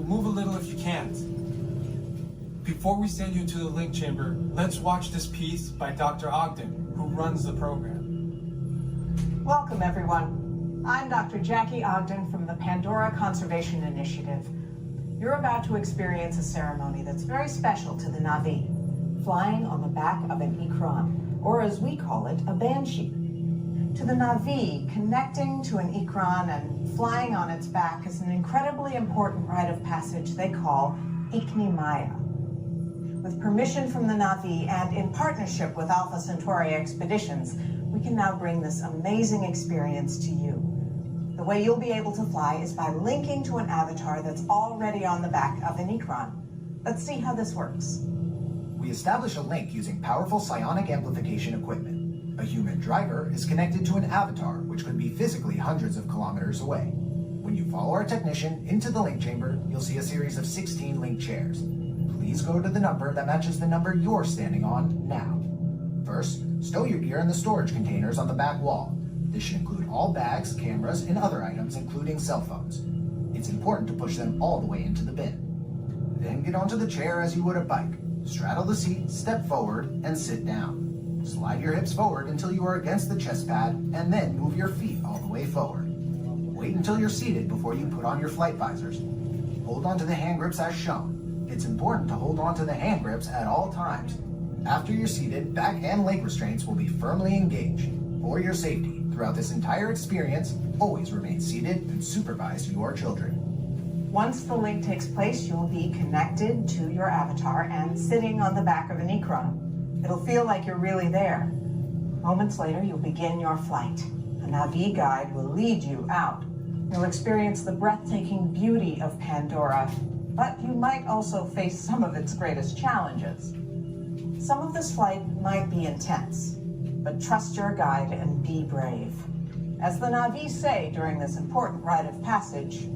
move a little if you can't. Before we send you into the link chamber, let's watch this piece by Dr. Ogden, who runs the program. Welcome, everyone. I'm Dr. Jackie Ogden from the Pandora Conservation Initiative. You're about to experience a ceremony that's very special to the Na'vi, flying on the back of an ikran, or as we call it, a banshee. To the Na'vi, connecting to an ikran and flying on its back is an incredibly important rite of passage they call Ikni Maya. With permission from the Na'vi and in partnership with Alpha Centauri Expeditions, we can now bring this amazing experience to you. The way you'll be able to fly is by linking to an avatar that's already on the back of an ikran. Let's see how this works. We establish a link using powerful psionic amplification equipment. A human driver is connected to an avatar, which could be physically hundreds of kilometers away. When you follow our technician into the link chamber, you'll see a series of 16 link chairs. Please go to the number that matches the number you're standing on now. First, stow your gear in the storage containers on the back wall. This should include all bags, cameras, and other items, including cell phones. It's important to push them all the way into the bin. Then get onto the chair as you would a bike. Straddle the seat, step forward, and sit down. Slide your hips forward until you are against the chest pad, and then move your feet all the way forward. Wait until you're seated before you put on your flight visors. Hold on to the hand grips as shown. It's important to hold on to the hand grips at all times. After you're seated, back and leg restraints will be firmly engaged. For your safety, throughout this entire experience, always remain seated and supervise your children. Once the link takes place, you'll be connected to your avatar and sitting on the back of an ikran. It'll feel like you're really there. Moments later, you'll begin your flight. A Na'vi guide will lead you out. You'll experience the breathtaking beauty of Pandora, but you might also face some of its greatest challenges. Some of this flight might be intense, but trust your guide and be brave. As the Na'vi say during this important rite of passage,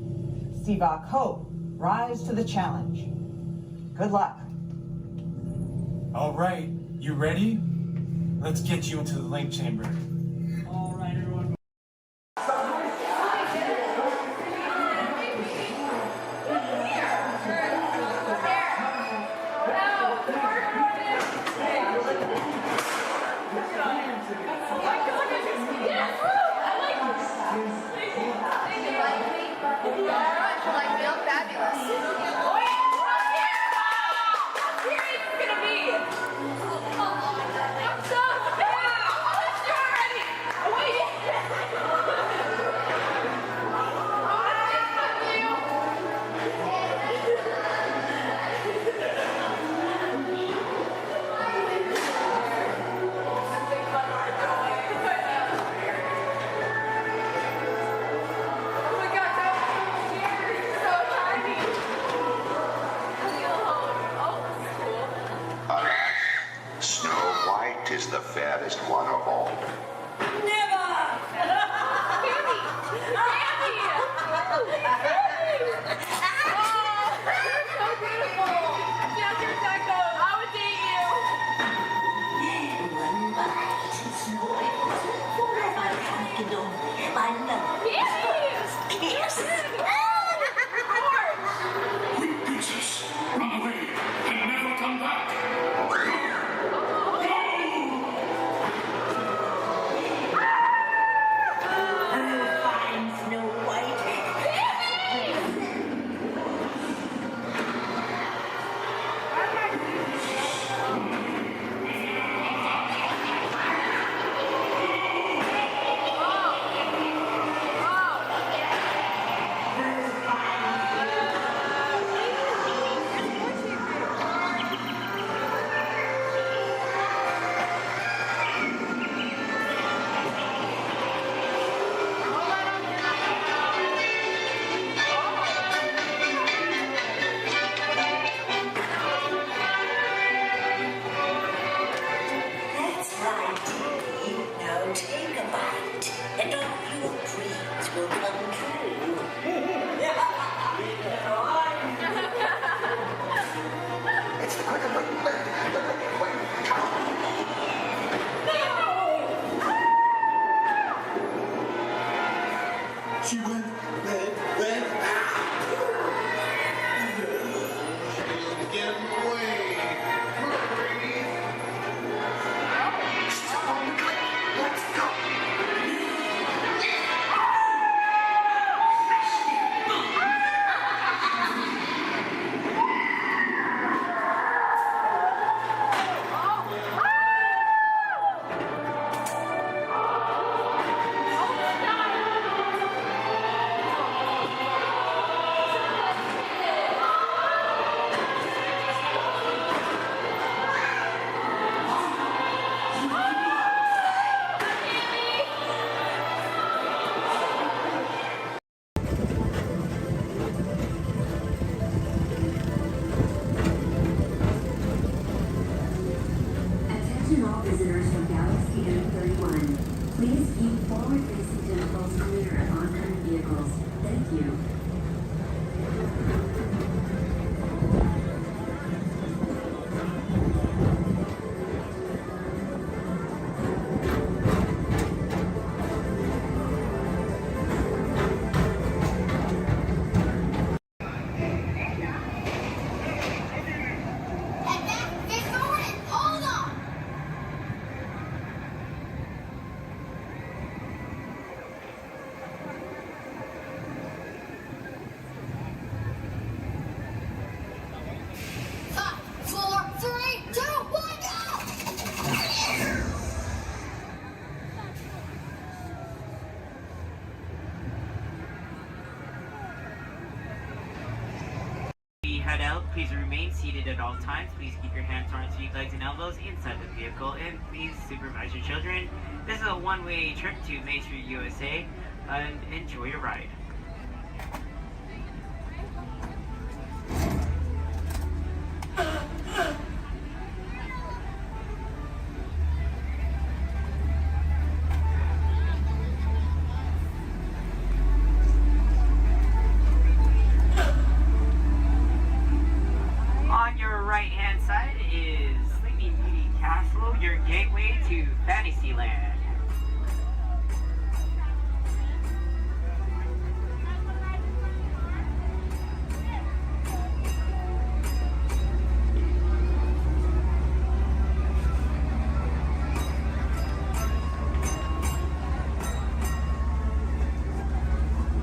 Sivak Ho, rise to the challenge. Good luck. All right, you ready? Let's get you into the link chamber. All right, everyone. head out, please remain seated at all times. Please keep your hands, arms, feet, legs, and elbows inside the vehicle, and please supervise your children. This is a one-way trip to Main Street, USA, and enjoy your ride. On your right-hand side is Sleeping Beauty Castle, your gateway to Fantasyland.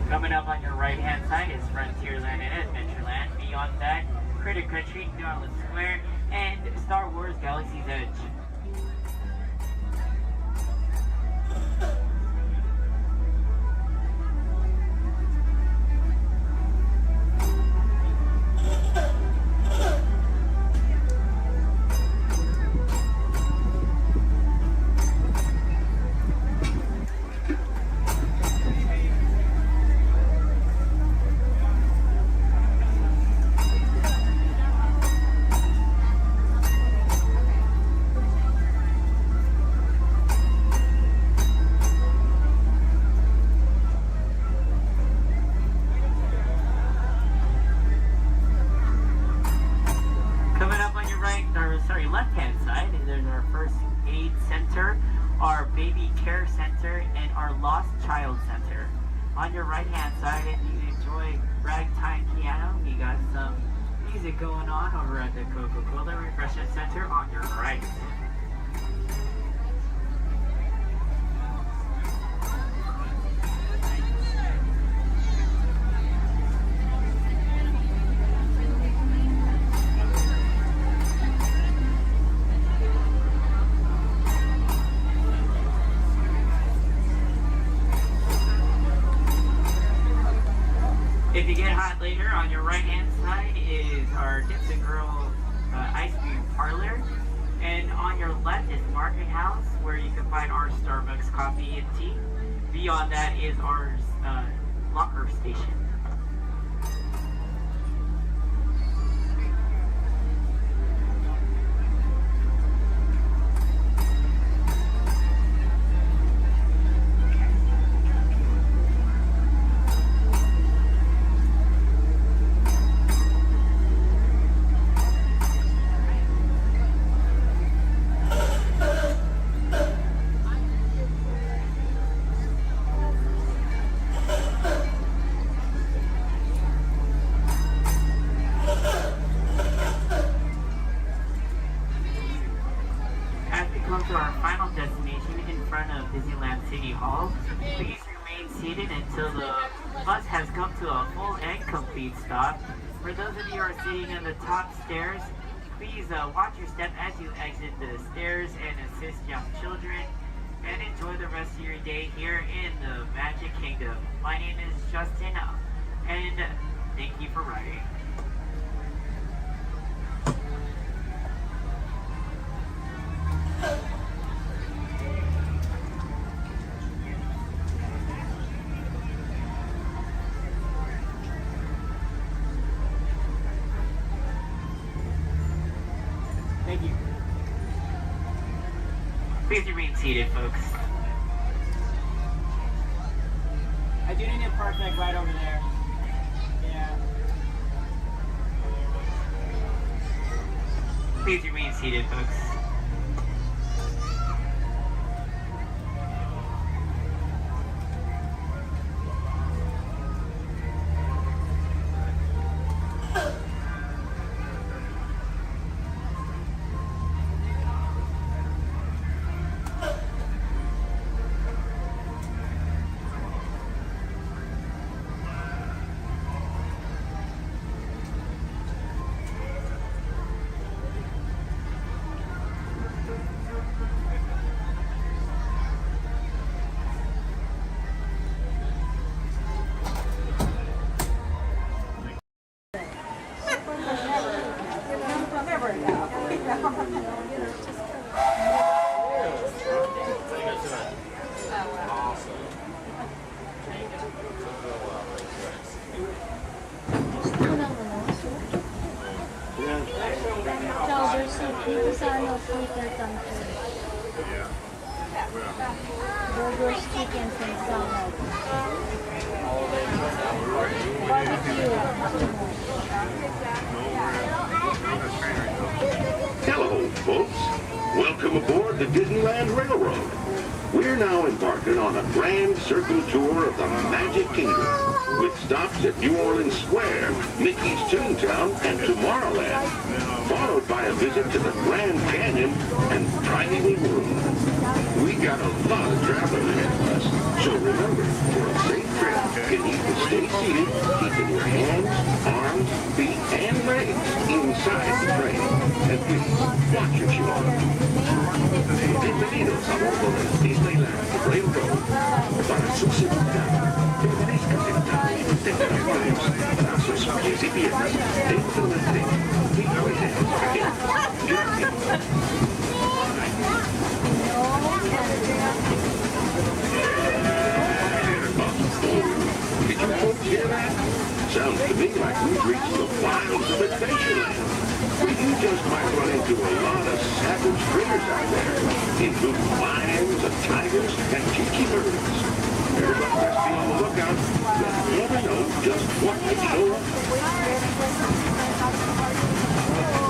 Coming up on your right-hand side is Frontierland and Adventureland. Beyond that, Critter Country, Garland Square, and Star Wars Galaxy's Edge. Left-hand side, there's our first aid center, our baby care center, and our lost child center. On your right-hand side, if you enjoy ragtime piano, we got some music going on over at the Coca-Cola Refreshment Center on your right. If you get hot later, on your right-hand side is our Dips and Girl ice cream parlor. And on your left is Market House, where you can find our Starbucks coffee and tea. Beyond that is our locker station. To our final destination in front of Disneyland City Hall. Please remain seated until the bus has come to a full and complete stop. For those of you who are sitting in the top stairs, please watch your step as you exit the stairs and assist young children, and enjoy the rest of your day here in the Magic Kingdom. My name is Justin, and thank you for riding. Thank you. Please remain seated, folks. I do need a park deck right over there. Yeah. Please remain seated, folks. no sneakers on food. Burgers, chickens, and salads. Barbecue. Hello, folks. Welcome aboard the Disneyland Railroad. We're now embarking on a grand circle tour of the Magic Kingdom, with stops at New Orleans Square, Mickey's Toontown, and Tomorrowland, followed by a visit to the Grand Canyon and Tiny Room. We got a lot of traveling ahead of us, so remember, for a safe trip, you need to stay seated, keeping your hands, arms, feet, and legs inside the train. And please, watch your children. Bienvenidos a bordo del Disneyland Railroad. Para su seguridad, permanezca sentado y mantenga las manos, brazos, pies y piernas dentro del tren. Y no dejes caer. Gracias. Did you folks hear that? Sounds to me like we've reached the wilds of Adventureland. You just might run into a lot of savage critters out there, including lions and tigers and tiki birds. Everybody best be on the lookout. You never know just what could show up.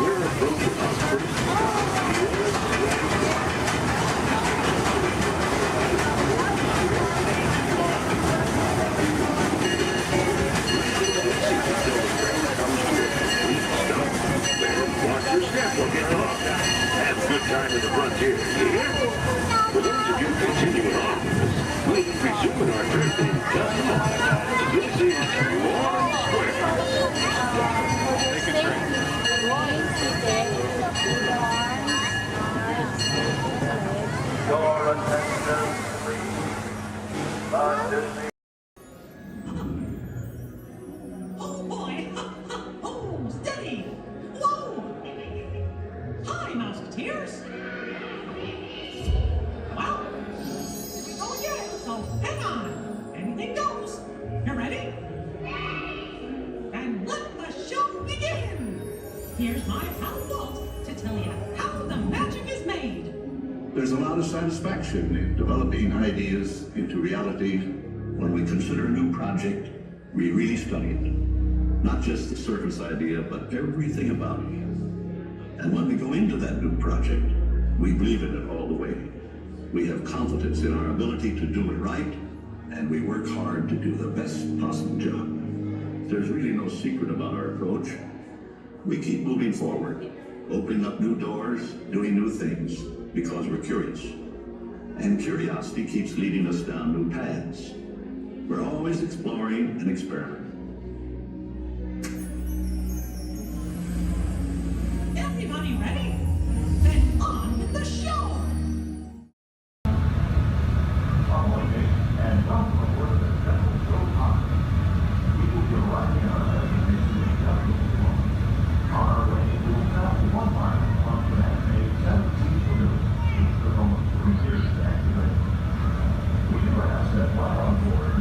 We're approaching our first stop. Watch your step, we'll get off. Have a good time at the frontier, you hear? For those of you continuing on, we'll be resuming our trip in just a moment. This is New Orleans Square. Take a drink. Door attendants, please. Disney. Oh boy! Oh, steady! Whoa! Hi, Mouseketeers! Well, here we go again, so hang on! Anything goes! You ready? And let the show begin! Here's my pal Walt to tell you how the magic is made! There's a lot of satisfaction in developing ideas into reality. When we consider a new project, we really study it. Not just the surface idea, but everything about it. And when we go into that new project, we believe in it all the way. We have confidence in our ability to do it right, and we work hard to do the best possible job. There's really no secret about our approach. We keep moving forward, opening up new doors, doing new things, because we're curious. And curiosity keeps leading us down new paths. We're always exploring and experimenting. Everybody ready? Then on with the show! And welcome aboard the Special Show Conference. We will be arriving at our destination in just a few moments. On our way, we will stop at one mark on the man-made 17th balloon, which took almost 3 years to activate. We do ask that while on board,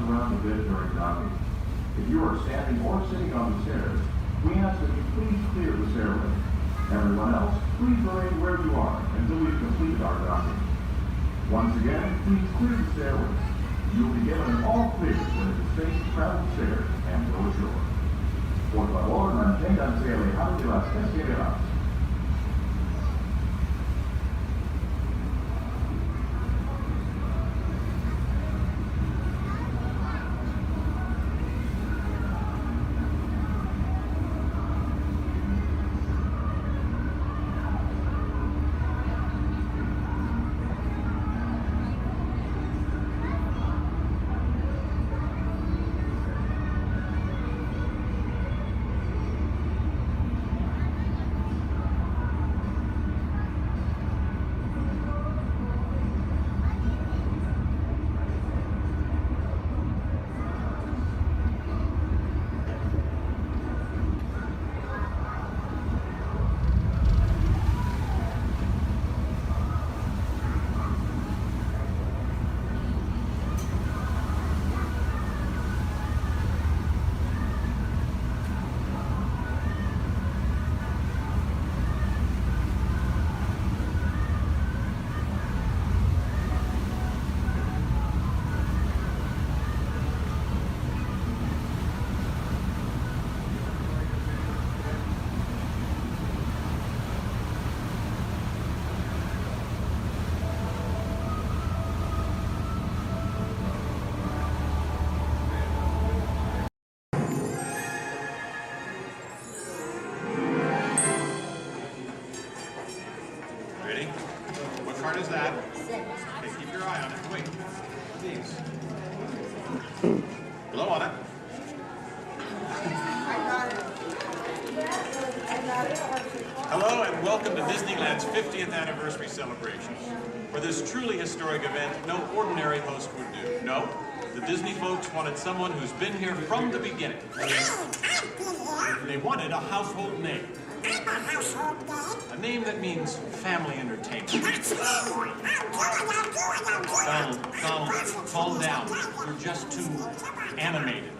around the bed during docking. If you are standing or sitting on the stairs, we ask that you please clear the stairway. Everyone else, please remain where you are until we've completed our docking. Once again, please clear the stairway. You will be given an all clear when it is safe to travel the stairs and go ashore. Por favor, manténganse alejados de las escaleras. card is that? Okay, keep your eye on it. Wait. Please. Blow on it. Hello and welcome to Disneyland's 50th anniversary celebration. For this truly historic event, no ordinary host would do. No, the Disney folks wanted someone who's been here from the beginning. They wanted a household name. A name that means family entertainment. Donald, calm down. You're just too animated.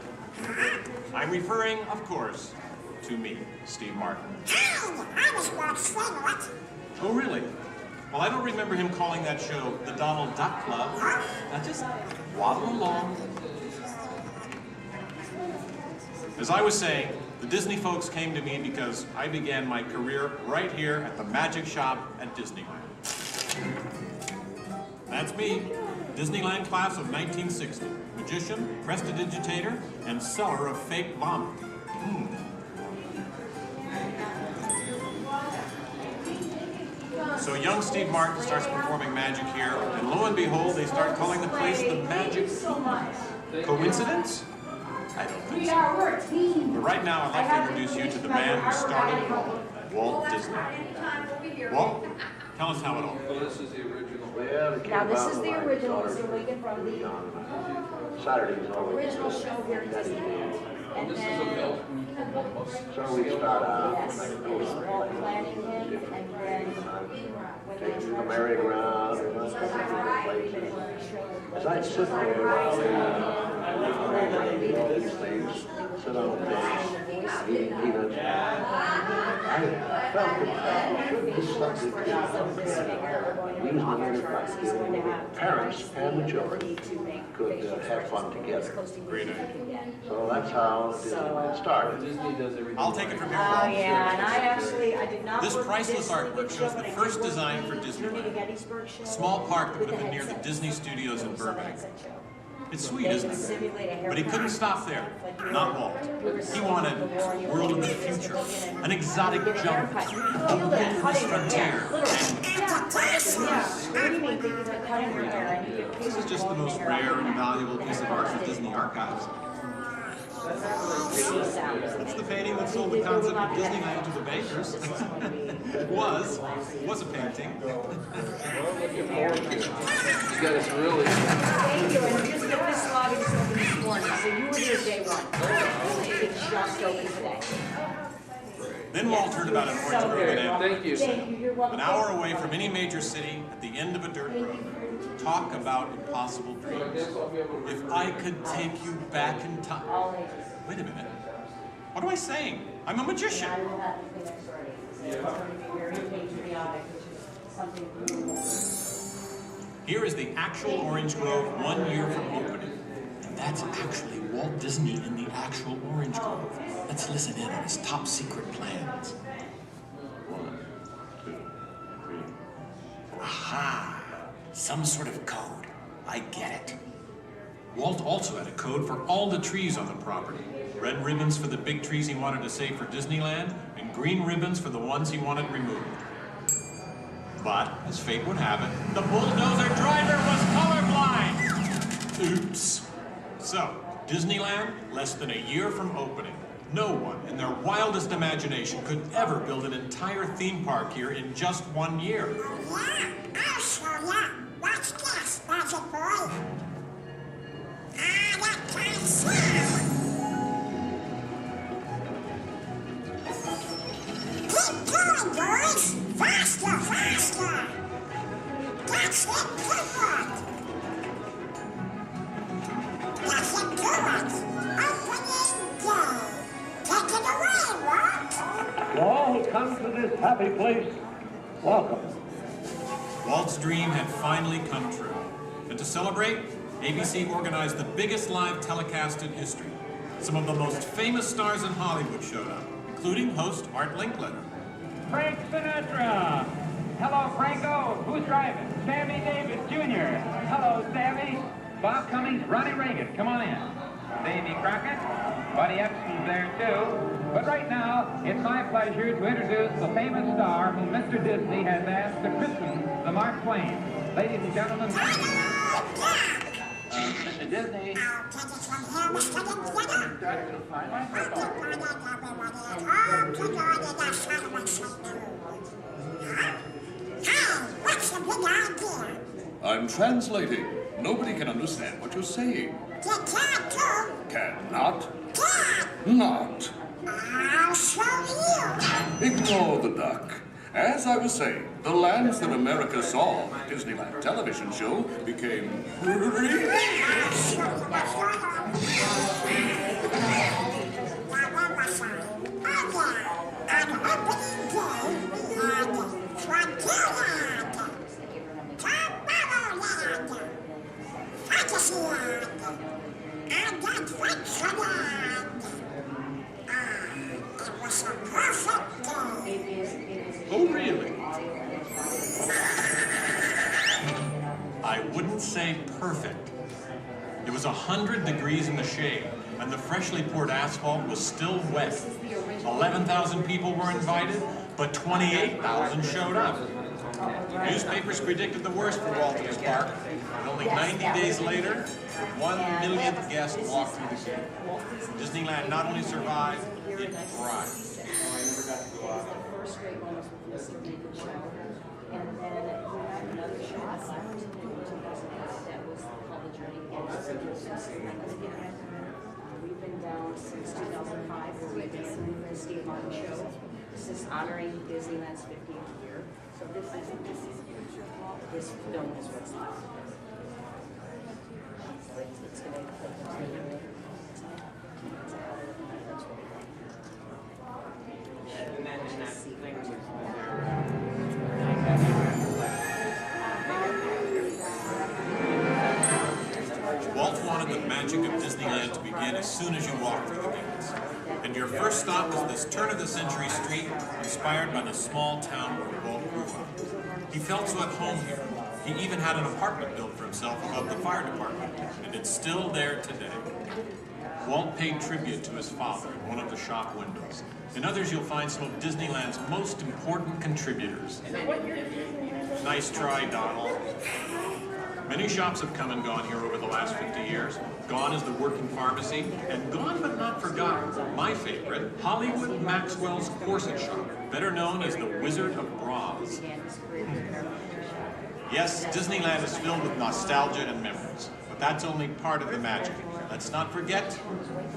I'm referring, of course, to me, Steve Martin. Oh, really? Well, I don't remember him calling that show the Donald Duck Club. Now just waddle along. As I was saying, the Disney folks came to me because I began my career right here at the Magic Shop at Disneyland. That's me, Disneyland class of 1960. Magician, prestidigitator, and seller of fake vomit. So young Steve Martin starts performing magic here, and lo and behold, they start calling the place the Magic Kingdom. Coincidence? I don't think so. But right now, I'd like to introduce you to the man who started it all, Walt Disney. Walt, tell us how it all began. Now this is the original, so we get from the original show here in Disneyland. And then, So we start out yes, it was Walt planning him, and then when they taking the merry-go-round and run different places. As I sit there while they do all these things, sit on the bench, eating peanuts, I felt that this is something that we as parents and the children could have fun together. Great idea. So that's how Disneyland started. I'll take it from here. Oh, yeah, and I did not. This priceless artwork shows the first design for Disneyland. A small park that would have been near the Disney Studios in Burbank. It's sweet, isn't it? But he couldn't stop there. Not Walt. He wanted a world of the future, an exotic jungle, a wilderness frontier. This is just the most rare and valuable piece of art from Disney Archives. That's the painting that sold the concept of Disneyland to the bakers. It was a painting. You guys really... Thank you, and just get this lobby just open this morning, so you were here day one. It's just open today. Then Walt heard about an orange grove in Anaheim. Thank you. Thank you, you're welcome. An hour away from any major city at the end of a dirt road. Talk about impossible dreams. If I could take you back in time. Wait a minute. What am I saying? I'm a magician. I will have to be next door. It's going to be very patriotic, which is something. Here is the actual Orange Grove 1 year from opening. And that's actually Walt Disney in the actual Orange Grove. Let's listen in on his top secret plans. 1, 2, 3. Aha! Some sort of code. I get it. Walt also had a code for all the trees on the property. Red ribbons for the big trees he wanted to save for Disneyland, and green ribbons for the ones he wanted removed. But, as fate would have it, the bulldozer driver was colorblind! Oops. So, Disneyland, less than a year from opening. No one, in their wildest imagination, could ever build an entire theme park here in just 1 year. Yeah, I'll show ya. Watch this, Magic Boy. That can't sound. Keep going, boys. Faster, faster. That's it, good one. That's it, good one. Opening day. Take it away, Walt. All come to this happy place. Welcome. Walt's dream had finally come true. And to celebrate, ABC organized the biggest live telecast in history. Some of the most famous stars in Hollywood showed up, including host Art Linkletter. Frank Sinatra. Hello, Franco. Who's driving? Sammy Davis Jr. Hello, Sammy. Bob Cummings, Ronnie Reagan. Come on in. Davy Crockett. Buddy Epson's there, too. But right now, it's my pleasure to introduce the famous star whom Mr. Disney has asked to christen the Mark Twain. Ladies and gentlemen, Mr. Disney. I'll take it from here, Mr. Linkletter. That's gonna find my football. Good morning, everybody at home. Good morning, the Solomon Show. Huh? Hey, what's the big idea? I'm translating. Nobody can understand what you're saying. You can't do. Cannot. Can't. Not. I'll show you. Ignore the duck. As I was saying, the lands that America saw on the Disneyland television show became really... I'll show you what's going on. Now, where was I? Oh, yeah. On opening day, we had Frontierland, Tomorrowland, Fantasyland, and Adventureland. It was a perfect day. Oh, really? I wouldn't say perfect. It was 100 degrees in the shade, and the freshly poured asphalt was still wet. 11,000 people were invited, but 28,000 showed up. Newspapers predicted the worst for Walt Disney Park, and only 90 days later, 1 millionth guest walked through the gate. Disneyland not only survived, it thrived. First grade one was with Mr. Lincoln show, and then we had another show that was called The Journey. We've been down since 2005, where we've been doing the Steve Martin show. This is honoring Disneyland's 50th year. So this film is what's left. So it's going to continue. And then in that thing was Walt wanted the magic of Disneyland to begin as soon as you walk through the gates. And your first stop was this turn-of-the-century street inspired by the small town where Walt grew up. He felt so at home here. He even had an apartment built for himself above the fire department, and it's still there today. Walt paid tribute to his father in one of the shop windows. In others, you'll find some of Disneyland's most important contributors. Nice try, Donald. Many shops have come and gone here over the last 50 years. Gone is the working pharmacy, and gone but not forgotten, my favorite, Hollywood Maxwell's Corset Shop, better known as the Wizard of Bras. Yes, Disneyland is filled with nostalgia and memories, but that's only part of the magic. Let's not forget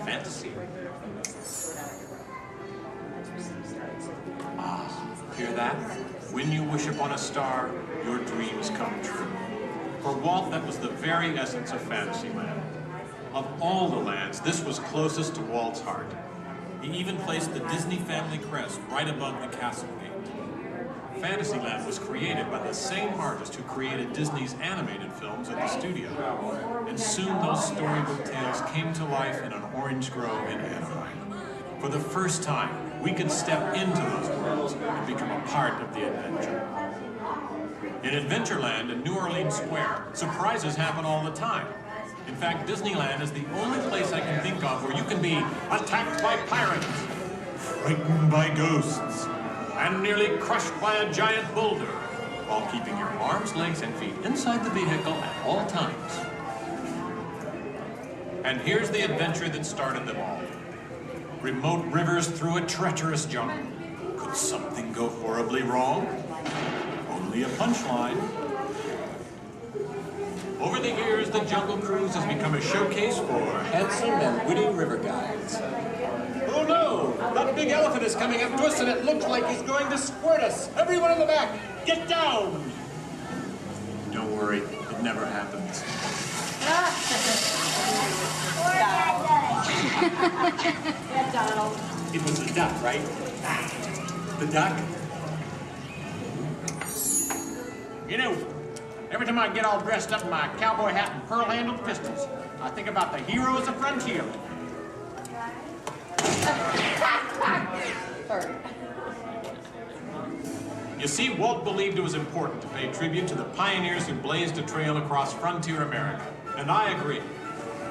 fantasy. Ah, hear that? When you wish upon a star, your dreams come true. For Walt, that was the very essence of Fantasyland. Of all the lands, this was closest to Walt's heart. He even placed the Disney family crest right above the castle gate. Fantasyland was created by the same artist who created Disney's animated films at the studio. And soon those storybook tales came to life in an orange grove in Anaheim. For the first time, we could step into those worlds and become a part of the adventure. In Adventureland and New Orleans Square, surprises happen all the time. In fact, Disneyland is the only place I can think of where you can be attacked by pirates, frightened by ghosts, and nearly crushed by a giant boulder, while keeping your arms, legs, and feet inside the vehicle at all times. And here's the adventure that started them all. Remote rivers through a treacherous jungle. Could something go horribly wrong? Only a punchline. Over the years, the Jungle Cruise has become a showcase for handsome and witty river guides. Oh no! That big elephant is coming up to us and it looks like he's going to squirt us! Everyone in the back, get down! Don't worry, it never happens. Donald. It was the duck, right? The duck? You know, every time I get all dressed up in my cowboy hat and pearl-handled pistols, I think about the heroes of Frontier. You see, Walt believed it was important to pay tribute to the pioneers who blazed a trail across frontier America. And I agree.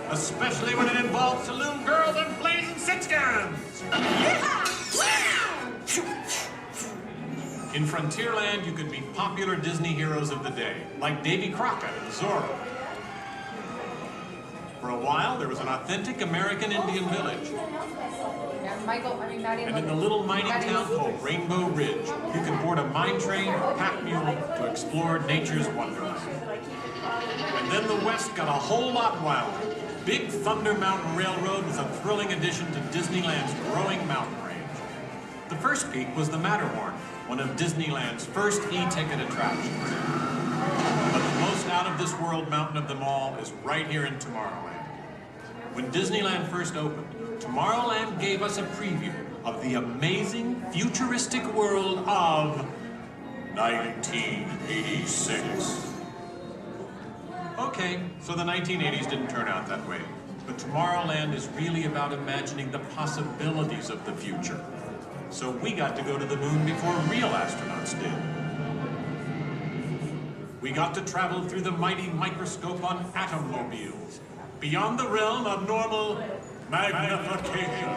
Especially when it involves saloon girls and blazing six-guns! In Frontierland, you could meet popular Disney heroes of the day, like Davy Crockett and Zorro. For a while, there was an authentic American Indian village. And in the little mining town called Rainbow Ridge, you could board a mine train or pack mule to explore nature's wonderland. And then the West got a whole lot wilder. Big Thunder Mountain Railroad was a thrilling addition to Disneyland's growing mountain range. The first peak was the Matterhorn, one of Disneyland's first e-ticket attractions. But the most out-of-this-world mountain of them all is right here in Tomorrowland. When Disneyland first opened, Tomorrowland gave us a preview of the amazing, futuristic world of 1986. Okay, so the 1980s didn't turn out that way. But Tomorrowland is really about imagining the possibilities of the future. So we got to go to the moon before real astronauts did. We got to travel through the mighty microscope on atommobiles, beyond the realm of normal magnification.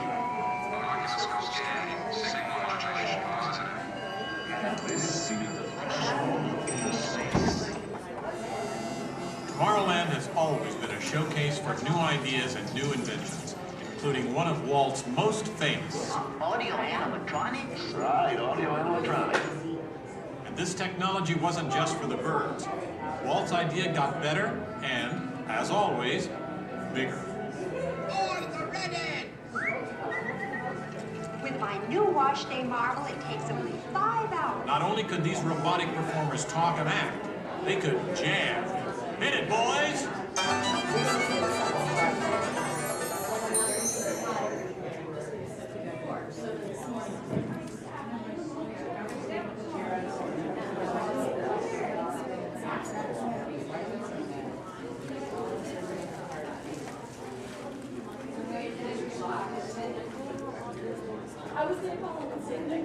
Tomorrowland has always been a showcase for new ideas and new inventions, including one of Walt's most famous. Audio and electronics? Right, audio and electronics. And this technology wasn't just for the birds. Walt's idea got better and, as always, bigger. With my new wash day marble, it takes only 5 hours. Not only could these robotic performers talk and act, they could jam. Hit it, boys! I was going to call him and say that.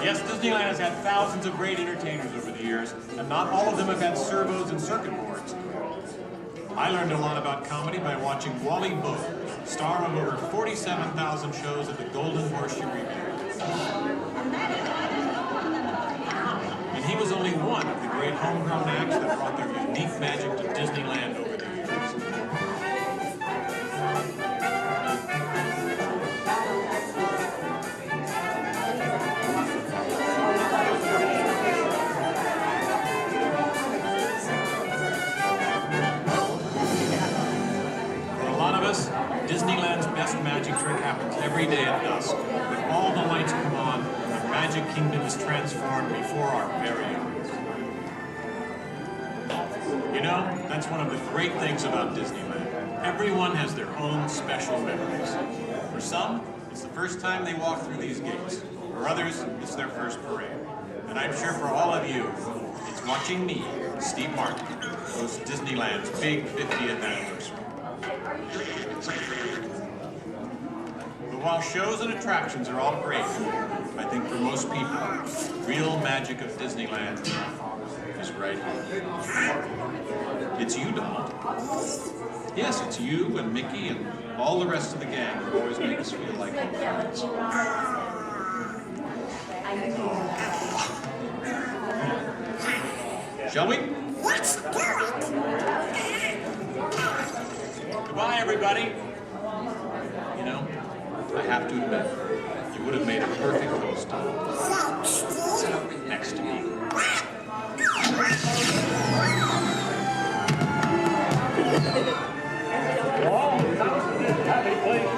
Yes, Disneyland has had thousands of great entertainers over the years, and not all of them have had servos and circuit boards. I learned a lot about comedy by watching Wally Boat, star of over 47,000 shows at the Golden Horseshoe Revue. And he was only one of the great homegrown acts that brought their unique magic to Disneyland over the years. lot of us, Disneyland's best magic trick happens every day at dusk. When all the lights come on, the Magic Kingdom is transformed before our very eyes. You know, that's one of the great things about Disneyland. Everyone has their own special memories. For some, it's the first time they walk through these gates. For others, it's their first parade. And I'm sure for all of you, it's watching me, Steve Martin, host Disneyland's big 50th anniversary. But while shows and attractions are all great, I think for most people, the real magic of Disneyland is right here. It's you, Donald. Yes, it's you and Mickey and all the rest of the gang who always make us feel like home. Shall we? Let's do it! Goodbye, everybody. You know, I have to admit, you would have made a perfect host next to me. All who come to this happy place,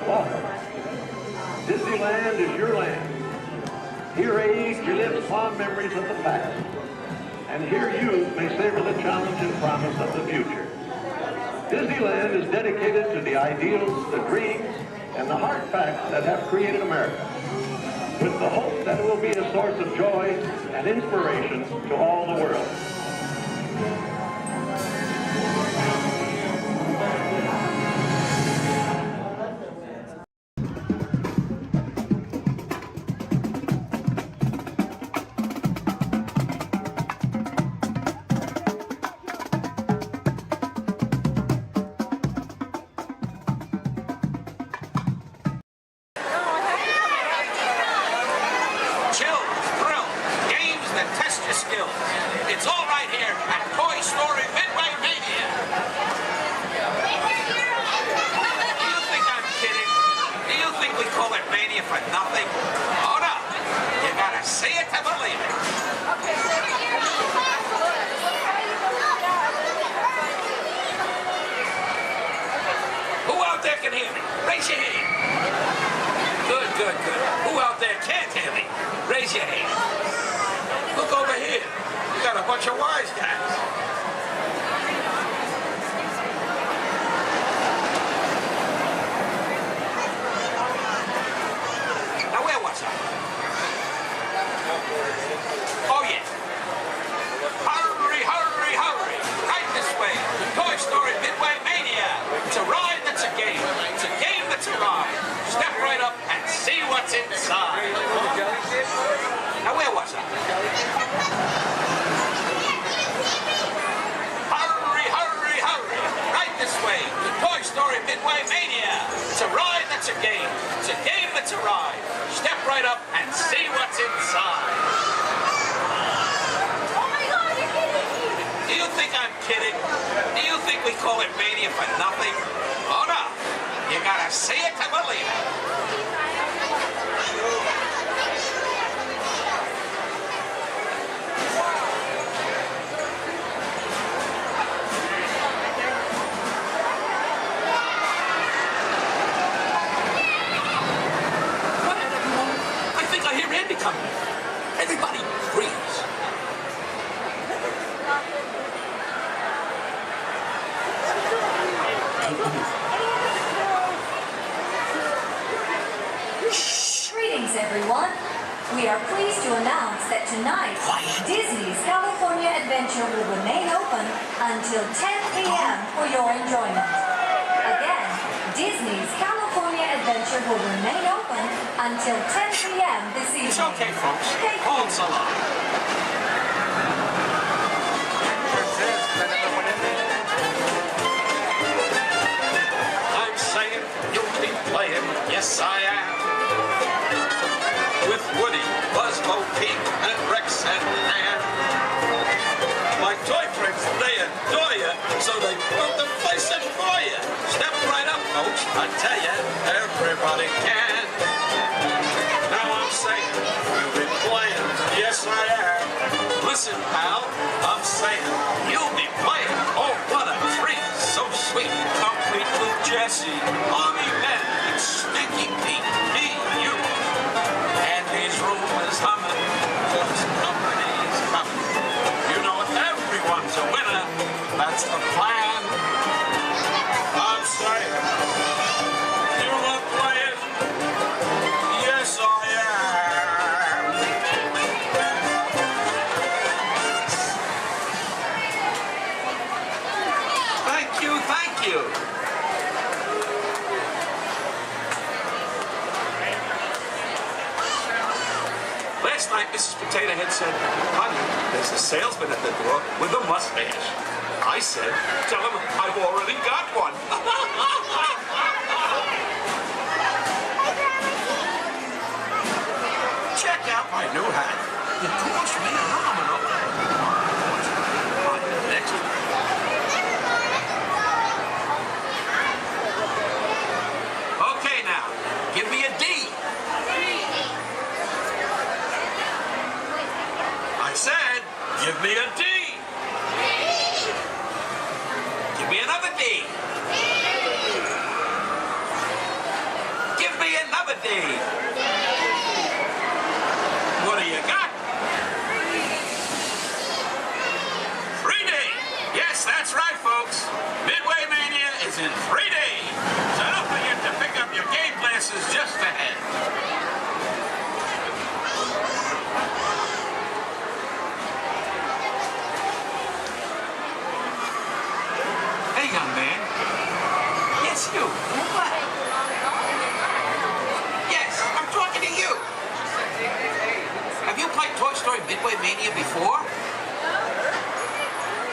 welcome. Disneyland is your land. Here age relives fond memories of the past. And here youth may savor the challenge and promise of the future. Disneyland is dedicated to the ideals, the dreams, and the hard facts that have created America, with the hope that it will be a source of joy and inspiration to all the world. It's all right here at Toy Story Midway Mania. Do you think I'm kidding? Do you think we call it Mania for nothing? Oh no, you gotta see it to believe it. Who out there can hear me? Raise your hand. Good, good, good. Who out there can't hear me? Raise your hand. Look over here. You got a bunch of wise cats. Now where was I? Oh yeah. Hurry, hurry, hurry. Right this way. Toy Story Midway Mania. It's a ride that's a game. It's a game that's a ride. Step right up and see what's inside. Now where was I? Hurry, hurry, hurry. Right this way. The Toy Story Midway Mania. It's a ride that's a game. It's a game that's a ride. Step right up and see what's inside. Oh my God, you're kidding me! Do you think I'm kidding? Do you think we call it Mania for nothing? Oh no. You gotta see it to believe it. Coming. Everybody freeze. Greetings, everyone. We are pleased to announce that tonight, Disney's California Adventure will remain open until 10 p.m. for your enjoyment. Again, Disney's California Adventure will remain open until 10 p.m. this evening. It's okay, folks. Hold so long. I'm saying you'll be playing, yes I am, with Woody, Buzz, Bo Peep, and Rex and Ann. My toy friends, they adore you, so they built the place in for you. Step right up, folks. I tell you, everybody can. Now I'm saying, you'll be playing, yes I am. Listen, pal, I'm saying, you'll be playing. Oh, what a treat, so sweet, complete with Jesse, Army men, it's Stinky Pete, me, you. And his room is humming, 'cause company's coming. You know everyone's a winner, that's the plan. I'm saying, you are playing, yes I am. Thank you, thank you. Last night, Mrs. Potato Head said, honey, there's a salesman at the door with a mustache. I said, tell him I've already got one. Check out my new hat. It cost me an arm and a leg. Next. Okay now, give me a D. I said, give me a D. Give me another D. Give me another D. What do you got? 3D. Yes, that's right, folks. Midway Mania is in 3D. So don't forget to pick up your game glasses just ahead. Hey, young man. Yes, you. What? Yes, I'm talking to you. Have you played Toy Story Midway Mania before?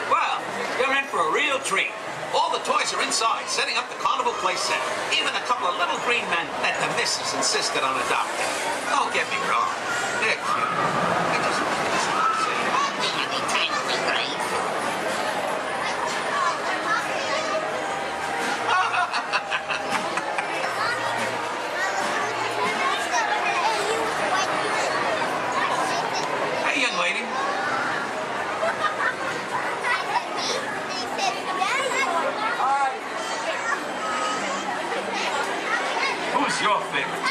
Well, you're in for a real treat. All the toys are inside, setting up the carnival playset. Even a couple of little green men that the missus insisted on adopting. Don't get me wrong. They're cute. I just want to say, anytime we great. Hey, young lady. Who's your favorite?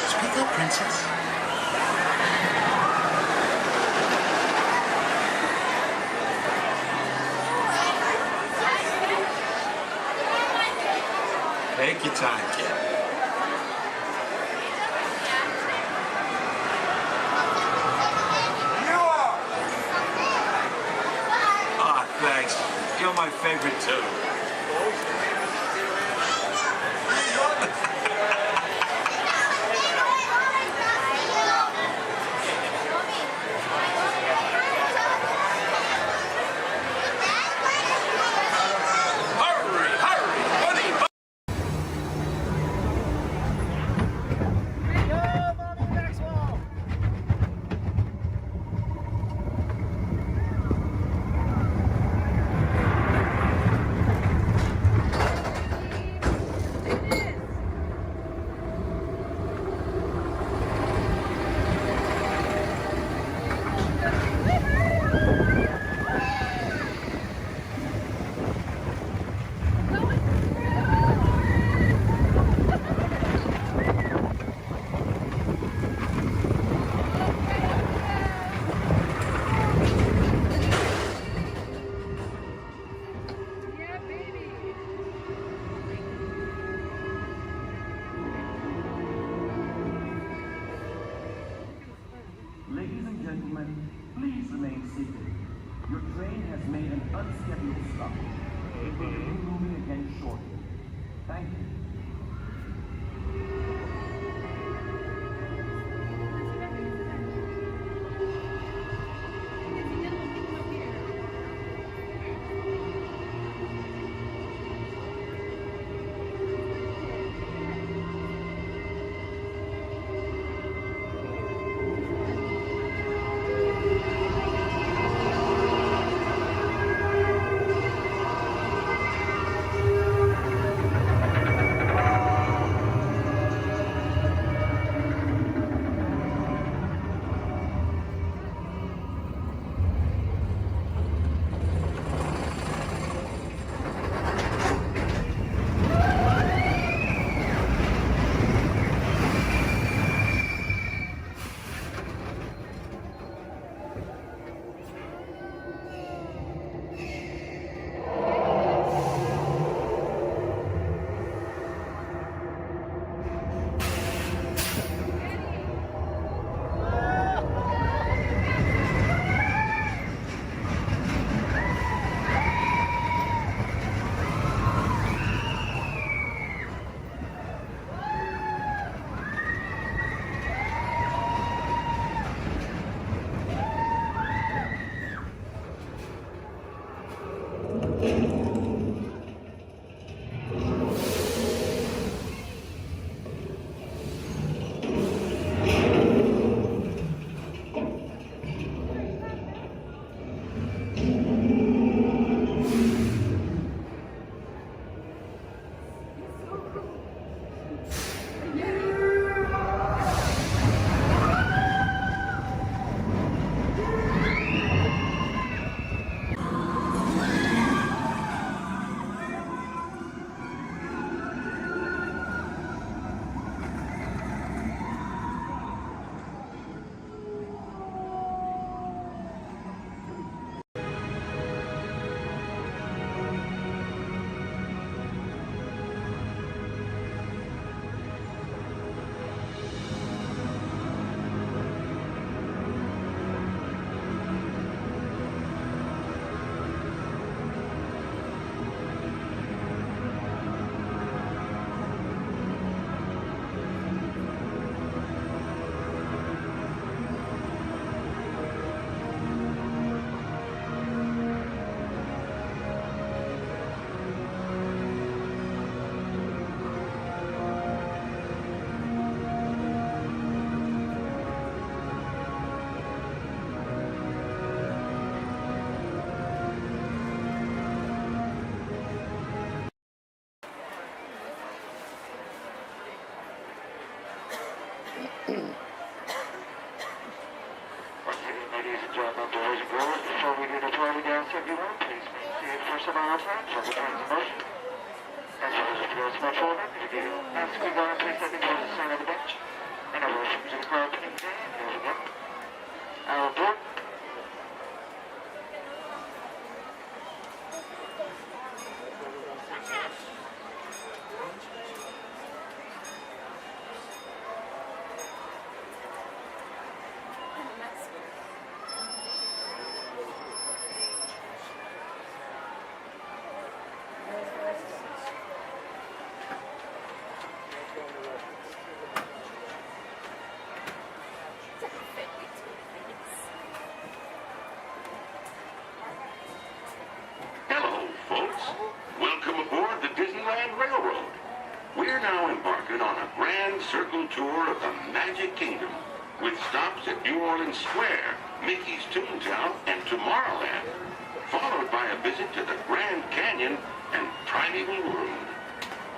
Speak up, princess. Take your time, kid. Thanks. You're my favorite too. Hurry, hurry, buddy. Ladies and gentlemen, please remain seated. Your train has made an unscheduled stop. It will be moving again shortly. Thank you. boys and girls, before we do the party dance, everyone, please maintain for some hours for the train's motion. As well as if you guys much older, if you ask me going, please let me go to the side of the bench. And a welcome to the crowd today. Here we go. Our board. Hello, folks. Welcome aboard the Disneyland Railroad. We're now embarking on a grand circle tour of the Magic Kingdom with stops at New Orleans Square, Mickey's Toontown, and Tomorrowland, followed by a visit to the Grand Canyon and Primeval World.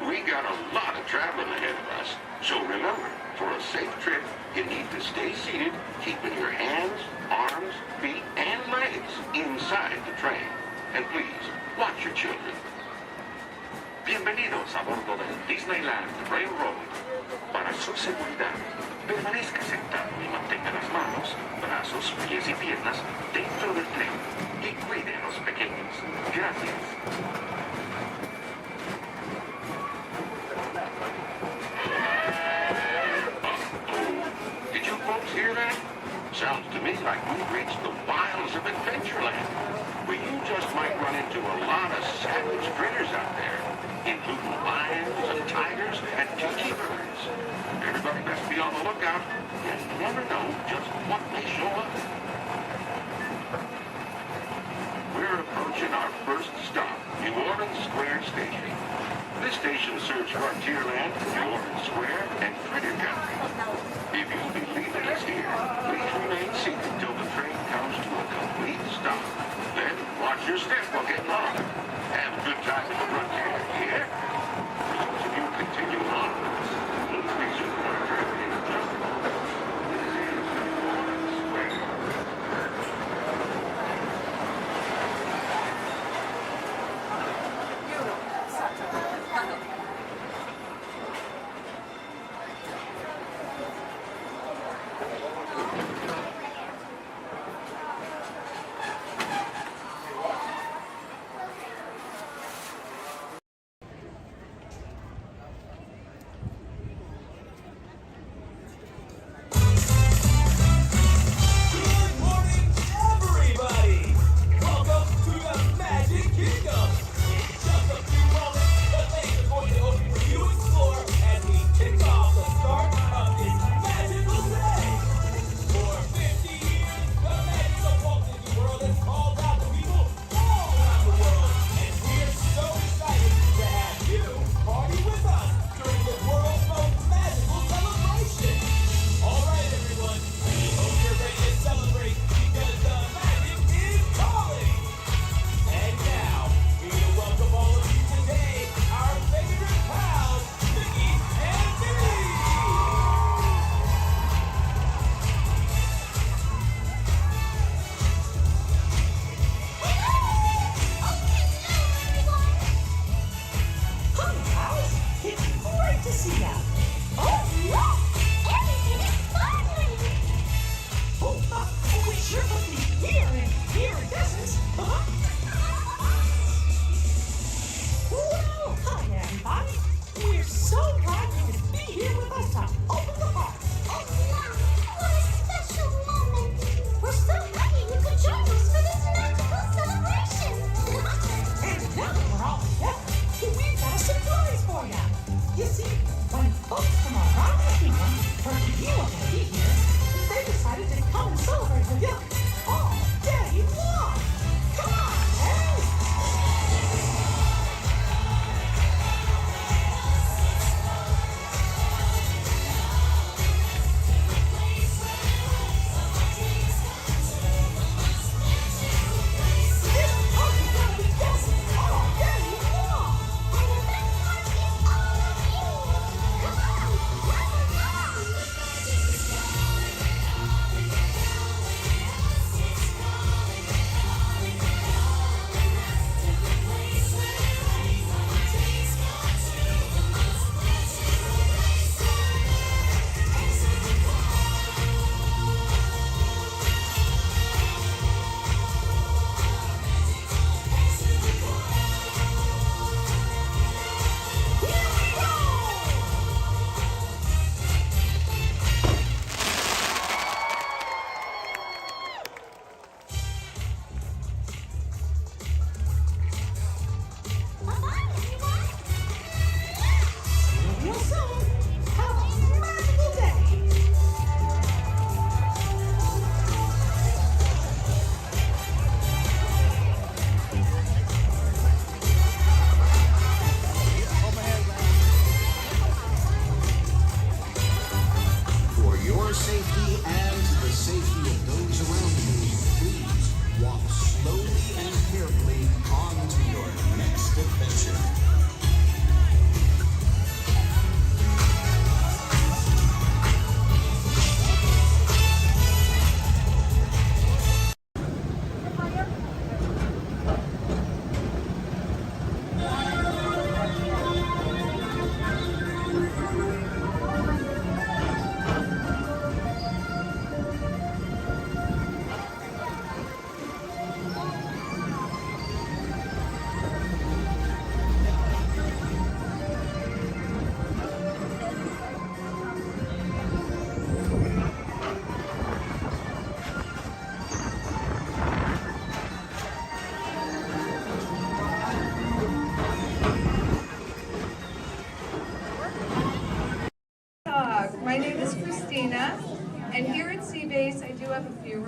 We got a lot of traveling ahead of us, so remember, for a safe trip, you need to stay seated, keeping your hands, arms, feet, and legs inside the train. And please, watch your children. Bienvenidos a bordo del Disneyland Railroad. Para su seguridad, permanezca sentado y mantenga las manos, brazos, pies y piernas dentro del tren y cuide a los pequeños. Gracias. Did you folks hear that? Sounds to me like we've reached the wilds of Adventureland, where you just might run into a lot of savage critters out there, including lions and tigers and tiki birds. Everybody best be on the lookout. You never know just what may show up. We're approaching our first stop, New Orleans Square Station. This station serves Frontierland, New Orleans Square, and Critter Country. If you'll be leaving us here, please remain seated till the train comes to a complete stop. Then watch your step while getting on. Have a good time at the Frontier, yeah? For those of you continuing on with us, we'll resume our journey in just a moment. This is New Orleans Square.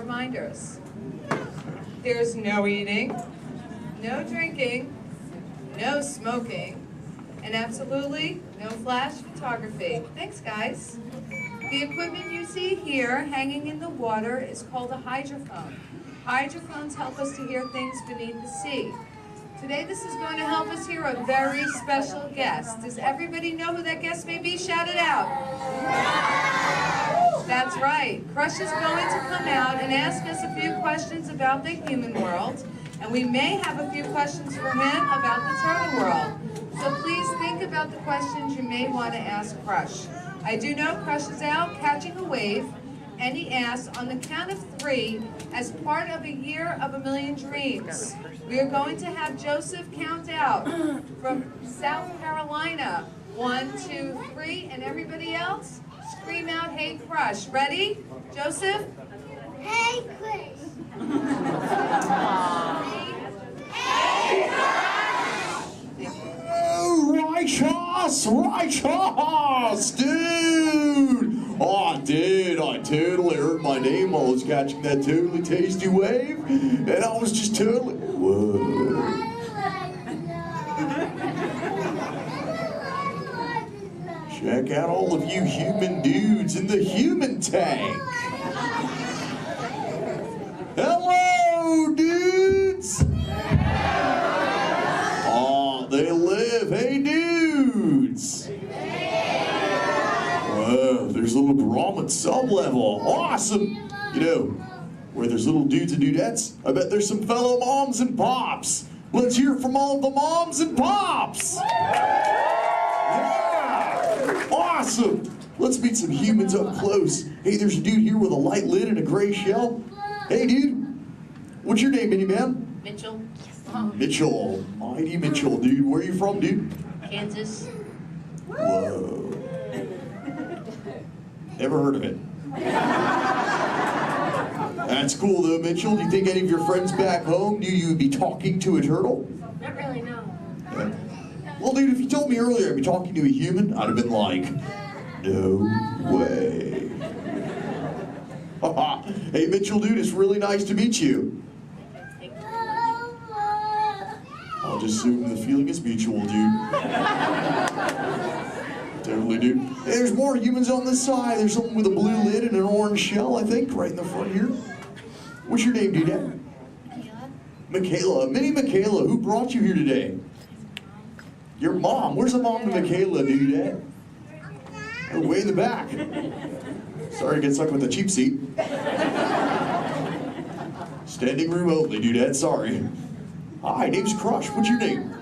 reminders. There's no eating, no drinking, no smoking, and absolutely no flash photography. Thanks, guys. The equipment you see here hanging in the water is called a hydrophone. Hydrophones help us to hear things beneath the sea. Today, this is going to help us hear a very special guest. Does everybody know who that guest may be? Shout it out. That's right. Crush is going to come out and ask us a few questions about the human world, and we may have a few questions for him about the turtle world. So please think about the questions you may want to ask Crush. I do know Crush is out catching a wave, and he asks, on the count of 3, as part of a year of a million dreams, we are going to have Joseph count out from South Carolina. 1, 2, 3, and everybody else, scream out, "Hey, Crush." Ready? Joseph? Hey, Chris. Hey, Righteous, dude! Oh, dude, I totally heard my name while I was catching that totally tasty wave, and I was just totally, whoa. Check out all of you human dudes in the human tank. Hello, dudes! Oh, they live. Hey, dudes! Whoa, there's a little grommet sub-level. Awesome! You know, where there's little dudes and dudettes, I bet there's some fellow moms and pops. Let's hear it from all of the moms and pops! Yeah! Awesome! Let's meet some humans up close. Hey, there's a dude here with a light lid and a gray shell. Hey, dude. What's your name, mini-man? Mitchell. Mitchell. Mighty Mitchell, dude. Where are you from, dude? Kansas. Whoa. Never heard of it. That's cool, though, Mitchell. Do you think any of your friends back home knew you would be talking to a turtle? Not really, no. Yeah. Well, dude, if you told me earlier I'd be talking to a human, I'd have been like, no way. Hey, Mitchell, dude, it's really nice to meet you. I'll just assume the feeling is mutual, dude. Totally, dude. Hey, there's more humans on this side. There's someone with a blue lid and an orange shell, I think, right in the front here. What's your name, dude? Michaela. Mini Michaela, who brought you here today? Your mom. Where's the mom to Michaela, dude? Oh, way in the back. Sorry to get stuck with the cheap seat. Standing room only, dude. Sorry. Hi, name's Crush. What's your name?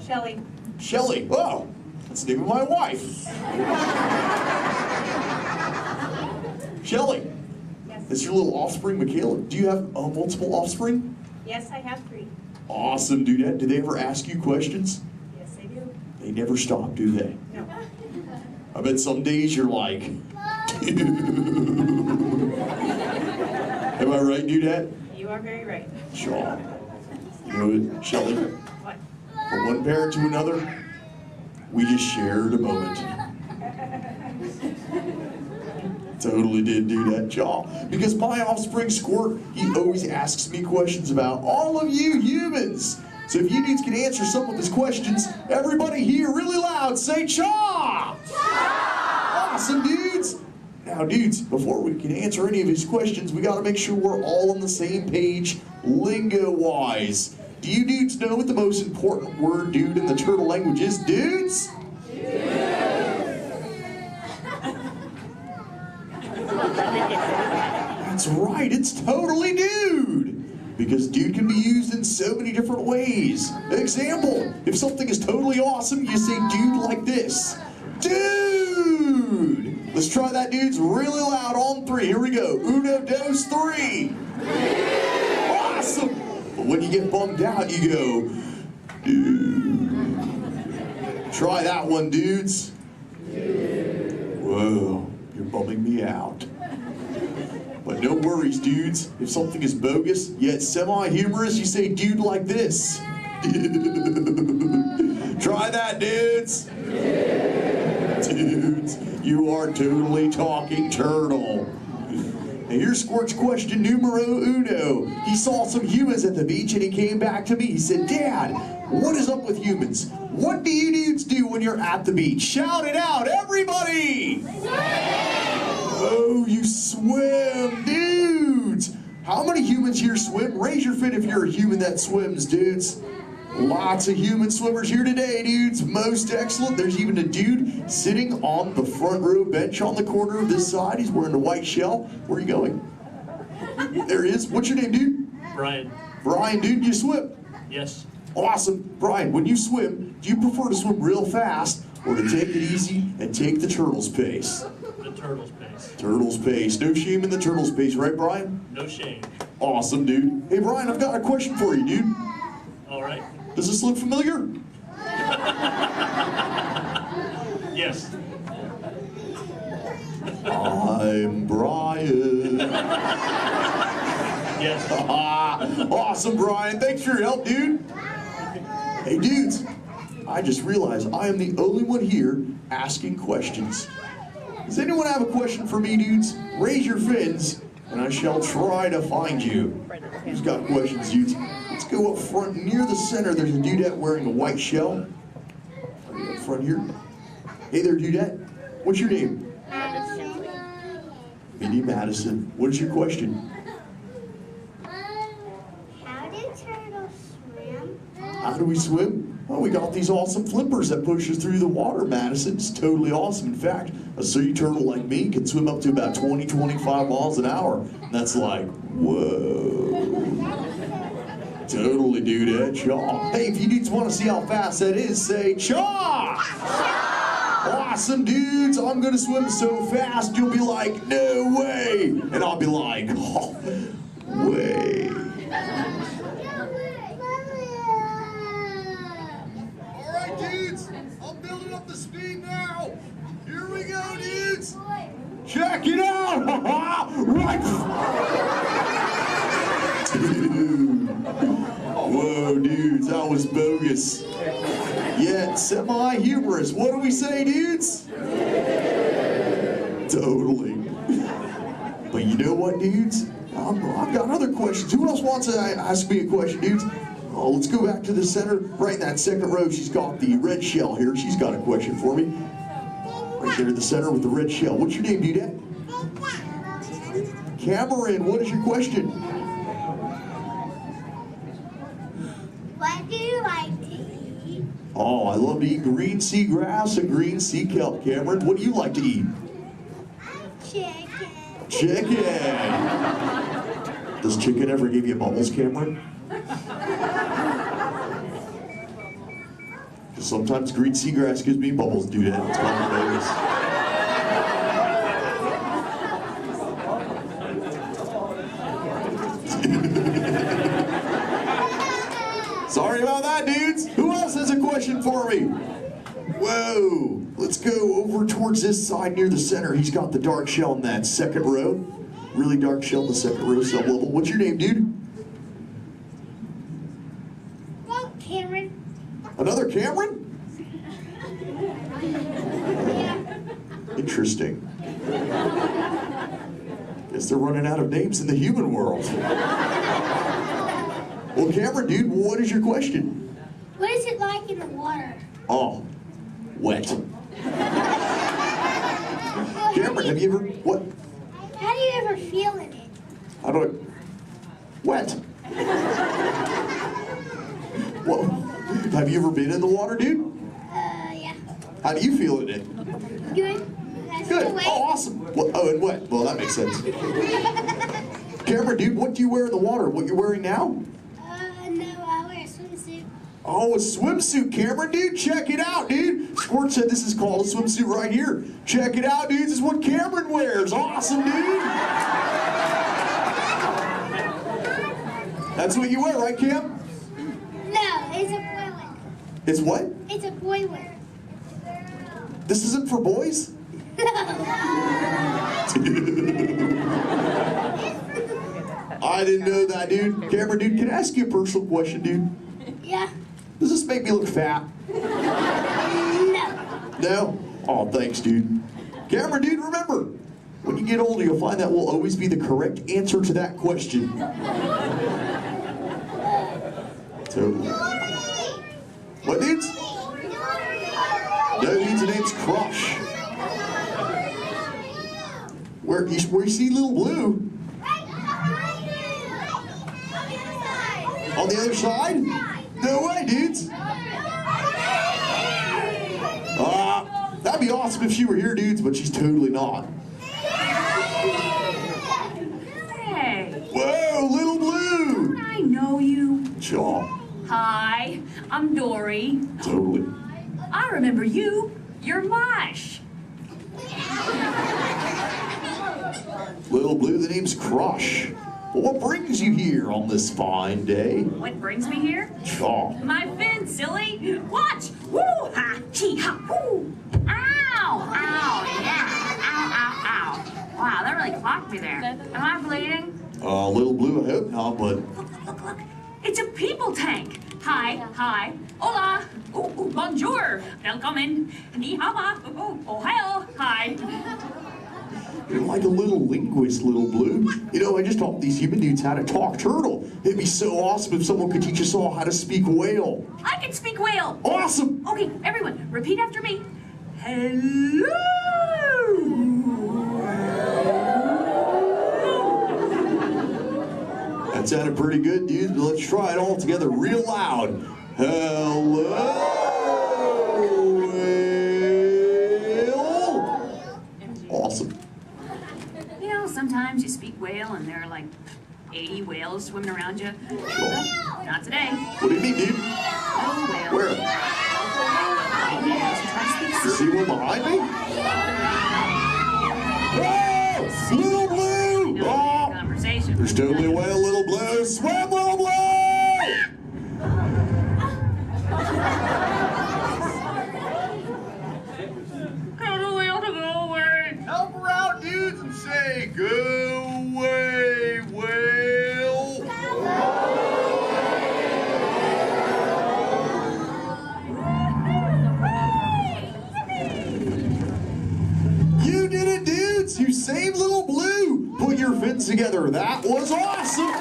Shelly. Shelly. Oh, that's the name of my wife. Shelly. Yes. That's your little offspring, Michaela. Do you have multiple offspring? Yes, I have 3. Awesome, dude. Do they ever ask you questions? Yes, they do. They never stop, do they? No. I bet some days you're like, am I right, dudette? You are very right. Sure. You know what, Shelly? What? From one parent to another, we just shared a moment. Totally did do that, y'all. Because my offspring Squirt, he always asks me questions about all of you humans. So if you dudes can answer some of his questions, everybody here really loud say Cha! Cha! Awesome, dudes! Now, dudes, before we can answer any of his questions, we gotta make sure we're all on the same page, lingo-wise. Do you dudes know what the most important word, dude, in the turtle language is, dudes? That's right, it's totally dude! Because dude can be used in so many different ways. Example, if something is totally awesome, you say dude like this. Dude! Let's try that, dudes, really loud on 3. Here we go. 1, 2, 3. Awesome! But when you get bummed out, you go, dude. Try that one, dudes. Whoa, you're bumming me out. But no worries, dudes. If something is bogus, yet semi-humorous, you say dude like this. Try that, dudes. Dudes, you are totally talking turtle. And here's Squirt's question numero uno. He saw some humans at the beach and he came back to me. He said, Dad, what is up with humans? What do you dudes do when you're at the beach? Shout it out, everybody! Oh, you swim, dudes! How many humans here swim? Raise your fin if you're a human that swims, dudes. Lots of human swimmers here today, dudes. Most excellent. There's even a dude sitting on the front row bench on the corner of this side. He's wearing a white shell. Where are you going? There he is. What's your name, dude? Brian. Brian, dude, do you swim? Yes. Awesome. Brian, when you swim, do you prefer to swim real fast or to take it easy and take the turtle's pace? The turtle's pace. Turtle's pace. No shame in the turtle's pace, right, Brian? No shame. Awesome, dude. Hey, Brian, I've got a question for you, dude. All right. Does this look familiar? Yes. I'm Brian. Yes. Awesome, Brian. Thanks for your help, dude. Hey, dudes. I just realized I am the only one here asking questions. Does anyone have a question for me, dudes? Raise your fins, and I shall try to find you. Who's got questions, dudes? Let's go up front near the center. There's a dudette wearing a white shell. Right up front here. Hey there, dudette. What's your name? Madison. Mindy Madison. What is your question? How do turtles swim? How do we swim? Well, we got these awesome flippers that push us through the water, Madison. It's totally awesome. In fact, a sea turtle like me can swim up to about 20, 25 miles an hour. And that's like, whoa. Totally, dude, chaw. Hey, if you dudes want to see how fast that is, say chaw! Awesome, dudes. I'm going to swim so fast, you'll be like, no way. And I'll be like, oh, way. All right, dudes. I'm building up the speed now. Here we go, dudes. Check it out. Right. Whoa, dudes, that was bogus. Yet semi-humorous. What do we say, dudes? Totally. But you know what, dudes? I've got other questions. Who else wants to ask me a question, dudes? Oh, let's go back to the center. Right in that second row, she's got the red shell here. She's got a question for me. Right there in the center with the red shell. What's your name, dudette? Cameron, what is your question? What do you like to eat? Oh, I love to eat green sea grass and green sea kelp. Cameron, what do you like to eat? Chicken. Chicken. Does chicken ever give you bubbles, Cameron? Sometimes green seagrass gives me bubbles, dude. It's kind of bogus. Sorry about that, dudes. Who else has a question for me? Whoa. Let's go over towards this side near the center. He's got the dark shell in that second row. Really dark shell in the second row, sub-level. What's your name, dude? Cameron. Another Cameron? Interesting. Guess they're running out of names in the human world. Well, Cameron, dude, what is your question? What is it like in the water? Oh, wet. Cameron, have you ever, what? How do you ever feel in it? How do I, wet. What? Have you ever been in the water, dude? Yeah. How do you feel in it? Good. Good. Oh, awesome. Well, oh, and wet. Well, that makes sense. Cameron, dude, what do you wear in the water? What you're wearing now? No, I wear a swimsuit. Oh, a swimsuit, Cameron, dude. Check it out, dude. Squirt said this is called a swimsuit right here. Check it out, dude. This is what Cameron wears. Awesome, dude. That's what you wear, right, Cam? No, it's a boy wear. It's what? It's a boy wear. This isn't for boys? I didn't know that, dude. Cameron, dude, can I ask you a personal question, dude? Yeah. Does this make me look fat? No. No? Oh, thanks, dude. Cameron, dude, remember, When you get older, you'll find that will always be the correct answer to that question. Totally. What, dudes? No, dudes, the name's Crush. Where you see Little Blue? On the other side? No way, dudes. That'd be awesome if she were here, dudes, but she's totally not. Hey. Whoa, Little Blue. I know you. Shaw. Hi, I'm Dory. Totally. I remember you. You're Mush. Little Blue, the name's Crush. Well, what brings you here on this fine day? What brings me here? Shaw. My fin, silly. Watch. Woo ha, chee ha, woo. Ow, ow, yeah. Ow, ow, ow. Wow, that really clocked me there. Am I bleeding? Little Blue, I hope not, but... Look. It's a people tank. Hi. Hola. Ooh, bonjour. Welcome. Ni hao ma. Ohio. Hi. You're like a little linguist, Little Blue. You know, I just taught these human dudes how to talk turtle. It'd be so awesome if someone could teach us all how to speak whale. I can speak whale. Awesome. Okay, everyone, repeat after me. Hello. That sounded pretty good, dude. Let's try it all together real loud. Hello, whale. Awesome. You know, sometimes you speak whale and there are like 80 whales swimming around you. Not today. What do you mean, dude? No whale. Where? You see one behind me? Whoa! Little Blue! Oh! Conversation. There's totally a whale, Little Blue. Swim, Little Blue! Tell the whale to go away. Help her out, dudes, and say, go away, whale. You did it, dudes! You saved Little Blue! Put your fins together. That was awesome!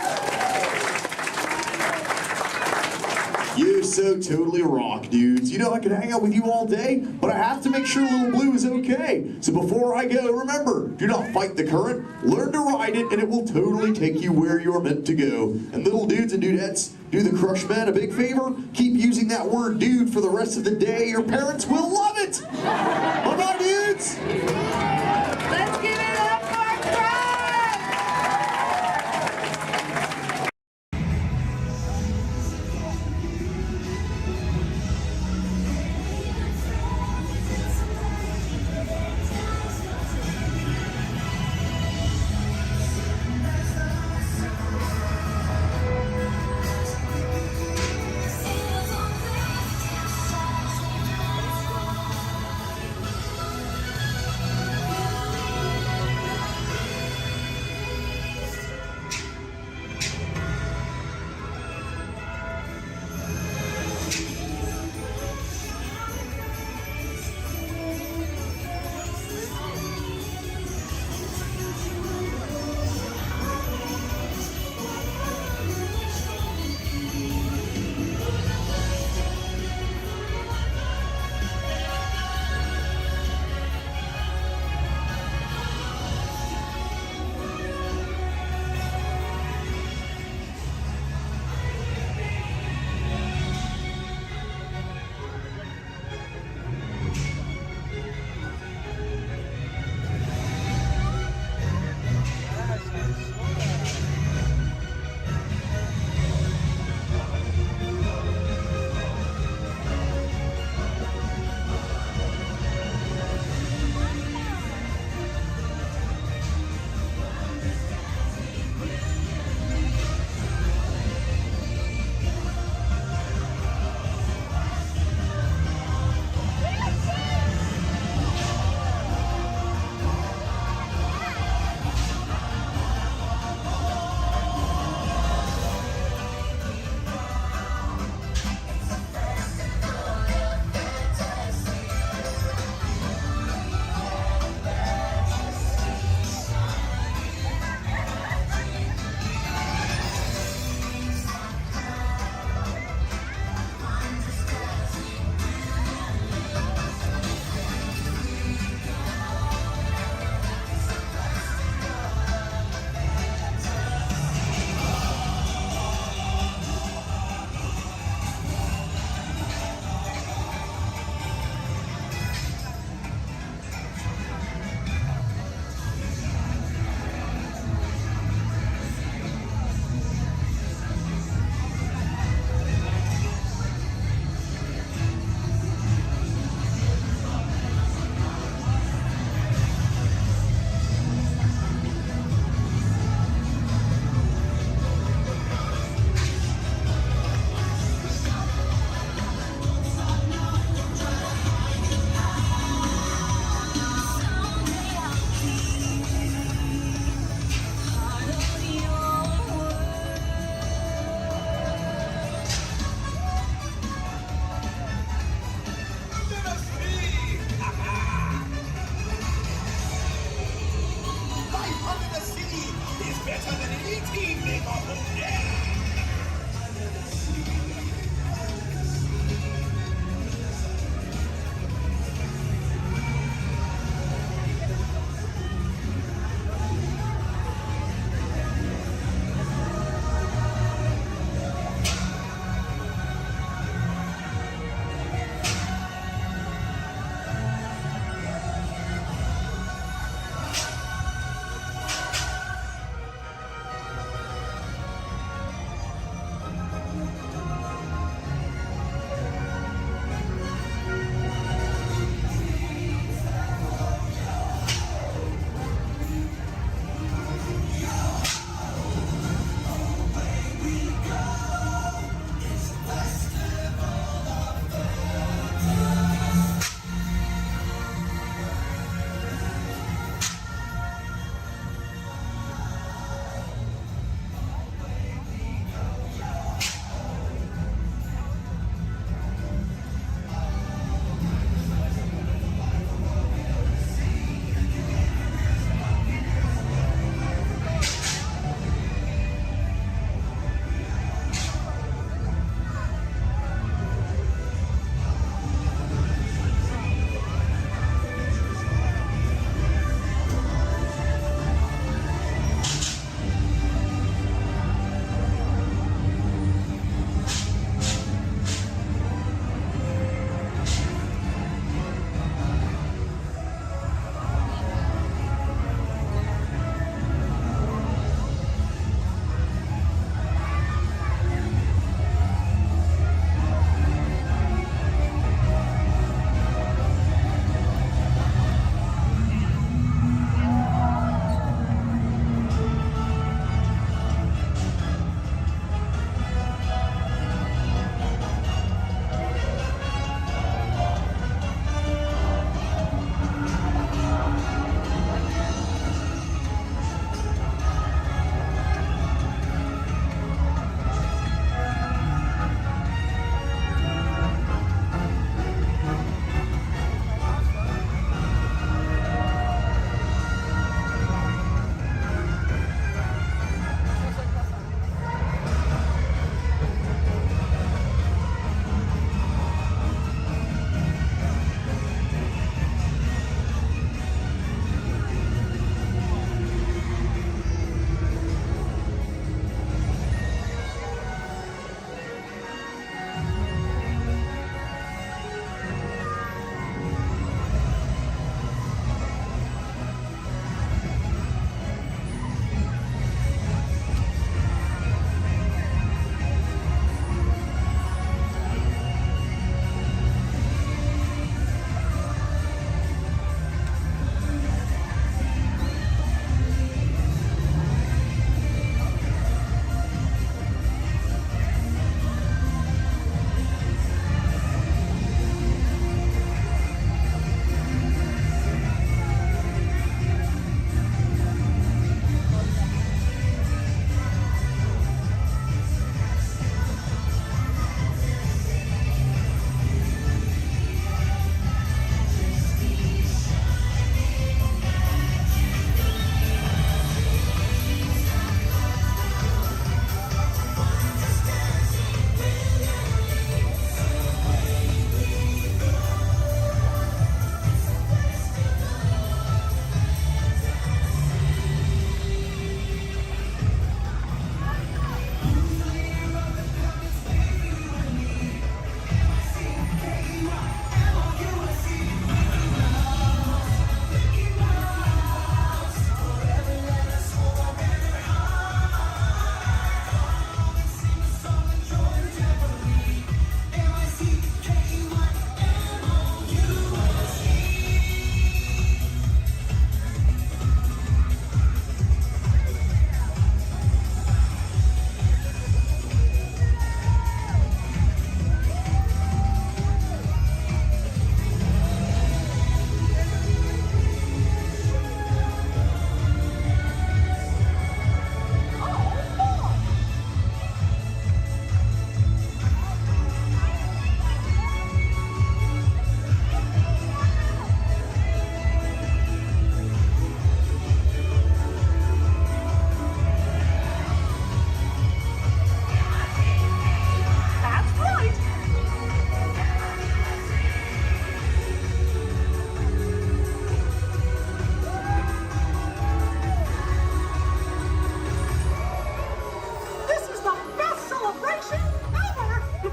You so totally rock, dudes. You know, I could hang out with you all day, but I have to make sure Little Blue is okay. So before I go, remember, do not fight the current. Learn to ride it, and it will totally take you where you're meant to go. And little dudes and dudettes, do the Crush Men a big favor. Keep using that word dude for the rest of the day. Your parents will love it. Bye-bye, dudes. Let's give it up for Crush!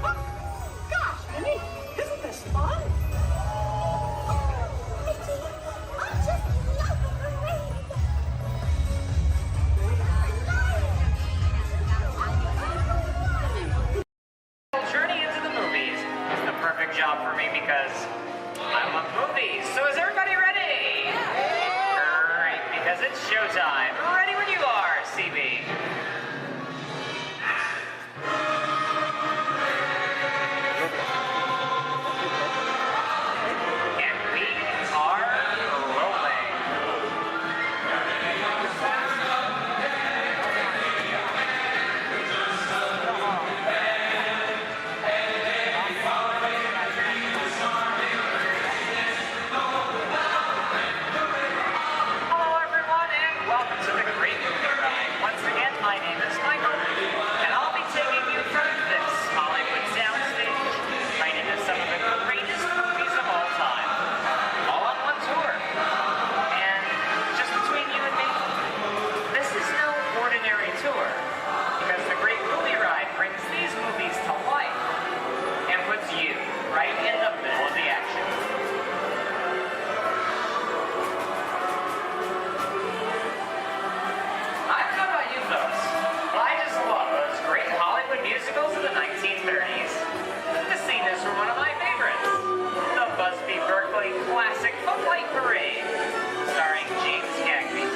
Gosh, Minnie, isn't this fun? Mickey, I just love the parade. Journey into the movies is the perfect job for me because I love movies. So is everybody ready? Great, because it's showtime. Ready when you are, CB. And we are rolling. Hello everyone and welcome to the Great Movie Ride. Once again, my name is Michael, and I'll be taking you from this Hollywood soundstage right into some of the greatest movies of all time. All on one tour. And just between you and me, this is no ordinary tour, because the Great Movie Ride brings these movies to life and puts you right in the middle of the action. I don't know about you folks, but I just love those great Hollywood musicals of the 1930s. This scene is from one of my favorites, the Busby Berkeley classic Footlight Parade, starring James Cagney,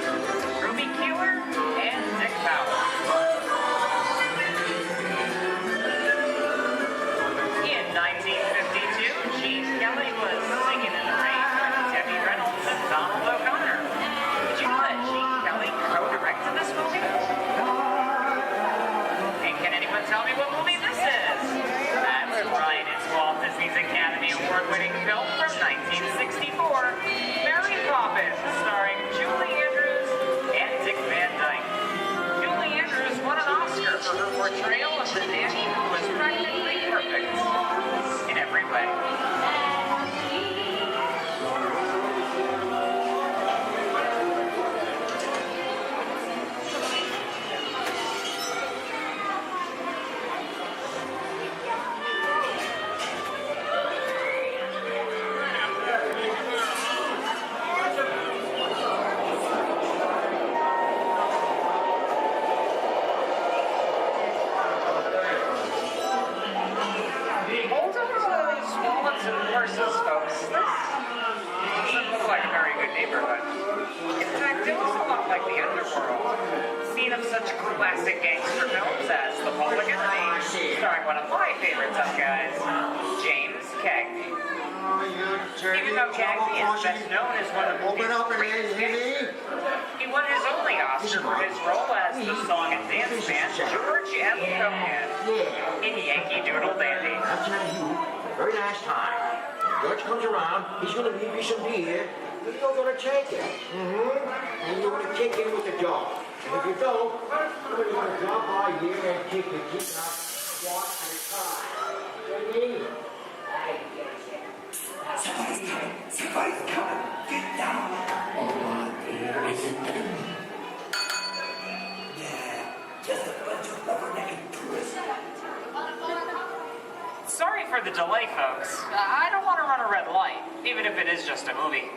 Ruby Keeler, and Dick Powell. In 1952, Gene Kelly was singing in the rain with Debbie Reynolds and Donald O'Connor. Did you know that Gene Kelly co-directed this movie? And can anyone tell me what movie this is? That's right, it's Walt Disney's Academy Award-winning film from 1964, Mary Poppins, starring Julie Andrews and Dick Van Dyke. Julie Andrews won an Oscar for her portrayal of the nanny who was practically perfect in every way. Hold up those wallets and purses, folks. This doesn't look like a very good neighborhood. In fact, it looks a lot like the underworld. Scene of such classic gangster films as The Public Enemy, starring one of my favorite tough guys, James Cagney. Even though Cagney is best known as one of the movie's greatest gangsters, he won his only Oscar for his role as the song and dance man George M. Cohan in Yankee Doodle Dandy. I'm telling you, very nice time. George comes around, he's going to leave you some beer. You're going to take it. And you're going to kick in with the dog. And if you don't, you're going to drop by here and kick the teeth out one at a time. You know? Somebody's coming. Somebody's coming. Get down. Oh, dear. Is it them? Yeah, just a bunch of rubber-necked tourists. Sorry for the delay, folks. I don't want to run a red light, even if it is just a movie.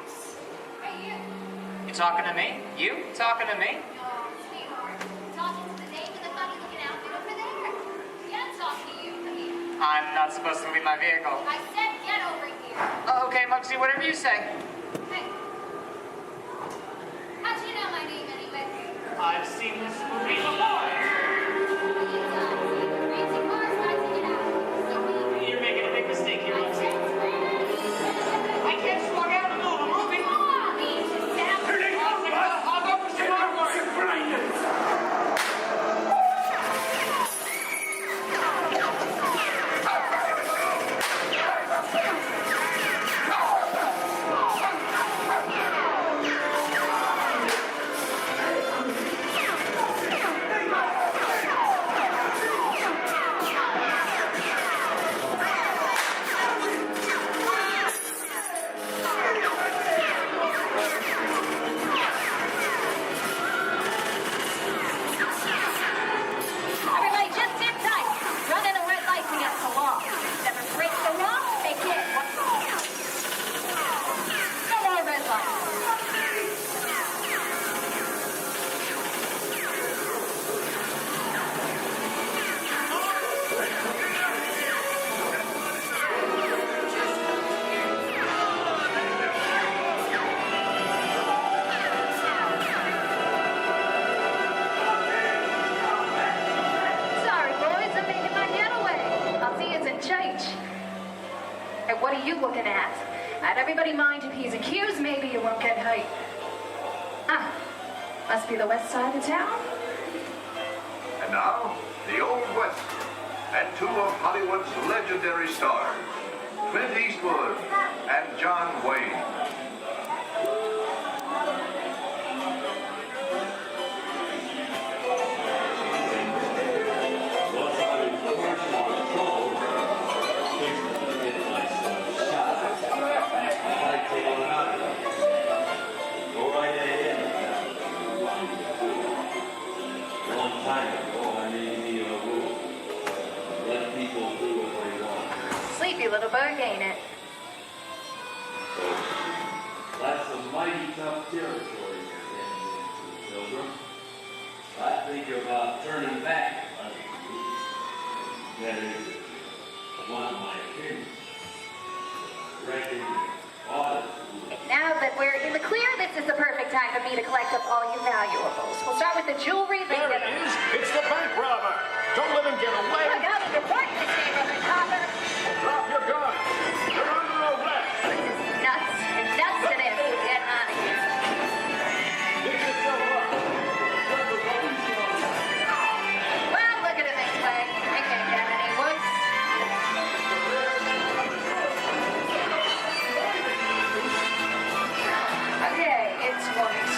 You talking to me? You talking to me? I'm not supposed to leave my vehicle. I said get over here. Okay, Mugsy, whatever you say. Hey. How'd you know my name anyway? I've seen this movie before. You're making a big mistake here, Mugsy. I can't just walk out in the middle of a movie. I'll go for some more. what are you looking at? Everybody mind your P's and Q's, maybe you won't get hurt. Ah, must be the west side of town. And now, the Old West, and two of Hollywood's legendary stars, Clint Eastwood and John Wayne. Sleepy little bug, ain't it? That's a mighty tough territory you're heading into, Pilgrim. I think about turning back. That is one of my opinions. Reckon Now that we're in the clear, this is the perfect time for me to collect up all your valuables. We'll start with the jewelry. There it is! It's the bank robber! Don't let him get away! Look out in your front, this neighborhood copper. Drop your gun! You're under arrest! Nuts. It's nuts to this. Get out of here. Pick yourself up! Well, look at it this way. I can't get any worse. Okay, it's worse.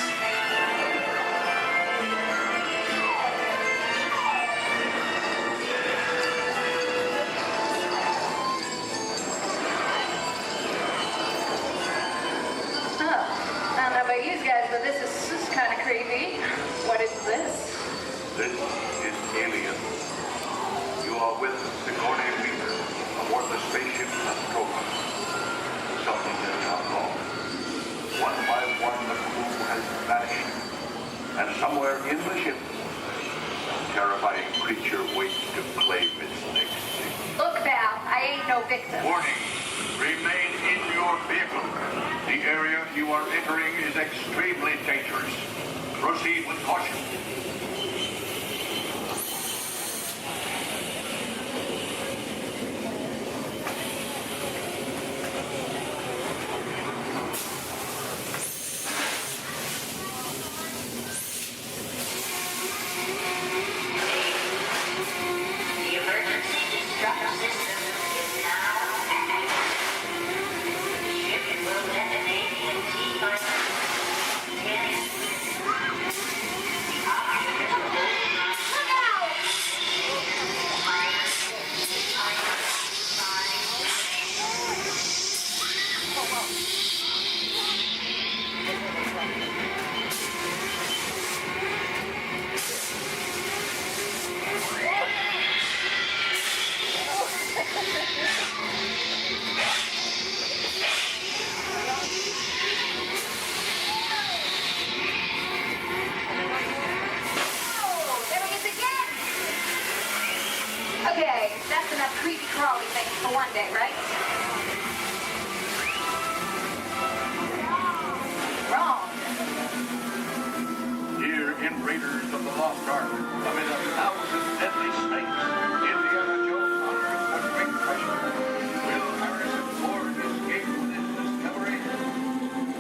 I don't know about you guys, but this is kind of creepy. What is this? This is Alien. You are with Sigourney Weaver aboard the spaceship Nostromo. Something has gone wrong. One by one, the crew has vanished. And somewhere in the ship, a terrifying creature waits to claim its next victim. Look, Val, I ain't no victim. Warning. Remain in your vehicle. The area you are entering is extremely dangerous. Proceed with caution. The emergency distress system is now active. Ship will detonate in T-minus 10. The oxygen will Look out! Oh, there it is again! Okay, that's enough creepy crawly things for one day, right? Wrong. Here in Raiders of the Lost Ark, amid 1,000 deadly snakes, Indiana Jones unearths a great treasure. Will Harrison Ford escape with his discovery?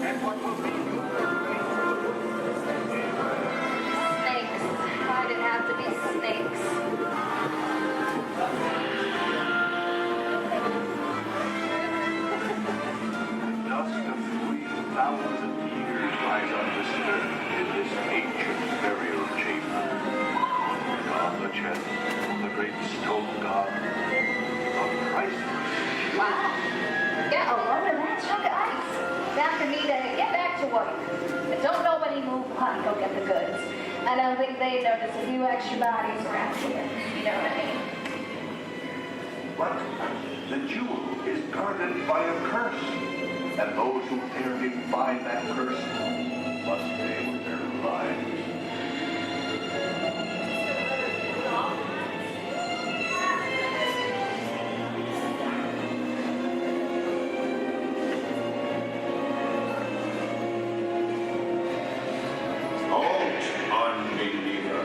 And what will be your Snakes. Why'd it have to be snakes? dust of 3,000 years lies undisturbed in this ancient burial chamber. And on the chest, the great stone god, a priceless Wow. Get a load of that sugar ice. Now for me to get back to work. But don't nobody move, honey, go get the goods. I don't think they notice a few extra bodies around here. You know what I mean? But the jewel is guarded by a curse, and those who dare defy that curse must pay with their lives. Halt, unbeliever.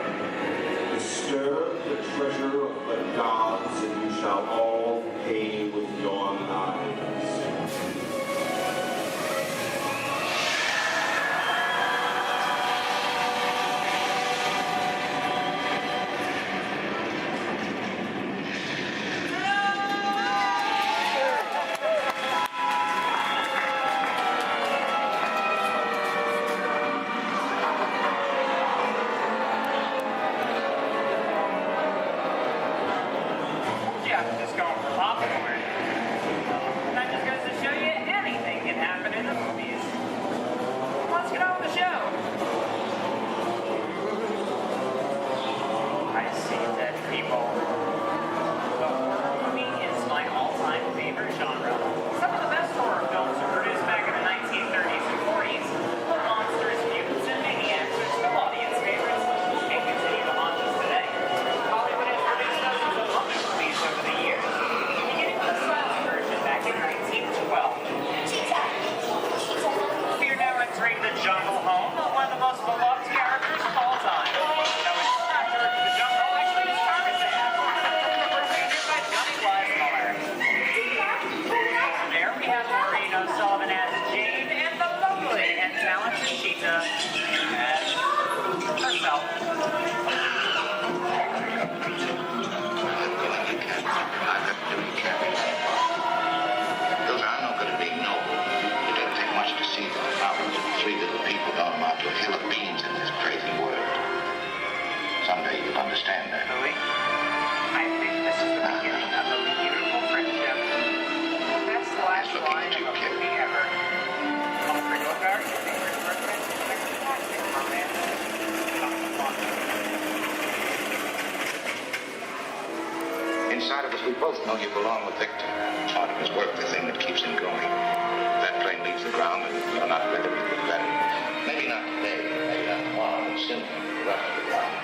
Disturb the treasure of the gods, and you shall all pay with your lives. both know you belong with Victor. Part of his work, the thing that keeps him going. If that plane leaves the ground and you're not with him, you would let him. Maybe not today, maybe not tomorrow, but soon the rest of the time.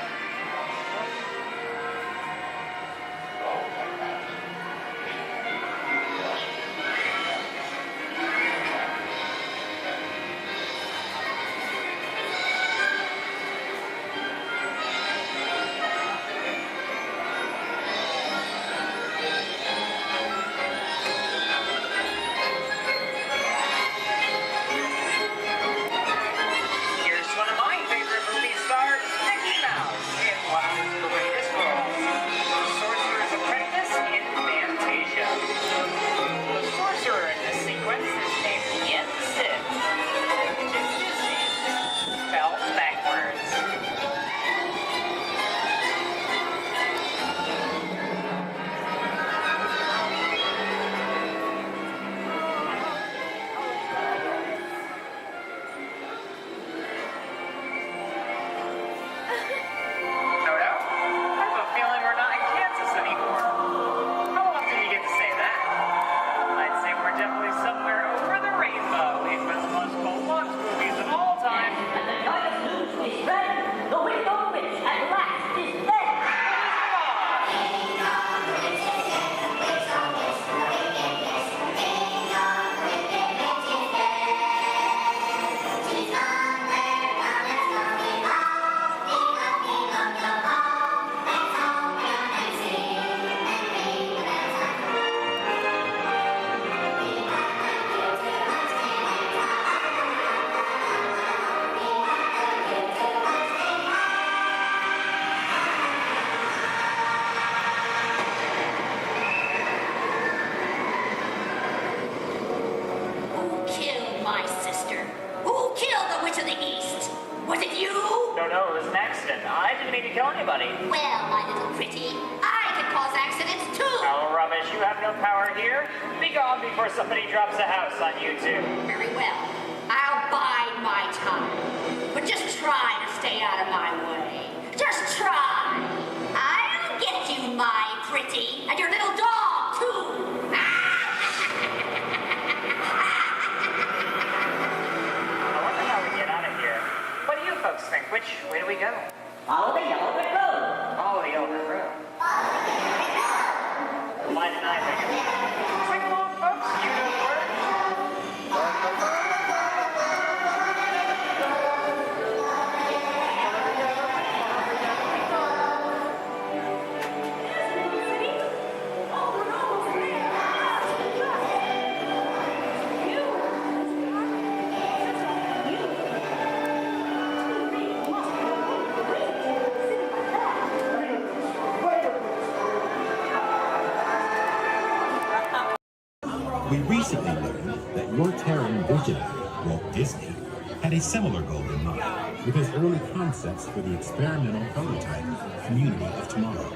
Well, my little pretty, I can cause accidents too. Oh, rubbish. You have no power here. Be gone before somebody drops a house on you, too. Very well. I'll bide my time. But just try to stay out of my way. Just try. I'll get you, my pretty, and your little dog, too. I wonder how we get out of here. What do you folks think? Which way do we go? Follow the yellow brick road. Follow the yellow brick road. Why didn't I think of it? Sing along, folks. You know the words. We recently learned that your Terran visionary, Walt Disney, had a similar goal in mind with his early concepts for the experimental prototype Community of Tomorrow.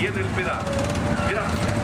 pie del pedal. Gracias.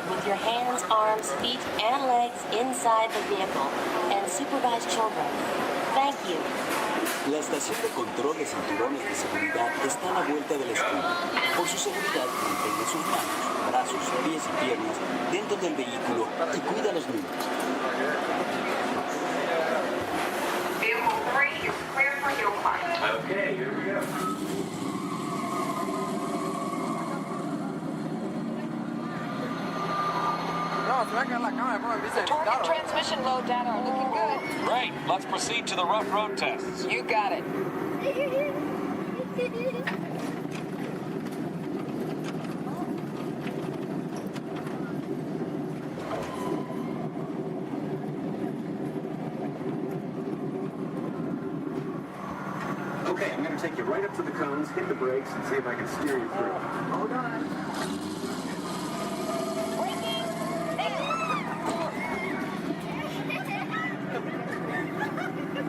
with your hands, arms, feet, and legs inside the vehicle and supervise children. Thank you. La estación de control de cinturones de seguridad está a la vuelta de la esquina. Por su seguridad, mantenga sus manos, brazos, pies y piernas dentro del vehículo y cuida a los niños. Vehicle 3 is cleared for hill climb. Okay, here we go. The target transmission load data are looking good. Great. Let's proceed to the rough road tests. You got it. Okay, I'm going to take you right up to the cones, hit the brakes, and see if I can steer you through. Hold on.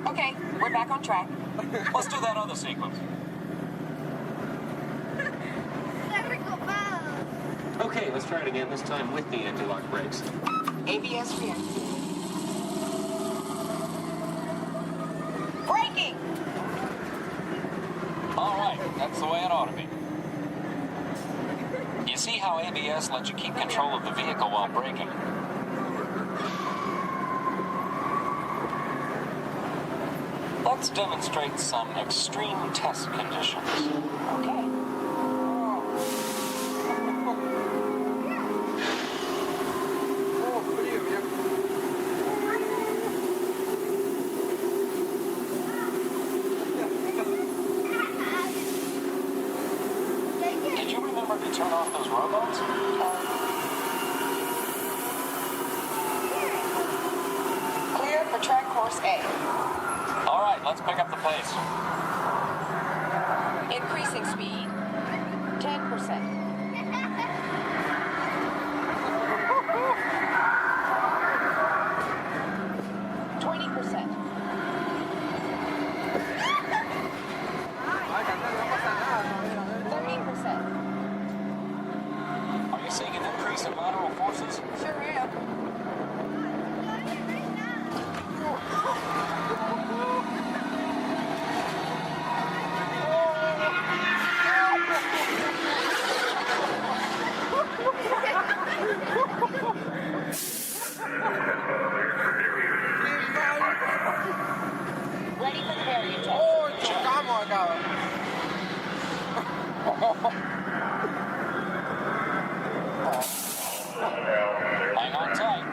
Okay, we're back on track. Let's do that other sequence. Okay, let's try it again, this time with the anti-lock brakes. ABS rear. Braking! All right, that's the way it ought to be. You see how ABS lets you keep control of the vehicle while braking? Let's demonstrate some extreme test conditions. Okay. Did you remember to turn off those robots? Clear for track course A. All right, let's pick up the pace. Increasing speed. 10%. Are you seeing an increase in lateral forces? Sure am. Ready for the barrier test. ¡Oh, chocamos acá! Hang on tight.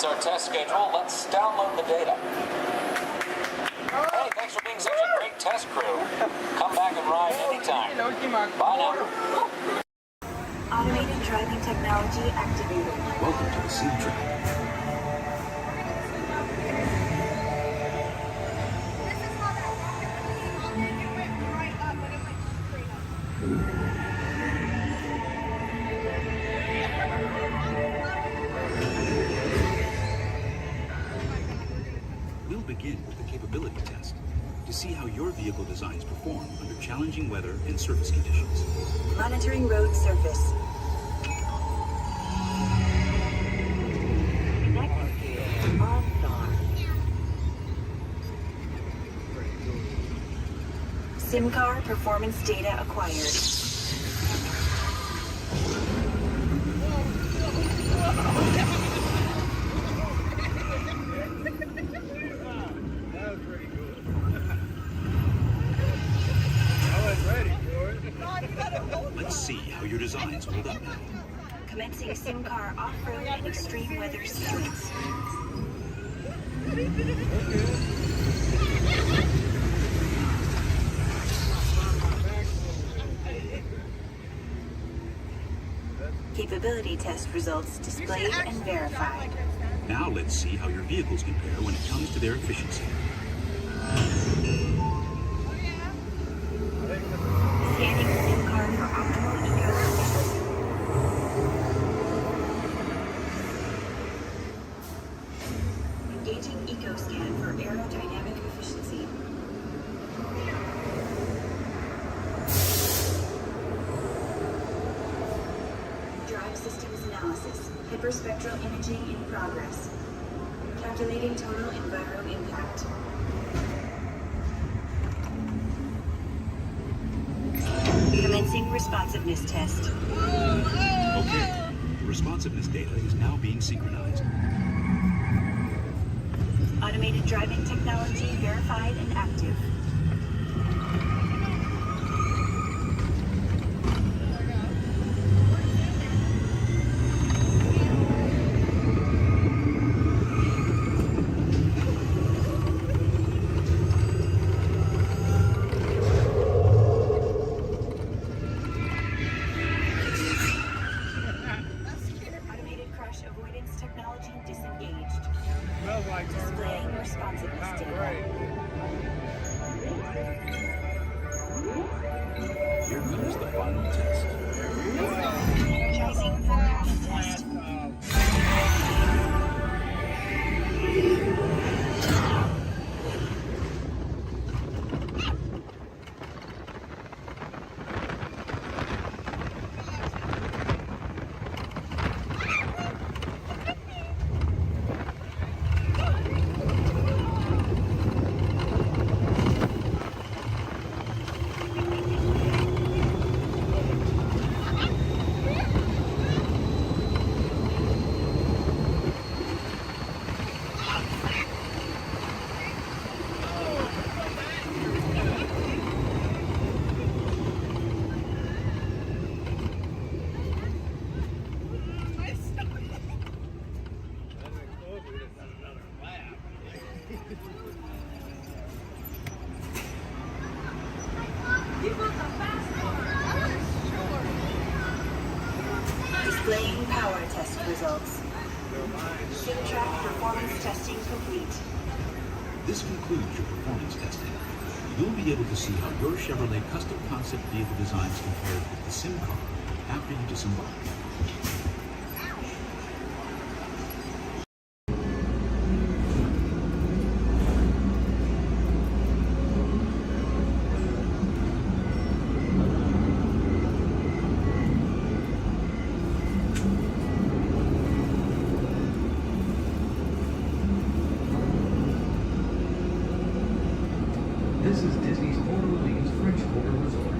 completes our test schedule. Let's download the data. Hey, thanks for being such a great test crew. Come back and ride anytime. Bye now. Automated driving technology activated. Welcome to the sim track. We'll begin with the capability test to see how your vehicle designs perform under challenging weather and surface conditions. Monitoring road surface. SIM car performance data acquired. Let's see how your designs hold up now. Commencing SIM car off-road and extreme weather sequence. Capability test results displayed and verified. Now let's see how your vehicles compare when it comes to their efficiency. Scanning SIM card for optimal eco-efficiency. Engaging eco-scan for aerodynamic efficiency. Drive systems analysis. Hyperspectral imaging in progress. Calculating total enviro impact. Commencing responsiveness test. Okay, the responsiveness data is now being synchronized. Automated driving technology verified and active. Automated crash avoidance technology disengaged. Displaying responsiveness data. Here comes the final test. Energizing performance test. Displaying power test results. SIM track performance testing complete. This concludes your performance testing. You'll be able to see how your Chevrolet custom concept vehicle designs compared with the sim car after you disembark. This is Disney's Port Orleans French Quarter Resort.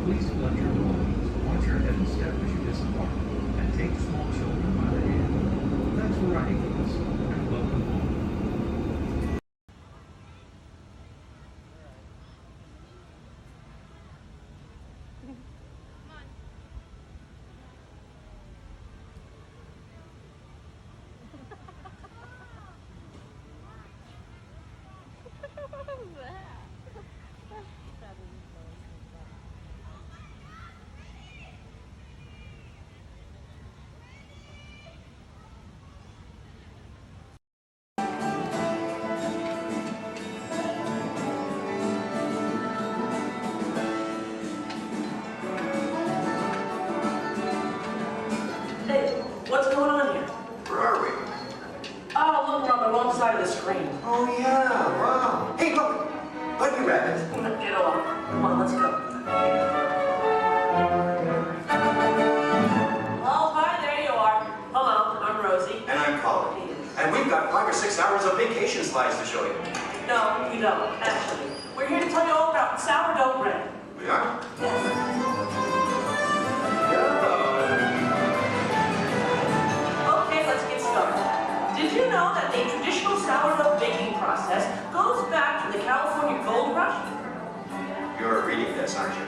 Please collect your belongings, watch your head and step as you disembark, and take small children by the hand. Thanks for riding with us, and welcome home. Hey, what's going on here? Where are we? Oh, look, we're on the wrong side of the screen. Oh, yeah, wow. Hey, look, Bunny Rabbit. Get off. Come on, let's go. Oh, hi, there you are. Hello, I'm Rosie. And I'm Colin. And we've got 5 or 6 hours of vacation slides to show you. No, you don't, actually. We're here to tell you all about sourdough bread. We are? Okay, let's get started. Did you know that the traditional sourdough baking process goes back to the California Gold Rush? You're reading this, aren't you?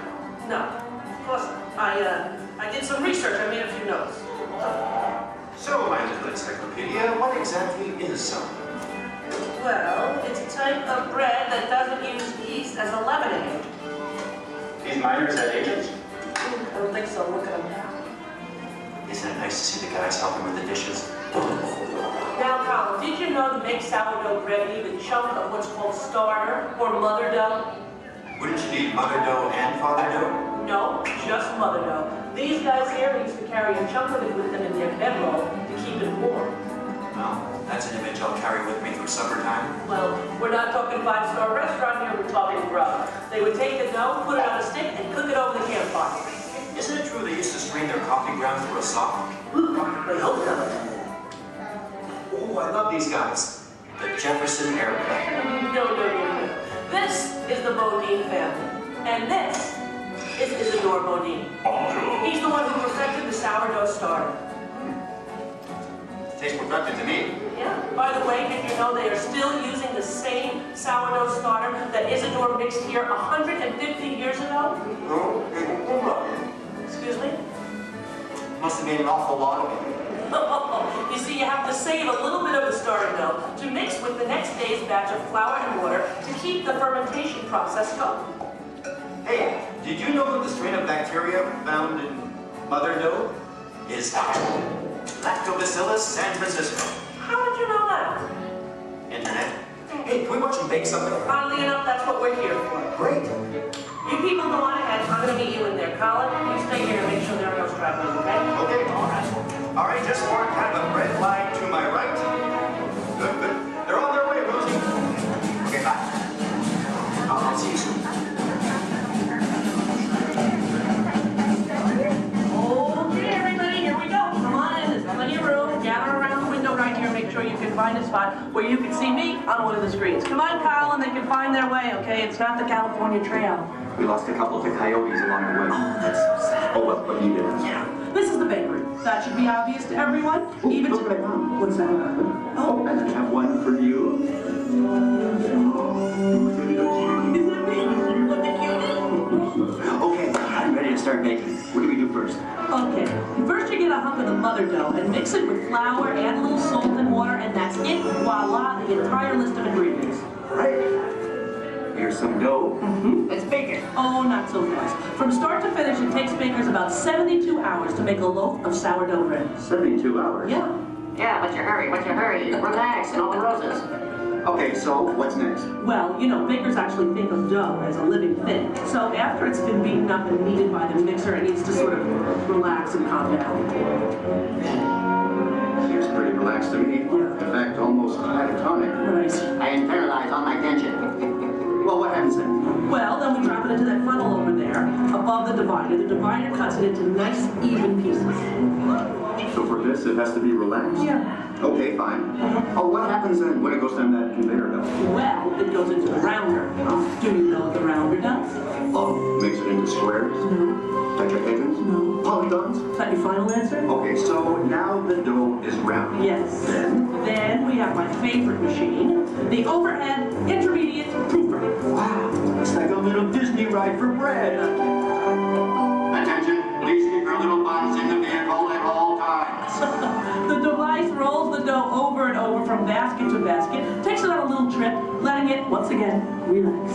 No, of course not. I did some research. I made a few notes. So, my little encyclopedia, what exactly is sourdough? Well, it's a type of bread that doesn't use yeast as a leavening agent. These miners had agents? I don't think so. Look at them. Isn't it nice to see the guys helping with the dishes? Now, Colin, did you know to make sourdough bread you need a chunk of what's called starter or mother dough? Wouldn't you need mother dough and father dough? No, just mother dough. These guys here used to carry a chunk of it with them in their bedroll to keep it warm. Well, that's an image I'll carry with me through supper time. Well, we're not talking 5-star restaurant here, we're talking grub. They would take the dough, put it on a stick, and cook it over the campfire. Isn't it true they used to strain their coffee grounds through a sock? I hope so. Oh, I love these guys. The Jefferson Airplane. No. This is the Bodine family. And this is Isidore Bodine. He's the one who perfected the sourdough starter. Tastes perfected to me. Yeah. By the way, did you know they are still using the same sourdough starter that Isidore mixed here 150 years ago? Excuse me? Must have made an awful lot of it. You see, you have to save a little bit of the starter dough to mix with the next day's batch of flour and water to keep the fermentation process going. Hey, did you know that the strain of bacteria found in mother dough is Lactobacillus San Francisco? How did you know that? Internet. Hey, can we watch them bake something? Oddly enough, that's what we're here for. Great. You people go on ahead. I'm going to meet you in there. Colin, you stay here and make sure there are no stragglers, okay? Okay. All right. All right, just for kind of a bread line to my right. Good. They're on their way, Rosie. Okay, bye. I'll see you soon. Okay, everybody, here we go. Come on in. There's plenty of room. Gather around the window right here. Make sure you can find a spot where you can see me on one of the screens. Come on, Colin. They can find their way, okay? It's not the California Trail. We lost a couple to coyotes along the way. Oh, that's so sad. Oh, what you did? Yeah. This is the bakery. That should be obvious to everyone. Even to... What's that? Oh, I have one for you. Okay, I'm ready to start baking. What do we do first? Okay. First you get a hunk of the mother dough and mix it with flour, add a little salt and water, and that's it. Voila, the entire list of ingredients. Right. Here's some dough. Let's bake it. Oh, not so fast. From start to finish, it takes bakers about 72 hours to make a loaf of sourdough bread. 72 hours? Yeah. Yeah, what's your hurry? Relax, and all the roses. Okay, so what's next? Well, you know, bakers actually think of dough as a living thing. So after it's been beaten up and kneaded by the mixer, it needs to sort of relax and calm down. Seems pretty relaxed to me. In fact, almost catatonic. Right. I internalize all my tension. Well, what happens then? Well, then we drop it into that funnel over there, above the divider. The divider cuts it into nice, even pieces. So for this, it has to be relaxed? Yeah. Okay, fine. Oh, what happens then when it goes down that conveyor belt? Well, it goes into the rounder. Do you know what the rounder does? Oh, makes it into squares? No. Tetrahedrons? No. Polygons? Is that your final answer? Okay, so now the dough is round. Yes. Then we have my favorite machine, the overhead intermediate proofer. Wow, it's like a little Disney ride for bread. Attention, please keep your little buns in the vehicle at all times. The device rolls the dough dough over and over from basket to basket, takes it on a little trip, letting it, once again, relax.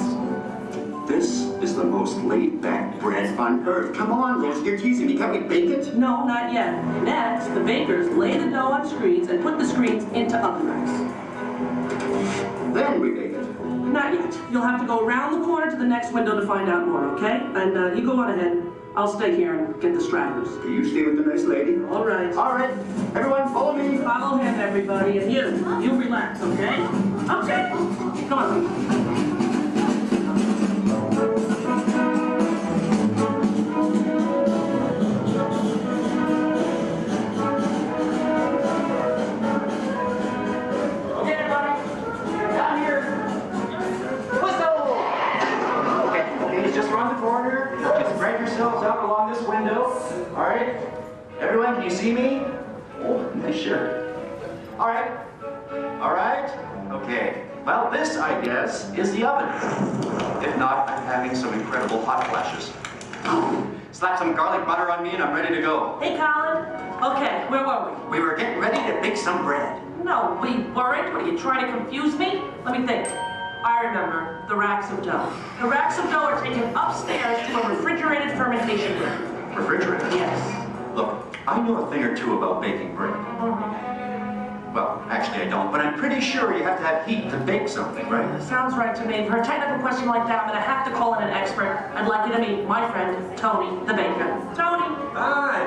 This is the most laid-back bread on earth. Come on, Liz, you're teasing me. Can't we bake it? No, not yet. Next, the bakers lay the dough on screens and put the screens into oven racks. Then we bake it. Not yet. You'll have to go around the corner to the next window to find out more, okay? And you go on ahead. I'll stay here and get the stragglers. You stay with the nice lady. All right. All right. Everyone, follow me. Follow him, everybody. And you relax, okay? Okay. Come on. Out along this window. All right. Everyone, can you see me? Oh, nice shirt. All right. All right. Okay. Well, this, I guess, is the oven. If not, I'm having some incredible hot flashes. Slap some garlic butter on me and I'm ready to go. Hey, Colin. Okay, where were we? We were getting ready to bake some bread. No, we weren't. What, are you trying to confuse me? Let me think. I remember the racks of dough. The racks of dough are taken upstairs to a refrigerated fermentation room. Refrigerated? Yes. Look, I know a thing or two about baking bread. Well, actually I don't, but I'm pretty sure you have to have heat to bake something, right? Sounds right to me. For a technical question like that, I'm going to have to call in an expert. I'd like you to meet my friend, Tony, the baker. Tony! Hi!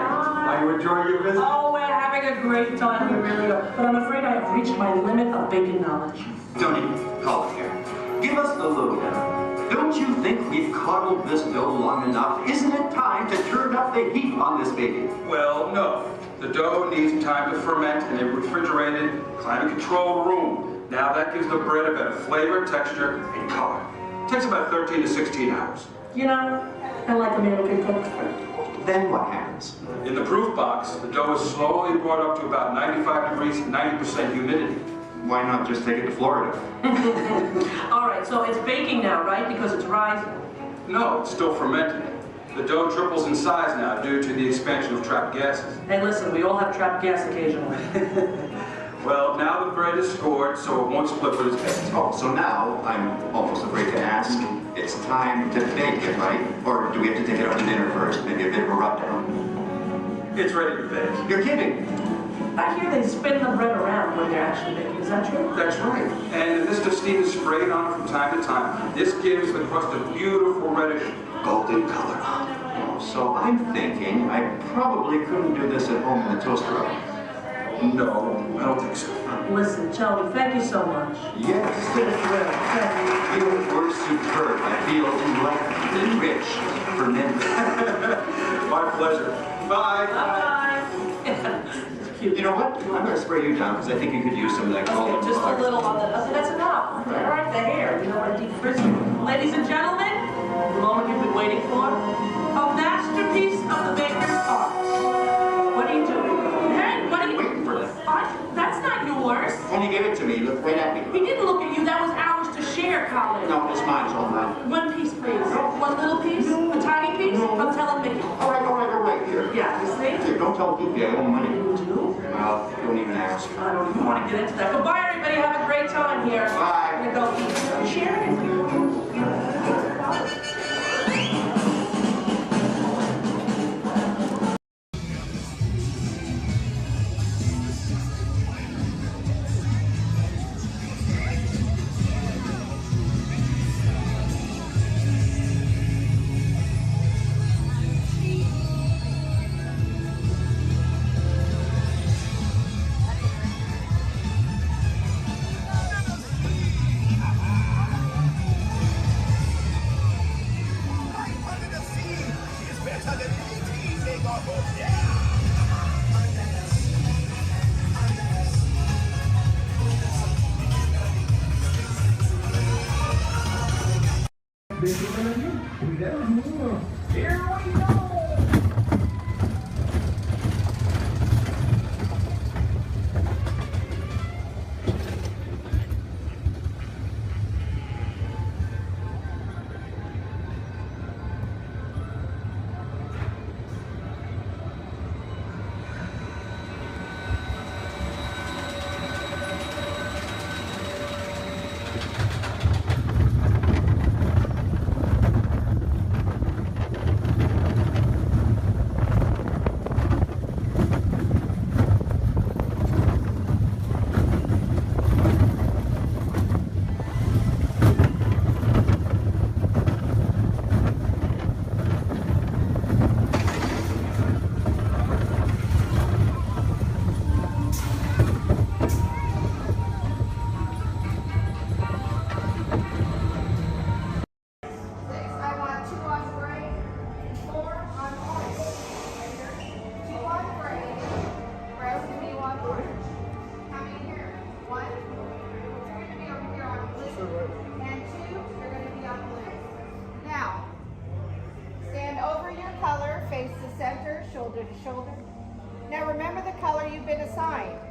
Are you enjoying your visit? Oh, we're having a great time. We really are. But I'm afraid I have reached my limit of baking knowledge. Tony, call it here. Give us the lowdown. Don't you think we've coddled this dough long enough? Isn't it time to turn up the heat on this baby? Well, no. The dough needs time to ferment in a refrigerated, climate-controlled room. Now that gives the bread a better flavor, texture, and color. It takes about 13 to 16 hours. You know, I like a man who can cook. Then what happens? In the proof box, the dough is slowly brought up to about 95 degrees, 90% humidity. Why not just take it to Florida? All right, so it's baking now, right? Because it's rising? No, it's still fermenting. The dough triples in size now due to the expansion of trapped gases. Hey, listen, we all have trapped gas occasionally. Well, now the bread is scored, so it won't split with its baked. Oh, so now I'm almost afraid to ask. It's time to bake it, right? Or do we have to take it out to dinner first? Maybe a bit of a rub-down? It's ready to bake. You're kidding. I hear they spin the bread around when they're actually baking. Is that true? That's right. And the mist of steam is sprayed on it from time to time. This gives the crust a beautiful reddish golden color. Oh, so I'm thinking I probably couldn't do this at home in the toaster oven. No, I don't think so. Listen, Tony, thank you so much. Yes. You were superb. I feel enlightened, enriched, fermented. My pleasure. Bye. Bye-bye. You know what? I'm going to spray you down because I think you could use some of that golden Okay, just color. a little on the... Okay, that's enough. All right, the hair. You know what, deep frizz. Ladies and gentlemen, the moment you've been waiting for. A masterpiece of the baker's art. What are you doing? Hey, what are you... Waiting for that. That's not yours. Tony gave it to me. Look right at me. He didn't look at you. That was ours to share, Colin. No, it's mine. It's all mine. One piece, please. One little piece? A tiny piece? I'm telling Mickey. All right. Here. Yeah, you see? Here, don't tell Goofy I owe money. You do? Well, don't even ask. I don't even want to get into that. Goodbye, everybody. Have a great time here. Bye. I'm going to go eat. Sharon?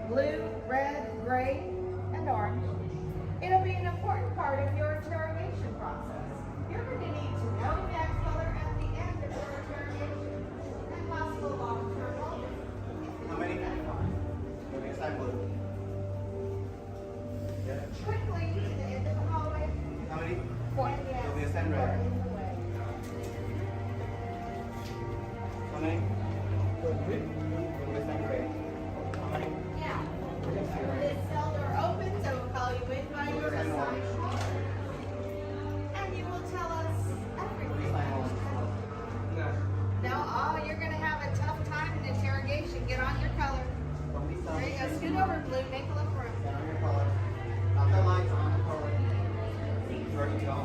blue, red, gray, and orange. It'll be an important part of your interrogation process. You're going to need to know that color at the end of your interrogation and possible long-term motive. How many? Okay, side blue. Quickly to the end of the hallway. How many? 4. It'll be a stand red. How many? It'll be a stand red. How many? Yeah. This cell door opens, I will call you in by your assigned call. And you will tell us everything. No, oh, you're going to have a tough time in interrogation. Get on your color. There you go. Scoot over, Blue. Make a look room. Get on your color. Not the lights, on the color. Ready to go.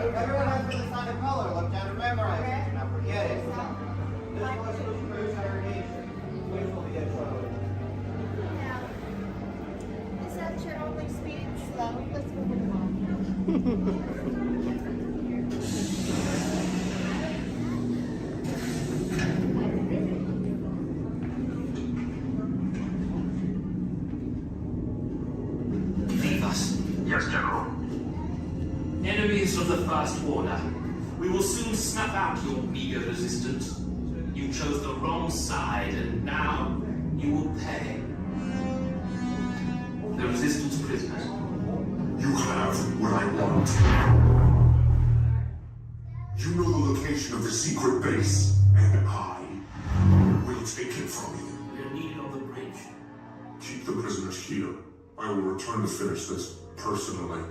Everyone has to decide the color. Look down and memorize it. Do not forget it. This was true segregation. Which will be a trouble. Is that your only speed? Slow. Let's move it along. Leave us. Yes, General. Enemies of the First Order. We will soon snuff out your meager resistance. You chose the wrong side, and now you will pay. The Resistance prisoners. You have what I want. You know the location of the secret base, and I will take it from you. We are needed on the bridge. Keep the prisoners here. I will return to finish this personally.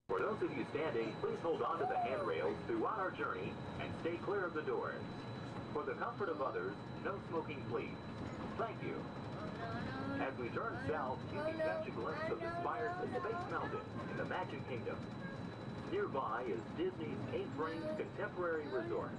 For those of you standing, please hold on to the handrails throughout our journey and stay clear of the doors. For the comfort of others, no smoking, please. Thank you. As we turn south, you can catch a glimpse of the spires of Space Mountain in the Magic Kingdom. Nearby is Disney's 8th-ranked contemporary resort.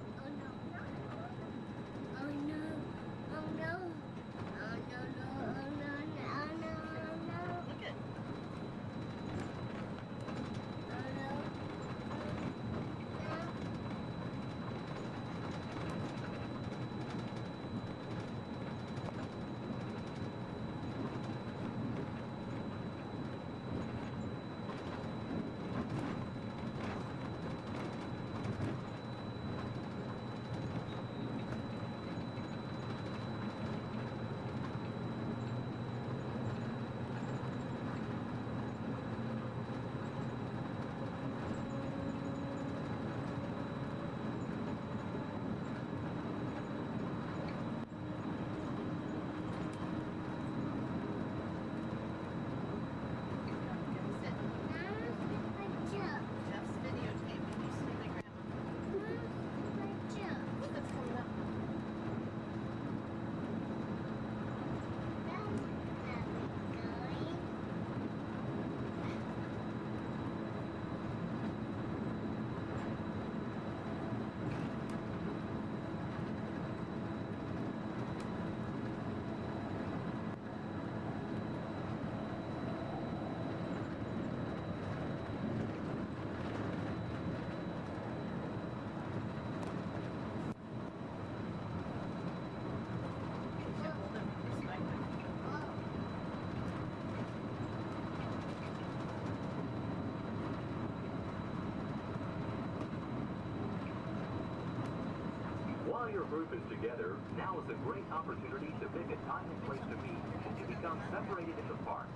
While your group is together, now is a great opportunity to pick a time and place to meet and become separated in the park.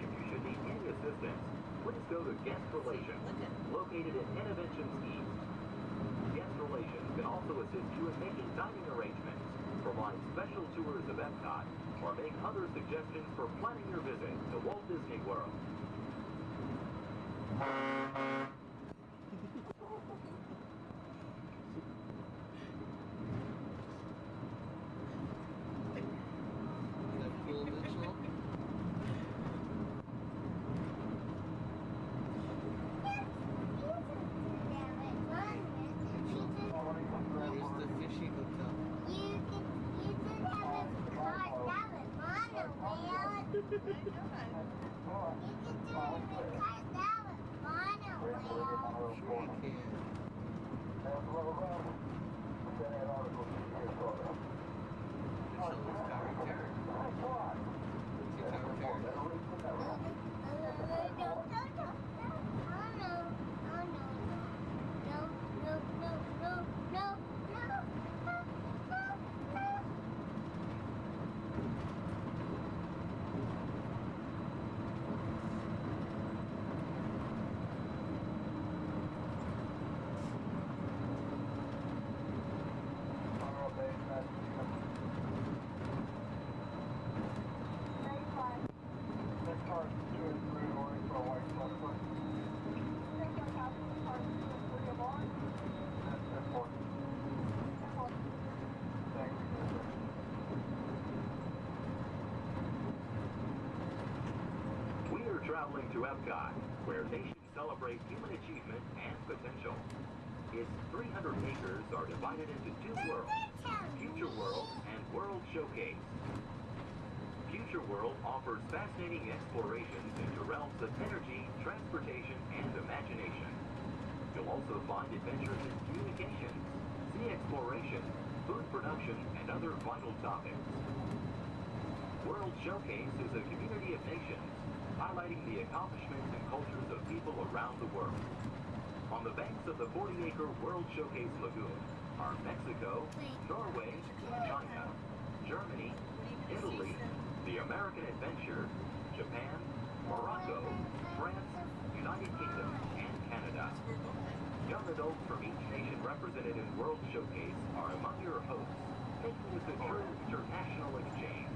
If you should need any assistance, please go to Guest Relations, located in Interventions East. Guest Relations can also assist you in making dining arrangements, provide special tours of Epcot, or make other suggestions for planning your visit to Walt Disney World. Traveling to Epcot, where nations celebrate human achievement and potential. Its 300 acres are divided into two worlds, Future World and World Showcase. Future World offers fascinating explorations into realms of energy, transportation, and imagination. You'll also find adventures in communications, sea exploration, food production, and other vital topics. World Showcase is a community of nations, highlighting the accomplishments and cultures of people around the world. On the banks of the 40-acre World Showcase Lagoon are Mexico, Norway, China, Germany, Italy, the American Adventure, Japan, Morocco, France, United Kingdom, and Canada. Young adults from each nation represented in World Showcase are among your hosts, making this a true international exchange.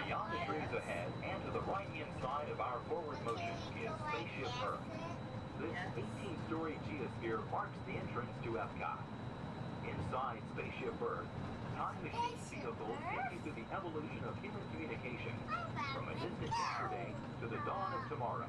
Beyond the trees ahead and to the right-hand side of our forward motion is Spaceship Earth. This 18-story geosphere marks the entrance to Epcot. Inside Spaceship Earth, time machine vehicles take you to the evolution of human communication, from a distant yesterday to the dawn of tomorrow.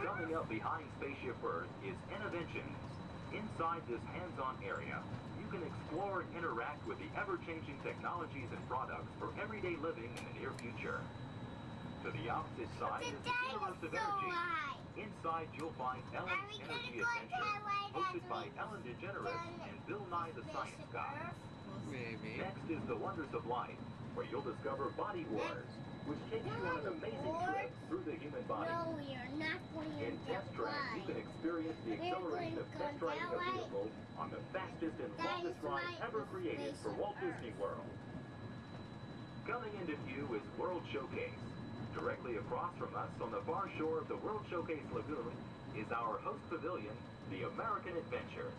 Coming up behind Spaceship Earth is Interventions. Inside this hands-on area, you can explore and interact with the ever-changing technologies and products for everyday living in the near future. To the opposite side is the Universe of Energy. Inside you'll find Ellen's Energy Adventure, hosted by Ellen DeGeneres and Bill Nye the Science Guy. Next is the Wonders of Life, where you'll discover Body Wars, which takes you on an amazing trip through the human body. No, we are not going In Test Track, you can experience the acceleration of test driving a vehicle on the fastest and longest ride ever created for Walt Disney World. Coming into view is World Showcase. Directly across from us on the far shore of the World Showcase Lagoon is our host pavilion, the American adventure.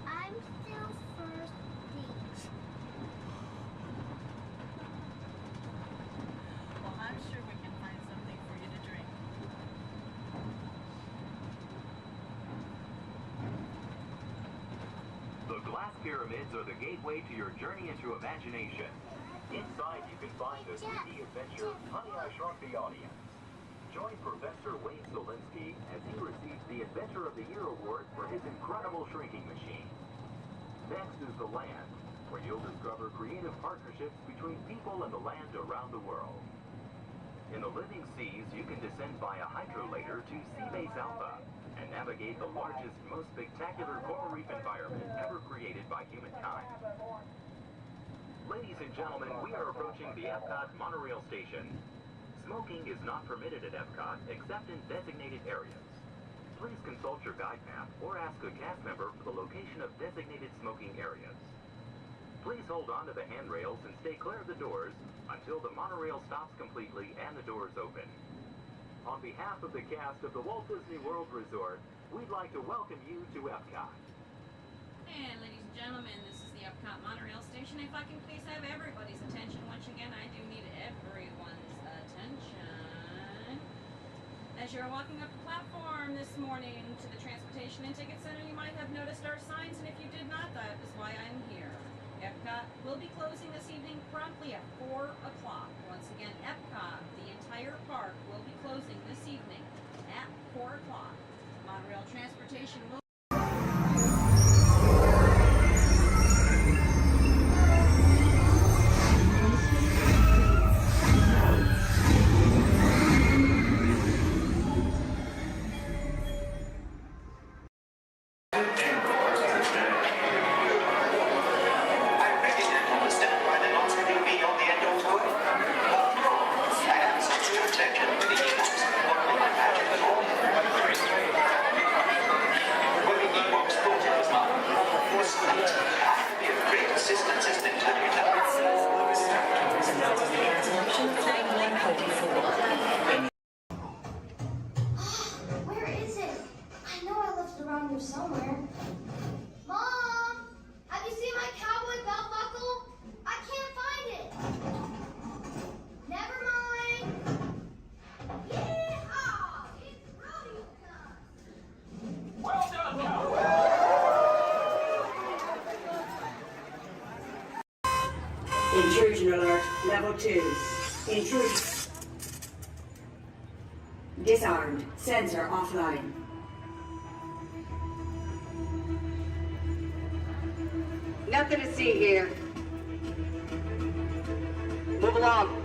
I'm still thirsty. Well, I'm sure we can find something for you to drink. The glass pyramids are the gateway to your journey into imagination. Inside, you can find the 3D adventure Honey, I Shrunk the Audience. Join Professor Wayne Solinsky as he receives the Adventure of the Year award for his incredible shrinking machine. Next is the land, where you'll discover creative partnerships between people and the land around the world. In the living seas, you can descend via hydrolator to Seabase Alpha and navigate the largest, most spectacular coral reef environment ever created by humankind. Ladies and gentlemen, we are approaching the Epcot monorail station. Smoking is not permitted at Epcot except in designated areas. Please consult your guide map or ask a cast member for the location of designated smoking areas. Please hold on to the handrails and stay clear of the doors until the monorail stops completely and the doors open. On behalf of the cast of the Walt Disney World Resort, we'd like to welcome you to Epcot. And ladies and gentlemen, this is the Epcot monorail station. If I can please have everybody's attention. Once again, I do need everyone's attention. As you're walking up the platform this morning to the Transportation and Ticket Center, you might have noticed our signs, and if you did not, that is why I'm here. Epcot will be closing this evening promptly at 4 o'clock. Once again, Epcot, the entire park, will be closing this evening at 4 o'clock. Monorail transportation will Where is it? I know I left it around here somewhere. Mom! Have you seen my cowboy belt buckle? I can't find it. Never mind. Yeehaw! It's rodeo time. Well done, Intrusion alert, level 2. Intrusion. Disarmed. Sensor offline. Nothing to see here. Move along.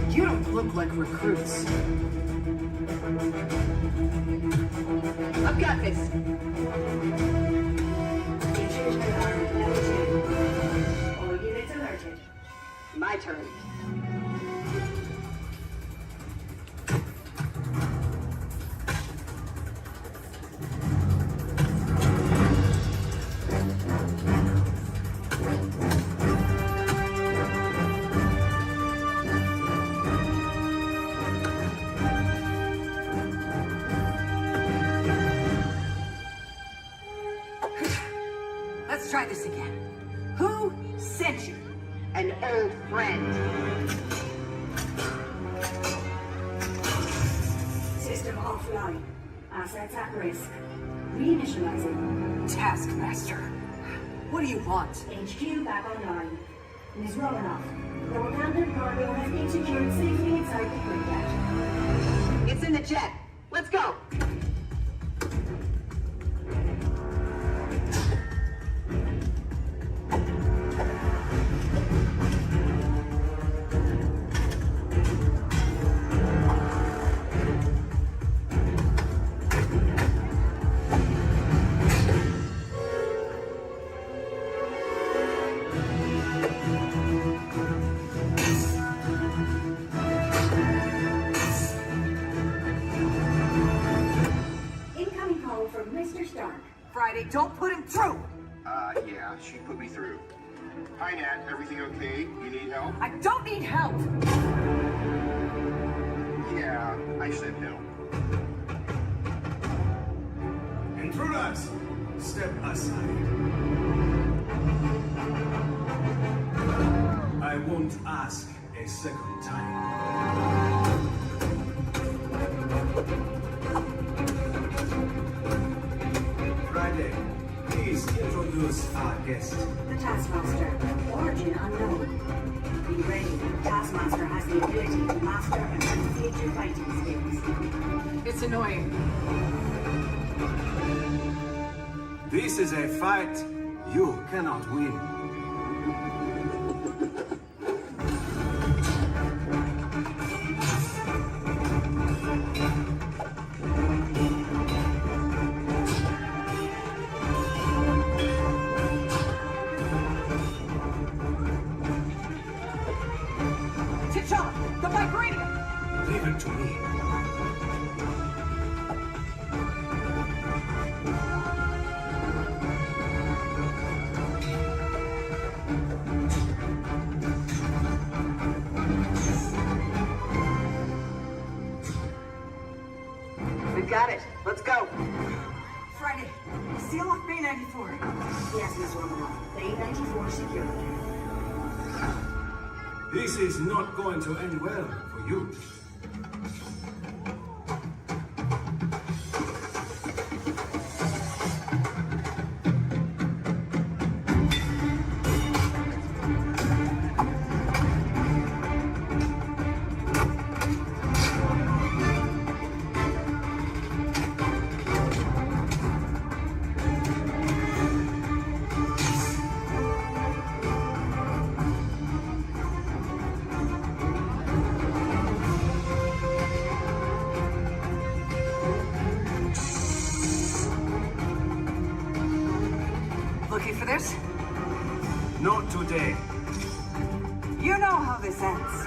You don't look like recruits. I've got this. Intrusion alarm level 2. All units alerted. My turn. Let's try this again. Who sent you? An old friend. System offline. Assets at risk. Reinitializing. Taskmaster. What do you want? HQ back online. Ms. Romanoff, the Wakandan cargo has been secured safely inside the crew deck. It's in the jet. Let's go. Friday. Don't put him through. Yeah, she put me through. Hi, Nat. Everything okay? You need help? I don't need help. Yeah, I said help. Intruders, step aside. I won't ask a second time. Friday, please introduce our guest. The Taskmaster. Origin unknown. Be ready. The Taskmaster has the ability to master and manipulate your fighting skills. It's annoying. This is a fight you cannot win. T'Challa, the vibranium! Leave it to me. We got it. Let's go. Friday, seal off Bay 94. Yes, Miss Romanoff. Bay 94 secured. This is not going to end well for you. Looking for this? Not today. You know how this ends.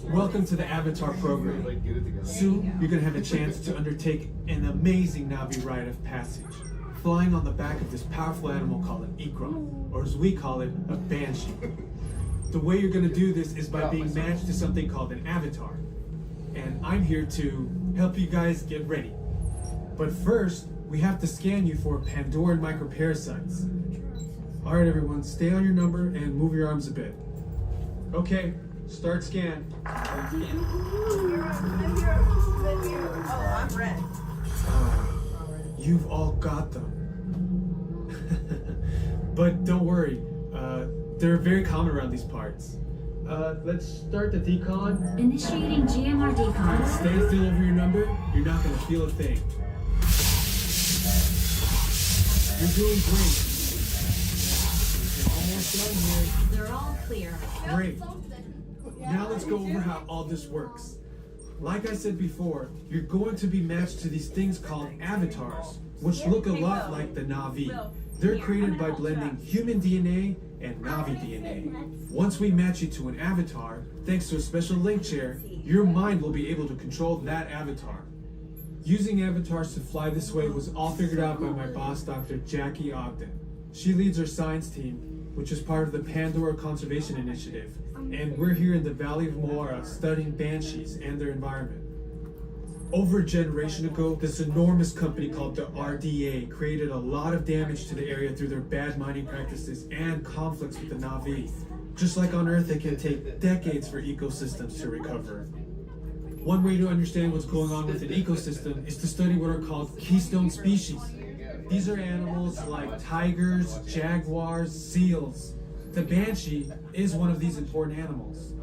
Welcome to the Avatar program. Soon, you're gonna have a chance to undertake an amazing Navi rite of passage, flying on the back of this powerful animal called an Ikron, or as we call it, a Banshee. The way you're gonna do this is by being matched to something called an avatar. And I'm here to help you guys get ready. But first, we have to scan you for Pandoran microparasites. Alright everyone, stay on your number and move your arms a bit. Okay, start scan. Oh, I'm ready. You've all got them. But don't worry, they're very common around these parts. Let's start the decon. Initiating GMR decon. Stay still over your number, you're not gonna feel a thing. You're doing great. You're almost done here. They're all clear. Great. Now let's go over how all this works. Like I said before, you're going to be matched to these things called avatars, which look a lot like the Navi. They're created by blending human DNA and Navi DNA. Once we match you to an avatar, thanks to a special link chair, your mind will be able to control that avatar. Using avatars to fly this way was all figured out by my boss, Dr. Jackie Ogden. She leads our science team, which is part of the Pandora Conservation Initiative, and we're here in the Valley of Moara studying banshees and their environment. Over a generation ago, this enormous company called the RDA created a lot of damage to the area through their bad mining practices and conflicts with the Navi. Just like on Earth, it can take decades for ecosystems to recover. One way to understand what's going on with an ecosystem is to study what are called keystone species. These are animals like tigers, jaguars, seals. The banshee is one of these important animals.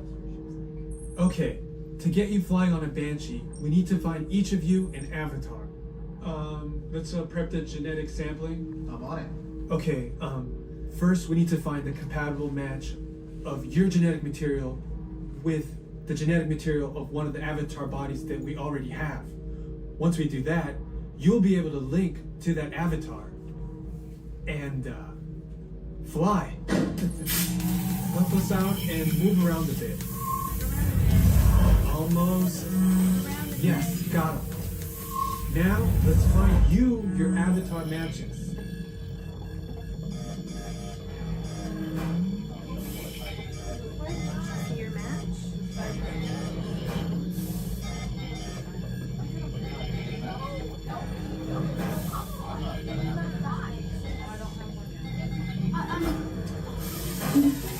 Okay, To get you flying on a Banshee, we need to find each of you an avatar. Let's prep the genetic sampling. I'm on it. Okay, first we need to find the compatible match of your genetic material with the genetic material of one of the avatar bodies that we already have. Once we do that, you'll be able to link to that avatar and fly. Help us out and move around a bit. Almost. Yes, got him. Now, let's find you your avatar matches. Your match?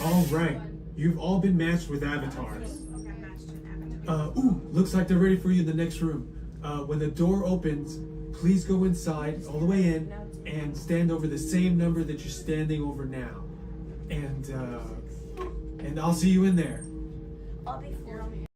All right, you've all been matched with avatars. Looks like they're ready for you in the next room. When the door opens, please go inside all the way in and stand over the same number that you're standing over now. And I'll see you in there. I'll be for you.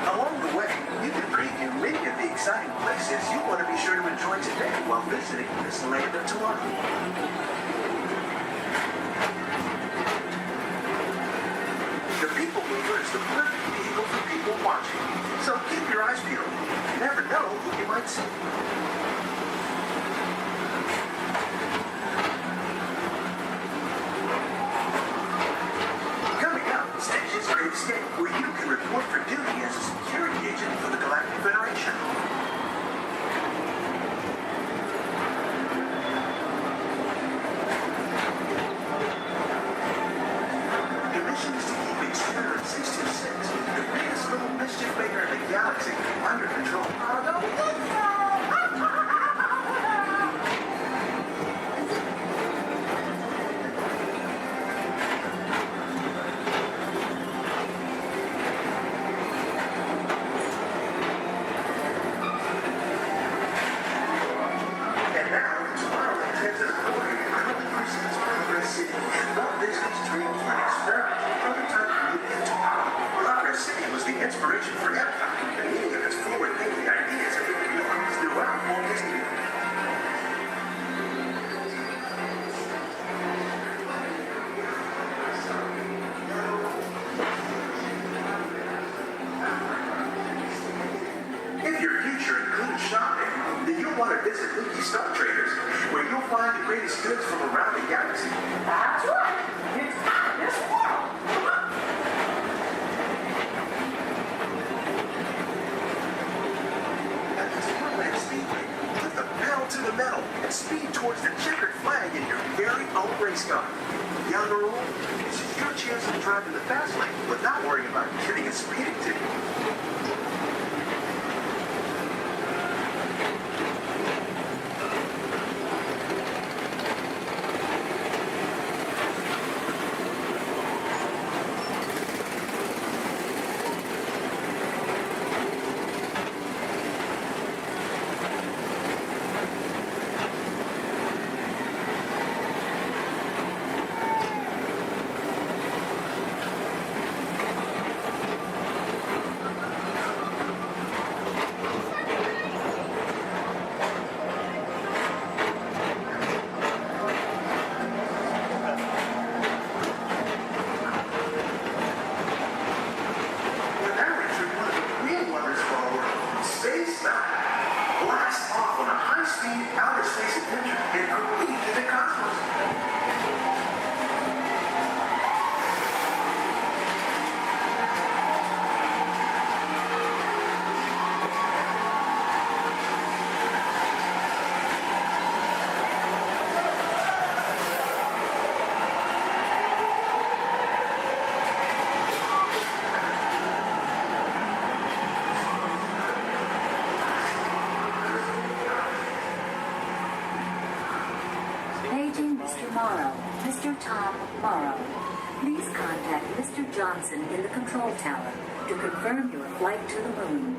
Along the way, you can preview many of the exciting places you want to be sure to enjoy today while visiting this land of tomorrow. The People Mover is the perfect vehicle for people watching, so keep your eyes peeled. You never know who you might see. Coming up, Station's Great Escape, where you can report for duty as a security agent for the Galactic Federation. The mission is to keep Experiment 626, the biggest little mischief maker in the galaxy, under control. And now, Tomorrowland heads to the border and currently presents Progress City, Walt Disney's dream for an experimental prototype community of tomorrow. Progress City was the inspiration for Epcot, and many of its forward-thinking ideas have been realized throughout Walt Disney. If your future includes shopping, then you'll want to visit Mickey Star Traders, where you'll find the greatest goods from around the galaxy. That's right. It's out of this world. At the Tomorrowland Speedway, put the pedal to the metal and speed towards the checkered flag in your very own race car. Young or old, this is your chance to drive in the fast lane without worrying about getting a speeding ticket. Mr. Tom Morrow. Please contact Mr. Johnson in the control tower to confirm your flight to the moon.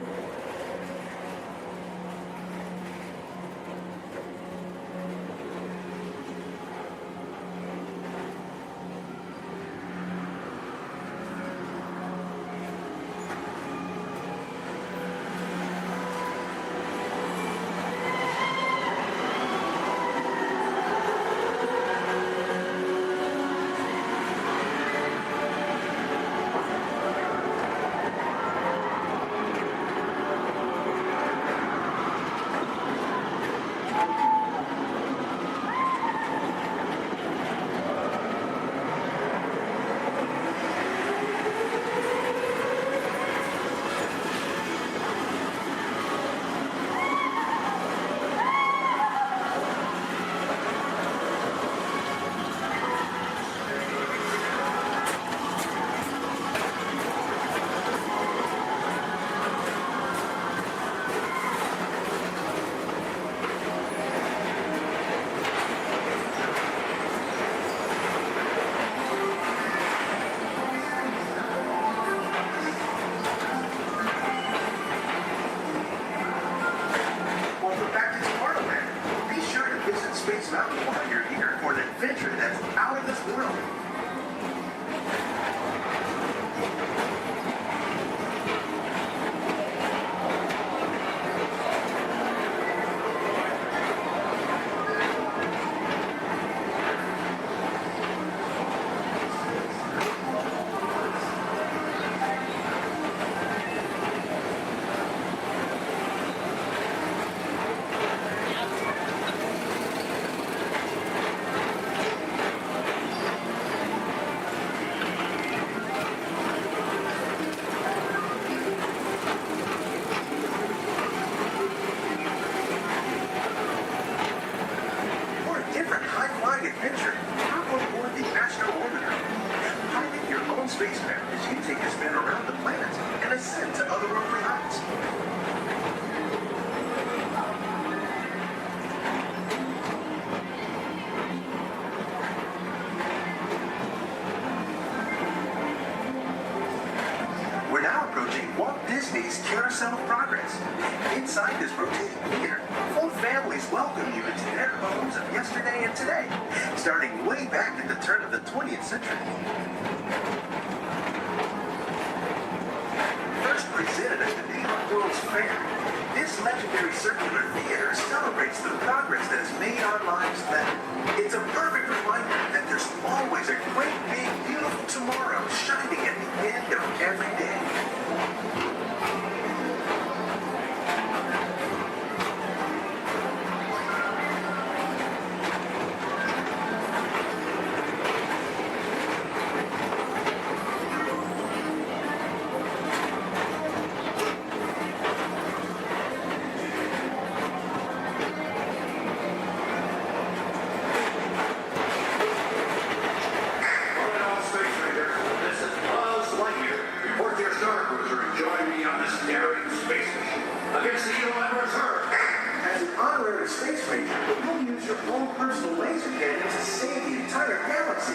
Welcome back to Tomorrowland. Be sure to visit Space Mountain while you're here for an adventure that's out of this world. For a different high-flying adventure, hop on board the Astro Orbiter. Pilot your own spacecraft as you take a spin around the planet and ascend to otherworldly heights. We're now approaching Walt Disney's Carousel of Progress. Inside this rotating theater, full families welcome you into their homes of yesterday and today, starting way back at the turn of the 20th century. First presented at the New York World's Fair, this legendary circular theater celebrates the progress that has made our lives better. It's a perfect reminder that there's always a great, big, beautiful tomorrow shining at the end of every day. As an honorary space ranger, you'll use your own personal laser cannon to save the entire galaxy.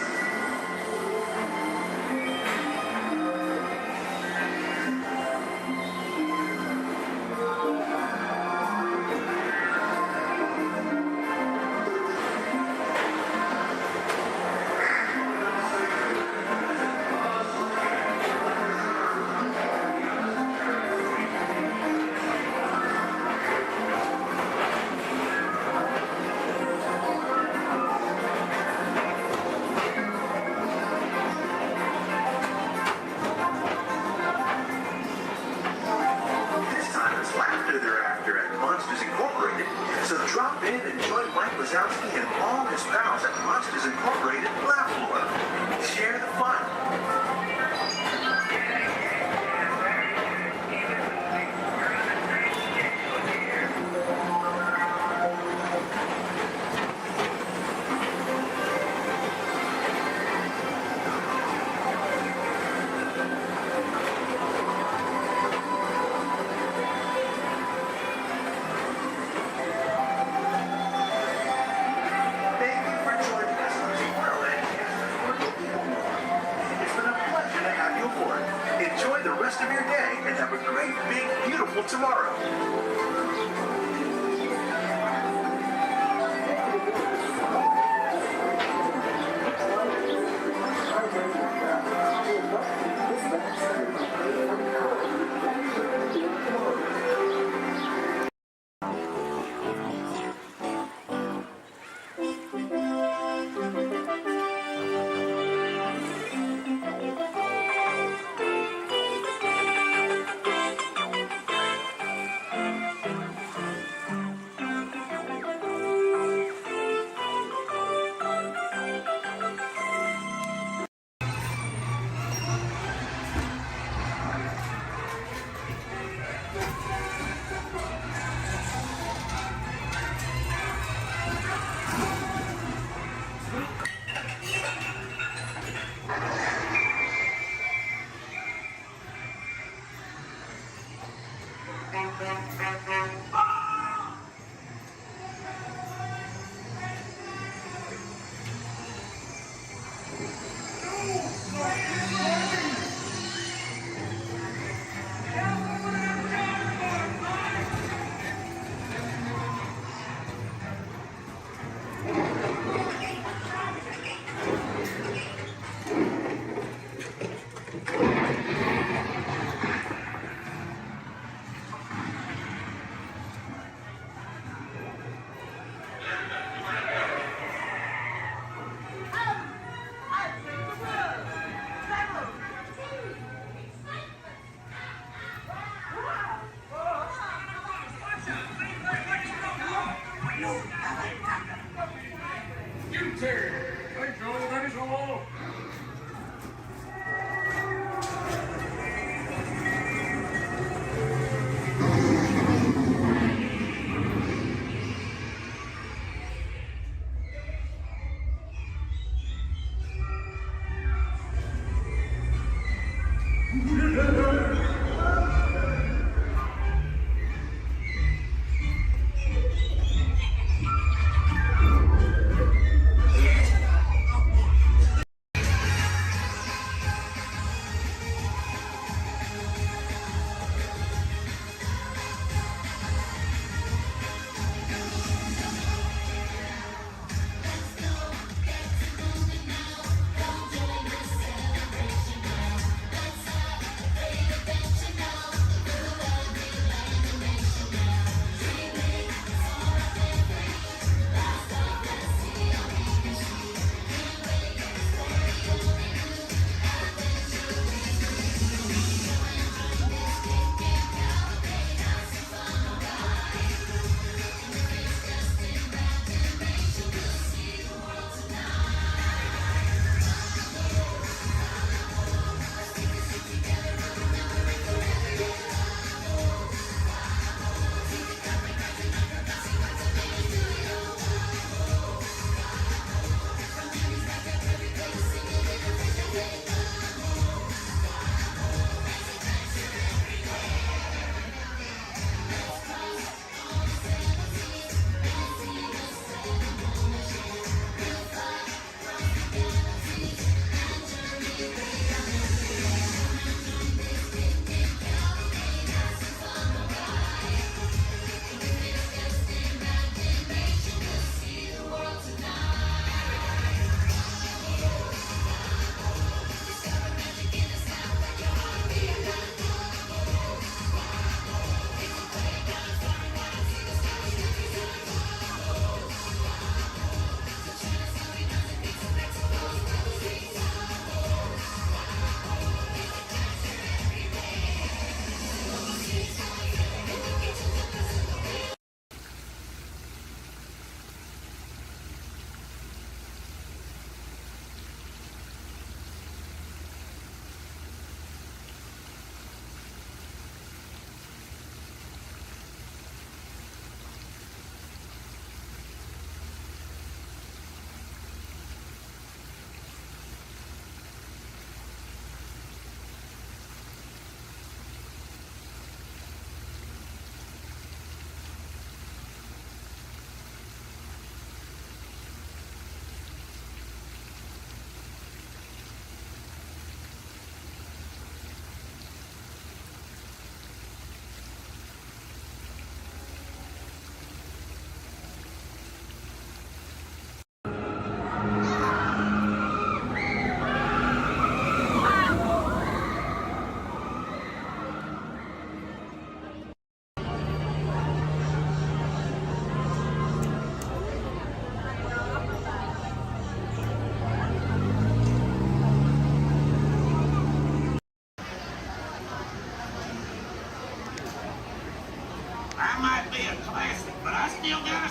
So drop in and join Mike Wazowski and all his pals at Monsters Incorporated Laugh Floor. Share the fun. Thank you for joining us on until tomorrow.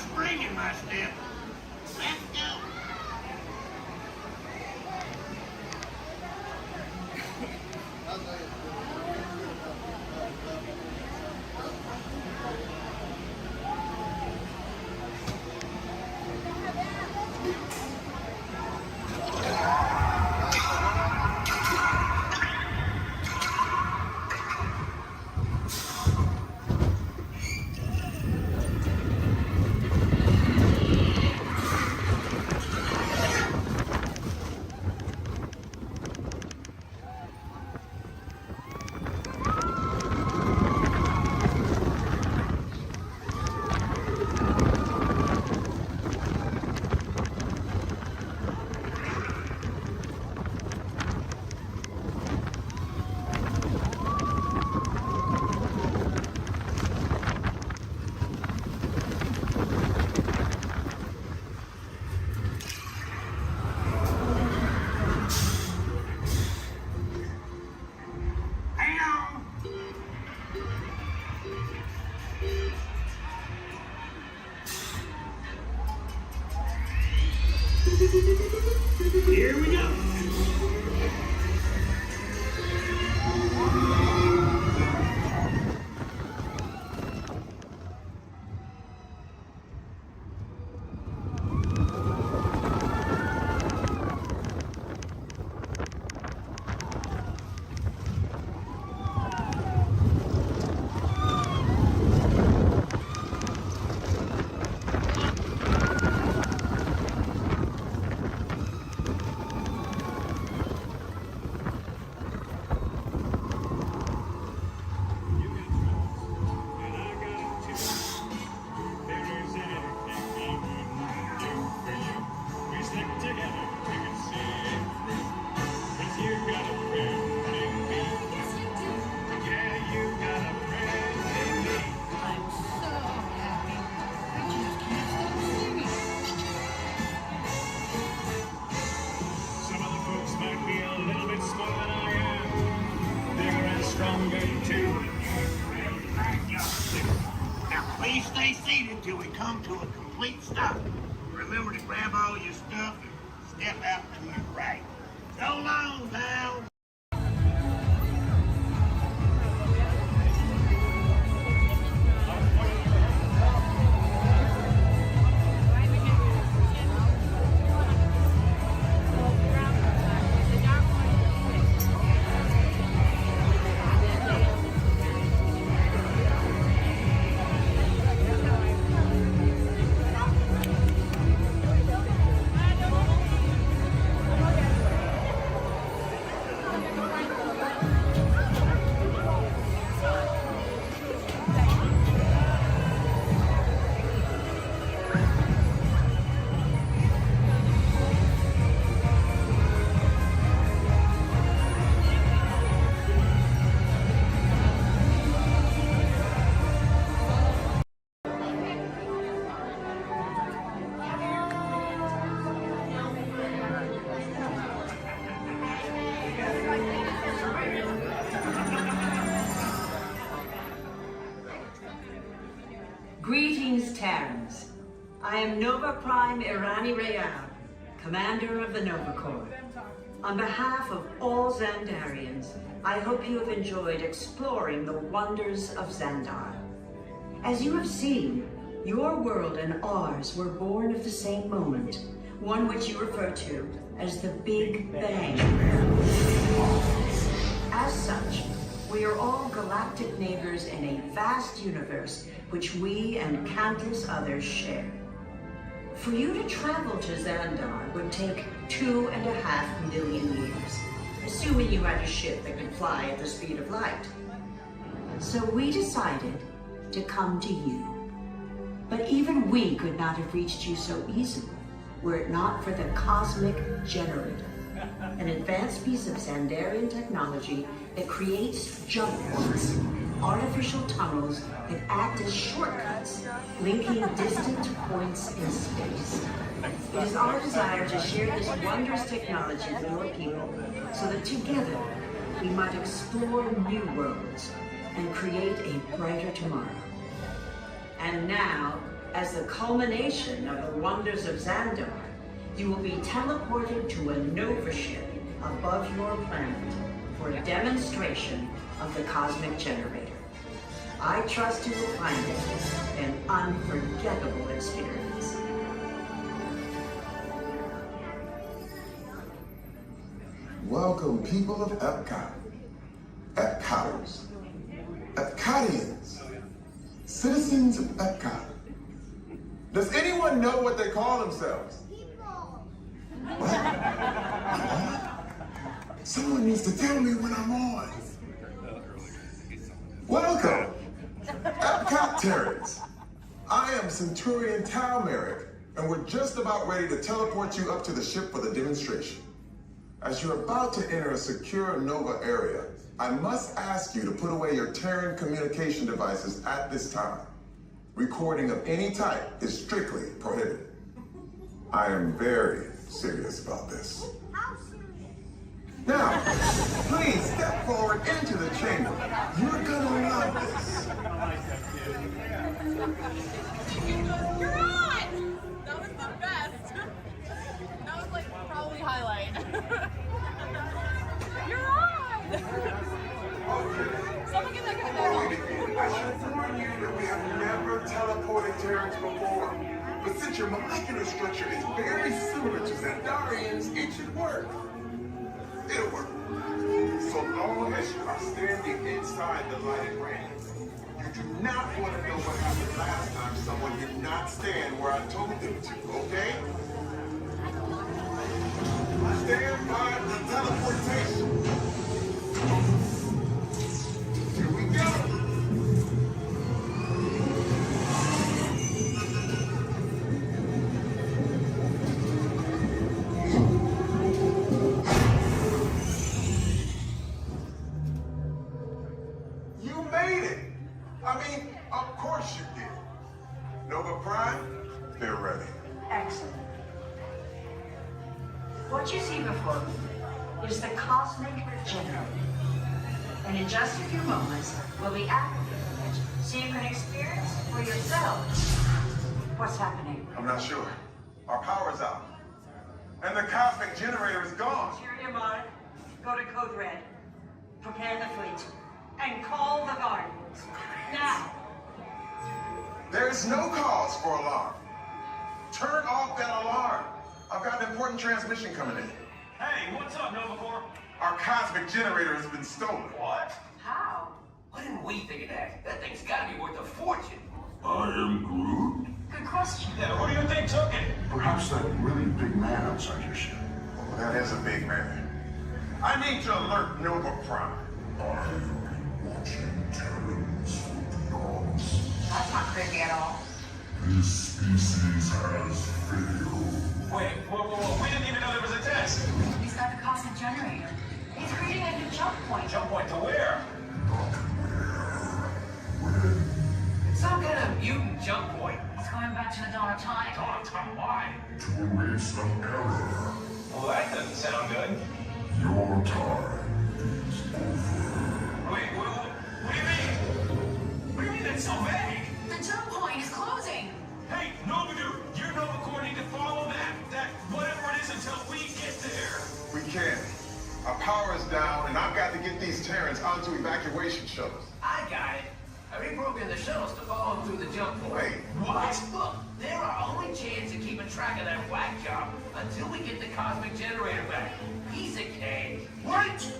spring in my step. Let's go. Here we go. Please stay seated till we come to a complete stop. Remember to grab all your stuff and step out to your right. So long, pal. Greetings, Terrans. I am Nova Prime Irani Rayal, Commander of the Nova Corps. On behalf of all Xandarians, I hope you have enjoyed exploring the wonders of Xandar. As you have seen, your world and ours were born of the same moment, one which you refer to as the Big Bang. As such, we are all galactic neighbors in a vast universe which we and countless others share. For you to travel to Xandar would take 2.5 million years, assuming you had a ship that could fly at the speed of light. So we decided to come to you. But even we could not have reached you so easily were it not for the Cosmic Generator, an advanced piece of Xandarian technology that creates jump points, artificial tunnels that act as shortcuts, linking distant points in space. It is our desire to share this wondrous technology with your people so that together we might explore new worlds and create a brighter tomorrow. And now, As the culmination of the wonders of Xandar, you will be teleported to a Nova ship above your planet for a demonstration of the cosmic generator. I trust you will find it an unforgettable experience. Welcome, people of Epcot, Epcoters, Epcotians, citizens of Epcot. Does anyone know what they call themselves? What? Someone needs to tell me when I'm on. Welcome, Epcot-tarians. I am Centurion Tal Merrick, and we're just about ready to teleport you up to the ship for the demonstration. As you're about to enter a secure Nova area, I must ask you to put away your Terran communication devices at this time. Recording of any type is strictly prohibited. I am very serious about this. Now, please step forward into the chamber. You're gonna love this. You're on! That was the best. That was like probably highlight. You're on! Someone get that guy back on. I should warn you that we have never teleported Terrans before. But since your molecular structure is very similar to Xandarians, it should work. It'll work. So long as you are standing inside the lighted ring. You do not want to know what happened last time someone did not stand where I told them to, okay? Stand by the teleportation. Here we go. You made it. I mean, of course you did. Nova Prime, they're ready. Excellent. What you see before you is the cosmic generator. And in just a few moments, we'll be activating it so you can experience for yourself what's happening. I'm not sure. Our power's out. And the cosmic generator is gone. Interior Mark, go to Code Red. Prepare the fleet. And call the Guardians. Now. There is no cause for alarm. Turn off that alarm. I've got an important transmission coming in. Hey, what's up, Nova Corps? Our cosmic generator has been stolen. What? How? Why didn't we think of that? That thing's gotta be worth a fortune. I am Groot. Good question. Yeah, who do you think took it? Perhaps that really big man outside your ship. Oh, that is a big man. I need to alert Nova Prime. I've been watching Terrans for eons. That's not creepy at all. This species has failed. Wait, whoa, we didn't even know there was a test. He's got the cosmic generator. He's creating a new jump point. Jump point to where? Not where. When? It's some kind of mutant jump point. He's going back to the dawn of time. Dawn of time, why? To erase some error. Well, that doesn't sound good. Your time is over. Wait, what do you mean? What do you mean that's so vague? The jump point is closing. Hey, Nova Dude, you're Nova Corps need to follow that whatever it is until we get there. We can. Our power is down, and I've got to get these Terrans onto evacuation shuttles. I got it. I reprogrammed the shuttles to follow them through the jump point. Wait. What? Look, they're our only chance of keeping track of that whack job until we get the cosmic generator back. Piece of cake. Wait!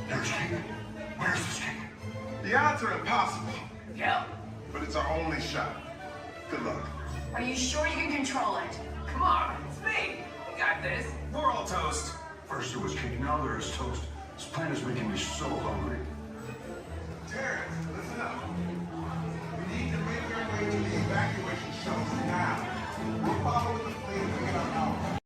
There's King. Where's this King? The odds are impossible, Yep. but it's our only shot. Good luck. Are you sure you can control it? Come on, it's me. We got this. We're all toast. First it was King, now there is toast. This plan is making me so hungry. Terrans, listen up. We need to make our way to the evacuation shuttles now. We'll follow with the fleet and get our power.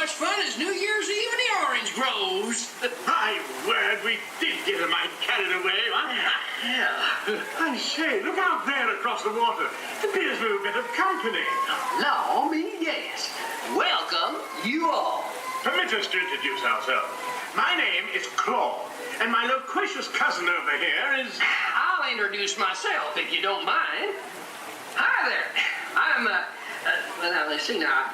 much fun as New Year's Eve in the orange groves. My word, we did get a mite carried away, huh? Yeah. And say, look out there across the water. It appears we're a bit of company. Law me, yes. Welcome, you all. Permit us to introduce ourselves. My name is Claude, and my loquacious cousin over here is... I'll introduce myself, if you don't mind. Hi there. I'm, well, let's see now.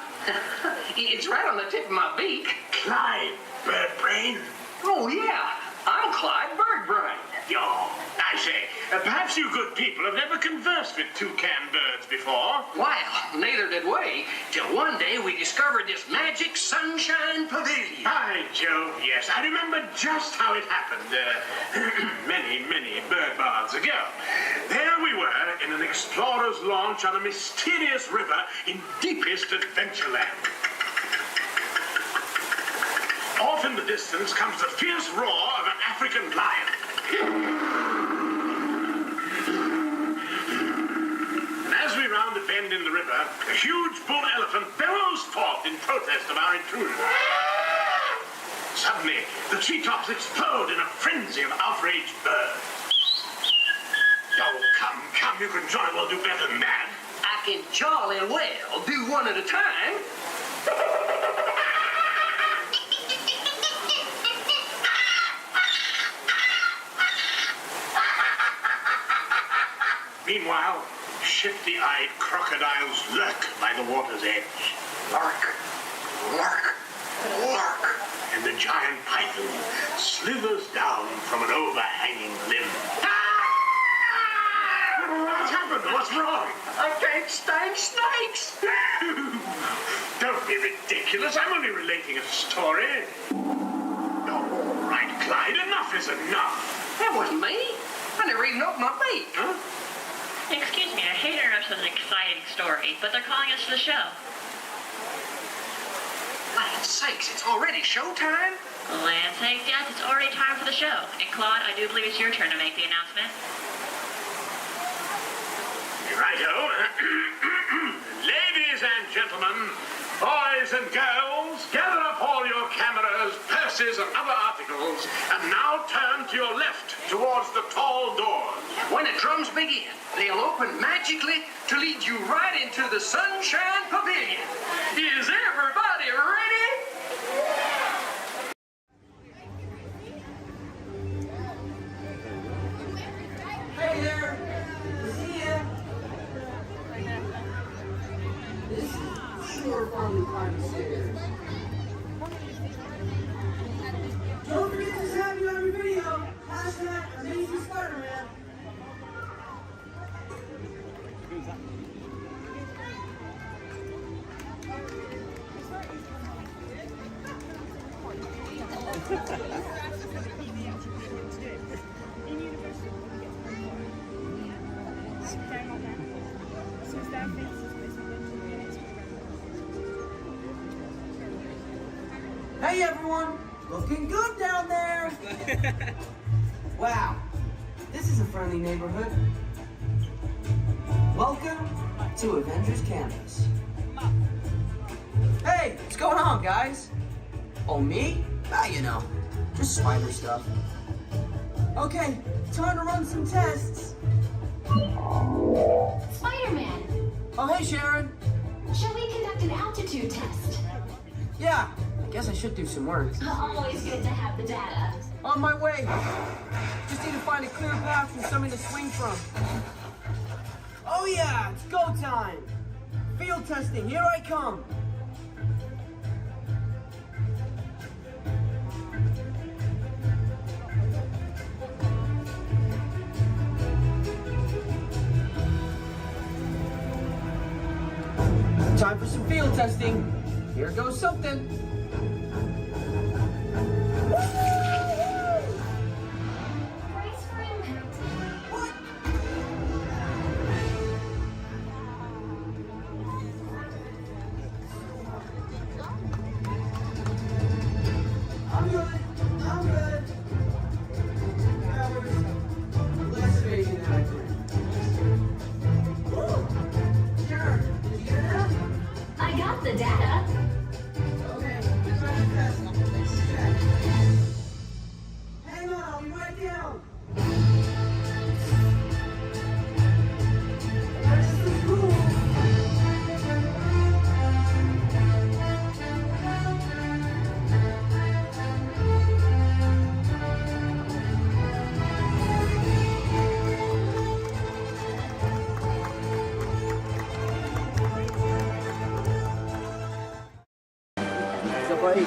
It's right on the tip of my beak. Clyde Birdbrain? Oh, yeah. I'm Clyde Birdbrain. Yo, I say, perhaps you good people have never conversed with toucan birds before. Well, neither did we, till one day we discovered this magic sunshine pavilion. By Jove, yes. I remember just how it happened, many, many bird baths ago. There we were in an explorer's launch on a mysterious river in deepest Adventureland. Off in the distance comes the fierce roar of an African lion. And as we round a bend in the river, a huge bull elephant bellows forth in protest of our intrusion. Suddenly, the treetops explode in a frenzy of outraged birds. Oh, come, you can jolly well do better than that. I can jolly well do one at a time. Meanwhile, shifty-eyed crocodiles lurk by the water's edge. Lurk, lurk, lurk. And the giant python slithers down from an overhanging limb. What's happened? What's wrong? I can't stand snakes. Don't be ridiculous. I'm only relating a story. All right, Clyde, enough is enough. That wasn't me. I never even opened my beak. Huh? Excuse me, I hate to interrupt such an exciting story, but they're calling us to the show. Land's sakes, it's already showtime? Land's sakes, yes, it's already time for the show. And Claude, I do believe it's your turn to make the announcement. Righto. Ladies and gentlemen, boys and girls, gather up all your cameras, purses, and other articles, and now turn to your left towards the tall doors. When the drums begin, they'll open magically to lead you right into the Sunshine Pavilion. Is everybody ready? Hey there. See ya. This is sure fun climb the stairs. Don't forget to have you on your video. Hashtag Amazing Spider-Man. Hey everyone, looking good down there. Wow, this is a friendly neighborhood. Welcome to Avengers Campus. Hey, what's going on, guys? Oh, me? Ah, you know, just spider stuff. Okay, time to run some tests. Spider-Man! Oh, hey, Sharon. Shall we conduct an altitude test? Yeah, I guess I should do some work. Always good to have the data. On my way. Just need to find a clear path for something to swing from. Oh yeah, it's go time. Field testing, here I come. Time for some field testing. Here goes something. Brace for impact. What? I'm good. I'm good. Less spacing than I planned. Sure. Did you get that? I got the data. Okay. Alright,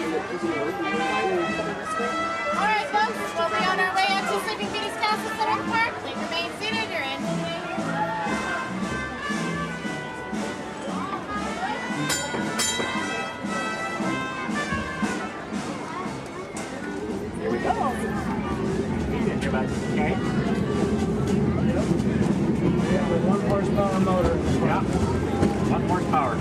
folks, we'll be on our way out to Sleeping Beauty's Castle Center Park. Please remain seated. You're in. Here we go. Okay. Yeah, with 1 horsepower motor. Yeah. 1 horsepower.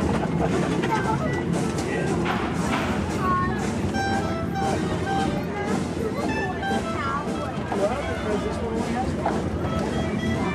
Well, because this one only has 1.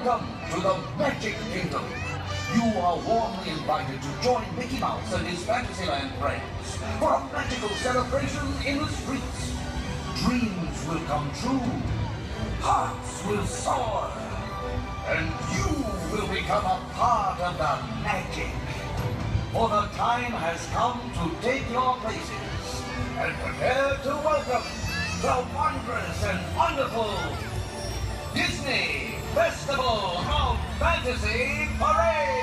Welcome to the Magic Kingdom. You are warmly invited to join Mickey Mouse and his Fantasyland friends for a magical celebration in the streets. Dreams will come true, hearts will soar, and you will become a part of the magic. For the time has come to take your places and prepare to welcome the wondrous and wonderful Disney Festival of Fantasy Parade!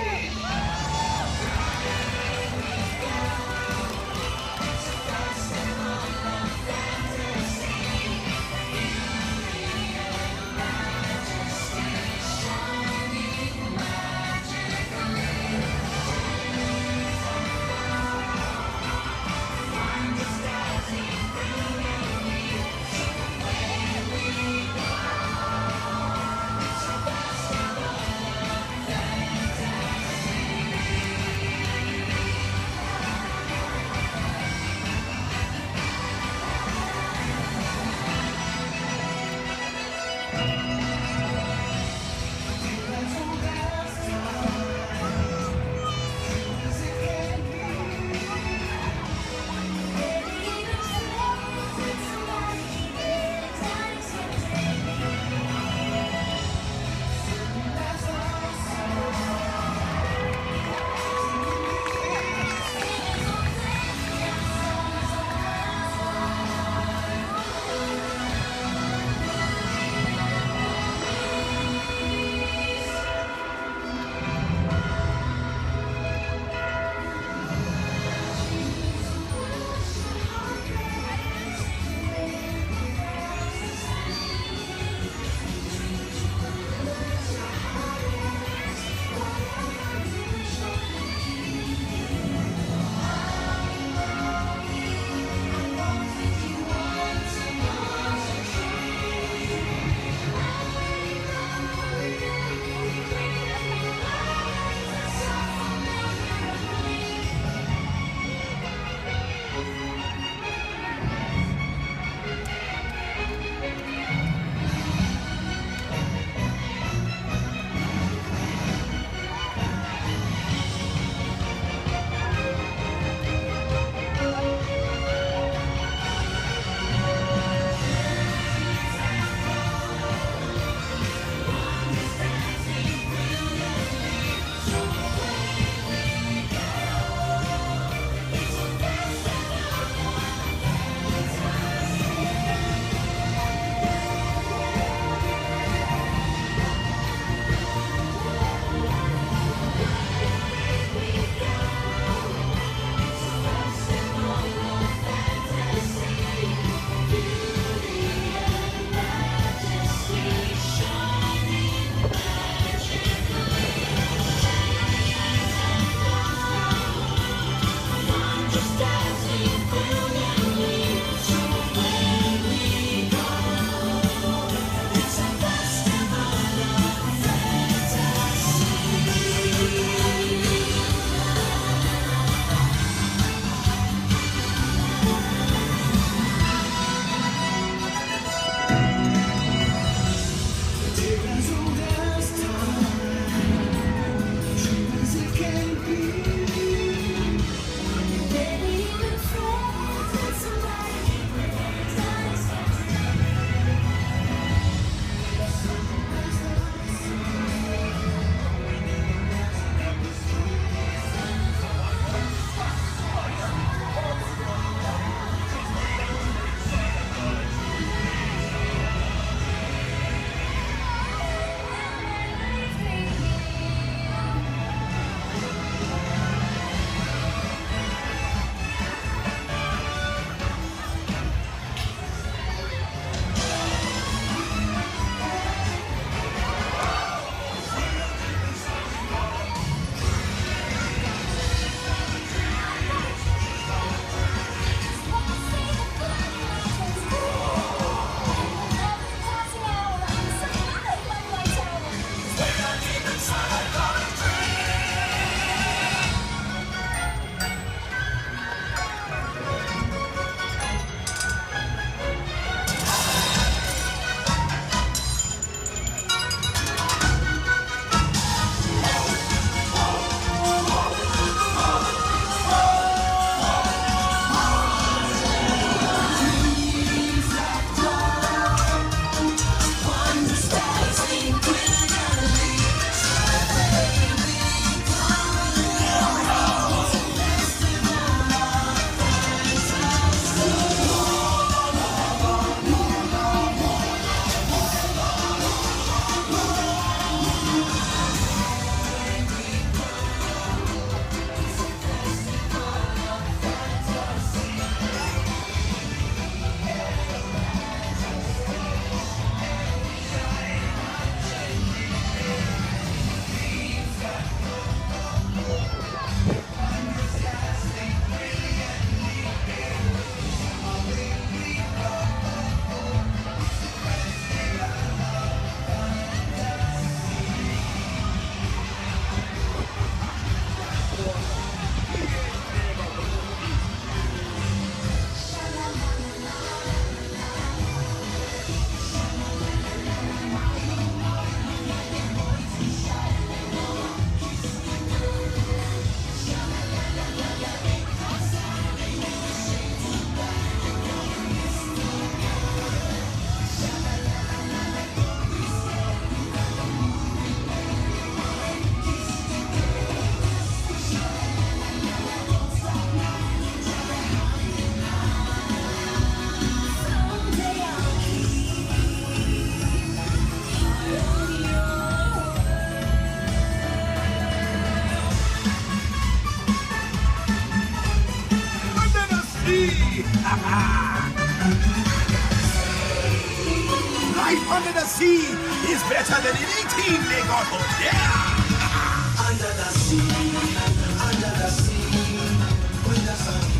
Life under the sea is better than anything they got up there. Under the sea, under the sea, when the sun.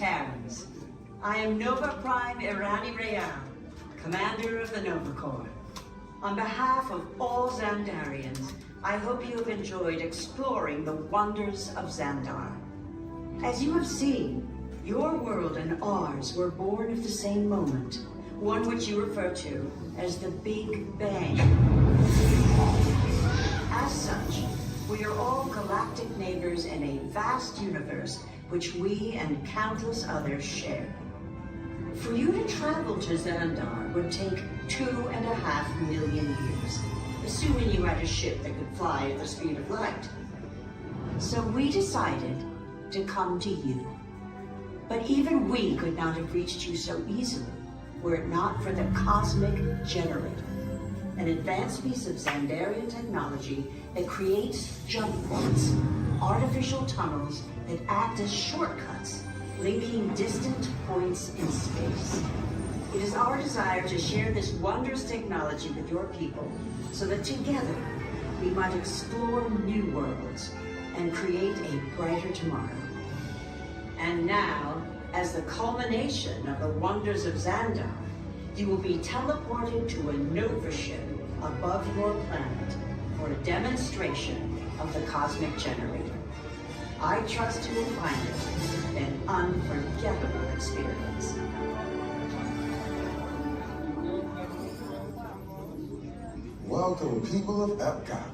Terrans. I am Nova Prime Irani Real, commander of the Nova Corps. On behalf of all Xandarians, I hope you have enjoyed exploring the wonders of Xandar. As you have seen, your world and ours were born of the same moment, one which you refer to as the Big Bang. As such, we are all galactic neighbors in a vast universe which we and countless others share. For you to travel to Xandar would take 2.5 million years, assuming you had a ship that could fly at the speed of light. So we decided to come to you. But even we could not have reached you so easily were it not for the Cosmic Generator, an advanced piece of Xandarian technology that creates jump points, artificial tunnels that act as shortcuts, linking distant points in space. It is our desire to share this wondrous technology with your people so that together we might explore new worlds and create a brighter tomorrow. And now, as the culmination of the wonders of Xandar, you will be teleported to a Nova ship above your planet for a demonstration of the Cosmic Generator. I trust you will find it an unforgettable experience. Welcome, people of Epcot,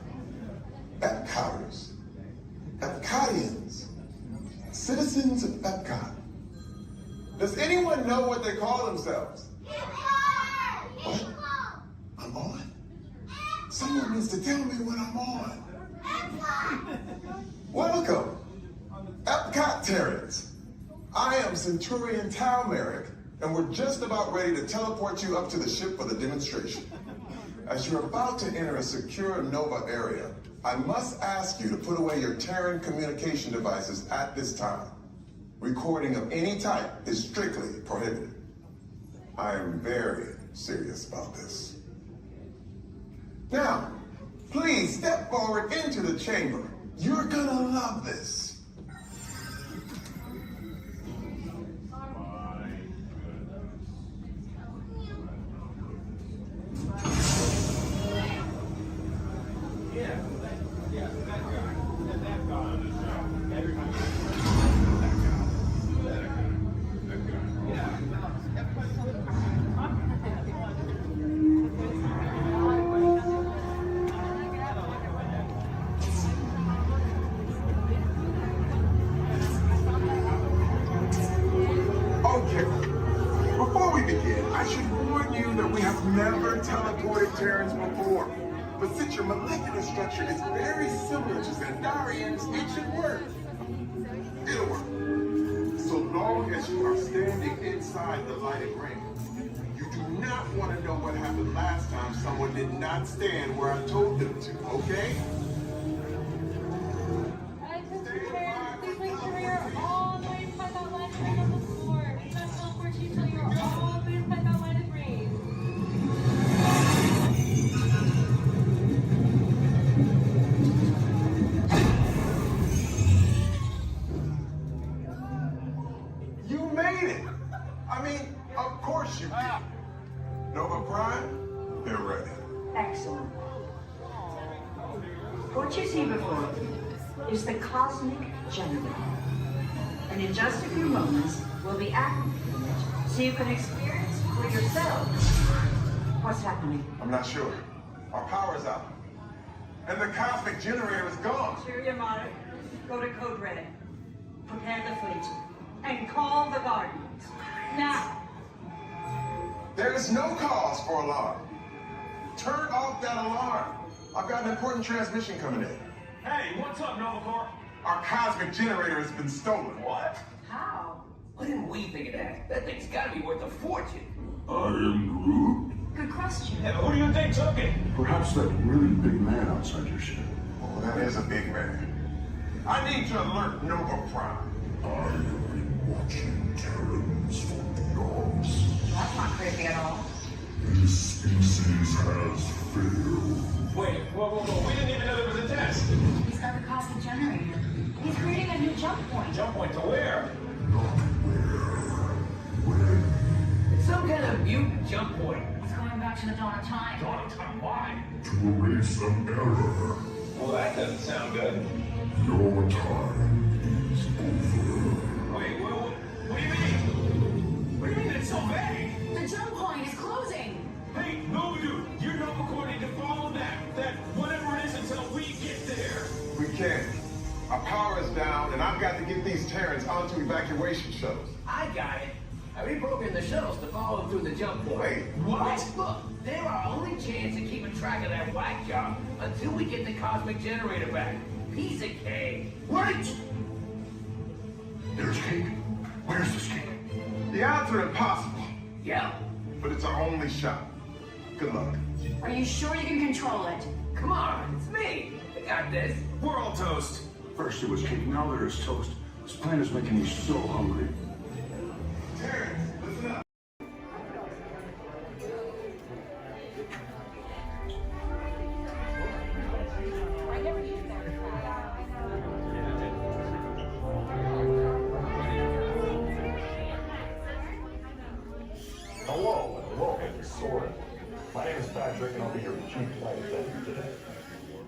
Epcoters, Epcotians, citizens of Epcot. Does anyone know what they call themselves? What? I'm on? Someone needs to tell me what I'm on. Welcome, Epcot Terrans. I am Centurion Tal Merrick, and we're just about ready to teleport you up to the ship for the demonstration. As you're about to enter a secure Nova area, I must ask you to put away your Terran communication devices at this time. Recording of any type is strictly prohibited. I am very serious about this. Now, please step forward into the chamber. You're gonna love this. Never teleported Terrans before, but since your molecular structure is very similar to Xandarians, it should work. It'll work. So long as you are standing inside the lighted ring. You do not want to know what happened last time someone did not stand where I told them to, okay? Please make sure you're all the way inside that lighted ring on the floor. We must teleport you till you're all the way inside that lighted ring. Of course you did. Nova Prime, they're ready. Excellent. What you see before you is the Cosmic Generator. And in just a few moments, we'll be activating it so you can experience for yourselves what's happening. I'm not sure. Our power's out. And the Cosmic Generator is gone. Superior Monarch, go to Code Red. Prepare the fleet. And call the Guardians. Now! There is no cause for alarm. Turn off that alarm. I've got an important transmission coming in. Hey, what's up, Nova Corps? Our Cosmic Generator has been stolen. What? How? What didn't we think of that? That thing's gotta be worth a fortune. I am Groot. Good question. Yeah, who do you think took it? Perhaps that really big man outside your ship. Oh, that is a big man. I need to alert Nova Prime. I have been watching Terrans from the arms. That's not creepy at all. This species has failed. Wait, whoa. We didn't even know there was a test. He's got the Cosmic Generator. He's creating a new jump point. Jump point to where? Not where. mutant jump point? It's going back to the dawn of time. Dawn of time, why? To erase an error. Well, that doesn't sound good. Your time is over. Wait, what do you mean? What do you mean it's so vague? The jump point is closing. Hey, no, dude, you're not recording to follow that whatever it is until we get there. We can't. Our power is down, and I've got to get these Terrans onto evacuation shuttles. I got it. I reprogrammed the shuttles to follow through the jump point. Wait, what? Look, they're our only chance of keeping track of that whack job until we get the cosmic generator back. Piece of cake. Wait! There's cake. Where's this cake? The odds are impossible, Yeah. but it's our only shot. Good luck. Are you sure you can control it? Come on, it's me. I got this. We're all toast. First it was cake, now there is toast. This plan is making me so hungry. Terrans, listen up. Hello, and welcome to Soarin'. My name is Patrick, and I'll be your chief flight attendant today.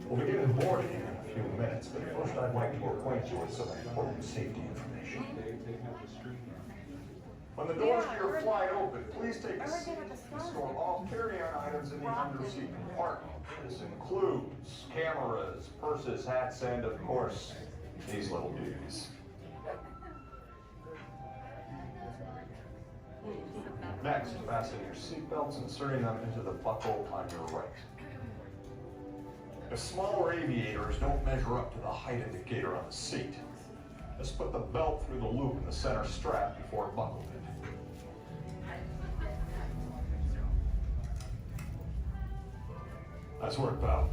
We'll be getting boarding in a few minutes, but first I'd like to acquaint you with some important safety information. When the doors to your flight open, please take a seat and store all carry-on items in the underseat compartment. This includes cameras, purses, hats, and, of course, these little dudes. Next, fasten your seatbelts, inserting them into the buckle on your right. If smaller aviators don't measure up to the height indicator on the seat, just put the belt through the loop in the center strap before buckled it. Nice work, pal.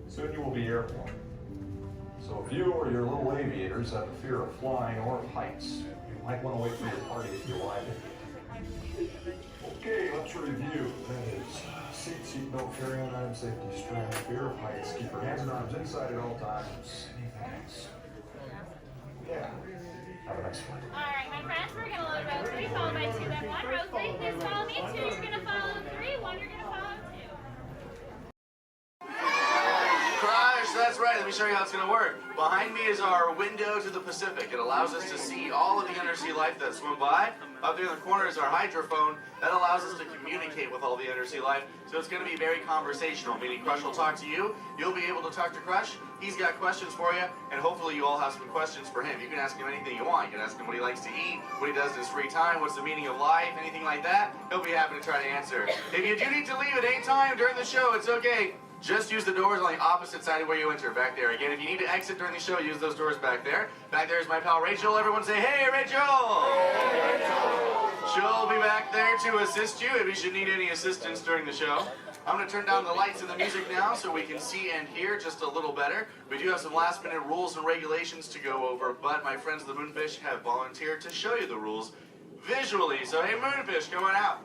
Soon you will be airborne. So if you or your little aviators have a fear of flying or of heights, you might want to wait for your party if you arrive in. Okay, let's review. That is seatbelt, carry-on item, safety strap, fear of heights, keep your hands and arms inside at all times. Anything else? Yeah. Have a nice flight. Alright, my friends, we're gonna load row 3, followed by 2, then 1. Row 3, please follow me. 2, you're gonna follow 3. 1, you're gonna follow 2. Crush, that's right. Let me show you how it's going to work. Behind me is our window to the Pacific. It allows us to see all of the undersea life that swim by. Up there in the corner is our hydrophone. That allows us to communicate with all the undersea life. So it's going to be very conversational, meaning Crush will talk to you. You'll be able to talk to Crush. He's got questions for you, and hopefully you all have some questions for him. You can ask him anything you want. You can ask him what he likes to eat, what he does in his free time, what's the meaning of life, anything like that. He'll be happy to try to answer. If you do need to leave at any time during the show, it's okay. Just use the doors on the opposite side of where you enter, back there. Again, if you need to exit during the show, use those doors back there. Back there is my pal Rachel. Everyone say, hey, Rachel! Hey, Rachel! She'll be back there to assist you if you should need any assistance during the show. I'm going to turn down the lights and the music now so we can see and hear just a little better. We do have some last-minute rules and regulations to go over, but my friends the Moonfish have volunteered to show you the rules visually. So, hey, Moonfish, come on out.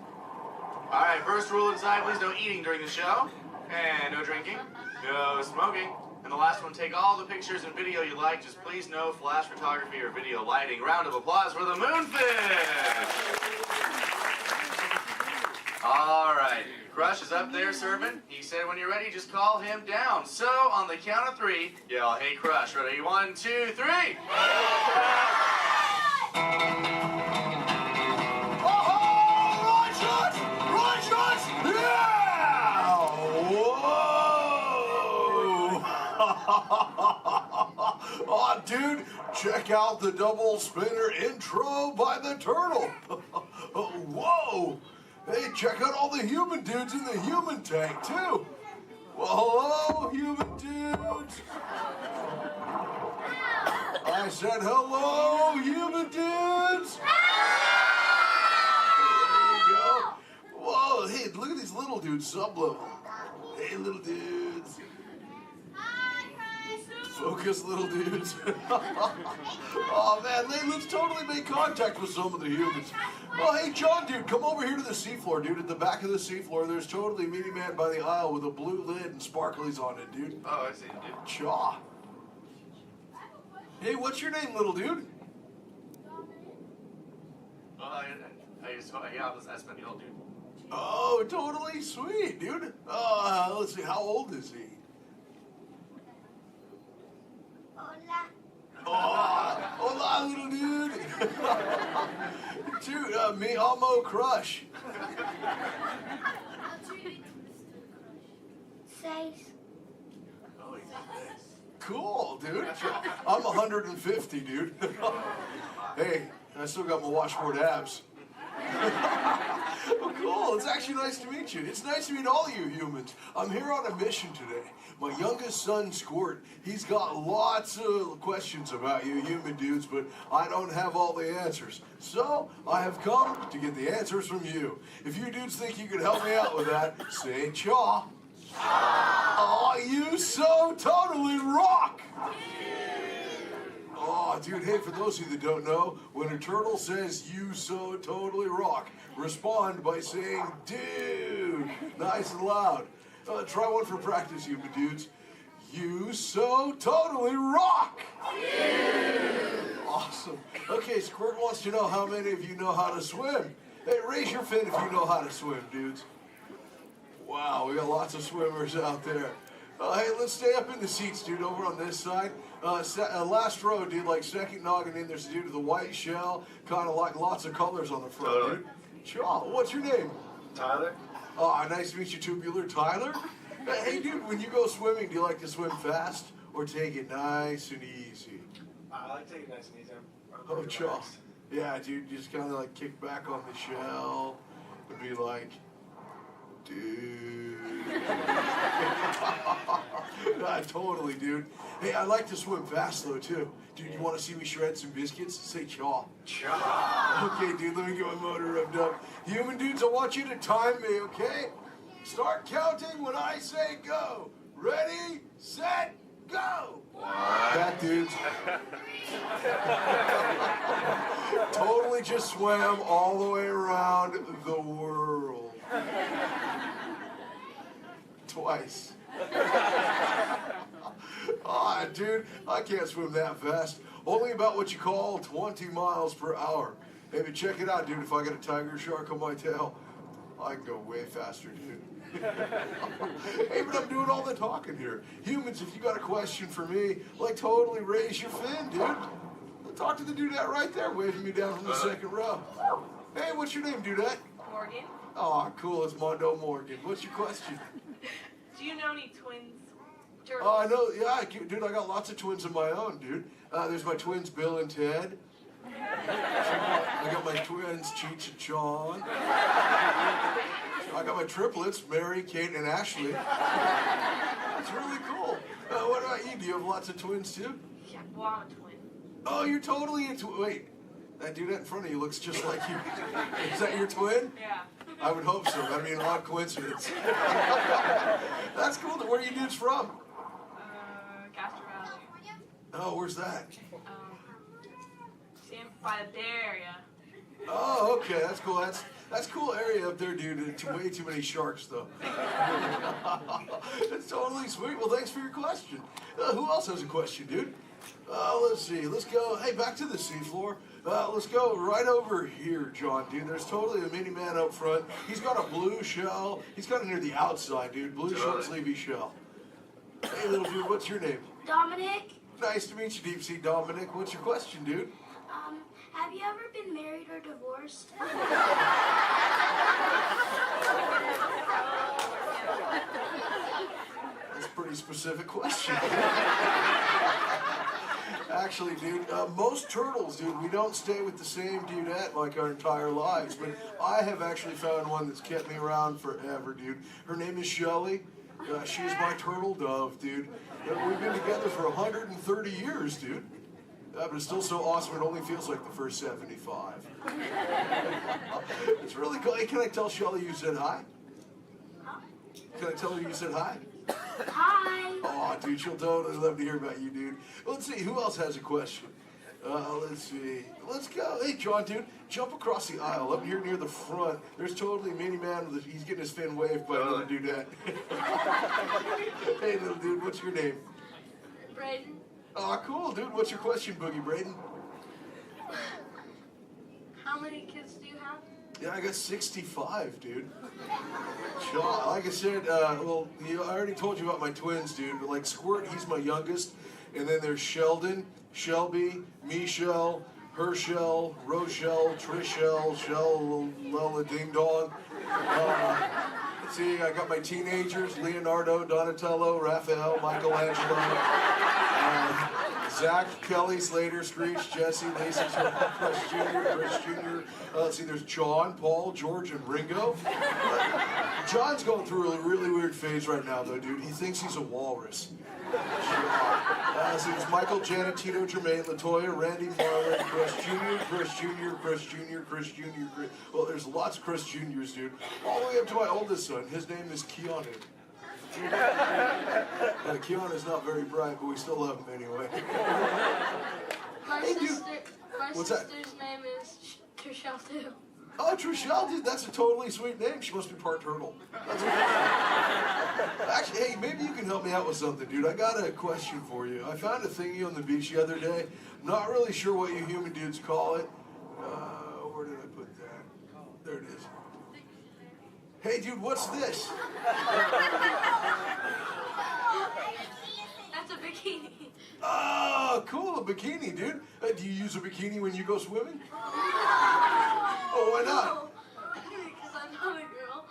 All right, first rule inside, please no eating during the show. And no drinking, no smoking. And the last one, take all the pictures and video you like, just please no flash photography or video lighting. Round of applause for the Moonfish! All right, Crush is up there serving. He said when you're ready, just call him down. So on the count of 3, yell, hey Crush, ready? 1, 2, 3! Oh, dude, check out the double spinner intro by the turtle. Whoa! Hey, check out all the human dudes in the human tank, too. Well, hello, human dudes. I said hello, human dudes. There you go. Whoa, hey, look at these little dudes, sublevel. Hey, little dudes. Focus, little dudes. Oh, man, let's totally make contact with some of the humans. Well, hey, John, dude, come over here to the seafloor, dude. At the back of the seafloor, there's totally Mini Man by the aisle with a blue lid and sparklies on it, dude. Oh, I see, dude. Chaw. Hey, what's your name, little dude? Yeah, I was Espanol, dude. Oh, totally sweet, dude. Let's see, how old is he? Hola. Oh, hola, little dude. Dude, me amo crush. Seis. Cool, dude. I'm 150, dude. Hey, I still got my washboard abs. Oh, cool. It's actually nice to meet you. It's nice to meet all you humans. I'm here on a mission today. My youngest son, Squirt, he's got lots of questions about you human dudes, but I don't have all the answers. So I have come to get the answers from you. If you dudes think you could help me out with that, say chaw. Oh, you so totally rock! Oh, dude, hey, for those of you that don't know, when a turtle says, you so totally rock, respond by saying, dude, nice and loud. Try one for practice, you dudes. You so totally rock! Awesome. Okay, Squirt wants to know how many of you know how to swim. Hey, raise your fin if you know how to swim, dudes. Wow, we got lots of swimmers out there. Hey, let's stay up in the seats, dude, over on this side. Last row, dude, like second noggin in, there's a dude with a white shell, kind of like lots of colors on the front, dude. Sure. What's your name? Tyler? Oh, nice to meet you, Tubular Tyler. Hey, dude, when you go swimming, do you like to swim fast or take it nice and easy? I like to take it nice and easy. Oh, chaw. Yeah, dude, just kind of like kick back on the shell and be like, dude. Totally, dude. Hey, I like to swim fast, though, too. Dude, you want to see me shred some biscuits? Say chaw. Chaw. Okay, dude, let me get my motor revved up. Human dudes, I want you to time me, okay? Start counting when I say go. Ready, set, go. That dudes. Totally just swam all the way around the world. Twice. Ah, dude, I can't swim that fast. Only about what you call 20 miles per hour. Hey, but check it out, dude. If I got a tiger shark on my tail, I can go way faster, dude. Hey, but I'm doing all the talking here. Humans, if you got a question for me, like totally raise your fin, dude. Talk to the dudette right there, waving me down from the second row. Hey, what's your name, dudette? Morgan, Oh, cool. It's Mondo Morgan. What's your question? do you know any twins? Oh, I know. Yeah, dude, I got lots of twins of my own, dude. There's my twins, Bill and Ted. I got my twins, Cheech and Chong. I got my triplets, Mary, Kate, and Ashley. That's really cool. What about you? Do you have lots of twins, too? Yeah, well, I'm a twin. Oh, you're totally into... Wait, that dude in front of you looks just like you. Is that your twin? Yeah. I would hope so. That'd be an odd coincidence. That's cool. Where are you dudes from? Castro Valley. Oh, where's that? By the Bay Area. Oh, okay. That's cool. That's cool area up there, dude. Way too many sharks, though. That's totally sweet. Well, thanks for your question. Who else has a question, dude? Let's see. Let's go. Hey, back to the seafloor. Let's go right over here, John, dude. There's totally a mini man up front. He's got a blue shell. He's got it near the outside, dude. Blue short sleevey shell. Hey, little dude, what's your name? Dominic, Nice to meet you, Deep Sea Dominic. What's your question, dude? have you ever been married or divorced? That's a pretty specific question. Actually, dude, most turtles, dude, we don't stay with the same dudette like our entire lives, but I have actually found one that's kept me around forever, dude. Her name is Shelly. She's my turtle dove, dude. We've been together for 130 years, dude. But it's still so awesome, it only feels like the first 75. It's really cool. Hey, can I tell Shelly you said hi? Can I tell her you said hi? Hi. Oh, dude, she'll totally love to hear about you, dude. Let's see, who else has a question? Let's see. Let's go. Hey, John, dude, jump across the aisle up here near the front. There's totally a mini man with he's getting his fin waved by another dudette. Hey, little dude, what's your name? Braden. Oh, cool, dude. What's your question, Boogie Braden? How How many kids do you have? Yeah, I got 65, dude. John, like I said, well, I already told you about my twins, dude. But like Squirt, he's my youngest. And then there's Sheldon, Shelby, Michelle, Herschel, Rochelle, Trishelle, Shell, Lella Ding Dong. Let's see, I got my teenagers, Leonardo, Donatello, Raphael, Michelangelo, Zach, Kelly, Slater, Screech, Jesse, Lacey, Chris Jr. Let's see, there's John, Paul, George, and Ringo. John's going through a really weird phase right now, though, dude. He thinks he's a walrus. So there's Michael, Janet, Tito, Jermaine, LaToya, Randy, Marlon, Chris Jr., Chris Jr., Chris Jr., Chris Jr., Chris... Well, there's lots of Chris Jr.'s, dude. All the way up to my oldest son. His name is Keanu. Keanu's not very bright, but we still love him anyway. My What's that? sister's name is Trishelle too. Oh, Trishelle, dude, that's a totally sweet name. She must be part turtle. Actually, hey, maybe you can help me out with something, dude. I got a question for you. I found a thingy on the beach the other day. Not really sure what you human dudes call it. Where did I put that? There it is. Hey, dude, what's this? That's a bikini. Oh, cool, a bikini, dude. Do you use a bikini when you go swimming? Oh, why not? Because I'm not a girl.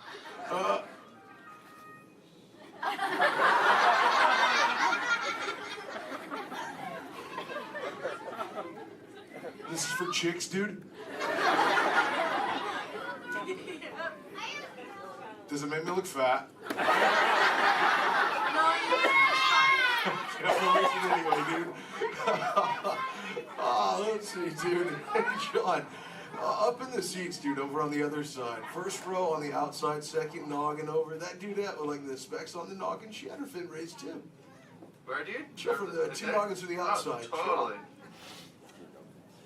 This is for chicks, dude? Does it make me look fat? Anyway, dude. Let's see, dude. Hey, John. Up in the seats, dude, over on the other side. First row on the outside, second noggin over. That dudette with like the specs on the noggin, she had her fin raised too. Where, dude? Sure, from the two noggins to the outside. Oh, totally.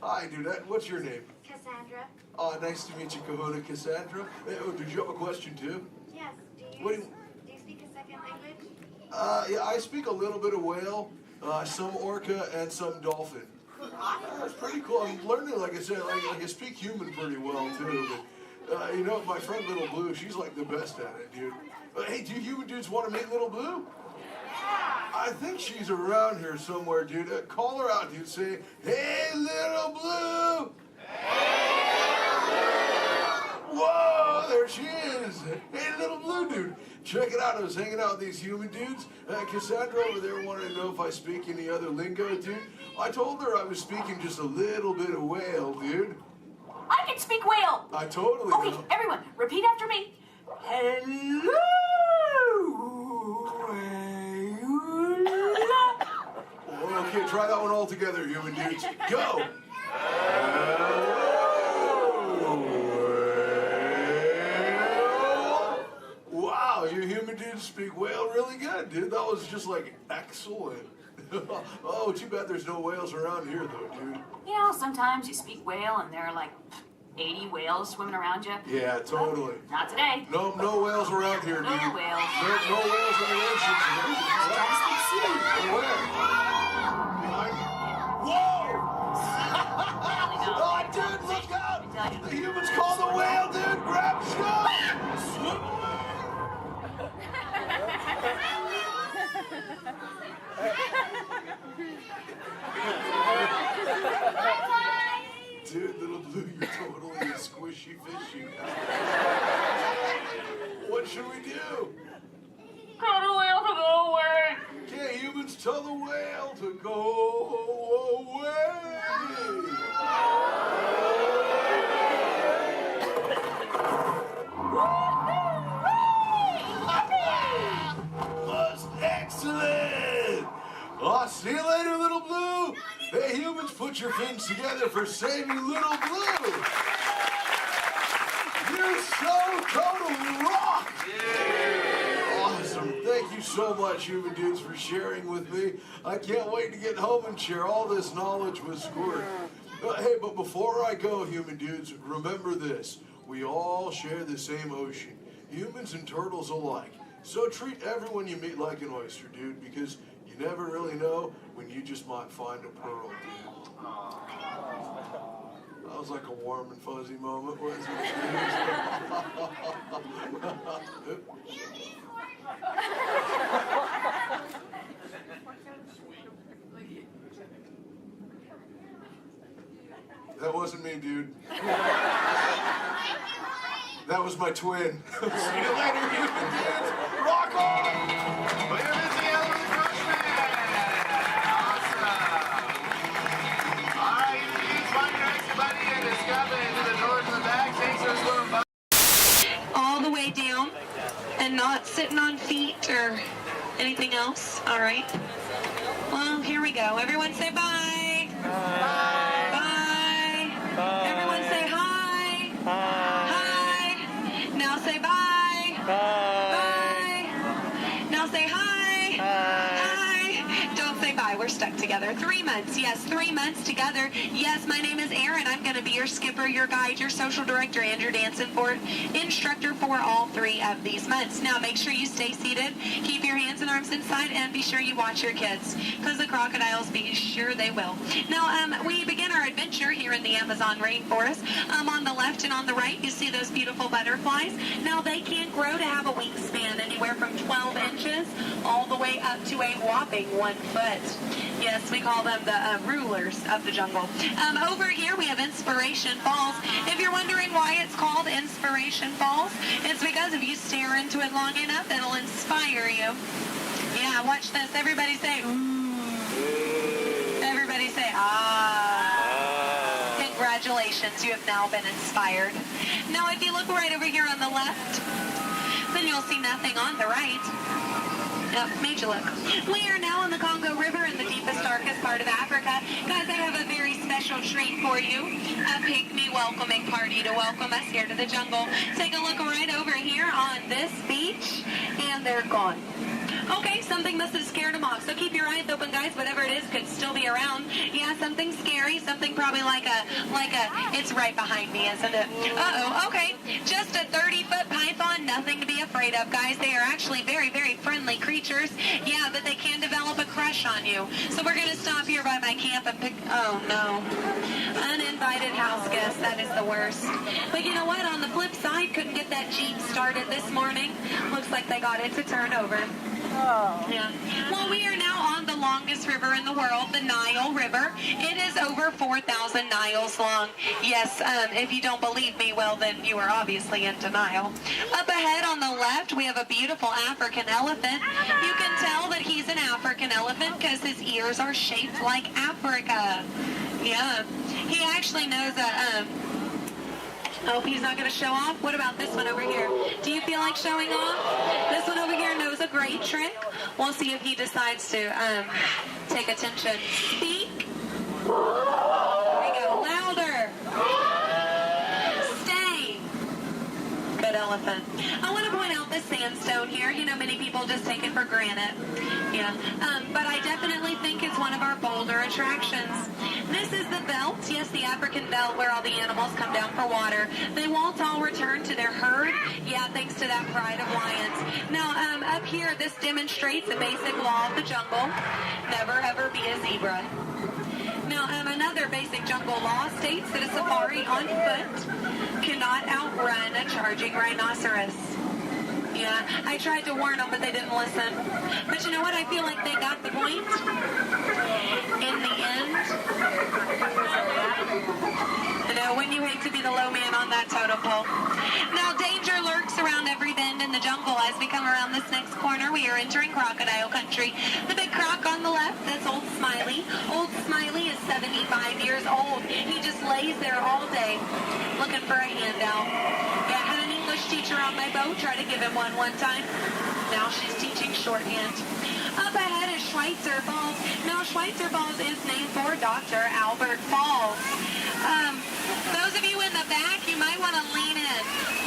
Hi, dudette. What's your name? Cassandra. Oh, nice to meet you, Kahuna. Cassandra. Hey, oh, did you have a question too? Yes. What Do you speak a second language? Yeah, I speak a little bit of whale, some orca, and some dolphin. That's pretty cool. I'm learning, like I said, like I speak human pretty well too. But you know, my friend Little Blue, she's like the best at it, dude. Hey, do you human dudes want to meet Little Blue? I think she's around here somewhere, dude. Call her out, dude. Say, "Hey, Little Blue." Whoa, there she is. Hey, Little Blue, dude. Check it out. I was hanging out with these human dudes. Cassandra over there wanted to know if I speak any other lingo, dude. I told her I was speaking just a little bit of whale, dude. I can speak whale. I totally Okay, know. everyone, repeat after me. Hello. Okay, try that one all together, human dudes. Go. Wow, you human dudes speak whale really good, dude. That was just like excellent. Oh, too bad there's no whales around here, though, dude. You know, sometimes you speak whale and there are like 80 whales swimming around you. Yeah, totally. Not today. No whales around here, dude. No whales. No whales in the ocean. Try to speak sea. Where? Whoa! Oh, dude, look out! The humans call the whale, dude. Grab the stuff. Swim away. Dude, Little Blue, you're totally a squishy fishy. What should we do? Tell the whale to go away. Okay, humans, tell the whale to go away. That's excellent. I'll see you later, Little Blue. Hey, humans, put your fins together for saving Little Blue. You so totally rock. Awesome. Thank you so much, human dudes, for sharing with me. I can't wait to get home and share all this knowledge with Squirt. Hey, but before I go, human dudes, remember this. We all share the same ocean, humans and turtles alike. So treat everyone you meet like an oyster, dude, because you never really know when you just might find a pearl, dude. That was was like a warm and fuzzy moment, wasn't it? That wasn't me, dude. That was my twin. See you later, human dudes. Rock on! Later, Missy Ellen the Crush Man. Awesome. All right, you dudes, find your next buddy and discover into the doors in the back. Thanks for swimming by. All the way down and not sitting on feet or anything else. All right. Well, here we go. Everyone say bye. Bye. Bye. Bye. Everyone say hi. Hi. Hi. Now say bye. Bye. Bye. Now say hi. Hi. Don't say bye. We're stuck together. 3 months. Yes, 3 months together. Yes, my name is Erin. I'm going to be your skipper, your guide, your social director, and your dance instructor for all 3 of these months. Now, make sure you stay seated. Keep your hands and arms inside, and be sure you watch your kids, because the crocodiles, be sure they will. Now, we begin our adventure here in the Amazon rainforest. On the left and on the right, you see those beautiful butterflies. Now, they can grow to have a wingspan anywhere from 12 inches all the way up to a whopping 1 foot. Yes, we call them the rulers of the jungle. Over here, we have Inspiration Falls. If you're wondering why it's called Inspiration Falls, it's because if you stare into it long enough, it'll inspire you. Yeah, watch this. Everybody say, ooh. Everybody say, ah. Congratulations, you have now been inspired. Now, if you look right over here on the left, then you'll see nothing on the right. Yep, made you look. We are now in the Congo River in the deepest, darkest part of Africa. Guys, I have a very special treat for you. A pygmy welcoming party to welcome us here to the jungle. Take a look right over here on this beach, and they're gone. Okay, something must have scared them off. So keep your eyes open, guys. Whatever it is could still be around. Yeah, something scary. Something probably like a, it's right behind me, isn't it? Uh-oh, okay. Just a 30-foot python. Nothing to be afraid of, guys. They are actually very, very friendly creatures. Yeah, but they can develop a crush on you. So we're going to stop here by my camp and pick, oh no. Uninvited house guests. That is the worst. But you know what? On the flip side, couldn't get that Jeep started this morning. Looks like they got it to turn over. Oh. Yeah. Well, we are now on the longest river in the world, the Nile River. It is over 4,000 miles long. Yes, if you don't believe me, well, then you are obviously in denial. Up ahead on the left, we have a beautiful African elephant. You can tell that he's an African elephant because his ears are shaped like Africa. Yeah. He actually knows a, oh, he's not going to show off? What about this one over here? Do you feel like showing off? This one over here knows a great trick. We'll see if he decides to take attention. Speak. There we go. Louder. Stay. Good elephant. I want to point out this sandstone here. You know, many people just take it for granted. Yeah. But I definitely think it's one of our bolder attractions. This is the belt, yes, the African belt where all the animals come down for water. They won't all return to their herd, yeah, thanks to that pride of lions. Now, up here, this demonstrates a basic law of the jungle. Never, ever be a zebra. Now, another basic jungle law states that a safari on foot cannot outrun a charging rhinoceros. Yeah, I tried to warn them, but they didn't listen. But you know what? I feel like they got the point. In the end, you know, wouldn't you hate to be the low man on that totem pole? Now, danger lurks around every bend in the jungle. As we come around this next corner, we are entering crocodile country. The big croc on the left, that's Old Smiley. Old Smiley is 75 years old. He just lays there all day looking for a handout. Yeah, I had an English teacher on my boat, try to give him one time. Now she's teaching shorthand. Up ahead is Schweitzer Falls. Now, Schweitzer Falls is named for Dr. Albert Falls. Those of you in the back, you might want to lean in.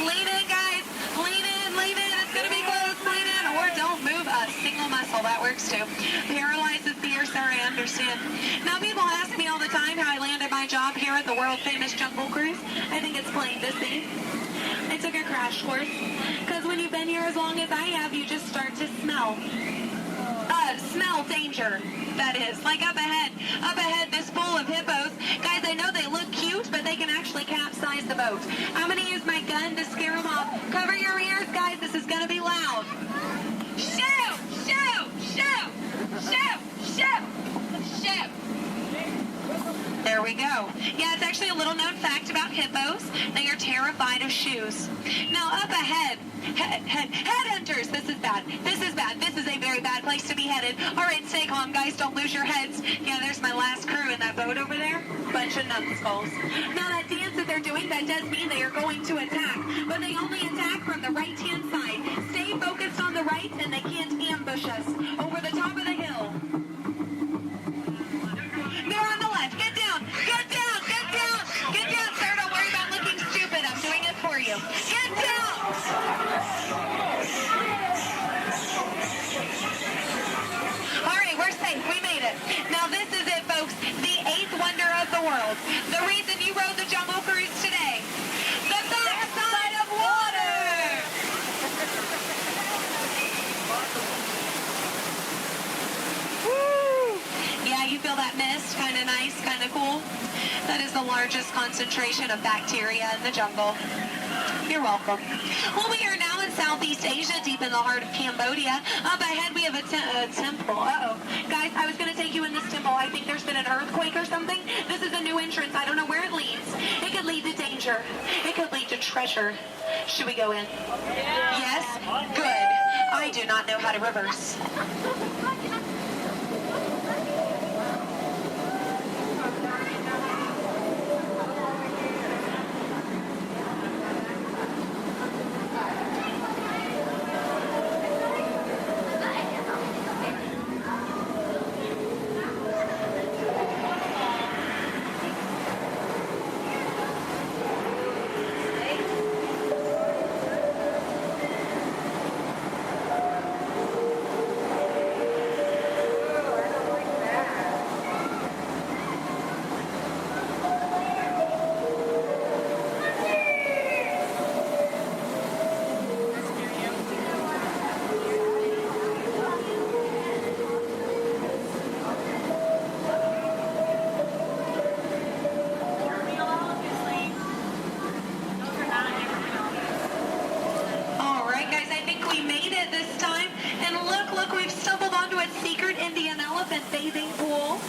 Lean in, guys. Lean in, lean in. It's going to be close. Lean in, or don't move a single muscle. That works too. Paralyzes fear, sir, I understand. Now, people ask me all the time how I landed my job here at the world-famous Jungle Cruise. I think it's plain to see. I took a crash course, because when you've been here as long as I have, you just start to smell. Smell danger, that is. Like up ahead, this pool of hippos. Guys, I know they look cute, but they can actually capsize the boat. I'm gonna use my gun to scare them off. Cover your ears, guys, this is gonna be loud. Shoot! Shoot! Shoot! Shoot! Shoot! Shoot! There we go. Yeah, it's actually a little known fact about hippos. They are terrified of shoes. Now up ahead, headhunters. This is bad. This is bad. This is a very bad place to be headed. All right, stay calm, guys. Don't lose your heads. Yeah, there's my last crew in that boat over there. Bunch of numbskulls. Now that dance that they're doing, that does mean they are going to attack. But they only attack from the right-hand side. Stay focused on the right, and they can't ambush us. Over the top of the hill. They're on the left. Get down. Get down. Get down. Get down, sir. Don't worry about looking stupid. I'm doing it for you. Get down. All right, we're safe. We made it. Now this is it, folks. The 8th wonder of the world. The reason you rode the Jungle Cruise today. The backside of water. Woo! Yeah, you feel that mist? Kind of nice, kind of cool. That is the largest concentration of bacteria in the jungle. You're welcome. Well, we are now in Southeast Asia, deep in the heart of Cambodia. Up ahead, we have a temple. Uh-oh. Guys, I was going to take you in this temple. I think there's been an earthquake or something. This is a new entrance. I don't know where it leads. It could lead to danger. It could lead to treasure. Should we go in? Yes? Good. I do not know how to reverse. Bathing pool.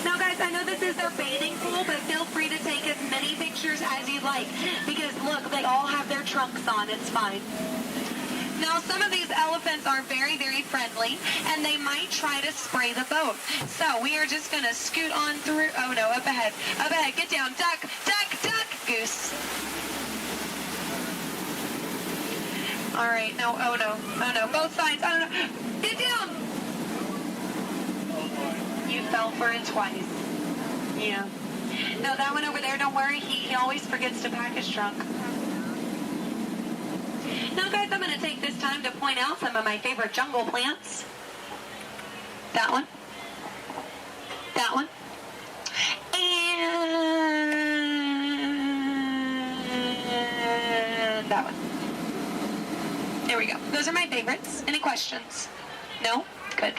Now guys, I know this is their bathing pool, but feel free to take as many pictures as you like, because look, they all have their trunks on. It's fine. Now some of these elephants are very, very friendly, and they might try to spray the boat. So we are just going to scoot on through. Oh no, up ahead. Up ahead. Get down. Duck, duck, duck. Goose. All right. No, oh no. Oh no. Both sides. Oh no. Get down. You fell for it twice. Yeah. No, that one over there, don't worry. He always forgets to pack his trunk. Now, guys, I'm going to take this time to point out some of my favorite jungle plants. That one. That one. And that one. There we go. Those are my favorites. Any questions? No? Good.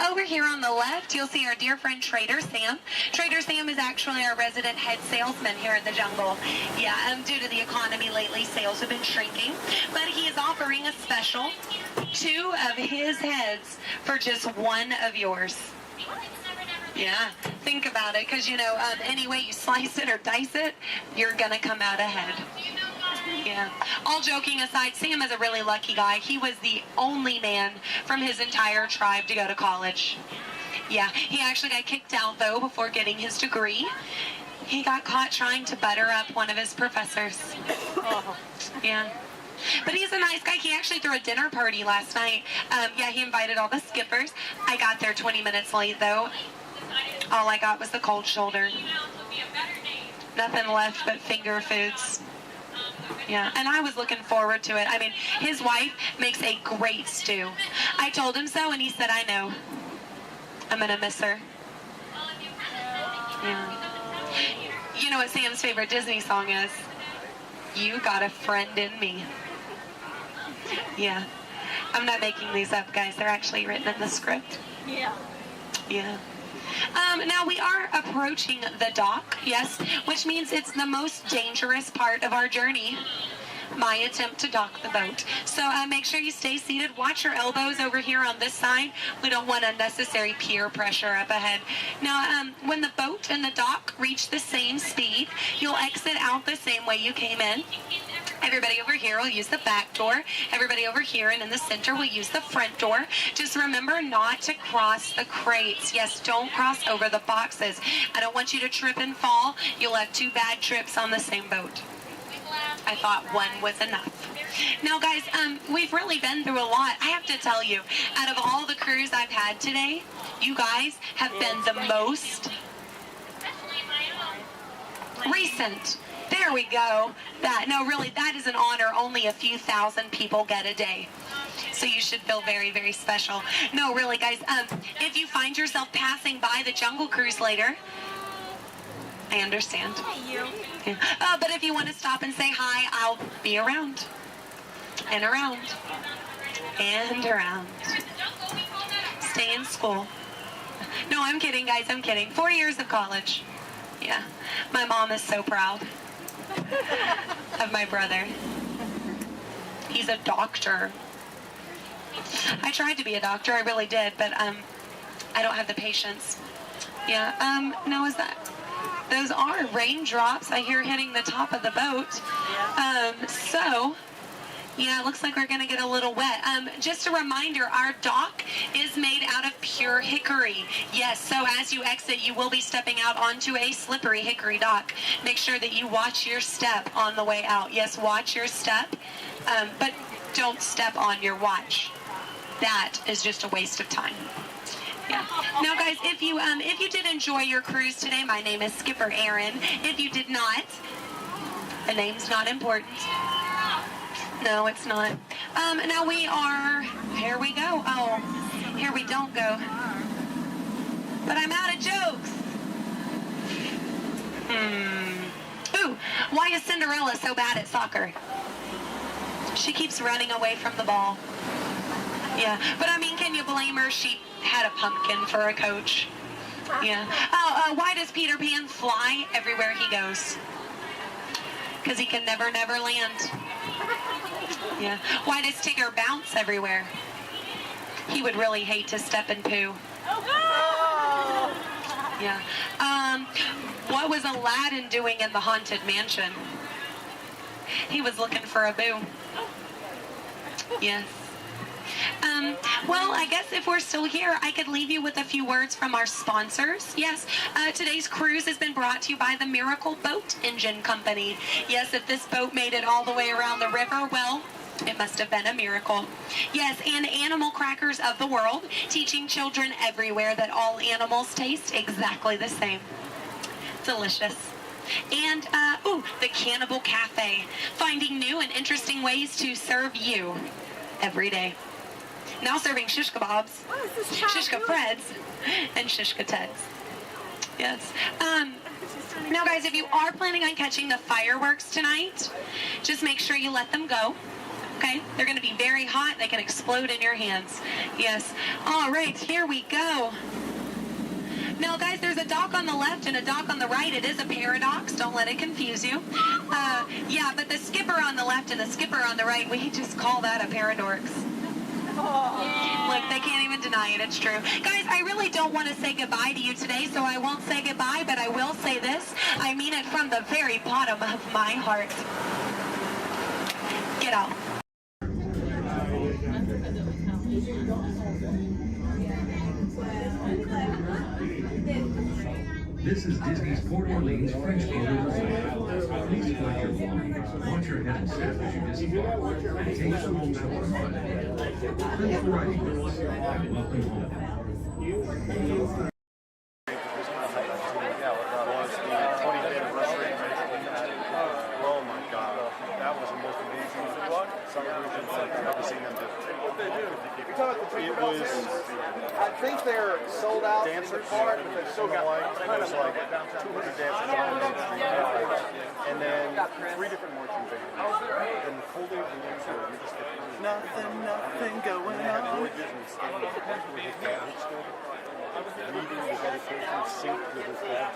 Over here on the left, you'll see our dear friend Trader Sam. Trader Sam is actually our resident head salesman here in the jungle. Yeah, due to the economy lately, sales have been shrinking. But he is offering a special 2 of his heads for just 1 of yours. Yeah, think about it, because, you know, any way you slice it or dice it, you're going to come out ahead. Yeah. All joking aside, Sam is a really lucky guy. He was the only man from his entire tribe to go to college. Yeah, he actually got kicked out, though, before getting his degree. He got caught trying to butter up one of his professors. Yeah. But he's a nice guy. He actually threw a dinner party last night. Yeah, he invited all the skippers. I got there 20 minutes late, though. All I got was the cold shoulder. Nothing left but finger foods. Yeah, and I was looking forward to it. I mean, his wife makes a great stew. I told him so, and he said, I know. I'm going to miss her. Yeah. You know what Sam's favorite Disney song is? You Got a Friend in Me. Yeah. I'm not making these up, guys. They're actually written in the script. Yeah. Yeah. Now we are approaching the dock, yes, which means it's the most dangerous part of our journey. My attempt to dock the boat. So make sure you stay seated. Watch your elbows over here on this side. We don't want unnecessary peer pressure up ahead. Now, when the boat and the dock reach the same speed, you'll exit out the same way you came in. Everybody over here will use the back door. Everybody over here and in the center will use the front door. Just remember not to cross the crates. Yes, don't cross over the boxes. I don't want you to trip and fall. You'll have 2 bad trips on the same boat. I thought one was enough. Now, guys, we've really been through a lot. I have to tell you, out of all the crews I've had today, you guys have been the most recent. There we go. No, really, that is an honor only a few thousand people get a day. So you should feel very, very special. No, really, guys, if you find yourself passing by the Jungle Cruise later, I understand. Yeah. But if you want to stop and say hi, I'll be around. And around. And around. Stay in school. No, I'm kidding, guys. I'm kidding. 4 years of college. Yeah. My mom is so proud of my brother. He's a doctor. I tried to be a doctor. I really did. But I don't have the patience. Yeah. No, is that... Those are raindrops I hear hitting the top of the boat. So, yeah, it looks like we're going to get a little wet. Just a reminder, our dock is made out of pure hickory. Yes, so as you exit, you will be stepping out onto a slippery hickory dock. Make sure that you watch your step on the way out. Yes, watch your step, but don't step on your watch. That is just a waste of time. Yeah. Now, guys, if you did enjoy your cruise today, my name is Skipper Aaron. If you did not, the name's not important. No, it's not. Now we are, here we go. Oh, here we don't go. But I'm out of jokes. Ooh, why is Cinderella so bad at soccer? She keeps running away from the ball. Yeah, but I mean, can you blame her? She had a pumpkin for a coach. Yeah. Oh, why does Peter Pan fly everywhere he goes? Because he can never land. Yeah. Why does Tigger bounce everywhere? He would really hate to step in poo. Yeah. What was Aladdin doing in the Haunted Mansion? He was looking for a boo. Yes. Well, I guess if we're still here, I could leave you with a few words from our sponsors. Yes, today's cruise has been brought to you by the Miracle Boat Engine Company. Yes, if this boat made it all the way around the river, well, it must have been a miracle. Yes, and Animal Crackers of the World, teaching children everywhere that all animals taste exactly the same. Delicious. And, the Cannibal Cafe, finding new and interesting ways to serve you every day. Now serving shish kebabs, shish freds, and shish teds. Yes. Now, guys, if you are planning on catching the fireworks tonight, just make sure you let them go. Okay? They're going to be very hot. They can explode in your hands. Yes. All right, here we go. Now, guys, there's a dock on the left and a dock on the right. It is a paradox. Don't let it confuse you. Yeah, but the skipper on the left and the skipper on the right, we just call that a paradox. Look, they can't even deny it. It's true. Guys, I really don't want to say goodbye to you today, so I won't say goodbye, but I will say this. I mean it from the very bottom of my heart. Get out. This is Disney's Port Orleans French Quarter Resort. Please collect your belongings, watch your head and step as you disembark, and take some home to our fun. Thanks for riding with us, and welcome home. Oh my God, that was the most amazing celebration I've ever seen them do. It was, I think they're sold out dancers, but they're so kind of like 200 dancers on Main Street. And then 3 different marching bands. And the whole day of the answer, you just get Nothing going on. Roy Disney standing up where his dad stood, reading the dedication synced with his dad. I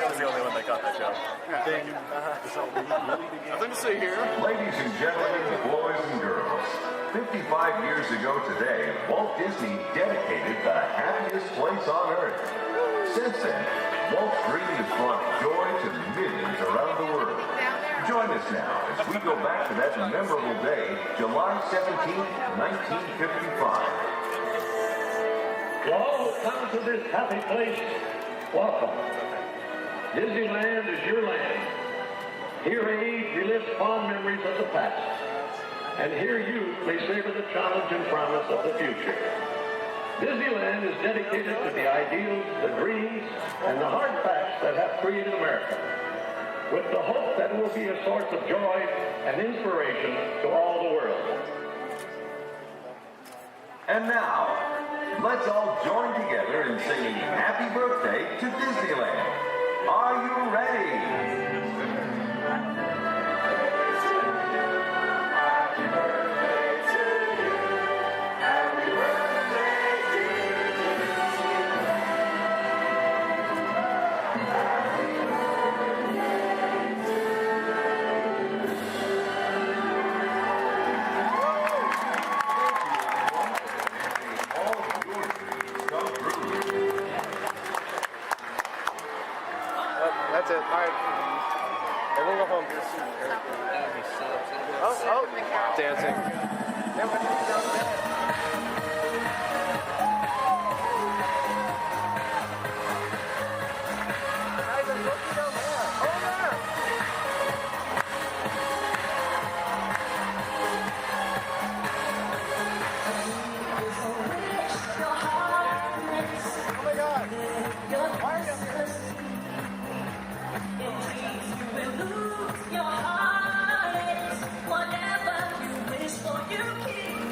was the only one that got that joke. Then the celebration really began. Nothing to see here. Ladies and gentlemen, boys and girls, 55 years ago today, Walt Disney dedicated the happiest place on earth. Since then, Walt's dream has brought joy to millions around the world. Join us now as we go back to that memorable day, July 17th, 1955. To all who come to this happy place, welcome. Disneyland is your land. Here age relives fond memories of the past. And here youth may savor the challenge and promise of the future. Disneyland is dedicated to the ideals, the dreams, and the hard facts that have created America, with the hope that it will be a source of joy and inspiration to all the world. And now, let's all join together in singing Happy Birthday to Disneyland. Are you ready? That's it. All right. Everyone go home. Oh, dancing. Whatever you wish for, you keep.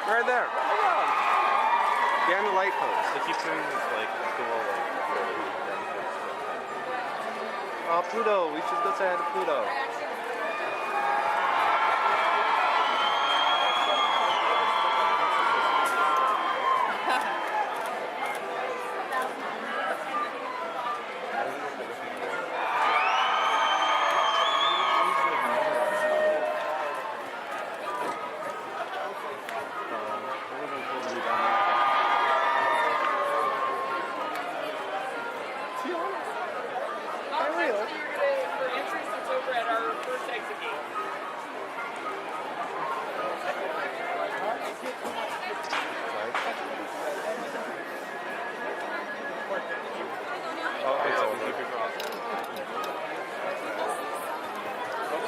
Right there. Behind the light post. They keep doing this like cool Oh, Pluto. We should go say hi to Pluto.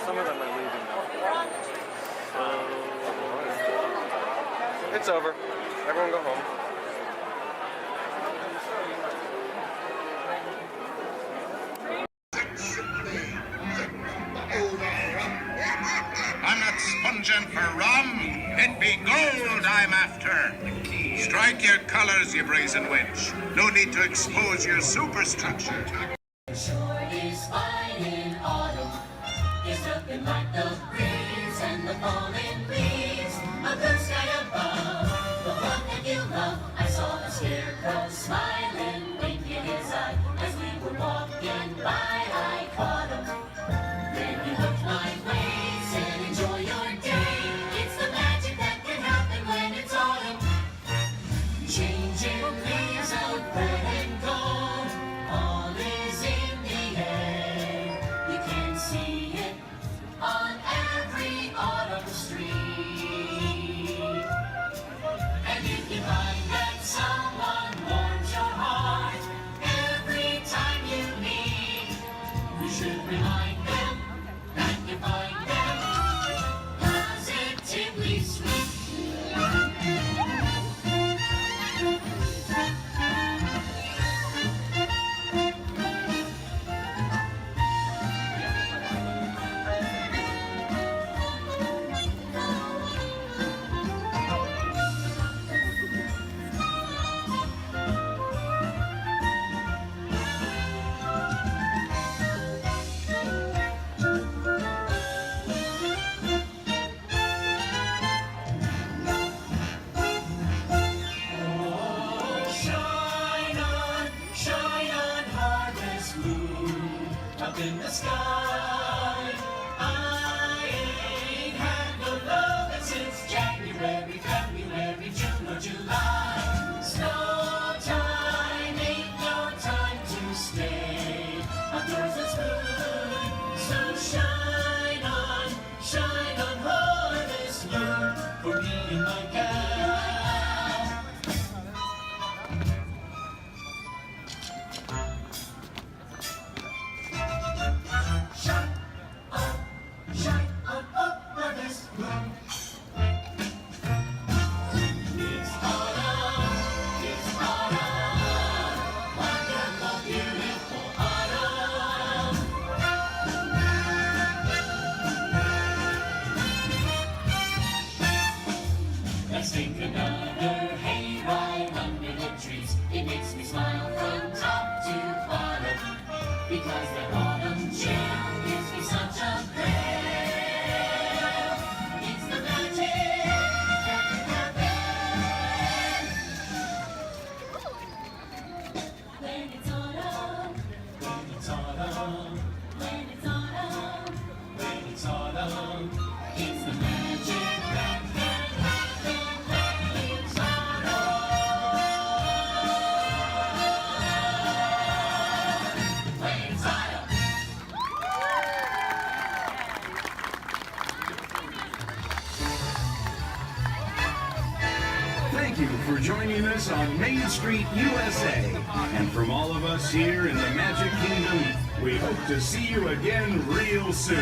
Some of them are leaving now. It's over. Everyone go home. I'm not sponging for rum. It be gold I'm after. Strike your colors, you brazen wench. No need to expose your superstructure. Sure is fine in autumn. It's looking like the breeze and the falling leaves. A blue sky above, the one that you love. I saw the scarecrow smiling, winking his eye. As we were walking by, I caught him. Then he looked my way, said enjoy your day. It's the magic that can happen when it's autumn. Changing leaves of red and gold. All is in the air. You can see it on every autumn street. And if you find that someone warms your heart every time you meet, you should remind them that you find them positively sweet. Shine on, harvest moon, up in the sky. I ain't had no lovin' since January, February, June or July. Snow time ain't no time to stay outdoors it's good. So shine on harvest moon for me and my gal. Shine on harvest moon. It's autumn, wonderful, beautiful autumn. Let's take another hayride under the trees. It makes me smile from top to bottom, because that autumn chill gives me such a thrill. It's the magic that can happen when it's autumn. When it's autumn. When it's autumn. When it's autumn. It's the magic that can happen when it's autumn. When it's autumn. Thank you for joining us on Main Street, USA. And from all of us here in the Magic Kingdom, we hope to see you again real soon.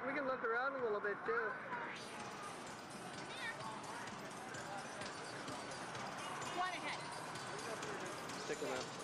We can look around a little bit too. One ahead. Stick them out.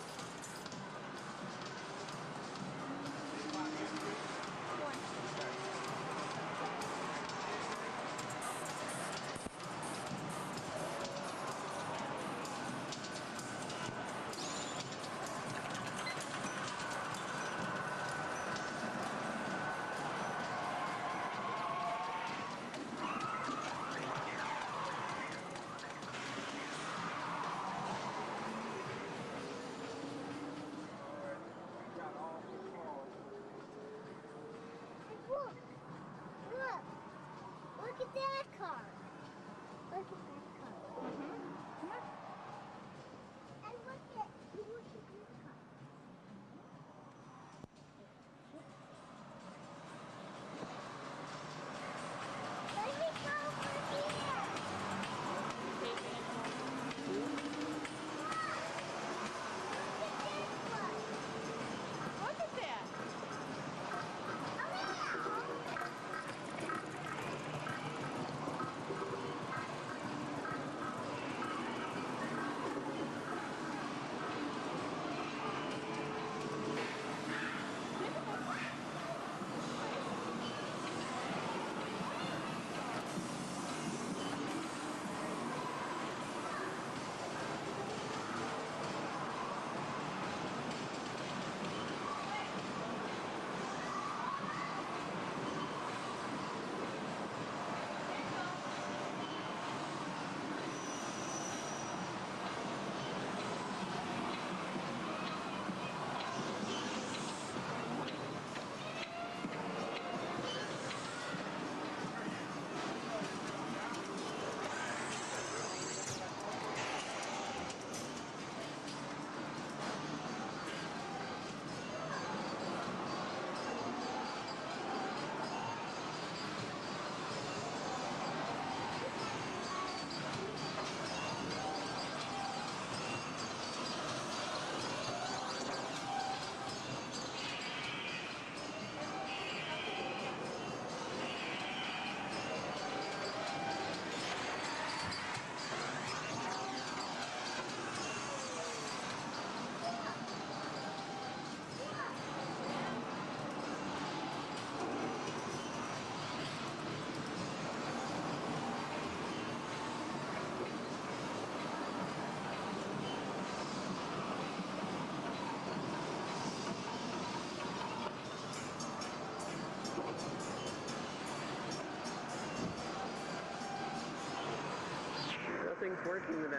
working today.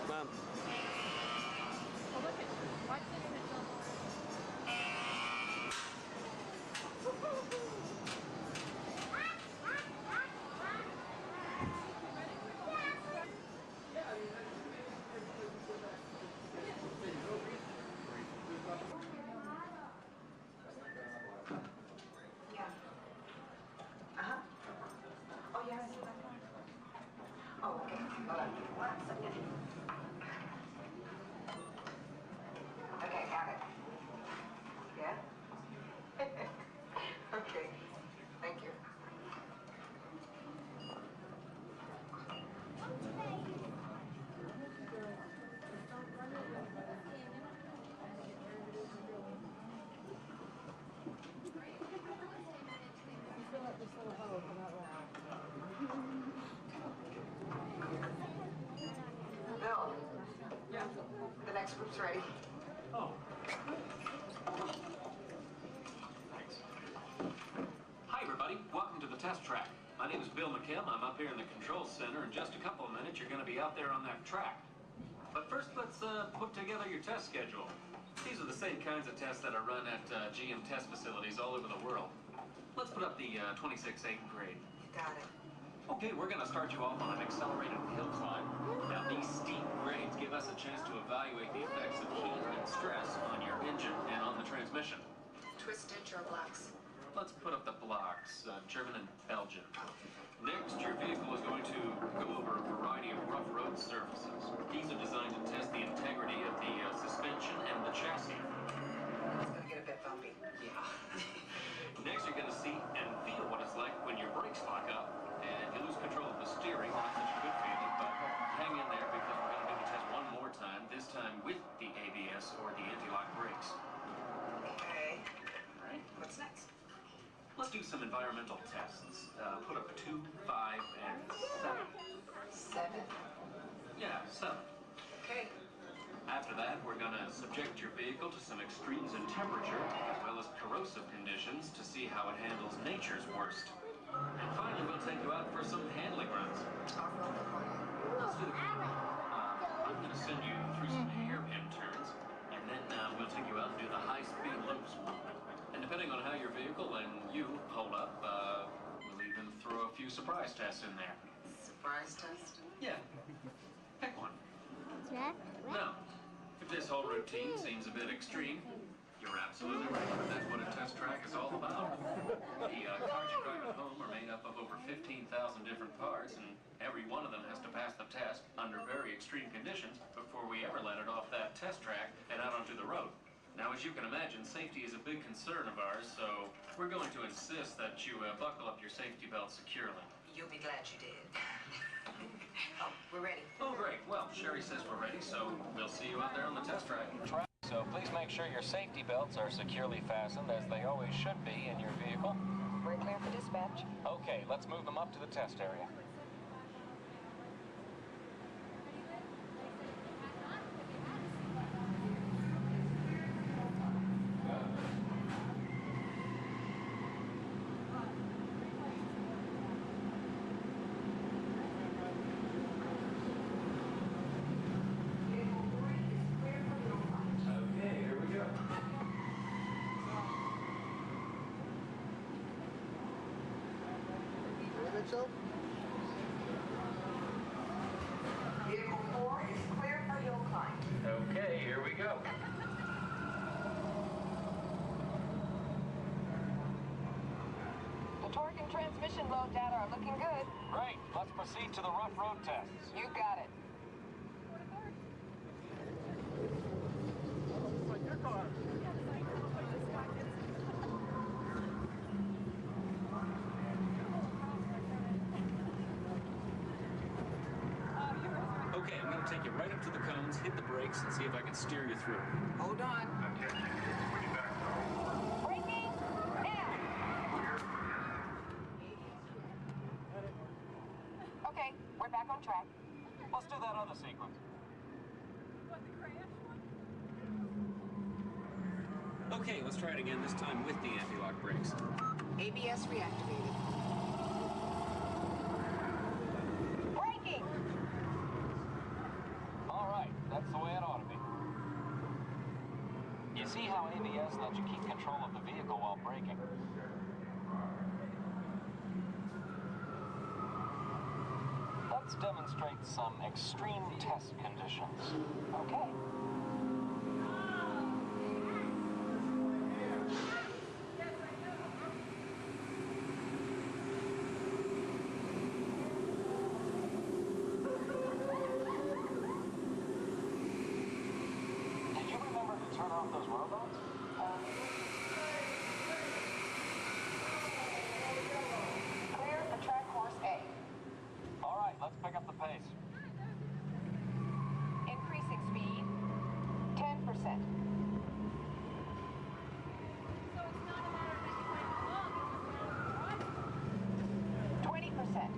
Mom. Oh, look at, watch this Yeah. Uh-huh. Oh, yes. Oh, okay. Hold on. 1 second. Okay, got it. Yeah? Okay. Thank you. Bill. Yeah. The next group's ready. Oh. Thanks. Hi, everybody. Welcome to the test track. My name is Bill McKim. I'm up here in the control center. In just a couple of minutes, you're going to be out there on that track. But first, let's put together your test schedule. These are the same kinds of tests that are run at GM test facilities all over the world. Let's put up the 26-8 grade. You got it. Okay, we're going to start you off on an accelerated hill climb. Now, these steep grades give us a chance to evaluate the effects of heat and stress on your engine and on the transmission. Twisted or blocks? Let's put up the blocks, German and Belgian. Next, your vehicle is going to go over a variety of rough road surfaces. These are designed to test the integrity of the suspension and the chassis. It's gonna get a bit bumpy. Yeah. Next, you're going to see and feel what it's like when your brakes lock up and you lose control of the steering. Not such a good feeling, but hang in there because we're going to do the test one more time, this time with the ABS or the anti-lock brakes. Okay. All right. What's next? Let's do some environmental tests. Put up 2, 5, and 7. 7? Yeah, 7. Okay. After that, we're going to subject your vehicle to some extremes in temperature, as well as corrosive conditions, to see how it handles nature's worst. And finally, we'll take you out for some handling runs. Let's do the camera. I'm going to send you through some hairpin turns, and then we'll take you out and do the high-speed loops. And depending on how your vehicle and you hold up, we'll even throw a few surprise tests in there. Surprise test? Yeah. Pick one. Jack? No. If this whole routine seems a bit extreme, you're absolutely right. That's what a test track is all about. The cars you drive at home are made up of over 15,000 different parts, and every one of them has to pass the test under very extreme conditions before we ever let it off that test track and out onto the road. Now, as you can imagine, safety is a big concern of ours, so we're going to insist that you buckle up your safety belt securely. You'll be glad you did. Oh, we're ready. Oh, great. Well, Sherry says we're ready, so we'll see you out there on the test track. So please make sure your safety belts are securely fastened, as they always should be in your vehicle. We're clear for dispatch. Okay, let's move them up to the test area. Okay, here we go. Mitchell? Vehicle 4 is clear for hill climb. Okay, here we go. The torque and transmission load data are looking good. Great, let's proceed to the rough road tests. You got it. Like your car. Okay, I'm going I'll take you right up to the cones, hit the brakes, and see if I can steer you through. Hold on. Braking now. Okay, we're back on track. Let's do that other sequence. Okay, let's try it again, this time with the anti-lock brakes. ABS reactivated. Braking. All right, that's the way it ought to be. You see how ABS lets you keep control of the vehicle while braking? Let's demonstrate some extreme test conditions. Okay. Did you remember to turn off those robots? Clear for track course A. All right, let's pick up the pace. Increasing speed 10%. So it's not a matter of just playing along, it's just 20%.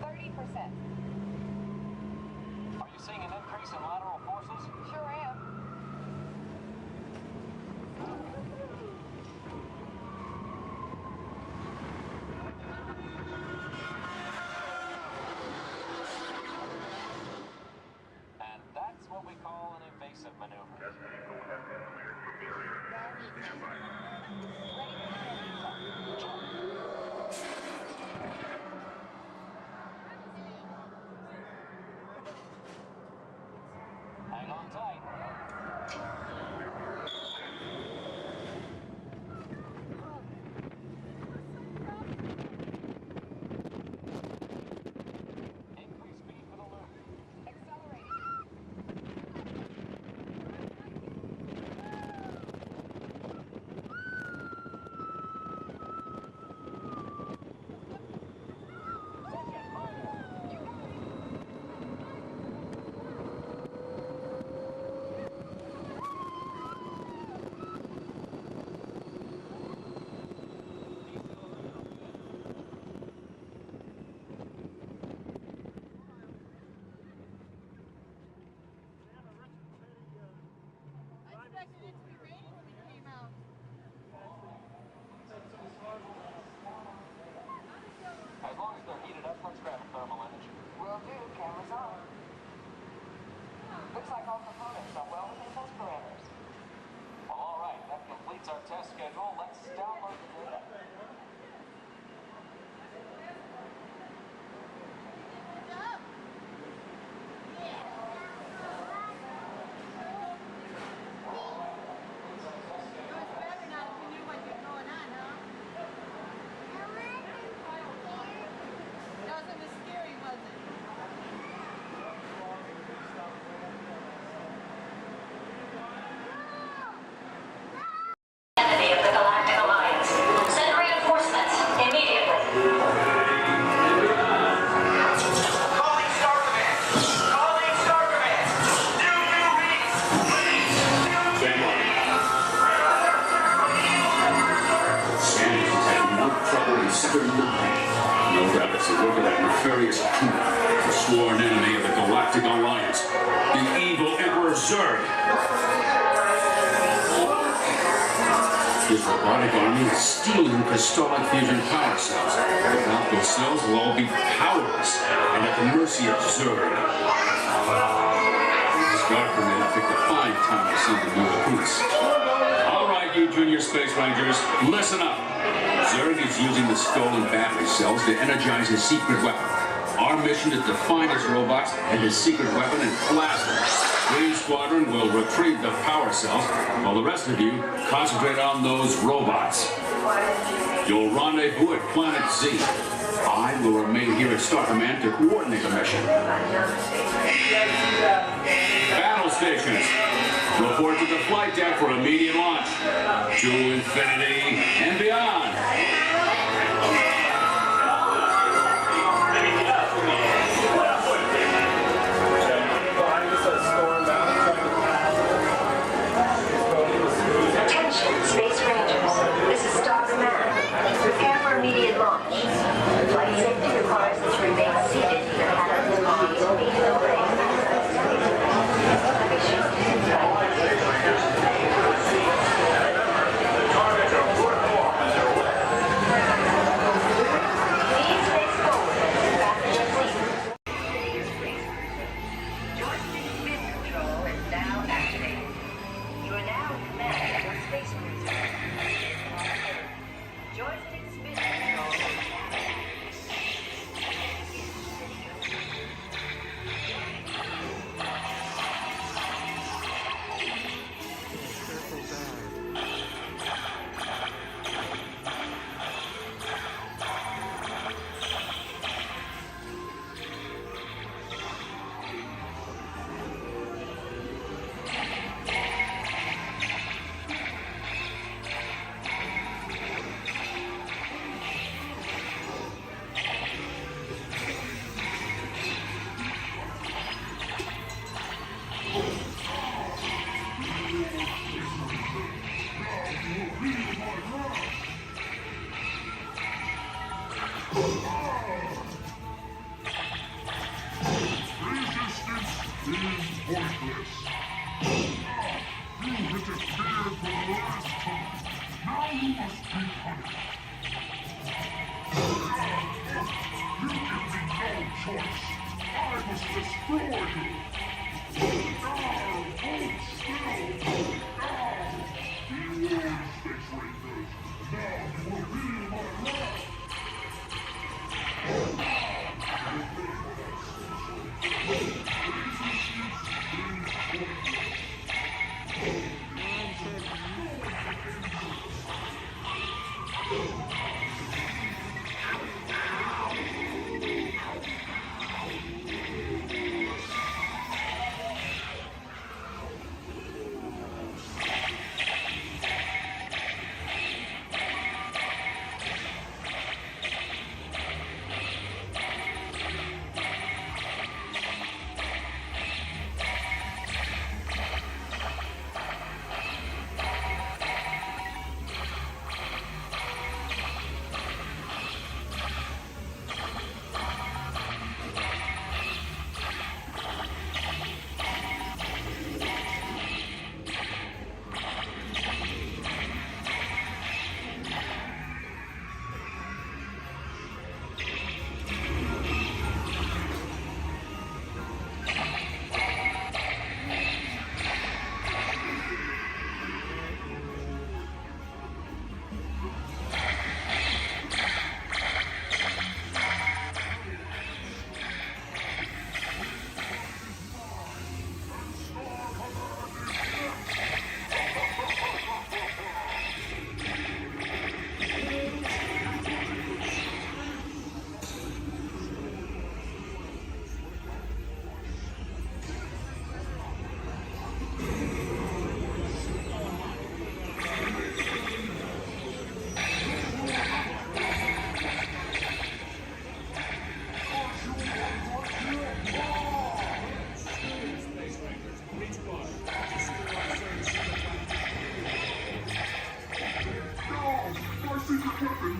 30%. Are you seeing an increase in lateral forces? Sure am. And that's what we call an evasive maneuver. Hang on tight. Increase speed for the loop. I expected it to be raining when we came out. As long as they're heated up, let's grab a thermal image. Will do. Cameras on. Looks like all components are well within those parameters. Well, all right, that completes our test schedule. Let's download the data. Wasn't as scary, was it? Enemy of the Galactic Alliance. Send reinforcements immediately. Calling Star Command! Calling Star Command! New reads! Sanders is having no trouble in Sector 9. No doubt it's the work of that nefarious Puma, the sworn enemy of the Galactic Alliance, the evil Emperor Zurg. His robotic army is stealing crystallic fusion power cells. Without those cells, will all be powerless and at the mercy of Zurg. Star Command picked a fine time to send the new piece. All right, you junior space rangers, listen up. Zurg is using the stolen battery cells to energize his secret weapon. Our mission is to find his robots and his secret weapon and blast them. Green Squadron will retrieve the power cells, while the rest of you concentrate on those robots. You'll rendezvous at Planet Z. I will remain here at Star Command to coordinate the mission. Battle stations, report to the flight deck for immediate launch. To infinity and beyond. pointless. You interfered for the last time. Now you must be punished. You give me no choice. I must destroy you.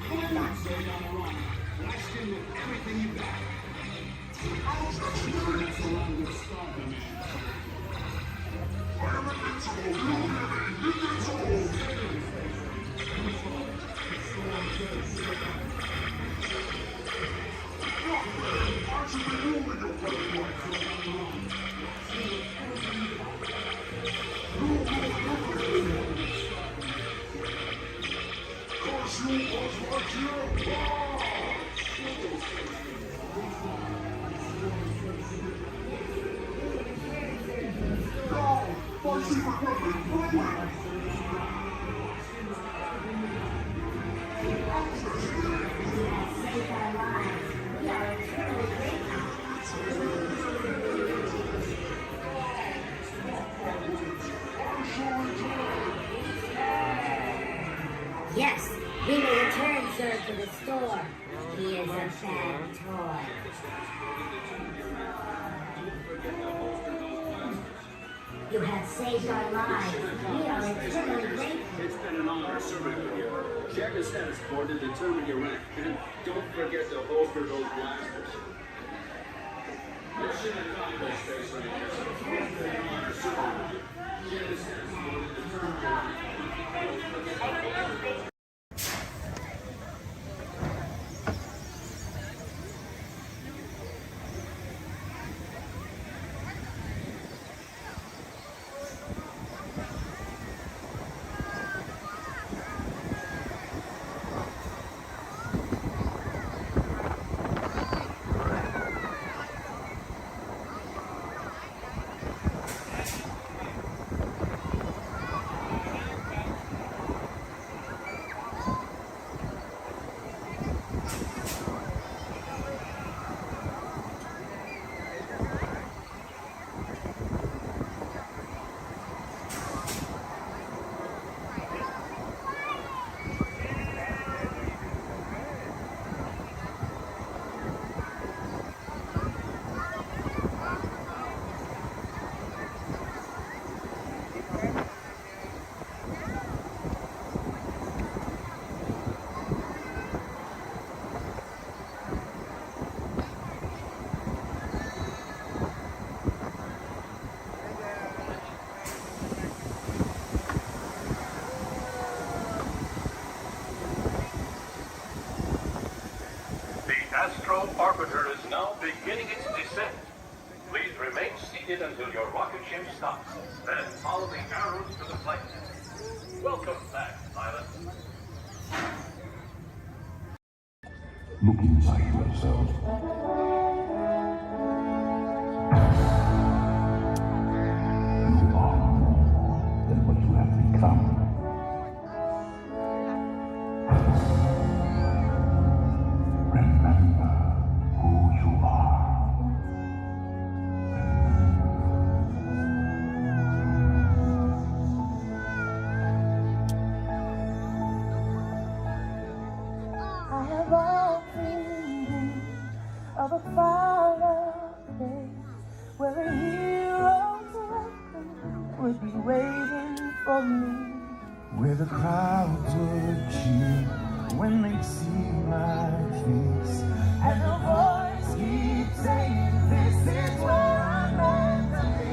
Hold still. You won, Space Rangers. Now you will feel my wrath. Yes, we will return Sir to the store. He is a bad toy. You have saved our lives. We are eternally grateful. It's been an honor serving with you. Check the status board to determine your rank. And don't forget to holster those blasters. Mission accomplished, Space Rangers. It's been an honor serving with you. Check the status board to determine your rank. Don't forget to holster. rocket ship stops. Then follow the arrows to the flight. Welcome back, pilot. Look inside yourself. You are more than what you have become. Remember who you are. I have often dreamed of a far place where a hero's welcome would be waiting for me. Where the crowds would cheer when they see my face, And a voice keeps saying, this is where I'm meant to be.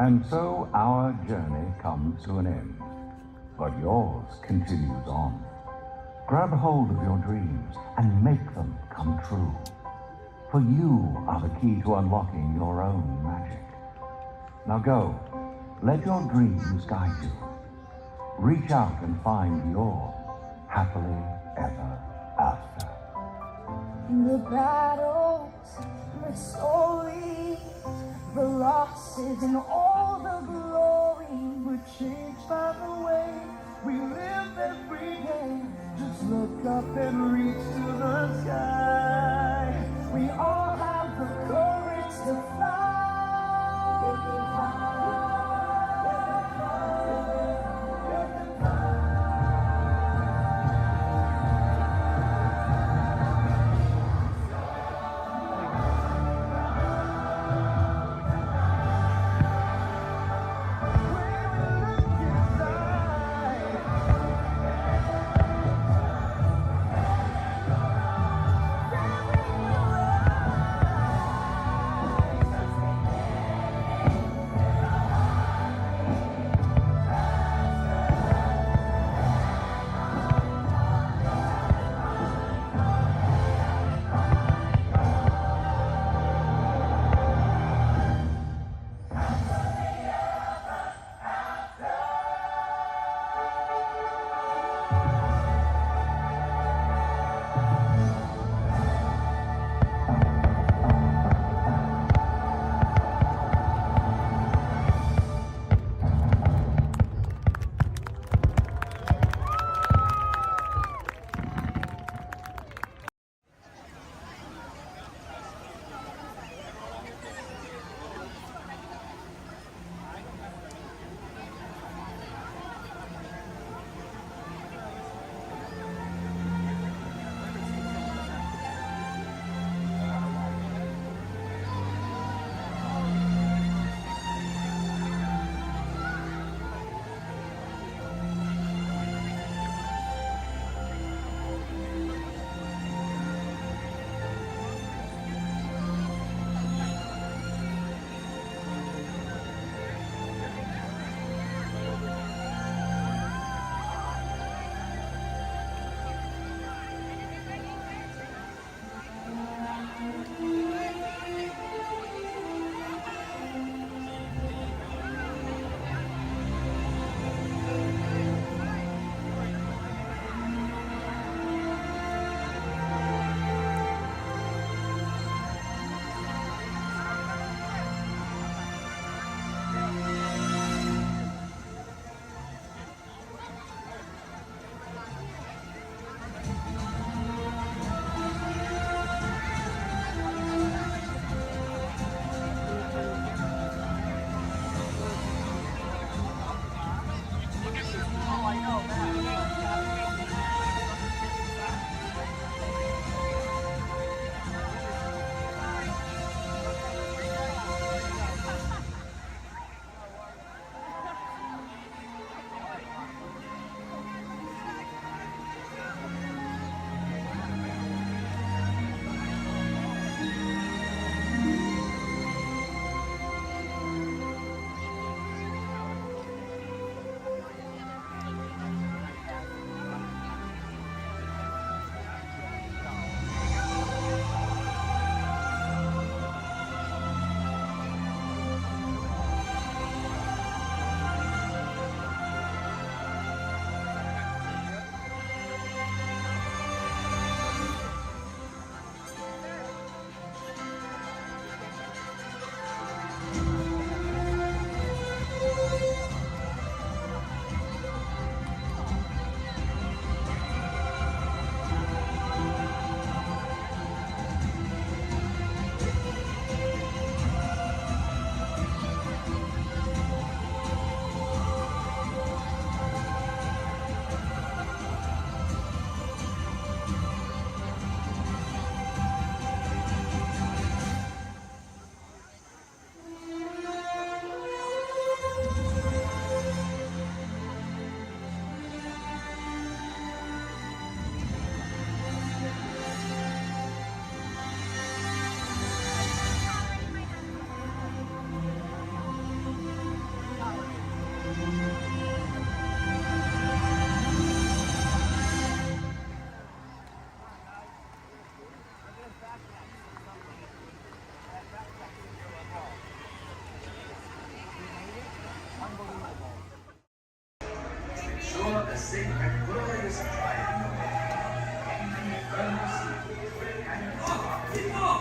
And so our journey comes to an end, but yours continues on. Grab hold of your dreams and make them come true. For you are the key to unlocking your own magic. Now go, let your dreams guide you. Reach out and find your happily ever after. The battles, the stories, the losses, and all the glory were changed by the way we live every day. Just look up and reach to the sky. We all have the courage to fly. safe and glorious triumph. And you may firmly see its great and people!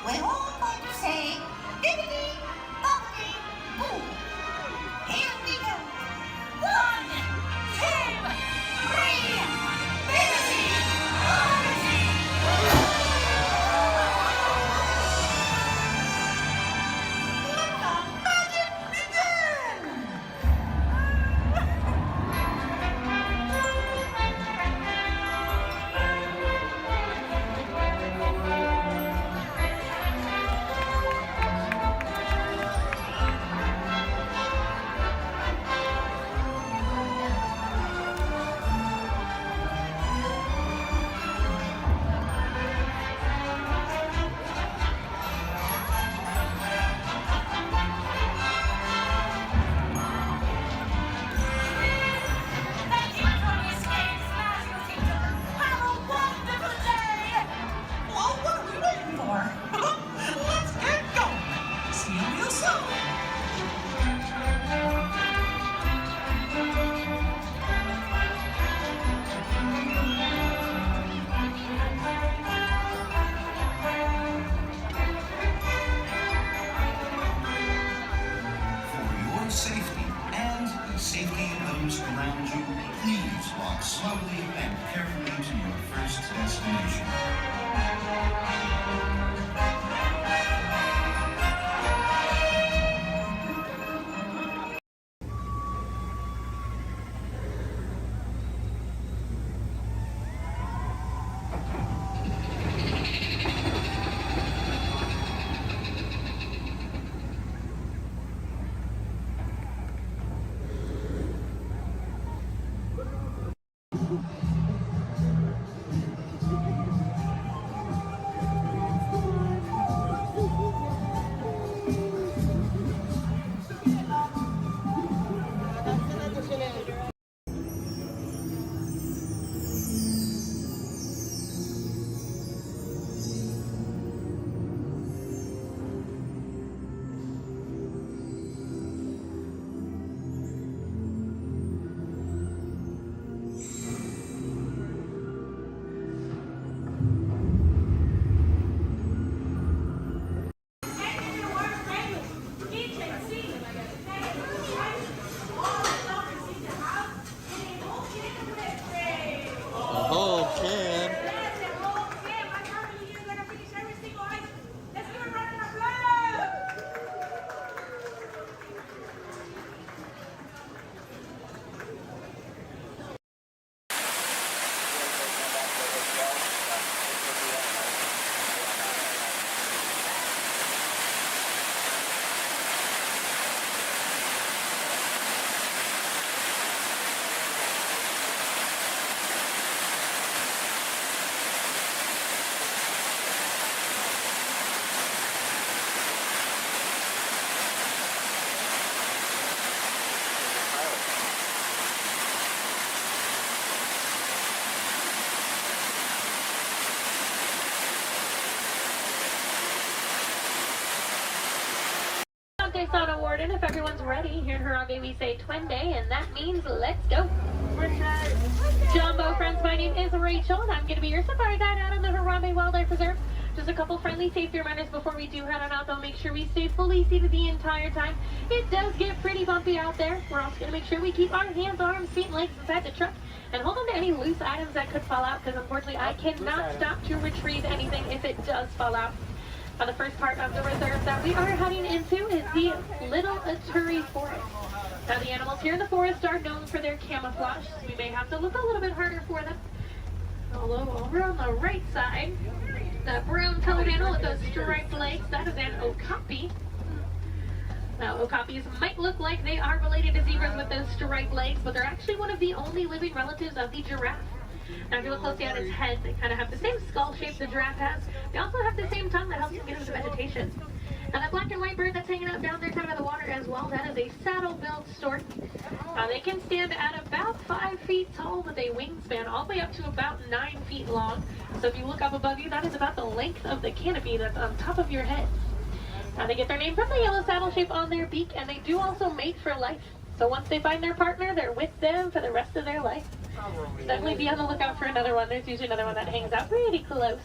we're all going to say bibbidi bobbidi boo. Here we go. 1, 2, 3, bibbidi bobbidi boo. Let the magic begin. Thank you for your stay, Master Teacher. Have a wonderful day. Well, what are we waiting for? Let's get going. See you real soon. For your safety and the safety of those around you, please walk slowly and carefully to your first destination. whole can. On award, and if everyone's ready, here in Harambe we say Twende, and that means let's go. Jumbo friends, my name is Rachel, and I'm going to be your safari guide out on the Harambe Wildlife Reserve. Just a couple friendly safety reminders before we do head on out, though. Make sure we stay fully seated the entire time. It does get pretty bumpy out there. We're also going to make sure we keep our hands, arms, feet, and legs inside the truck, and hold on to any loose items that could fall out, because unfortunately I cannot stop to retrieve anything if it does fall out. The first part of the reserve that we are heading into is the Little Aturi Forest. Now, the animals here in the forest are known for their camouflage, so we may have to look a little bit harder for them. Although over on the right side, the brown-colored animal with those striped legs, that is an okapi. Now, okapis might look like they are related to zebras with those striped legs, but they're actually one of the only living relatives of the giraffe. Now, if you look closely at its head, they kind of have the same skull shape the giraffe has. They also have the same tongue that helps them get into vegetation. Now, that black and white bird that's hanging out down there kind of by the water as well, that is a saddle-billed stork. They can stand at about 5 feet tall with a wingspan all the way up to about 9 feet long. So if you look up above you, that is about the length of the canopy that's on top of your head. Now, they get their name from the yellow saddle shape on their beak, and they do also mate for life. So once they find their partner, they're with them for the rest of their life. Definitely be on the lookout for another one. There's usually another one that hangs out pretty close.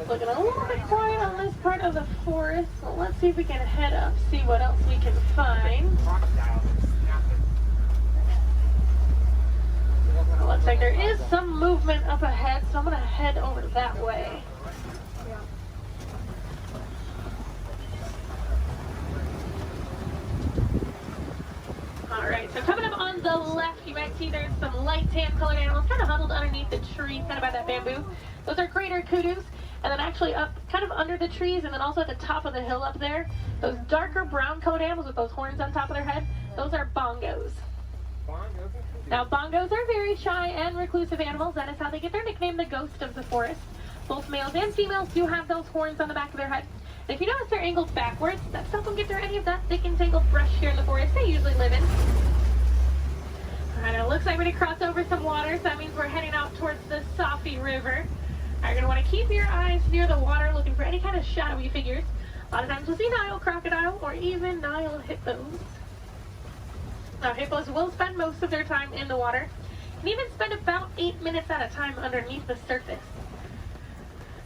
Looking a little bit quiet on this part of the forest, so let's see if we can head up, see what else we can find. Looks like there is some movement up ahead, so I'm going to head over that way. Alright, so coming up on the left, you might see there's some light tan colored animals kind of huddled underneath the tree, kind of by that bamboo. Those are greater kudus, and then actually up kind of under the trees, and then also at the top of the hill up there, those darker brown colored animals with those horns on top of their head, those are bongos. Now, bongos are very shy and reclusive animals. That is how they get their nickname, the ghost of the forest. Both males and females do have those horns on the back of their head. And if you notice, they're angled backwards. That stuff won't get through any of that thick and tangled brush here in the forest they usually live in. Alright, it looks like we're going to cross over some water, so that means we're heading out towards the Safi River. You're going to want to keep your eyes near the water, looking for any kind of shadowy figures. A lot of times you'll see Nile crocodile or even Nile hippos. Now, hippos will spend most of their time in the water, and even spend about 8 minutes at a time underneath the surface.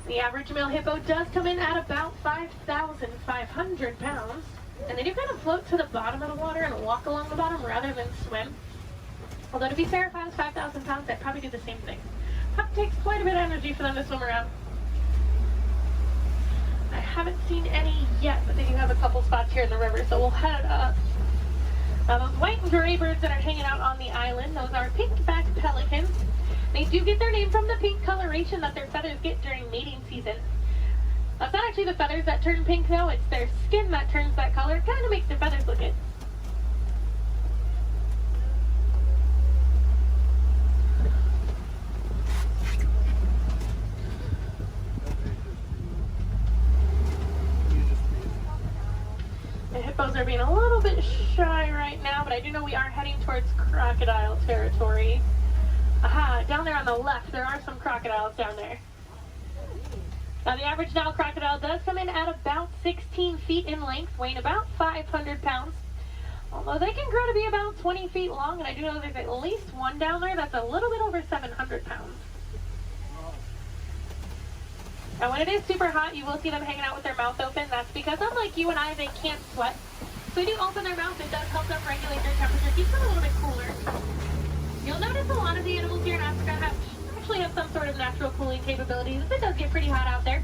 The average male hippo does come in at about 5,500 pounds, and they do kind of float to the bottom of the water and walk along the bottom rather than swim. Although to be fair, if I was 5,000 pounds, they'd probably do the same thing. It takes quite a bit of energy for them to swim around. I haven't seen any yet, but they do have a couple spots here in the river, so we'll head up. Now, those white and gray birds that are hanging out on the island, those are pink-backed pelicans. They do get their name from the pink coloration that their feathers get during mating season. That's not actually the feathers that turn pink, though. It's their skin that turns that color. It kind of makes their feathers look good. The hippos are being a little bit shy right now, but I do know we are heading towards crocodile territory. Aha, down there on the left, there are some crocodiles down there. Now, the average Nile crocodile does come in at about 16 feet in length, weighing about 500 pounds. Although they can grow to be about 20 feet long, and I do know there's at least one down there that's a little bit over 700 pounds. Now, when it is super hot, you will see them hanging out with their mouth open. That's because, unlike you and I, they can't sweat. So they do open their mouth. It does help them regulate their temperature, keeps them a little bit cooler. You'll notice a lot of the animals here in Africa actually have some sort of natural cooling capabilities. It does get pretty hot out there.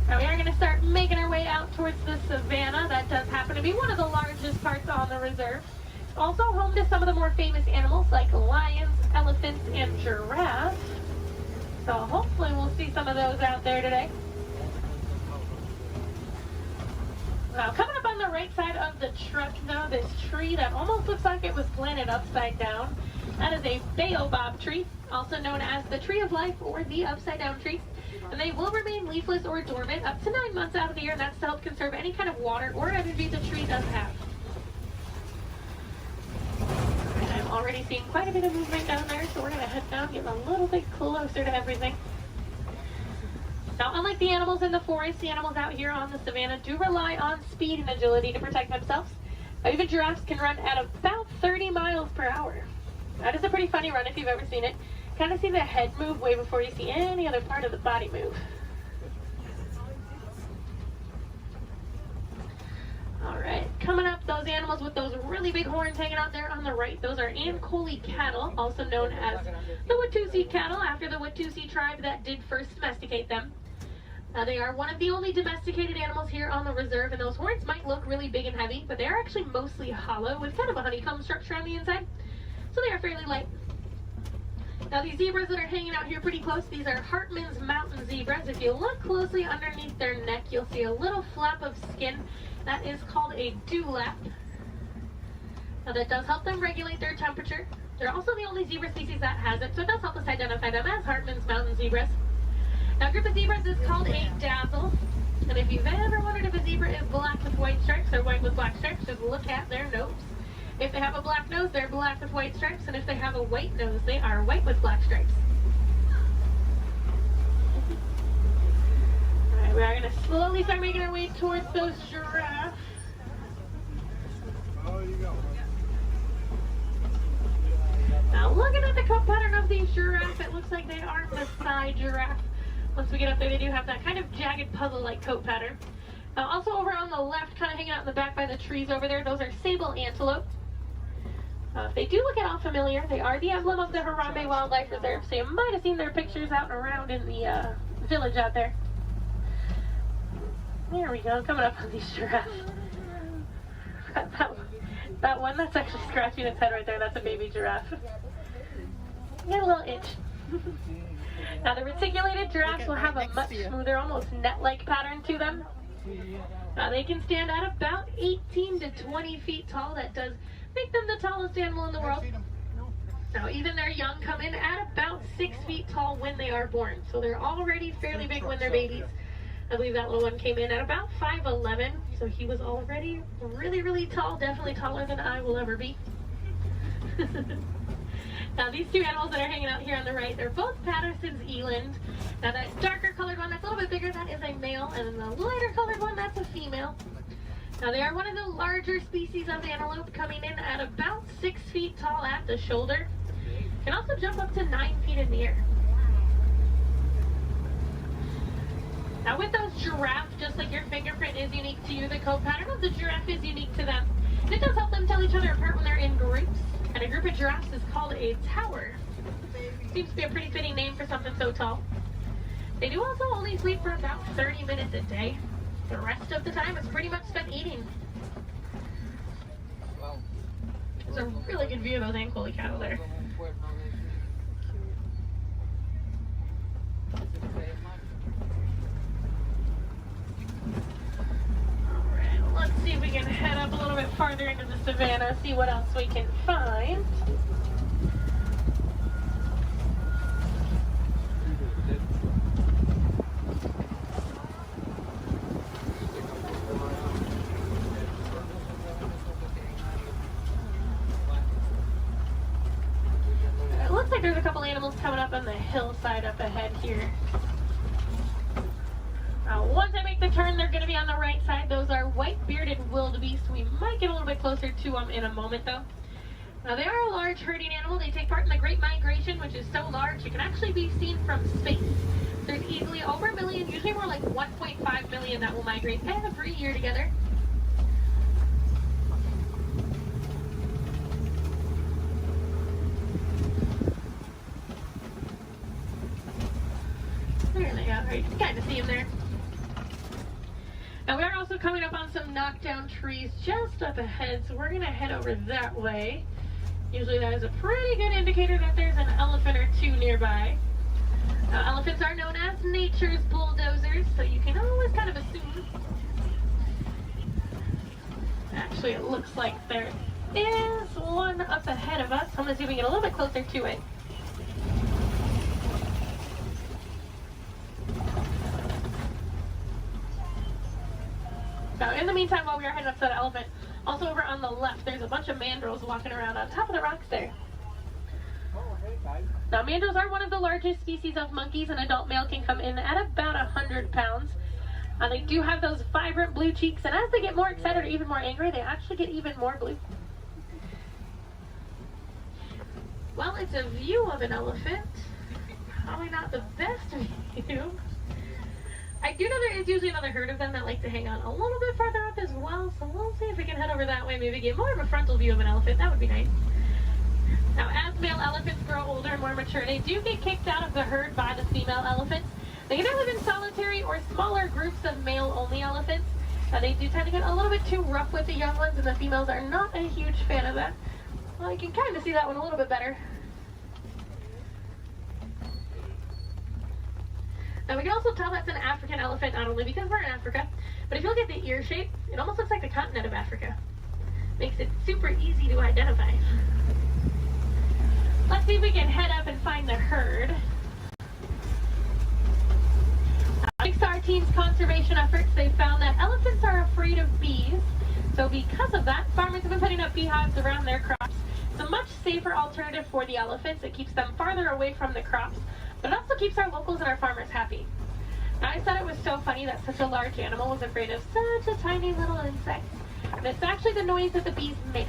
Now, we are going to start making our way out towards the savannah. That does happen to be one of the largest parts on the reserve. It's also home to some of the more famous animals like lions, elephants, and giraffes. So hopefully we'll see some of those out there today. Now, coming up on the right side of the truck now, this tree that almost looks like it was planted upside down. That is a baobab tree, also known as the tree of life or the upside down tree. And they will remain leafless or dormant up to 9 months out of the year, and that's to help conserve any kind of water or energy the tree does have. And I'm already seeing quite a bit of movement down there, so we're going to head down, get a little bit closer to everything. Now, unlike the animals in the forest, the animals out here on the savannah do rely on speed and agility to protect themselves. Even giraffes can run at about 30 miles per hour. That is a pretty funny run if you've ever seen it. Kind of see the head move way before you see any other part of the body move. Alright, coming up, those animals with those really big horns hanging out there on the right, those are Ankole cattle, also known as the Watusi cattle, after the Watusi tribe that did first domesticate them. They are one of the only domesticated animals here on the reserve, and those horns might look really big and heavy, but they are actually mostly hollow with kind of a honeycomb structure on the inside, so they are fairly light. Now, these zebras that are hanging out here pretty close, these are Hartman's mountain zebras. If you look closely underneath their neck, you'll see a little flap of skin. That is called a dewlap. Now, that does help them regulate their temperature. They're also the only zebra species that has it, so it does help us identify them as Hartman's mountain zebras. Now, a group of zebras is called a dazzle. And if you've ever wondered if a zebra is black with white stripes or white with black stripes, just look at their nose. If they have a black nose, they're black with white stripes, and if they have a white nose, they are white with black stripes. Alright, we are going to slowly start making our way towards those giraffes. Now, baby giraffe. It looks like they are Maasai giraffe. Once we get up there, they do have that kind of jagged puzzle-like coat pattern. Also over on the left, kind of hanging out in the back by the trees over there, those are sable antelope. They do look at all familiar. They are the emblem of the Harambe Wildlife Reserve, so you might have seen their pictures out and around in the village out there. There we go, coming up on these giraffes. That one that's actually scratching its head right there, that's a baby giraffe. Got a little itch. Now the reticulated giraffes will have a much smoother, almost net-like pattern to them. They can stand at about 18 to 20 feet tall. That does make them the tallest animal in the world. Now even their young come in at about 6 feet tall when they are born. So they're already fairly big when they're babies. I believe that little one came in at about 5'11", so he was already really, really tall, definitely taller than I will ever be. Now these two animals that are hanging out here on the right, they're both Patterson's eland. Now that darker colored one, that's a little bit bigger, that is a male, and then the lighter colored one, that's a female. Now they are one of the larger species of antelope, coming in at about 6 feet tall at the shoulder. Can also jump up to 9 feet in the air. Now with those giraffes, just like your fingerprint is unique to you, the coat pattern of the giraffe is unique to them. It does help them tell each other apart when they're in groups, and a group of giraffes is called a tower. Seems to be a pretty fitting name for something so tall. They do also only sleep for about 30 minutes a day. The rest of the time is pretty much spent eating. There's a really good view of those Ankoli cattle there. Let's see if we can head up a little bit farther into the savannah, see what else we can find. It looks like there's a couple animals coming up on the hillside up ahead here. Once I make the turn, they're going to be on the right side. Those are white-bearded wildebeest. We might get a little bit closer to them in a moment, though. Now, they are a large herding animal. They take part in the Great Migration, which is so large it can actually be seen from space. There's easily over 1 million, usually more like 1.5 million that will migrate every year together. There they are. You can kind of see them there. Now we are also coming up on some knockdown trees just up ahead, so we're going to head over that way. Usually that is a pretty good indicator that there's an elephant or two nearby. Now elephants are known as nature's bulldozers, so you can always kind of assume. Actually, it looks like there is one up ahead of us. I'm going to see if we can get a little bit closer to it. Now, in the meantime, while we are heading up to that elephant, also over on the left, there's a bunch of mandrills walking around on top of the rocks there. Now, mandrills are one of the largest species of monkeys. An adult male can come in at about 100 pounds. They do have those vibrant blue cheeks, and as they get more excited or even more angry, they actually get even more blue. Well, it's a view of an elephant. Probably not the best view. I do know there is usually another herd of them that like to hang on a little bit farther up as well, so we'll see if we can head over that way, maybe get more of a frontal view of an elephant. That would be nice. Now, as male elephants grow older and more mature, they do get kicked out of the herd by the female elephants. They can either live in solitary or smaller groups of male-only elephants. They do tend to get a little bit too rough with the young ones, and the females are not a huge fan of that. Well, you can kind of see that one a little bit better. Now we can also tell that's an African elephant, not only because we're in Africa, but if you look at the ear shape, it almost looks like the continent of Africa. Makes it super easy to identify. Let's see if we can head up and find the herd. Thanks to our team's conservation efforts, they found that elephants are afraid of bees. So because of that, farmers have been putting up beehives around their crops. It's a much safer alternative for the elephants. It keeps them farther away from the crops. But it also keeps our locals and our farmers happy. Now, I thought it was so funny that such a large animal was afraid of such a tiny little insect. And it's actually the noise that the bees make.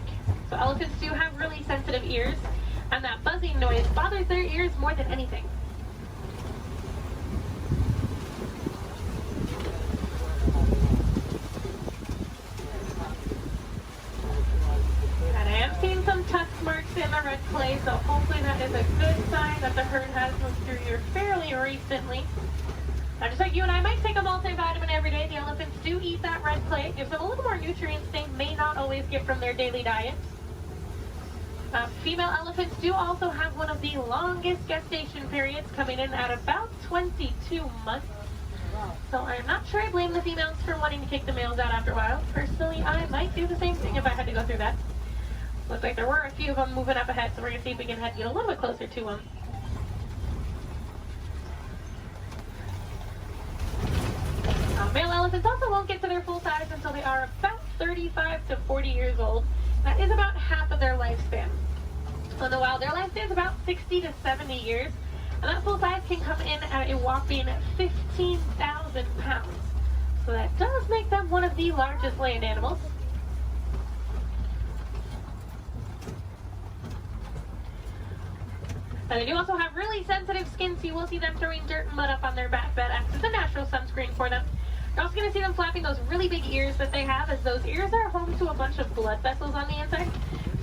So elephants do have really sensitive ears. And that buzzing noise bothers their ears more than anything. And I am seeing some tusk marks in the red clay, so hopefully that is a good sign that the herd has moved through here fairly recently. Now, just like you and I might take a multivitamin every day, the elephants do eat that red clay. It gives them a little more nutrients they may not always get from their daily diet. Female elephants do also have one of the longest gestation periods, coming in at about 22 months. So I'm not sure I blame the females for wanting to kick the males out after a while. Personally, I might do the same thing if I had to go through that. Looks like there were a few of them moving up ahead, so we're going to see if we can get a little bit closer to them. Male elephants also won't get to their full size until they are about 35 to 40 years old. That is about half of their lifespan. In the wild, their lifespan is about 60 to 70 years, and that full size can come in at a whopping 15,000 pounds. So that does make them one of the largest land animals. And they do also have really sensitive skin, so you will see them throwing dirt and mud up on their back. That acts as a natural sunscreen for them. You're also going to see them flapping those really big ears that they have, as those ears are home to a bunch of blood vessels on the inside.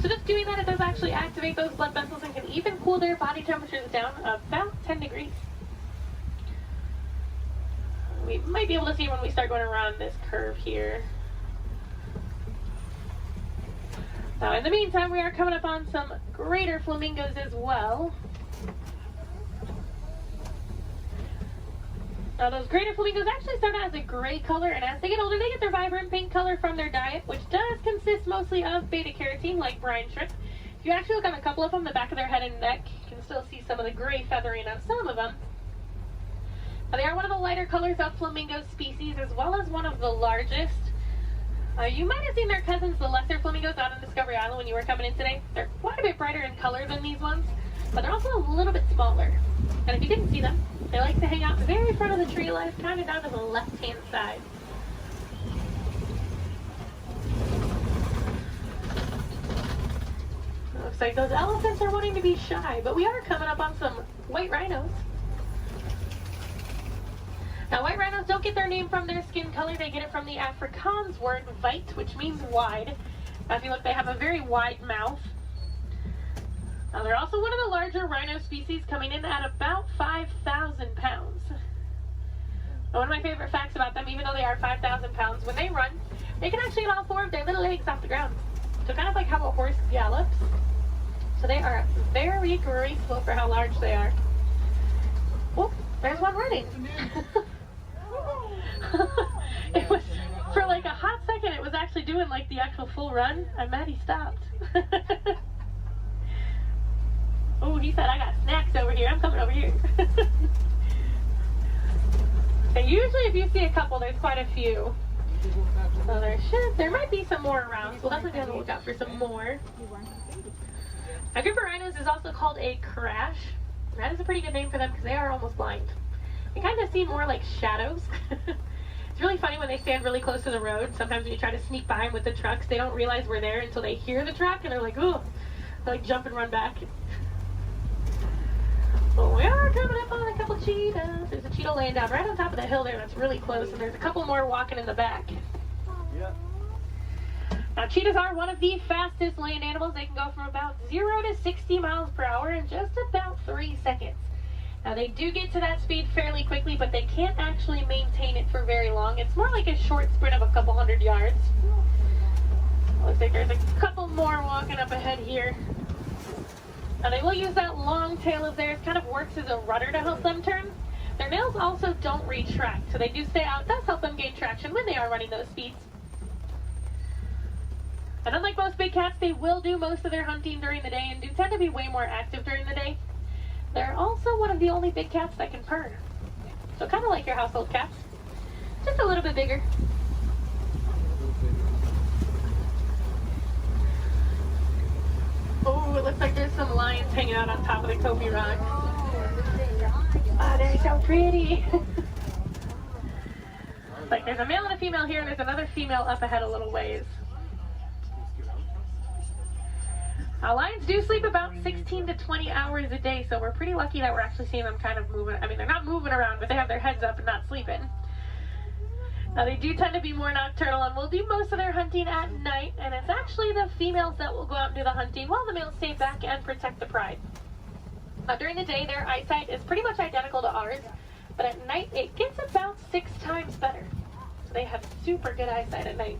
So just doing that, it does actually activate those blood vessels and can even cool their body temperatures down about 10 degrees. We might be able to see when we start going around this curve here. Now, in the meantime, we are coming up on some greater flamingos as well. Now, those greater flamingos actually start out as a gray color, and as they get older, they get their vibrant pink color from their diet, which does consist mostly of beta-carotene, like brine shrimp. If you actually look on a couple of them, the back of their head and neck, you can still see some of the gray feathering on some of them. Now, they are one of the lighter colors of flamingo species, as well as one of the largest. You might have seen their cousins, the lesser flamingos, out on Discovery Island when you were coming in today. They're quite a bit brighter in color than these ones, but they're also a little bit smaller. And if you didn't see them, they like to hang out the very front of the tree line, kind of down to the left-hand side. Looks like those elephants are wanting to be shy, but we are coming up on some white rhinos. Now, white rhinos don't get their name from their skin color. They get it from the Afrikaans word weit, which means wide. Now, if you look, they have a very wide mouth. Now, they're also one of the larger rhino species, coming in at about 5,000 pounds. Now, one of my favorite facts about them, even though they are 5,000 pounds, when they run, they can actually get all four of their little legs off the ground. So kind of like how a horse gallops. So they are very graceful for how large they are. Oh, there's one running. It was, for like a hot second, it was actually doing like the actual full run. I'm mad he stopped. Oh, he said, I got snacks over here. I'm coming over here. And usually if you see a couple, there's quite a few. So there might be some more around. So we'll definitely be on the lookout for some more. A group of rhinos is also called a crash. That is a pretty good name for them because they are almost blind. They kind of seem more like shadows. It's really funny when they stand really close to the road. Sometimes when you try to sneak behind with the trucks, they don't realize we're there until they hear the truck and they're like, oh, they like jump and run back. Well, we are coming up on a couple cheetahs. There's a cheetah laying down right on top of the hill there that's really close, and there's a couple more walking in the back. Yeah. Now, cheetahs are one of the fastest land animals. They can go from about 0 to 60 miles per hour in just about 3 seconds. Now, they do get to that speed fairly quickly, but they can't actually maintain it for very long. It's more like a short sprint of a couple hundred yards. Looks like there's a couple more walking up ahead here. Now, they will use that long tail of theirs, kind of works as a rudder to help them turn. Their nails also don't retract, so they do stay out. It does help them gain traction when they are running those speeds. And unlike most big cats, they will do most of their hunting during the day and do tend to be way more active during the day. They're also one of the only big cats that can purr. So kind of like your household cats, just a little bit bigger. Oh, it looks like there's some lions hanging out on top of the Kobe rock. Oh, they're so pretty. Like there's a male and a female here, and there's another female up ahead a little ways. Now, lions do sleep about 16 to 20 hours a day, so we're pretty lucky that we're actually seeing them kind of moving. I mean, they're not moving around, but they have their heads up and not sleeping. Now, they do tend to be more nocturnal and will do most of their hunting at night, and it's actually the females that will go out and do the hunting while the males stay back and protect the pride. During the day, their eyesight is pretty much identical to ours, but at night, it gets about 6 times better. So they have super good eyesight at night.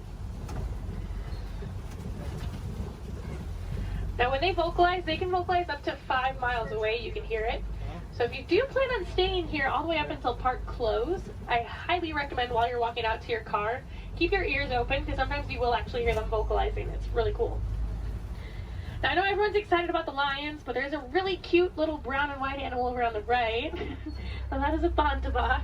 Now, when they vocalize, they can vocalize up to 5 miles away. You can hear it. So if you do plan on staying here all the way up until park close, I highly recommend while you're walking out to your car, keep your ears open because sometimes you will actually hear them vocalizing. It's really cool. Now, I know everyone's excited about the lions, but there's a really cute little brown and white animal over on the right. And that is a bontebok.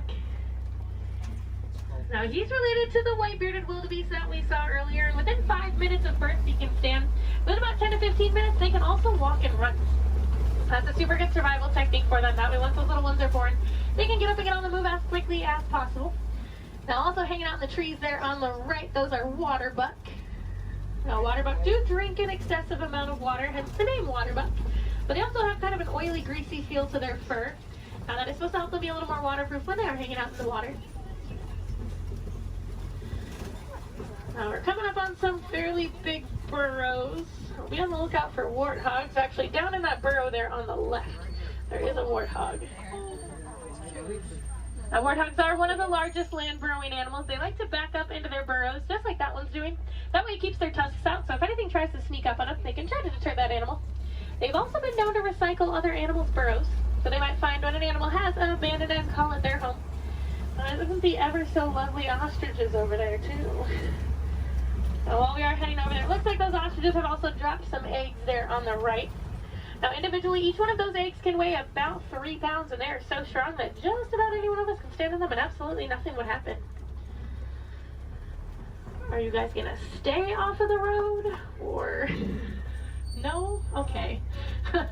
Now, he's related to the white-bearded wildebeest that we saw earlier, and within 5 minutes of birth, he can stand. Within about 10 to 15 minutes, they can also walk and run. That's a super good survival technique for them. That way, once those little ones are born, they can get up and get on the move as quickly as possible. Now, also hanging out in the trees there on the right, those are waterbuck. Now, waterbuck do drink an excessive amount of water, hence the name waterbuck. But they also have kind of an oily, greasy feel to their fur. Now, that is supposed to help them be a little more waterproof when they are hanging out in the water. Now, we're coming up on some fairly big burrows. We'll be on the lookout for warthogs. Actually, down in that burrow there on the left, there is a warthog. Now, warthogs are one of the largest land burrowing animals. They like to back up into their burrows, just like that one's doing. That way it keeps their tusks out, so if anything tries to sneak up on them, they can try to deter that animal. They've also been known to recycle other animals' burrows, so they might find when an animal has abandoned and call it their home. Isn't the ever so lovely ostriches over there, too? Now, while we are heading over there, it looks like those ostriches have also dropped some eggs there on the right. Now, individually, each one of those eggs can weigh about 3 pounds, and they are so strong that just about any one of us can stand on them, and absolutely nothing would happen. Are you guys gonna stay off of the road, or no? Okay. Now,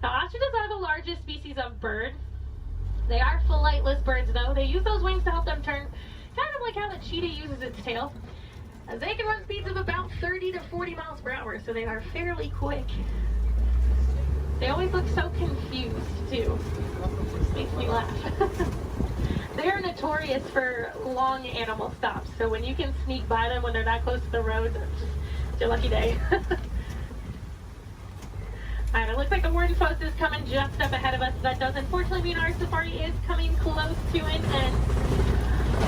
ostriches are the largest species of bird. They are flightless birds, though. They use those wings to help them turn, kind of like how the cheetah uses its tail. They can run speeds of about 30 to 40 miles per hour, so they are fairly quick. They always look so confused, too. It makes me laugh. They are notorious for long animal stops, so when you can sneak by them when they're that close to the road, it's your lucky day. Alright, it looks like the warden's post is coming just up ahead of us. That does unfortunately mean our safari is coming close to an end.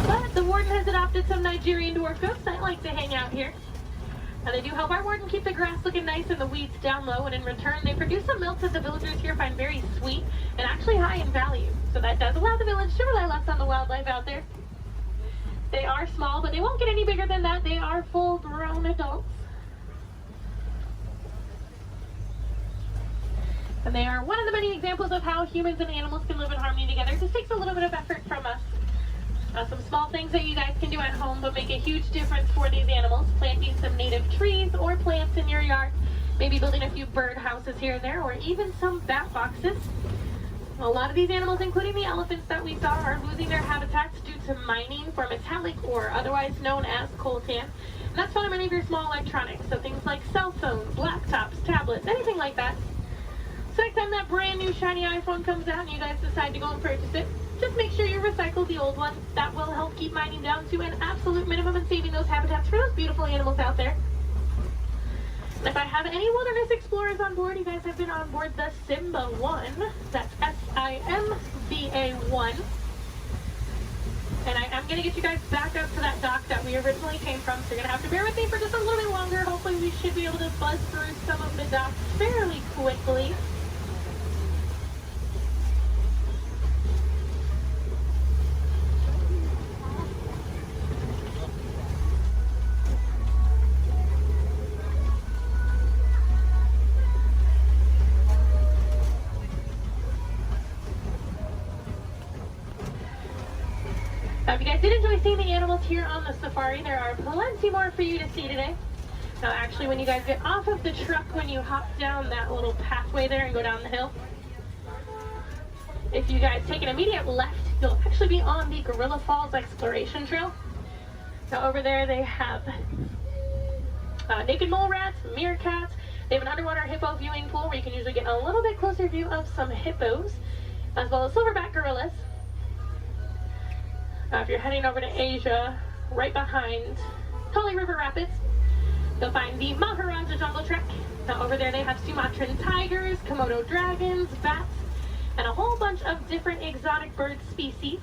But the warden has adopted some Nigerian dwarf goats that like to hang out here. Now, they do help our warden keep the grass looking nice and the weeds down low, and in return, they produce some milk that the villagers here find very sweet and actually high in value. So that does allow the village to rely less on the wildlife out there. They are small, but they won't get any bigger than that. They are full-grown adults. And they are one of the many examples of how humans and animals can live in harmony together. It just takes a little bit of effort from us. Some small things that you guys can do at home but make a huge difference for these animals. Planting some native trees or plants in your yard. Maybe building a few bird houses here and there, or even some bat boxes. A lot of these animals, including the elephants that we saw, are losing their habitats due to mining for metallic ore, otherwise known as coltan. And that's found in many of your small electronics, so things like cell phones, laptops, tablets, anything like that. So next time that brand new shiny iPhone comes out and you guys decide to go and purchase it, just make sure you recycle the old one. That will help keep mining down to an absolute minimum and saving those habitats for those beautiful animals out there. And if I have any wilderness explorers on board, you guys have been on board the Simba 1. That's SIMBA 1. And I am going to get you guys back up to that dock that we originally came from, so you're going to have to bear with me for just a little bit longer. Hopefully we should be able to buzz through some of the docks fairly quickly. If you guys did enjoy seeing the animals here on the safari, there are plenty more for you to see today. Now, actually, when you guys get off of the truck, when you hop down that little pathway there and go down the hill, if you guys take an immediate left, you'll actually be on the Gorilla Falls Exploration Trail. Now, over there, they have naked mole rats, meerkats. They have an underwater hippo viewing pool where you can usually get a little bit closer view of some hippos, as well as silverback gorillas. If you're heading over to Asia, right behind Tully River Rapids, you'll find the Maharaja Jungle Trek. Now over there they have Sumatran tigers, Komodo dragons, bats, and a whole bunch of different exotic bird species.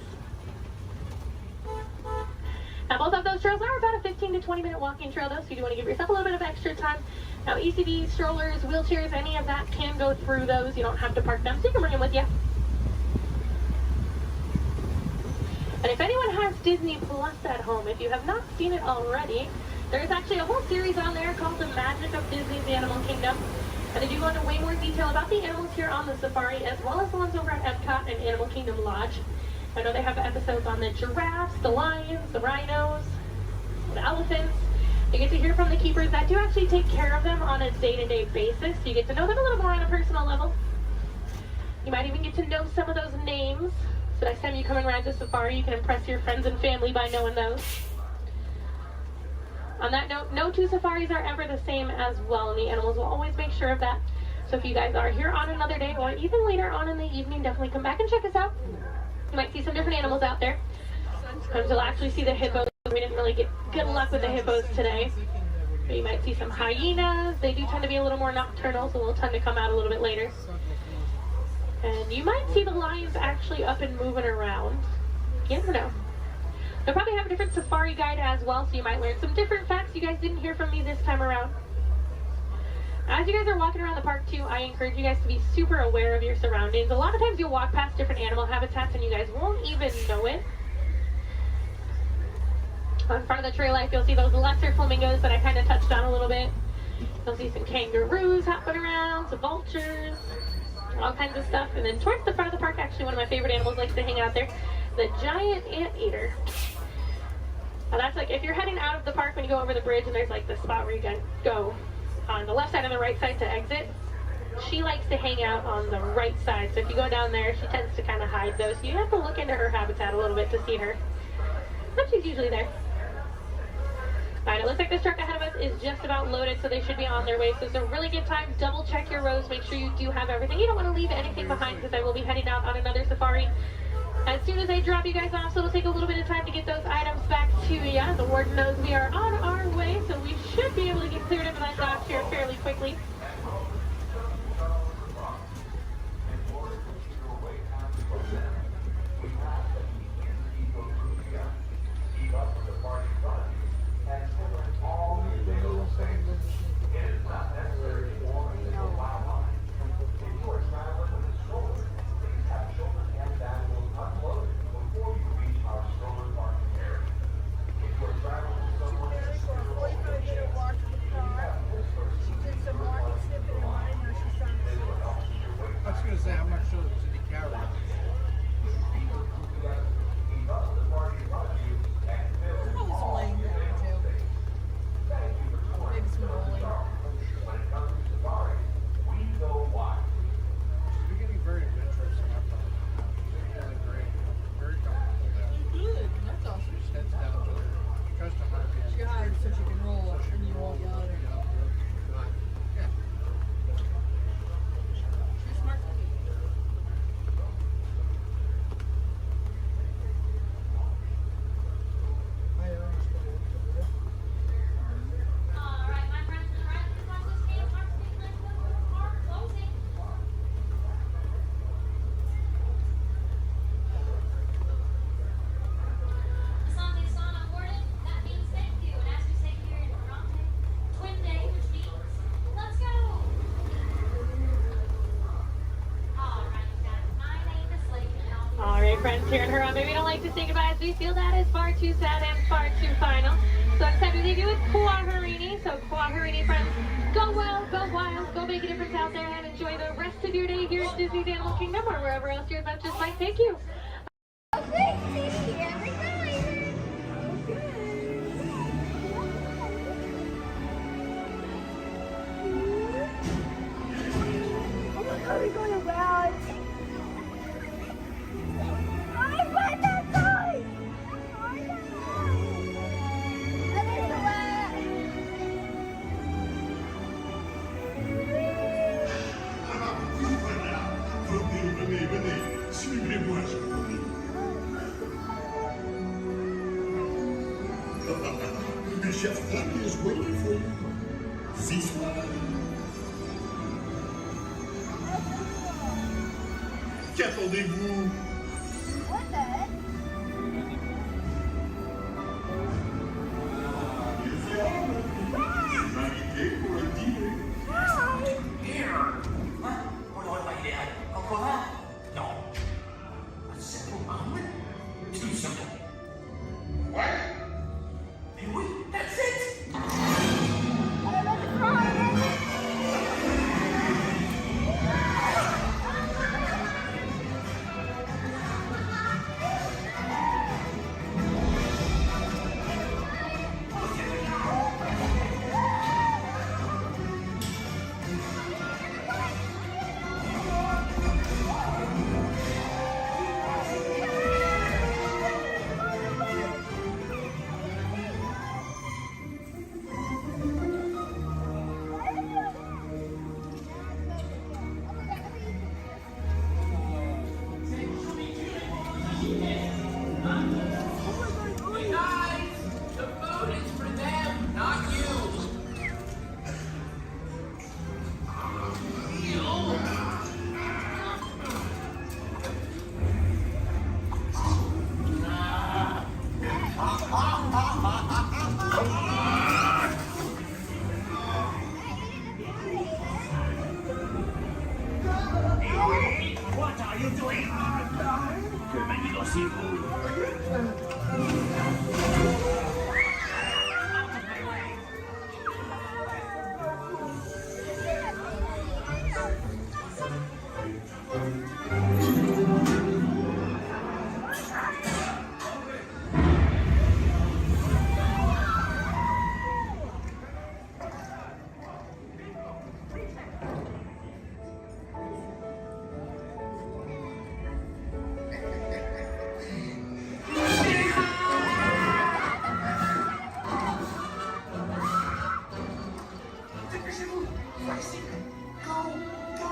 Now both of those trails are about a 15 to 20 minute walking trail though, so you do want to give yourself a little bit of extra time. Now ECVs, strollers, wheelchairs, any of that can go through those. You don't have to park them, so you can bring them with you. And if anyone has Disney Plus at home, if you have not seen it already, there is actually a whole series on there called The Magic of Disney's Animal Kingdom. And they do go into way more detail about the animals here on the safari, as well as the ones over at Epcot and Animal Kingdom Lodge. I know they have episodes on the giraffes, the lions, the rhinos, the elephants. You get to hear from the keepers that do actually take care of them on a day-to-day basis. So you get to know them a little more on a personal level. You might even get to know some of those names. So next time you come and ride the safari, you can impress your friends and family by knowing those. On that note, no two safaris are ever the same as well, and the animals will always make sure of that. So if you guys are here on another day or even later on in the evening, definitely come back and check us out. You might see some different animals out there. Sometimes you'll actually see the hippos. We didn't really get good luck with the hippos today. But you might see some hyenas. They do tend to be a little more nocturnal, so they'll tend to come out a little bit later. And you might see the lions actually up and moving around. You never know. They'll probably have a different safari guide as well, so you might learn some different facts you guys didn't hear from me this time around. As you guys are walking around the park too, I encourage you guys to be super aware of your surroundings. A lot of times you'll walk past different animal habitats and you guys won't even know it. On front of the trail life, you'll see those lesser flamingos that I kind of touched on a little bit. You'll see some kangaroos hopping around, some vultures, all kinds of stuff. And then towards the front of the park, actually one of my favorite animals likes to hang out there, the giant anteater. Now that's like if you're heading out of the park when you go over the bridge and there's like the spot where you can go on the left side and the right side to exit. She likes to hang out on the right side. So if you go down there, she tends to kind of hide those. So you have to look into her habitat a little bit to see her. But she's usually there. Alright, it looks like this truck ahead of us is just about loaded, so they should be on their way. So it's a really good time. Double check your rows. Make sure you do have everything. You don't want to leave anything behind because I will be heading out on another safari as soon as I drop you guys off, so it'll take a little bit of time to get those items back to you. The warden knows we are on our way, so we should be able to get cleared of that dock here fairly quickly. Friends here in Huron, maybe we don't like to say goodbye as we feel that is far too sad and far too final. So it's time to leave you with Kuaharini. So Kuaharini friends, go well, go wild, go make a difference out there and enjoy the rest of your day here at Disney's Animal Kingdom or wherever else your adventures might take you. Are we going around? Chef Andy is waiting for you. This way. Qu'attendez-vous? What the heck? Invité pour le dîner. Il est encore là? Non. A simple omelet? Too simple. What? Mais oui, that's it! Hey guys, the food is for them, not you. What are you doing? Que manigocez-vous? Dépêchez-vous. Voici. Go, go.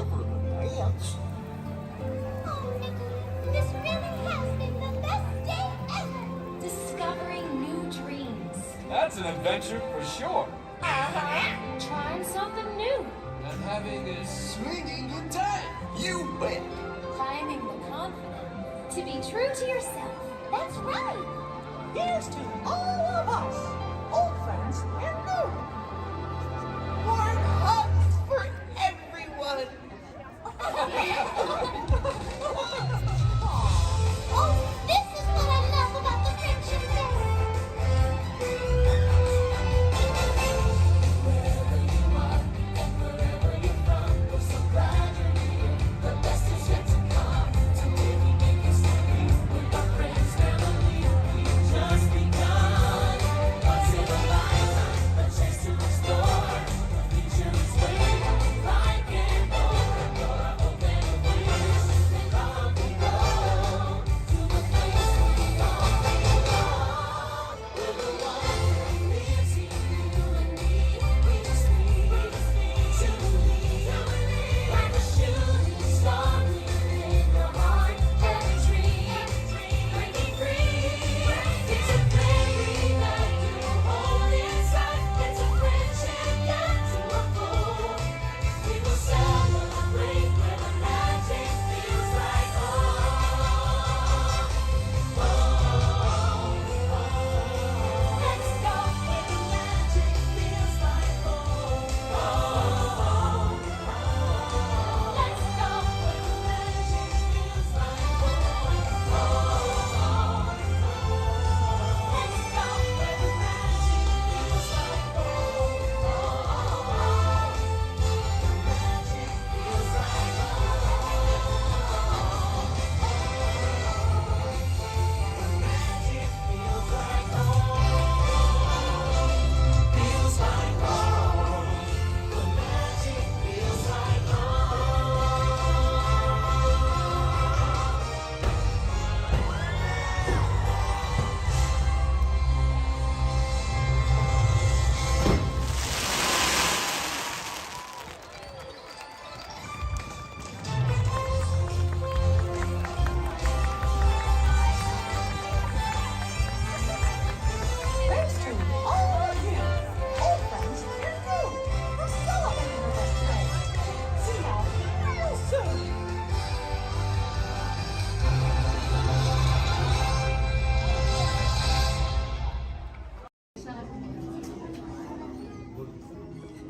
never dance. Oh, Nikki, this really has been the best day ever. Discovering new dreams. That's an adventure for sure. Uh-huh. Trying something new. And having a swinging good time. You bet. Finding the confidence to be true to yourself. That's right. Here's to all of us, old friends and new. Warm hugs for everyone. Oh, this is what I love about the friendship fest. Wherever you are and wherever you're from, we're so glad you're here. The best is yet to come. Today we make history with our friends, family. We've just begun. Once in a lifetime, a chance to explore. The future is waiting, like an open door, open a wish, and off we go to the place we all belong. We're the ones who lives here, you and me. We just need to believe, like a shooting star in your heart, every dream breaking free. It's a flame that you hold inside. It's a friendship that to unfold. We will celebrate where the magic feels like home. Let's go where the magic feels like home. Let's go where the magic feels like home. Let's go where the magic feels like home. Magic feels like magic feels like home. Feels like home. The magic feels like Thanks to all of you, old friends and new, for celebrating with us today. See y'all real soon.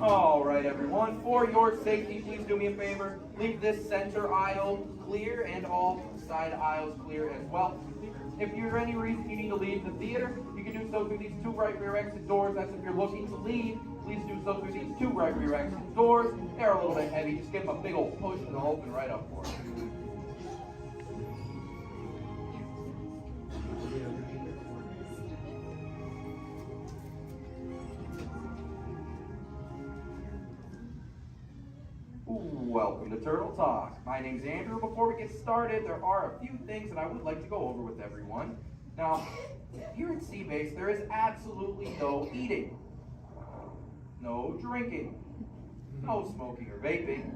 All right, everyone. For your safety, please do me a favor. Leave this center aisle clear and all side aisles clear as well. If for any reason you need to leave the theater, you can do so through these two right rear exit doors. That's if you're looking to leave. Please do so through these two right rear exit doors. They're a little bit heavy. Just give them a big old push and they'll open right up for you. Welcome to Turtle Talk. My name's Andrew. Before we get started, there are a few things that I would like to go over with everyone. Now, here at Seabase, there is absolutely no eating, no drinking, no smoking or vaping,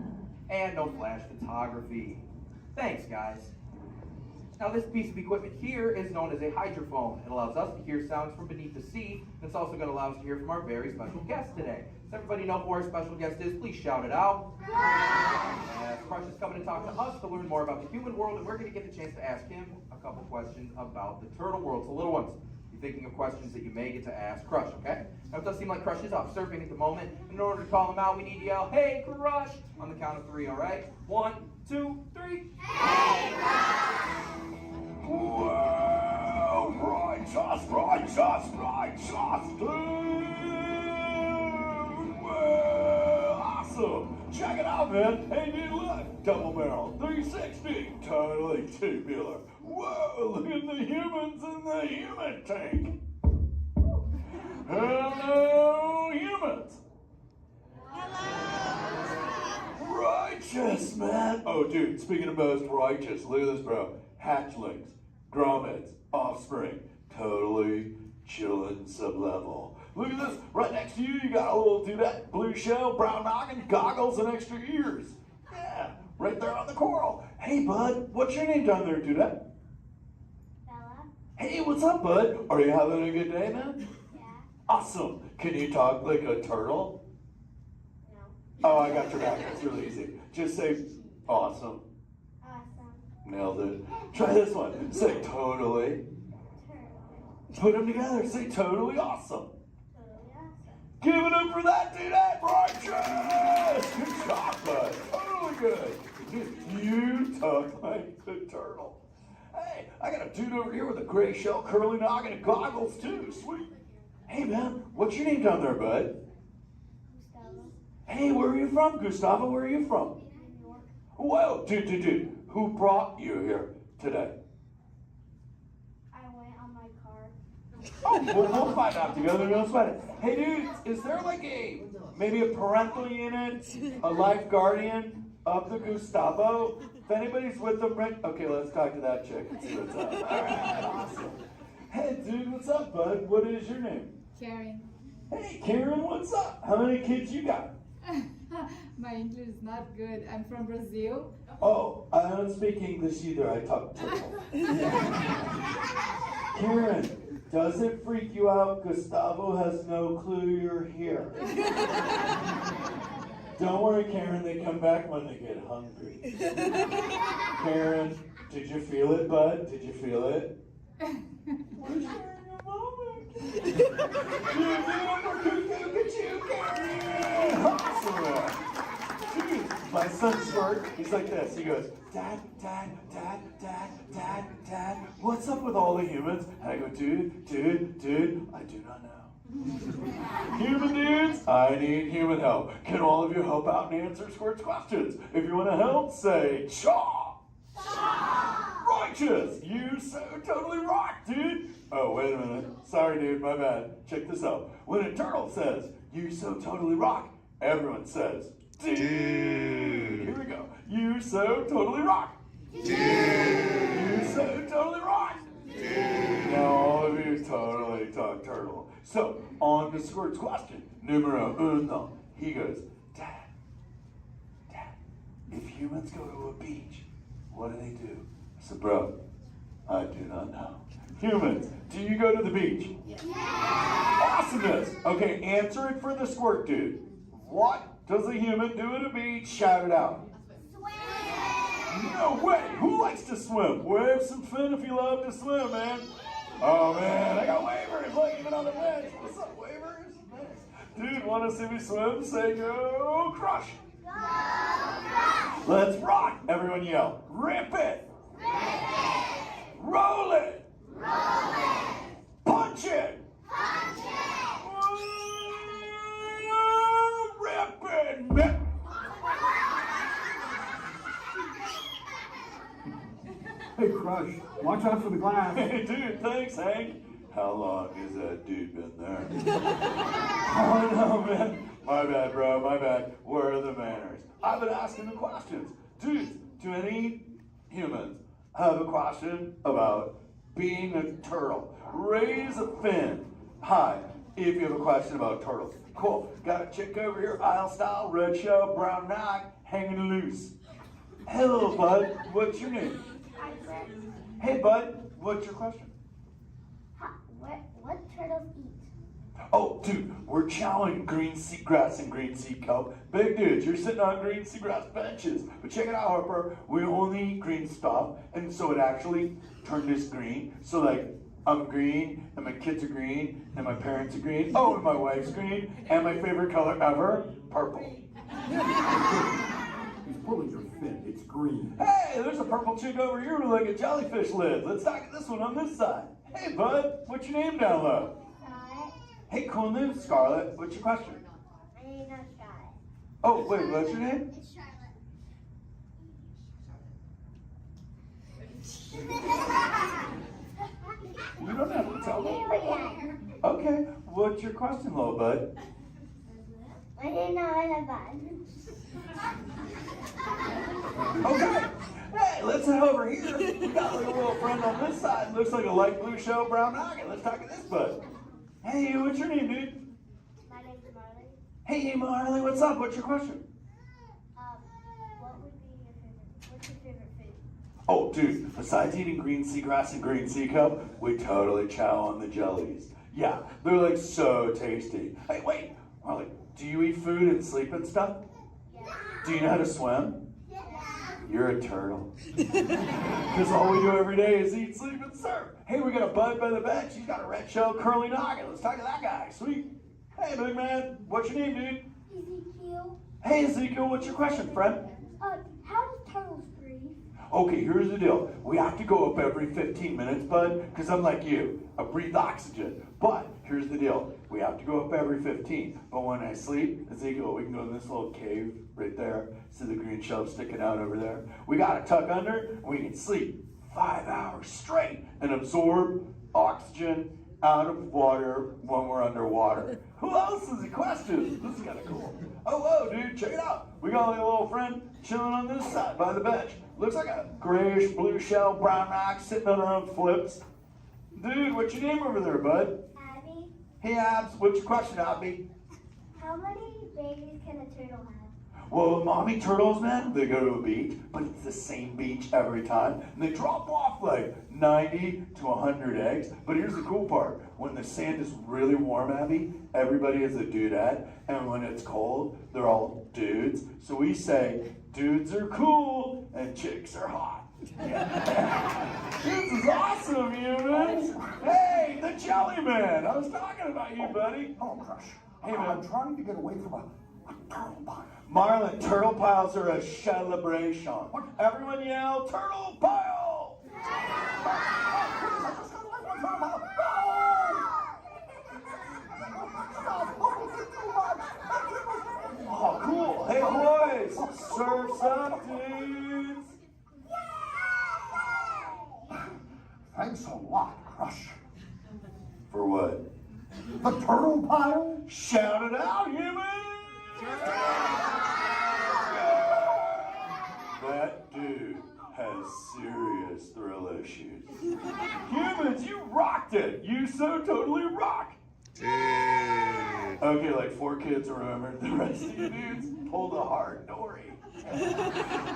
and no flash photography. Thanks, guys. Now, this piece of equipment here is known as a hydrophone. It allows us to hear sounds from beneath the sea. It's also going to allow us to hear from our very special guest today. Does everybody know who our special guest is? Please shout it out. Crush is coming to talk to us to learn more about the human world, and we're going to get the chance to ask him a couple questions about the turtle world. So, little ones, be thinking of questions that you may get to ask Crush, okay? Now, it does seem like Crush is off surfing at the moment. In order to call him out, we need to yell, "Hey, Crush!" on the count of 3, all right? 1, 2, 3. Hey, Crush! Well, righteous, dude! Well, awesome! Check it out, man! Hey, new look! Double barrel, 360, totally tubular. Whoa, look at the humans in the human tank! Hello, humans! Righteous, man! Oh, dude, speaking of most righteous, look at this, bro. Hatchlings, grommets, offspring, totally chillin' sub-level. Look at this, right next to you, you got a little, dude, that blue shell, brown noggin, goggles, and extra ears. Yeah, Hey, bud, what's your name down there, dude? Bella? Hey, what's up, bud? Are you having a good day, man? Yeah. Awesome. Can you talk like a turtle? No. Oh, I got your back. It's really easy. Just say awesome. Awesome. Nailed it. Try this one. Say totally. Put them together. Say totally awesome. Totally awesome. Give it up for that dude. Righteous! Good job, bud. Totally good. You talk like a turtle. Hey, I got a dude over here with a gray shell curly noggin and goggles too. Sweet. Hey, man, what's your name down there, bud? Gustavo. Hey, where are you from, Gustavo? Where are you from? New York. Whoa, dude. Who brought you here today? I went on my car. Oh, we'll find out together. Don't sweat it. Hey, dudes, is there like maybe a parental unit, a life guardian of the Gustavo? If anybody's with them, right? Okay, let's talk to that chick and see what's up. All right, awesome. Hey, dude, what's up, bud? What is your name? Karen. Hey, Karen, what's up? How many kids you got? My English is not good. I'm from Brazil. Oh, I don't speak English either. I talk turtle. Karen, does it freak you out? Gustavo has no clue you're here. Don't worry, Karen. They come back when they get hungry. Karen, did you feel it, bud? Did you feel it? We're sharing a moment. Look at you, Karen. Awesome. Dude, my son Squirt, he's like this. He goes, Dad, what's up with all the humans? And I go, dude, I do not know. Human dudes, I need human help. Can all of you help out and answer Squirt's questions? If you want to help, say, Chaw! Righteous! You so totally rock, dude! Oh, wait a minute. Sorry, dude, my bad. Check this out. When a turtle says, you so totally rock, everyone says, dude! Here we go. You so totally rock! Dude! You so totally rock! Dude! Now all of you totally talk turtle. So, on to Squirt's question. Numero uno. He goes, Dad, if humans go to a beach, what do they do? I said, bro, I do not know. Humans, do you go to the beach? Yeah. Awesomeness. Okay, answer it for the Squirt dude. What does a human do at a beach? Shout it out. Swim. No way. Who likes to swim? Wave some fin if you love to swim, man. Oh, man, I got wavers. Look, even on the bench. What's up, wavers? Nice. Dude, want to see me swim? Say go crush. Go crush. Let's rock. Everyone yell. Rip it. Rip it. Roll it. Roll it. Punch it. Punch it. Rip it. Rip. Hey, Crush, watch out for the glass. Hey, dude, thanks, Hank. How long has that dude been there? Oh, no, man. My bad, bro, my bad. Where are the manners? I've been asking the questions. Dudes, do any humans have a question about being a turtle? Raise a fin. Hi, if you have a question about turtles. Cool. Got a chick over here, aisle style, red shell, brown knock, hanging loose. Hello, bud. What's your name? Hey, bud. What's your question? What turtles eat? Oh, dude, we're chowing green seagrass and green sea kelp. Big dudes, you're sitting on green seagrass benches. But check it out, Harper. We only eat green stuff, and so it actually turned us green. So, like, I'm green, and my kids are green, and my parents are green. Oh, and my wife's green, and my favorite color ever, purple. He's pulling your fin. It's green. Hey, there's a purple chick over here with like a jellyfish lid. Let's talk this one on this side. Hey, bud, what's your name down low? Scarlet. Hey, cool name, Scarlet. What's your question? My name's not Scarlet. Oh, wait, what's your name? It's Charlotte. You don't have to tell me. Okay, what's your question, little bud? My name's not Bun. Okay. Hey, let's head over here. We got like a little friend on this side. Looks like a light blue shell, brown noggin. Let's talk to this bud. Hey, what's your name, dude? My name's Marley. Hey, Marley, what's up? What's your question? What would be your favorite? What's your favorite food? Oh, dude, besides eating green seagrass and green sea cup, we totally chow on the jellies. Yeah, they're like so tasty. Hey, wait, Marley, do you eat food and sleep and stuff? Yeah. Do you know how to swim? Yeah. You're a turtle. Because all we do every day is eat, sleep, and surf. Hey, we got a bud by the bench. He's got a red-shelled curly noggin. Let's talk to that guy. Sweet. Hey, big man. What's your name, dude? Ezekiel. Hey, Ezekiel. What's your question, friend? How do turtles breathe? Okay, here's the deal. We have to go up every 15 minutes, bud, because I'm like you. I breathe oxygen. But here's the deal. We have to go up every 15. But when I sleep, Ezekiel, we can go in this little cave right there. See the green shelf sticking out over there? We got to tuck under, and we can sleep 5 hours straight and absorb oxygen out of water when we're underwater. Who else has a question? This is kind of cool. Oh, whoa, dude, check it out. We got a little friend chilling on this side by the bench. Looks like a grayish blue shell brown rock sitting on her own flips. Dude, what's your name over there, bud? Abby, Hey, Abs, what's your question, Abby? how many babies can a turtle have? Well, mommy turtles, man, they go to a beach, but it's the same beach every time. And they drop off like 90 to 100 eggs. But here's the cool part. When the sand is really warm, Abby, everybody is a dudette. And when it's cold, they're all dudes. So we say, dudes are cool and chicks are hot. Yeah. This is awesome, humans. Hey, the Jelly Man. I was talking about you, buddy. Oh, Crush. Hey, man. I'm trying to get away from a turtle pile. Marlin, turtle piles are a celebration. Everyone yell, turtle pile! Oh, cool. Hey, boys, surf's up, dudes. Thanks a lot, Crush. For what? The turtle pile? Shout it out, humans! That dude has serious thrill issues. Humans, you rocked it! You so totally rock! Okay, like 4 kids remembered. The rest of you dudes pulled a hard dory.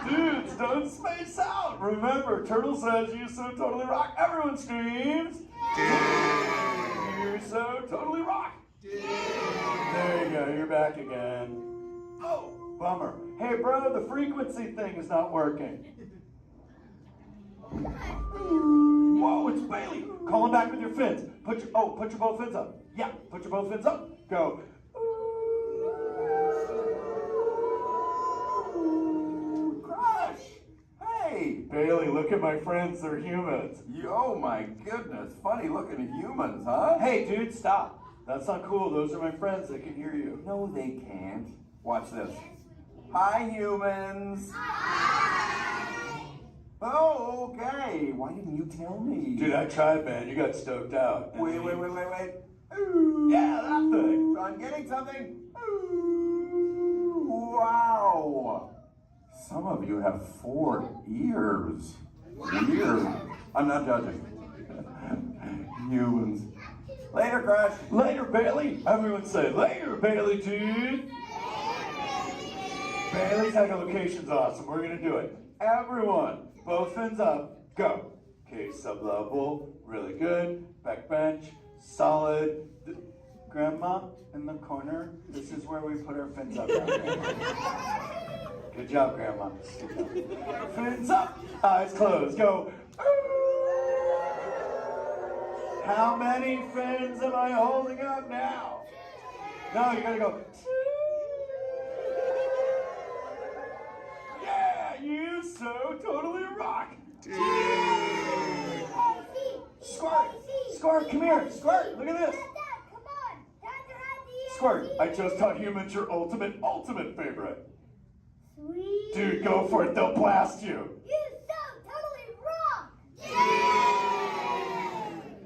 Dudes, don't space out! Remember, Turtle says you so totally rock. Everyone screams! You so totally rock! There you go, you're back again. Oh, bummer. Hey, bro, the frequency thing is not working. Whoa, it's Bailey. Call him back with your fins. Put your both fins up. Yeah, put your both fins up. Go. Crush! Hey! Bailey, look at my friends. They're humans. Oh my goodness, funny looking humans, huh? Hey, dude, stop. That's not cool. Those are my friends. They can hear you. No, they can't. Watch this. Hi, humans. Oh, okay. Why didn't you tell me? Dude, I tried, man. You got stoked out. Wait. Ooh. Yeah, that thing. I'm getting something. Ooh. Wow. Some of you have 4 ears. Weird. I'm not judging. Humans. Later, Crush. Later, Bailey. Everyone say, later, Bailey, dude. Bailey's echolocation's awesome. We're going to do it. Everyone, both fins up. Go. Okay, sublevel. Really good. Back bench. Solid. Grandma, in the corner. This is where we put our fins up. Good job, Grandma. Good job. Fins up. Eyes closed. Go. How many fins am I holding up now? No, you gotta go. Yeah, you so totally rock. Squirt, come here. Squirt, look at this. Squirt, I just taught humans your ultimate favorite. Sweet. Dude, go for it. They'll blast you. You so totally rock. Yeah.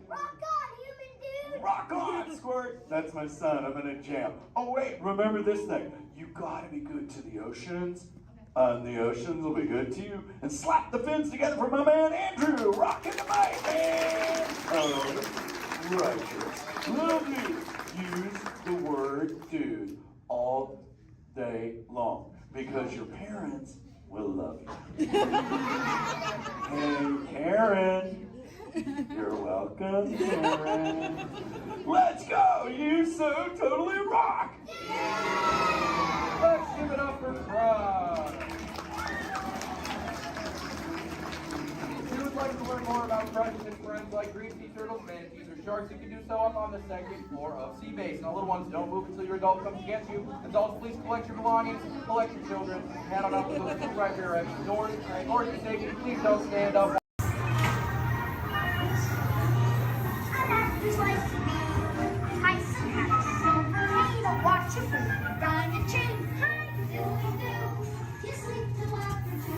Rock on, human dude. Rock on, Squirt. That's my son. I'm in a jam. Oh, wait. Remember this thing. You gotta be good to the oceans. And the oceans will be good to you. And slap the fins together for my man, Andrew. Rockin' the mic, man. Oh, righteous. Little dude. Use the word dude all day long. Because your parents will love you. Hey, Karen. You're welcome, Karen. Let's go! You so totally rock! Let's give it up for Frog. If you would like to learn more about Frogs and friends like green sea turtles, manatees, or sharks, you can do so up on the second floor of Sea Base. Now, little ones, don't move until your adult comes to get you. Adults, please collect your belongings, collect your children, head on up to those two right here at the doors. In order to safety, please don't stand up. Watch your food, find a chain, hide, do. You sleep till after 2.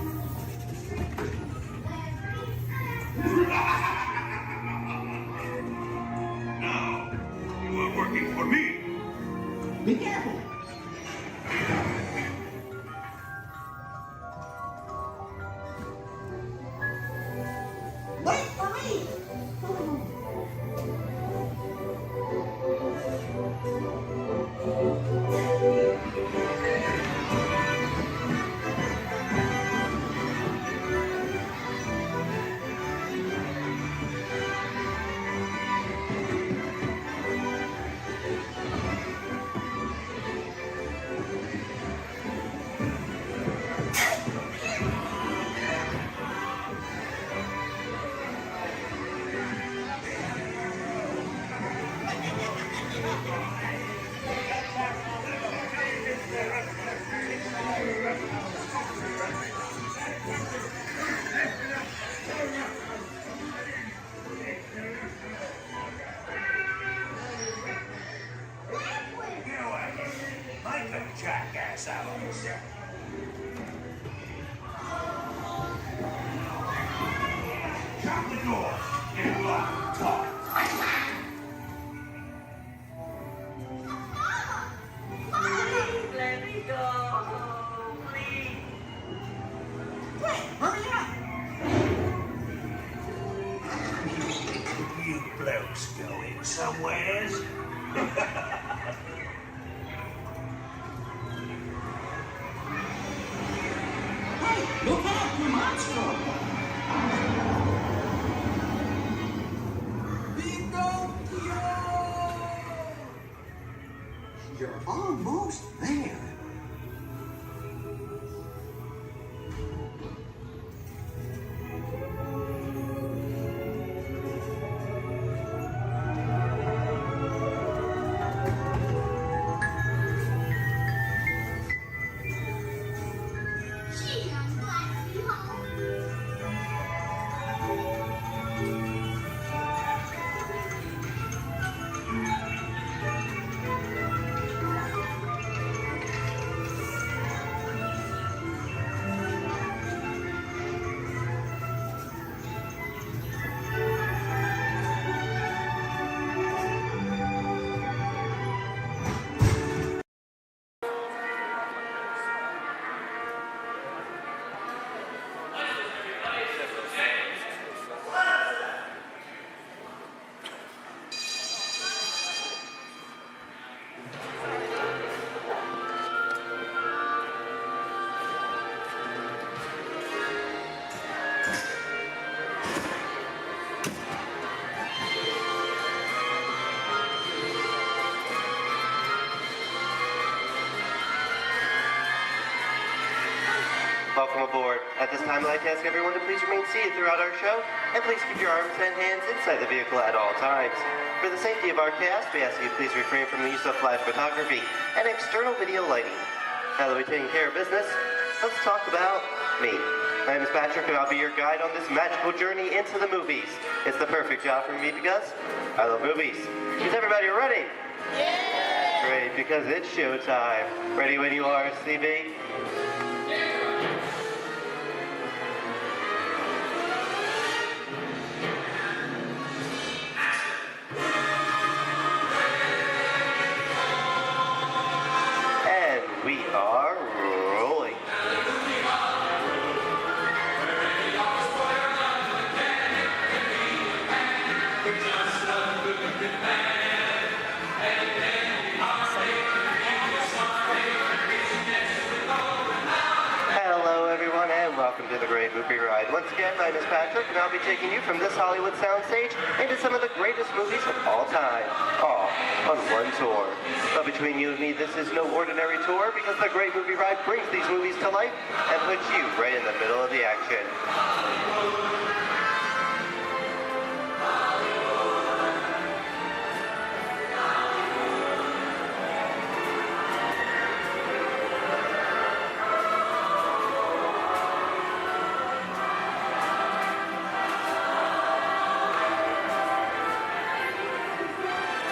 Now, you are working for me. Be careful. Wait for me. Jackass animals. Shut the door. Get locked. Talk. Please let me go. Please. Quick, hurry up. You blokes going somewheres? Look out, the monster! Pinocchio! You're almost there. Gee, I'm glad to be home. Welcome aboard. At this time, I'd like to ask everyone to please remain seated throughout our show, and please keep your arms and hands inside the vehicle at all times. For the safety of our cast, we ask you to please refrain from the use of flash photography and external video lighting. Now that we've taken care of business, let's talk about me. My name is Patrick, and I'll be your guide on this magical journey into the movies. It's the perfect job for me because I love movies. Is everybody ready? Yeah! Great, because it's showtime. Ready when you are, CB? We are rolling. welcome to the Great Movie Ride. Once again, my name is Patrick, and I'll be taking you from this Hollywood soundstage into some of the greatest movies of all time, all on one tour. But between you and me, this is no ordinary tour, because the Great Movie Ride brings these movies to life and puts you right in the middle of the action.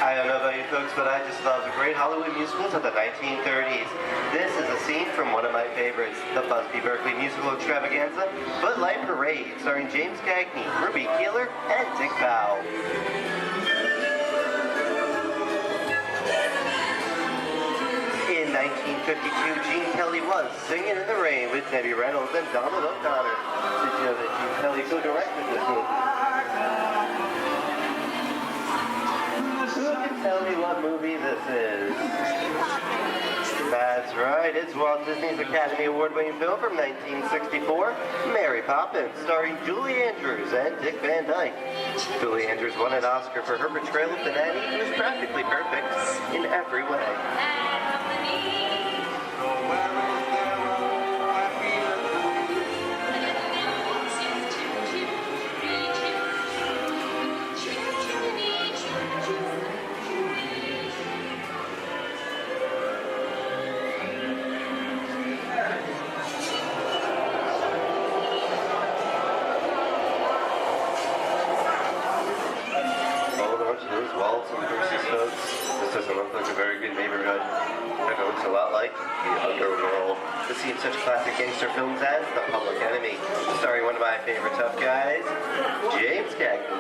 I don't know about you folks, but I just love the great Hollywood musicals of the 1930s. This is a scene from one of my favorites, the Busby Berkeley musical extravaganza, Bud Light Parade, starring James Cagney, Ruby Keeler, and Dick Bow. In 1952, Gene Kelly was Singing in the Rain with Debbie Reynolds and Donald O'Connor. Did you know that Gene Kelly co-directed this movie? Who can tell me what movie this is? That's right, it's Walt Disney's Academy Award-winning film from 1964, Mary Poppins, starring Julie Andrews and Dick Van Dyke. Julie Andrews won an Oscar for her portrayal of the nanny, who was practically perfect in every way. Walt and Bruce's folks. This doesn't look like a very good neighborhood. It looks a lot like the underworld. To see such classic gangster films as The Public Enemy, starring one of my favorite tough guys, James Cagney.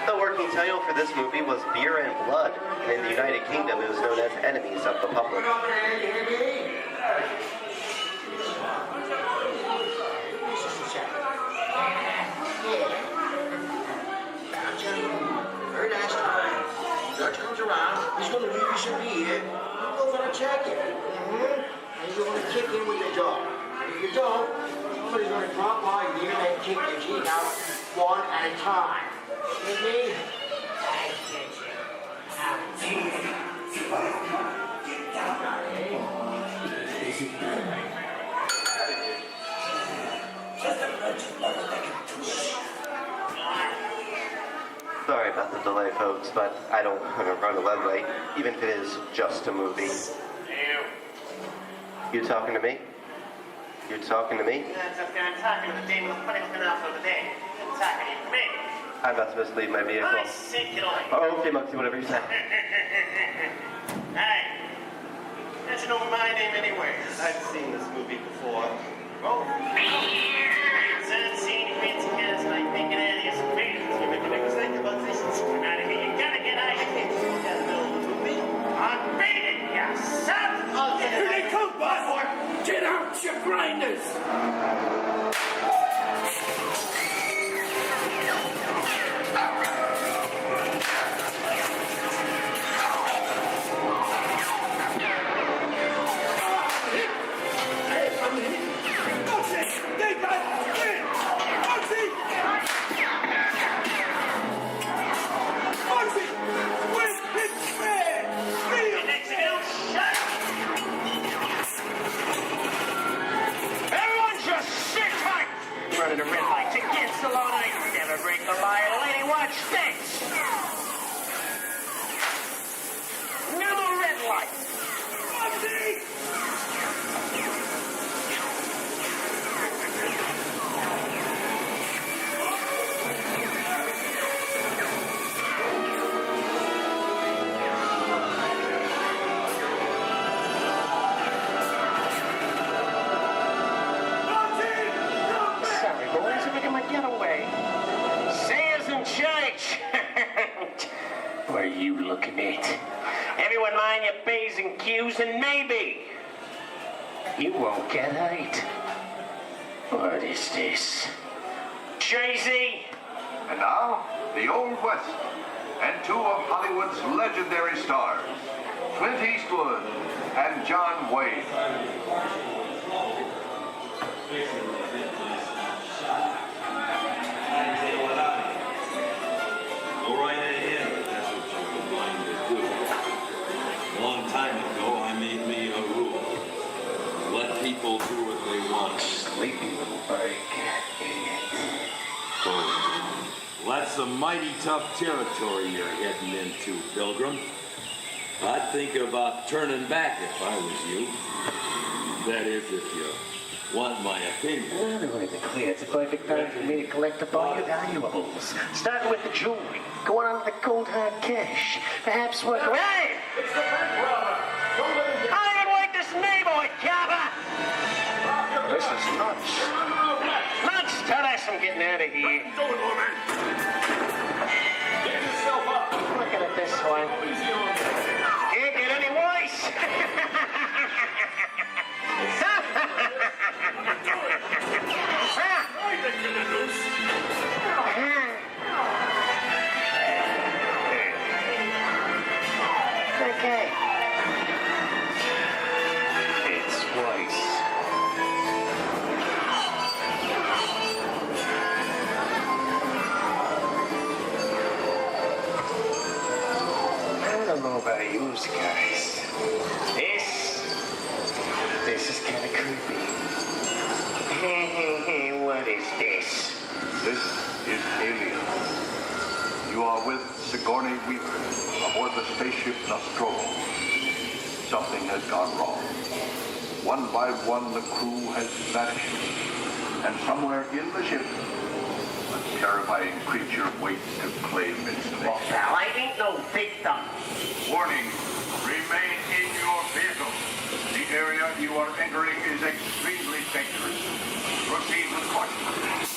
The working title for this movie was Beer and Blood, and in the United Kingdom it was known as Enemies of the Public. Very nice time. Judge comes around, he's going to leave you some beer. You go for a jacket. And you're going to kick in with your dog. And if you don't, somebody's going to drop by you and kick your teeth out one at a time. With me? I get Sorry about the delay, folks, but I don't want to run a red light, even if it is just a movie. You talking to me? You talking to me? That's okay, I'm talking to the demon of punishment off of the day. I'm talking to me. I'm about to mislead my vehicle. I say get away. Oh, okay, Moxie, whatever you say. Hey, that should know my name anyway. I've seen this movie before. Oh. It's unseen fancy cats like thinking out of your space. You make a big mistake about this. Come out of here. You gotta get out of here. You gotta know the movie. I'm beating you, son. Here they come, boss. Get out your grinders. Running a red light to get so long I never break the line. Lady, watch this. Another red light. What are you looking at? Everyone mind your P's and Q's, and maybe you won't get hate. What is this? Jay-Z? And now, the Old West, and two of Hollywood's legendary stars, Clint Eastwood and John Wayne. do what they want. Sleepy little bug. Oh, that's some mighty tough territory you're heading into, Pilgrim. I'd think about turning back if I was you. That is, if you want my opinion. Well, to make it clear, it's a perfect time for me to collect up all your valuables. Starting with the jewelry, going on to the cold hard cash. Perhaps work... Hey! It's the bank robber! Don't let him get... I don't like this neighborhood, Kappa! This is nuts. Nuts! Tell us I'm getting out of here. Get yourself up! Looking at this one. Easy on me. Can't get any worse! Okay. It's twice. I don't know about you guys. This is kind of creepy. What is this? This is Alien. You are with Sigourney Weaver aboard the spaceship Nostromo. Something has gone wrong. One by one, the crew has vanished. And somewhere in the ship, a terrifying creature waits to claim its name. Well, pal, I ain't no victim. Warning, remain in your vehicle. The area you are entering is extremely dangerous. Proceed with caution.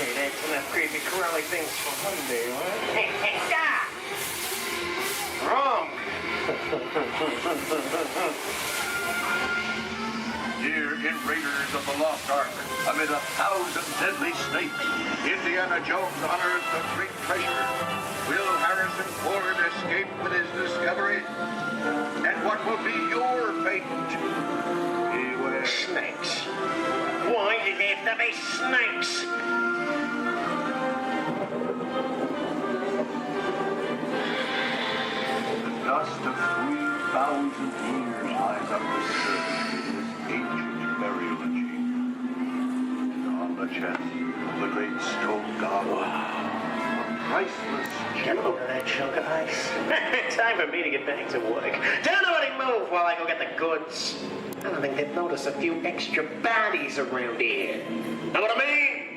Okay, that's enough creepy crawly things for one day, huh? Hey, hey, stop! Wrong! Here in Raiders of the Lost Ark, amid 1,000 deadly snakes, Indiana Jones honors the great treasure. Will Harrison Ford escape with his discovery? And what will be your fate? Beware. Snakes. Why did it have to be snakes? The dust of 3,000 years lies undisturbed in this ancient burial chamber. On the chest of the great stone goblet, a priceless Get gem. over that chunk of ice. Time for me to get back to work. Don't nobody move while I go get the goods. I don't think they've noticed a few extra bodies around here. Know what I mean?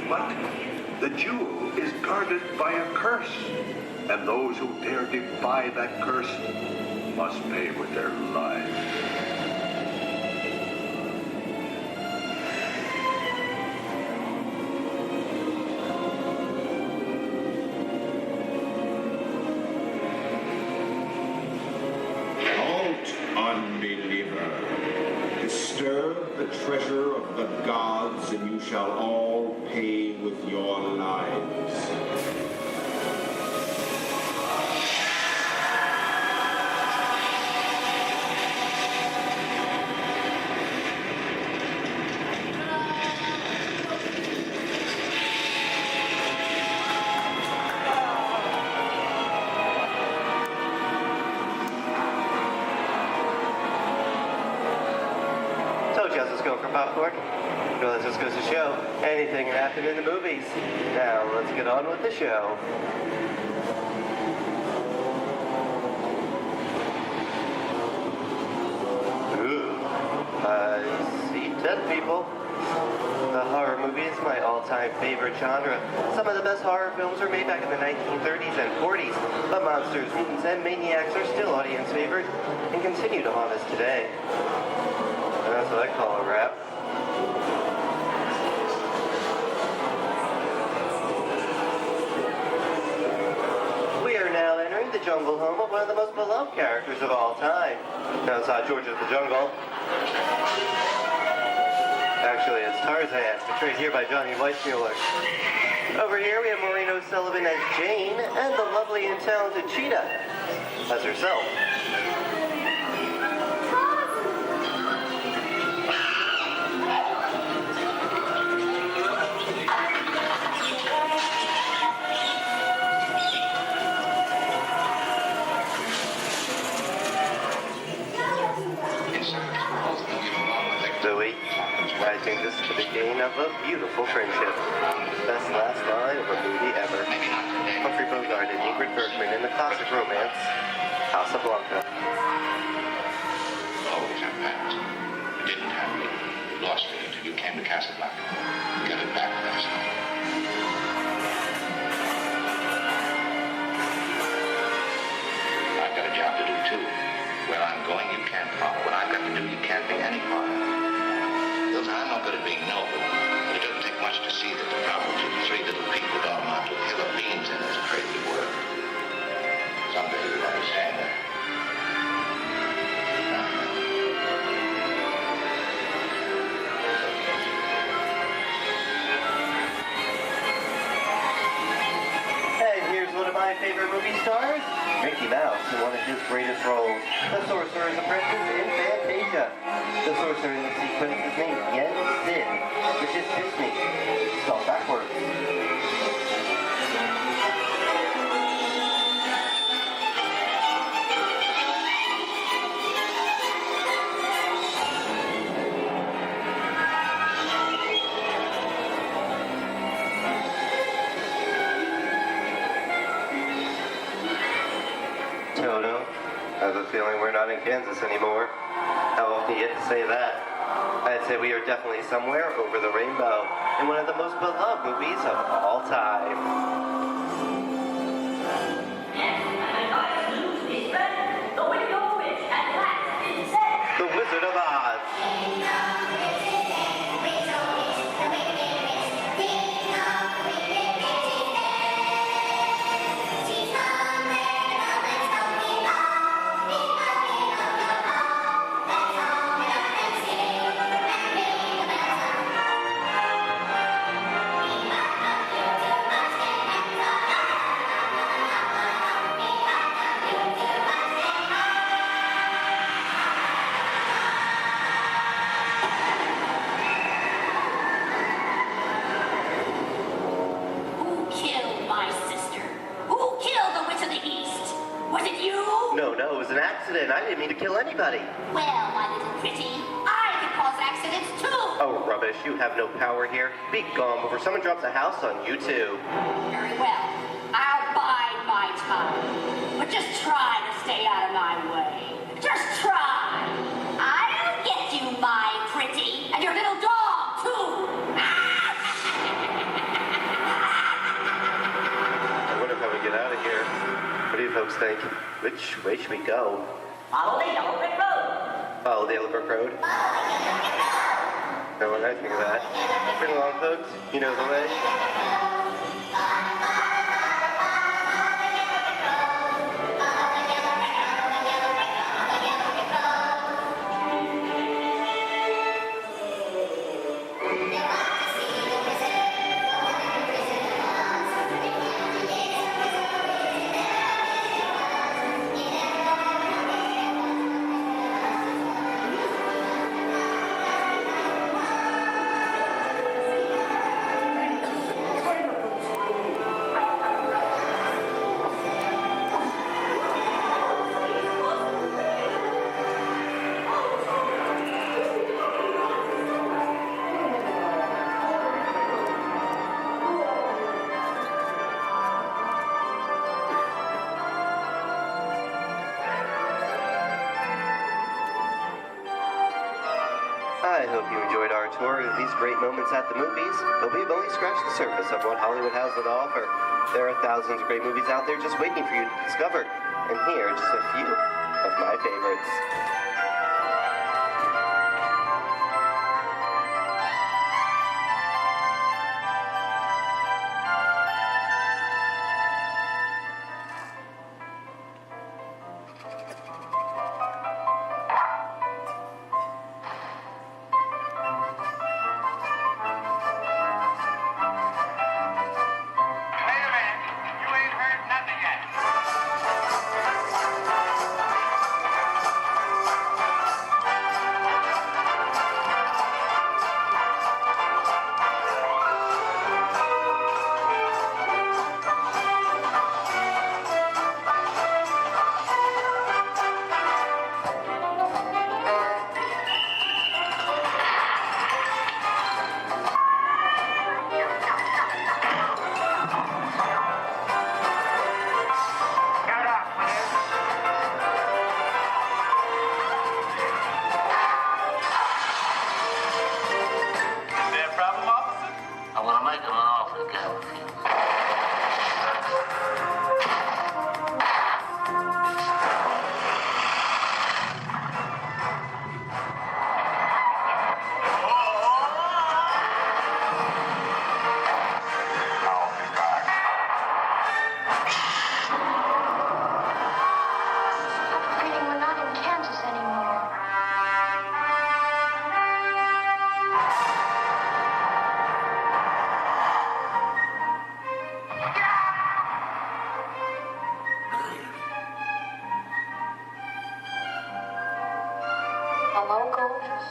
But the jewel is guarded by a curse, and those who dare defy that curse must pay with their lives. Halt, unbeliever. Disturb the treasure of the gods, and you shall all pay with your lives. Told you I was just going for popcorn. Well, that just goes to show anything can happen in the movies. Now, let's get on with the show. Ooh, I see 10 people. The horror movie is my all-time favorite genre. Some of the best horror films were made back in the 1930s and 40s, but monsters, mutants, and maniacs are still audience favorite and continue to haunt us today. And that's what I call a wrap. We are now entering the jungle home of one of the most beloved characters of all time. Now it's not George of the Jungle. Actually, it's Tarzan, portrayed here by Johnny Weissmuller. Over here, we have Maureen O'Sullivan as Jane, and the lovely and talented Cheetah as herself. Zoe, I think this is the beginning of a beautiful friendship. Best last line of a movie ever. Humphrey Bogart and Ingrid Bergman in the classic romance, Casablanca. Always have plans. You didn't have me. You lost me until you came to Casablanca. You got it back last night. I've got a job to do too. Where I'm going, you can't follow. What I've got to do, you can't be any part of. Listen, I'm not good at being noble, but it doesn't take much to see that the problems of the three little people don't amount to a hill of beans in this crazy world. Someday you'll understand that. And here's one of my favorite movie stars, Mickey Mouse, in one of his greatest roles, the Sorcerer's Apprentice in Fantasia. The sorcerer in the sequence is named Yen Sin, which is Disney, spelled backwards. Toto, I have a feeling we're not in Kansas anymore. How often do you get to say that? I'd say we are definitely somewhere over the rainbow in one of the most beloved movies of all time. The Wizard of Oz. No, it was an accident. I didn't mean to kill anybody. Well, my little pretty, I can cause accidents too. Oh, rubbish. You have no power here. Be gone before someone drops a house on you, too. Very well. I'll bide my time. But just try to stay out of my way. Just try. I'll get you, my pretty. And your little dog, too. I wonder how we get out of here. What do you folks think? Which way should we go? Follow the Yellow Brick Road. Follow the Yellow Brick Road? No one I think of that. Bring along, folks. You know the way. I hope you enjoyed our tour of these great moments at the movies, but we've only scratched the surface of what Hollywood has to offer. There are thousands of great movies out there just waiting for you to discover, and here are just a few of my favorites. Hello, gorgeous.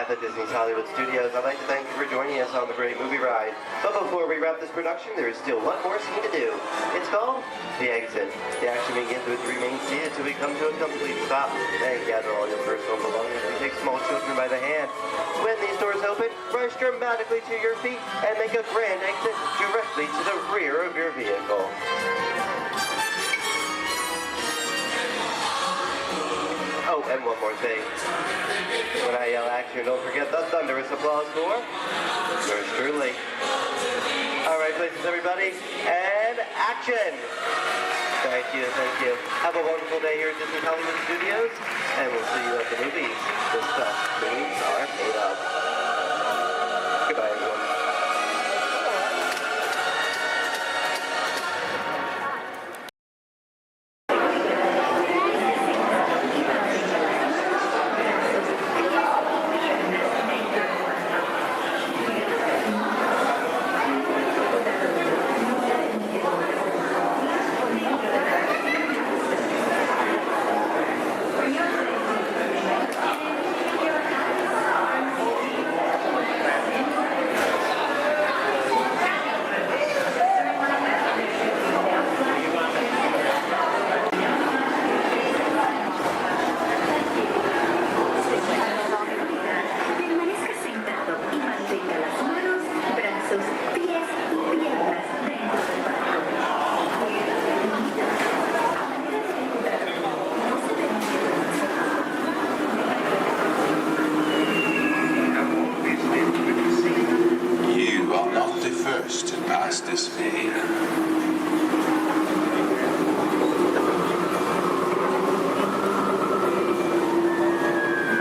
At Disney's Hollywood Studios, I'd like to thank you for joining us on the Great Movie Ride. But before we wrap this production, there is still one more scene to do. It's called The Exit. The action begins with three main scenes until we come to a complete stop. Then gather all your personal belongings and take small children by the hand. When these doors open, rush dramatically to your feet and make a grand exit directly to the rear of your vehicle. Oh, and one more thing. When I yell action, don't forget the thunderous applause for yours truly. All right, places, everybody, and action! Thank you, thank you. Have a wonderful day here at Disney Hollywood Studios, and we'll see you at the movies. The stuff movies are made of. Goodbye, everyone. mantener las manos, brazos, pies y piernas dentro del barco. You are not the first to pass this way.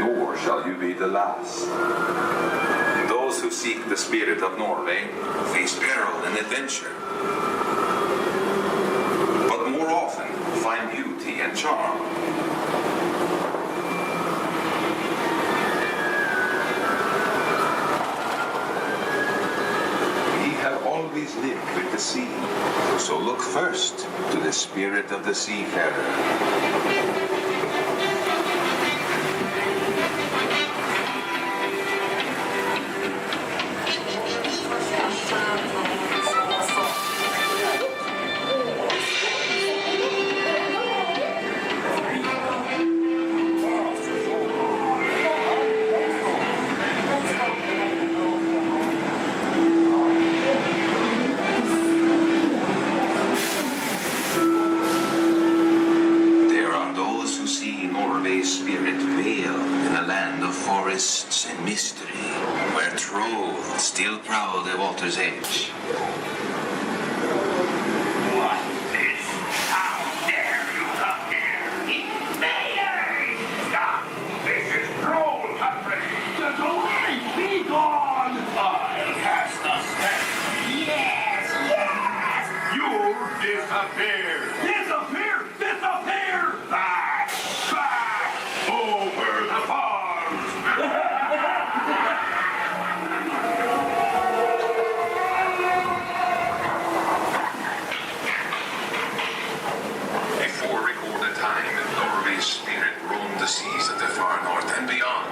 Nor shall you be the last. Those who seek the spirit of Norway face peril and adventure, but more often find beauty and charm. Always live with the sea, so look first to the spirit of the seafarer. Spirit veiled in a land of forests and mystery, where trolls still prowl the water's edge. What is? How dare you come here? Invaders! Stop! This is troll country! The delay be gone! I'll cast the spell. Yes! Yes! You disappear! Disappear! Disappear! Back! Back! Over the farms! Before recorded time, Norway's spirit roamed the seas of the far north and beyond.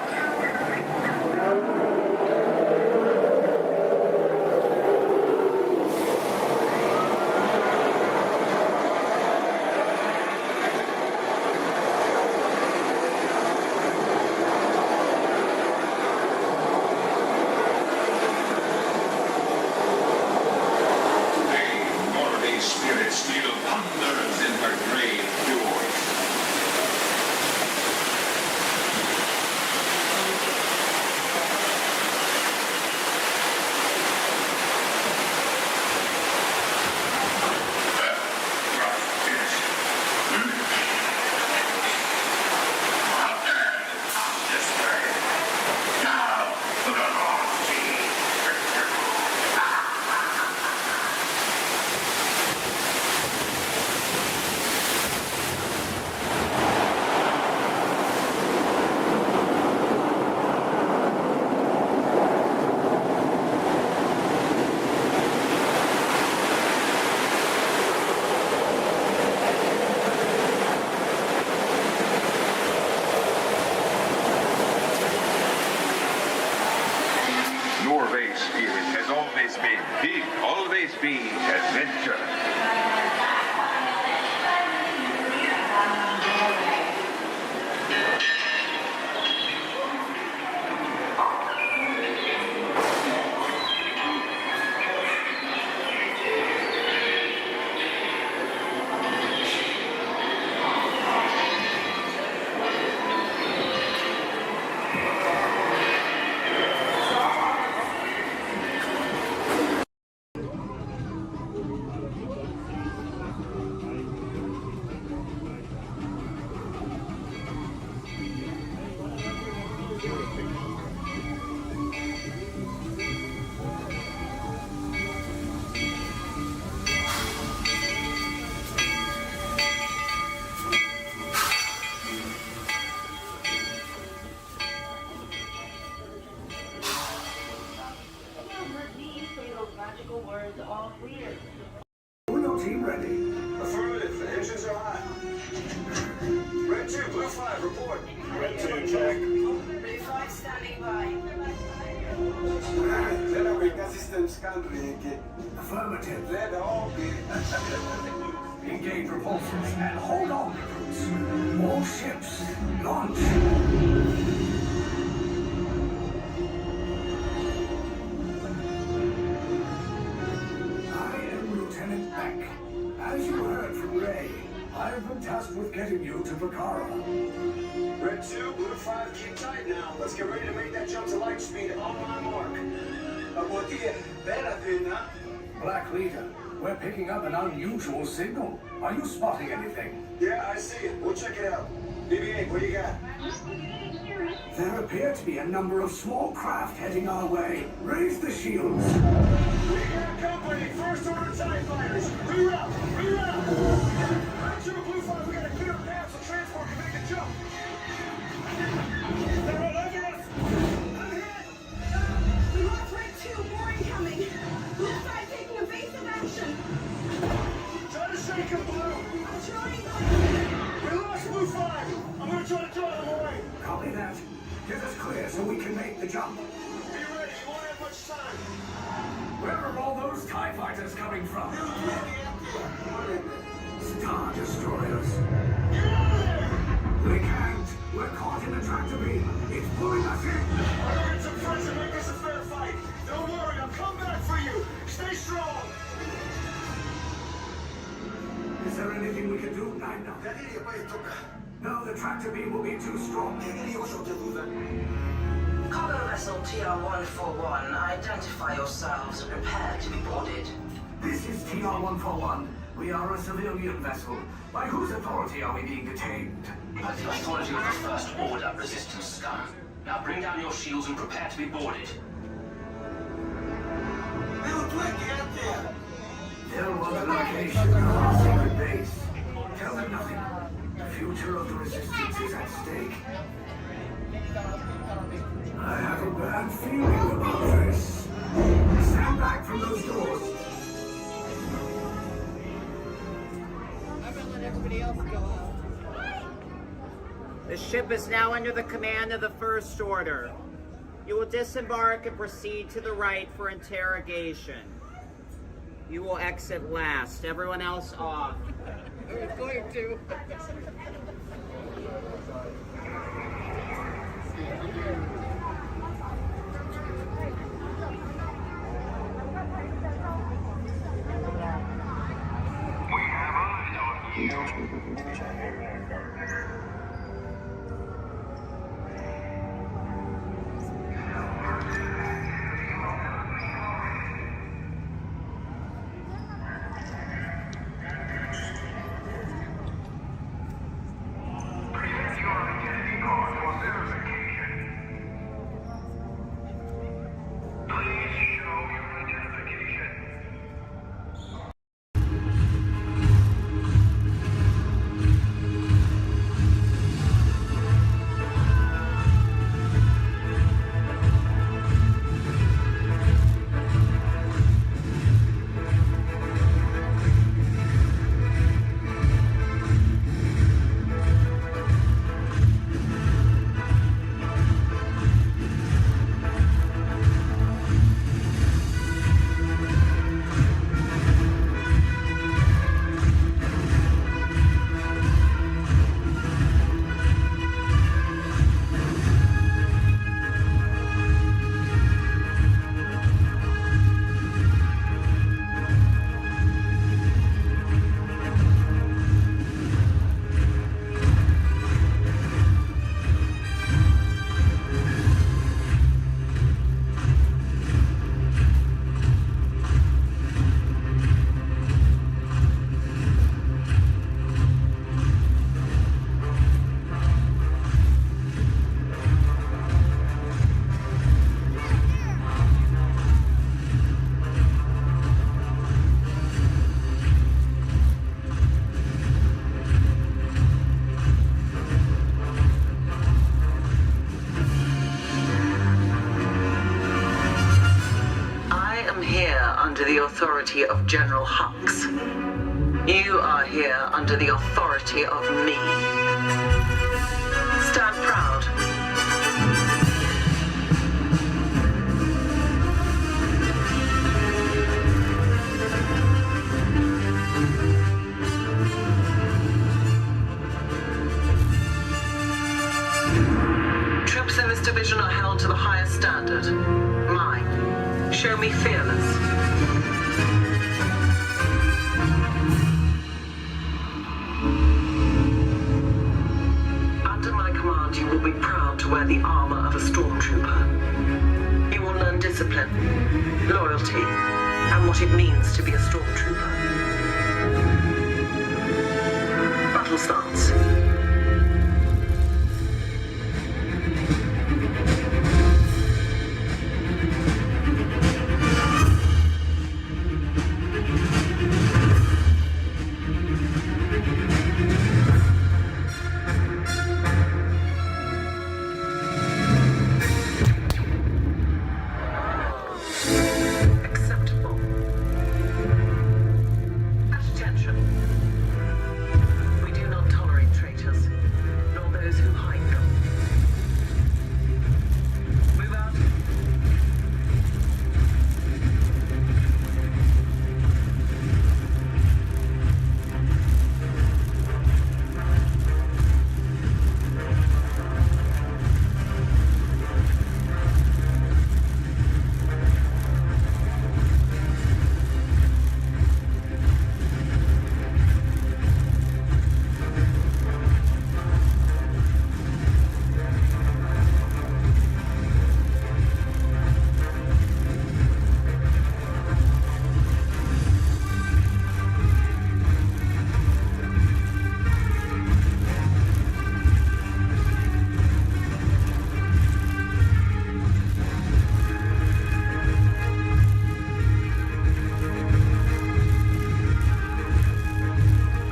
Norway's spirit has always been big, always be adventure. Uno team ready. Affirmative. The engines are hot. Red 2, Blue 5, report. Red 2, check. Blue 5 standing by. Generator systems scan ready. Affirmative. Red all Engage repulsors and hold on, recruits. More ships. Launch. have been tasked with getting you to Vakara. Red 2, Blue 5, keep tight now. Let's get ready to make that jump to light speed on my mark. Black Leader, we're picking up an unusual signal. Are you spotting anything? Yeah, I see it. We'll check it out. BB-8, what do you got? There appear to be a number of small craft heading our way. Raise the shields. We got company. First order TIE fighters. Reroute! Reroute! Red 2, Blue 5, we got a clear path so transport can make a jump. They're all over us! We lost Red 2, more incoming. Blue 5 taking evasive action. Try to shake him, Blue. I'm trying. We lost Blue 5. I'm gonna try to draw them away. Copy that. Get us clear so we can make the jump. Be ready. You won't have much time. Where are all those TIE fighters coming from? Star Destroyers. Get out of there! We can't. We're caught in a tractor beam. It's pulling us in. I'm gonna get some friends and make this a fair fight. Don't worry, I'll come back for you. Stay strong. Is there anything we can do, Nina? No, the tractor beam will be too strong. Cargo vessel TR-141, identify yourselves and prepare to be boarded. This is TR-141. We are a civilian vessel. By whose authority are we being detained? By the authority of the First Order resistance scum. Now bring down your shields and prepare to be boarded. There was a location of our secret base. Tell them nothing. The future of the resistance is at stake. I have a bad feeling about this. Stand back from those doors. I'm gonna let everybody else go out. The ship is now under the command of the First Order. You will disembark and proceed to the right for interrogation. You will exit last. Everyone else off. I was going to. Under the authority of General Hux. You are here under the authority of me. Stand proud. Troops in this division are held to the highest standard. Mine. Show me fearless. discipline, loyalty, and what it means to be a stormtrooper. Battle starts. Acceptable. Attention. We do not tolerate traitors, nor those who hide them. Move out.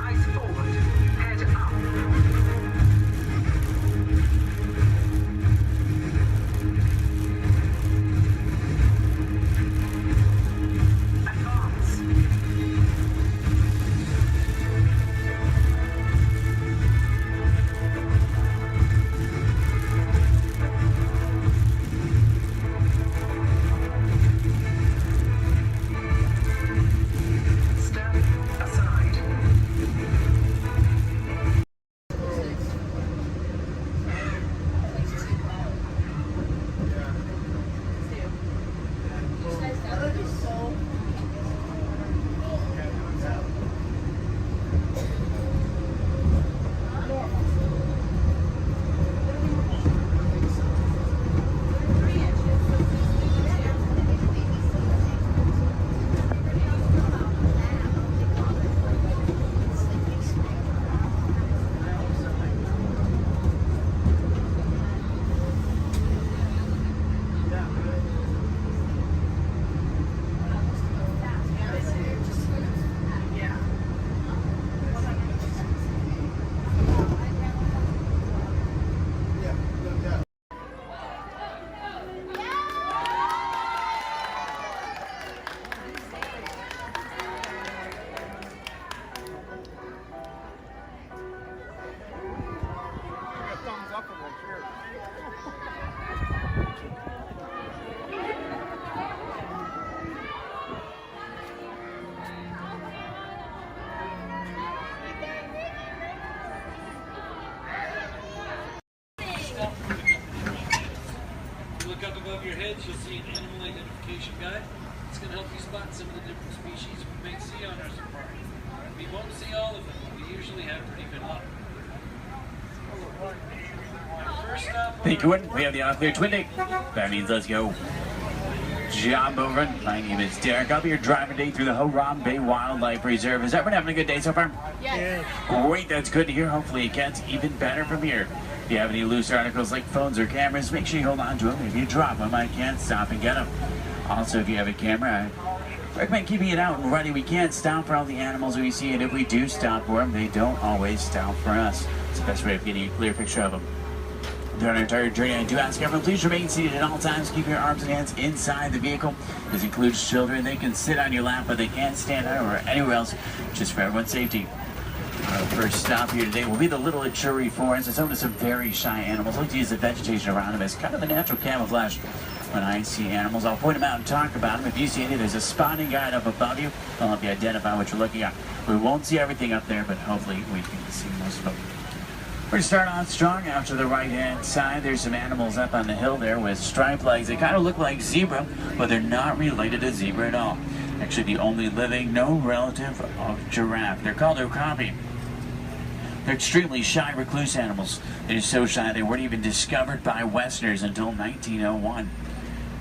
Eyes forward. Head up. Advance. Step aside. Look up above your heads, you'll see an animal identification guide. It's going to help you spot some of the different species we may see on our safari. We won't see all of them, but we usually have pretty good luck. Our first stop. Thank you, we have the off-clear twin day. That means let's go. Job over. My name is Derek. I'll be your driver today through the Harambe Wildlife Reserve. Is everyone having a good day so far? Yes. Great, that's good to hear. Hopefully it gets even better from here. If you have any loose articles like phones or cameras, make sure you hold on to them. If you drop them, I can't stop and get them. Also, if you have a camera, I recommend keeping it out and ready. We can't stop for all the animals we see, and if we do stop for them, they don't always stop for us. It's the best way of getting a clear picture of them. Throughout our entire journey, I do ask everyone, please remain seated at all times. Keep your arms and hands inside the vehicle. This includes children. They can sit on your lap, but they can't stand out or anywhere else, just for everyone's safety. Our first stop here today will be the Little Ituri Forest. It's home to some very shy animals. I like to use the vegetation around them as kind of a natural camouflage. When I see animals, I'll point them out and talk about them. If you see any, there's a spotting guide up above you. I'll help you identify what you're looking at. We won't see everything up there, but hopefully we can see most of them. We're going to start off strong out to the right-hand side. There's some animals up on the hill there with striped legs. They kind of look like zebra, but they're not related to zebra at all. Actually, the only living, no relative of giraffe. They're called okapi. They're extremely shy, recluse animals. They're so shy they weren't even discovered by Westerners until 1901.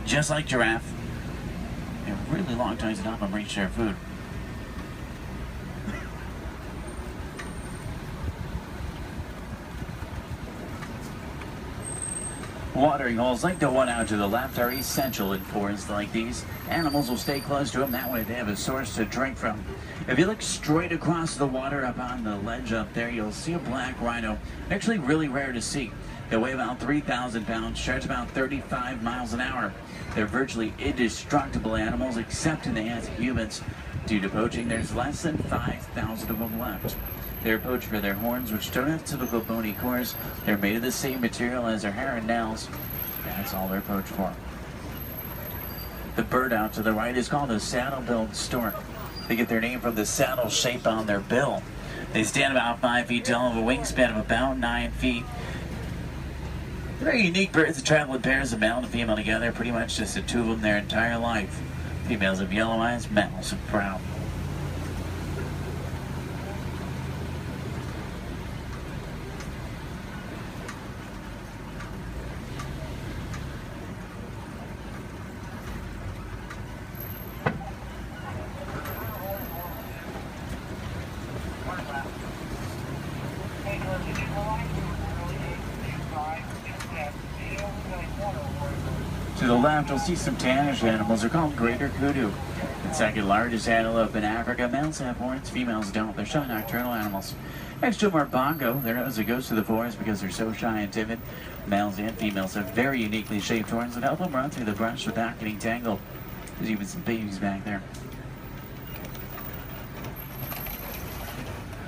Just like giraffe, a really long time to not reach their food. Watering holes like the one out to the left are essential in forests like these. Animals will stay close to them, that way they have a source to drink from. If you look straight across the water up on the ledge up there, you'll see a black rhino. Actually really rare to see. They weigh about 3,000 pounds, charge about 35 miles an hour. They're virtually indestructible animals except in the hands of humans. Due to poaching, there's less than 5,000 of them left. They're poached for their horns, which don't have typical bony cores. They're made of the same material as their hair and nails. That's all they're poached for. The bird out to the right is called a saddle-billed stork. They get their name from the saddle shape on their bill. They stand about 5 feet tall, have a wingspan of about 9 feet. Very unique birds that travel in pairs of male and female together, pretty much just the two of them their entire life. Females have yellow eyes, males have brown. To the left, you'll see some tannish animals. They're called greater kudu. The second largest antelope in Africa. Males have horns, females don't. They're shy nocturnal animals. Next to them are bongo. They're known as the ghosts of the forest because they're so shy and timid. Males and females have very uniquely shaped horns that help them run through the brush without getting tangled. There's even some babies back there.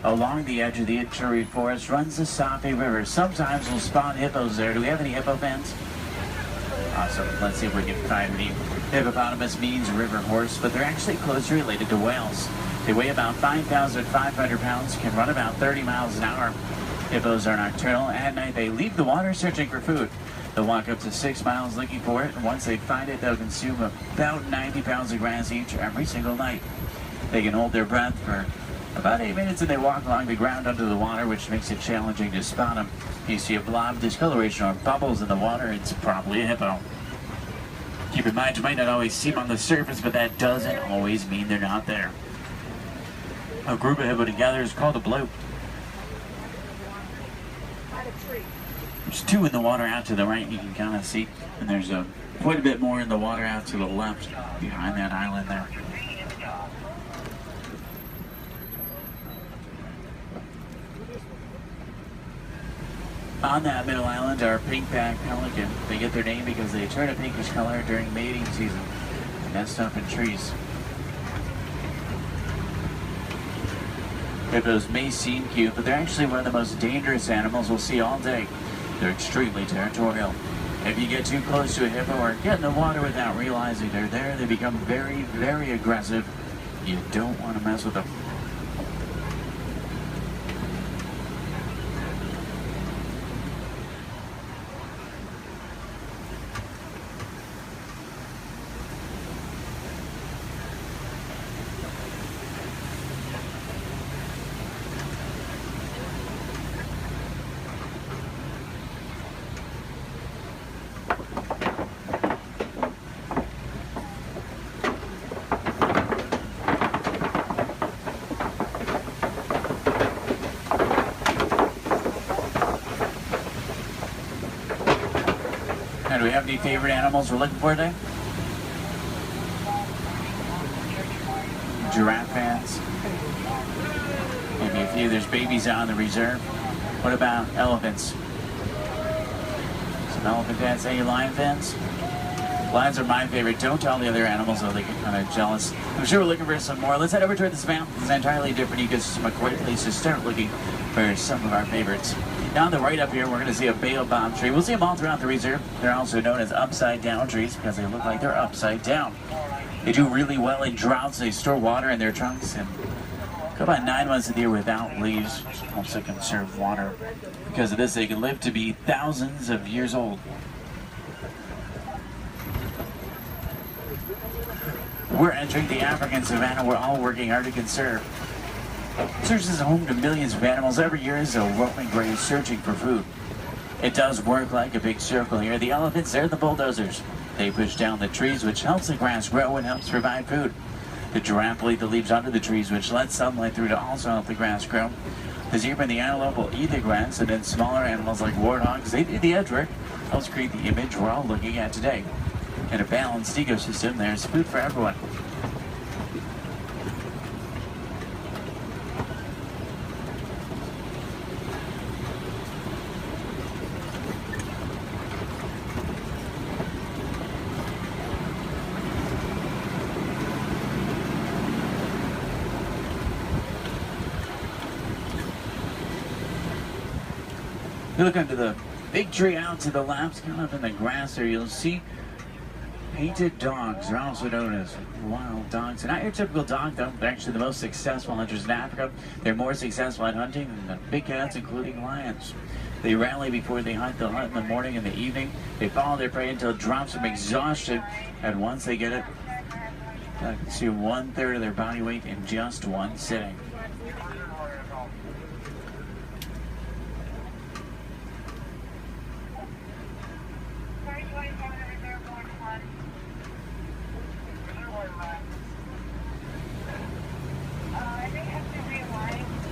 Along the edge of the Ituri forest runs the Safe River. Sometimes we'll spawn hippos there. Do we have any hippo fans? Awesome. Let's see if we can find any. Hippopotamus means river horse, but they're actually closely related to whales. They weigh about 5,500 pounds, can run about 30 miles an hour. Hippos are nocturnal. At night, they leave the water searching for food. They'll walk up to 6 miles looking for it, and once they find it, they'll consume about 90 pounds of grass each every single night. They can hold their breath for about 8 minutes, and they walk along the ground under the water, which makes it challenging to spot them. If you see a blob of discoloration or bubbles in the water, it's probably a hippo. Keep in mind, you might not always see them on the surface, but that doesn't always mean they're not there. A group of hippo together is called a bloat. There's 2 in the water out to the right, you can kind of see, and there's quite a bit more in the water out to the left behind that island there. On that middle island are pink-backed pelican. They get their name because they turn a pinkish color during mating season and nest up in trees. Hippos may seem cute, but they're actually one of the most dangerous animals we'll see all day. They're extremely territorial. If you get too close to a hippo or get in the water without realizing they're there, they become very, very aggressive. You don't want to mess with them. Do we have any favorite animals we're looking for today? Giraffe fans? Maybe a few. There's babies out in the reserve. What about elephants? Some elephant fans. Any lion fans? Lions are my favorite. Don't tell the other animals, though they get kind of jealous. I'm sure we're looking for some more. Let's head over to the swamp. It's an entirely different ecosystem, a great place to start looking for some of our favorites. Now on the right up here, we're going to see a baobab tree. We'll see them all throughout the reserve. They're also known as upside-down trees because they look like they're upside down. They do really well in droughts. They store water in their trunks and go about 9 months of the year without leaves, which helps to conserve water. Because of this, they can live to be thousands of years old. We're entering the African savanna we're all working hard to conserve. Serves as a home to millions of animals every year as a roaming grave searching for food. It does work like a big circle here. The elephants, they're the bulldozers. They push down the trees, which helps the grass grow and helps provide food. The giraffe will eat the leaves under the trees, which lets sunlight through to also help the grass grow. The zebra and the antelope will eat the grass, and then smaller animals like warthogs, they do the edge work. Helps create the image we're all looking at today. In a balanced ecosystem, there's food for everyone. You look under the big tree out to the left, kind of in the grass there, you'll see painted dogs. They're also known as wild dogs. They're not your typical dog, though. They're actually the most successful hunters in Africa. They're more successful at hunting than the big cats, including lions. They rally before they hunt. They'll hunt in the morning and the evening. They follow their prey until it drops from exhaustion. And once they get it, they consume 1/3 of their body weight in just one sitting.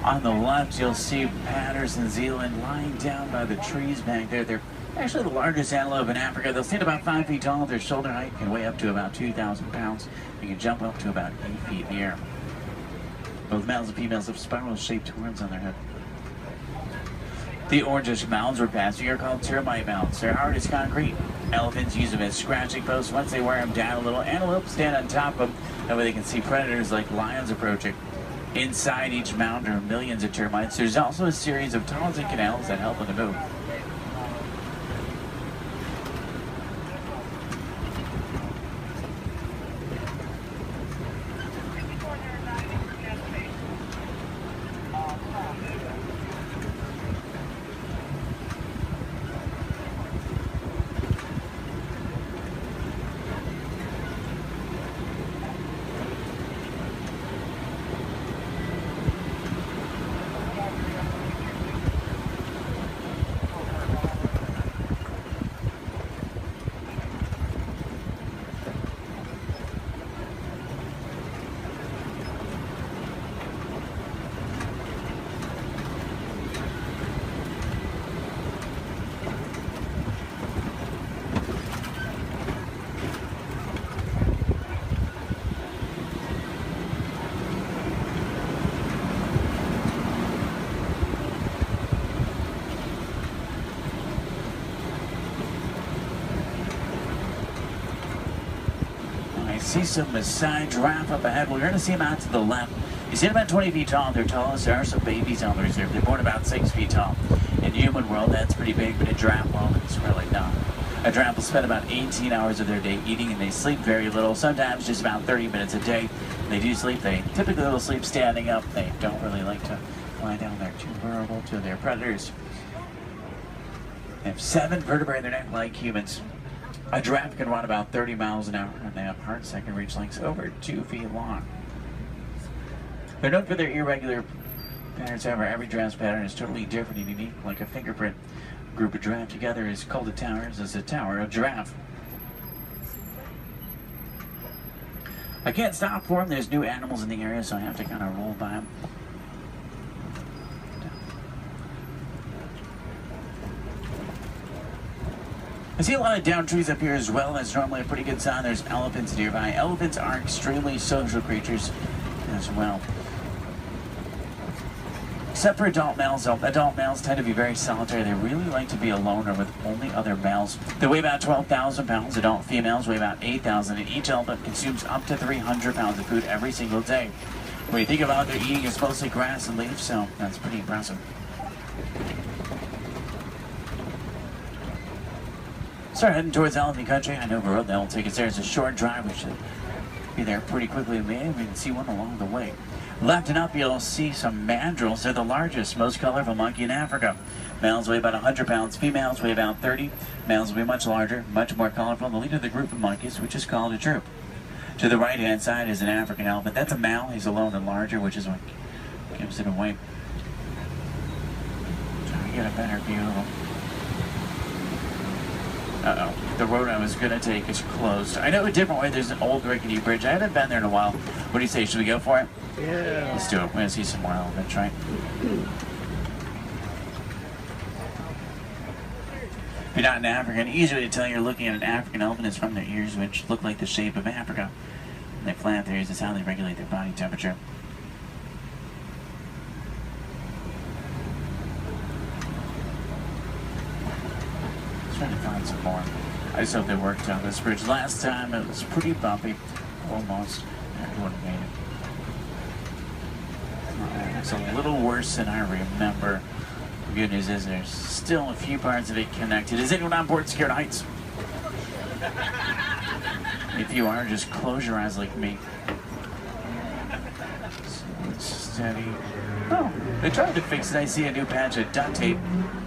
On the left, you'll see Patterson Zealand lying down by the trees back there. They're actually the largest antelope in Africa. They'll stand about 5 feet tall. Their shoulder height can weigh up to about 2,000 pounds. They can jump up to about 8 feet in the air. Both males and females have spiral-shaped horns on their head. The orangish mounds we're passing are called termite mounds. They're hard as concrete. Elephants use them as scratching posts. Once they wear them down a little, antelopes stand on top of them. That way they can see predators like lions approaching. Inside each mound are millions of termites. There's also a series of tunnels and canals that help them to move. See some Maasai giraffe up ahead. We're going to see them out to the left. You see them about 20 feet tall. They're tallest. There are some babies on the reserve. They're born about 6 feet tall. In human world, that's pretty big, but in giraffe world, it's really not. A giraffe will spend about 18 hours of their day eating, and they sleep very little, sometimes just about 30 minutes a day. When they do sleep, they typically will sleep standing up. They don't really like to lie down. They're too vulnerable to their predators. They have 7 vertebrae in their neck like humans. A giraffe can run about 30 miles an hour, and they have hearts that can reach lengths over 2 feet long. They're known for their irregular patterns. However, every giraffe's pattern is totally different and unique, like a fingerprint. A group of giraffe together is called a tower. It's a tower of giraffe. I can't stop for them. There's new animals in the area, so I have to kind of roll by them. I see a lot of down trees up here as well. That's normally a pretty good sign. There's elephants nearby. Elephants are extremely social creatures as well. Except for adult males, though. Adult males tend to be very solitary. They really like to be alone or with only other males. They weigh about 12,000 pounds. Adult females weigh about 8,000, and each elephant consumes up to 300 pounds of food every single day. When you think about their eating, it's mostly grass and leaves, so that's pretty impressive. Start heading towards elephant country. I know the road that will take us there. It's a short drive. We should be there pretty quickly. Maybe we can see one along the way. Left and up, you'll see some mandrills. They're the largest, most colorful monkey in Africa. Males weigh about 100 pounds. Females weigh about 30. Males will be much larger, much more colorful. The leader of the group of monkeys, which is called a troop. To the right-hand side is an African elephant. That's a male. He's alone and larger, which is what gives it away. Try to get a better view of him. Uh-oh. The road I was going to take is closed. I know a different way. There's an old rickety bridge. I haven't been there in a while. What do you say? Should we go for it? Yeah. Let's do it. We're going to see some more elephants, right? If you're not an African, easy way to tell you're looking at an African elephant is from their ears, which look like the shape of Africa. When they flap their ears, is how they regulate their body temperature. Trying to find some more. I just hope they worked on this bridge. Last time it was pretty bumpy. Almost. Everyone made it. It's a little worse than I remember. The good news is there's still a few parts of it connected. Is anyone on board Scared Heights? If you are, just close your eyes like me. Steady. Oh, they tried to fix it. I see a new patch of duct tape.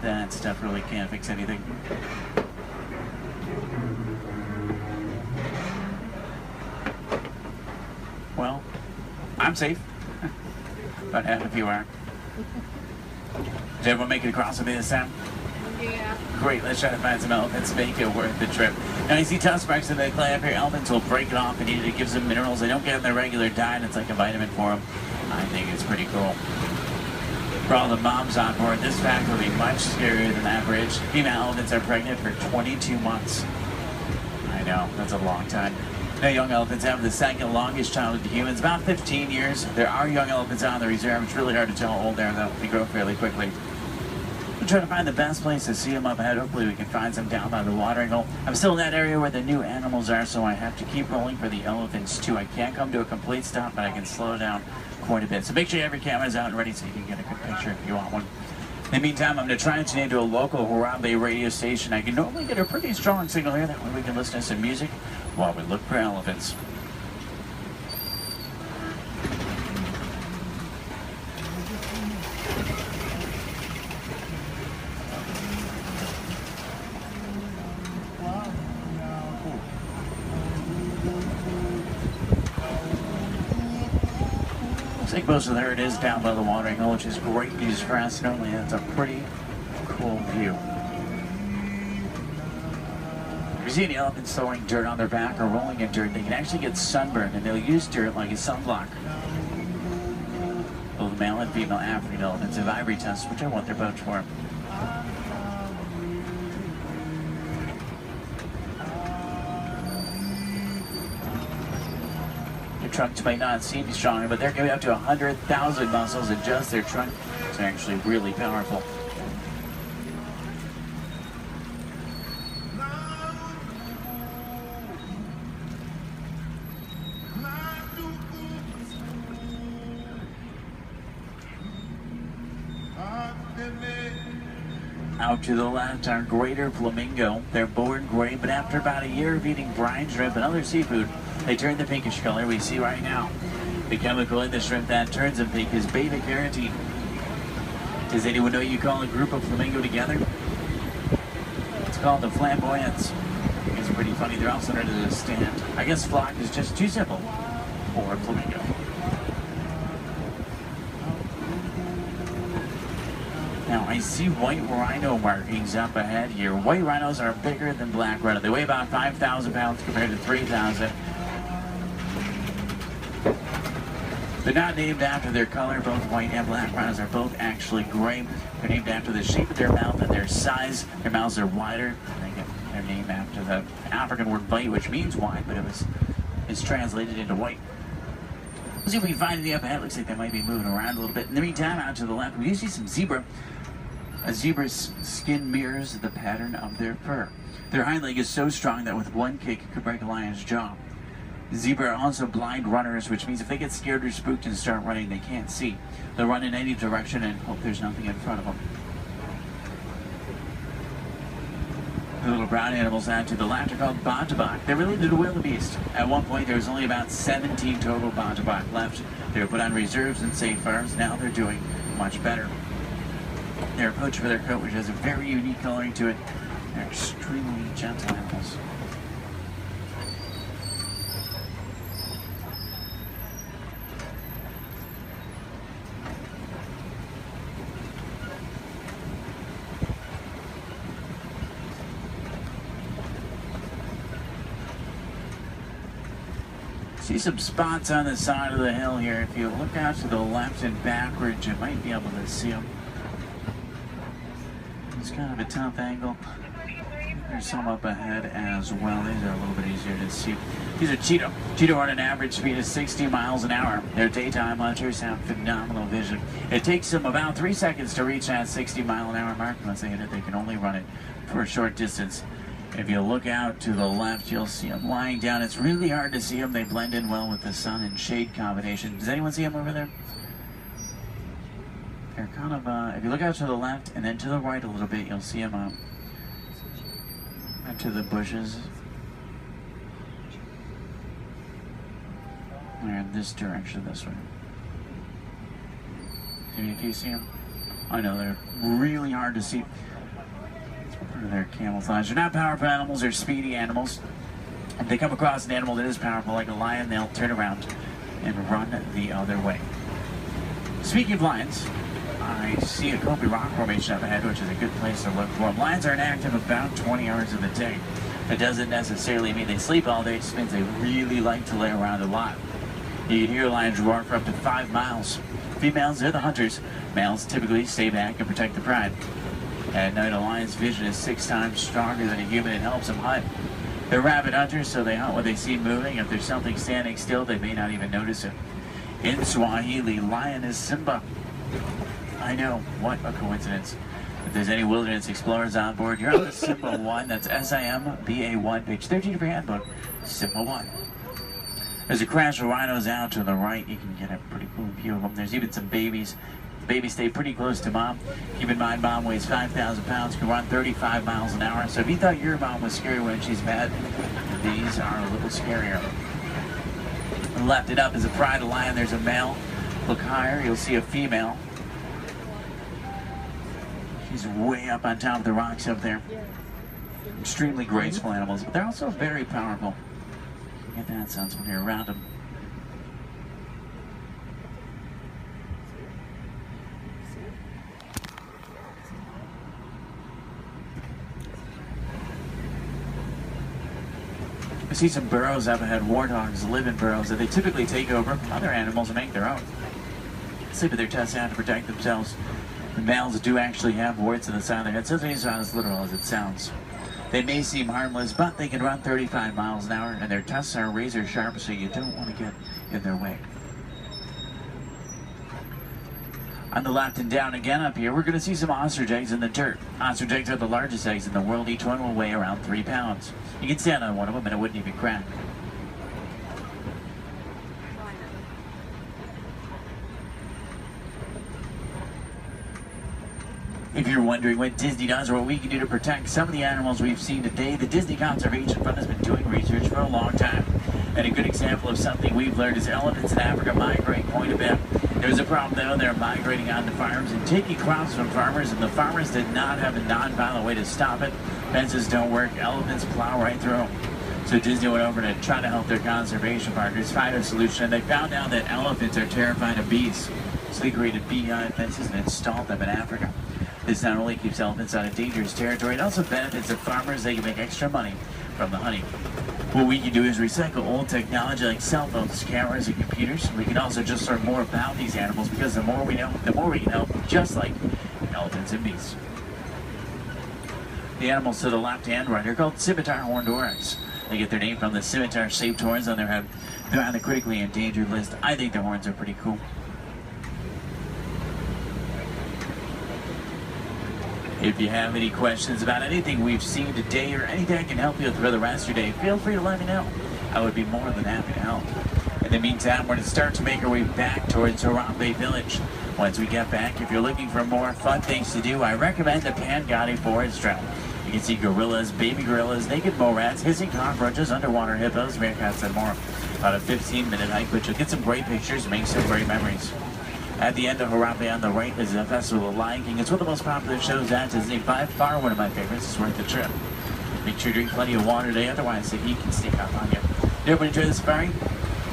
That stuff really can't fix anything. Well, I'm safe. About half of you are. Did everyone make it across with me this time? Yeah. Great, let's try to find some elephants, make it worth the trip. Now you see tusk marks in the clay up here. Elephants will break it off and eat it. It gives them minerals they don't get in their regular diet. It's like a vitamin for them. I think it's pretty cool. For all the moms on board, this fact will be much scarier than average. Female elephants are pregnant for 22 months. I know, that's a long time. Now, young elephants have the second longest childhood to humans, about 15 years. There are young elephants on the reserve. It's really hard to tell how old they are, though. They grow fairly quickly. We're trying to find the best place to see them up ahead. Hopefully we can find some down by the watering hole. I'm still in that area where the new animals are, so I have to keep rolling for the elephants, too. I can't come to a complete stop, but I can slow down quite a bit. So make sure you have your cameras out and ready so you can get a good picture if you want one. In the meantime, I'm going to try and tune into a local Harambe radio station. I can normally get a pretty strong signal here. That way we can listen to some music while we look for elephants. I think most of the herd is down by the watering hole, which is great news for us. Normally that's a pretty cool view. If you see any elephants throwing dirt on their back or rolling in dirt, they can actually get sunburned, and they'll use dirt like a sunblock. Both male and female African elephants have ivory tusks, which I want their pouch for. Trunks might not seem stronger, but they're going up to 100,000 muscles in just their trunk. It's actually really powerful. Out to the left are greater flamingo. They're born gray, but after about a year of eating brine shrimp and other seafood, they turn the pinkish color we see right now. The chemical in the shrimp that turns them pink is beta-carotene. Does anyone know you call a group of flamingo together? It's called the flamboyants. It's pretty funny. They're also known as a stand. I guess flock is just too simple for flamingo. Now, I see white rhino markings up ahead here. White rhinos are bigger than black rhino. They weigh about 5,000 pounds compared to 3,000. They're not named after their color. Both white and black rhinos are both actually gray. They're named after the shape of their mouth and their size. Their mouths are wider. They get their name after the African word white, which means wide, but it's translated into white. Let's see if we can find any up ahead. Looks like they might be moving around a little bit. In the meantime, out to the left, we do see some zebra. A zebra's skin mirrors the pattern of their fur. Their hind leg is so strong that with one kick it could break a lion's jaw. Zebra are also blind runners, which means if they get scared or spooked and start running, they can't see. They'll run in any direction and hope there's nothing in front of them. The little brown animals out to the left are called bontebok. They're related to wildebeest. At one point, there was only about 17 total bontebok left. They were put on reserves and safe farms. Now they're doing much better. They're poached for their coat, which has a very unique coloring to it. They're extremely gentle animals. See some spots on the side of the hill here. If you look out to the left and backwards, you might be able to see them. It's kind of a tough angle. There's some up ahead as well. These are a little bit easier to see. These are Cheeto. Cheeto are at an average speed of 60 miles an hour. Their daytime hunters have phenomenal vision. It takes them about 3 seconds to reach that 60-mile-an-hour mark. Once they hit it, they can only run it for a short distance. If you look out to the left, you'll see them lying down. It's really hard to see them. They blend in well with the sun and shade combination. Does anyone see them over there? They're kind of, if you look out to the left and then to the right a little bit, you'll see them out to the bushes. They're in this direction, this way. Can you see them? I know, they're really hard to see. They're camouflage. They're not powerful animals, they're speedy animals. If they come across an animal that is powerful like a lion, they'll turn around and run the other way. Speaking of lions, I see a Kobe rock formation up ahead, which is a good place to look for them. Lions are inactive about 20 hours of the day. It doesn't necessarily mean they sleep all day, it just means they really like to lay around a lot. You can hear lions roar for up to 5 miles. Females are the hunters. Males typically stay back and protect the pride. At night, a lion's vision is 6 times stronger than a human and helps them hunt. They're rabid hunters, so they hunt what they see moving. If there's something standing still, they may not even notice it. In Swahili, lion is Simba. I know, what a coincidence. If there's any wilderness explorers on board, you're on the Simba 1. That's SIMBA1, page 13 of your handbook, Simba 1. There's a crash of rhinos out to the right. You can get a pretty cool view of them. There's even some babies. Babies stay pretty close to mom. Keep in mind, mom weighs 5,000 pounds, can run 35 miles an hour. So if you thought your mom was scary when she's mad, these are a little scarier. Left it up is a pride of lion. There's a male. Look higher, you'll see a female. She's way up on top of the rocks up there. Extremely graceful animals, but they're also very powerful. Get that sense when you're around them. I see some burrows up ahead. Warthogs live in burrows that they typically take over other animals and make their own. Sleep with their tusks out to protect themselves. The males do actually have warts in the side of their head, so it's not as literal as it sounds. They may seem harmless, but they can run 35 miles an hour, and their tusks are razor sharp, so you don't want to get in their way. On the left and down again up here, we're going to see some ostrich eggs in the dirt. Ostrich eggs are the largest eggs in the world. Each one will weigh around 3 pounds. You can stand on one of them and it wouldn't even crack. If you're wondering what Disney does or what we can do to protect some of the animals we've seen today, the Disney Conservation Fund has been doing research for a long time. And a good example of something we've learned is elephants in Africa migrate quite a bit. There's a problem though, they're migrating onto farms and taking crops from farmers, and the farmers did not have a non-violent way to stop it. Fences don't work, elephants plow right through them. So Disney went over to try to help their conservation partners find a solution, and they found out that elephants are terrified of bees. So they created beehive fences and installed them in Africa. This not only keeps elephants out of dangerous territory, it also benefits the farmers. They can make extra money from the honey. What we can do is recycle old technology like cell phones, cameras, and computers. We can also just learn more about these animals, because the more we know, the more we can help, just like elephants and bees. The animals to the left and right are called scimitar horned oryx. They get their name from the scimitar-shaped horns on their head. They're on the critically endangered list. I think their horns are pretty cool. If you have any questions about anything we've seen today or anything I can help you with for the rest of your day, feel free to let me know. I would be more than happy to help. In the meantime, we're going to start to make our way back towards Harambe Village. Once we get back, if you're looking for more fun things to do, I recommend the Pangani Forest Trail. You can see gorillas, baby gorillas, naked mole rats, hissing cockroaches, underwater hippos, meerkats, and more. About a 15-minute hike, but you'll get some great pictures, make some great memories. At the end of Harambe on the right is the Festival of Lion King. It's one of the most popular shows at Disney. By far one of my favorites. It's worth the trip. Make sure you drink plenty of water today, otherwise the heat can sneak up on you. Did everybody enjoy the safari?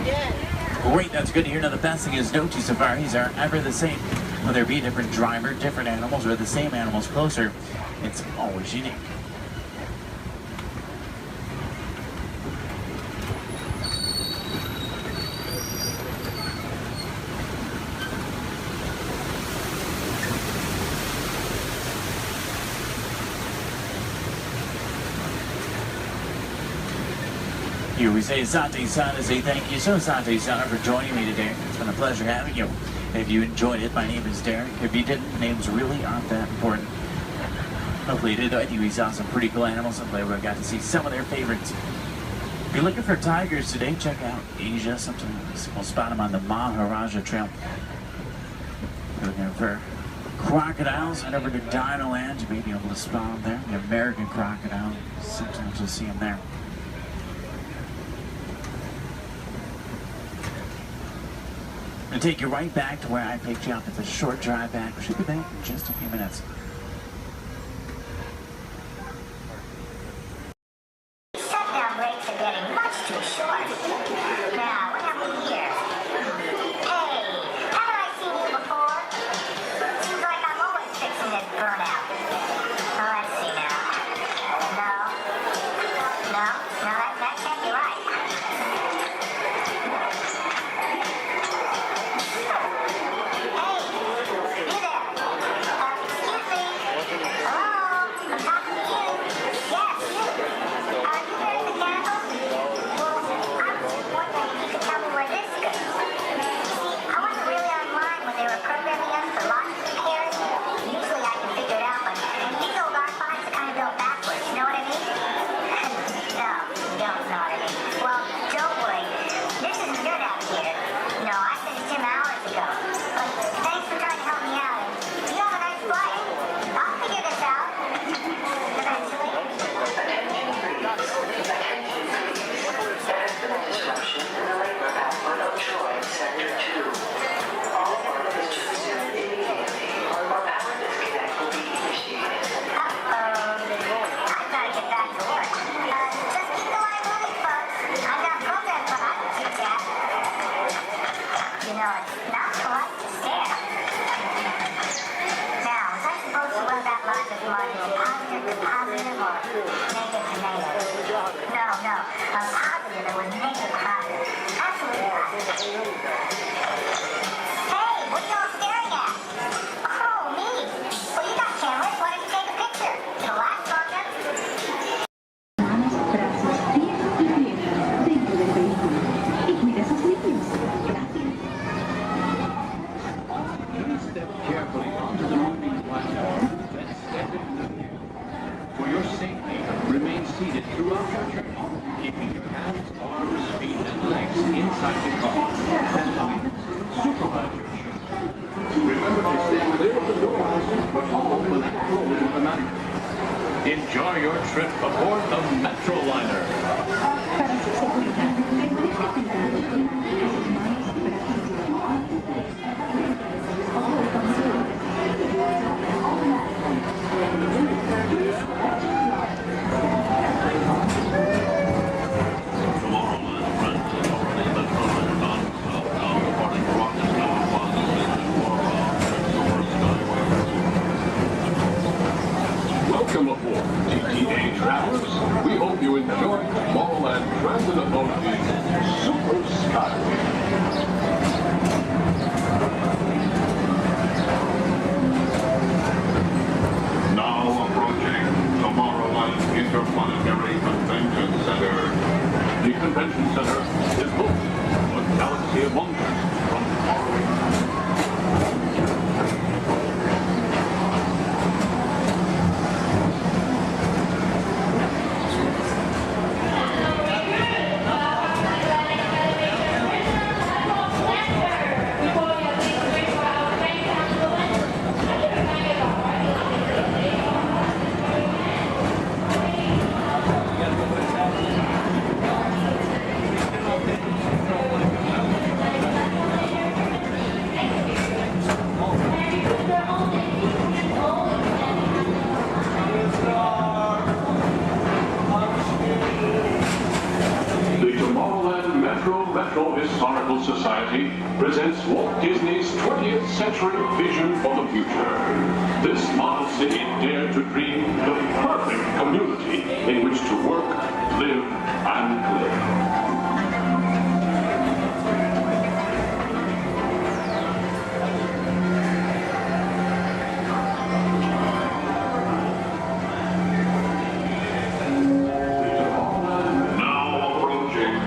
Yeah. Great, that's good to hear. Now the best thing is no two safaris are ever the same. Whether it be a different driver, different animals, or the same animals closer, it's always unique. Here we say Sante-san to say thank you so Sante-san for joining me today. It's been a pleasure having you. If you enjoyed it, my name is Derek. If you didn't, names really aren't that important. Hopefully you did. I think we saw some pretty cool animals. Hopefully we got to see some of their favorites. If you're looking for tigers today, check out Asia. Sometimes we'll spot them on the Maharaja Trail. If you're looking for crocodiles, head over to Dinoland. You may be able to spot them there. The American crocodile. Sometimes you'll see them there. And take you right back to where I picked you up. It's a short drive back. We should be back in just a few minutes. Shutdown breaks are getting much too short. Now, what have we here? Hey, haven't I seen you before? Seems like I'm always fixing this burnout. Oh, let's see now. No, that can't be right. Enjoy your trip aboard the Metroliner. Welcome aboard, GTA travelers. We hope you enjoy Tomorrowland Transit Authority's Super Skyway. Now approaching Tomorrowland Interplanetary Convention Center. The convention center is home to a galaxy of wonders from faraway. Historical Society presents Walt Disney's 20th century vision for the future. This model city dared to dream the perfect community in which to work, live, and live. Now approaching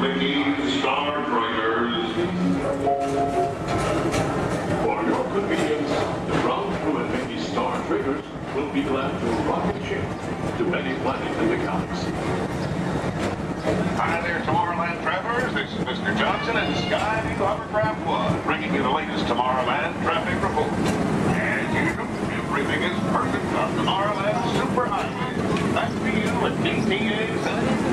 POV land to rocket ship to any planet in the galaxy. Hi there, Tomorrowland travelers. This is Mr. Johnson and Sky Eagle Hovercraft 1, bringing you the latest Tomorrowland traffic report. As usual, everything is perfect on Tomorrowland Superhighway. Back to you at DTA Center.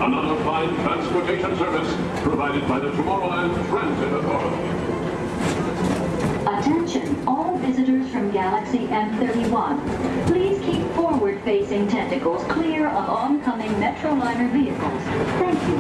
Another fine transportation service provided by the Tomorrowland Transit Authority. Attention, all visitors from Galaxy M31. Please keep forward-facing tentacles clear of oncoming Metroliner vehicles. Thank you.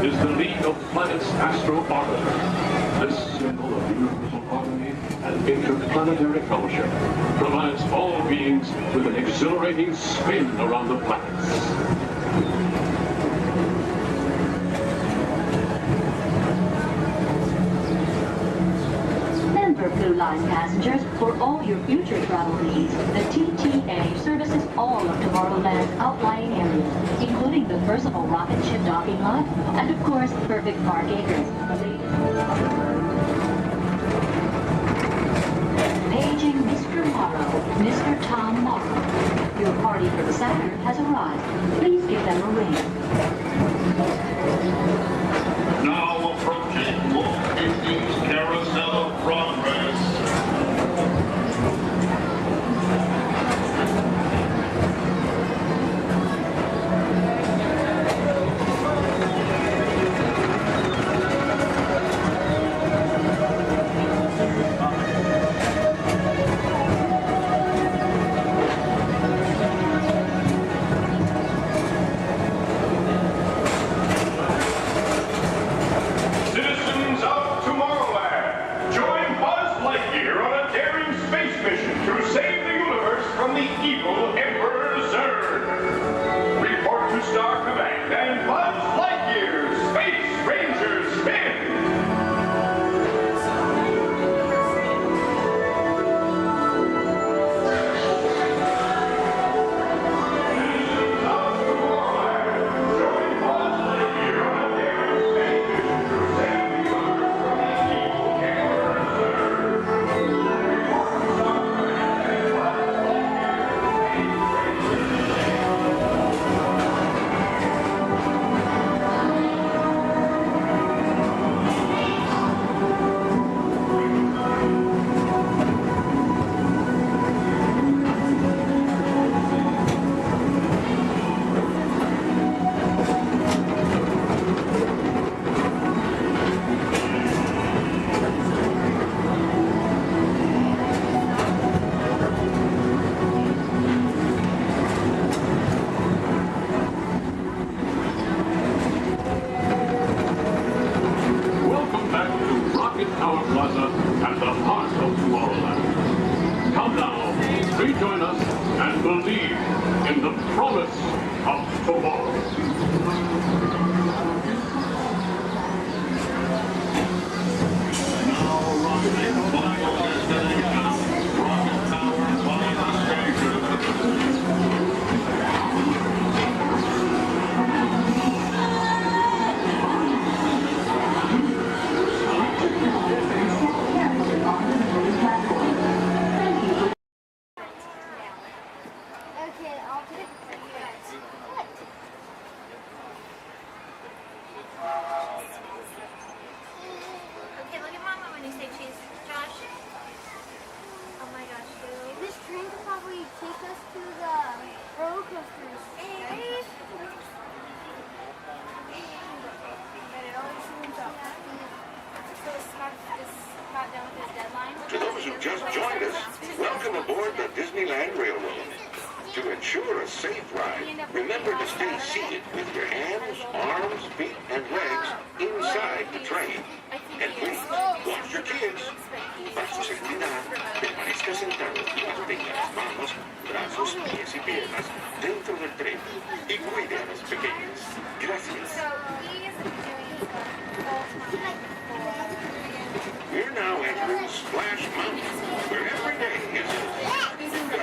Is the League of Planets Astro Orbiter. This symbol of universal harmony and interplanetary fellowship provides all beings with an exhilarating spin around the planets. Blue Line passengers, for all your future travel needs, the TTA services all of Tomorrowland's outlying areas, including the Percival rocket ship docking lot, and of course, Perfect Park Acres. Paging Mr. Morrow, Mr. Tom Morrow. Your party for the Saturn has arrived. Please give them a ring. Now approaching Walt Disney's Carousel of Progress. and the promise of tomorrow. Okay, I'll do it for you guys. What? Okay, look at Mama when you say cheese. Josh? Oh my gosh, dude. This train could probably take us to the roller coasters. Hey. But it always zooms up. So Scott is not done with his deadline. To those who just joined us, welcome aboard the Disneyland Railroad. To ensure a safe ride, remember to stay seated with your hands, arms, feet, and legs inside the train. And please, watch your kids. Para su seguridad, permanezca sentado y mantenga las manos, brazos, pies y piernas dentro del tren. Y cuide a los pequeños. Gracias. We're now entering Splash Mountain, where every day is a good day.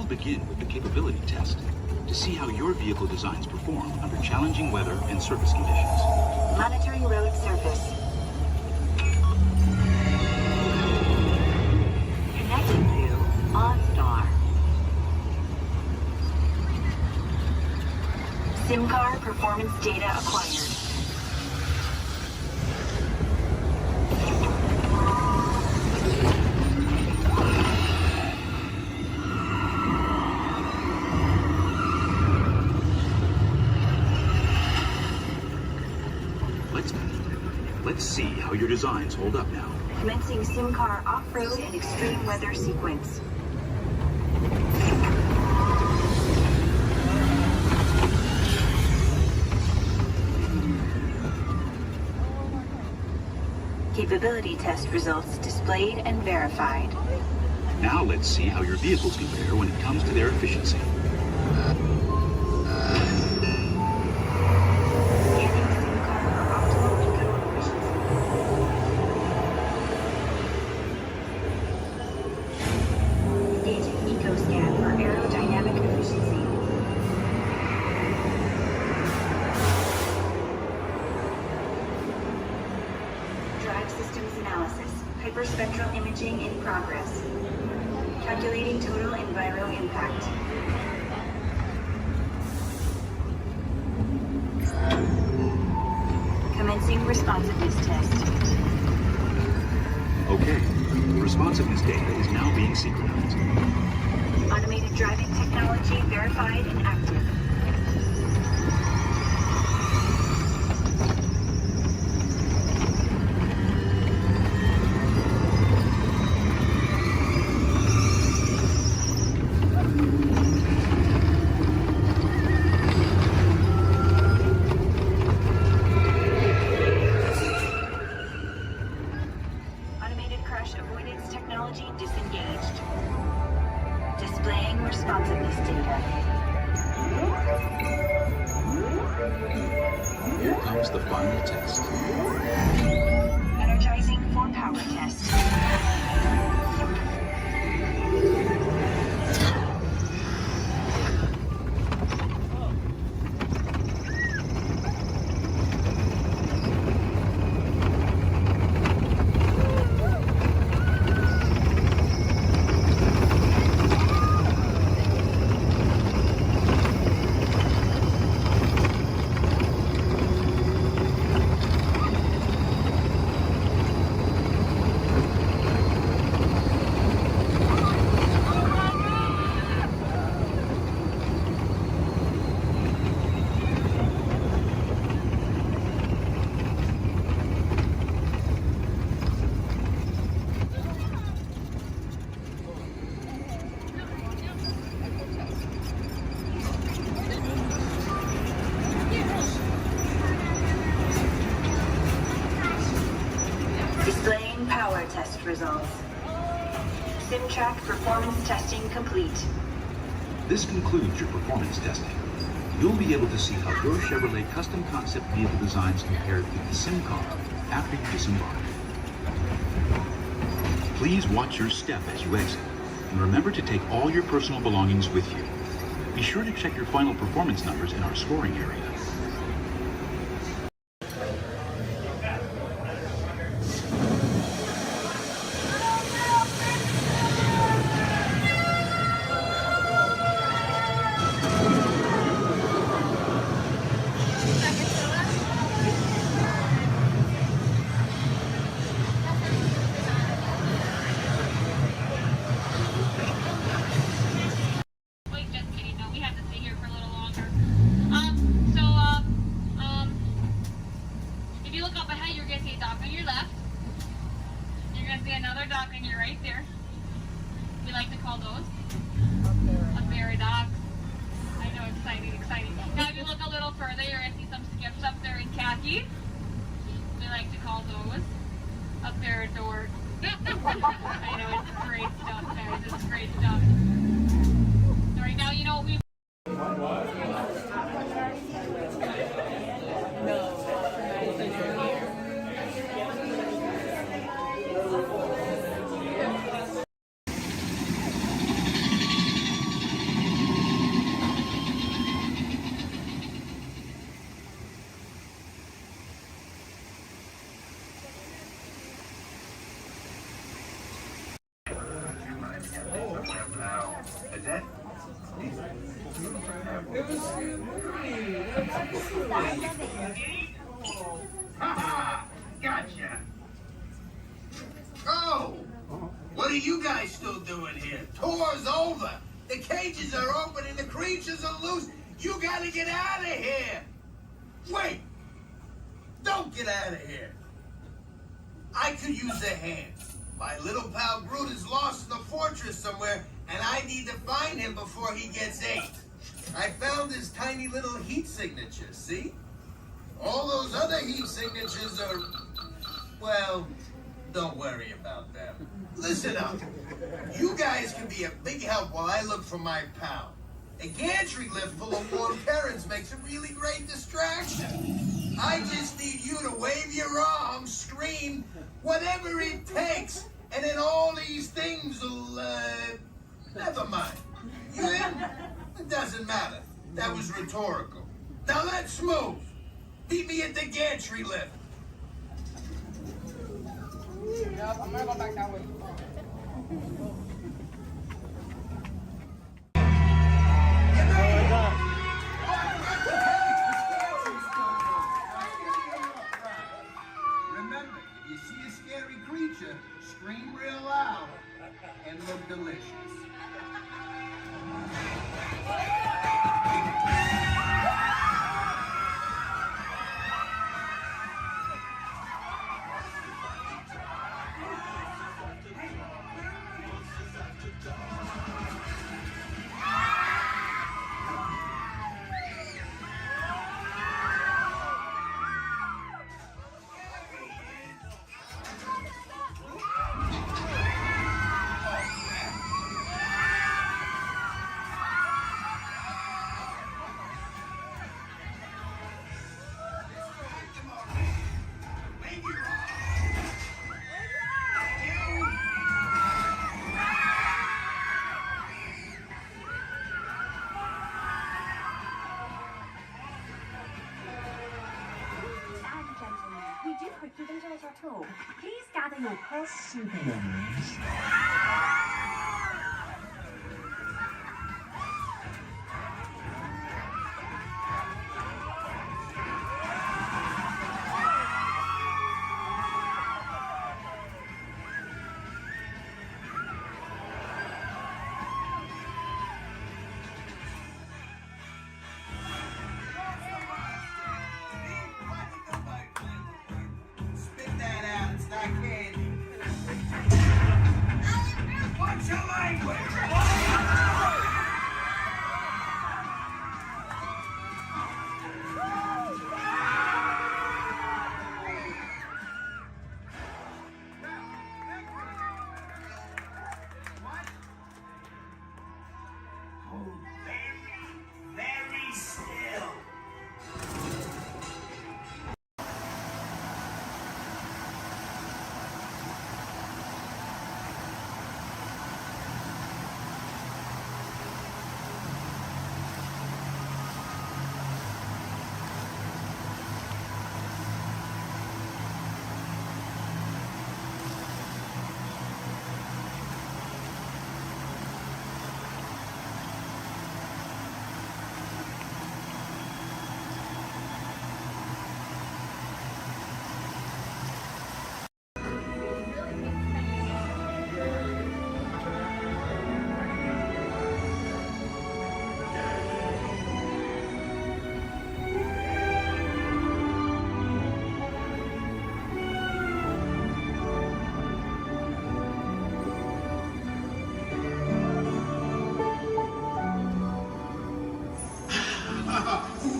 begin with the capability test to see how your vehicle designs perform under challenging weather and surface conditions. Monitoring road surface. Connecting to OnStar. SIM card performance data acquired. Let's see how your designs hold up now. Commencing SIM car off-road and extreme weather sequence. Capability test results displayed and verified. Now let's see how your vehicles compare when it comes to their efficiency. Hyperspectral imaging in progress. Calculating total enviro impact. Commencing responsiveness test. Okay, the responsiveness data is now being synchronized. Automated driving technology verified and active. Disengaged. Displaying responsiveness data. Here comes the final test. Energizing for power test. Displaying power test results. SimTrack performance testing complete. This concludes your performance testing. You'll be able to see how your Chevrolet custom concept vehicle designs compare to the sim car after you disembark. Please watch your step as you exit, and remember to take all your personal belongings with you. Be sure to check your final performance numbers in our scoring area. Another dock and you're right there. We like to call those a ferry dock. I know, exciting. Now if you look a little further, you're going to see some skips up there in khaki. We like to call those a ferry door. I know, it's great stuff, guys. It's great stuff. All right, now you know what we... that? Ha! Gotcha. Oh! What are you guys still doing here? Tour's over. The cages are open and the creatures are loose. You gotta get out of here. Wait! Don't get out of here. I could use a hand. My little pal Groot is lost in the fortress somewhere, and I need to find him before he gets ate. I found his tiny little heat signature, see? All those other heat signatures are, well, don't worry about them. Listen up. You guys can be a big help while I look for my pal. A gantry lift full of warm parents makes a really great distraction. I just need you to wave your arms, scream, whatever it takes, and then all these things will, never mind. You in? It doesn't matter. That was rhetorical. Now let's move. Meet me at the gantry lift. Yeah, I'm gonna go back that way. Remember, if you see a scary creature, scream real loud and look delicious. Please gather your purse souvenirs. What's your language? Very still.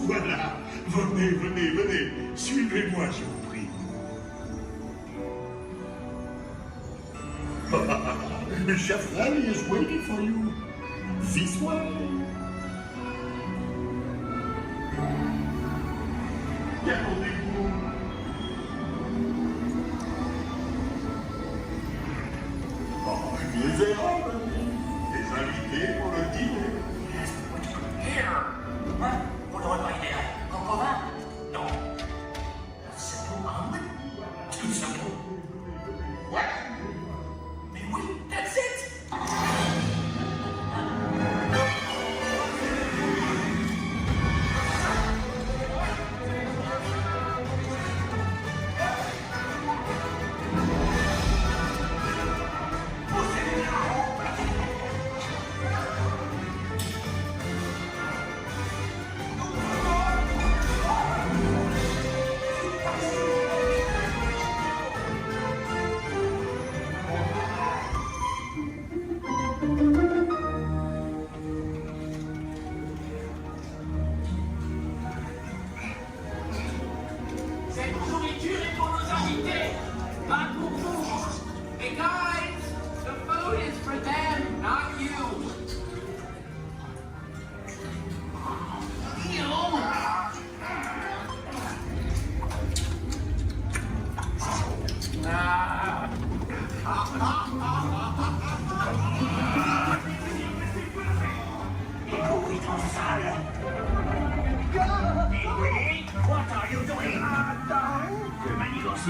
Voilà, venez, venez, venez, suivez-moi, je vous prie. Chef Rally is waiting for you. This way. Attendez-vous. Oh, les erreurs, les invités pour le dîner. Here! Hein? Vous n'aurez pas idée, Coco-vin? Non. C'est pour Hamlet? Tout simplement. What? Mais oui, that's it! Cette nourriture est pour nos invités, pas pour vous. Hey guys, the food is for them, not you. What are you doing? Le manigance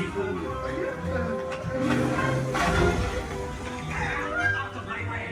out of my way!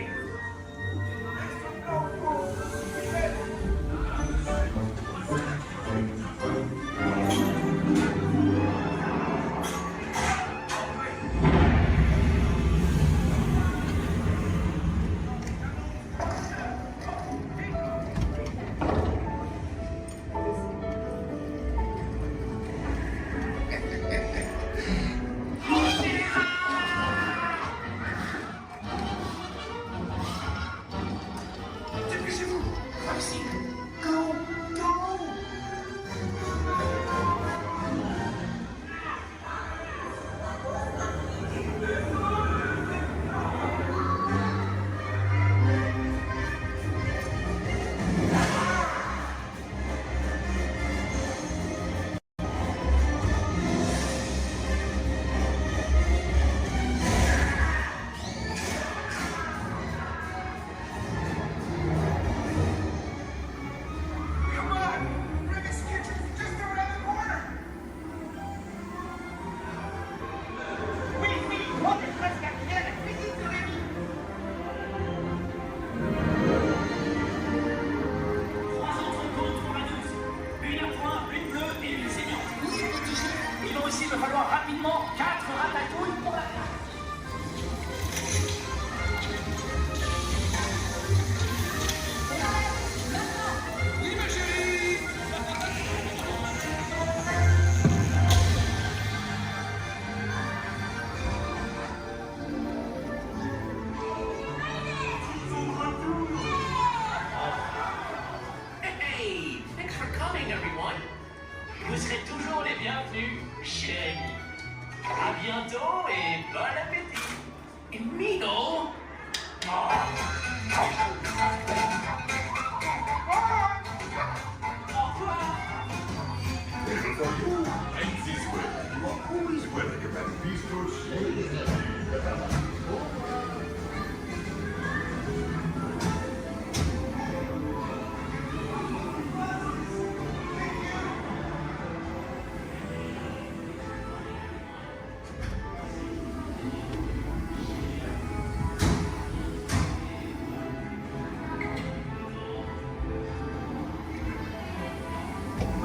Vous serez toujours les bienvenus chez Amy. À bientôt et bon appétit. Et Mino.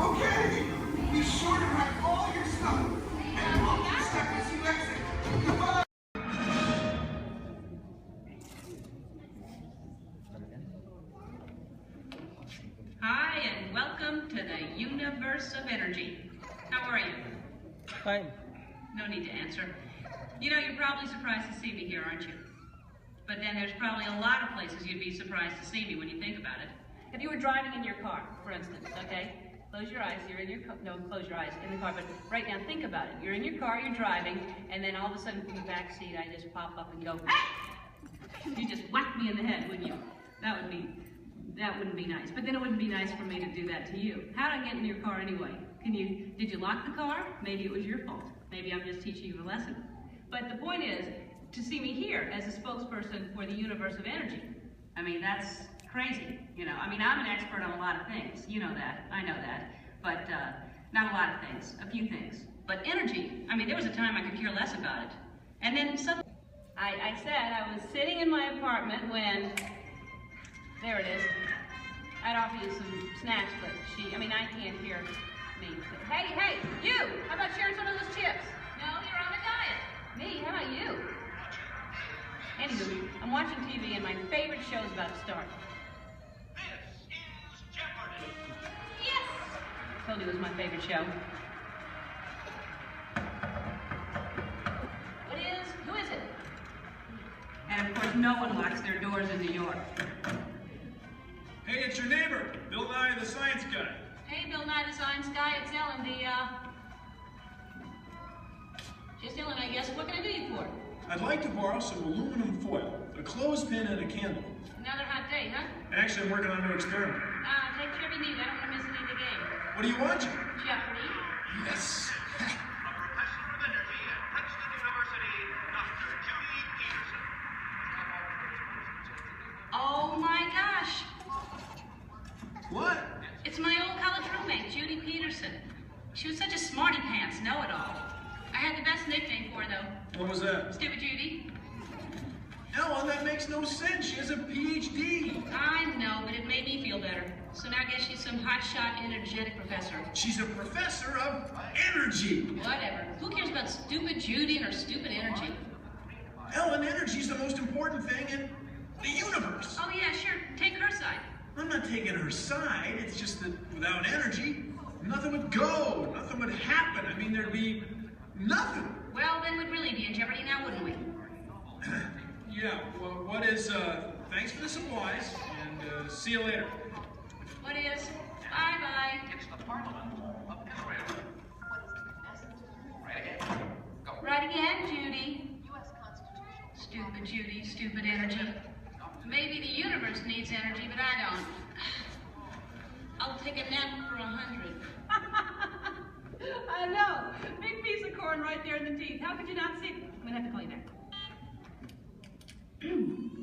Okay, be sure to pack all your stuff. And I'll be stuck as you exit. Goodbye. Hi, and welcome to the universe of energy. How are you? Fine. No need to answer. You know, you're probably surprised to see me here, aren't you? But then there's probably a lot of places you'd be surprised to see me when you think about it. If you were driving in your car, for instance, okay? Close your eyes, you're in your car, no, close your eyes, in the car, but right now think about it. You're in your car, you're driving, and then all of a sudden from the back seat, I just pop up and go, hey! You just whack me in the head, wouldn't you? That wouldn't be nice. But then it wouldn't be nice for me to do that to you. How'd I get in your car anyway? Did you lock the car? Maybe it was your fault. Maybe I'm just teaching you a lesson. But the point is, to see me here as a spokesperson for the universe of energy. I mean, that's crazy, you know. I mean, I'm an expert on a lot of things. You know that. I know that. But not a lot of things. A few things. But energy, I mean, there was a time I could care less about it. And then suddenly, I said I was sitting in my apartment when, there it is. I'd offer you some snacks, but I can't hear me. Hey, you! How about sharing some of those chips? No, you're on a diet. Me? How about you? Anywho, I'm watching TV and my favorite show's about to start. This is Jeopardy! Yes! I told you it was my favorite show. Who is it? And And of course, no one locks their doors in New York. Hey, it's your neighbor, Bill Nye the Science Guy. Hey, Bill Nye the Science Guy, it's Ellen, just Ellen, I guess. What can I do you for? I'd like to borrow some aluminum foil, a clothespin, and a candle. Another hot day, huh? Actually, I'm working on a new experiment. Take whatever you need. I don't want to miss any of the game. What are you watching? Jeopardy. Yes. Oh my gosh. What? It's my old college roommate, Judy Peterson. She was such a smarty pants, know-it-all. I had the best nickname for her, though. What was that? Stupid Judy. Ellen, that makes no sense. She has a PhD. I know, but it made me feel better. So now I guess she's some hotshot, energetic professor. She's a professor of energy. Whatever. Who cares about stupid Judy and her stupid energy? Ellen, energy's the most important thing in the universe. Oh yeah, sure. Take her side. I'm not taking her side. It's just that without energy, nothing would go. Nothing would happen. I mean, there'd be nothing. Well, then we'd really be in jeopardy now, wouldn't we? Yeah, well, what is, thanks for the supplies, and see you later. What is? Bye-bye. It's the Parliament of Israel. Right again. Go. Right again, Judy. Stupid Judy, stupid energy. Maybe the universe needs energy, but I don't. I'll take a nap for 100. I know. Big piece of corn right there in the teeth. How could you not see? I'm gonna have to call you back.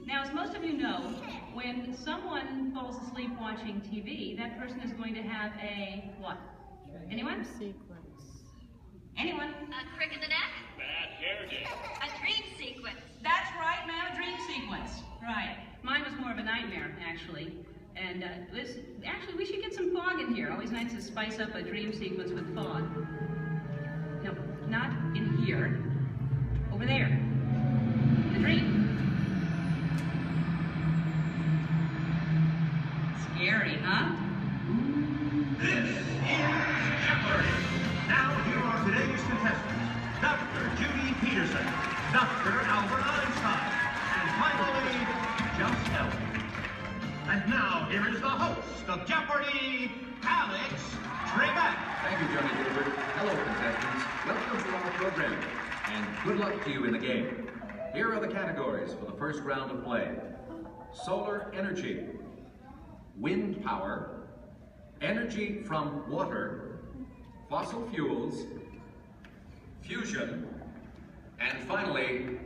Now, as most of you know, when someone falls asleep watching TV, that person is going to have a what? Anyone? Sequence. Anyone? A crick in the neck? Bad hair day. A dream sequence. That's right, ma'am, a dream sequence. Right. Mine was more of a nightmare, actually. And actually, we should get some fog in here. Always nice to spice up a dream sequence with fog. No, not in here. Over there. The dream. Scary, huh? This is Jeopardy! Now here are today's contestants. Dr. Judy Peterson, Dr. Albert Einstein, and finally, just Ellen. And now here is the host of Jeopardy, Alex Trebek. Thank you, Johnny Gilbert. Hello, contestants. Welcome to our program, and good luck to you in the game. Here are the categories for the first round of play. Solar energy, wind power, energy from water, fossil fuels, fusion, and finally,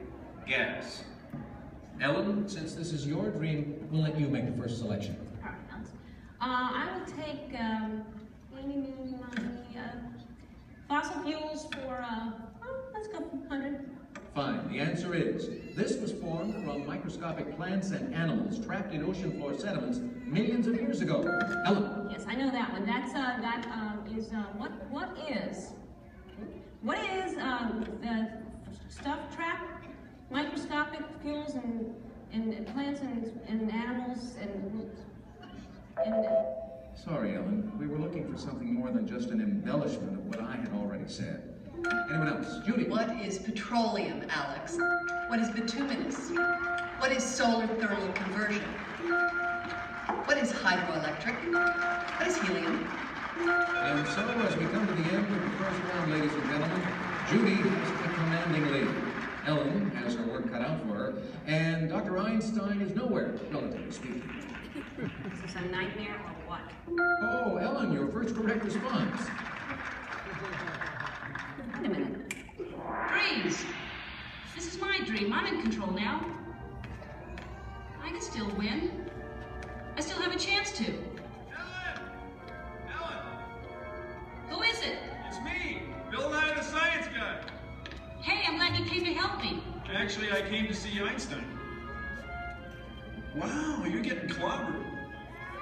gas. Ellen, since this is your dream, we'll let you make the first selection. All right, Alex. I will take fossil fuels for, let's go 100. Fine. The answer is, this was formed from microscopic plants and animals trapped in ocean floor sediments millions of years ago. Ellen. Yes, I know that one. That's, what is the stuff trapped? Microscopic fuels and plants and animals and Sorry, Ellen. We were looking for something more than just an embellishment of what I had already said. Anyone else? Judy. What is petroleum, Alex? What is bituminous? What is solar thermal conversion? What is hydroelectric? What is helium? And so, as we come to the end of the first round, ladies and gentlemen, Judy has the commanding lead. Ellen has her work cut out for her, and Dr. Einstein is nowhere, relatively speaking. Is this a nightmare or what? Oh, Ellen, your first correct response. Wait a minute. Dreams! This is my dream. I'm in control now. I can still win. I still have a chance to. Ellen! Who is it? It's me, Bill Nye the Science Guy. Hey, I'm glad you came to help me. Actually, I came to see Einstein. Wow, you're getting clobbered.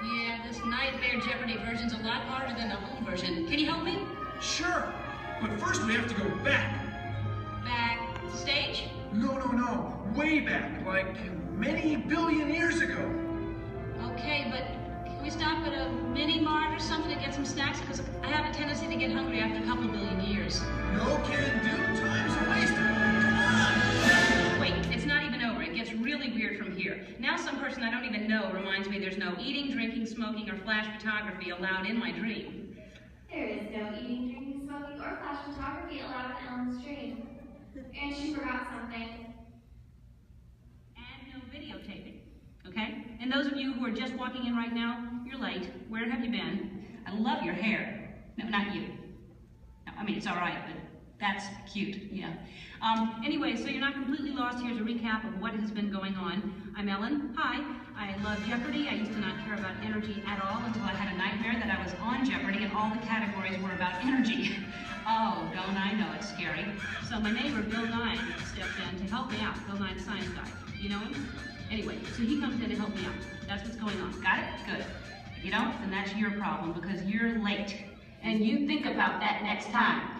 Yeah, this nightmare Jeopardy version's a lot harder than the home version. Can you help me? Sure, but first we have to go back. Back stage? No, way back, like many billion years ago. Okay, but can we stop at a mini-mart or something to get some snacks? Because I have a tendency to get hungry after a couple billion years. No can do, time's wasted. Come on! Wait, it's not even over. It gets really Now some person I don't even know reminds me there's no eating, drinking, smoking, or flash photography allowed in my dream. There is no eating, drinking, smoking, or flash photography allowed in Ellen's dream. And she forgot something. And no videotaping, okay? And those of you who are just walking in right now, you're late. Where have you been? I love your hair. No, not you. No, I mean, it's all right, but that's cute, yeah. Anyway, so you're not completely lost. Here's a recap of what has been going on. I'm Ellen. Hi. I love Jeopardy. I used to not care about energy at all until I had a nightmare that I was on Jeopardy and all the categories were about energy. Oh, don't I know it's scary. So my neighbor, Bill Nye, stepped in to help me out. Bill Nye, the science guy. You know him? Anyway, so he comes in to help me out. That's what's going on. Got it? Good. If you don't, then that's your problem because you're late. And you think about that next time.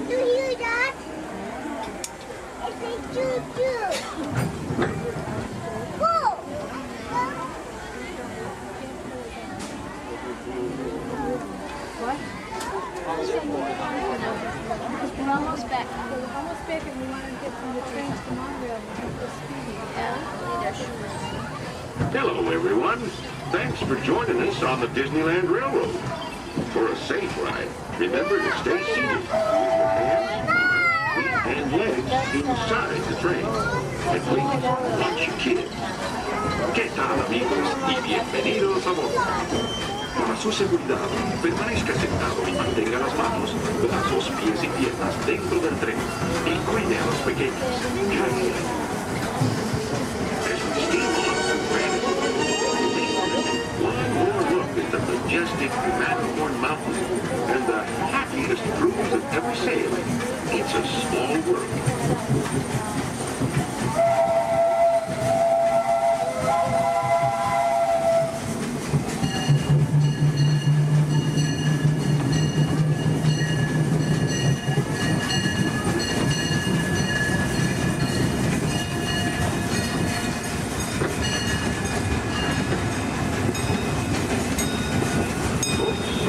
Do you hear that? It's a choo-choo. Whoa! What? We're almost back. We're almost back and we want to get from the trains to Montreal. Hello, everyone. Thanks for joining us on the Disneyland Railroad. For a safe ride, remember to stay seated with your hands, feet, and legs inside the train. And please, watch your kids. ¿Qué tal, amigos? Y bienvenidos a bordo. Para su seguridad, permanezca sentado y mantenga las manos, brazos, pies y piernas dentro del tren. Y cuide a los pequeños. Gracias. As we steam on through Granite, one more look at the majestic Matterhorn Mountains and the happiest cruise of ever sailed. It's a small world.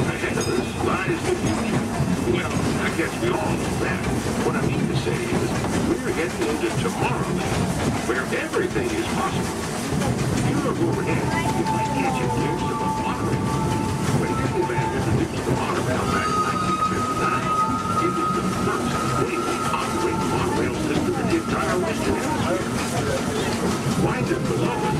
Ahead of us lies the future. Well, I guess we all know that. What I mean to say is, we're heading into Tomorrowland, where everything is possible. You look overhead, you might catch a glimpse of a monorail. When Disneyland introduced the monorail back in 1959, it was the first daily operating monorail system in the entire Western Hemisphere. Winding below us,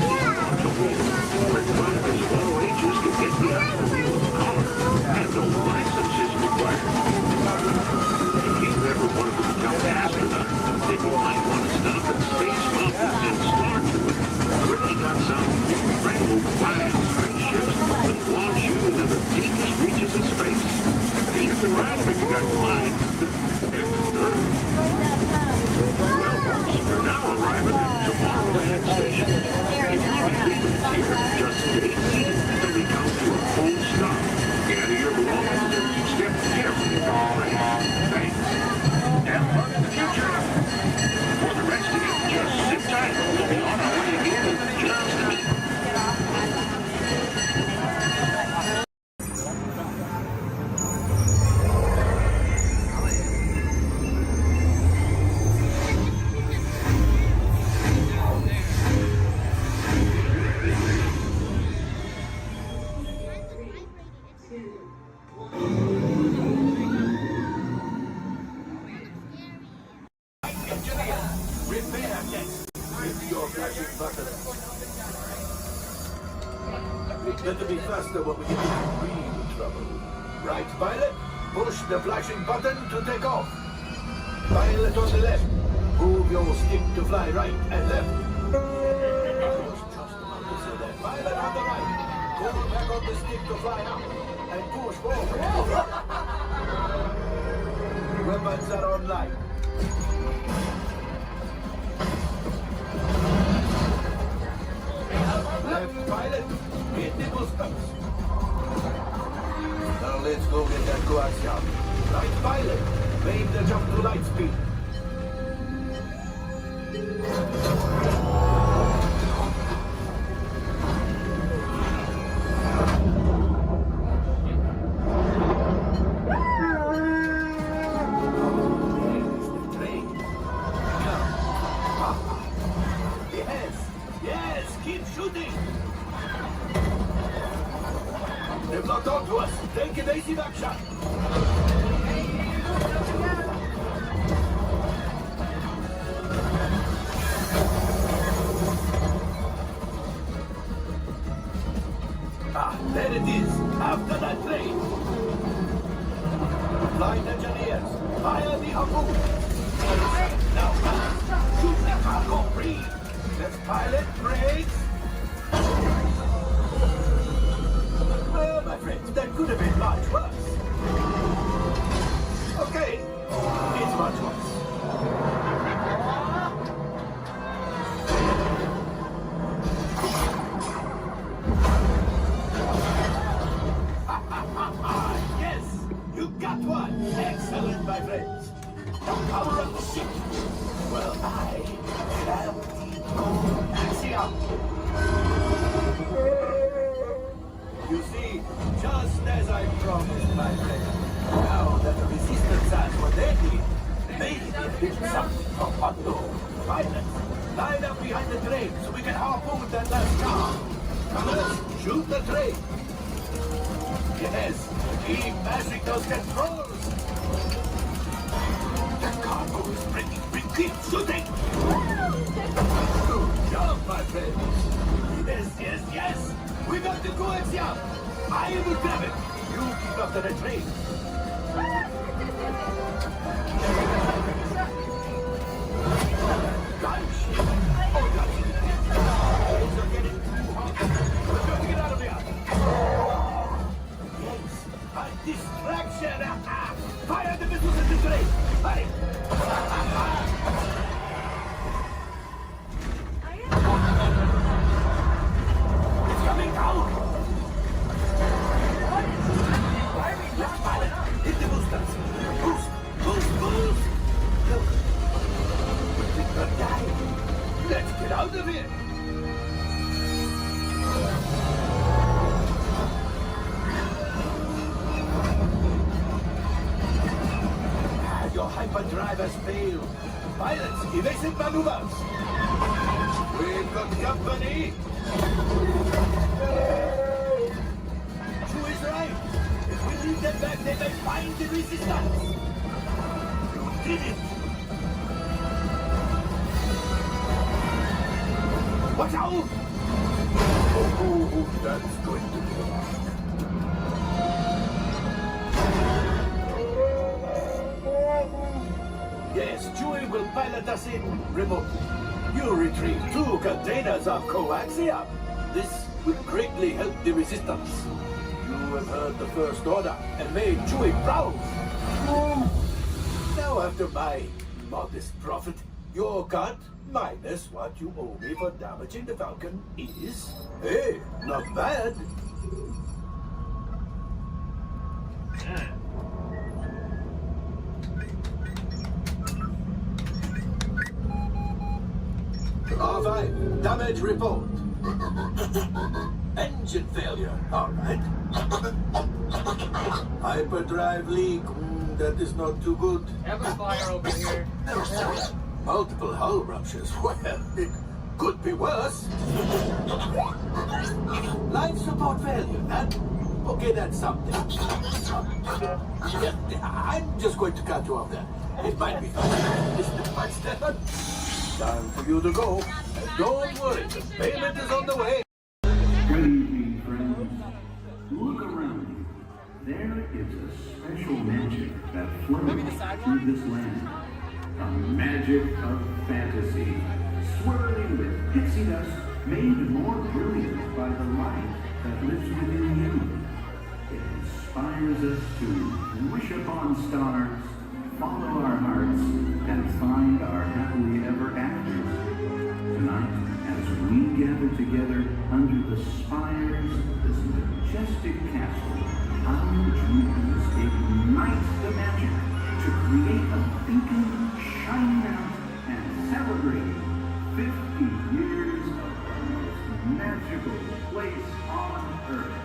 the wheel, where drivers of all ages could get behind the wheel of a car, and no license is required. If you ever wanted to become an astronaut, then you might want to stop at Space Mountain and Star Tour, where they got some incredible flying spaceships that launch you into the deepest reaches of space. Keep the ride if you got the mind. Well, folks, we're now arriving at Tomorrowland Station. If you're leaving here, just stay seated until we come to a full stop. Gather your belongings and step carefully from the train. Thanks. Have fun in the future. For the rest of you, just sit tight. We'll be on our way again in just a minute. Better be faster when we get into real trouble. Right, pilot? Push the flashing button to take off. Pilot on the left. Move your stick to fly right and left. Just trust the motor so that pilot on the right. Pull back on the stick to fly up. And push forward. Weapons are online. Left pilot. Hit the goosebumps. Now let's go get that coaxium. Right pilot. Made the jump to light speed. Yes, keep shooting. They've locked onto us. Take evasive action. Ah, there it is. After that train. Flight engineers, fire the harpoon. Now, shoot the cargo free. Let's pilot brakes. Well, my friends, that could have been much worse. Okay, it's much worse. Yes, you got one. Excellent, my friends. Power up the ship. Well, I have the axiom. You see, just as I promised, my friend, now that the resistance has what they need, maybe it's something from Otto. Pilots, line up behind the train so we can harpoon that last car. Let's shoot the train. Yes, keep mashing those controls. That cargo is breaking. Keep shooting. Good job, my friend. Yes. We got the coaxium. I will grab it. You keep up the train. Distraction! Fire the missiles at the train! Hurry! It's coming down! Let's pilot! Hit the boosters! Boost! Look! We did not die! Let's get out of here! Your hyperdrive has failed. Pilots, evasive maneuvers. We've got company. True is right. If we leave them back, they may find the resistance. You did it. Watch out! Oh, that's going to be hard. Yes, Chewie will pilot us in remotely. You retrieve 2 containers of coaxium. This will greatly help the resistance. You have heard the First Order and made Chewie proud. Now, after my modest profit, your cut minus what you owe me for damaging the Falcon is, hey, not bad. R5, damage report. Engine failure, all right. Hyperdrive leak, that is not too good. Have a fire over here. Multiple hull ruptures, well, it could be worse. Life support failure, that? Okay, that's something. Yeah, I'm just going to cut you off there. It might be fun. Mr. Buxton. Time for you to go. And don't worry, the payment is on the way. Good evening, friends. Look around you. There is a special magic that flows through this land. A magic of fantasy, swirling with pixie dust, made more brilliant by the light that lives within you. It inspires us to wish upon stars, follow our hearts, and find our happily ever afters. Tonight, as we gather together under the spires of this majestic castle, how dreams ignite the magic to create a beacon shining out and celebrating 50 years of the most magical place on earth.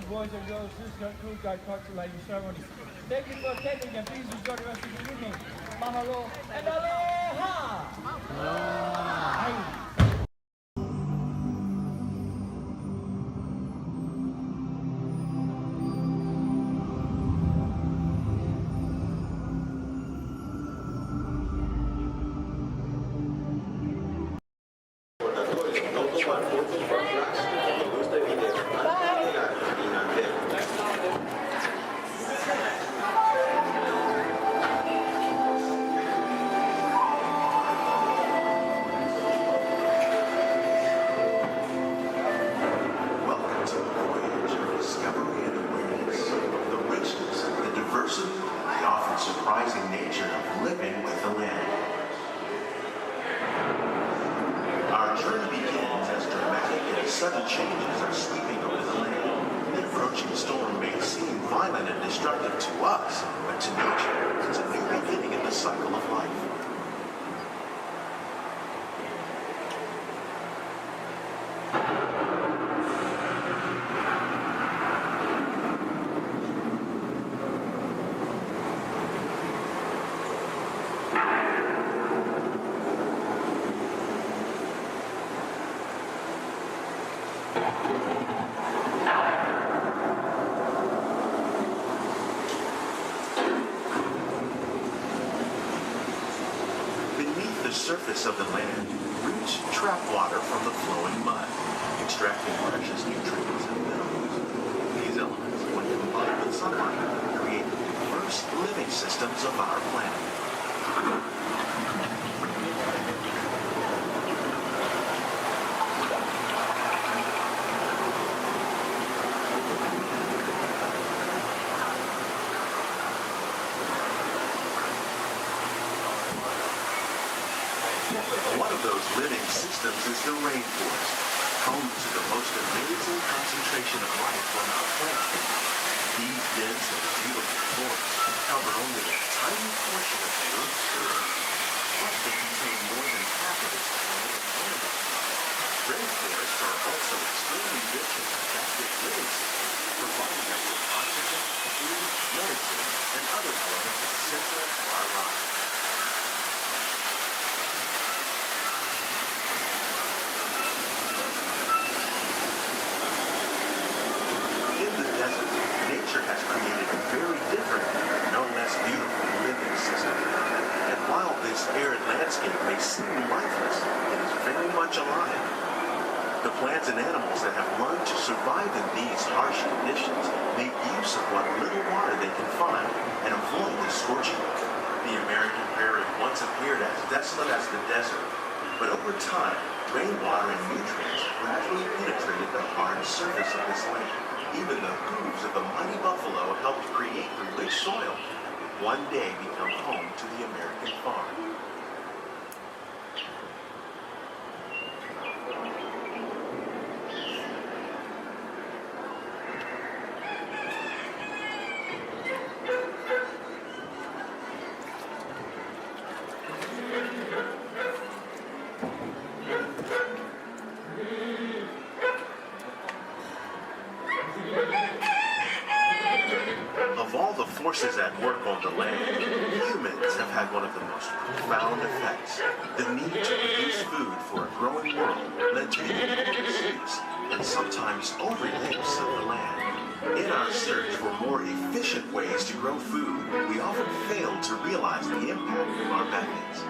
Boys and girls, this is Cool Guy Cocktail Lady Ceremony. Thank you for attending and please enjoy the rest of the evening. Mahalo and aloha! Aloha! surprising nature of living with the land. Our journey begins as dramatic and sudden changes are sweeping over the land. The approaching storm may seem violent and destructive to us, but to nature, it's a new beginning in the cycle of life. Beneath the surface of the land, roots trap water from the flowing mud, extracting precious nutrients and minerals. These elements, when combined with sunlight, create the first living systems of our planet. One of those living systems is the rainforest, home to the most amazing concentration of life on our planet. These dense and beautiful forests cover only a tiny portion of the Earth's surface, but they contain more than half of its planet environment. Rainforests are also extremely rich in adaptive living systems, providing us with oxygen, food, medicine, and other elements essential to our lives. much alive. The plants and animals that have learned to survive in these harsh conditions make use of what little water they can find and avoid the scorching. The American prairie once appeared as desolate as the desert, but over time, rainwater and nutrients gradually penetrated the hard surface of this land. Even the hooves of the mighty buffalo helped create the rich soil that would one day become home to the American farm. Of all the forces at work on the land, humans have had one of the most profound effects. The need to produce food for a growing world led to the enormous use and sometimes over-use of the land. In our search for more efficient ways to grow food, we often fail to realize the impact of our methods.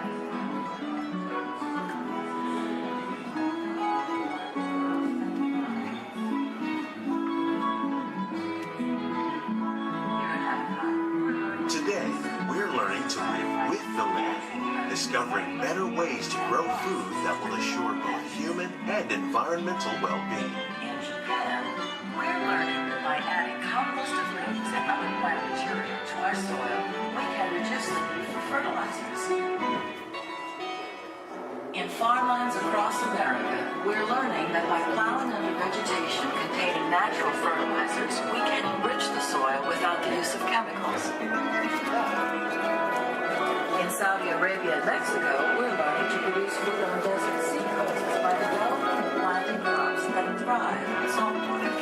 Today, we're learning to live with the land, discovering better ways to grow food that will assure both human and environmental well-being. In Japan, we're learning that by adding composted leaves and other plant material to our soil, we can reduce the need for fertilizers. In farmlands across America, we're learning that by plowing under vegetation containing natural fertilizers, we can enrich the soil without the use of chemicals. In Saudi Arabia and Mexico, we're learning to produce food on desert seacoasts by developing and planting crops that thrive on saltwater.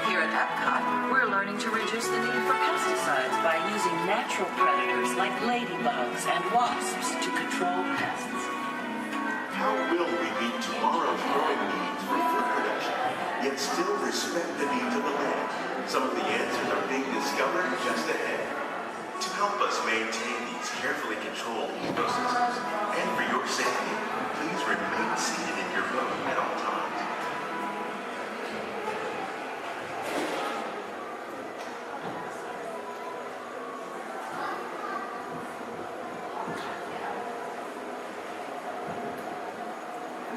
Here at Epcot, we're learning to reduce the need for pesticides by using natural predators like ladybugs and wasps to control pests. How will we meet tomorrow's growing needs for food production, yet still respect the needs of the land? Some of the answers are being discovered just ahead. To help us maintain these carefully controlled ecosystems, and for your safety, please remain seated in your boat at all times.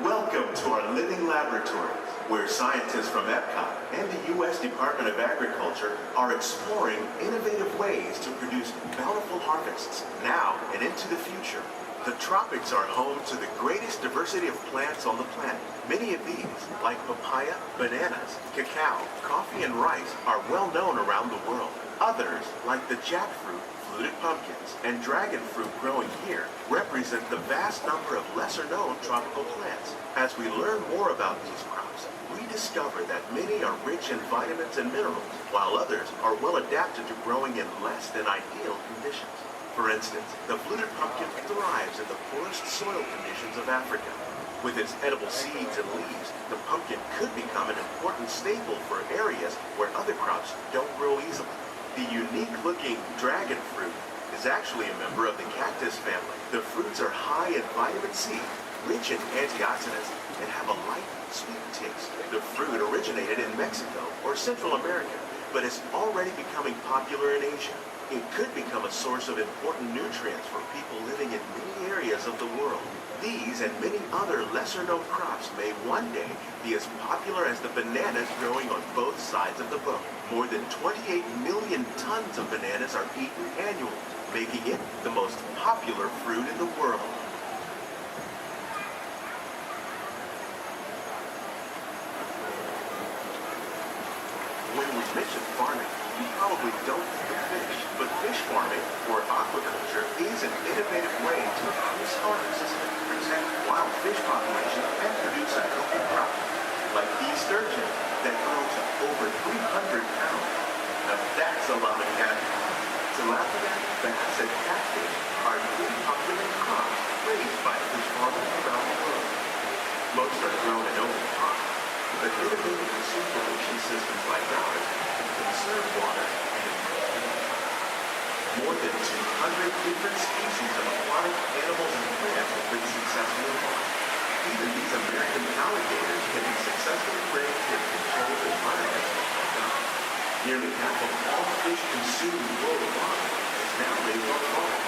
Welcome to our living laboratories, where scientists from Epcot and the U.S. Department of Agriculture are exploring innovative ways to produce bountiful harvests now and into the future. The tropics are home to the greatest diversity of plants on the planet. Many of these, like papaya, bananas, cacao, coffee, and rice, are well known around the world. Others, like the jackfruit, fluted pumpkins, and dragon fruit growing here, represent the vast number of lesser-known tropical plants. As we learn more about these crops, we discover that many are rich in vitamins and minerals, while others are well adapted to growing in less than ideal conditions. For instance, the fluted pumpkin thrives in the poorest soil conditions of Africa. With its edible seeds and leaves, the pumpkin could become an important staple for areas where other crops don't grow easily. The unique-looking dragon fruit is actually a member of the cactus family. The fruits are high in vitamin C, rich in antioxidants, and have a light, sweet taste. The fruit originated in Mexico or Central America, but is already becoming popular in Asia. It could become a source of important nutrients for people living in many areas of the world. These and many other lesser-known crops may one day be as popular as the bananas growing on both sides of the boat. More than 28 million tons of bananas are eaten annually, making it the most popular fruit in the world. When we mention farming, you probably don't think of fish, but fish farming, or aquaculture, is an innovative way to increase harvests, protect wild fish populations, and produce a healthy crop, like these sturgeons that grow to over 300 pounds. Now that's a lot of cattle. Tilapia, bass, and catfish are really popular crops raised by fish farmers around the world. Most are grown in open ponds, but innovative recirculation systems like ours conserve water and enrich food. More than 200 different species of aquatic animals and plants successfully raised in controlled environments. Nearly half of all fish consumed worldwide is now raised on farm,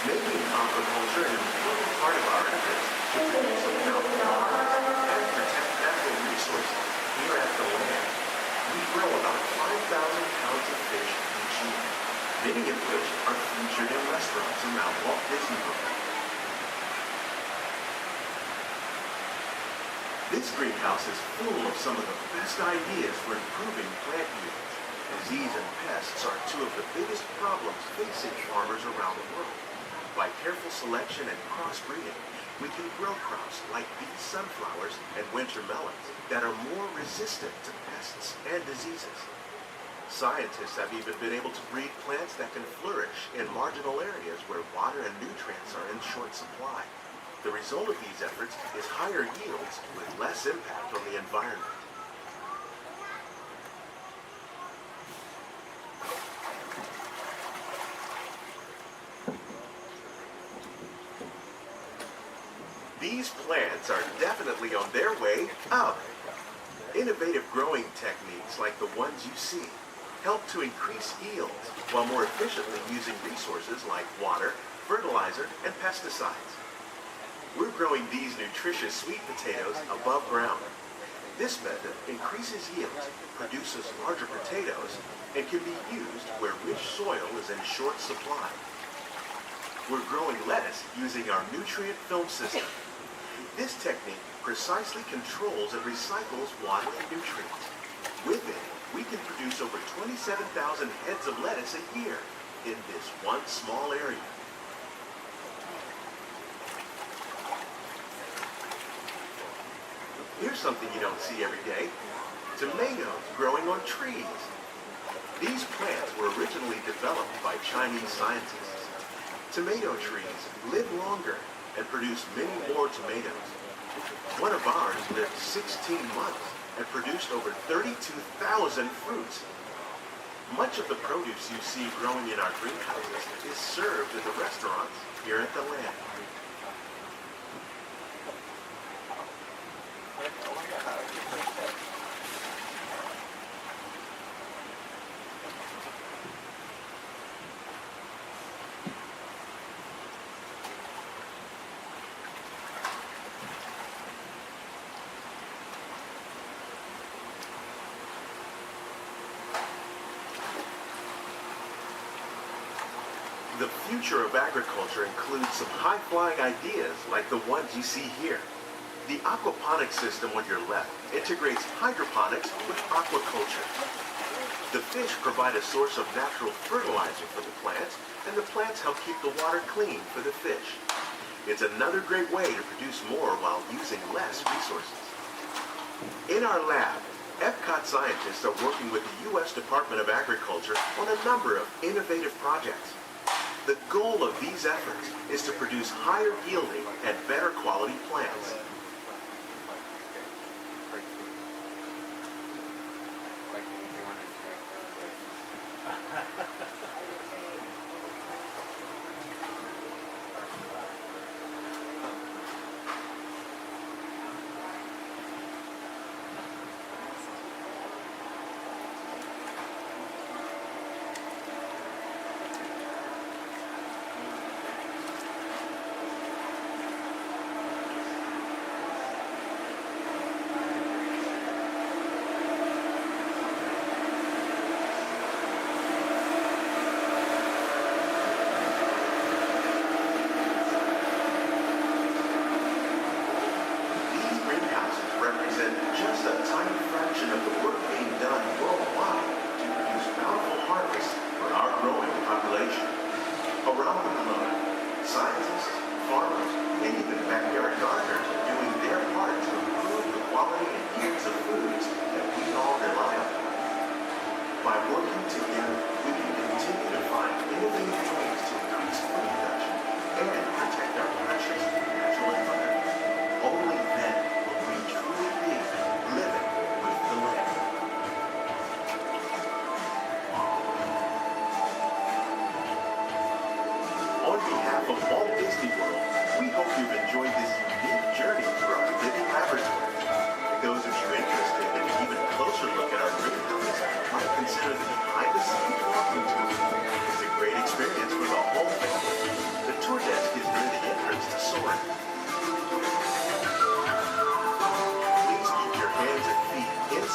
making aquaculture an important part of our efforts to produce a balanced harvest and protect natural resources here at the land. We grow about 5,000 pounds of fish each year, many of which are featured in restaurants around Walt Disney World. This greenhouse is full of some of the best ideas for improving plant yields. Disease and pests are two of the biggest problems facing farmers around the world. By careful selection and crossbreeding, we can grow crops like these sunflowers and winter melons that are more resistant to pests and diseases. Scientists have even been able to breed plants that can flourish in marginal areas where water and nutrients are in short supply. The result of these efforts is higher yields with less impact on the environment. These plants are definitely on their way up. Innovative growing techniques like the ones you see help to increase yields while more efficiently using resources like water, fertilizer, and pesticides. We're growing these nutritious sweet potatoes above ground. This method increases yields, produces larger potatoes, and can be used where rich soil is in short supply. We're growing lettuce using our nutrient film system. This technique precisely controls and recycles water and nutrients. With it, we can produce over 27,000 heads of lettuce a year in this one small area. Here's something you don't see every day. Tomatoes growing on trees. These plants were originally developed by Chinese scientists. Tomato trees live longer and produce many more tomatoes. One of ours lived 16 months and produced over 32,000 fruits. Much of the produce you see growing in our greenhouses is served in the restaurants here at the land. The future of agriculture includes some high-flying ideas like the ones you see here. The aquaponics system on your left integrates hydroponics with aquaculture. The fish provide a source of natural fertilizer for the plants, and the plants help keep the water clean for the fish. It's another great way to produce more while using less resources. In our lab, Epcot scientists are working with the U.S. Department of Agriculture on a number of innovative projects. The goal of these efforts is to produce higher yielding and better quality plants.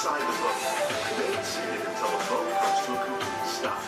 inside the boat. Remain seated until the boat comes to a complete stop.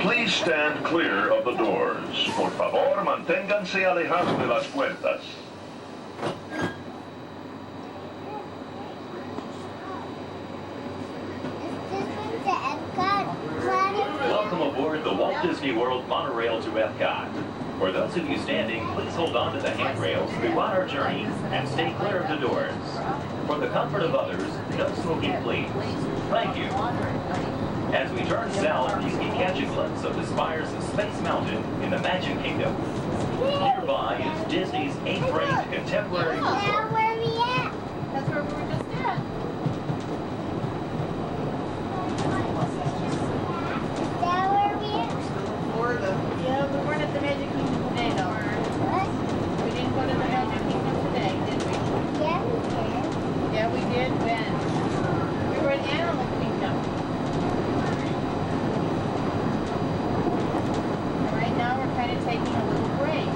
Please stand clear of the doors. Por favor, manténganse alejados de las puertas. Welcome aboard the Walt Disney World monorail to Epcot. For those of you standing, please hold on to the handrails throughout our journey and stay clear of the doors. For the comfort of others, no smoking, please. Thank you. As we turn south, you can catch a glimpse of the spires of Space Mountain in the Magic Kingdom. Nearby is Disney's 8th-ranked contemporary resort. Where are we at? That's where we were just at. Is that where we at? Yeah, we weren't at the Magic Kingdom today, though. What? We didn't go to the Magic Kingdom today, did we? Yeah, we did. Yeah, we did. When? We were in Animal Kingdom. Right now, we're kind of taking a little break.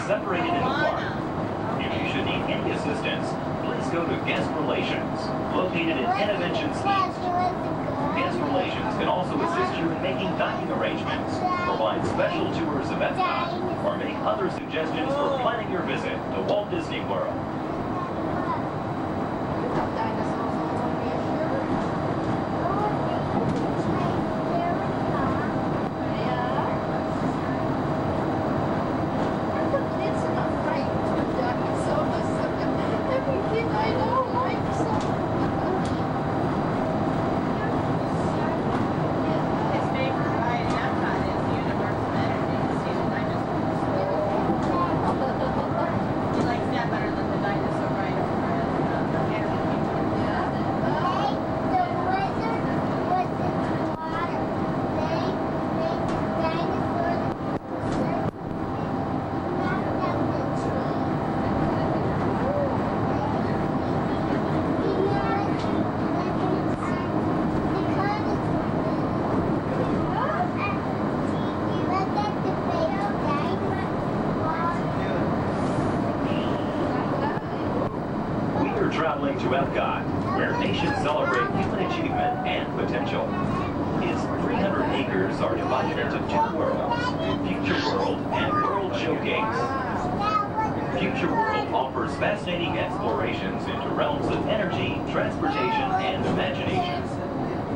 separated in the park. If you should need any assistance, please go to Guest Relations, located in Interventions East. Guest Relations can also assist you in making dining arrangements, provide special tours of Epcot, or make other suggestions for planning your visit to Walt Disney World. Traveling to Epcot, where nations celebrate human achievement and potential. Its 300 acres are divided into two worlds, Future World and World Showcase. Future World offers fascinating explorations into realms of energy, transportation, and imagination.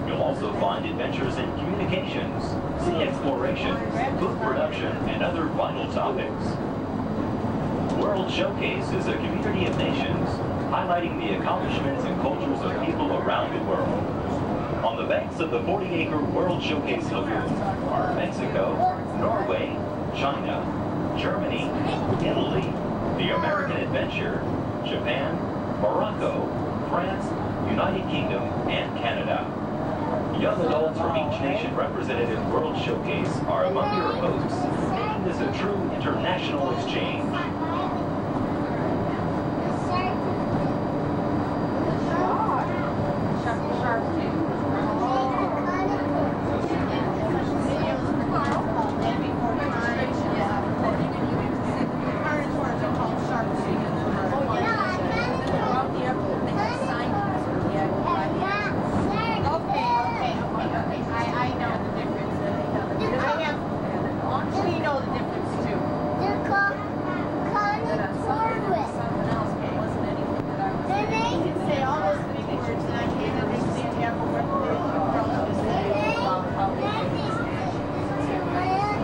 You'll also find adventures in communications, sea exploration, food production, and other vital topics. World Showcase is a community of nations, highlighting the accomplishments and cultures of people around the world. On the banks of the 40-acre World Showcase Lagoon are Mexico, Norway, China, Germany, Italy, the American Adventure, Japan, Morocco, France, United Kingdom, and Canada. Young adults from each nation represented in World Showcase are among your hosts, making this a true international exchange.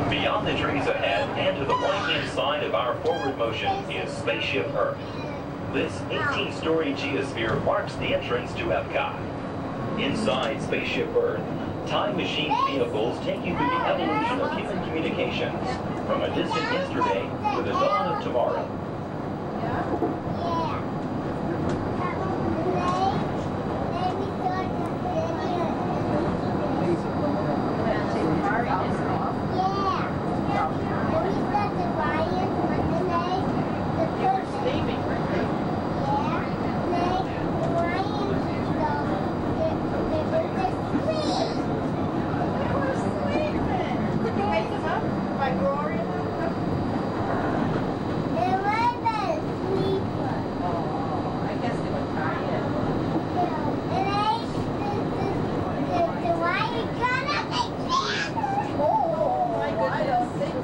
Beyond the trees ahead and to the right-hand side of our forward motion is Spaceship Earth. This 18-story geosphere marks the entrance to Epcot. Inside Spaceship Earth, time machine vehicles take you through the evolution of human communications, from a distant yesterday to the dawn of tomorrow.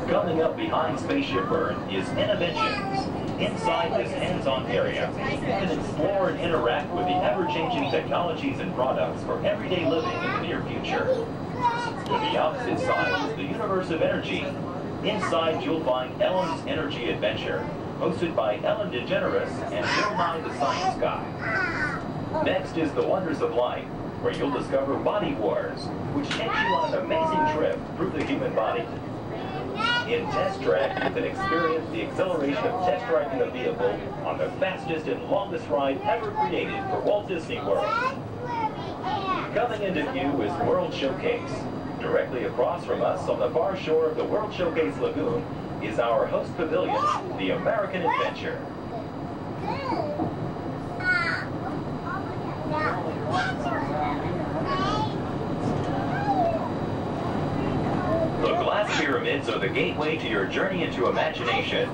Coming up behind Spaceship Earth is Interventions. Inside this hands-on area, you can explore and interact with the ever-changing technologies and products for everyday living in the near future. To the opposite side is the universe of energy. Inside, you'll find Ellen's Energy Adventure, hosted by Ellen DeGeneres and Bill Nye the Science Guy. Next is the Wonders of Life, where you'll discover Body Wars, which takes you on an amazing trip through the human body. In Test Track, you can experience the exhilaration of test driving a vehicle on the fastest and longest ride ever created for Walt Disney World. Coming into view is World Showcase. Directly across from us on the far shore of the World Showcase Lagoon is our host pavilion, the American Adventure. The glass pyramids are the gateway to your journey into imagination.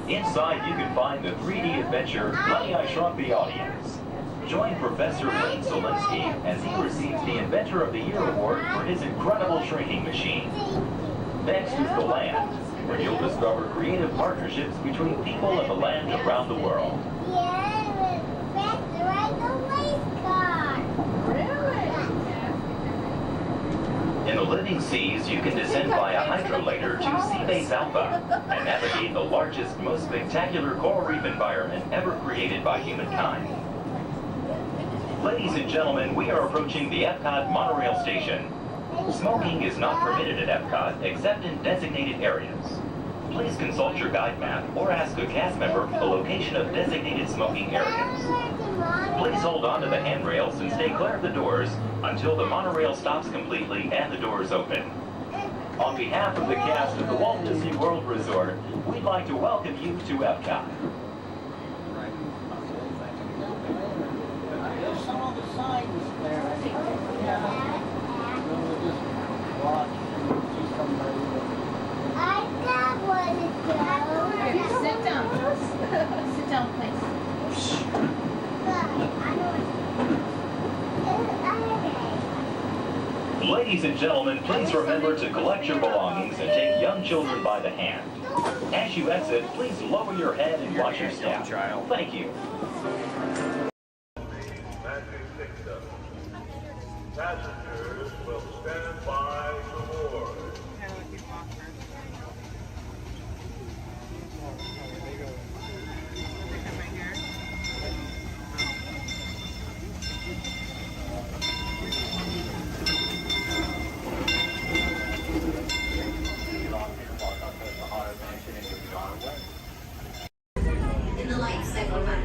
Inside, you can find the 3D adventure, Honey, I Shrunk the Audience. Join Professor Wayne Zielinski as he receives the Inventor of the Year award for his incredible shrinking machine. Next is The Land, where you'll discover creative partnerships between people and the land around the world. In the living seas, you can descend via hydrolator to Seabase Alpha and navigate the largest, most spectacular coral reef environment ever created by humankind. Ladies and gentlemen, we are approaching the Epcot monorail station. Smoking is not permitted at Epcot except in designated areas. Please consult your guide map or ask a cast member the location of designated smoking areas. Please hold on to the handrails and stay clear of the doors until the monorail stops completely and the doors open. On behalf of the cast of the Walt Disney World Resort, we'd like to welcome you to Epcot. There's some of the signs there. We'll just watch and see somebody. I got one to go. Here, sit down. Sit down, please. Ladies and gentlemen, please remember to collect your belongings and take young children by the hand. As you exit, please lower your head and watch your step. Thank you. Passengers will stand by to board. In the life cycle map,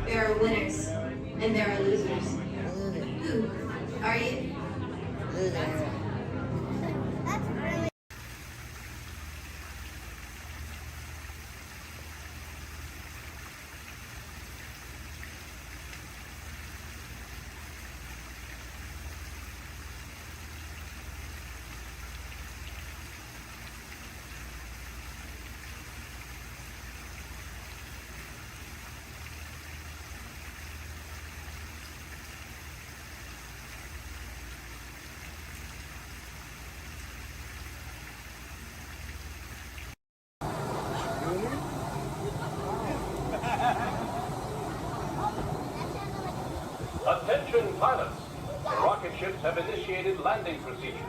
there are winners and there are losers. Who are you? Attention pilots, the rocket ships have initiated landing procedures.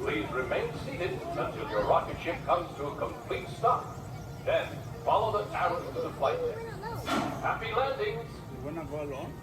Please remain seated until your rocket ship comes to a complete stop. Then follow the arrows to the flight deck. Happy landings! We're not going along.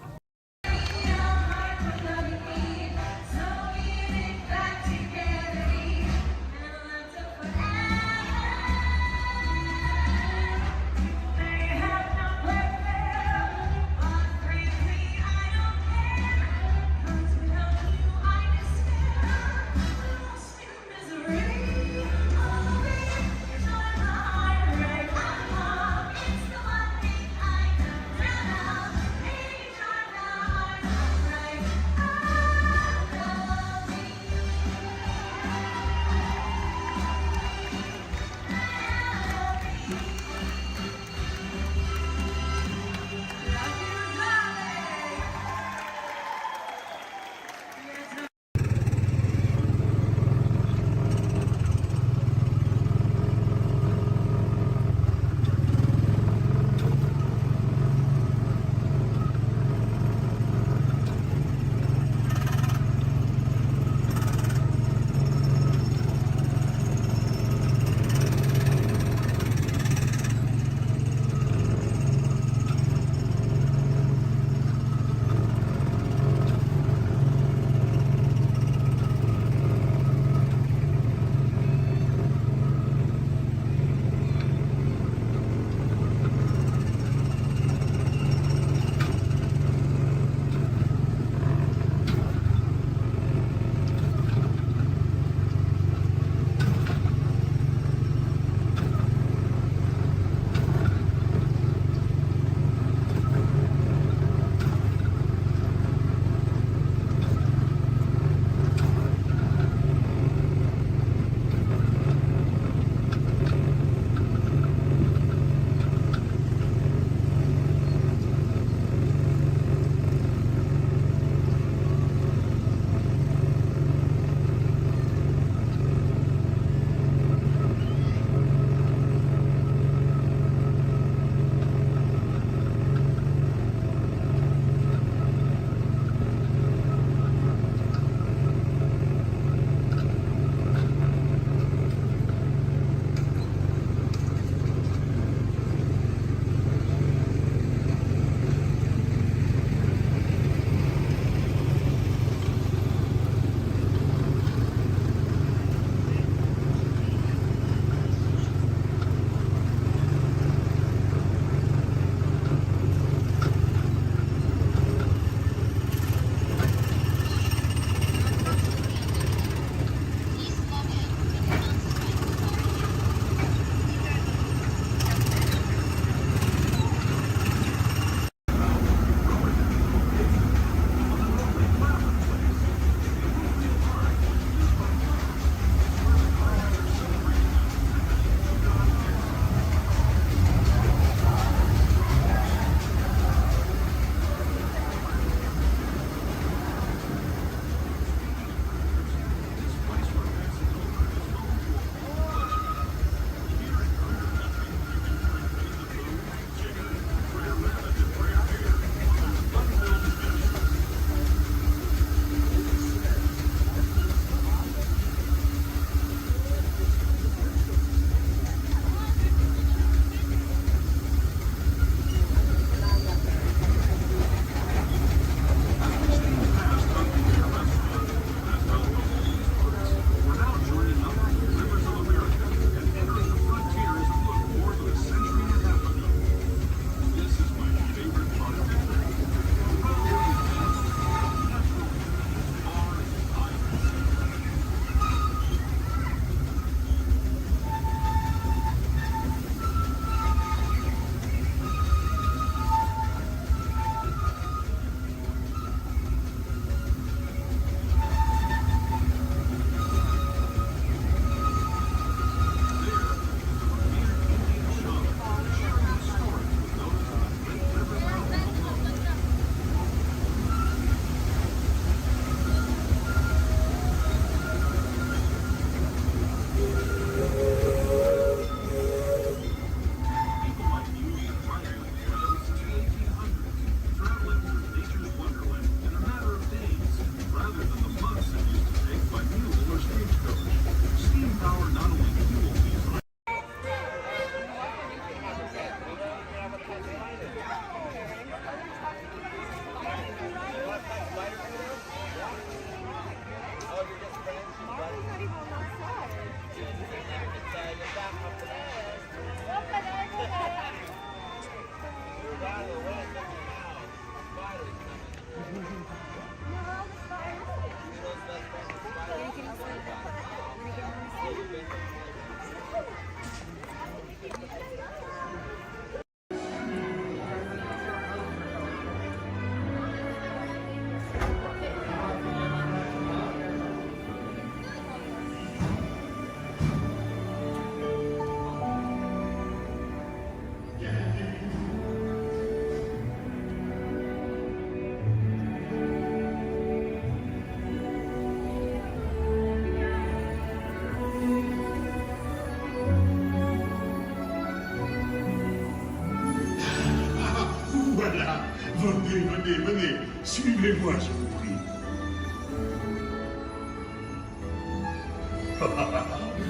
Allez, suivez-moi, je vous prie.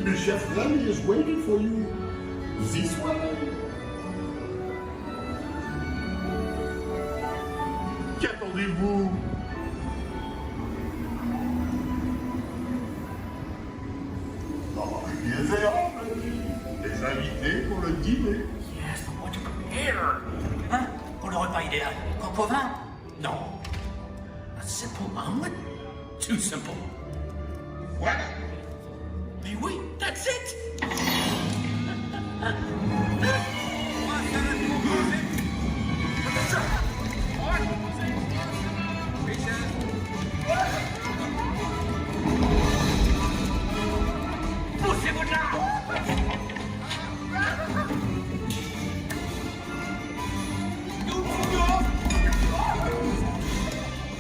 The chef Remy is waiting for you. This way. Qu'attendez-vous? Oh, viens vers les invités pour le dîner. Yes, but what to prepare? Hein? Pour le repas idéal, coq au vin? Non. A simple omelet? Too simple. What? Mais oui, that's it! Poussez-vous de là!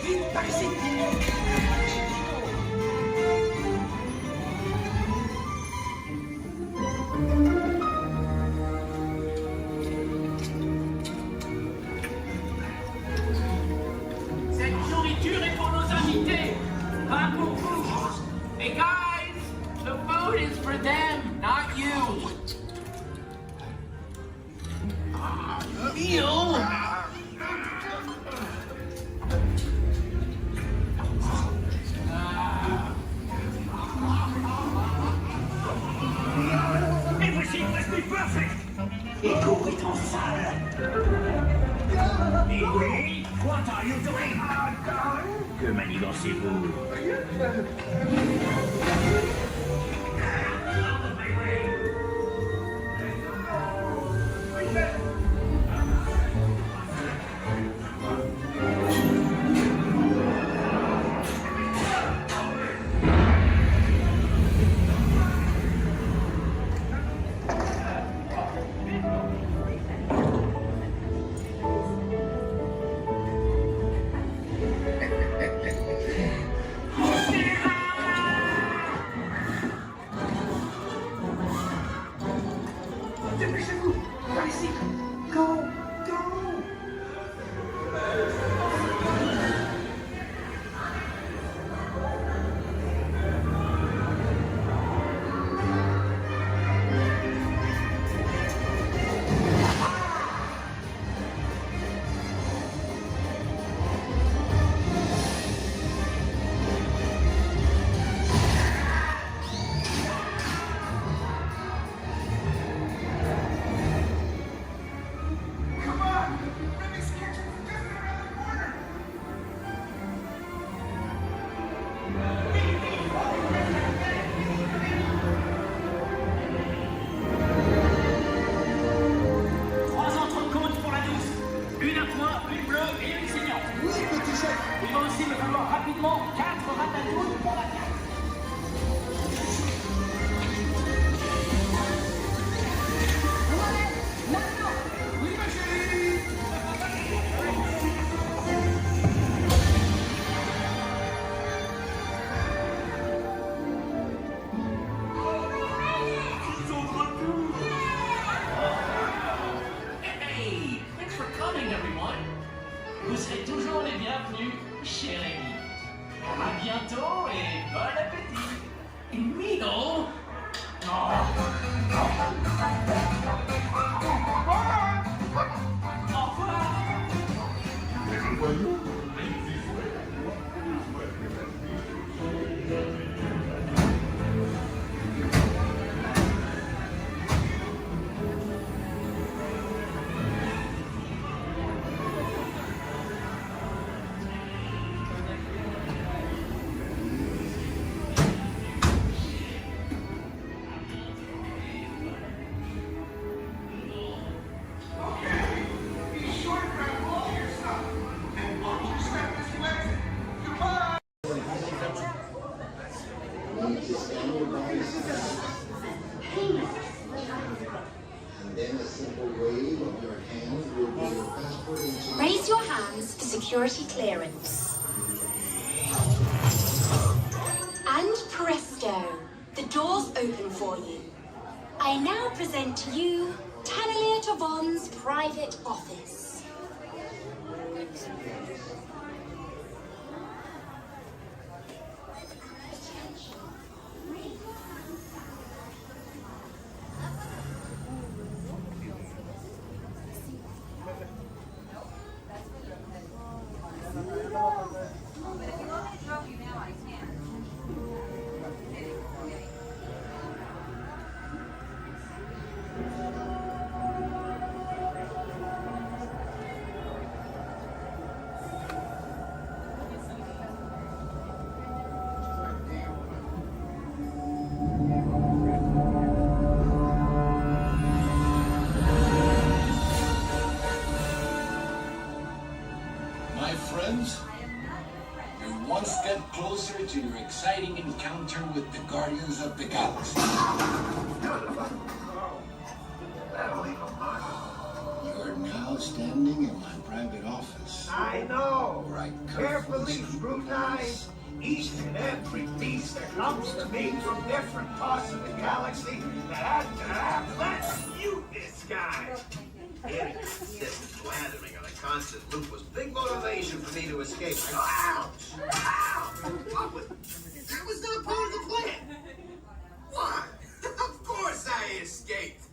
Vite, par ici! Cette nourriture est pour nos invités, pas pour vous. Hey guys, the food is for them, not you. Everything must be perfect! Et tout est en salle. Et oui, what are you doing? Que manigancez-vous? Dépêchez-vous, par ici. Go, go. Come on, Remy's kitchen is just around the corner. Trois entrecôtes pour la douce. Une à point, une bleue et une saignante. Oui, petit chef. Il va aussi me falloir rapidement 4 ratatouilles pour la carte. Oui, ma chérie. Ils ont retour. Hey, thanks for coming, everyone. Vous serez toujours les bienvenus chez Rémi. À bientôt et bon appétit. Et Mino. Oh. Au revoir. Raise your hands for security clearance. And presto, the doors open for you. I now present to you Tannelier Tavon's private office. one step closer to your exciting encounter with the Guardians of the Galaxy. You're now standing in my private office. I know. Where I Carefully scrutinize each and every piece that comes to me from different parts of the galaxy that let's mute this guy. Getting this blathering on a constant loop was big motivation for me to escape. I go, ouch! Ow! That was not part of the plan. What? Of course I escaped.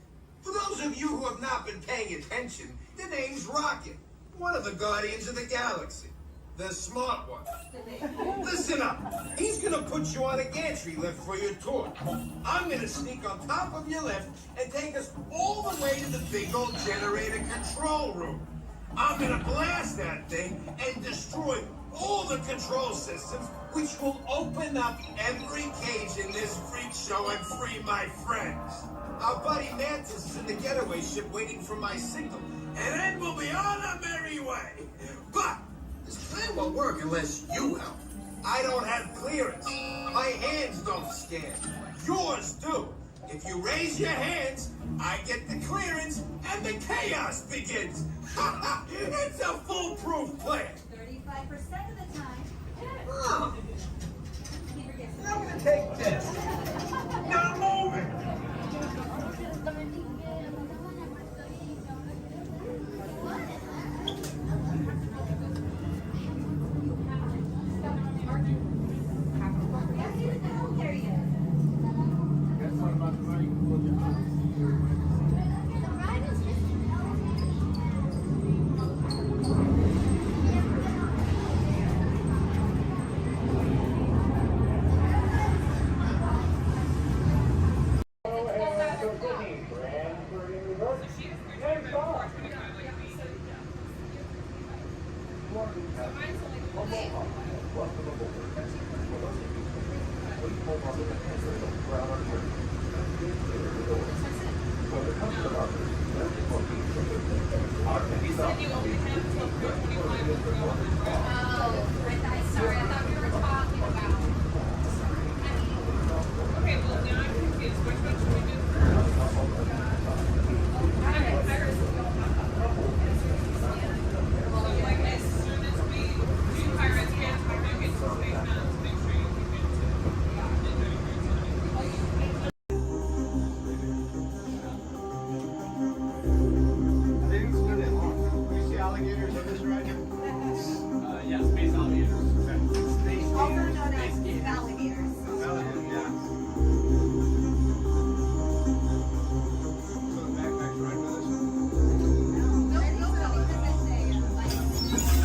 For those of you who have not been paying attention, the name's Rocket, one of the Guardians of the Galaxy. The smart one. Listen up. He's gonna put you on a gantry lift for your tour. I'm gonna sneak on top of your lift and take us all the way to the big old generator control room. I'm gonna blast that thing and destroy all the control systems, which will open up every cage in this freak show and free my friends. Our buddy Mantis is in the getaway ship waiting for my signal, and then we'll be on our merry way. But this plan won't work unless you help. I don't have clearance. My hands don't scan. Yours do. If you raise your hands, I get the clearance and the chaos begins. It's a foolproof plan. 35% of the time. Oh. I'm gonna take this. Now move it.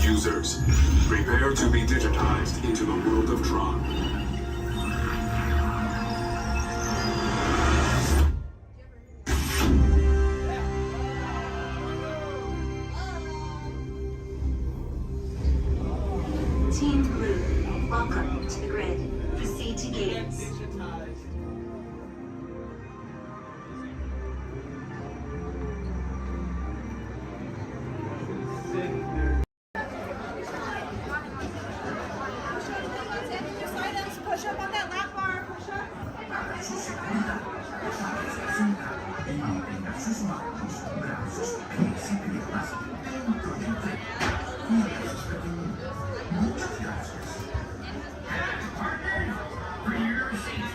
Users, prepare to be digitized into the world of Tron. Team Blue, welcome to the grid. Proceed to gates. Push up on that lap bar, push up. For your seats.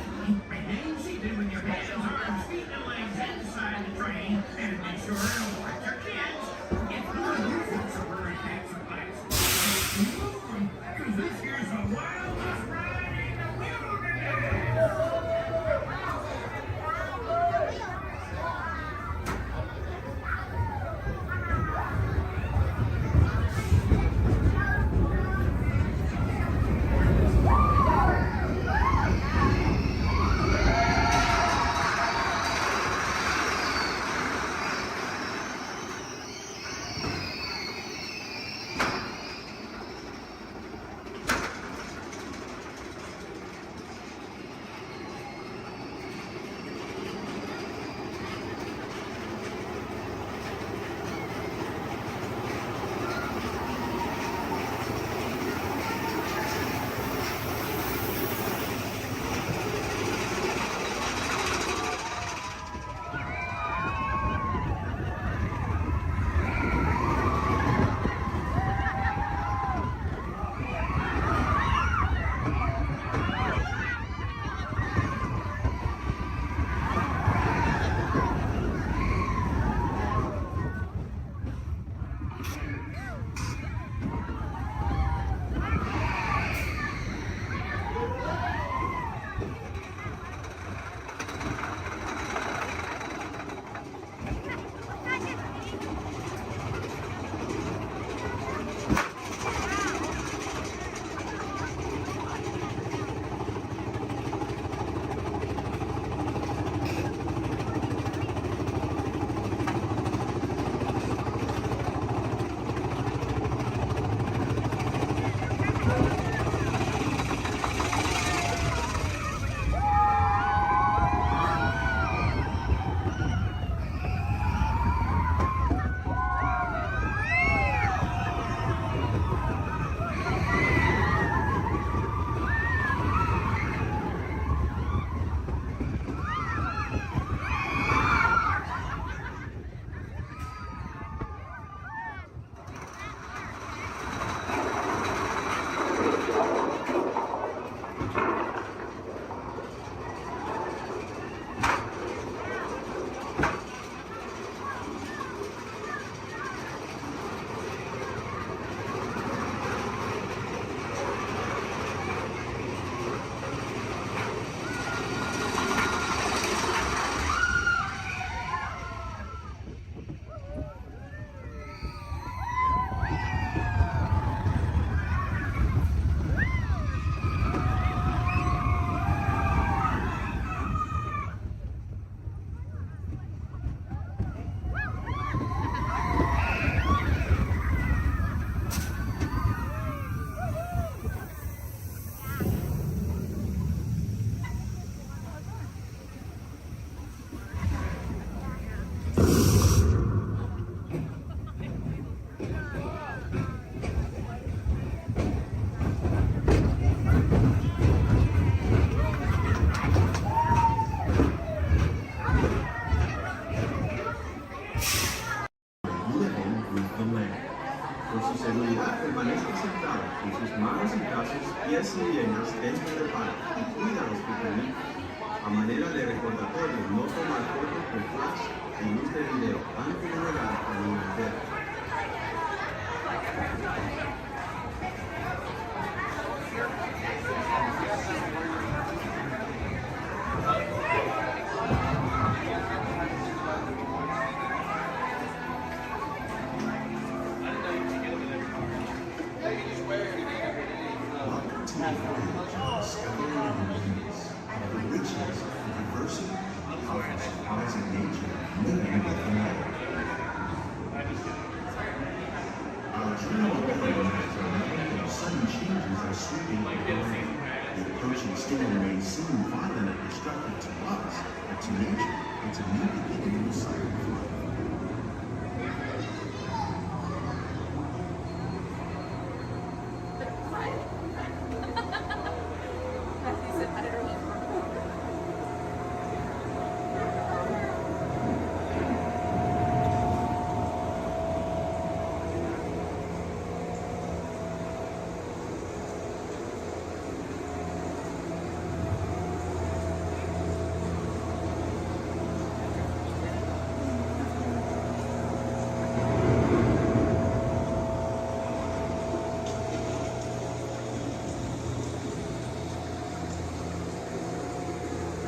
Jesse y ellos este preparo y cuídalos pequeñitos. A manera de recordatorio, no tomar fotos con flash y luz de video antes de llegar al nivel. Sudden changes are sweeping over the land. The approaching storm may seem violent and destructive to us, but to nature, it's a new beginning in the cycle of life.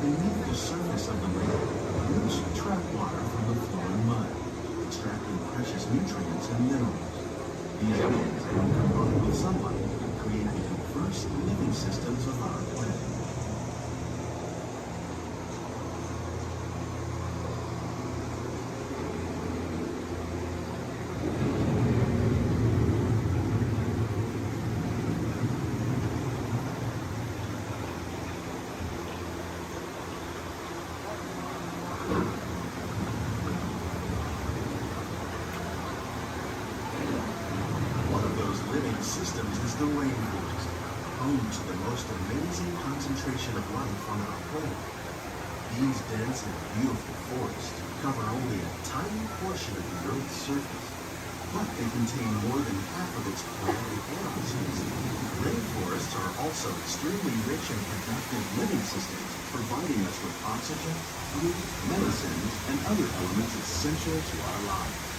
Beneath the surface of the lake, roots trap water from the flowing mud, extracting precious nutrients and minerals. These elements, when combined with sunlight, create the diverse living systems of our planet. Systems is the rainforest, home to the most amazing concentration of life on our planet. These dense and beautiful forests cover only a tiny portion of the Earth's surface, but they contain more than half of its plant and animal species. Rainforests are also extremely rich and productive living systems, providing us with oxygen, food, medicines, and other elements essential to our lives.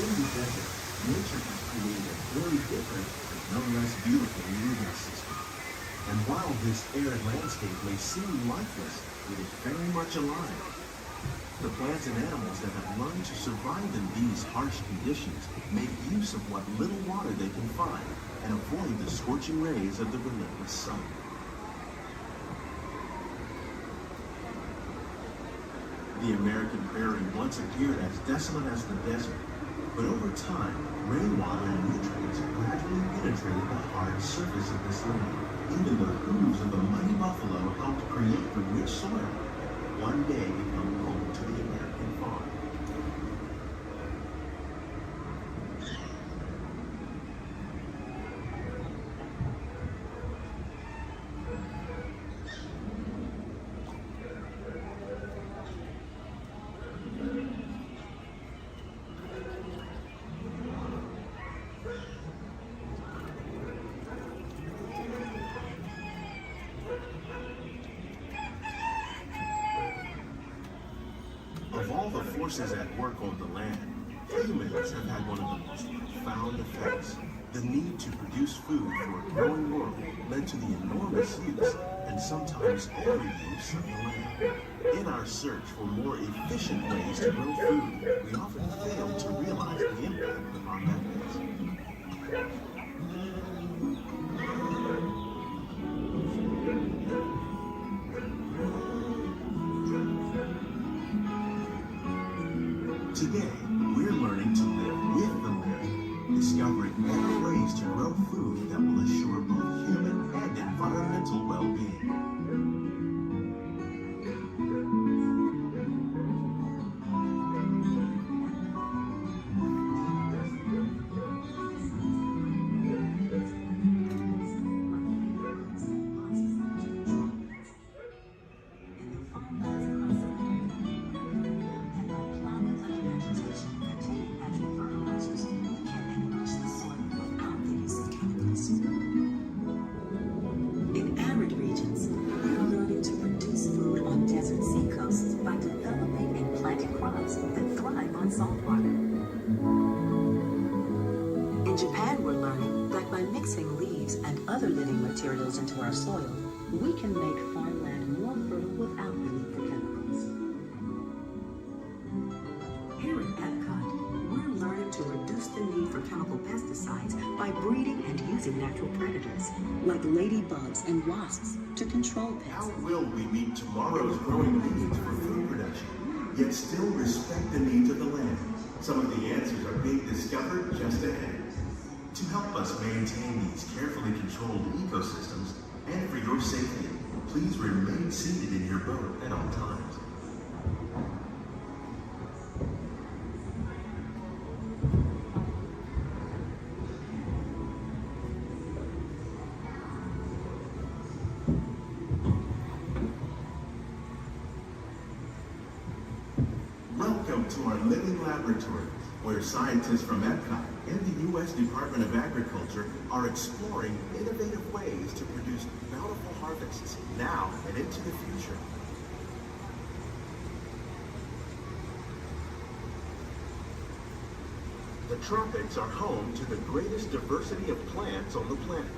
In the desert, nature has created a very different, but no less beautiful living system. And while this arid landscape may seem lifeless, it is very much alive. The plants and animals that have learned to survive in these harsh conditions make use of what little water they can find and avoid the scorching rays of the relentless sun. The American prairie once appeared as desolate as the desert. But over time, rainwater and nutrients gradually penetrated the hard surface of this land. Even the hooves of the mighty buffalo helped create the rich soil, one day become home to the American farm. Of all the forces at work on the land, humans have had one of the most profound effects. The need to produce food for a growing world led to the enormous use, and sometimes overuse, of the land. In our search for more efficient ways to grow food, we often fail to realize the impact of our methods. Today, we're learning to live with the land, discovering better ways to grow food that will assure both human and environmental well-being. In arid regions, we're learning to produce food on desert seacoasts by developing and planting crops that thrive on salt water. In Japan, we're learning that by mixing leaves and other living materials into our soil, we can make farmland more fertile without the need for chemicals. Here at Epcot, we're learning to reduce the need for chemical pesticides by breeding and using natural predators, like ladybugs and wasps, to control pests. How will we meet tomorrow's growing needs for food production, yet still respect the needs of the land? Some of the answers are being discovered just ahead. To help us maintain these carefully controlled ecosystems, and for your safety, please remain seated in your boat at all times. Welcome to our living laboratory, where scientists from Epcot and the U.S. Department of Agriculture are exploring innovative ways to produce bountiful harvests now and into the future. The tropics are home to the greatest diversity of plants on the planet.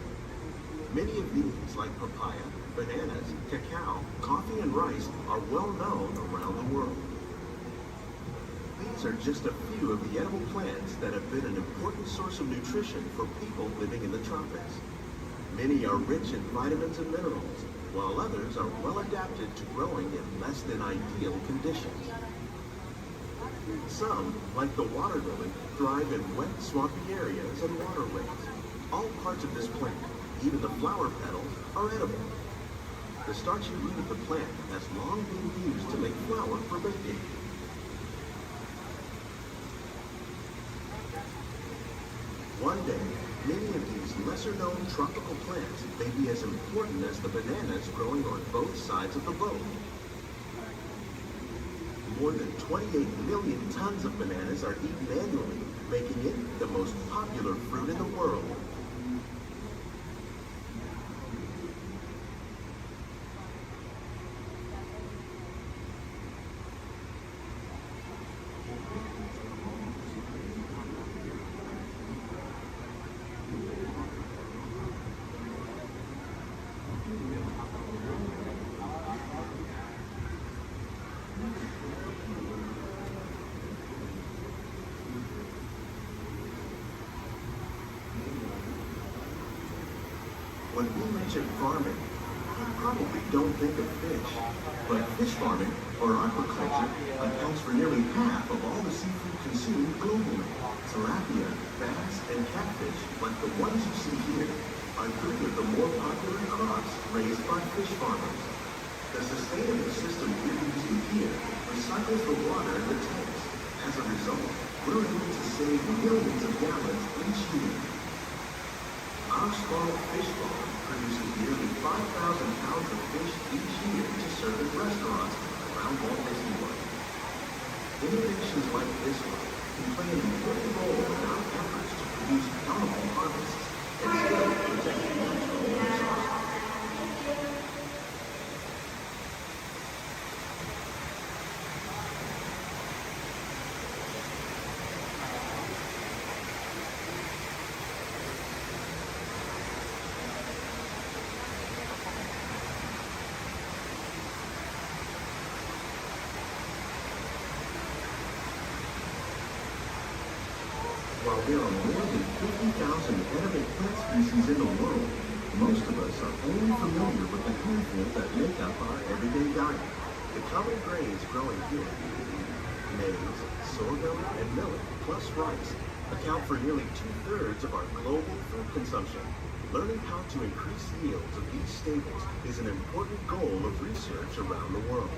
Many of these, like papaya, bananas, cacao, coffee, and rice, are well known around the world. These are just a few of the edible plants that have been an important source of nutrition for people living in the tropics. Many are rich in vitamins and minerals, while others are well adapted to growing in less than ideal conditions. Some, like the water lily, thrive in wet, swampy areas and waterways. All parts of this plant, even the flower petals, are edible. The starchy root of the plant has long been used to make flour for baking. One day, many of these lesser-known tropical plants may be as important as the bananas growing on both sides of the boat. More than 28 million tons of bananas are eaten annually, making it the most popular fruit in the world. When we mention farming, you probably don't think of fish. But fish farming, or aquaculture, accounts for nearly half of all the seafood consumed globally. Tilapia, bass, and catfish, like the ones you see here, are three of the more popular crops raised by fish farmers. The sustainable system we're using here recycles the water in the tanks. As a result, we're able to save millions of gallons each year. Our small fish farm produces nearly 5,000 pounds of fish each year to serve in restaurants around Walt Disney World. Innovations like this one can play an important role in our efforts to produce bountiful harvests and still protect natural resources. While there are more than 50,000 edible plant species in the world, most of us are only familiar with the handful that make up our everyday diet. The common grains growing here, maize, sorghum, and millet, plus rice, account for nearly 2/3 of our global food consumption. Learning how to increase yields of these staples is an important goal of research around the world.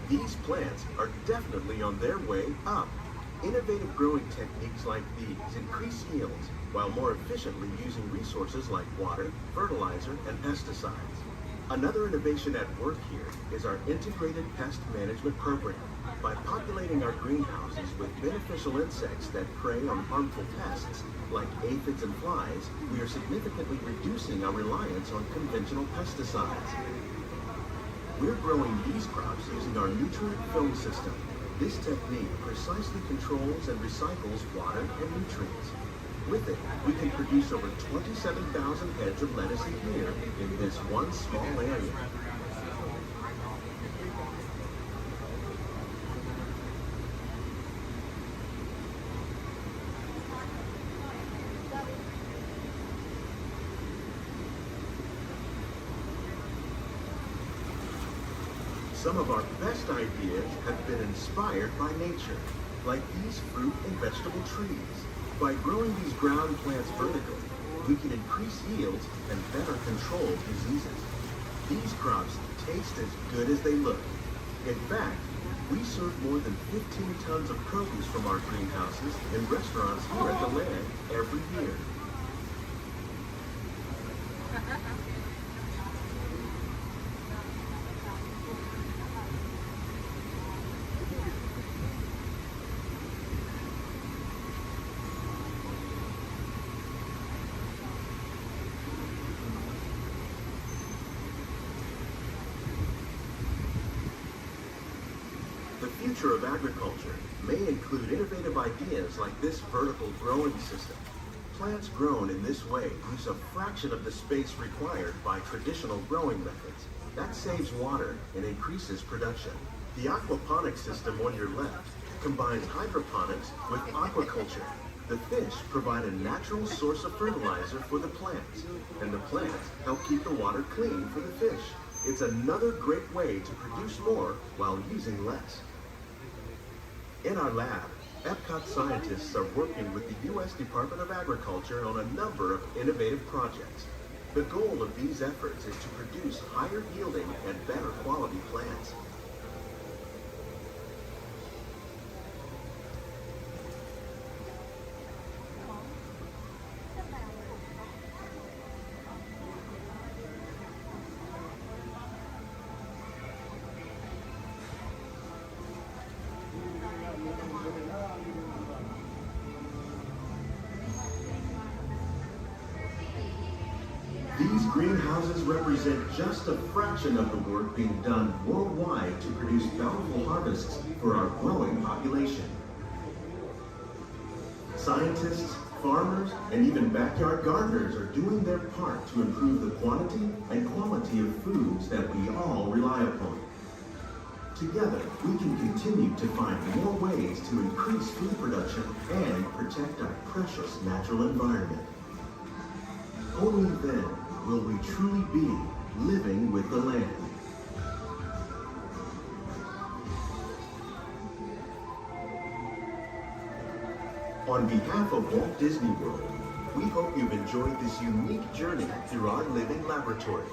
These plants are definitely on their way up. Innovative growing techniques like these increase yields while more efficiently using resources like water, fertilizer, and pesticides. Another innovation at work here is our integrated pest management program. By populating our greenhouses with beneficial insects that prey on harmful pests like aphids and flies, we are significantly reducing our reliance on conventional pesticides. We're growing these crops using our nutrient film system. This technique precisely controls and recycles water and nutrients. With it, we can produce over 27,000 heads of lettuce a year in this one small area. Some of our best ideas have been inspired by nature, like these fruit and vegetable trees. By growing these ground plants vertically, we can increase yields and better control diseases. These crops taste as good as they look. In fact, we serve more than 15 tons of produce from our greenhouses in restaurants here at the land every year. The future of agriculture may include innovative ideas like this vertical growing system. Plants grown in this way use a fraction of the space required by traditional growing methods. That saves water and increases production. The aquaponics system on your left combines hydroponics with aquaculture. The fish provide a natural source of fertilizer for the plants, and the plants help keep the water clean for the fish. It's another great way to produce more while using less. In our lab, Epcot scientists are working with the U.S. Department of Agriculture on a number of innovative projects. The goal of these efforts is to produce higher yielding and better quality plants. These greenhouses represent just a fraction of the work being done worldwide to produce bountiful harvests for our growing population. Scientists, farmers, and even backyard gardeners are doing their part to improve the quantity and quality of foods that we all rely upon. Together, we can continue to find more ways to increase food production and protect our precious natural environment. Only then will we truly be living with the land. On behalf of Walt Disney World, we hope you've enjoyed this unique journey through our living laboratories.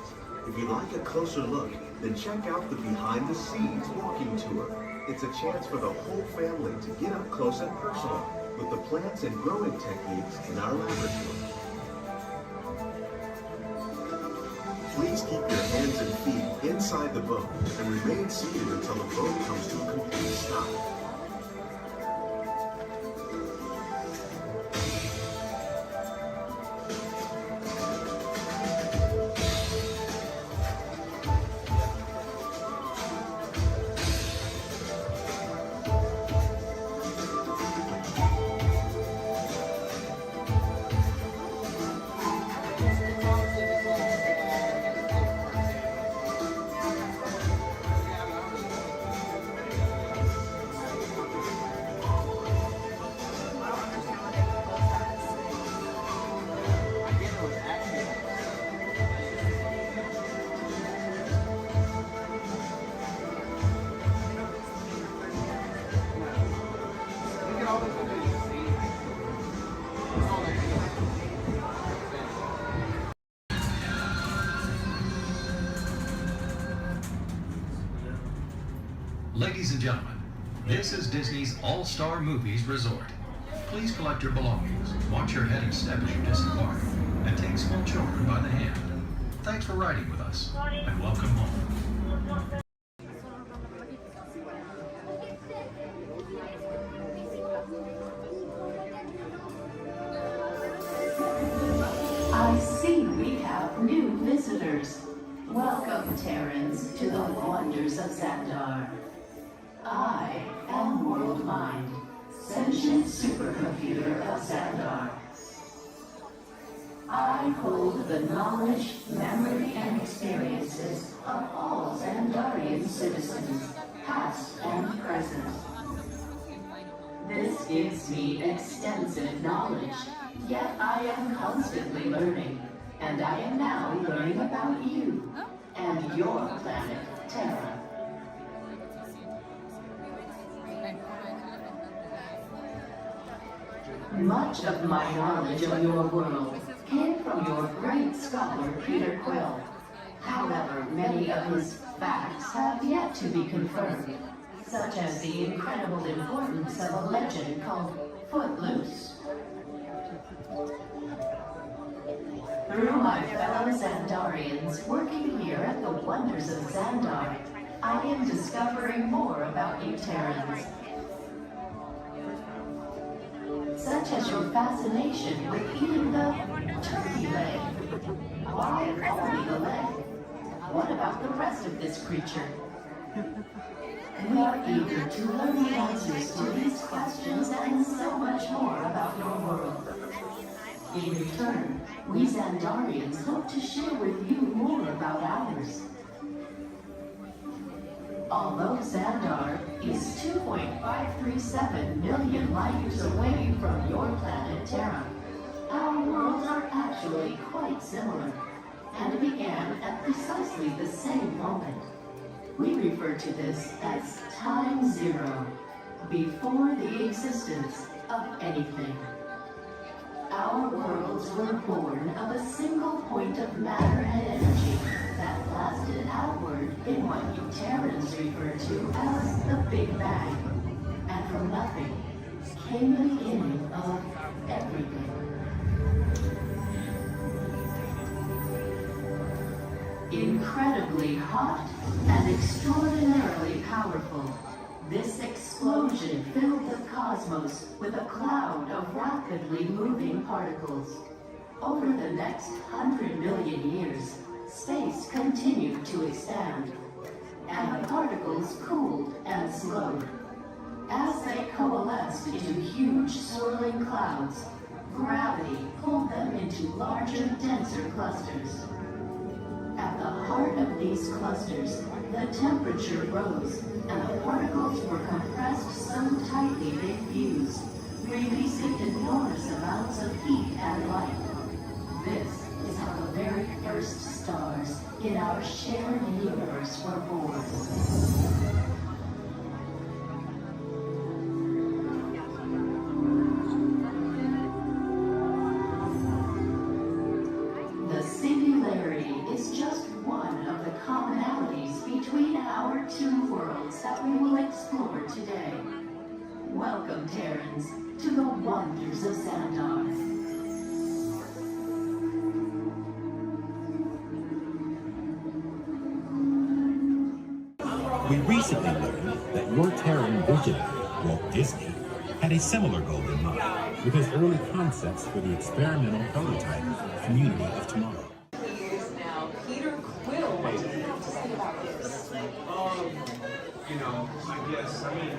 If you'd like a closer look, then check out the Behind the Scenes walking tour. It's a chance for the whole family to get up close and personal with the plants and growing techniques in our laboratory. Please keep your hands and feet inside the boat and remain seated until the boat comes to a complete stop. Ladies and gentlemen, this is Disney's All-Star Movies Resort. Please collect your belongings, watch your head and step as you disembark, and take small children by the hand. Thanks for riding with us, and welcome home. I see we have new visitors. Welcome, Terrans, to the wonders of Xandar. I am World Mind, sentient supercomputer of Xandar. I hold the knowledge, memory, and experiences of all Xandarian citizens, past and present. This gives me extensive knowledge, yet I am constantly learning, and I am now learning about you and your planet, Terra. Much of my knowledge of your world came from your great scholar, Peter Quill. However, many of his facts have yet to be confirmed, such as the incredible importance of a legend called Footloose. Through my fellow Xandarians working here at the wonders of Xandar, I am discovering more about you Terrans. Such as your fascination with eating the turkey leg. Why only the leg? What about the rest of this creature? We are eager to learn the answers to these questions and so much more about your world. In return, we Xandarians hope to share with you more about ours. Although Xandar is 2.537 million light years away from your planet Terra, our worlds are actually quite similar and began at precisely the same moment. We refer to this as Time Zero, before the existence of anything. Our worlds were born of a single point of matter and energy that lasted outward in what you Terrans refer to as the Big Bang. And from nothing came the beginning of everything. Incredibly hot and extraordinarily powerful, this explosion filled the cosmos with a cloud of rapidly moving particles. Over the next 100 million years, space continued to expand, and the particles cooled and slowed. As they coalesced into huge swirling clouds, gravity pulled them into larger, denser clusters. At the heart of these clusters, the temperature rose, and the particles were compressed so tightly they fused, releasing enormous amounts of heat and light. This is how the very first stars in our shared universe were born. The singularity is just one of the commonalities between our two worlds that we will explore today. Welcome, Terrans, to the wonders of Xandar. We recently learned that your Terran visionary, Walt Disney, had a similar goal in mind with his early concepts for the experimental prototype Community of Tomorrow. Years now, Peter Quill, what do you have to say about this? You know, I guess, I mean,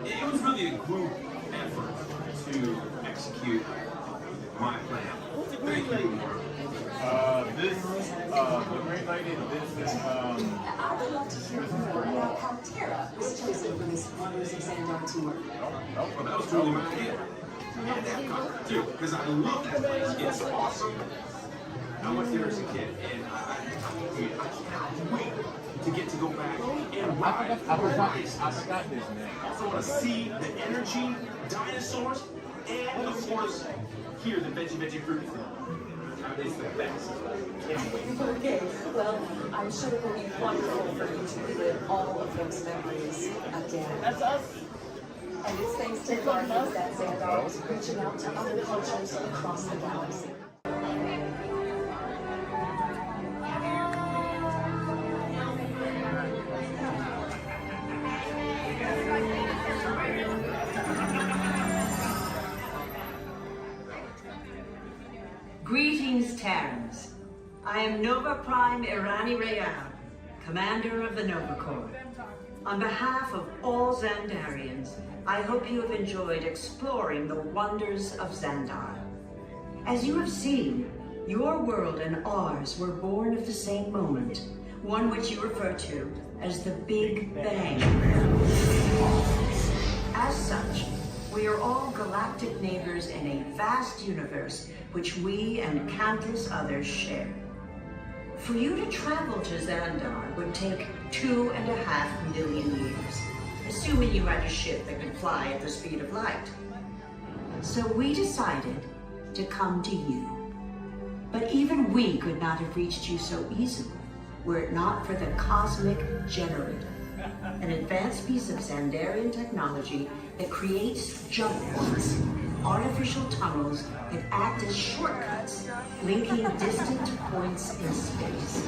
it was really a group effort to execute my plan. Thank you. The Great Lady, I would love to hear more about how Terra was chosen for this Wonders of Xandar tour. Well, that was really my idea. And that got too, because I love that place. It's awesome. I went there as a kid, and I cannot wait to get to go back and ride. I forgot this, man. Also want to see the energy, dinosaurs, and of course, hear the veggie fruit. It's the best. Can't wait. Okay, Well, I'm sure it will be wonderful for you to relive all of those memories again. That's us. And it's thanks to the Guardians that Xandar is reaching out to other cultures across the galaxy. Greetings, Terrans. I am Nova Prime Irani Real, Commander of the Nova Corps. On behalf of all Xandarians, I hope you have enjoyed exploring the wonders of Xandar. As you have seen, your world and ours were born of the same moment, one which you refer to as the Big Bang. As such, we are all galactic neighbors in a vast universe which we and countless others share. For you to travel to Xandar would take 2.5 million years, assuming you had a ship that could fly at the speed of light. So we decided to come to you. But even we could not have reached you so easily were it not for the Cosmic Generator, an advanced piece of Xandarian technology that creates jump points, artificial tunnels that act as shortcuts, linking distant points in space.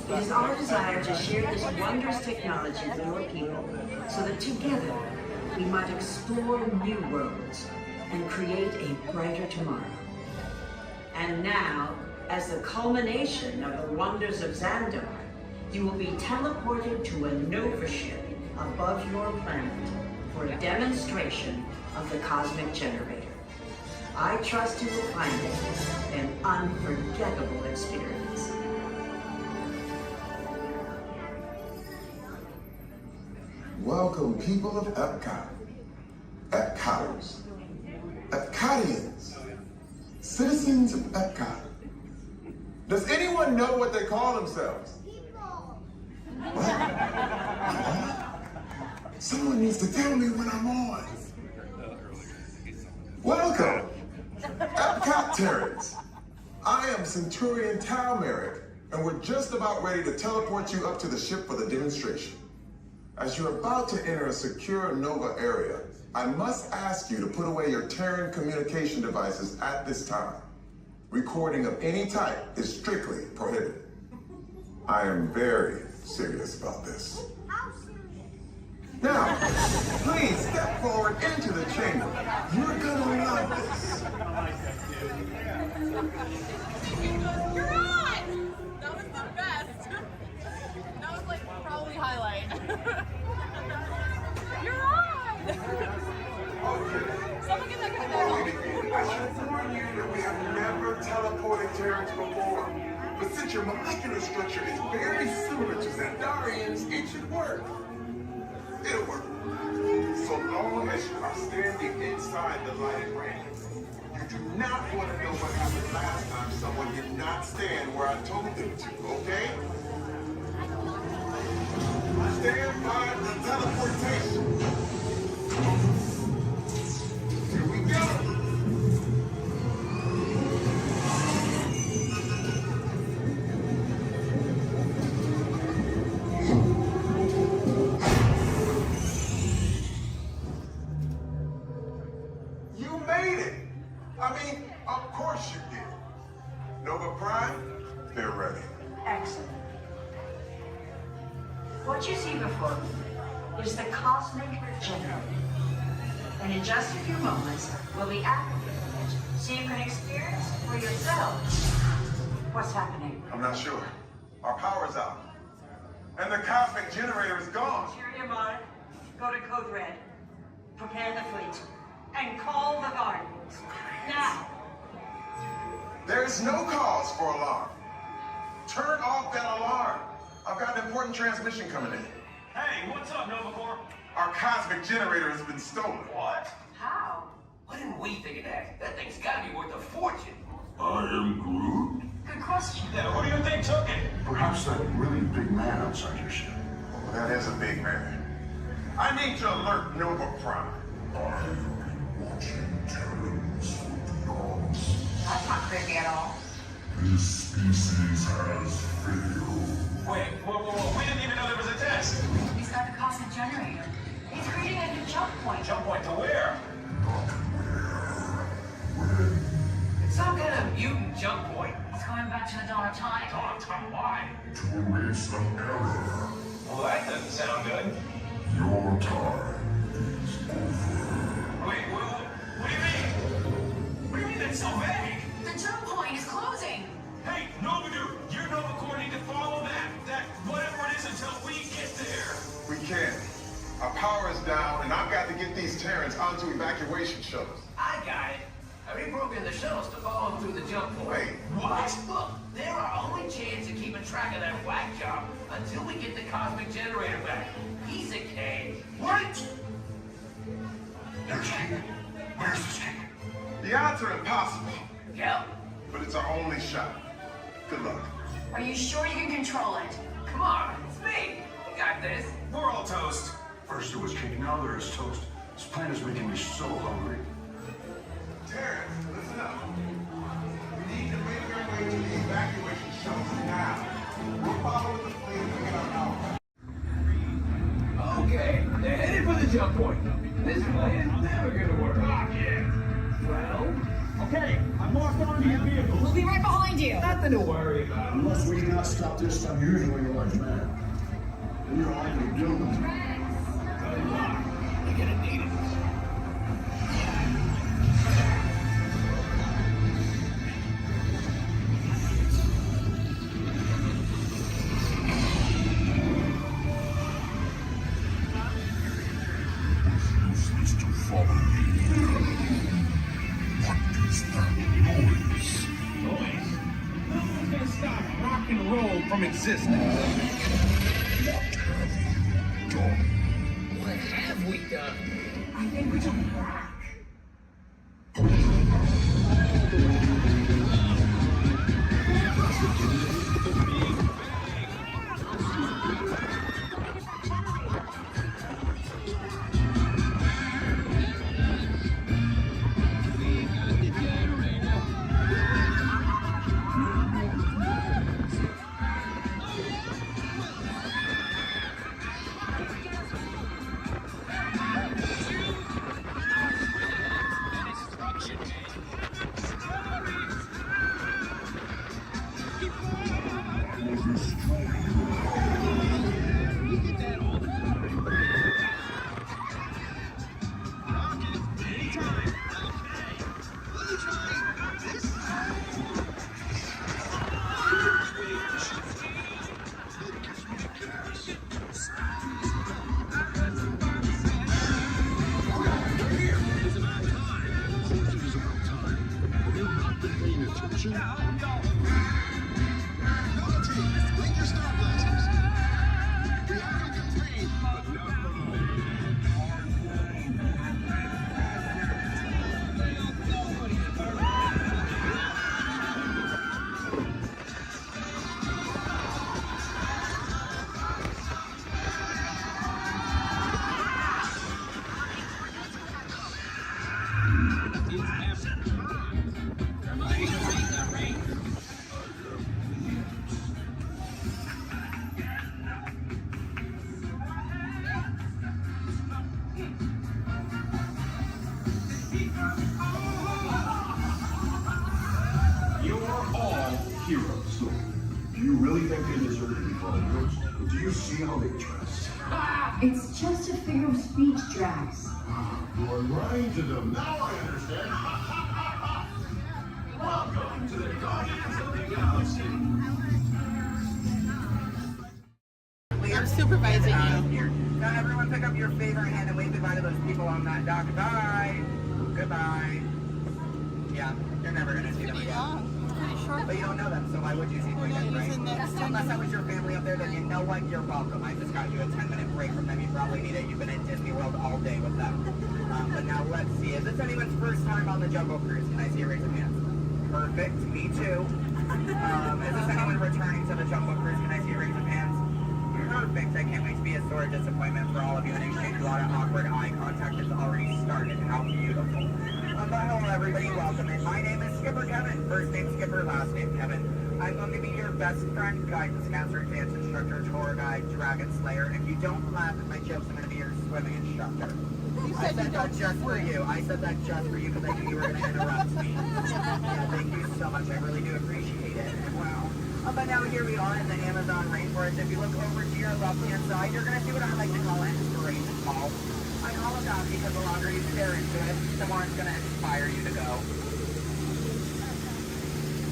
It is our desire to share this wondrous technology with your people, so that together we might explore new worlds and create a brighter tomorrow. And now, as the culmination of the wonders of Xandar, you will be teleported to a Nova ship above your planet for a demonstration of the Cosmic Generator. I trust you will find it an unforgettable experience. Welcome, people of Epcot, Epcoters, Epcotians, citizens of Epcot. Does anyone know what they call themselves? What? Someone needs to tell me when I'm on. Welcome, Epcot Terrans. I am Centurion Tal Merrick, and we're just about ready to teleport you up to the ship for the demonstration. As you're about to enter a secure Nova area, I must ask you to put away your Terran communication devices at this time. Recording of any type is strictly prohibited. I am very serious about this. Now, please step forward into the chamber. You're gonna love this. You're on! That was the best. That was like probably highlight. You're on! Someone get that guy back. I should warn you that we have never teleported Terrans before. But since your molecular structure is very similar to Xandarians, it should work. It'll work. So long as you are standing inside the lighted ring. You do not want to know what happened last time someone did not stand where I told them to, okay? Stand by for teleportation. Here we go. Of course you did. Nova Prime, they're ready. Excellent. What you see before you is the Cosmic Generator. And in just a few moments, we'll be activating it so you can experience for yourselves what's happening. I'm not sure. Our power's out. And the Cosmic Generator is gone. Interior Mark, go to Code Red, prepare the fleet, and call the Guardians. Now! There is no cause for alarm. Turn off that alarm. I've got an important transmission coming in. Hey, what's up, Nova Corps? Our Cosmic Generator has been stolen. What? How? Why didn't we think of that? That thing's gotta be worth a fortune. I am Groot. Good question. Yeah, who do you think took it? Perhaps that really big man outside your ship. Oh, that is a big man. I need to alert Nova Prime. I'm watching Terrans for dogs. That's not creepy at all. This species has failed. Wait, whoa. We didn't even know there was a test. He's got the cosmic generator. He's creating a new jump point. Jump point to where? It's some kind of mutant jump point. He's going back to the dawn of time. Dawn of time, why? To erase the error. Well, that doesn't sound good. Your time is over. Wait, what do you mean? What do you mean that's so vague? The jump point is closing. Hey, Nobudu, your Nova Corps need to follow that whatever it is until we get there. We can't. Our power is down, and I've got to get these Terrans onto evacuation shuttles. I got it. I reprogrammed the shuttles to follow him through the jump point. Wait, what? Look, they're our only chance of keeping track of that whack job until we get the cosmic generator back. Piece of cake. What? There's King. Where's this King? The odds are impossible, Yep. but it's our only shot. Good luck. Are you sure you can control it? Come on, it's me. We got this. We're all toast. First there was King, now there is toast. This plan is making me so hungry. Terrans, listen up. We need to make our way to the evacuation shuttles now. We'll follow the fleet and get our power. Okay, they're headed for the jump point. This plan is never gonna work. Well, Okay, I'm locked onto your vehicle. We'll be right behind you. nothing to worry about. Unless we cannot stop this unusually large man. We are likely doomed. Good luck. You're gonna need it. Useless to follow me. What is that noise? Noise? No one's gonna stop rock and roll from existing. What have we done? What have we done? I think we can rock. Heroes. Do you really think they deserve to be called heroes? Do you see how they dress? It's just a figure of speech, Drax. You are lying to them. Now I understand. Welcome to the Guardians of the Galaxy. I'm supervising you. Here. Now everyone pick up your favorite hand and wave goodbye to those people on that dock. Bye. Goodbye. Yeah, you're never gonna see them again. But you don't know them, so why would you see them again, right? Unless that was your family up there, then you know what? You're welcome. I just got you a 10-minute break from them. You probably need it. You've been at Disney World all day with them. But now let's see. Is this anyone's first time on the Jungle Cruise? Can I see a raise of hands? Perfect. Me too. Is this anyone returning to the Jungle Cruise? Can I see a raise of hands? Perfect. I can't wait to be a sore disappointment for all of you and exchange a lot of awkward eye contact has already started. How beautiful. But hello everybody, welcome in. My name is Skipper Kevin. First name Skipper, last name Kevin. I'm going to be your best friend, guidance counselor, dance instructor, tour guide, dragon slayer, and if you don't laugh at my jokes, I'm going to be your swimming instructor. I said that just for you. I said that just for you because I knew you were going to interrupt me. Yeah, thank you so much. I really do appreciate it. Wow. But now here we are in the Amazon rainforest. If you look over to your left-hand side, you're going to see what I like to call an inspiration ball. I call it that because the longer you stare into it, the more it's going to inspire you to go.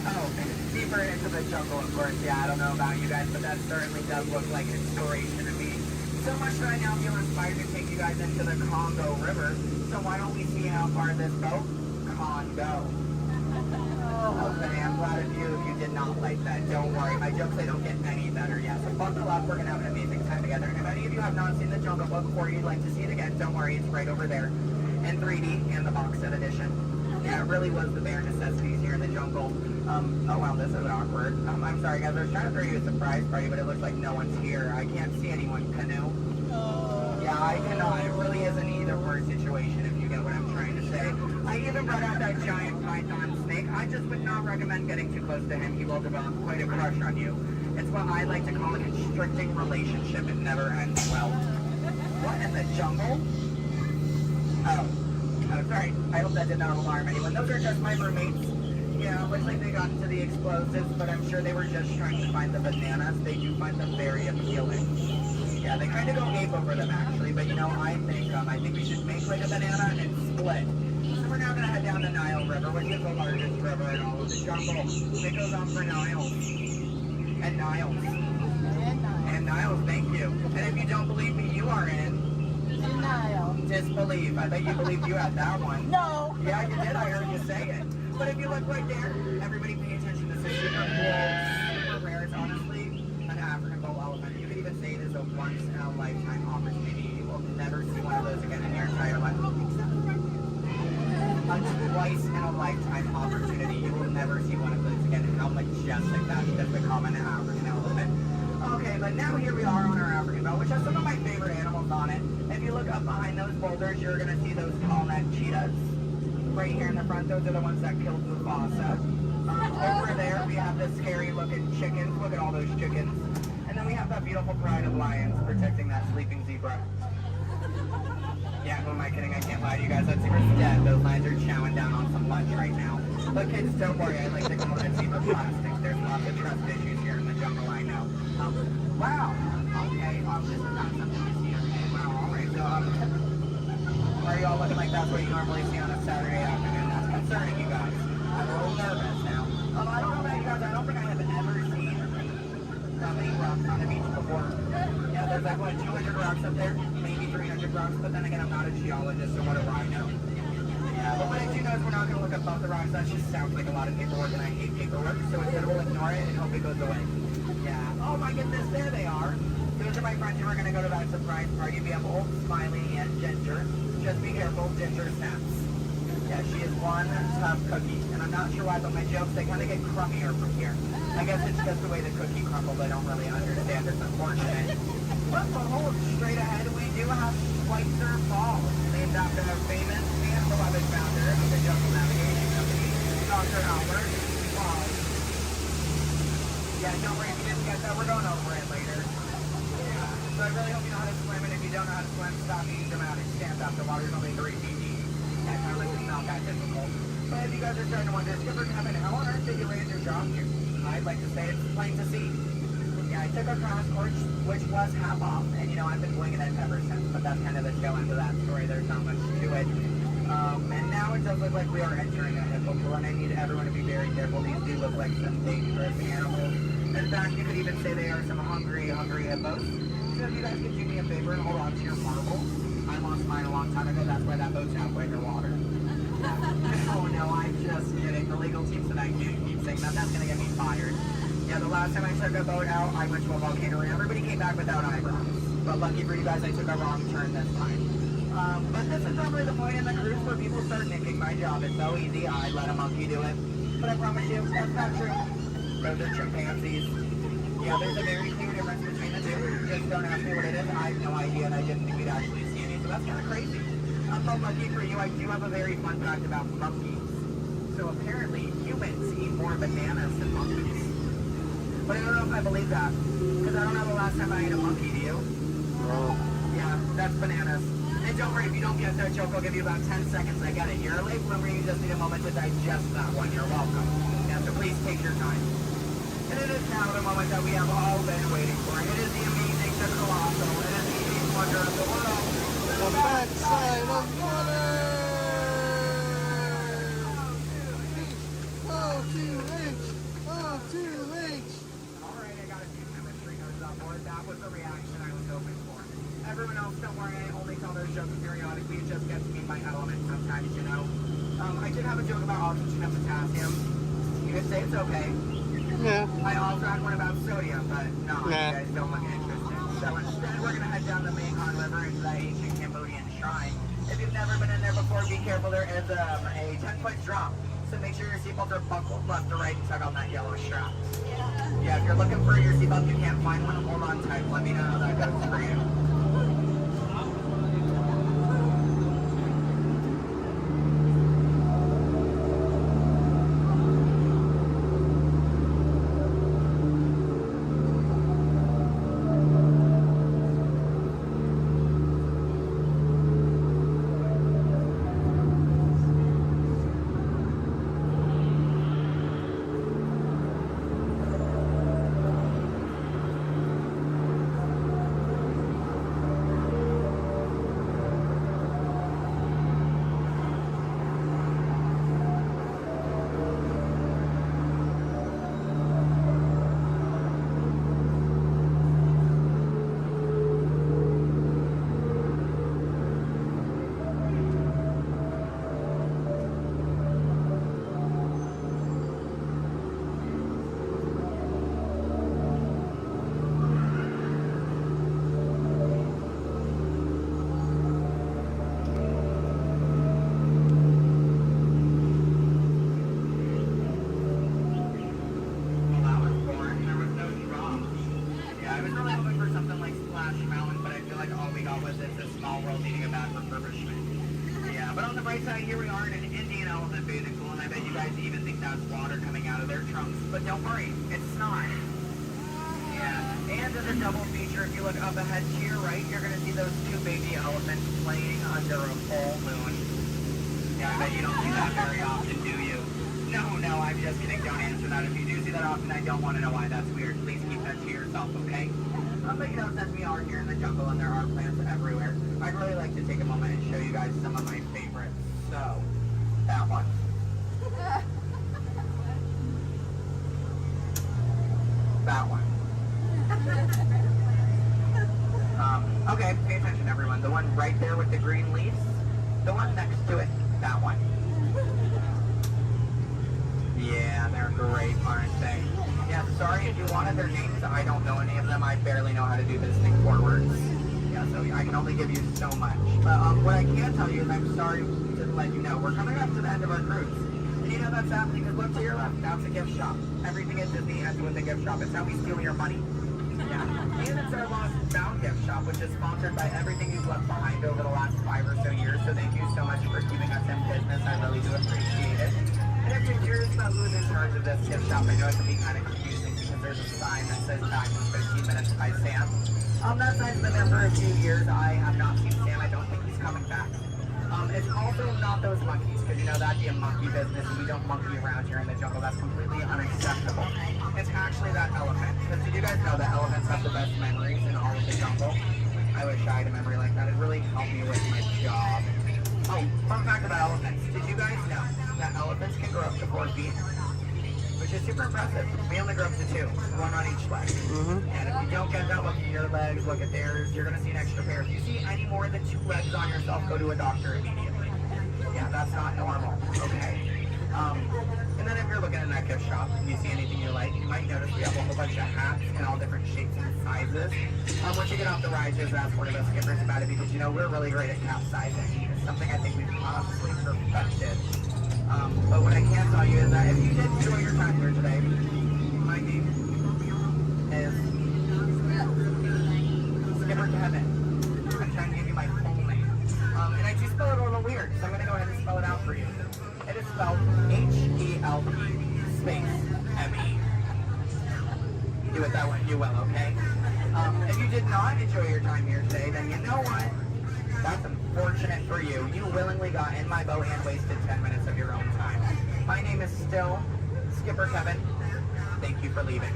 Oh, deeper into the jungle, of course. Yeah, I don't know about you guys, but that certainly does look like inspiration to me. So much that I now feel inspired to take you guys into the Congo River. So why don't we see how far this boat can go? Okay, I'm glad of you if you did not like that. Don't worry, my jokes, they don't get any better yet. So buckle up, we're going to have an amazing time together. And if any of you have not seen the Jungle Book or you'd like to see it again, don't worry, it's right over there in 3D and the box set edition. Yeah, it really was the bare necessities here in the jungle. Oh wow, this is awkward. I'm sorry guys, I was trying to throw you a surprise party, but it looks like no one's here. I can't see anyone. Canoe? Yeah, I cannot. It really is an either or situation if you get what I'm trying to say. I even brought out that giant python snake. I just would not recommend getting too close to him. He will develop quite a crush on you. It's what I like to call a constricting relationship. It never ends well. What in the jungle? Oh, sorry. I hope that did not alarm anyone. Those are just my roommates. Yeah, looks like they got into the explosives, but I'm sure they were just trying to find the bananas. They do find them very appealing. Yeah, they kind of go ape over them actually, but you know, I think we should make like a banana and split. So we're now going to head down the Nile River, which is the largest river in all of the jungle. It goes on for Niles. And Niles. And Niles, thank you. And if you don't believe me, you are in denial. Disbelief. I bet you believed you had that one. No. Yeah, you did. I heard you say it. But if you look right there, everybody pay attention. This is super cool, super rare. It's honestly an African bull elephant. You could even say it is a once-in-a-lifetime opportunity. You will never see one of those again in your entire life. A twice-in-a-lifetime opportunity. You will never see one of those again. How majestic that is to become an African elephant. Okay, but now here we are on our African belt, which has some of my favorite animals on it. If you look up behind those boulders, you're going to see those tall-neck cheetahs. Right here in the front, those are the ones that killed Mufasa. Over there, we have the scary-looking chickens. Look at all those chickens. And then we have that beautiful pride of lions protecting that sleeping zebra. Yeah, who am I kidding? I can't lie to you guys. That zebra's dead. Those lions are chowing down on some lunch right now. But kids, don't worry. I like to call that zebra plastic. There's lots of trust issues here in the jungle, I know. Wow. Okay, this is not something you see every day. Wow, all right. So, why are you all looking like that's what you normally see on a Saturday afternoon? That's concerning, you guys. I'm a little nervous now. I don't know about you guys. I don't think I have ever seen that many rocks on the beach before. Yeah, there's like, what, 200 rocks up there? Maybe 300 rocks, but then again, I'm not a geologist, so what do I know? Yeah, but what I do know is we're not going to look above the rocks. That just sounds like a lot of paperwork, and I hate paperwork, so instead we'll ignore it and hope it goes away. Yeah. Oh my goodness, there they are. Those are my friends who are going to go to that surprise party. We have Old, Smiley, and Ginger. Just be careful, Ginger snaps. Yeah, she is one tough cookie. And I'm not sure why, but my jokes, they kind of get crummier from here. I guess it's just the way the cookie crumbles. I don't really understand. It's unfortunate. But hold straight ahead, we do have Schweitzer Falls, named after a famous and beloved founder of the Jungle Navigation Company, Dr. Albert Walt. Yeah, don't worry if you didn't get that. We're going over it later. So I really hope you know how to swim, and if you don't know how to swim, stop being dramatic. Stand up. The water's only 3 feet deep. That kind of like it's not that difficult. But if you guys are starting to wonder, Skipper Kevin, how on earth did you land your job here? I'd like to say it's plain to see. Yeah, I took a crash course, which was half off, and you know, I've been winging it ever since, but that's kind of the tail end of that story. There's not much to it. And now it does look like we are entering a hippo pool, and I need everyone to be very careful. These do look like some dangerous animals. In fact, you could even say they are some hungry hippos. So if you guys could do me a favor and hold on to your marbles. I lost mine a long time ago. That's why that boat's halfway underwater. Oh no, I'm just kidding. The legal team said I can't keep saying that. That's gonna get me fired. Yeah, the last time I took a boat out, I went to a volcano and everybody came back without eyebrows. But lucky for you guys, I took a wrong turn this time. But this is not really the point in the cruise where people start thinking my job is so easy, I let a monkey do it. But I promise you, that's not true. Those are chimpanzees. Yeah, there's a very clear difference between the two. Just don't ask me what it is. I have no idea, and I didn't think we'd actually see any, so that's kind of crazy. But lucky for you, I do have a very fun fact about monkeys. So apparently, humans eat more bananas than monkeys. But I don't know if I believe that. Because I don't know the last time I ate a monkey, do you? Yeah, that's bananas. And don't worry, if you don't get that joke, I'll give you about 10 seconds. I get it. You're a late bloomer, you just need a moment to digest that one. You're welcome. Yeah, so please take your time. And it is now the moment that we have all been waiting for. It is the amazing, the colossal, it is the eighth wonder of the world. The backside of water! Oh, 2H! Oh, 2H! Alright, I got a few chemistry notes on board. That was the reaction I was hoping for. Everyone else, don't worry, I only tell those jokes periodically. It just gets me in my element sometimes, you know. I did have a joke about oxygen and potassium. You could say it's okay. Yeah. I also had one about sodium, but no, you guys don't look interested. So instead, we're going to head down the Mekong River into the ancient Cambodian shrine. If you've never been in there before, be careful. There is a 10-foot drop. So make sure your seatbelts are buckled left to right and tug on that yellow strap. Yeah, if you're looking for your seatbelt, you can't find one, hold on tight. Let me know how that goes for you. Here we are in an Indian elephant bathing pool, and I bet you guys even think that's water coming out of their trunks. But don't worry, it's not. Yeah, and as a double feature, if you look up ahead to your right, you're going to see those two baby elephants playing under a full moon. Yeah, I bet you don't see that very often, do you? No, I'm just kidding. Don't answer that. If you do see that often, I don't want to know why that's weird. Please keep that to yourself, okay? But you know, since we are here in the jungle and there are plants everywhere, I'd really like to take a moment and show you guys some of my favorites. So, that one. That one. Okay, pay attention everyone. The one right there with the green leaves. The one next to it. That one. Yeah, they're great, aren't they? Yeah, sorry if you wanted their names. I don't know any of them. I barely know how to do this thing forwards. Yeah, so I can only give you so much. But what I can tell you is I'm sorry to let you know, we're coming up to the end of our cruise. And you know that's happening because look to your left, that's a gift shop. Everything at Disney ends with a gift shop. It's how we steal your money. Yeah. And it's our Lost and Found gift shop, which is sponsored by everything you've left behind over the last 5 or so years. So thank you so much for keeping us in business. I really do appreciate it. And if you're curious about who's in charge of this gift shop, I know it can be kind of confusing because there's a sign that says back in 15 minutes by Sam. That sign's been there for a few years. I have not seen Sam. I don't think he's coming back. It's also not those monkeys, because you know that'd be a monkey business, and we don't monkey around here in the jungle. That's completely unacceptable. It's actually that elephant, because did you guys know that elephants have the best memories in all of the jungle? I wish I had a memory like that. It really helped me with my job. Oh, fun fact about elephants. Did you guys know that elephants can grow up to 4 feet? Which is super impressive. We only grow up to 2, 1 on each leg. And if you don't get that, look at your legs, look at theirs, you're going to see an extra pair. If you see any more than 2 legs on yourself, go to a doctor immediately. Yeah, that's not normal, okay? And then if you're looking in that gift shop and you see anything you like, you might notice we have a whole bunch of hats in all different shapes and sizes. Once you get off the ride, just ask one of us skippers about it because, you know, we're really great at capsizing. It's something I think we've possibly perfected. But what I can tell you is that if you did enjoy your time here today, my name is Skipper Kevin. I'm trying to give you my full name. And I do spell it a little weird, so I'm going to go ahead and spell it out for you. It is spelled H-E-L-P space M-E. you will, okay? If you did not enjoy your time here today, then you know what? That's unfortunate for you. You willingly got in my boat and wasted 10 minutes of your own time. My name is still Skipper Kevin. Thank you for leaving.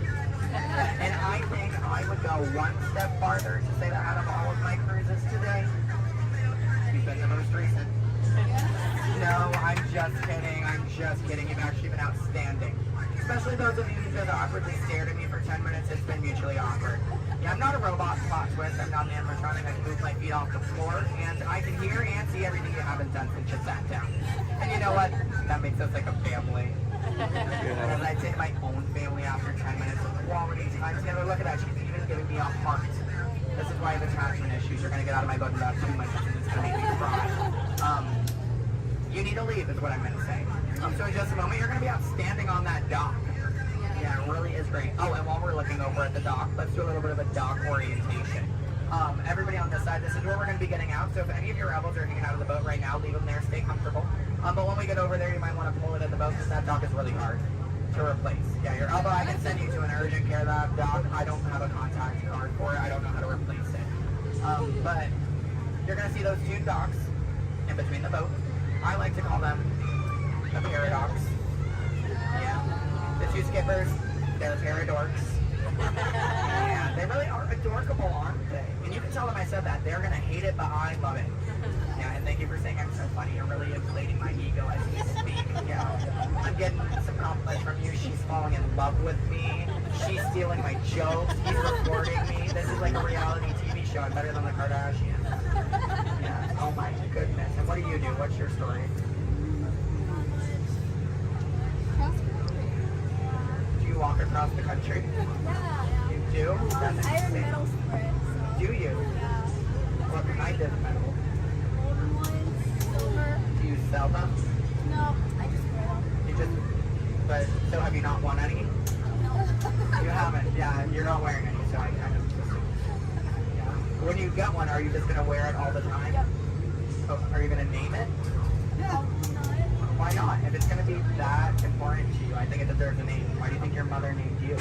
And I think I would go one step farther to say that out of all of my cruises today, you've been the most recent. No, I'm just kidding. I'm just kidding. You've actually been outstanding. Especially those of you who just awkwardly stared at me for 10 minutes. It's been mutually awkward. Yeah, I'm not a robot plot twist. I'm not an animatronic. I can move my feet off the floor. And I can hear and see everything you haven't done since you sat down. And you know what? That makes us like a family. And I'd say to my own family after 10 minutes of quality time together. Look at that. She's even giving me a heart. This is why I have attachment issues. You're going to get out of my boat in about 2 minutes and it's going to make me cry. You need to leave is what I'm going to say. So in just a moment, you're going to be outstanding on that dock. Yeah, it really is great. Oh, and while we're looking over at the dock, let's do a little bit of a dock orientation. Everybody on this side, this is where we're going to be getting out. So if any of your rebels are hanging out of the boat right now, leave them there, stay comfortable. But when we get over there, you might want to pull it in the boat because that dock is really hard to replace. Yeah, your elbow, I can send you to an urgent care lab dock. I don't have a contact card for it. I don't know how to replace it. But you're going to see those two docks in between the boat. I like to call them the paradox. Yeah. The two skippers, they're paradorks. Yeah, they really are adorkable, aren't they? And you can tell them I said that. They're going to hate it, but I love it. Yeah, and thank you for saying I'm so funny. You're really inflating my ego as we speak. Yeah. I'm getting some compliments from you. She's falling in love with me. She's stealing my jokes. He's recording me. This is like a reality TV show. I'm better than the Kardashians. Yeah. Oh my goodness. And what do you do? What's your story? Do you walk across the country? Yeah. You do? That's I have insane. metal spread. So. Do you? Yeah. What kind of metal? Golden ones, silver. Do you sell them? No, I just wear them. You just, but, so have you not won any? No. You haven't, yeah, you're not wearing any, so I kind of just, yeah. When you get one, are you just going to wear it all the time? Yep. Oh, are you going to name it? No. Why not? If it's going to be that important to you, I think it deserves a name. Why do you think your mother named you?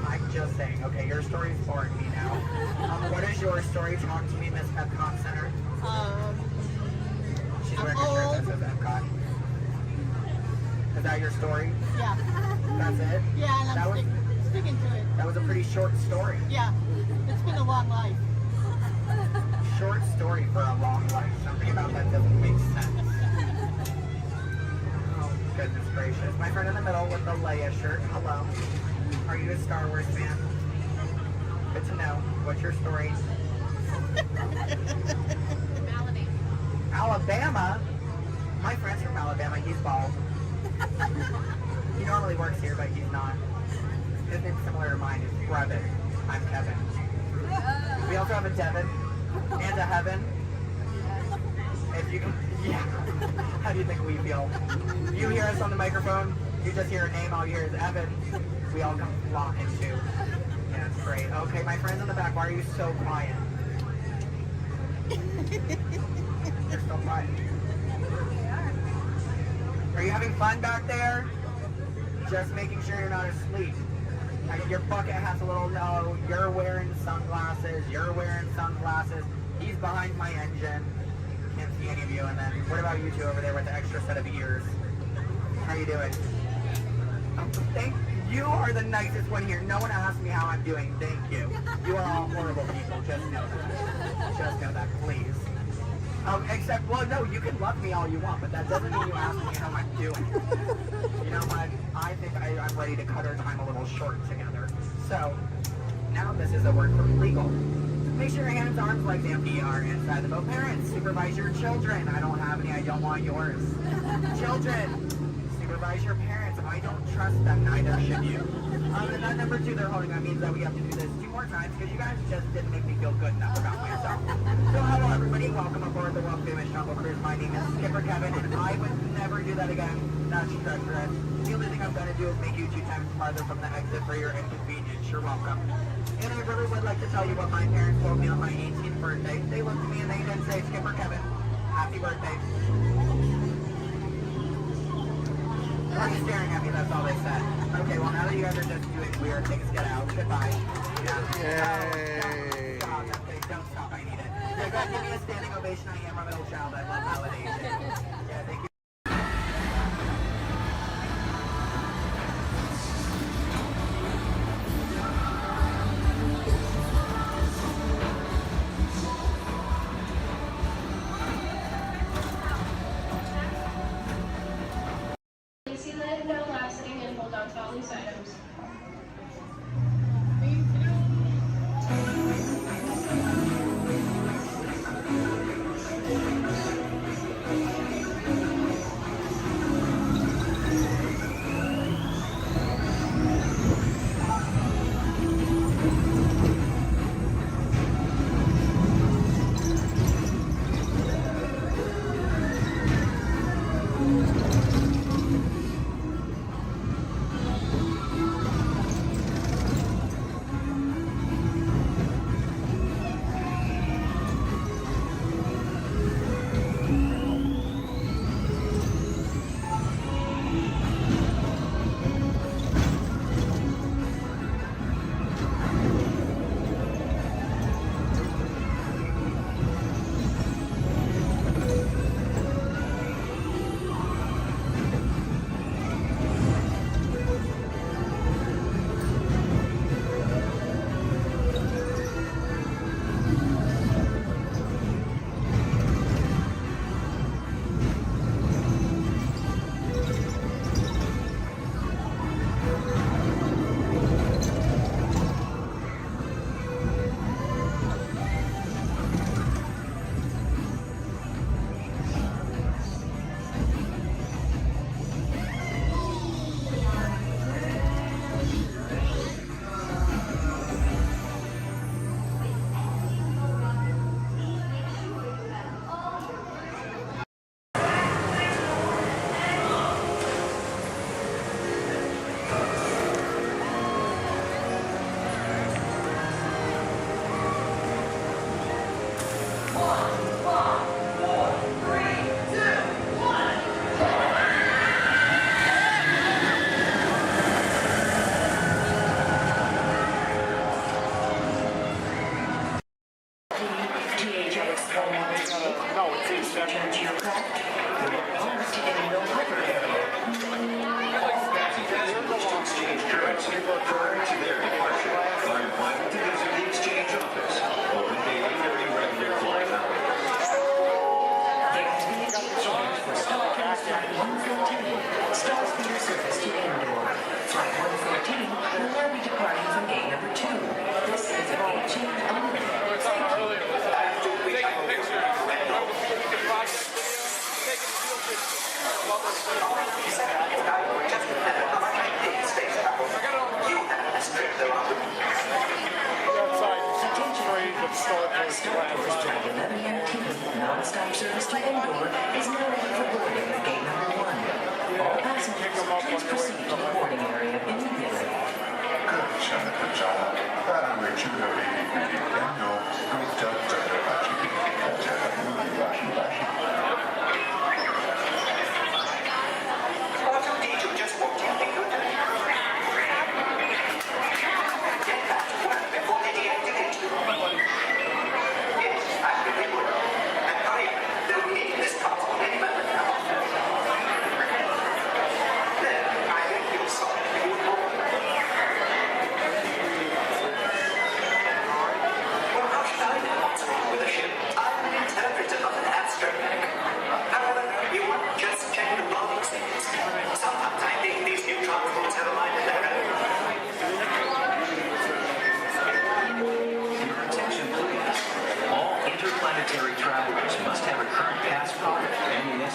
I'm just saying, okay, your story's boring me now. What is your story? Talk to me, Miss Epcot Center. She's wearing a shirt that says Epcot. Is that your story? Yeah. That's it? Yeah, and that I'm sticking to it. That was a pretty short story. Yeah. It's been a long life. Short story for a long life. Something about that doesn't make sense. Oh, goodness gracious. My friend in the middle with the Leia shirt. Hello. Are you a Star Wars fan? Good to know. What's your story? Alabama? My friend's from Alabama. He's bald. He normally works here, but he's not. His name's similar to mine. It's Brevin. I'm Kevin. We also have a Devin and a Heaven. If you can, yeah. How do you think we feel? You hear us on the microphone, you just hear a name, all you hear is Evan. We all come flocking too. Yeah, it's great. Okay, my friends in the back, why are you so quiet? You're so quiet. Are you having fun back there? Just making sure you're not asleep. Your bucket has a little no. You're wearing sunglasses. You're wearing sunglasses. He's behind my engine. Can't see any of you. And then what about you two over there with the extra set of ears? How you doing? Thank you. Are the nicest one here. No one asked me how I'm doing. Thank you. You are all horrible people. Just know that. Just know that, please. Except, well, no, you can love me all you want, but that doesn't mean you ask me how I'm doing. You know what? I think I'm ready to cut our time a little short together. So, now this is a word from legal. Make sure your hands, arms, legs, and feet are inside the boat. Parents, supervise your children. I don't have any, I don't want yours. Children, supervise your parents. I don't trust them, neither should you. And that number 2 they're holding, that means that we have to do this 2 more times because you guys just didn't make me feel good enough about myself. So hello everybody, welcome aboard the Walt famous Jungle Cruise. My name is Skipper Kevin and I would never do that again. That's treacherous. The only thing I'm going to do is make you 2 times farther from the exit for your inconvenience. You're welcome. And I really would like to tell you what my parents told me on my 18th birthday. They looked at me and they didn't say, Skipper Kevin, happy birthday. They're staring at me, that's all they said. Okay, well, now that you guys are just doing weird things, get out. Goodbye. Yeah. Yay. Stop, don't stop, I need it. Yeah, go ahead, give me a standing ovation. I am a middle child. I love validation. Yeah, thank you. Disneyland, no lasting, and hold on to all these items. Non-stop service to Endor is now ready for boarding at gate number 1. All passengers, please proceed to the boarding area immediately.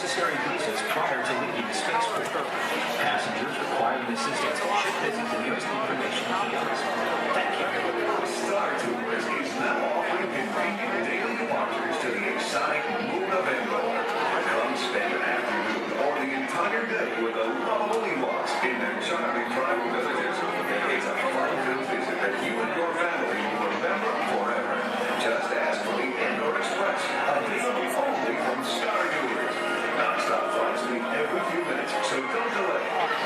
necessary visas prior to leaving the spaceport. Passengers requiring assistance should visit the nearest information kiosk. Thank you. Star Tours is now offering convenient daily departures to the exotic moon of Endor. Come spend an afternoon or the entire day with the lovely Walt in their charming tribal villages. It's a fun-filled visit that you and your family will remember forever. Just ask for the Endor Express, available only from Star Tours. Non-stop flights leave every few minutes, so don't delay.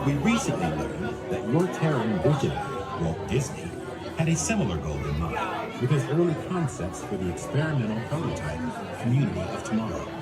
We recently learned that your Terran visionary, Walt Disney, had a similar goal in mind with his early concepts for the experimental prototype Community of Tomorrow.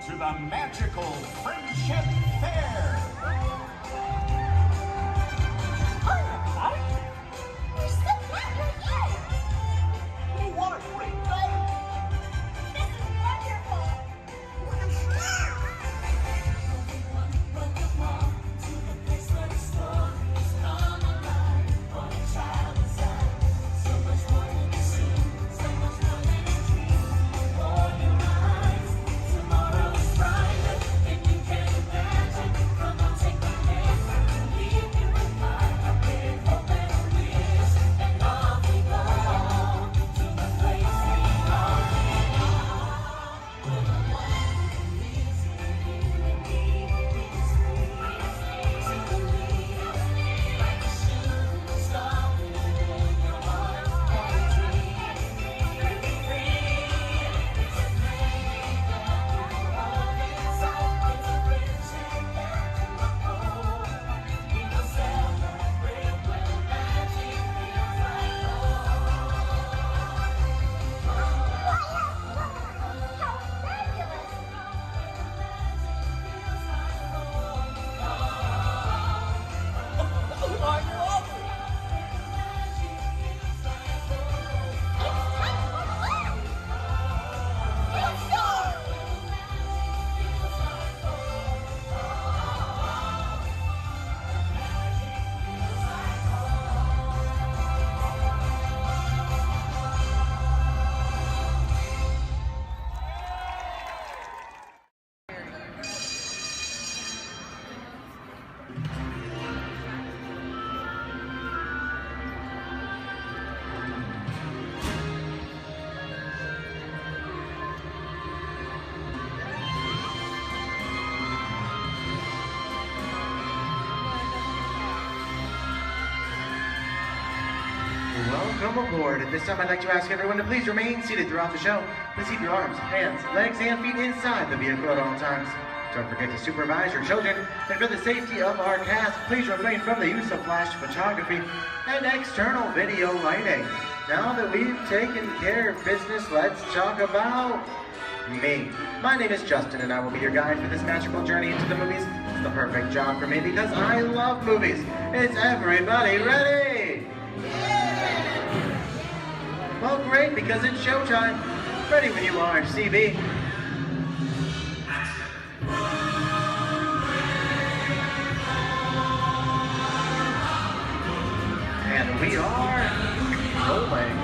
to the magical Friendship Fair. We're so glad you're here! What a great day! This is wonderful! welcome aboard. At this time, I'd like to ask everyone to please remain seated throughout the show. Please keep your arms, hands, legs, and feet inside the vehicle at all times. Don't forget to supervise your children. And for the safety of our cast, please refrain from the use of flash photography and external video lighting. Now that we've taken care of business, let's talk about me. My name is Justin, and I will be your guide for this magical journey into the movies. It's the perfect job for me because I love movies. Is everybody ready? Well, great, because it's showtime. Ready when you are, CB. And we are rolling.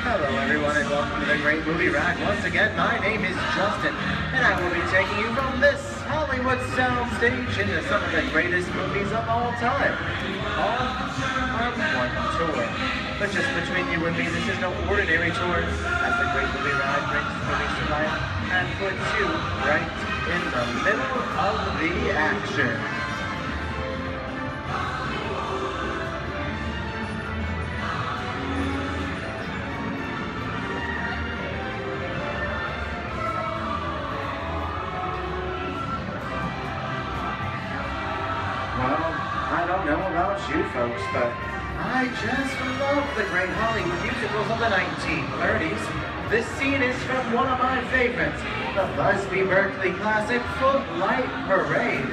Hello everyone and welcome to the Great Movie Ride. Once again, my name is Justin and I will be taking you from this Hollywood soundstage into some of the greatest movies of all time. On our one tour. But just between you and me, this is no ordinary tour as the Great Movie Ride brings movies to life and puts you right in the middle of the action. I don't know about you folks, but I just love the great Hollywood musicals of the 1930s. This scene is from one of my favorites, the Busby Berkeley classic Footlight Parade,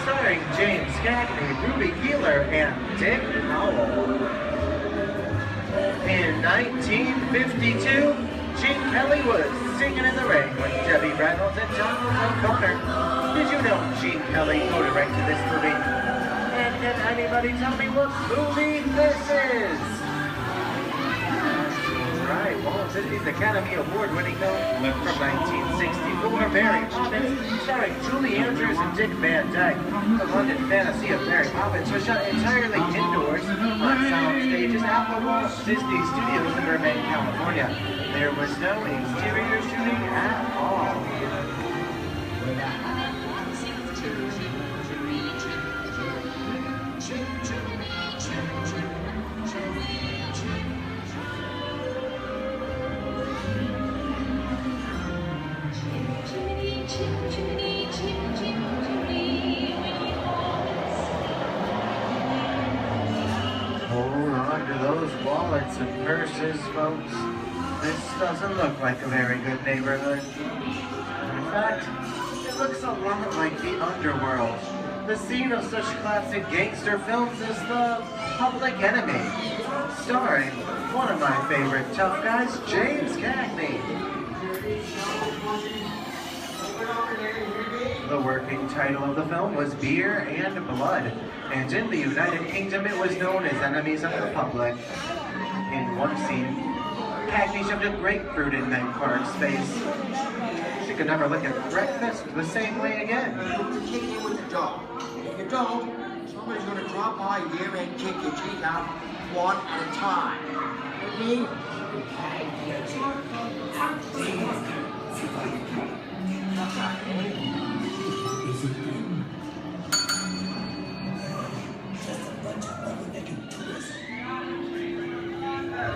starring James Cagney, Ruby Keeler, and Dick Powell. In 1952, Gene Kelly was singing in the rain with Debbie Reynolds and Donald O'Connor. Did you know Gene Kelly co-directed to this movie? And can anybody tell me what movie this is? Right, Walt Disney's Academy Award-winning film from 1964, Mary Poppins, starring Julie Andrews and Dick Van Dyke. The London fantasy of Mary Poppins was shot entirely indoors on sound stages at the Walt Disney Studios in Burbank, California. There was no exterior shooting at all. Hold on to those wallets and purses, folks. This doesn't look like a very good neighborhood. In fact, it looks a lot like the underworld, the scene of such classic gangster films as The Public Enemy, starring one of my favorite tough guys, James Cagney. The working title of the film was Beer and Blood, and in the United Kingdom it was known as Enemies of the Public. In one scene, Cagney shoved a grapefruit in Meg Clark's face. She could never look at breakfast the same way again. Kick you with the dog. If you don't, somebody's going to drop by here and kick your teeth out one at a time. With me?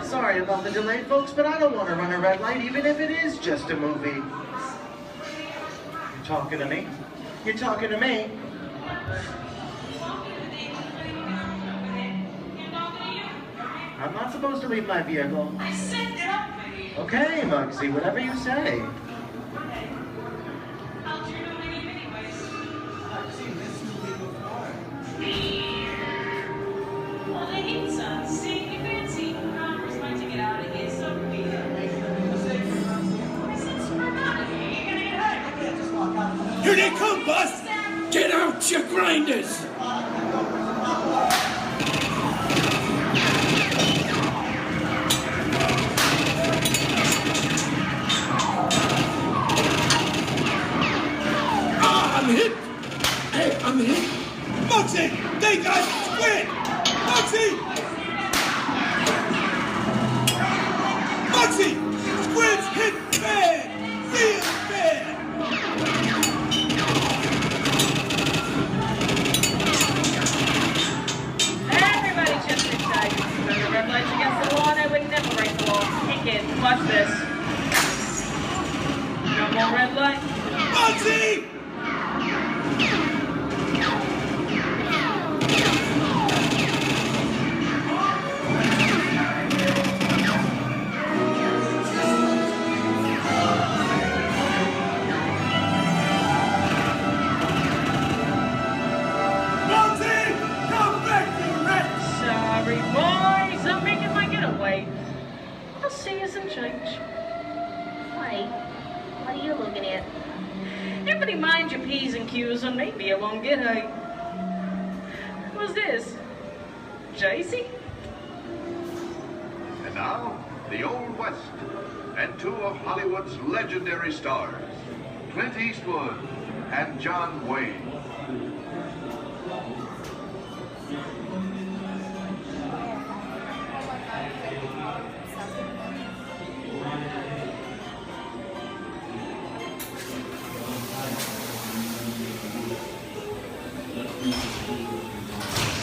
Sorry about the delay, folks, but I don't want to run a red light, even if it is just a movie. You talking to me? You talking to me? I'm not supposed to leave my vehicle. I said get up. Okay, Muggsy, whatever you say. How'd you know my name anyways? I've seen this movie before. Well, the heat's on. See, you fancy. Connor's going to get out of here, so be it. I said screw out of here. You're gonna get hurt. I can't just walk out. Here they come, boss! Get out your grinders! I'm hit! Hey, I'm hit! Muggsy! They got Squid! Muggsy! Muggsy! Squid's hit bad! Real bad! that. Everybody mind your P's and Q's and maybe you won't get a... Who's this? JC? And now, the Old West, and two of Hollywood's legendary stars, Clint Eastwood and John Wayne.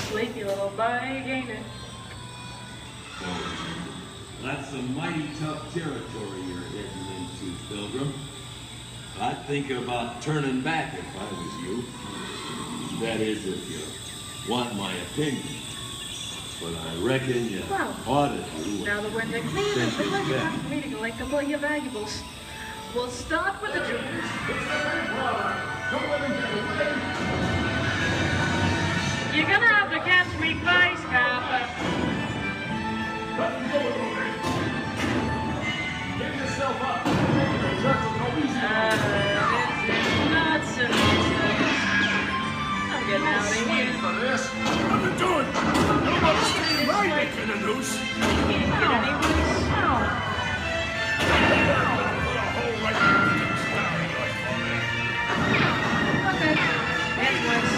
Sleepy little bag, ain't it? That's some mighty tough territory you're heading into, Pilgrim. I'd think about turning back if I was you. That is, if you want my opinion. But I reckon you ought to do Now that we're in the clear, it's time for me to collect all your valuables. We'll start with the jewels. You're gonna have to catch me face, Copper. Give yourself up. This is nuts and nuts. I'm getting out of here. For this. Nothing doing. Nobody's taking my neck in a noose. You can't get any loose. Okay. That's worse.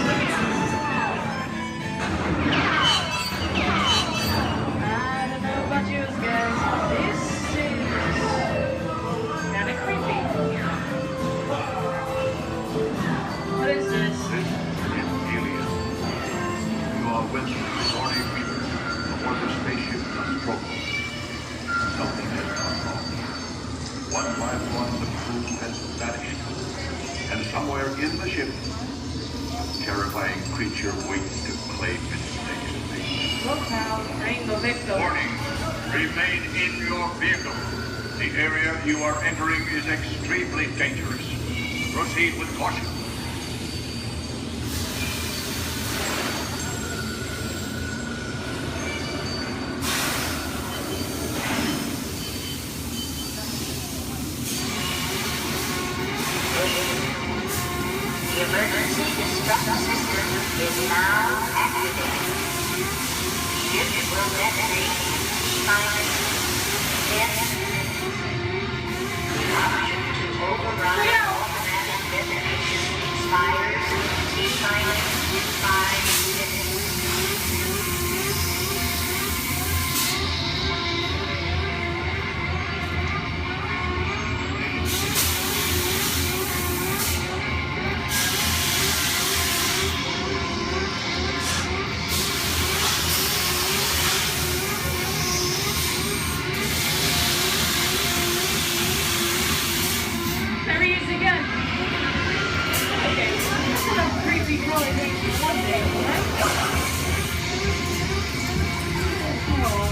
I don't know about you guys. This is kind of creepy. What is this? This is Alien. You are with the Morning Reaper aboard the spaceship Nostromo. Something has gone wrong. One by one, the crew has vanished. And somewhere in the ship, a terrifying creature waits to claim its next mate. Look now, bring the victim. Warning, remain in your vehicle. The area you are entering is extremely dangerous. Proceed with caution. The emergency destruct system is now activated. Ship will detonate minus 10 seconds. Option to override automatic detonation expires T-minus 5 minutes. There he is again. Okay, that's enough creepy crawly things for one day, right? Oh.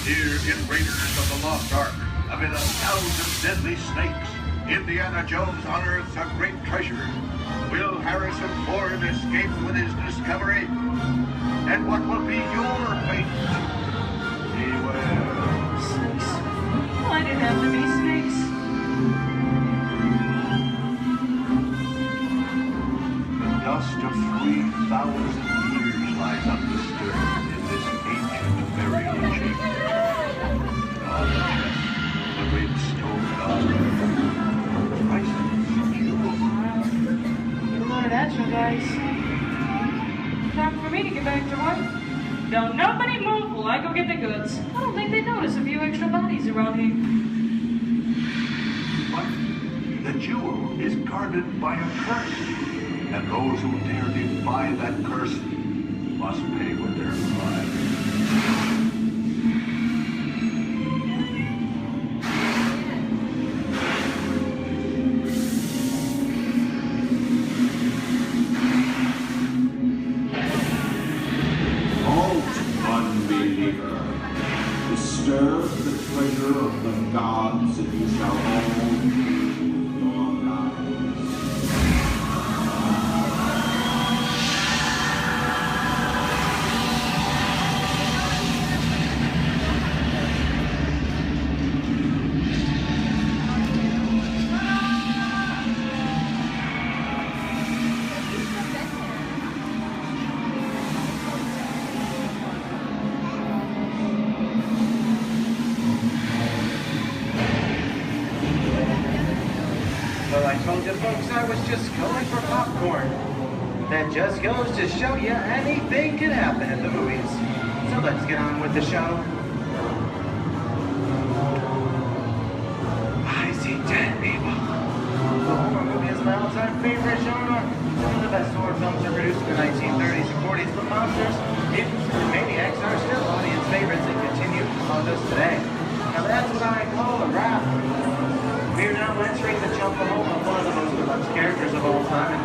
Here in Raiders of the Lost Ark, amid 1,000 deadly snakes, Indiana Jones unearths a great treasure. Will Harrison Ford escape with his discovery? And what will be your fate? Beware. Snakes. Why'd it have to be snakes? The dust of 3,000 years lies undisturbed in this ancient burial chamber. On the chest, the great stone god, priceless jewel. Get a load of that, you guys. Time for me to get back to work. Don't nobody move while I go get the goods. I don't think they notice a few extra bodies around here. But the jewel is guarded by a curse, and those who dare defy that curse must pay with their lives. Halt, unbeliever. Disturb the treasure of the gods, and you shall all lose your lives. Pixar was just going for popcorn. That just goes to show you anything can happen at the movies. So let's get on with the show. I see dead people. The horror movie is my all-time favorite genre. Some of the best horror films are produced in the 1930s and 40s, but monsters, mutants, and maniacs are still audience favorites and continue to haunt us today. Now that's what I call a wrap. We are now entering the jungle home of one of the most beloved characters of all time.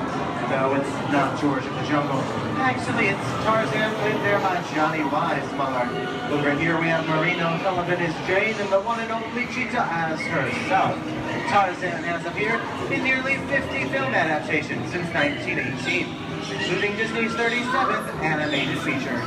No, it's not George of the Jungle. Actually, it's Tarzan, played there by Johnny Weissmuller. Over here we have Marino Sullivan as Jane, and the one and only Cheetah as herself. Tarzan has appeared in nearly 50 film adaptations since 1918, including Disney's 37th animated feature.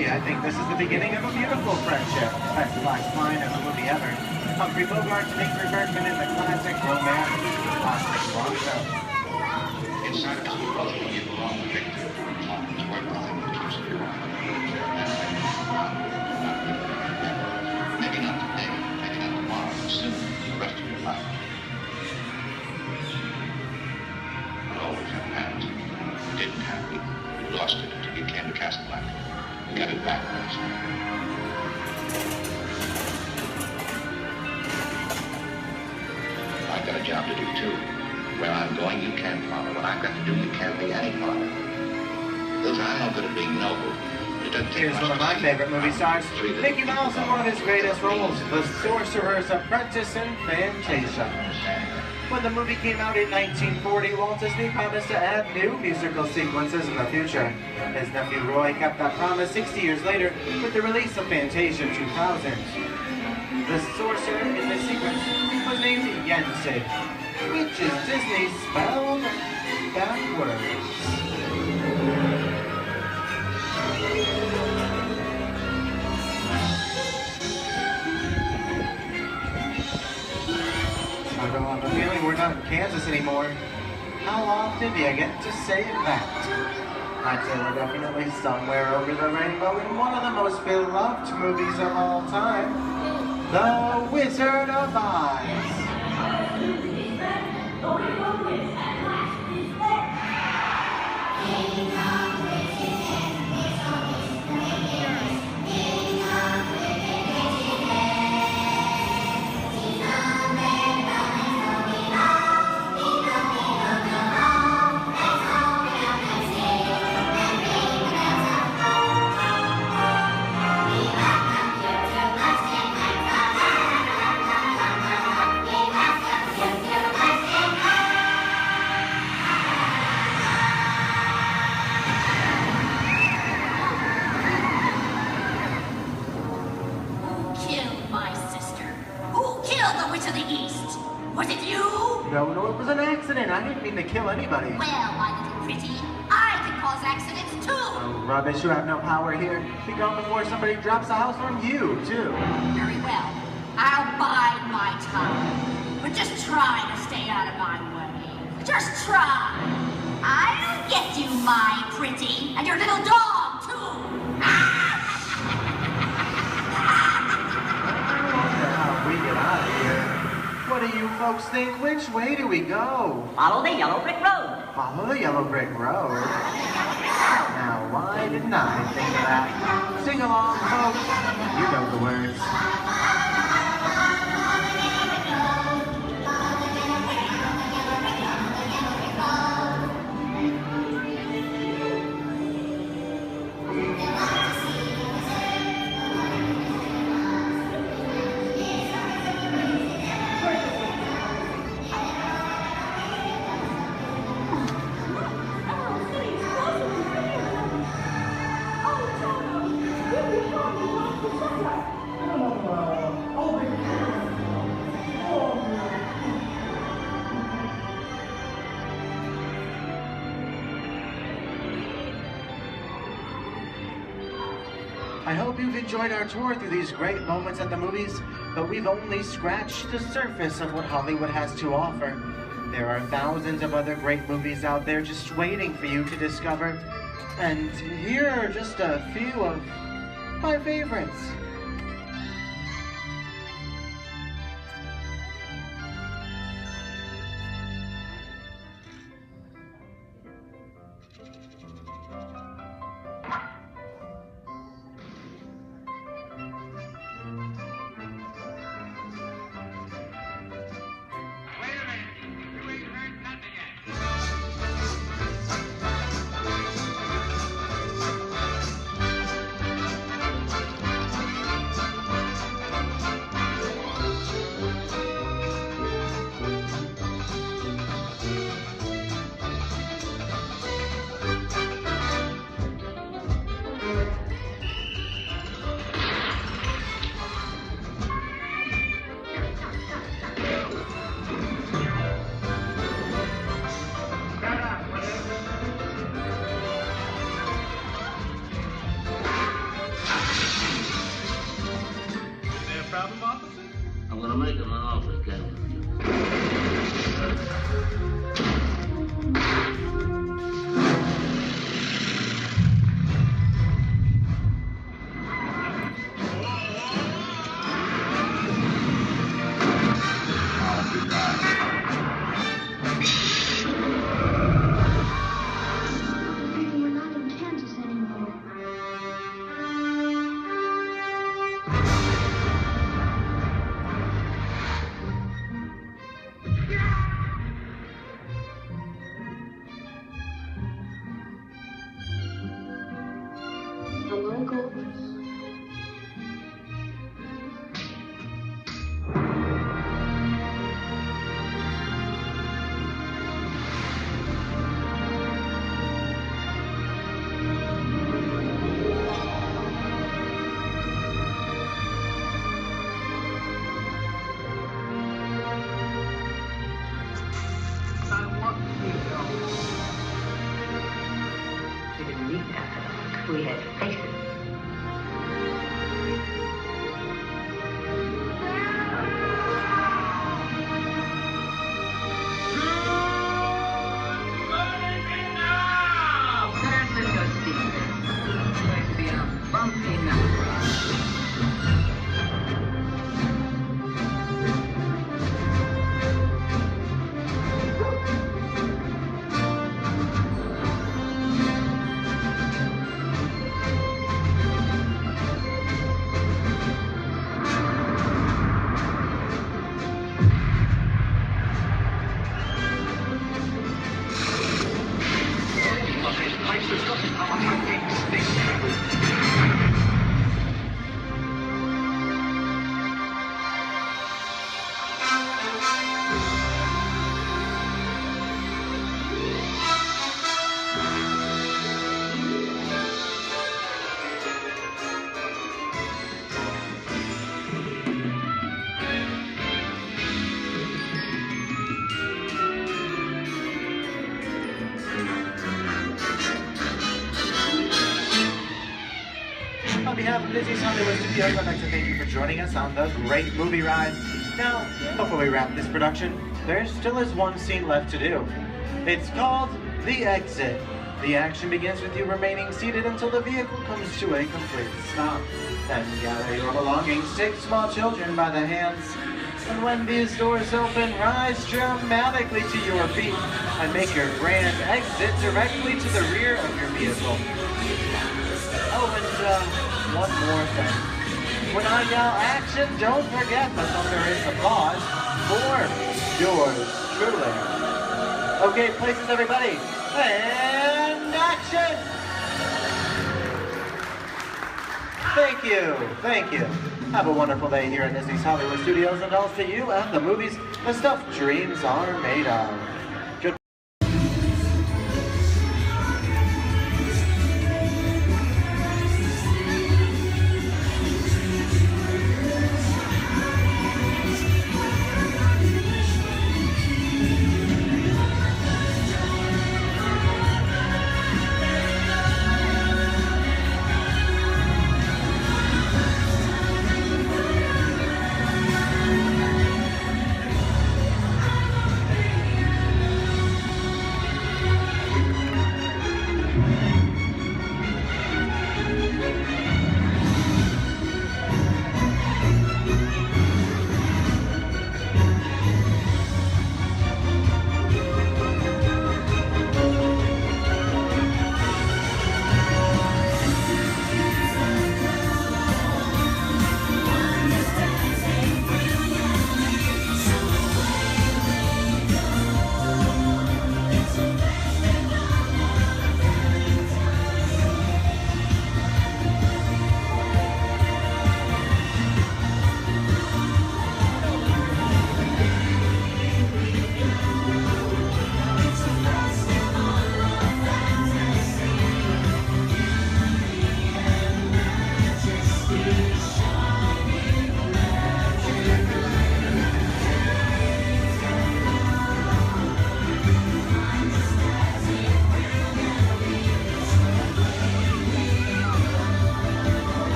I think this is the beginning of a beautiful friendship. Best last line of the movie ever. Humphrey Bogart to Ingrid Bergman in the classic romance, Classic Bronco. Inside of us, both of you belong to Victor. Where nothing is maybe not today, maybe not tomorrow, but soon, the rest of your life. You always have plans. You didn't have it. You lost it until you came to Casablanca. You got it back once. I've got a job to do too. Where I'm going, you can't follow. What I've got to do, you can't be any part of. Those I'm no good at being noble. Here's one of my favorite movie stars, Mickey Mouse in one of his greatest roles, the Sorcerer's Apprentice in Fantasia. When the movie came out in 1940, Walt Disney promised to add new musical sequences in the future. His nephew Roy kept that promise 60 years later with the release of Fantasia 2000. The sorcerer in the sequence was named Yensid, which is Disney spelled backwards. I have a feeling we're not in Kansas anymore. How often do you get to say that? I'd say we're definitely somewhere over the rainbow in one of the most beloved movies of all time, The Wizard of Oz. No, it was an accident. I didn't mean to kill anybody. Well, my little pretty, I can cause accidents too. Oh, rubbish. You have no power here. Be gone before somebody drops a house on you, too. Very well. I'll bide my time. But just try to stay out of my way. Just try. I'll get you, my pretty, and your little dog, too. We get out of here. What do you folks think? Which way do we go? Follow the yellow brick road. Follow the yellow brick road? Now, why didn't I think of that? Sing along, folks. You know the words. I hope you've enjoyed our tour through these great moments at the movies, but we've only scratched the surface of what Hollywood has to offer. There are thousands of other great movies out there just waiting for you to discover. And here are just a few of my favorites. I'm gonna make him an offer he can't refuse. We're not in Kansas anymore. The locals. We didn't need that. We had faces. Person goes to see this. It's going to be a bumpy night. On behalf of Disney's Hollywood Studios, I'd like to thank you for joining us on the great movie ride. Now, before we wrap this production, there still is one scene left to do. It's called The Exit. The action begins with you remaining seated until the vehicle comes to a complete stop. Then gather your belongings, take small children by the hands, and when these doors open, rise dramatically to your feet and make your grand exit directly to the rear of your vehicle. Oh, and one more thing. When I yell action, don't forget the thunderous applause for yours truly. Okay, places everybody, and action! Thank you. Have a wonderful day here at Disney's Hollywood Studios, and also you and the movies the stuff dreams are made of. Good.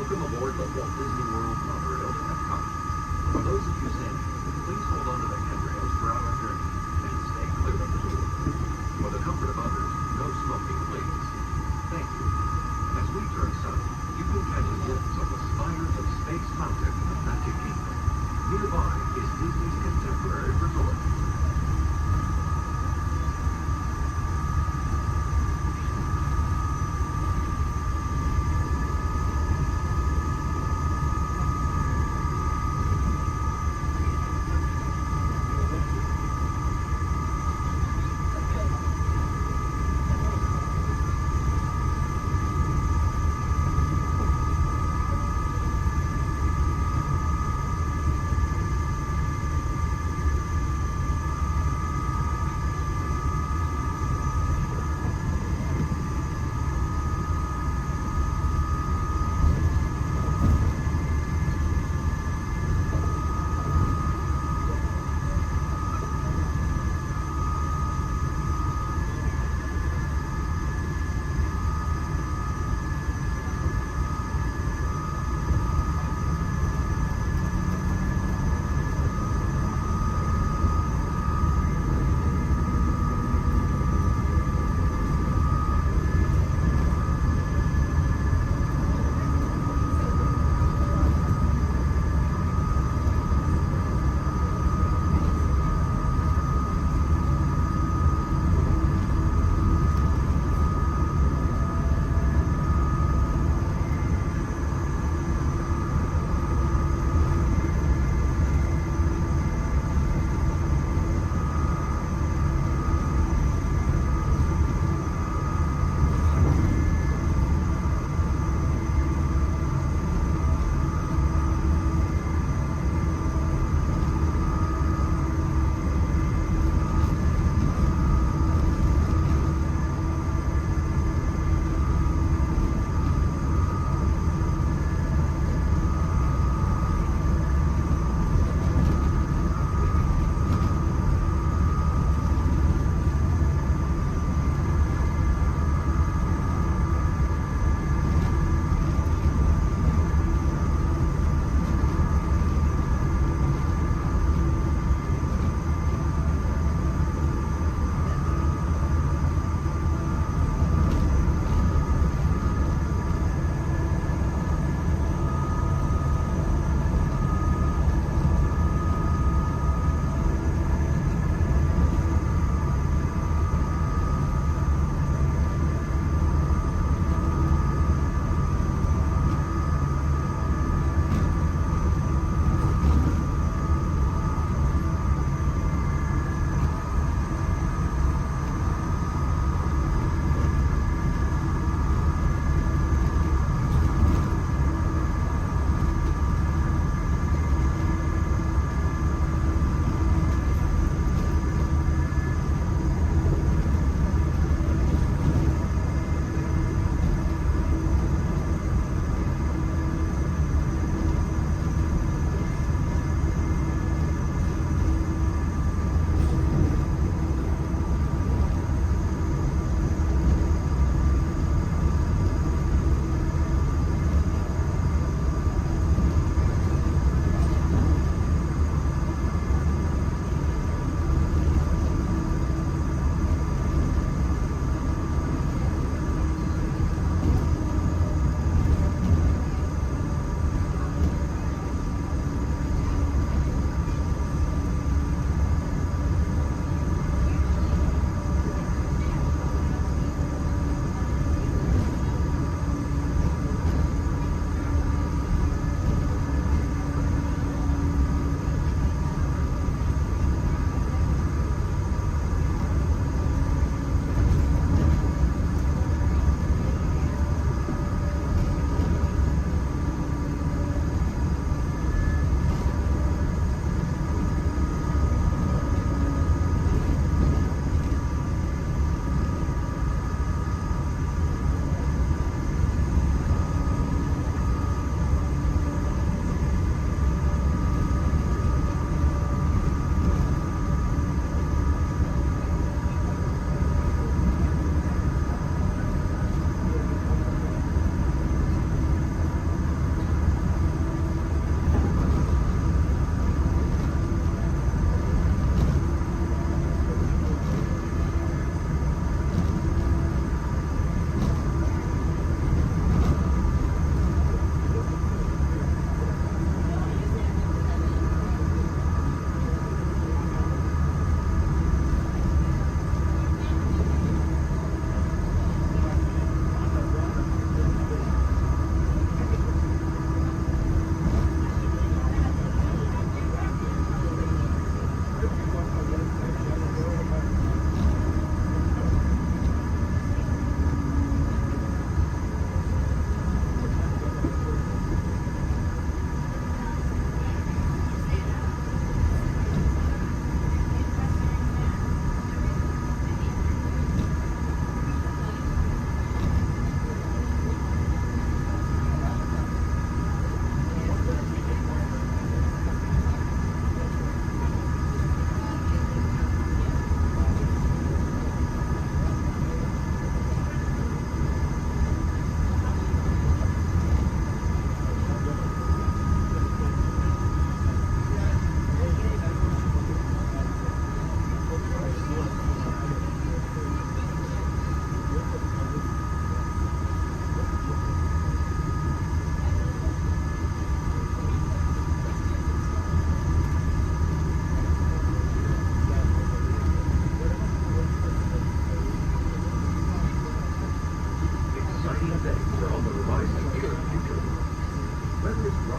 Welcome aboard the Walt Disney World monorail at Epcot. For those of you standing, please hold on to the handrails throughout our journey and stay clear of the door. For the comfort of others, no smoking, please. Thank you. As we turn south, you can catch a glimpse of the spires of Space Mountain of Magic Kingdom. Nearby is Disney's contemporary resort.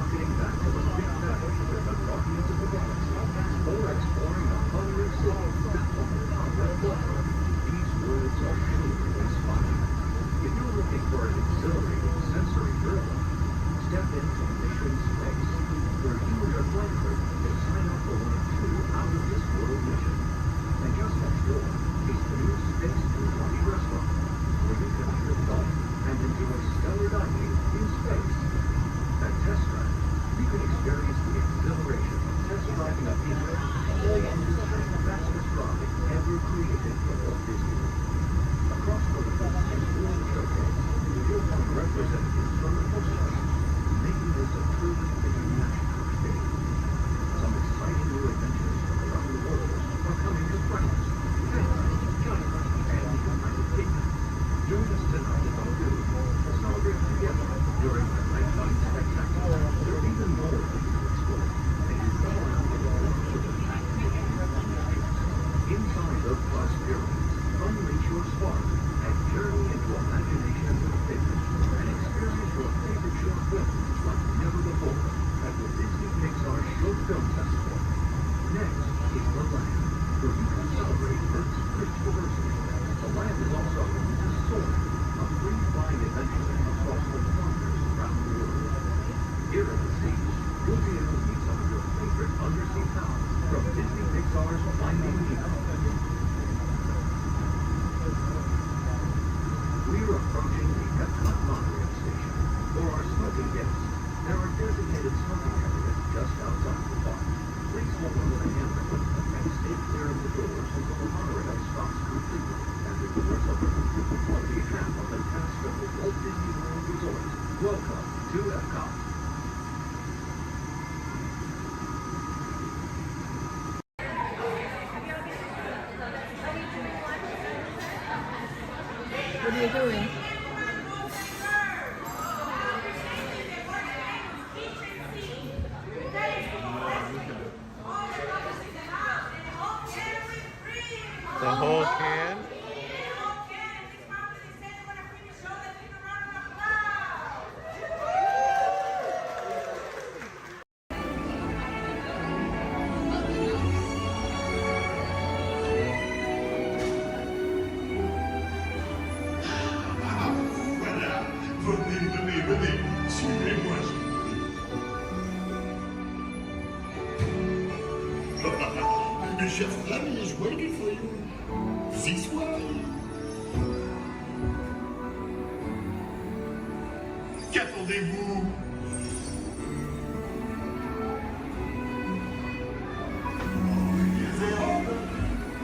rocketing back to the big battle with the Guardians of the Galaxy, or exploring the hungry city built on the power of water. These words are truly inspiring. If you're looking for an exhilarating sensory thrill, step into Mission Space, where you and your flight crew can sign up for one of 2 out-of-this-world missions. And just next door is the new Space Boutique restaurant, where you can either dine and enjoy stellar dining in space. At Test Drive, you can experience the exhilaration of test driving a vehicle all under the fastest ride ever created for Walt Disney. Across the river is World Showcase. You'll find representatives from the coastline, making this a truly international experience. Some exciting new adventures from around the world are coming to France, Canada, China, and the United Kingdom. Join us tonight at the Lagoon to celebrate together during the nighttime spectacular. There's even more for you to explore, and you come around the world with a inside the Plus Pyramids, unleash your spark and journey into imagination with figures and experience your favorite short films like never before at the Disney Pixar Short Film Festival. Next is the Land, where you can celebrate Earth's rich diversity. The Land is also home to Soar, a free flying adventure across the wonders around the world. Here at the Seas, you'll be able to meet some of your favorite undersea pals from Disney Pixar's Finding Nemo. We're approaching the Epcot monorail station. For our smoking guests, there are designated smoking areas just outside the park. Please hold on to the handrail and stay clear of the doors until the monorail stops completely and the doors open. On behalf of the cast of the Walt Disney World Resort, welcome to Epcot. What are you doing? The whole can? Venez, suivez-moi. My chef Danny is waiting for you. This way. Qu'attendez-vous?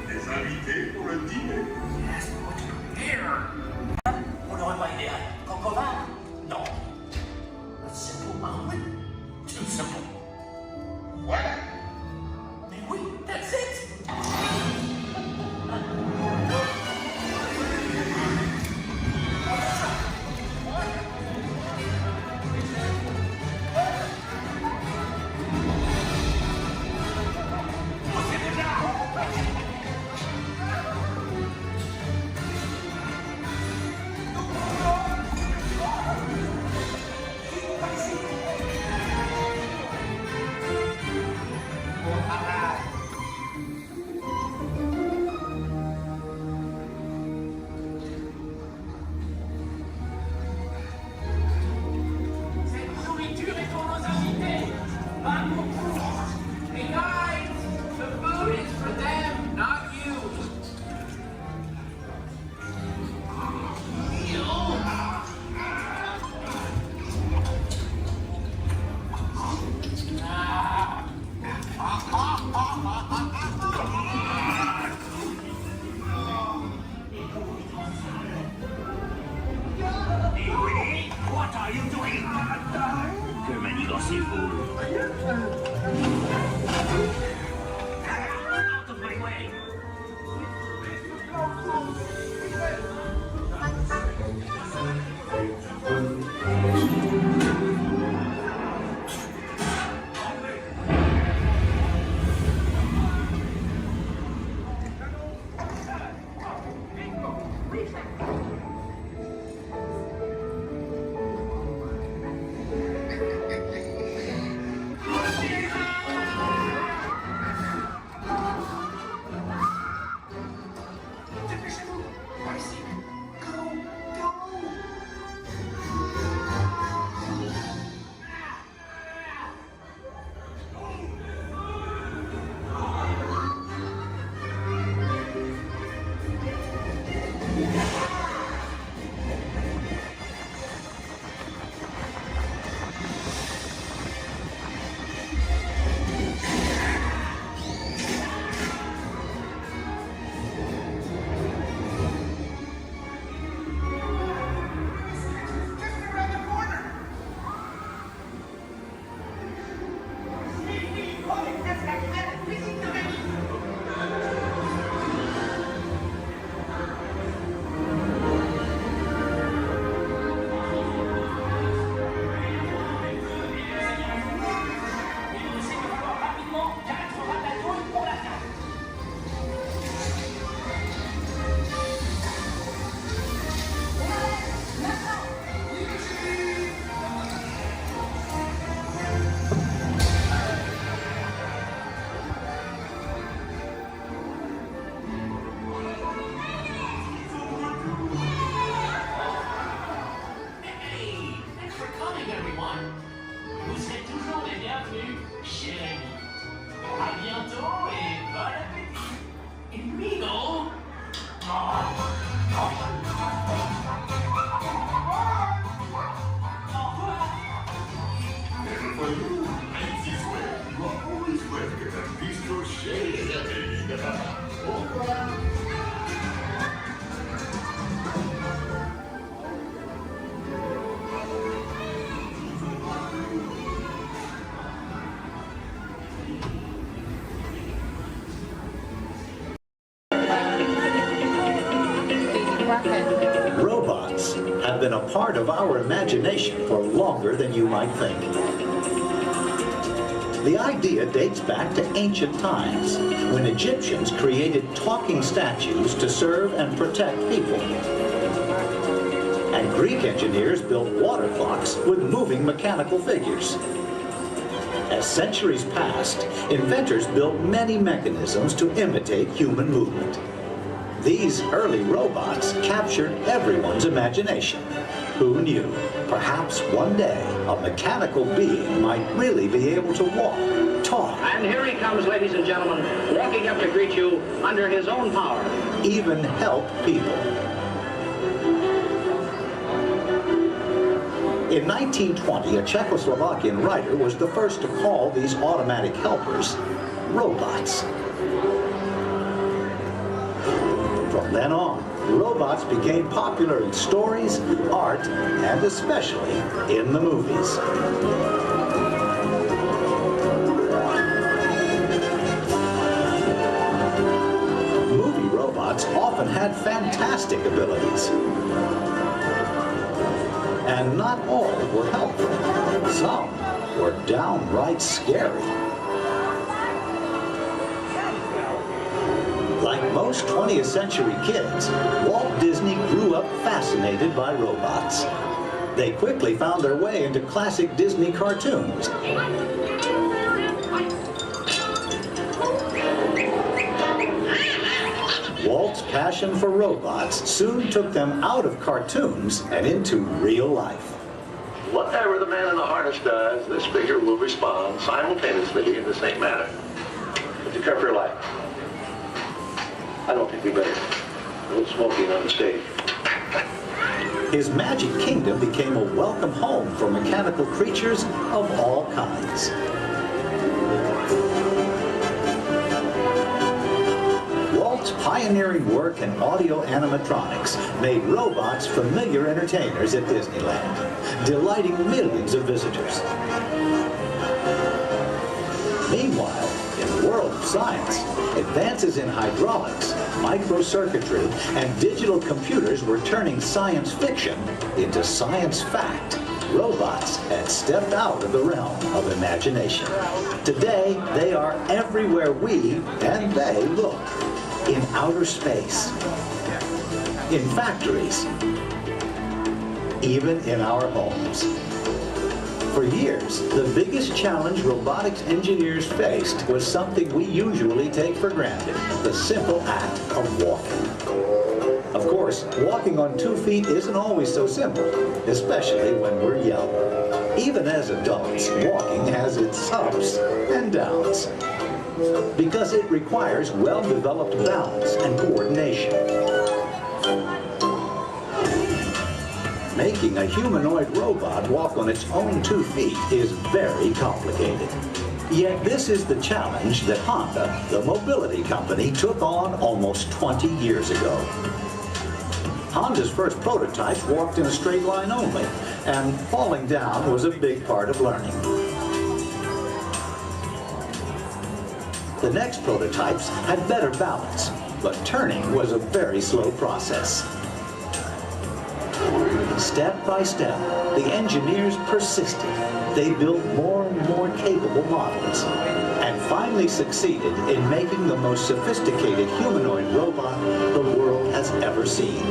Des invités pour le dîner. Yes, what's here? Vous n'aurez pas idée à Coco Va? Non. A simple omelet? Too simple. What? Mais oui, that's it. What are you doing? Que manigancez-vous? Out of my way! morning, everyone. Vous êtes toujours les bienvenus chez Rémi. À bientôt et bon appétit. Et lui, non? And for you, Nancy Square, you are always welcome at Bistro Shade. Au revoir. Robots have been a part of our imagination for longer than you might think. The idea dates back to ancient times, when Egyptians created talking statues to serve and protect people. And Greek engineers built water clocks with moving mechanical figures. As centuries passed, inventors built many mechanisms to imitate human movement. These early robots captured everyone's imagination. Who knew? Perhaps one day a mechanical being might really be able to walk, talk. And here he comes, ladies and gentlemen, walking up to greet you under his own power. Even help people. In 1920, a Czechoslovakian writer was the first to call these automatic helpers robots. From then on, robots became popular in stories, art, and especially in the movies. Movie robots often had fantastic abilities. And not all were helpful. Some were downright scary. Like most 20th century kids, Walt Disney grew up fascinated by robots. They quickly found their way into classic Disney cartoons. Walt's passion for robots soon took them out of cartoons and into real life. Whatever the man in the harness does, this figure will respond simultaneously in the same manner. Would you care for your life? I don't think we better. A little smoking on the stage. His magic kingdom became a welcome home for mechanical creatures of all kinds. Walt's pioneering work in audio animatronics made robots familiar entertainers at Disneyland, delighting millions of visitors. Meanwhile, in the world of science, advances in hydraulics, microcircuitry, and digital computers were turning science fiction into science fact. Robots had stepped out of the realm of imagination. Today, they are everywhere we and they look. In outer space, in factories, even in our homes. For years, the biggest challenge robotics engineers faced was something we usually take for granted, the simple act of walking. Of course, walking on 2 feet isn't always so simple, especially when we're young. Even as adults, walking has its ups and downs, because it requires well-developed balance and coordination. Making a humanoid robot walk on its own 2 feet is very complicated. Yet this is the challenge that Honda, the mobility company, took on almost 20 years ago. Honda's first prototypes walked in a straight line only, and falling down was a big part of learning. The next prototypes had better balance, but turning was a very slow process. Step by step, the engineers persisted. They built more and more capable models, and finally succeeded in making the most sophisticated humanoid robot the world has ever seen.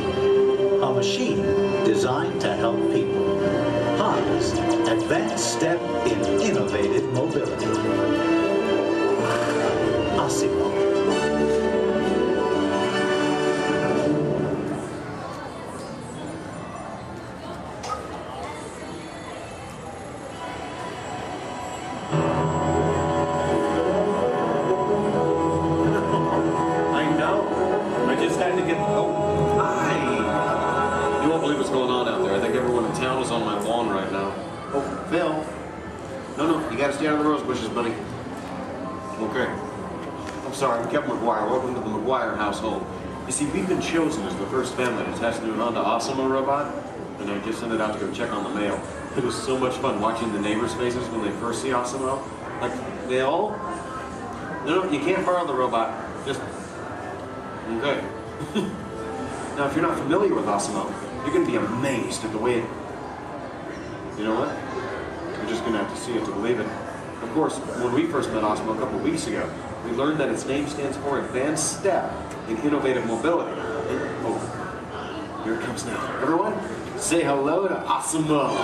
A machine designed to help people. Honda's advanced step in innovative mobility. Asimo. Phil. No, you gotta stay out of the rose bushes, buddy. Okay. I'm sorry, I'm Kevin McGuire. Welcome to the McGuire household. You see, we've been chosen as the first family to test a new Honda Osimo robot, and I just sent it out to go check on the mail. It was so much fun watching the neighbors' faces when they first see Osimo. Like, they all... No, you can't borrow the robot. Just... Okay. Now, if you're not familiar with Osimo, you're going to be amazed at the way it... You know what? You're just going to have to see it to believe it. Of course, when we first met Osimo a couple of weeks ago, we learned that its name stands for Advanced Step in Innovative Mobility. And, oh, here it comes now. Everyone, say hello to Osimo.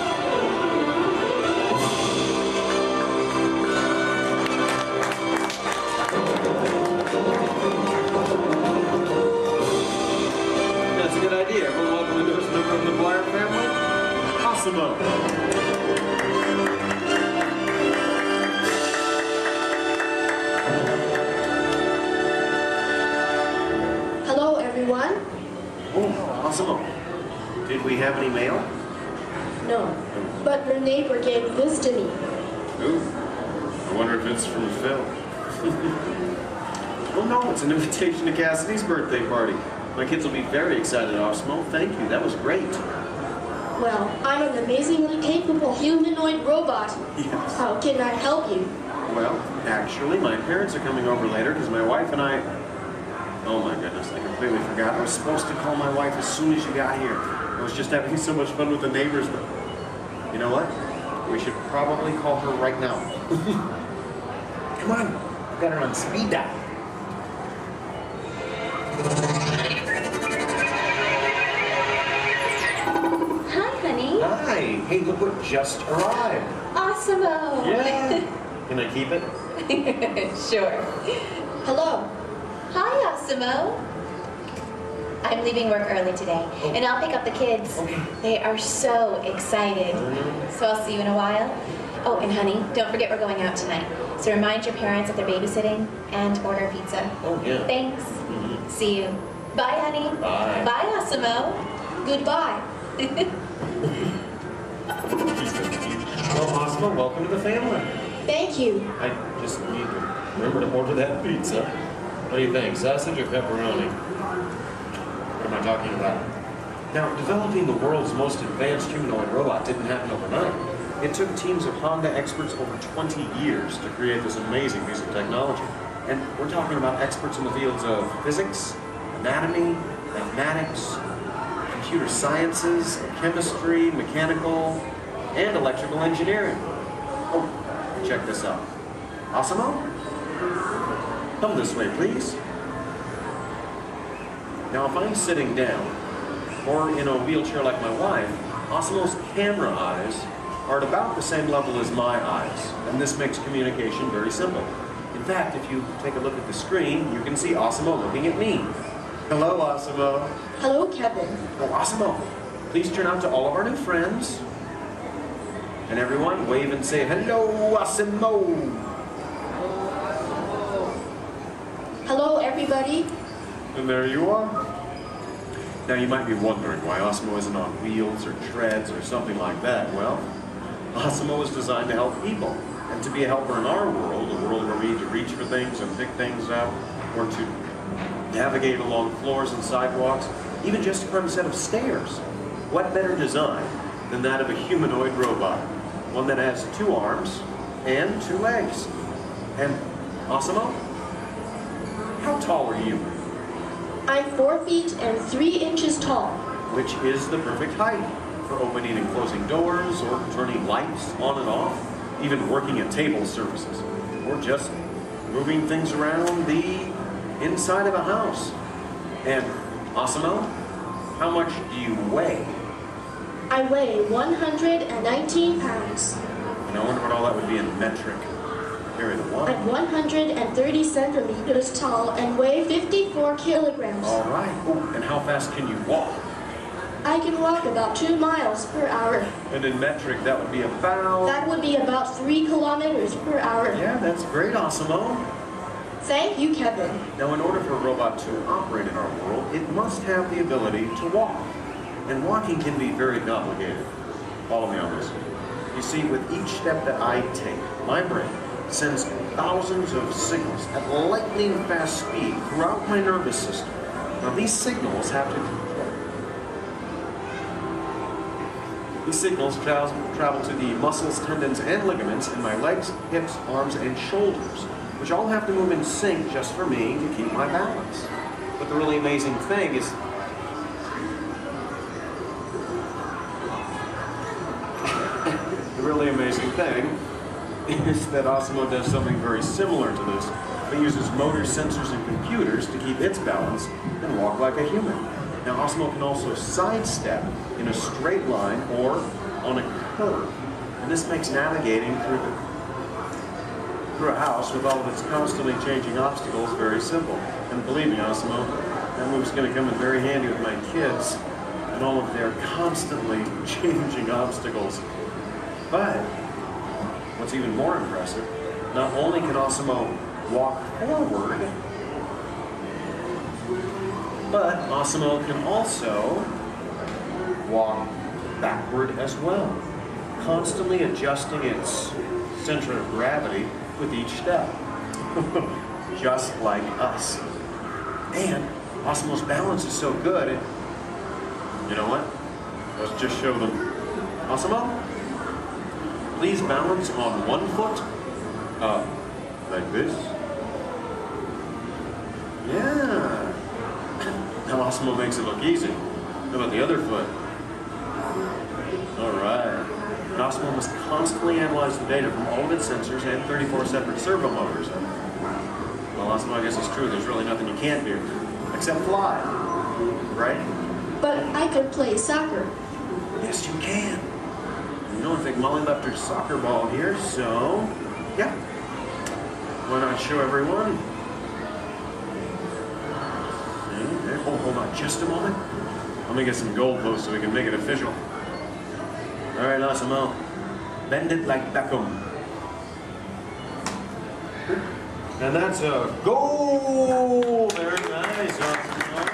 That's a good idea. Everyone welcome the newest member of the McGuire family, Osimo. Everyone? Oh, Osimo. Did we have any mail? No, but your neighbor gave this to me. Ooh, I wonder if it's from Phil. Oh no, it's an invitation to Cassidy's birthday party. My kids will be very excited, Osimo. Thank you, that was great. Well, I'm an amazingly capable humanoid robot. Yes. How can I help you? Well, actually, my parents are coming over later because my wife and I... Oh my goodness, I completely forgot. I was supposed to call my wife as soon as you got here. I was just having so much fun with the neighbors, but you know what? We should probably call her right now. Come on, I've got her on speed dial. Hi, honey. Hi, hey, look what just arrived. Awesome-o. Yeah. Can I keep it? Sure. Hello. Hi, Osimo. I'm leaving work early today, and I'll pick up the kids. Okay. They are so excited. So I'll see you in a while. Oh, and honey, don't forget we're going out tonight. So remind your parents that they're babysitting and order pizza. Oh, yeah. Thanks. See you. Bye, honey. Bye. Bye, Osimo. Goodbye. Well, Osimo, welcome to the family. Thank you. I just need to remember to order that pizza. What do you think, sausage or pepperoni? What am I talking about? Now, developing the world's most advanced humanoid robot didn't happen overnight. It took teams of Honda experts over 20 years to create this amazing piece of technology. And we're talking about experts in the fields of physics, anatomy, mathematics, computer sciences, chemistry, mechanical, and electrical engineering. Oh, check this out. Osimo? Come this way, please. Now, if I'm sitting down, or in a wheelchair like my wife, Osimo's camera eyes are at about the same level as my eyes, and this makes communication very simple. In fact, if you take a look at the screen, you can see Osimo looking at me. Hello, Osimo. Hello, Kevin. Oh, Osimo, please turn out to all of our new friends. And everyone, wave and say, hello, Osimo. Hello, everybody. And there you are. Now you might be wondering why Osimo isn't on wheels or treads or something like that. Well, Osimo is designed to help people and to be a helper in our world, a world where we need to reach for things and pick things up, or to navigate along floors and sidewalks, even just to climb a set of stairs. What better design than that of a humanoid robot? One that has 2 arms and 2 legs. And Osimo? How tall are you? I'm 4 feet and 3 inches tall. Which is the perfect height for opening and closing doors, or turning lights on and off, even working at table surfaces, or just moving things around the inside of a house. And Osimo, how much do you weigh? I weigh 119 pounds. And I wonder what all that would be in metric. Carry the one. I'm 130 centimeters tall and weigh 54 kilograms. All right. Oh, and how fast can you walk? I can walk about 2 miles per hour. And in metric, that would be about... That would be about 3 kilometers per hour. Yeah, that's great, Osimo. Thank you, Kevin. Now, in order for a robot to operate in our world, it must have the ability to walk. And walking can be very complicated. Follow me on this. You see, with each step that I take, my brain sends thousands of signals at lightning fast speed throughout my nervous system. Now these signals travel to the muscles, tendons, and ligaments in my legs, hips, arms, and shoulders, which all have to move in sync just for me to keep my balance. But the really amazing thing is that Osmo does something very similar to this. It uses motors, sensors, and computers to keep its balance and walk like a human. Now Osmo can also sidestep in a straight line or on a curve. And this makes navigating through a house with all of its constantly changing obstacles very simple. And believe me, Osmo, that move's going to come in very handy with my kids and all of their constantly changing obstacles. But what's even more impressive, not only can Osmo walk forward, but Osmo can also walk backward as well, constantly adjusting its center of gravity with each step, just like us. And Osmo's balance is so good, you know what? Let's just show them. Osmo, please balance on one foot, like this. Yeah. Now Osmo makes it look easy. How about the other foot? All right. And Osmo must constantly analyze the data from all of its sensors and 34 separate servo motors. Well, Osmo, I guess it's true. There's really nothing you can't do, except fly, right? But I could play soccer. Yes, you can. You know, I think Molly left her soccer ball here, so yeah. Why not show everyone? Oh, hold on just a moment. Let me get some goalposts so we can make it official. All right, Osmo, bend it like Beckham. And that's a goal. Very nice, Osmo.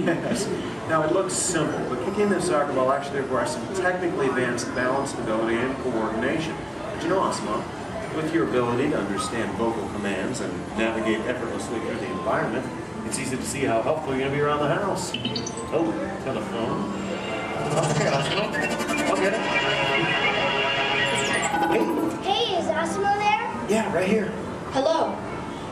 Yes. Now it looks simple, but kicking the soccer ball actually requires some technically advanced balance, stability, and coordination. But you know, Osmo, with your ability to understand vocal commands and navigate effortlessly through the environment, it's easy to see how helpful you're going to be around the house. Oh, telephone. Okay, Osmo. Okay. Hey. Hey, is Osmo there? Yeah, right here. Hello.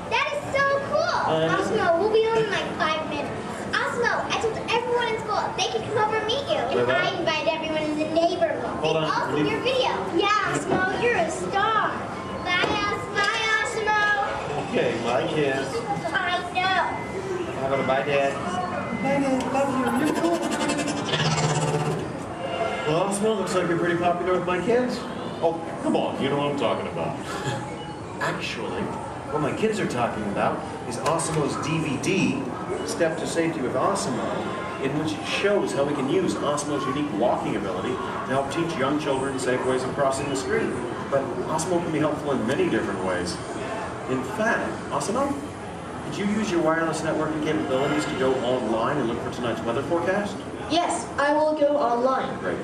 That is so cool. Osmo, we'll be home in like 5 minutes. Osmo, I told everyone in school they can come over and meet you. And I invited everyone in the neighborhood. Hold on. Also your video. Yeah, Osmo, you're a star. Bye, Osmo. Okay, my kids. I know. How about a bye, Dad? Bye, Dad. Love you. You're cool. Well, Osmo, looks like you're pretty popular with my kids. Oh, come on. You know what I'm talking about. Actually, what my kids are talking about is Osmo's DVD, Step to Safety with Osmo, in which it shows how we can use Osmo's unique walking ability to help teach young children safe ways of crossing the street. But Osmo can be helpful in many different ways. In fact, Osmo, did you use your wireless networking capabilities to go online and look for tonight's weather forecast? Yes, I will go online. Great.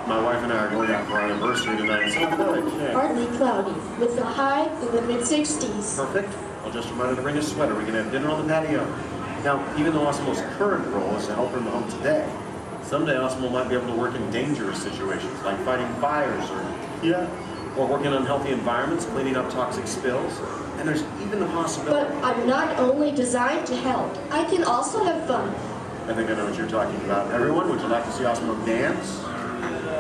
My wife and I are going out for our anniversary tonight, so I thought I'd check. Partly cloudy, with a high in the mid-60s. Perfect. I'll just remind her to bring a sweater. We can have dinner on the patio. Now, even though Osmo's current role is to help her in the home today, someday Osmo might be able to work in dangerous situations, like fighting fires or working in unhealthy environments, cleaning up toxic spills. And there's even the possibility... But I'm not only designed to help, I can also have fun. I think I know what you're talking about. Everyone, would you like to see Osmo dance?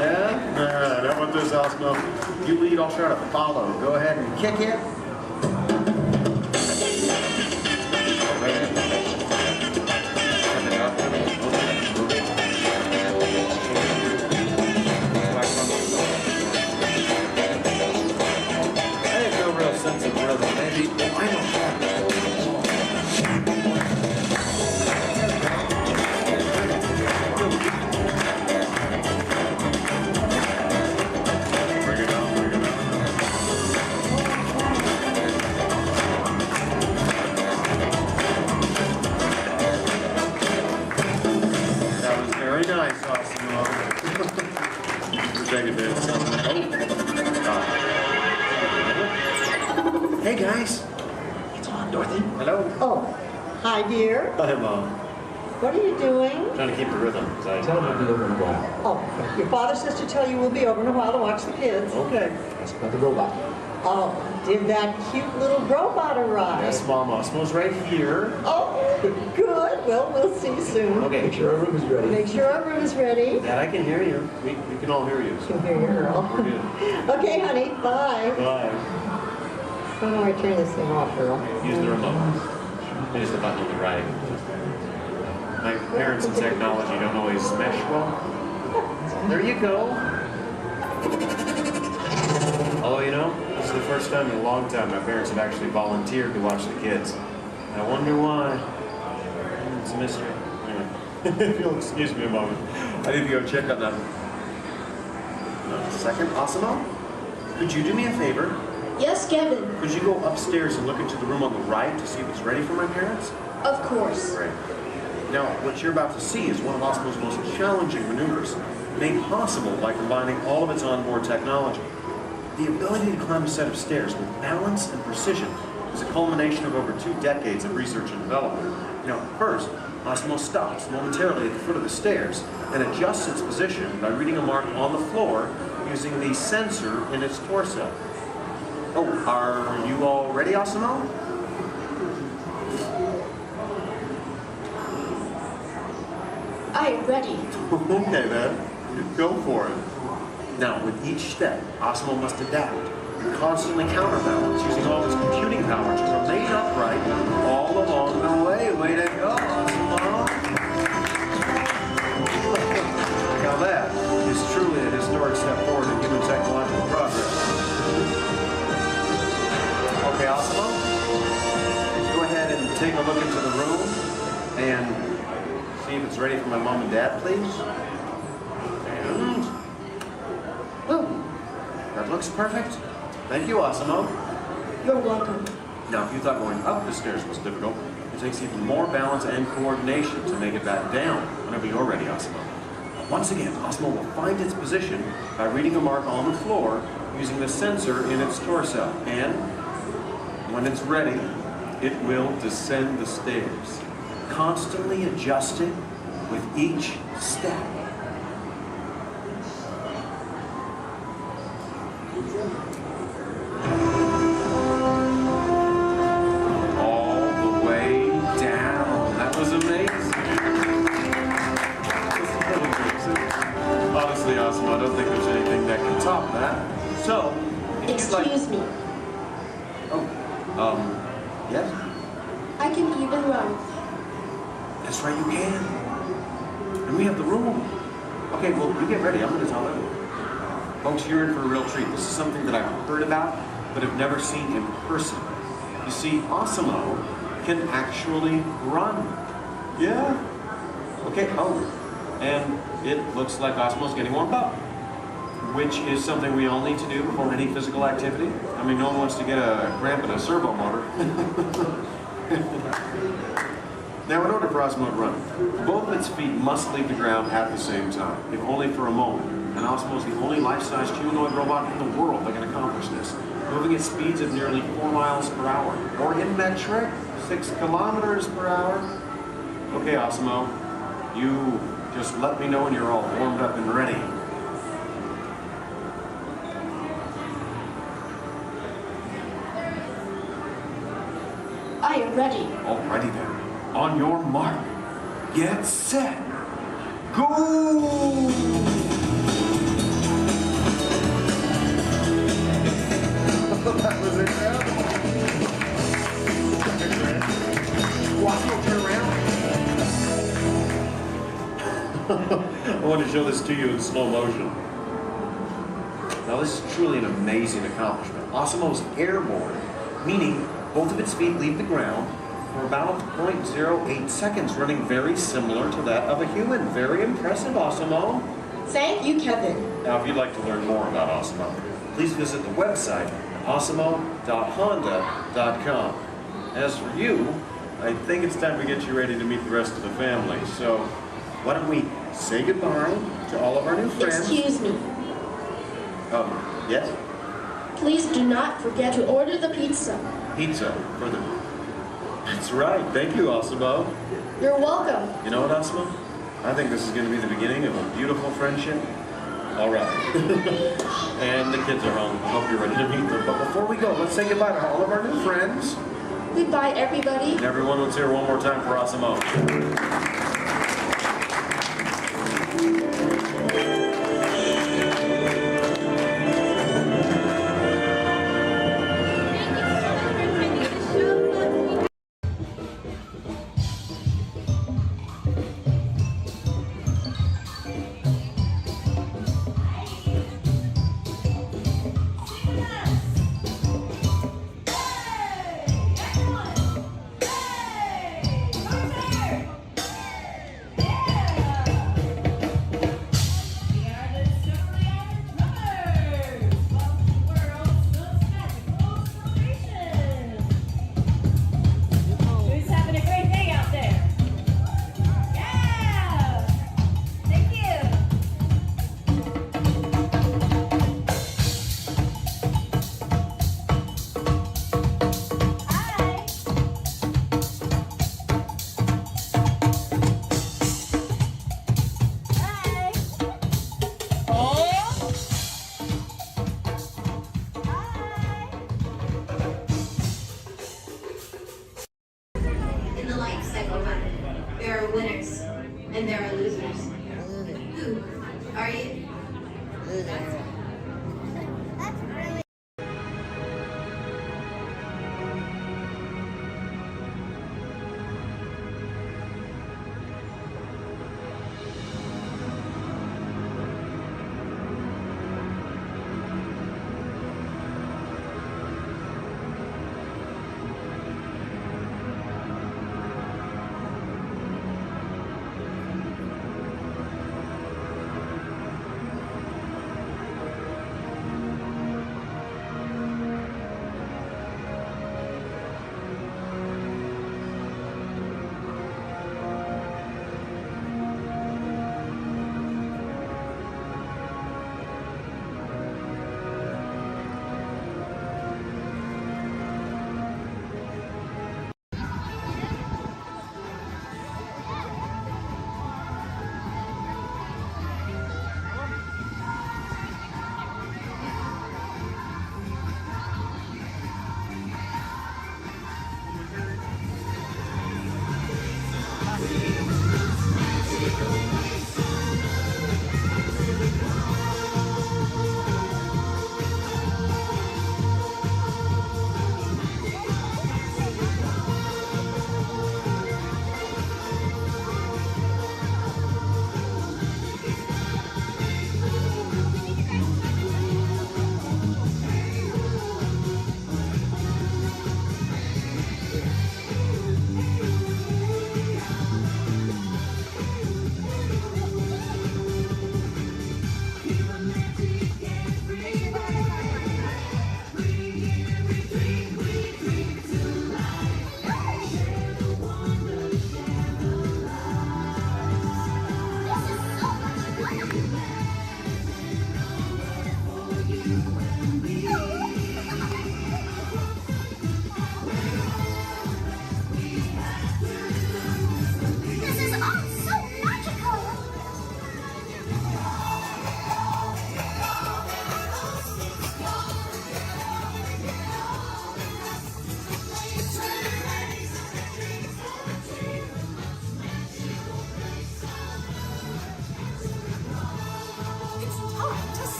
Yeah? Alright, how about this, Osmo? You lead, I'll try to follow. Go ahead and kick it. I have no real sense of rhythm. Maybe I don't have it. guys. It's on, Dorothy. Hello. Oh, hi, dear. Hi, Mom. What are you doing? Trying to keep the rhythm. Tell him to be over in a while. Oh, your father says to tell you we'll be over in a while to watch the kids. Okay. Ask about the robot. Oh, did that cute little robot arrive? Yes, Mom. Osmo's right here. Oh, good. Well, we'll see you soon. Okay. Make sure our room is ready. Make sure our room is ready. Dad, I can hear you. We can all hear you. You can hear your girl. We're good. Okay, honey. Bye. Bye. How do I turn this thing off, girl? Use the remote. Use the button on the right. My parents and technology don't always mesh well. There you go. Although, you know, this is the first time in a long time my parents have actually volunteered to watch the kids. I wonder why. It's a mystery. Anyway, if you'll excuse me a moment, I need to go check on that. Second, Asamo, could you do me a favor? Yes, Kevin. Could you go upstairs and look into the room on the right to see if it's ready for my parents? Of course. Great. Now, what you're about to see is one of Osmo's most challenging maneuvers, made possible by combining all of its onboard technology. The ability to climb a set of stairs with balance and precision is a culmination of over 2 decades of research and development. Now, first, Osmo stops momentarily at the foot of the stairs and adjusts its position by reading a mark on the floor using the sensor in its torso. Oh, are you all ready, Osmo? I am ready. Okay, then. Go for it. Now, with each step, Osmo must adapt and constantly counterbalance using all its computing power to remain upright all along the way. Way to go, Osmo! Now that is truly a historic step forward in human technological progress. Okay, Osmo, go ahead and take a look into the room and see if it's ready for my mom and dad, please. And that looks perfect. Thank you, Osmo. You're welcome. Now, if you thought going up the stairs was difficult, it takes even more balance and coordination to make it back down whenever you're ready, Osmo. Once again, Osmo will find its position by reading a mark on the floor using the sensor in its torso. And when it's ready, it will descend the stairs, constantly adjusting with each step. All the way down. That was amazing. Honestly, Osmo, I don't think there's anything that can top that. So, Excuse me. Yes? I can even run. That's right, you can. And we have the room. Okay, well, you get ready. I'm going to tell them. Folks, you're in for a real treat. This is something that I've heard about, but have never seen in person. You see, Osmo can actually run. Yeah. Okay, and it looks like Osmo's getting warmed up, which is something we all need to do before any physical activity. I mean, no one wants to get a cramp in a servo motor. Now, in order for Osmo to run, both of its feet must leave the ground at the same time, if only for a moment. And Osmo is the only life-sized humanoid robot in the world that can accomplish this, moving at speeds of nearly 4 miles per hour, or in metric, 6 kilometers per hour. Okay, Osmo, you just let me know when you're all warmed up and ready. I am ready. Alrighty then. On your mark, get set, go! That was incredible. Osmo, turn around. I want to show this to you in slow motion. Now, this is truly an amazing accomplishment. Osmo's airborne, meaning both of its feet leave the ground for about 0.08 seconds, running very similar to that of a human. Very impressive, Osmo. Thank you, Kevin. Now, if you'd like to learn more about Osmo, please visit the website, osmo.honda.com. As for you, I think it's time to get you ready to meet the rest of the family. So, why don't we say goodbye to all of our new friends? Excuse me. Yes? Please do not forget to order the pizza. Pizza for the... That's right. Thank you, Osimo. You're welcome. You know what, Osimo? I think this is going to be the beginning of a beautiful friendship. All right. And the kids are home. I hope you're ready to meet them. But before we go, let's say goodbye to all of our new friends. Goodbye, everybody. And everyone, let's hear one more time for Osimo.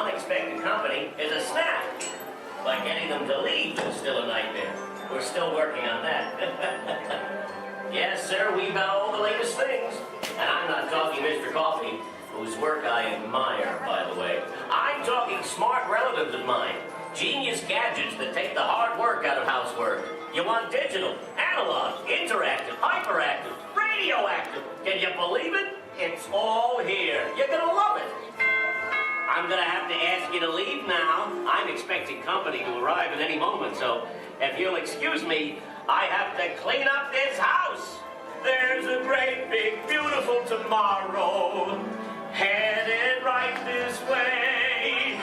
unexpected company is a snap. But getting them to leave is still a nightmare. We're still working on that. Yes, sir, we've got all the latest things. And I'm not talking Mr. Coffee, whose work I admire, by the way. I'm talking smart relatives of mine. Genius gadgets that take the hard work out of housework. You want digital, analog, interactive, hyperactive, radioactive. Can you believe it? It's all here. You're gonna love it. I'm gonna have to ask you to leave now. I'm expecting company to arrive at any moment, so if you'll excuse me, I have to clean up this house. There's a great, big, beautiful tomorrow, headed right this way.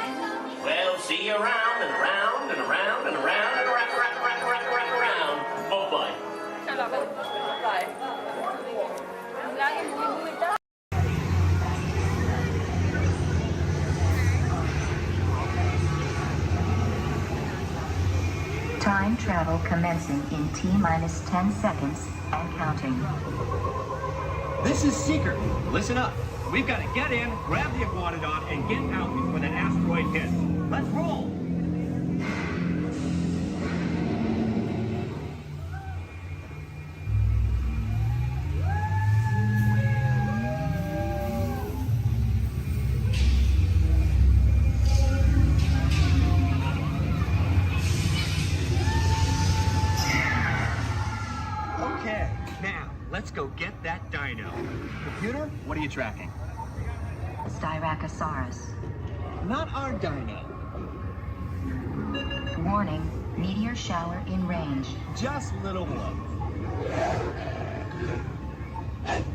We'll see you around and around and around and around and around. Oh, bye. Time travel commencing in T-minus 10 seconds and counting. This is Seeker. Listen up. We've got to get in, grab the iguanodon, and get out before that asteroid hits. Let's roll! Okay, now, let's go get that dino. Computer, what are you tracking? Styracosaurus. Not our dino. Warning, meteor shower in range. Just little one.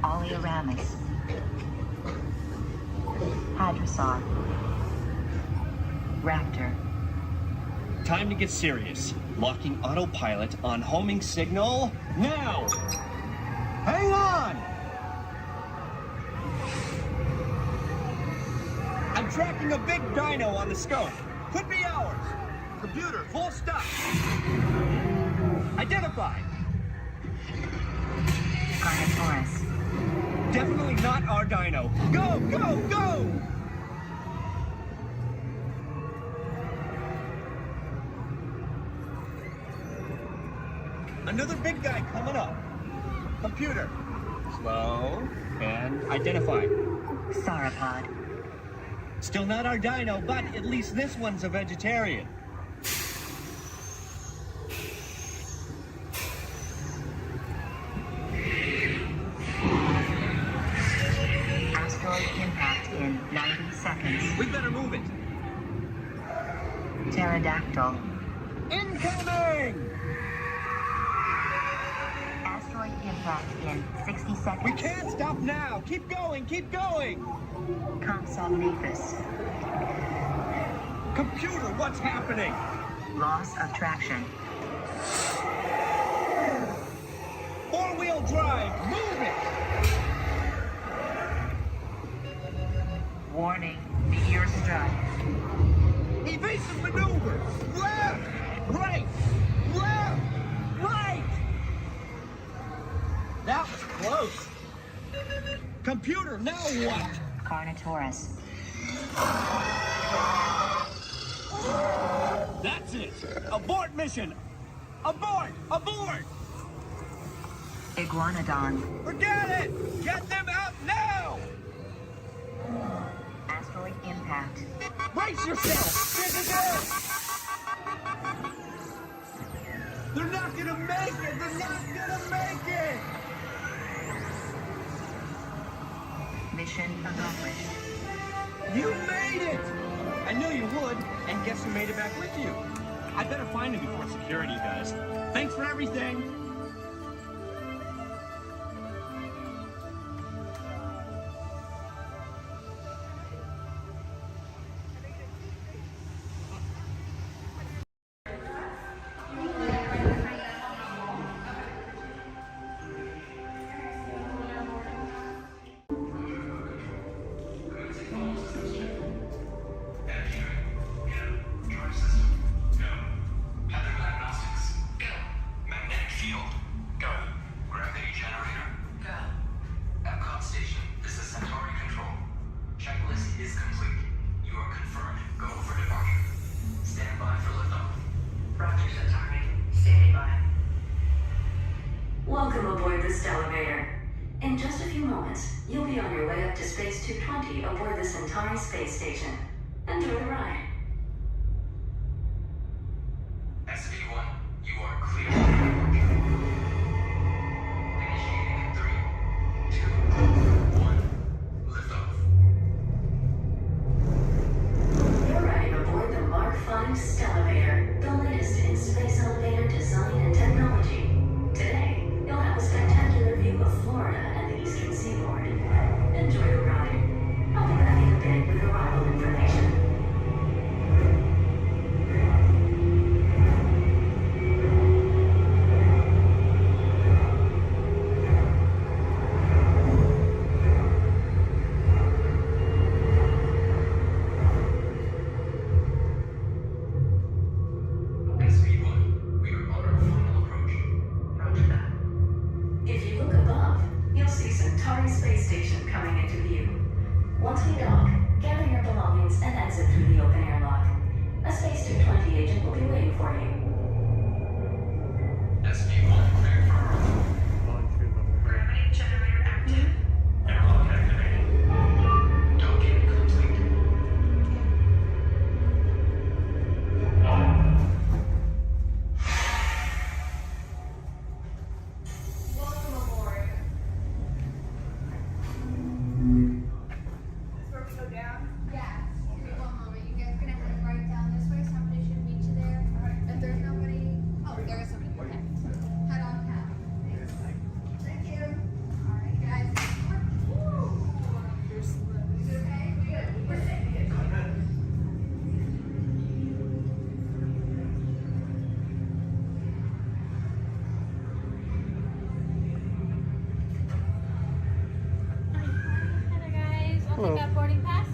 Oleoramus. Hadrosaur. Raptor. Time to get serious. Locking autopilot on homing signal now! Hang on! I'm tracking a big dino on the scope. Could be ours. Computer, full stop. Identified. Carnotaurus. Definitely not our dino. Go, go, go! Another big guy coming up. Computer. Slow and identify. Sauropod. Still not our dino, but at least this one's a vegetarian. Asteroid impact in 90 seconds. We better move it. Pterodactyl. Incoming! Asteroid impact in 60 seconds. We can't stop now. Keep going, keep going. Compsognathus. Computer, what's happening? Loss of traction. Four-wheel drive, move it! Warning, meteor strike. Evasive maneuver! Left! Right! Left! Right! That was close. Computer, now what? Carnotaurus. That's it! Abort mission! Abort! Abort! Iguanodon. Forget it! Get them out now! Asteroid impact. Brace yourself! This is it! They're not gonna make it! They're not gonna make it! Mission accomplished. You made it! I knew you would, and guess who made it back with you? I better find him before security does. Thanks for everything! Field. furthest elevator. In just a few moments, you'll be on your way up to Space 220 aboard the Centauri space station. Enjoy the ride. SV1, you are clear for departure. Initiating in 3, 2, 1, liftoff. You're riding aboard the Mark V Stellarator, the latest in space elevator design and technology. Today, you'll have a spectacular view of Florida and the eastern seaboard. Enjoy the ride. I'll be back in a bit with arrival information. SV1, we are on our final approach. Roger that. If you look above, you'll see Centauri space station coming into view. Once we dock, gather your belongings and exit through the open airlock. A Space 220 agent will be waiting for you. SV1 cleared for approach. Gravity generator active. Airlock activated. Docking complete. Welcome aboard. Is where we go down? Yeah. Give me one moment. You guys are gonna head right down this way. Somebody should meet you there. If there's nobody, oh, there is somebody. Okay. Head on cap. Thank you. All right, guys. Woo. You're slow. Is it okay? Good. We're safe. Hello, guys. I'll Hello. take that boarding pass.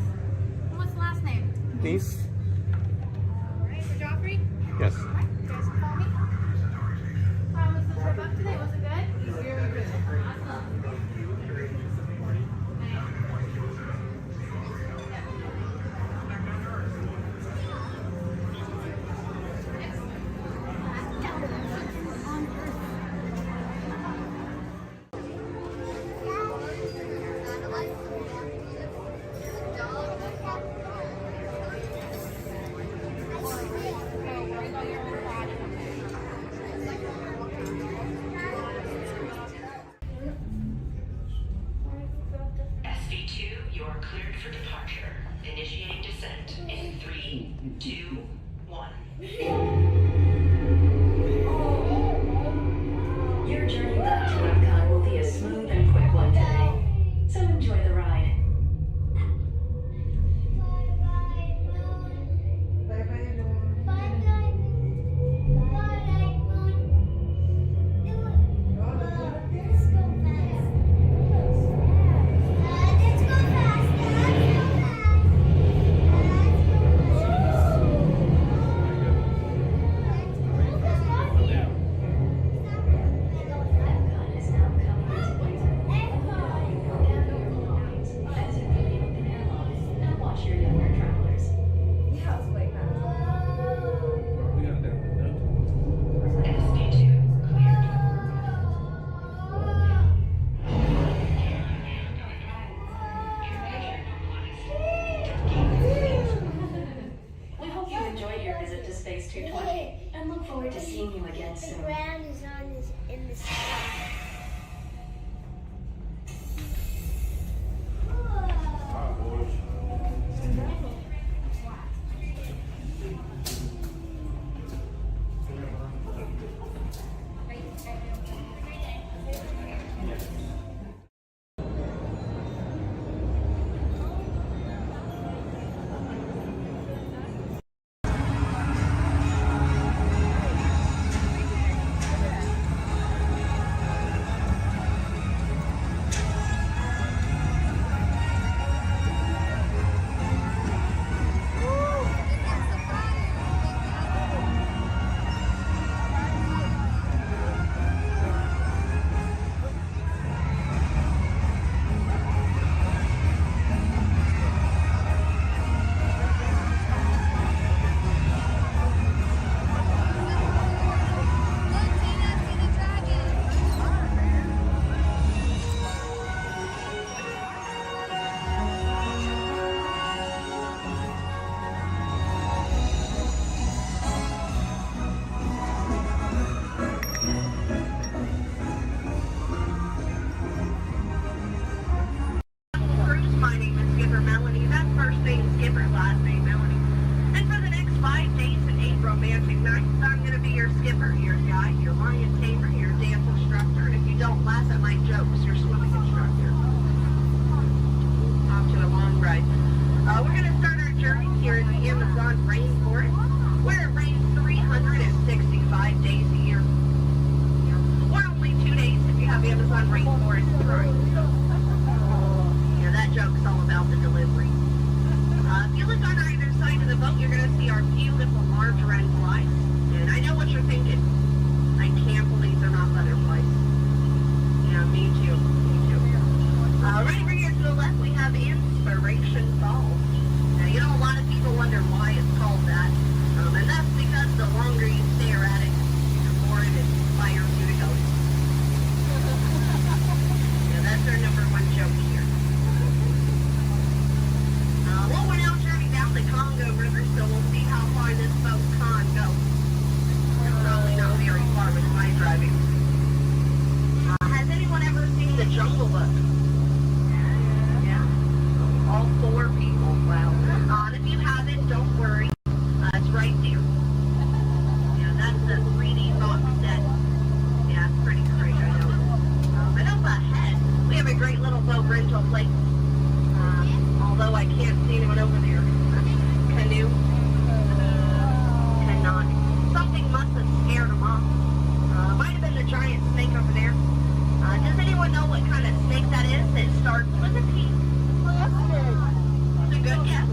And what's the last name? Nice. All right, for Joffrey. Yes. All right, you guys can call me. How was the trip up today? Was it good? Very good. Awesome. SV2, you are cleared for departure. Initiating descent in 3, 2, 1. Your journey back to Epcot will be a smooth and quick one today, so enjoy the ride. Epcot is now coming into view. Gather your belongings, exit through the open airlock, and watch your younger travelers. Yeah, it's way fast. SV2 cleared. We hope you enjoyed your visit to Space 220 and look forward to seeing you again The soon. ground is on this in the sky. nice. I'm going to be your skipper, your guide, your lion tamer, your dance instructor. And if you don't laugh at my jokes, your swimming instructor. Off to a long ride. We're going to start our journey here in the Amazon rainforest, where it rains 365 days a year. Or only 2 days if you have Amazon rainforest touring. That joke's all about the delivery. If you look on either side of the boat, you're going to see our beautiful margarine flies. And I know what you're thinking. I can't believe they're not butterflies. Yeah, me too. Me too. Right over here to the left, we have Inspiration Falls. Now, you know, a lot of people wonder why it's called that. And that's because the longer you stare at it, the more it inspires you to go. Yeah, that's our number one joke here. Well, we're now turning down the Congo River, so we'll see how far this boat can go. It's probably not very far with my driving. Has anyone ever seen The Jungle Book? Yeah. All 4 people. Wow. And if you haven't, don't worry. It's right there. Yeah, that's the 3D box set. Yeah, it's pretty great, I know. And up ahead, we have a great little boat rental place. Although I can't see anyone over there. Canoe. Cannot. Something must have scared them off. Might have been the giant snake over there. Does anyone know what kind of snake that is? It starts with a P. Plastic. It's a good guess.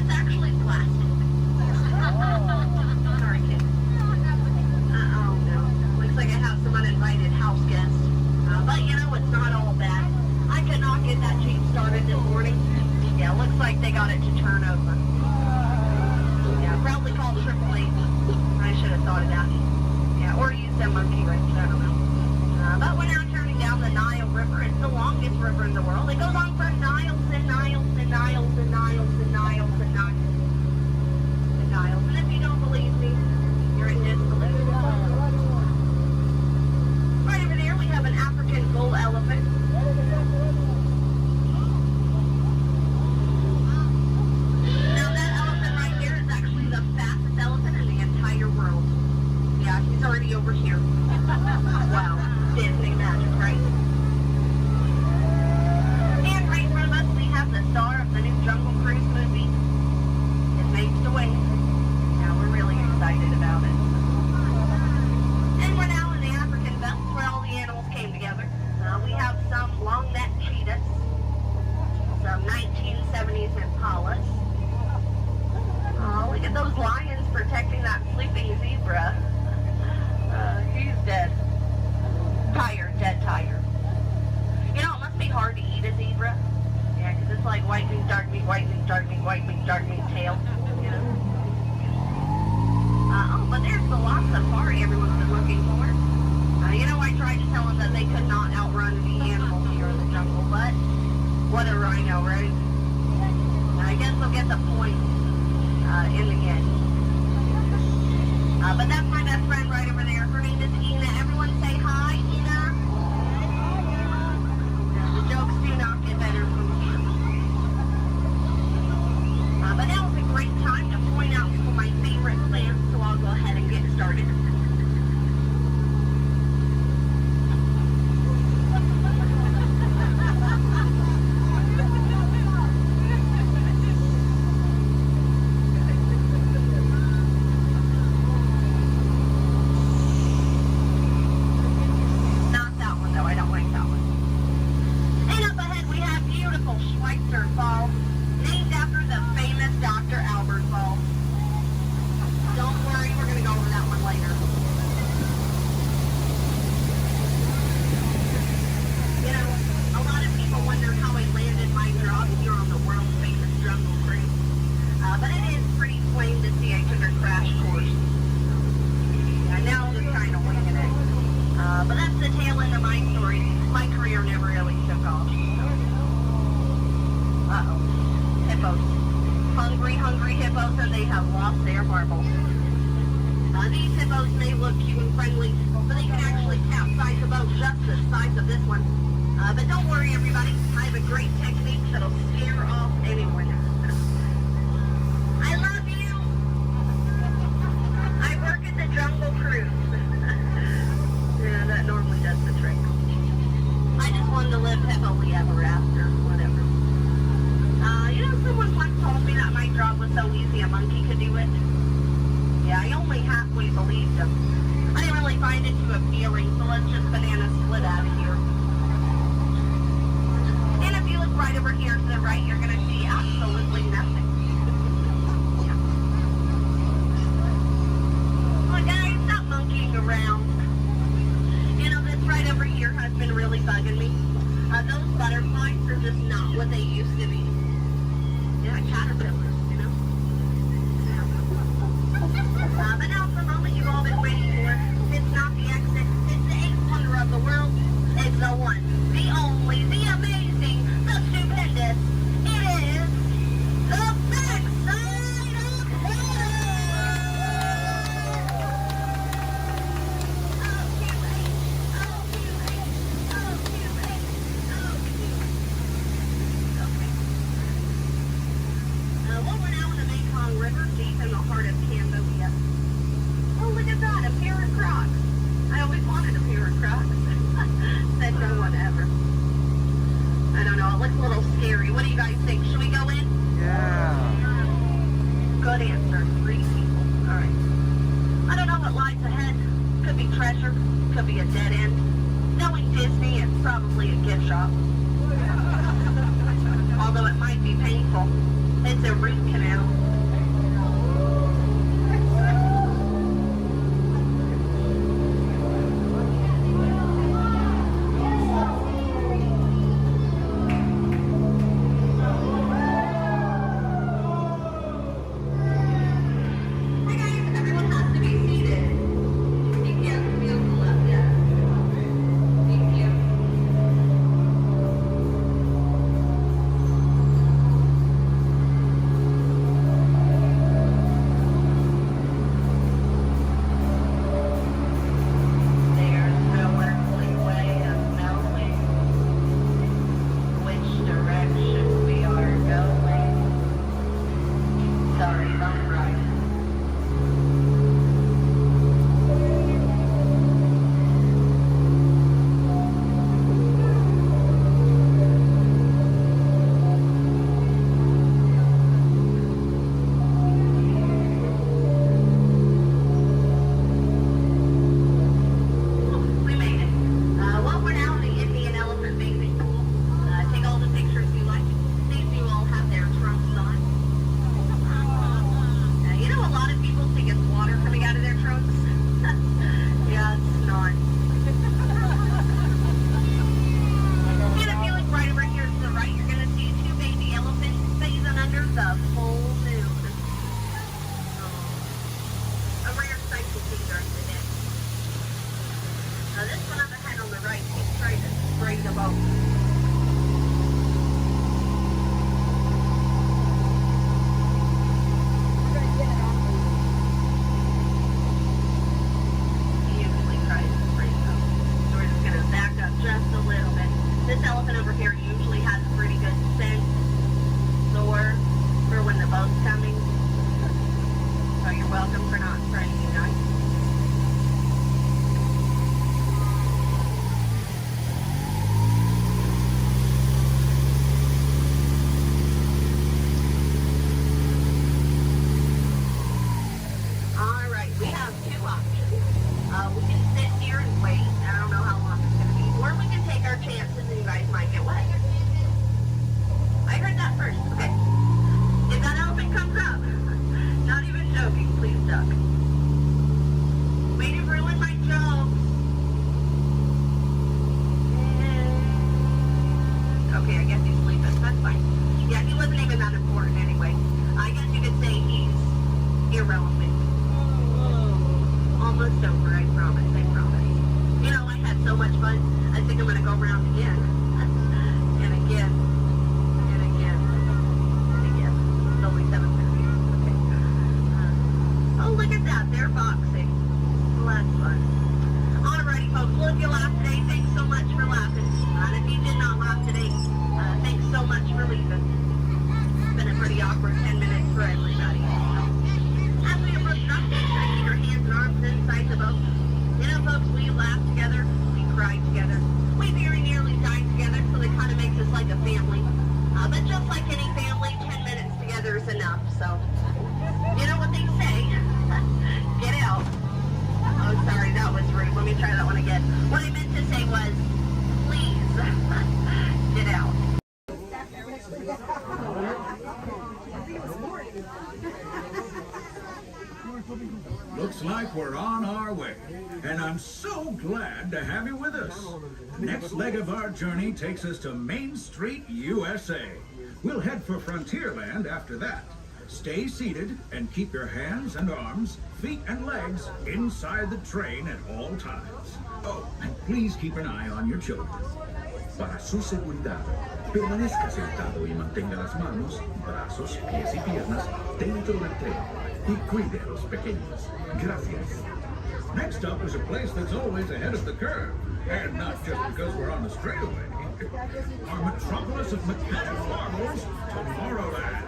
It's actually plastic. Sorry, kid. Oh, no. Looks like I have some uninvited house guests. But, you know, it's not all bad. I could not get that Jeep started this morning. Yeah, looks like they got it to turn over. Yeah, probably called AAA. I should have thought of that. Yeah, or use that monkey wrench, I don't know. But we're now turning down the Nile River. It's the longest river in the world. It goes on for miles and miles and miles and miles and miles and miles and miles. And if you don't believe me, you're in disbelief. Right over there, we have an African bull elephant. He's already over here. Wow. Disney magic, right? And right in front of us, we have the star of the new Jungle Cruise movie. It makes the way. Now we're really excited about it. And we're now in the African belt where all the animals came together. We have some long-necked cheetahs, some 1970s impalas. Oh, look at those lions protecting that sleeping zebra. He's dead. Tired, dead tired. You know, it must be hard to eat a zebra. Yeah, because it's like white meat, dark meat, white meat, dark meat, white meat, dark meat, tail. You know? Oh, but there's the lost safari everyone's been looking for. You know, I tried to tell them that they could not outrun the animals here in the jungle, but what a rhino, right? I guess they'll get the point in the end. But that's my best friend right over there. Her name is Ina. Everyone say hi, Ina. The jokes do not get better from here. But now is a great time to point out some of my favorite plants, so I'll go ahead and get started. Hungry hippos, and they have lost their marbles. These hippos may look cute and friendly, but they can actually capsize a boat just the size of this one. But don't worry, everybody. I have a great technique that'll scare off anyone. I love you. I work happily ever after, whatever. Someone once told me that my job was so easy a monkey could do it. Yeah, I only halfway believed him. I didn't really find it too appealing, so let's just banana split out of here. And if you look right over here to the right, you're going to see absolutely nothing. Yeah. Well, guys, stop monkeying around. This right over here has been really bugging me. Those butterflies are just not what they used to be. Yeah, caterpillars, But now it's the moment you've all been waiting for. It's not the exit, it's the eighth wonder of the world. It's the one, the only, the amazing, the stupendous. It is the backside of River, deep in the heart of Cambodia. Oh, look at that, a pair of Crocs. I always wanted a pair of Crocs. Said no one ever. I don't know, it looks a little scary. What do you guys think? Should we go in? Yeah. Good answer. 3 people. All right. I don't know what lies ahead. Could be treasure. Could be a dead end. Knowing Disney, it's probably a gift shop. Although it might be painful. It's a root canal. Looks like we're on our way, and I'm so glad to have you with us. The next leg of our journey takes us to Main Street, USA. We'll head for Frontierland after that. Stay seated and keep your hands and arms, feet and legs inside the train at all times. Oh, and please keep an eye on your children. Para su seguridad, permanezca sentado y mantenga las manos, brazos, pies y piernas dentro del tren y cuide a los pequeños. Gracias. Next up is a place that's always ahead of the curve, and not just because we're on the straightaway. Our metropolis of metallic marbles, Tomorrowland.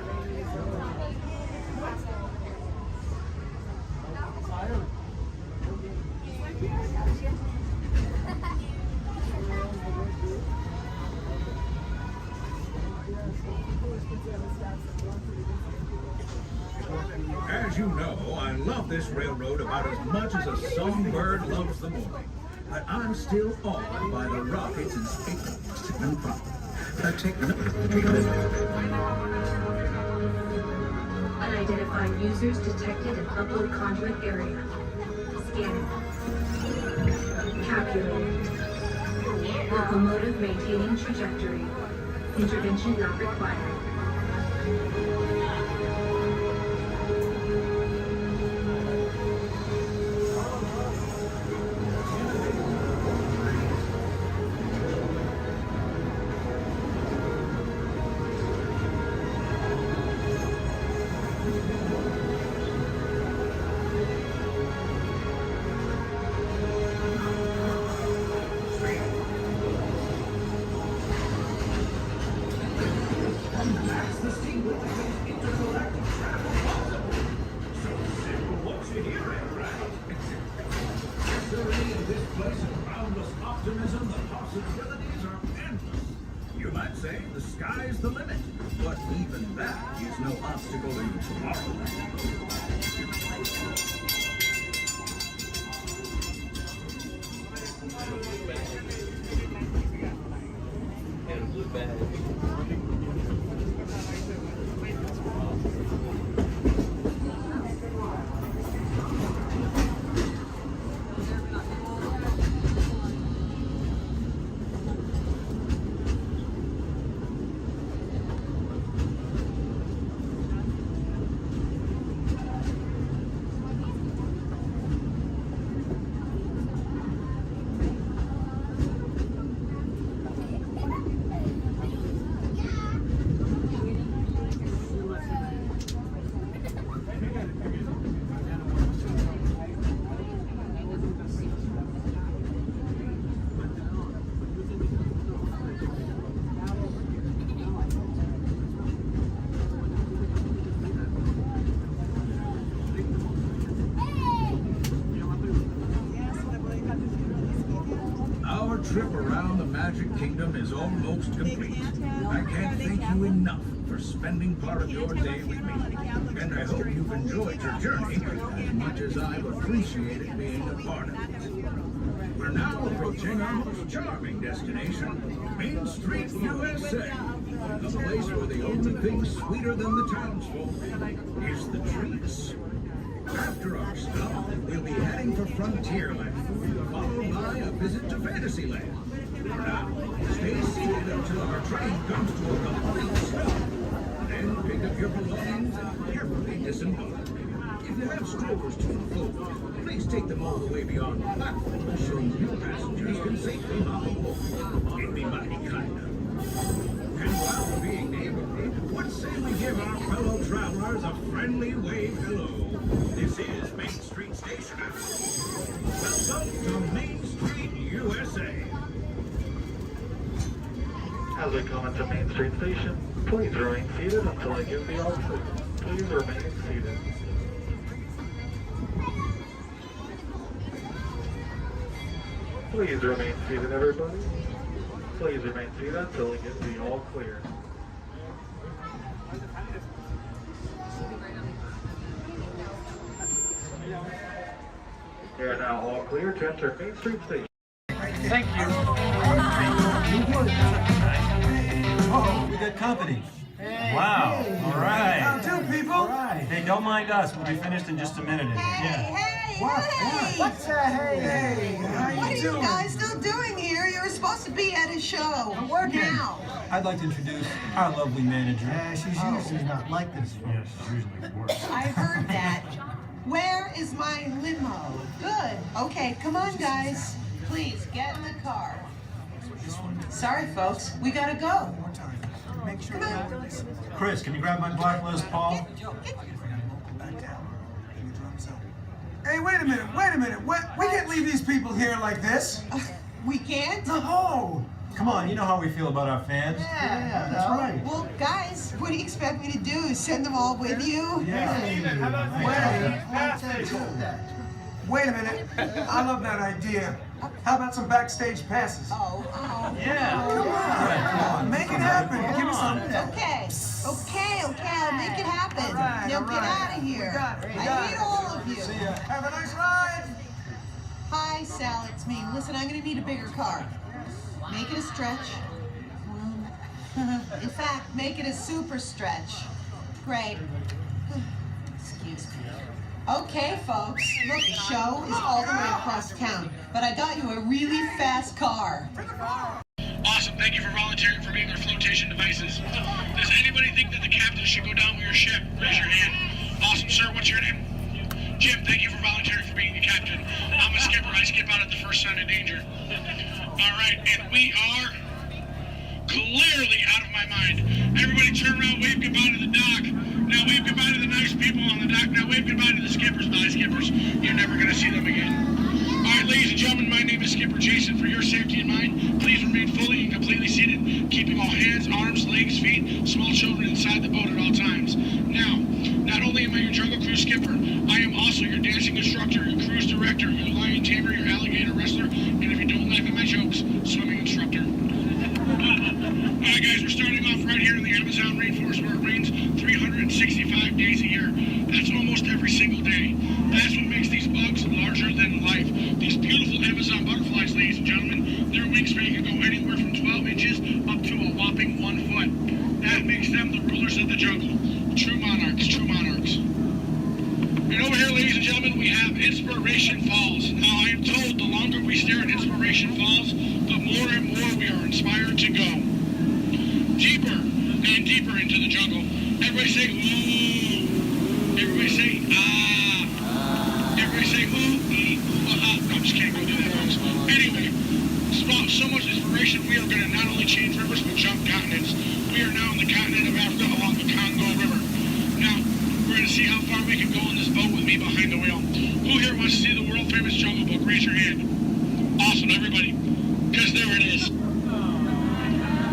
As you know, I love this railroad about as much as a songbird loves the morning. But I'm still awed by the rockets and space. Unidentified users detected in upload conduit area. Scanning. Calculating. Locomotive maintaining trajectory. Intervention not required. You might say the sky's the limit, but even that is no obstacle in Tomorrowland. Trip around the Magic Kingdom is almost complete. I can't thank you enough for spending part of your day with me. And I hope you've enjoyed your journey as much as I've appreciated being a part of it. We're now approaching our most charming destination, Main Street, USA. A place where the only thing sweeter than the townsfolk is the treats. After our stop, we'll be heading for Frontierland, followed by a visit to Fantasyland. For now, stay seated until our train comes to a complete stop. Then pick up your belongings and carefully disembark. If you have strollers to unfold, please take them all the way beyond the platform so new passengers can safely hop aboard. It'd be mighty kind of. And while we're being neighborly, what say we give our fellow travelers a friendly wave hello? This is Main Street Station. Welcome to Main Street, USA. As we come into Main Street Station, please remain seated until I give the all clear. Please remain seated. Please remain seated, everybody. Please remain seated until I give the all clear. We are now all clear to enter Main Street Station. Thank you. Oh, we got company. Wow. All right. How do, people? Hey, don't mind us. We'll be finished in just a minute. Yeah. What's hey? What are you guys still doing here? You were supposed to be at a show. I'm working. Now. I'd like to introduce our lovely manager. Yeah, she's usually not like this. Yes, usually worse. I heard that. Where is my limo? Good. Okay, come on, guys. Please, get in the car. Sorry, folks. We gotta go. Make sure Come on. Chris, can you grab my black list, Paul? Hey, wait a minute. We can't leave these people here like this. We can't? No. Come on, you know how we feel about our fans. Yeah, that's right. Well, guys, what do you expect me to do? Send them all with you? Wait a minute. I love that idea. How about some backstage passes? Yeah. Come on. Make it happen. Give me some. Okay, I'll make it happen. Now get out of here. I need all of you. See ya. Have a nice ride. Hi, Sal, it's me. Listen, I'm gonna need a bigger car. Make it a stretch. In fact, make it a super stretch. Great. Excuse me. Okay, folks. Look, the show is all the way across town, but I got you a really fast car. Awesome, thank you for volunteering for being our flotation devices. Does anybody think that the captain should go down with your ship? Raise your hand. Awesome, sir, what's your name? Jim, thank you for volunteering for being the captain. I'm a skipper, I skip out at the first sign of danger. Alright, and we are clearly out of my mind. Everybody turn around, wave goodbye to the dock. Now wave goodbye to the nice people on the dock. Now wave goodbye to the skippers. Bye, skippers. You're never going to see them again. All right, ladies and gentlemen, my name is Skipper Jason. For your safety and mine, please remain fully and completely seated, keeping all hands, arms, legs, feet, small children inside the boat at all times. Now, not only am I your Jungle Cruise skipper, I am also your dancing instructor, your cruise director, your lion tamer, your alligator wrestler, and if you don't laugh at my jokes, swimming instructor. Alright guys, we're starting off right here in the Amazon rainforest where it rains 365 days a year. That's almost every single day. That's what makes these bugs larger than life. These beautiful Amazon butterflies, ladies and gentlemen, their wingspan can go anywhere from 12 inches up to a whopping 1 foot. That makes them the rulers of the jungle. True monarchs, true monarchs. And over here, ladies and gentlemen, we have Inspiration Falls. Now, I am told the longer we stare at Inspiration Falls, the more and more we are inspired to go. Deeper and deeper into the jungle. Everybody say, ooh. Everybody say, ah. Everybody say, ooh, ee, ooh, ah. No, I'm just kidding. Don't do that, folks. Anyway, so much inspiration, we are going to not only change rivers, but jump continents. We are now in the continent of Africa along the Congo River. Now, we're going to see how far we can go on this boat with me behind the wheel. Who here wants to see the world-famous Jungle Book? Raise your hand. Awesome, everybody. Because there it is.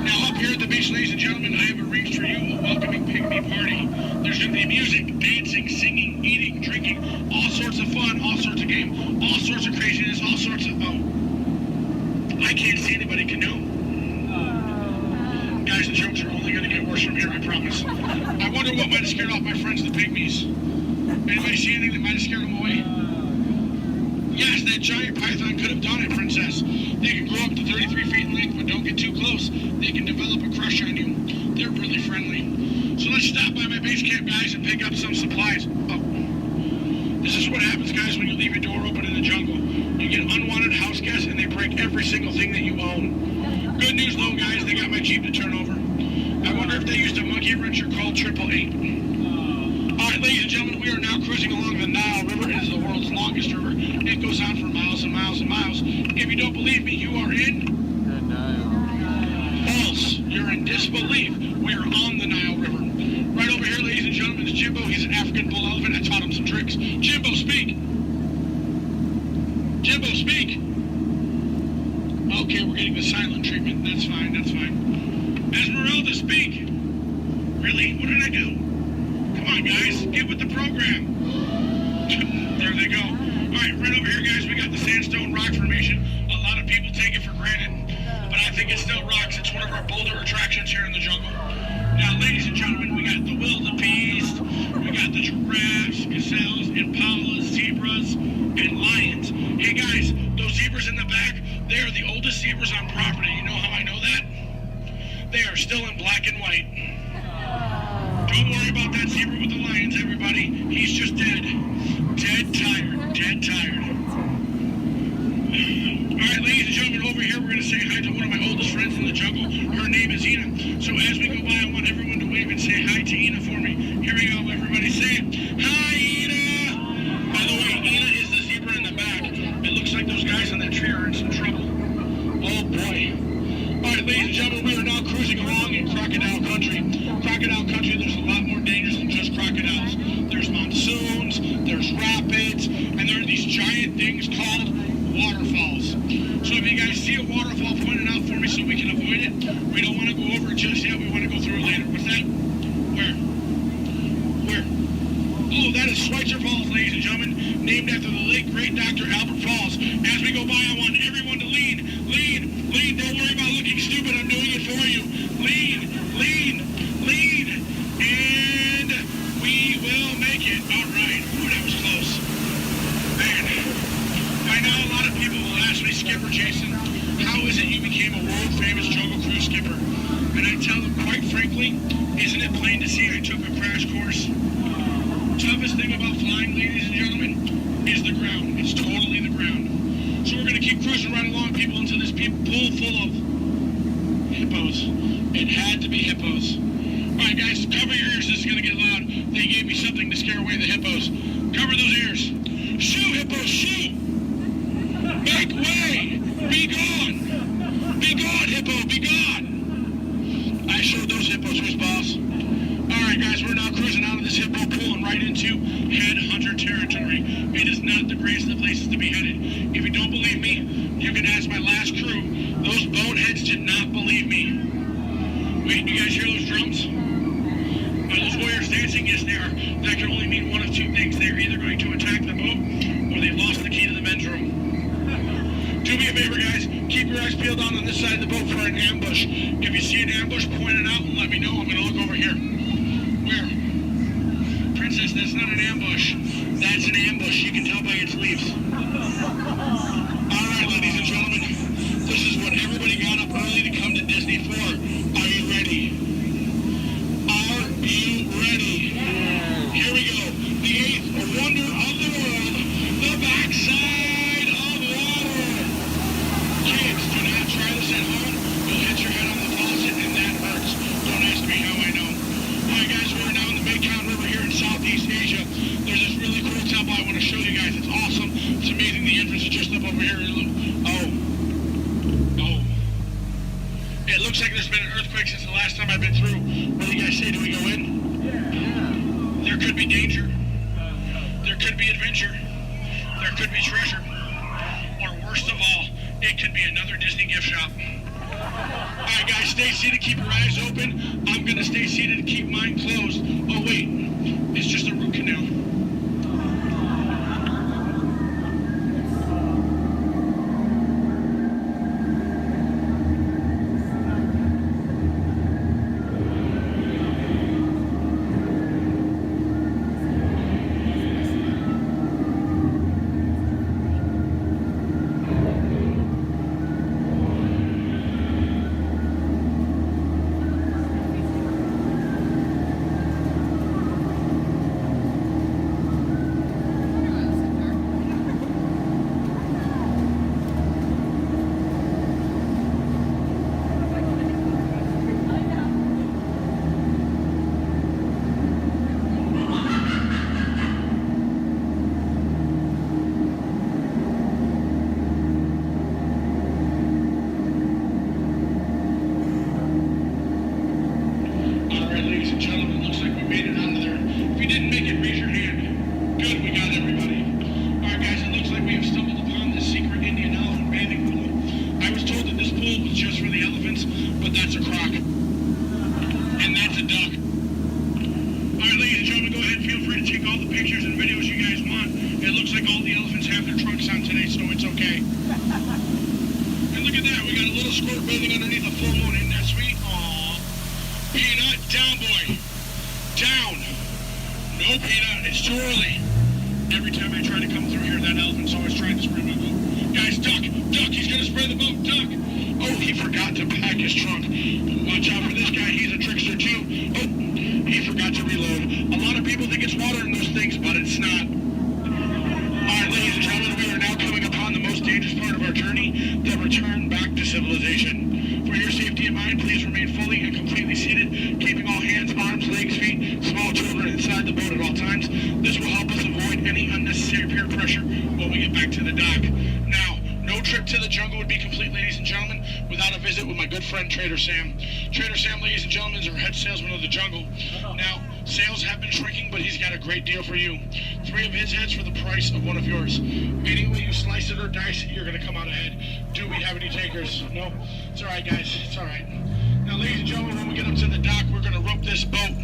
Now, up here at the beach, ladies and gentlemen, I have arranged for you a welcoming pygmy party. There's going to be music, dancing, singing, eating, drinking, all sorts of fun, all sorts of game, all sorts of craziness, all sorts of... Oh. I can't see anybody canoe. Guys, the jokes are only going to get worse from here, I promise. I wonder what might have scared off my friends, the pygmies. Anybody see anything that might have scared them away? Yes, that giant python could have done it, princess. They can grow up to 33 feet in length, but don't get too close. They can develop a crush on you. They're really friendly. So let's stop by my base camp, guys, and pick up some supplies. Oh. This is what happens, guys, when you leave your door open in the jungle. You get unwanted house guests, and they break every single thing that you own. Good news, though, guys, they got my Jeep to turn over. I wonder if they used a monkey wrencher called 888. All right, ladies and gentlemen, we are now cruising along the Nile River. It is the world's longest river. It goes on for miles and miles and miles. If you don't believe me, you are in... the Nile. False. You're in disbelief. We are on the Nile River. Right over here, ladies and gentlemen, is Jimbo. He's an African bull elephant. I taught him some tricks. Jimbo, speak. Jimbo, speak. Okay, we're getting the silent treatment. That's fine, that's fine. Esmeralda, speak. Really? What did I do? Come on, guys. Get with the program. There they go. All right, right over here, guys, we got the sandstone rock formation. A lot of people take it for granted, but I think it's still rocks. It's one of our bolder attractions here in the jungle. Now, ladies and gentlemen, we got the wildebeest, we got the giraffes, gazelles, impalas, zebras, and lions. Hey, guys, those zebras in the back, they are the oldest zebras on property. You know how I know that? They are still in black and white. Don't worry about that zebra with the lions, everybody. He's just dead. Dead tired. Dead tired. we are in some trouble. Oh boy. Alright, ladies and gentlemen, we are now cruising along in Crocodile Country. Crocodile Country, there's a lot more dangers than just crocodiles. There's monsoons, there's rapids, and there are these giant things called waterfalls. So if you guys see a waterfall, point it out for me so we can avoid it. We don't want to go over it just yet, we want to go through it later. What's that? Where? Oh, that is Schweitzer Falls, ladies and gentlemen, named after the late great Dr. Albert Falls. As we go by, I want everyone to lean. Don't worry about looking stupid, I'm doing it for you. Lean, and we will make it. All right, ooh, that was close. Man, I know a lot of people will ask me, Skipper Jason, how is it you became a world-famous Jungle Cruise skipper? And I tell them, quite frankly, isn't it plain to see I took a crash course? Toughest thing about flying, ladies and gentlemen, is the ground. It's totally the ground. So we're going to keep cruising right along, people, into this pool full of hippos. It had to be hippos. All right, guys, cover your ears. This is going to get loud. They gave me something to scare away the hippos. Cover those ears. Shoo, hippos, shoo! Make way! Be gone! Be gone, hippo, be gone! I showed those hippos who's boss. All right, guys, we're now cruising out of this hippo pool and right into headhunter territory. It is not the greatest of places to be headed. If you don't believe me, you can ask my last crew. Those boneheads did not believe me. Wait, you guys hear those drums? Are those warriors dancing? Yes, they are. That can only mean one of two things. They're either going to attack the boat or they've lost the key to the men's room. Do me a favor, guys. Keep your eyes peeled on this side of the boat for an ambush. If you see an ambush, point it out and let me know. I'm going to look over here. Where? Princess, that's not an ambush. That's an ambush. You can tell by its leaves. Alright, ladies and gentlemen. This is what everybody got up early to come to Disney for. Are you ready? Are you ready? Here we go. The eighth wonder of the world. The backside of water. Kids, do not try this at home. You'll hit your head on the faucet and that hurts. Don't ask me how I know. Alright guys, we're now in the Mekong River here in Southeast Asia. There's this really cool temple I want to show you guys. It's awesome. It's amazing. The entrance is just up over here. Oh. It looks like there's been an earthquake since the last time I've been through. What do you guys say? Do we go in? Yeah. There could be danger. There could be adventure. There could be treasure. Or worst of all, it could be another Disney gift shop. Alright guys, stay seated, keep your eyes open. I'm gonna stay seated and keep mine closed. Oh wait, it's just a root canal. trip to the jungle would be complete, ladies and gentlemen, without a visit with my good friend Trader Sam. Trader Sam, ladies and gentlemen, is our head salesman of the jungle. Now, sales have been shrinking, but he's got a great deal for you. 3 of his heads for the price of 1 of yours. Any way you slice it or dice it, you're going to come out ahead. Do we have any takers? No? It's all right, guys. It's all right. Now, ladies and gentlemen, when we get up to the dock, we're going to rope this boat.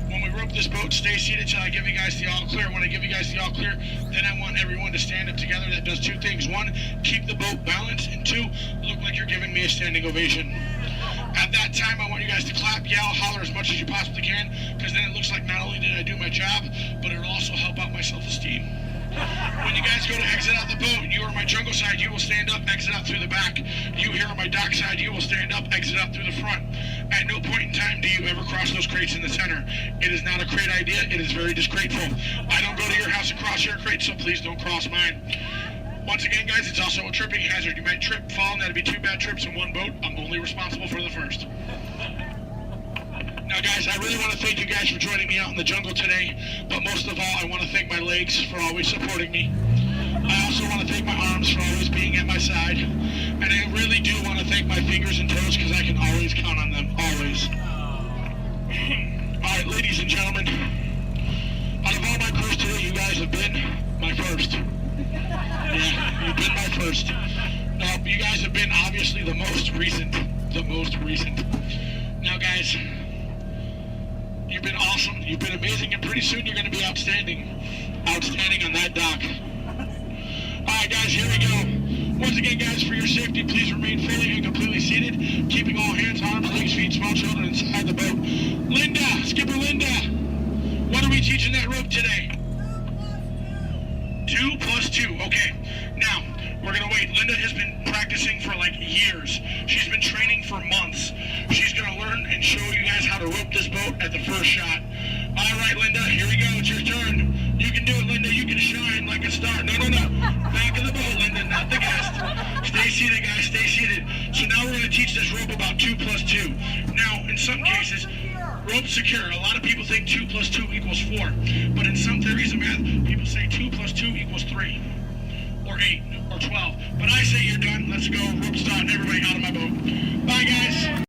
When we rope this boat, stay seated till I give you guys the all clear. When I give you guys the all clear, then I want everyone to stand up together. That does 2 things. 1, keep the boat balanced, and 2, look like you're giving me a standing ovation. At that time, I want you guys to clap, yell, holler as much as you possibly can, because then it looks like not only did I do my job, but it'll also help out my self-esteem. When you guys go to exit out the boat, you are on my jungle side, you will stand up, exit out through the back. You here on my dock side, you will stand up, exit out through the front. At no point in time do you ever cross those crates in the center. It is not a crate idea, it is very disgraceful. I don't go to your house and cross your crate, so please don't cross mine. Once again, guys, it's also a tripping hazard. You might trip, fall, and that'd be 2 bad trips in one boat. I'm only responsible for the first. Now, guys, I really want to thank you guys for joining me out in the jungle today, but most of all, I want to thank my legs for always supporting me. I also want to thank my arms for always being at my side, and I really do want to thank my fingers and toes because I can always count on them, always. All right, ladies and gentlemen, out of all my crews today, you guys have been my first. Yeah, you've been my first. Now, you guys have been obviously the most recent. Now, guys, you've been awesome, you've been amazing, and pretty soon you're going to be outstanding on that dock. Alright guys, here we go. Once again, guys, for your safety, please remain fully and completely seated, keeping all hands, arms, legs, feet, small children inside the boat. Linda, Skipper Linda, what are we teaching that rope today? 2 plus 2, okay. Now, we're gonna wait. Linda has been practicing for like years. She's been training for months. She's gonna learn and show you guys how to rope this boat at the first shot. All right, Linda, here we go. It's your turn. You can do it, Linda. You can shine like a star. No. Back of the boat, Linda, not the guest. Stay seated, guys. Stay seated. So now we're gonna teach this rope about 2 plus 2. Now, in some cases, rope secure. A lot of people think 2 plus 2 equals 4. But in some theories of math, people say 2 plus 2 equals 3. Or 8, or 12. But I say you're done. Let's go. Rope start. Everybody out of my boat. Bye, guys.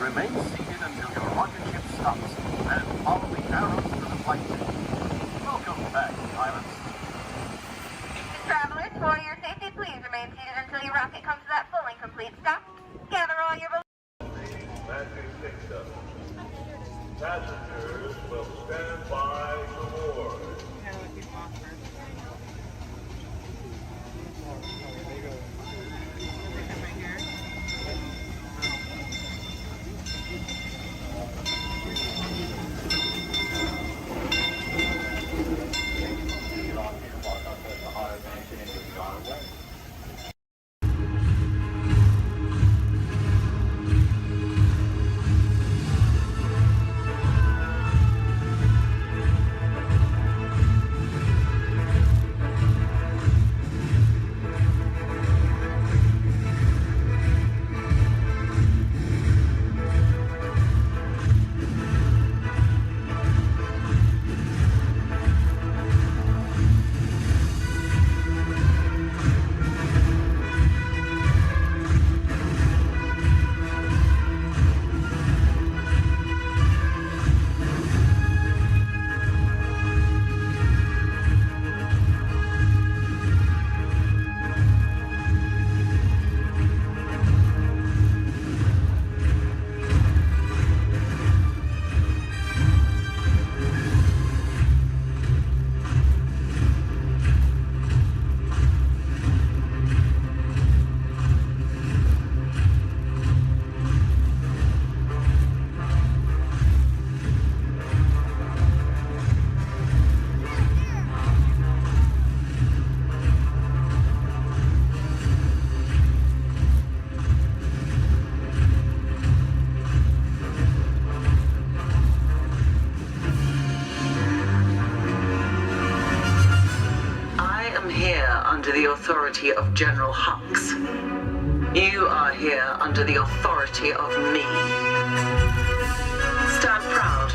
Remain seated until your rocket ship stops and follow the arrows to the flight deck. Welcome back, pilots. Travelers, for your safety, please remain seated until your rocket comes to that full and complete stop. Gather all your Magic Kingdom. Passengers will stand by to board. under the authority of General Hux. You are here under the authority of me. Stand proud.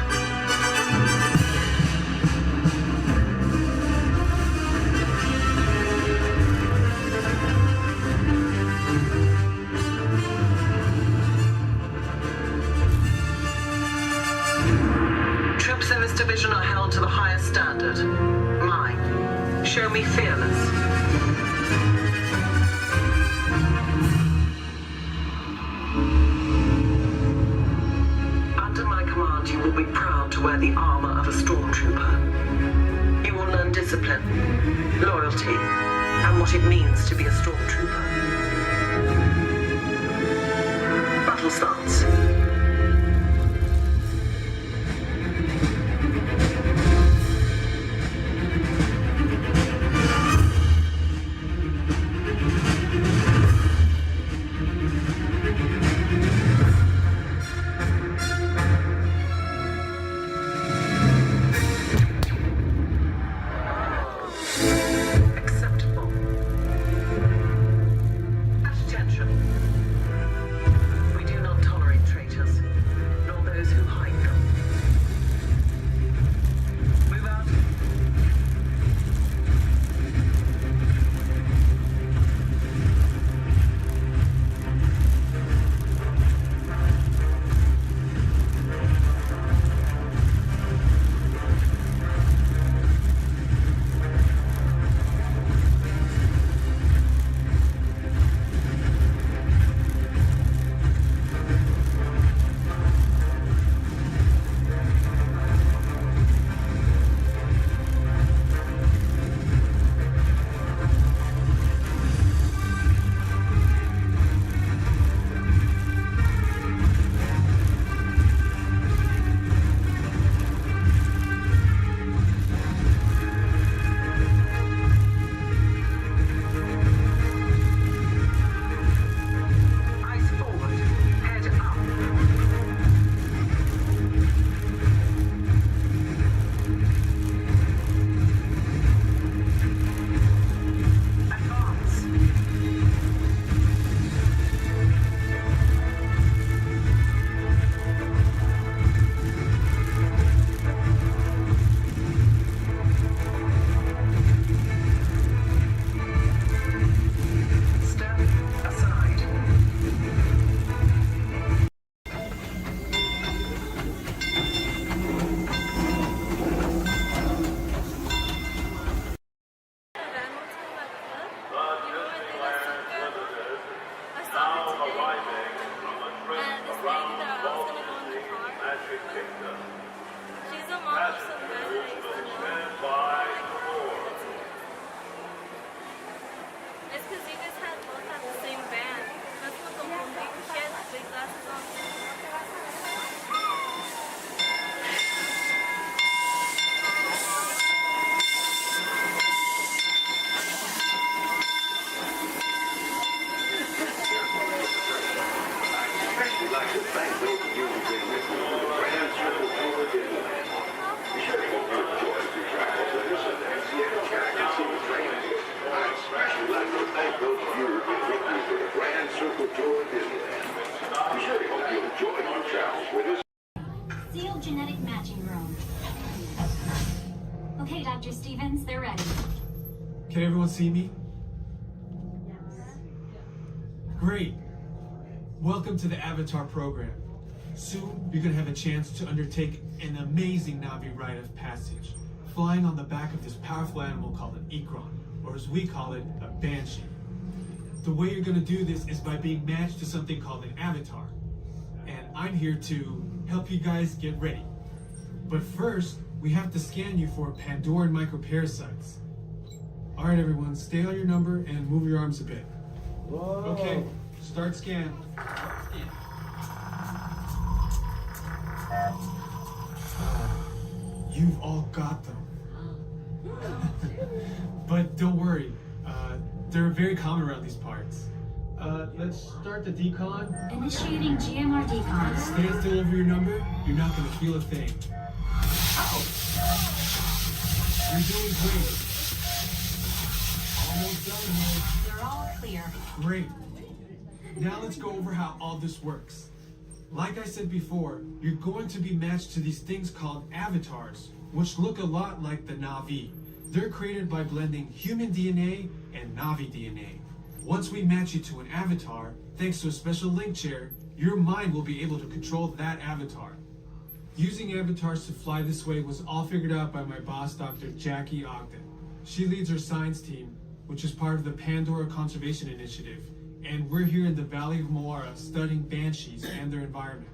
Troops in this division are held to the highest standard. Mine. Show me fearless. Under my command, you will be proud to wear the armor of a stormtrooper. You will learn discipline, loyalty, and what it means to be a stormtrooper. Battle starts. Sealed genetic matching room. Okay, Dr. Stevens, they're ready. Can everyone see me? Great. Welcome to the Avatar program. Soon, you're going to have a chance to undertake an amazing Navi rite of passage, flying on the back of this powerful animal called an Ikron, or as we call it, a Banshee. The way you're going to do this is by being matched to something called an avatar. And I'm here to help you guys get ready. But first, we have to scan you for Pandoran microparasites. All right, everyone, stay on your number and move your arms a bit. Whoa. Okay, start scan. You've all got them. But don't worry, they're very common around these parts. Let's start the decon. Initiating GMR decon. Stay still over your number. You're not going to feel a thing. Ow! You're doing great. Almost done, You're all clear. Great. Now let's go over how all this works. Like I said before, you're going to be matched to these things called avatars, which look a lot like the Na'vi. They're created by blending human DNA and Na'vi DNA. Once we match you to an avatar, thanks to a special link chair, your mind will be able to control that avatar. Using avatars to fly this way was all figured out by my boss, Dr. Jackie Ogden. She leads our science team, which is part of the Pandora Conservation Initiative, and we're here in the Valley of Moara studying banshees and their environment.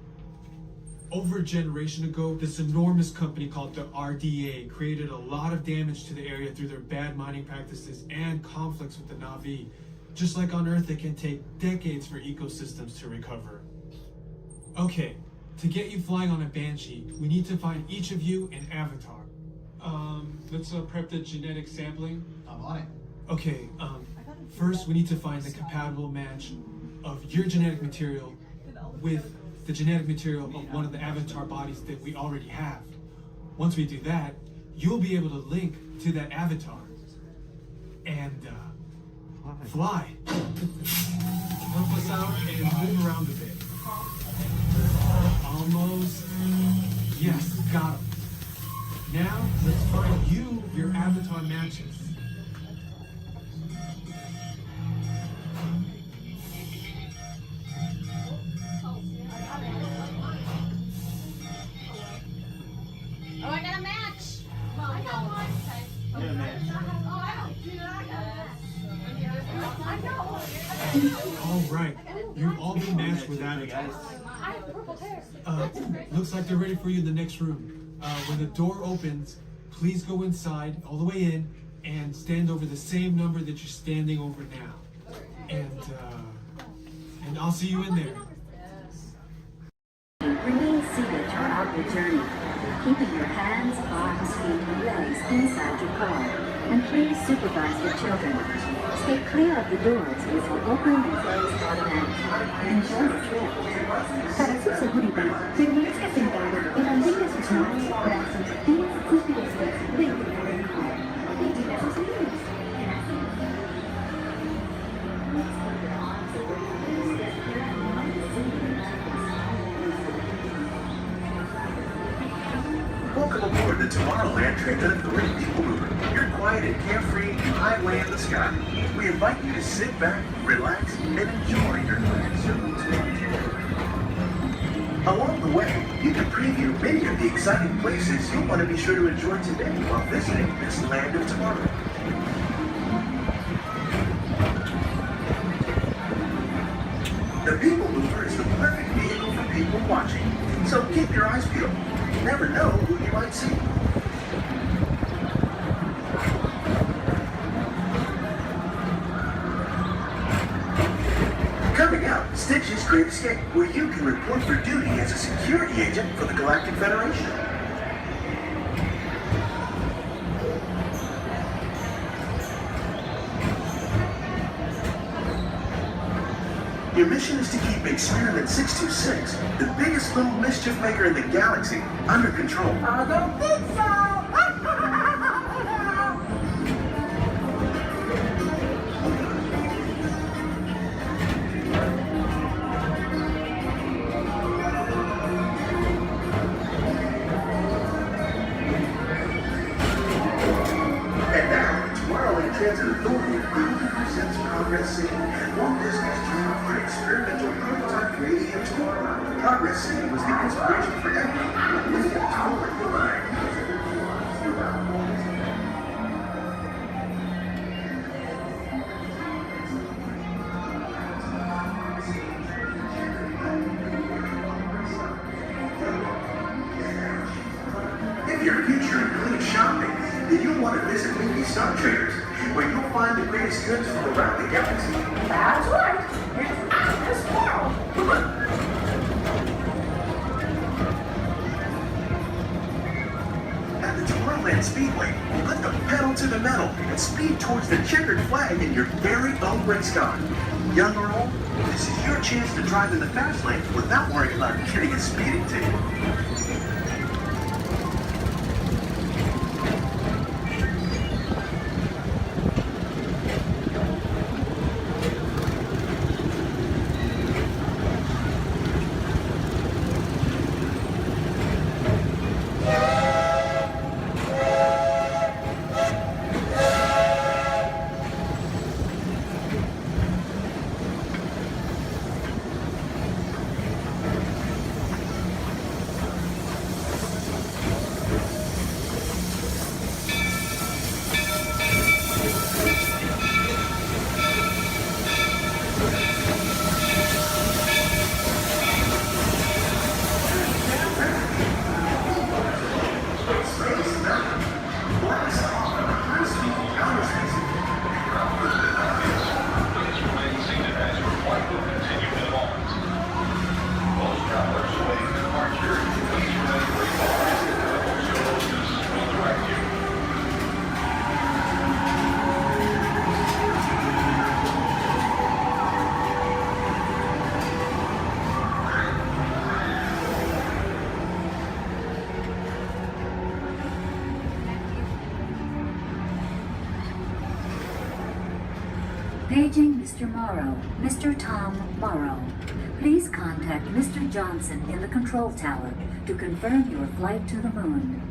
Over a generation ago, this enormous company called the RDA created a lot of damage to the area through their bad mining practices and conflicts with the Na'vi. Just like on Earth, it can take decades for ecosystems to recover. Okay, to get you flying on a banshee, we need to find each of you an avatar. Let's prep the genetic sampling. I'm on it. Okay, first we need to find the compatible match of your genetic material with the genetic material of one of the avatar bodies that we already have. Once we do that, you'll be able to link to that avatar and fly. Help us out and move around a bit. Almost. Yes, got him. Now, let's find you your avatar matches. Oh, I got a match. Well, I got one. Oh, I don't do that. All right, you've all been matched with avatars. I have purple hair. Looks like they're ready for you in the next room. When the door opens, please go inside, all the way in, and stand over the same number that you're standing over now. And I'll see you in there. Remain seated throughout your journey, keeping your hands, arms, feet, and legs inside your car. And please supervise your children. Stay clear of the doors which will open and close automatically. Enjoy the trip. Para su seguridad, permanezca sentado y mantenga sus manos, brazos, pies y pies dentro del car. Vigila sus niños. Welcome aboard the Tomorrowland Transit Authority People Mover. You're quiet and carefree, highway in the sky. We invite you to sit back, relax, and enjoy your planned journey. Along the way, you can preview many of the exciting places you'll want to be sure to enjoy today while visiting this land of tomorrow. The People Mover is the perfect vehicle for people watching, so keep your eyes peeled. You never know who you might see. Coming up, Stitch's Great Escape, where you can report for duty as a security agent for the Galactic Federation. Your mission is to keep Experiment 626, the biggest little mischief maker in the galaxy, under control. I don't think so. And now, Tomorrowland Transit Authority proudly presents Progress City, Walt Disney's dream for an experimental prototype created in tomorrow. Progress City was the inspiration for everything. We have totally aligned. If your future includes shopping, then you'll want to visit Movie Star Traders, where you'll find the greatest goods from around the galaxy. That's right. It's out this world. At the Tomorrowland Speedway, put the pedal to the metal and speed towards the checkered flag in your very own race car. Young or old, this is your chance to drive in the fast lane without worrying about getting a speeding ticket. Paging Mr. Morrow. Mr. Tom Morrow. Please contact Mr. Johnson in the control tower to confirm your flight to the moon.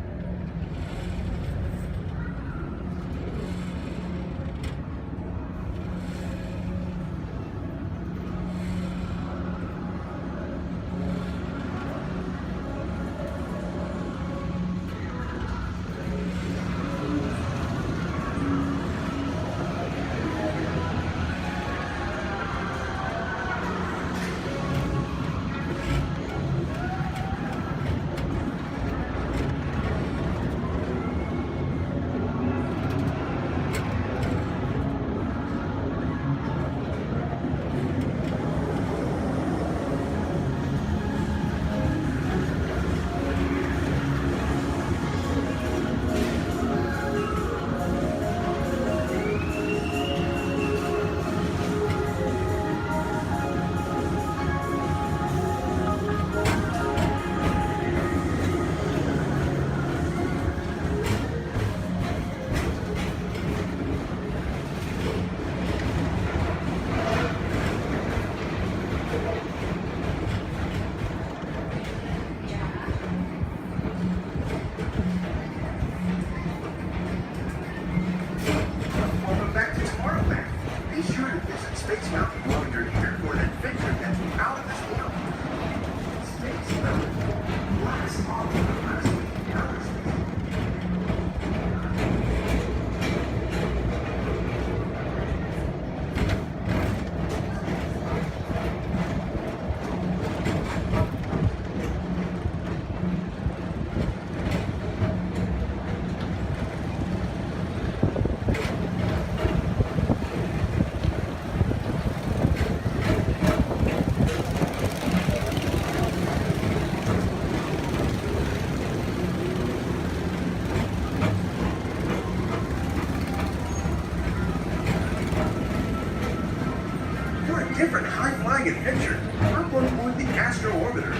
Different high-flying adventure. Hop on board the Astro Orbiter.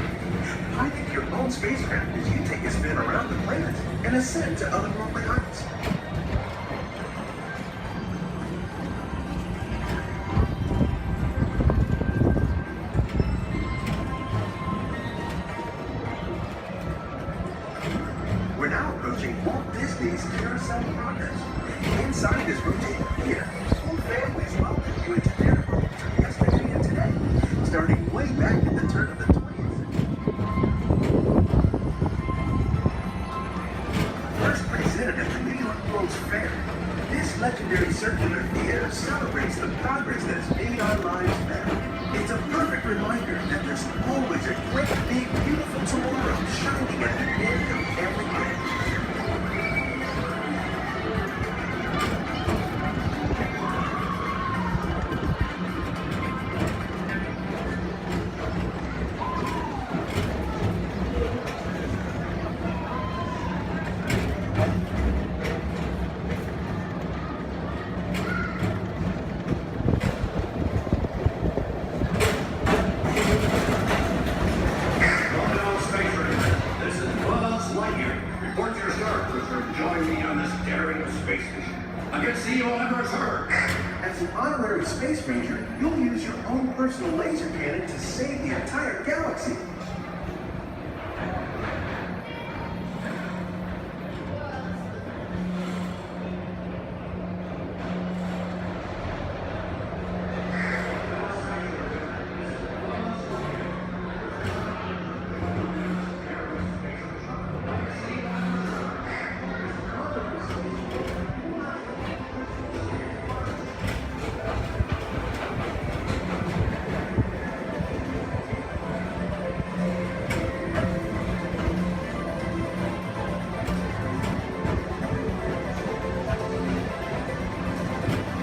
I think your own spacecraft as you take a spin around the planet and ascend to otherworldly heights. We're now approaching Walt Disney's Carousel of Progress. Inside this rotating theater, whole families welcome you into their home from yesterday and today, starting way back at the turn of the 20th. First presented at the New York World's Fair, this legendary circular theater celebrates the progress that has made our lives better. It's a perfect reminder that there's always a great, big, beautiful tomorrow shining at the end of every day. As an honorary space ranger, you'll use your own personal laser cannon to save the entire galaxy.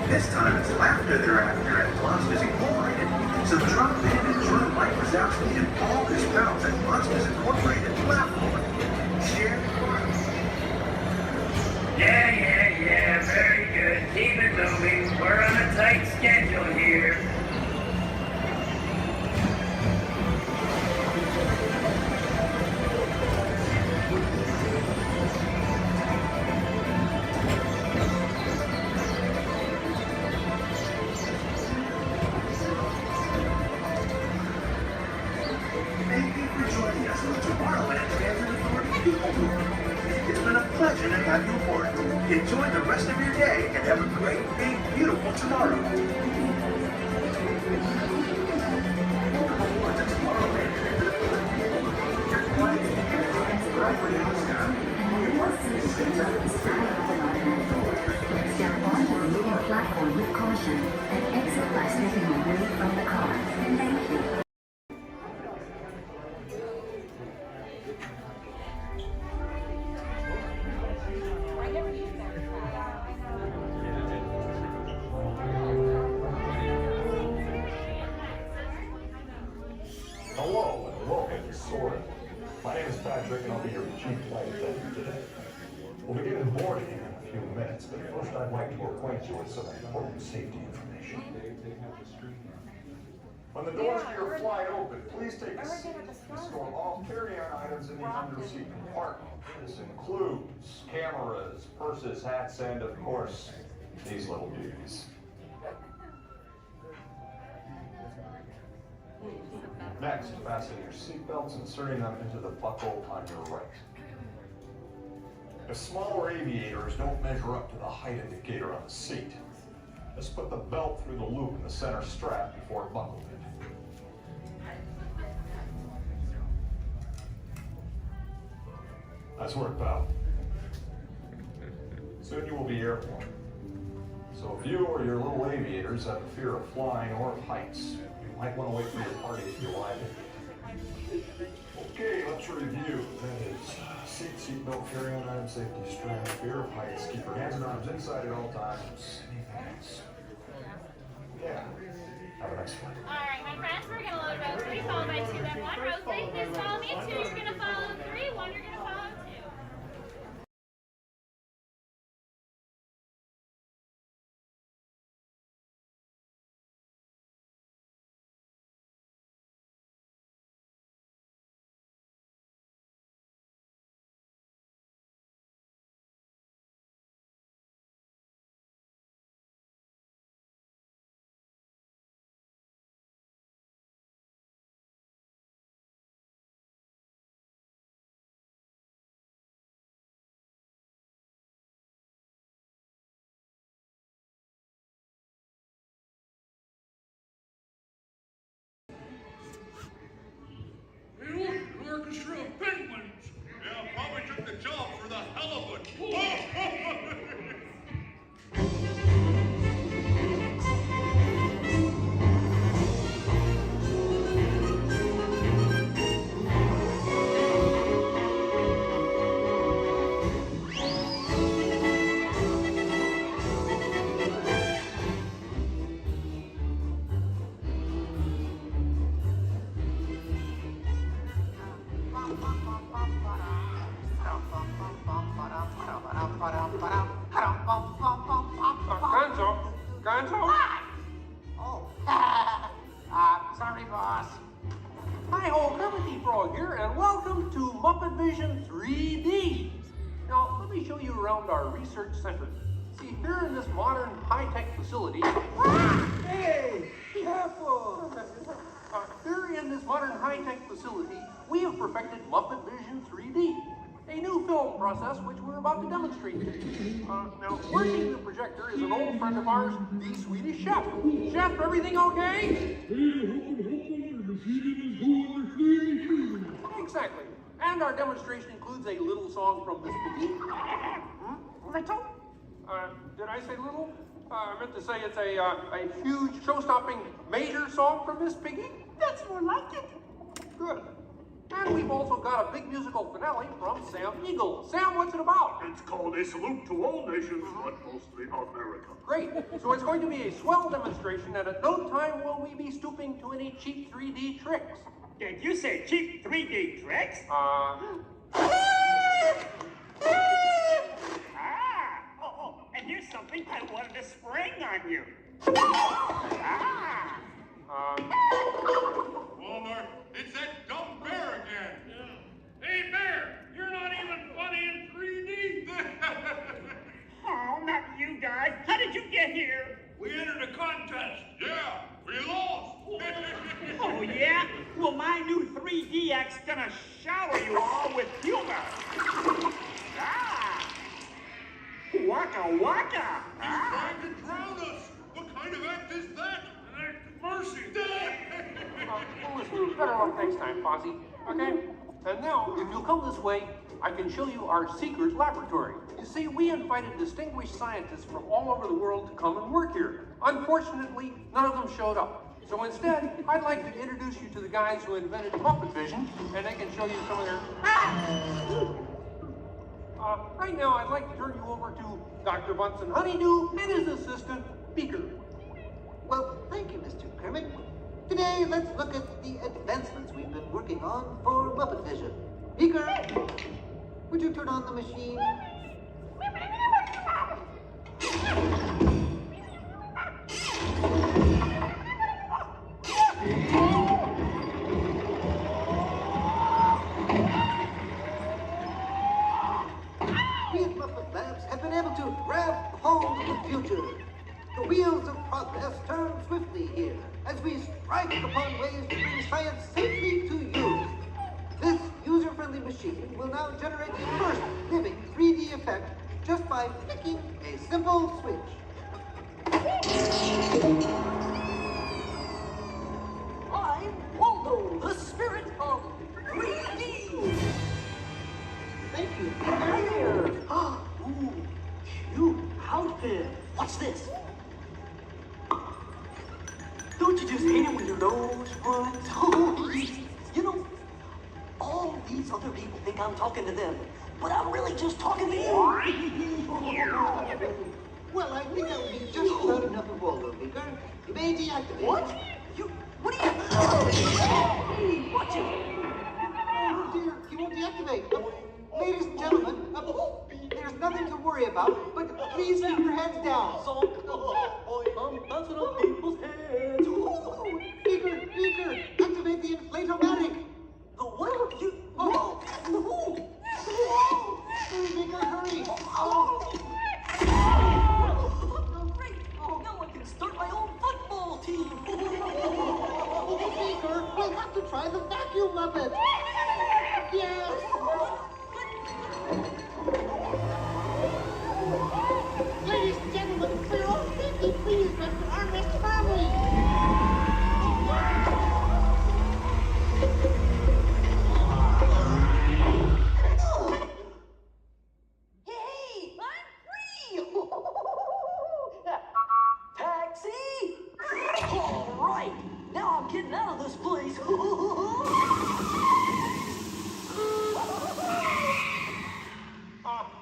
This time it's laughter they're after, and Monsters Incorporated. So drop in and join Mike Wazowski and all his pals at Monsters Incorporated platform. Share the fun. Yeah, very good. Keep it moving. We're on a tight schedule here. Enjoy the rest of your day and have a great, big, beautiful tomorrow. Step onto the moving platform with caution and exit by stepping away from the car. Thank you. Hello and welcome to Soarin'. My name is Patrick and I'll be your chief flight attendant today. We'll begin boarding in a few minutes, but first I'd like to acquaint you with some important safety information. When the doors to your flight open, please take a seat and store all carry-on items in the under-seat compartment. This includes cameras, purses, hats, and of course, these little beauties. Next, fasten your seatbelts, inserting them into the buckle on your right. If smaller aviators don't measure up to the height indicator on the seat, just put the belt through the loop in the center strap before buckling it. Nice work, pal. Soon you will be airborne. So if you or your little aviators have a fear of flying or of heights, you might want to wait for your party if you like it. Okay, let's review. That is seatbelt, carry-on item, safety strap, fear of heights, keep your hands and arms inside at all times. Anything else? Yeah. Have a nice flight. Alright, my friends, we're gonna load row 3, followed by 2, then 1. Row 3, please follow me. 2, you're gonna follow 3. 1, you're gonna follow 2. An orchestra of penguins. Yeah, probably took the job for the hell of it. Gonzo? Oh. Sorry, boss. Hi-ho, Kermit Frog here, and welcome to Muppet Vision 3D. Now, let me show you around our research center. See, here in this modern high-tech facility... Hey! Careful! Here in this modern high-tech facility, we have perfected Muppet Vision 3D. A new film process which we're about to demonstrate. Now, working the projector is an old friend of ours, the Swedish Chef. Chef, everything okay? Exactly. And our demonstration includes a little song from Miss Piggy. Little? Did I say little? I meant to say it's a huge, show-stopping, major song from Miss Piggy. That's more like it. Good. And we've also got a big musical finale from Sam Eagle. Sam, what's it about? It's called A Salute to All Nations, but mostly America. Great. So it's going to be a swell demonstration, and at no time will we be stooping to any cheap 3D tricks. Did you say cheap 3D tricks? And here's something I wanted to spring on you. Walmart, it's that dumb bear again. Yeah. Hey, Bear, you're not even funny in 3D. Oh, not you guys. How did you get here? We entered a contest. Yeah, we lost. Oh, yeah? Well, my new 3DX gonna shower you all with humor. What? Waka waka! He's trying to drown us! What kind of act is that? An act of mercy! Listen, better luck next time, Posse. Okay? And now, if you'll come this way, I can show you our secret laboratory. You see, we invited distinguished scientists from all over the world to come and work here. Unfortunately, none of them showed up. So instead, I'd like to introduce you to the guys who invented Muppet Vision, and they can show you some of their... right now, I'd like to turn you over to Dr. Bunsen Honeydew and his assistant, Beaker. Well, thank you, Mr. Kermit. Today, let's look at the advancements we've been working on for Muppet Vision. Beaker, would you turn on the machine? We at Muppet Labs have been able to grab hold of the future. The wheels of progress turn swiftly here as we strike upon ways to bring science safely to you. This user-friendly machine will now generate the first living 3D effect just by flicking a simple switch. I'm Waldo, the spirit of 3D. Thank you. Hi there. Ooh, cute outfit. What's this? Don't you just hate it when your nose runs? You know, all these other people think I'm talking to them, but I'm really just talking to you. Well, I think that would be just about enough of Waldo, Beaker. You may deactivate. What? What are you... Hey, watch it. Oh dear, he won't deactivate. Ladies and gentlemen, there's nothing to worry about, but please keep your heads down. I'm bouncing on people's heads. Beaker, activate the inflatomatic. The what? You... Whoa! Beaker, hurry. Great! Now I can start my own football team. Beaker, we'll have to try the vacuum Muppet. Yes. Ladies and gentlemen, we're all deeply pleased with the Armrest family. Hey, I'm free! Taxi! All right, now I'm getting out of this place.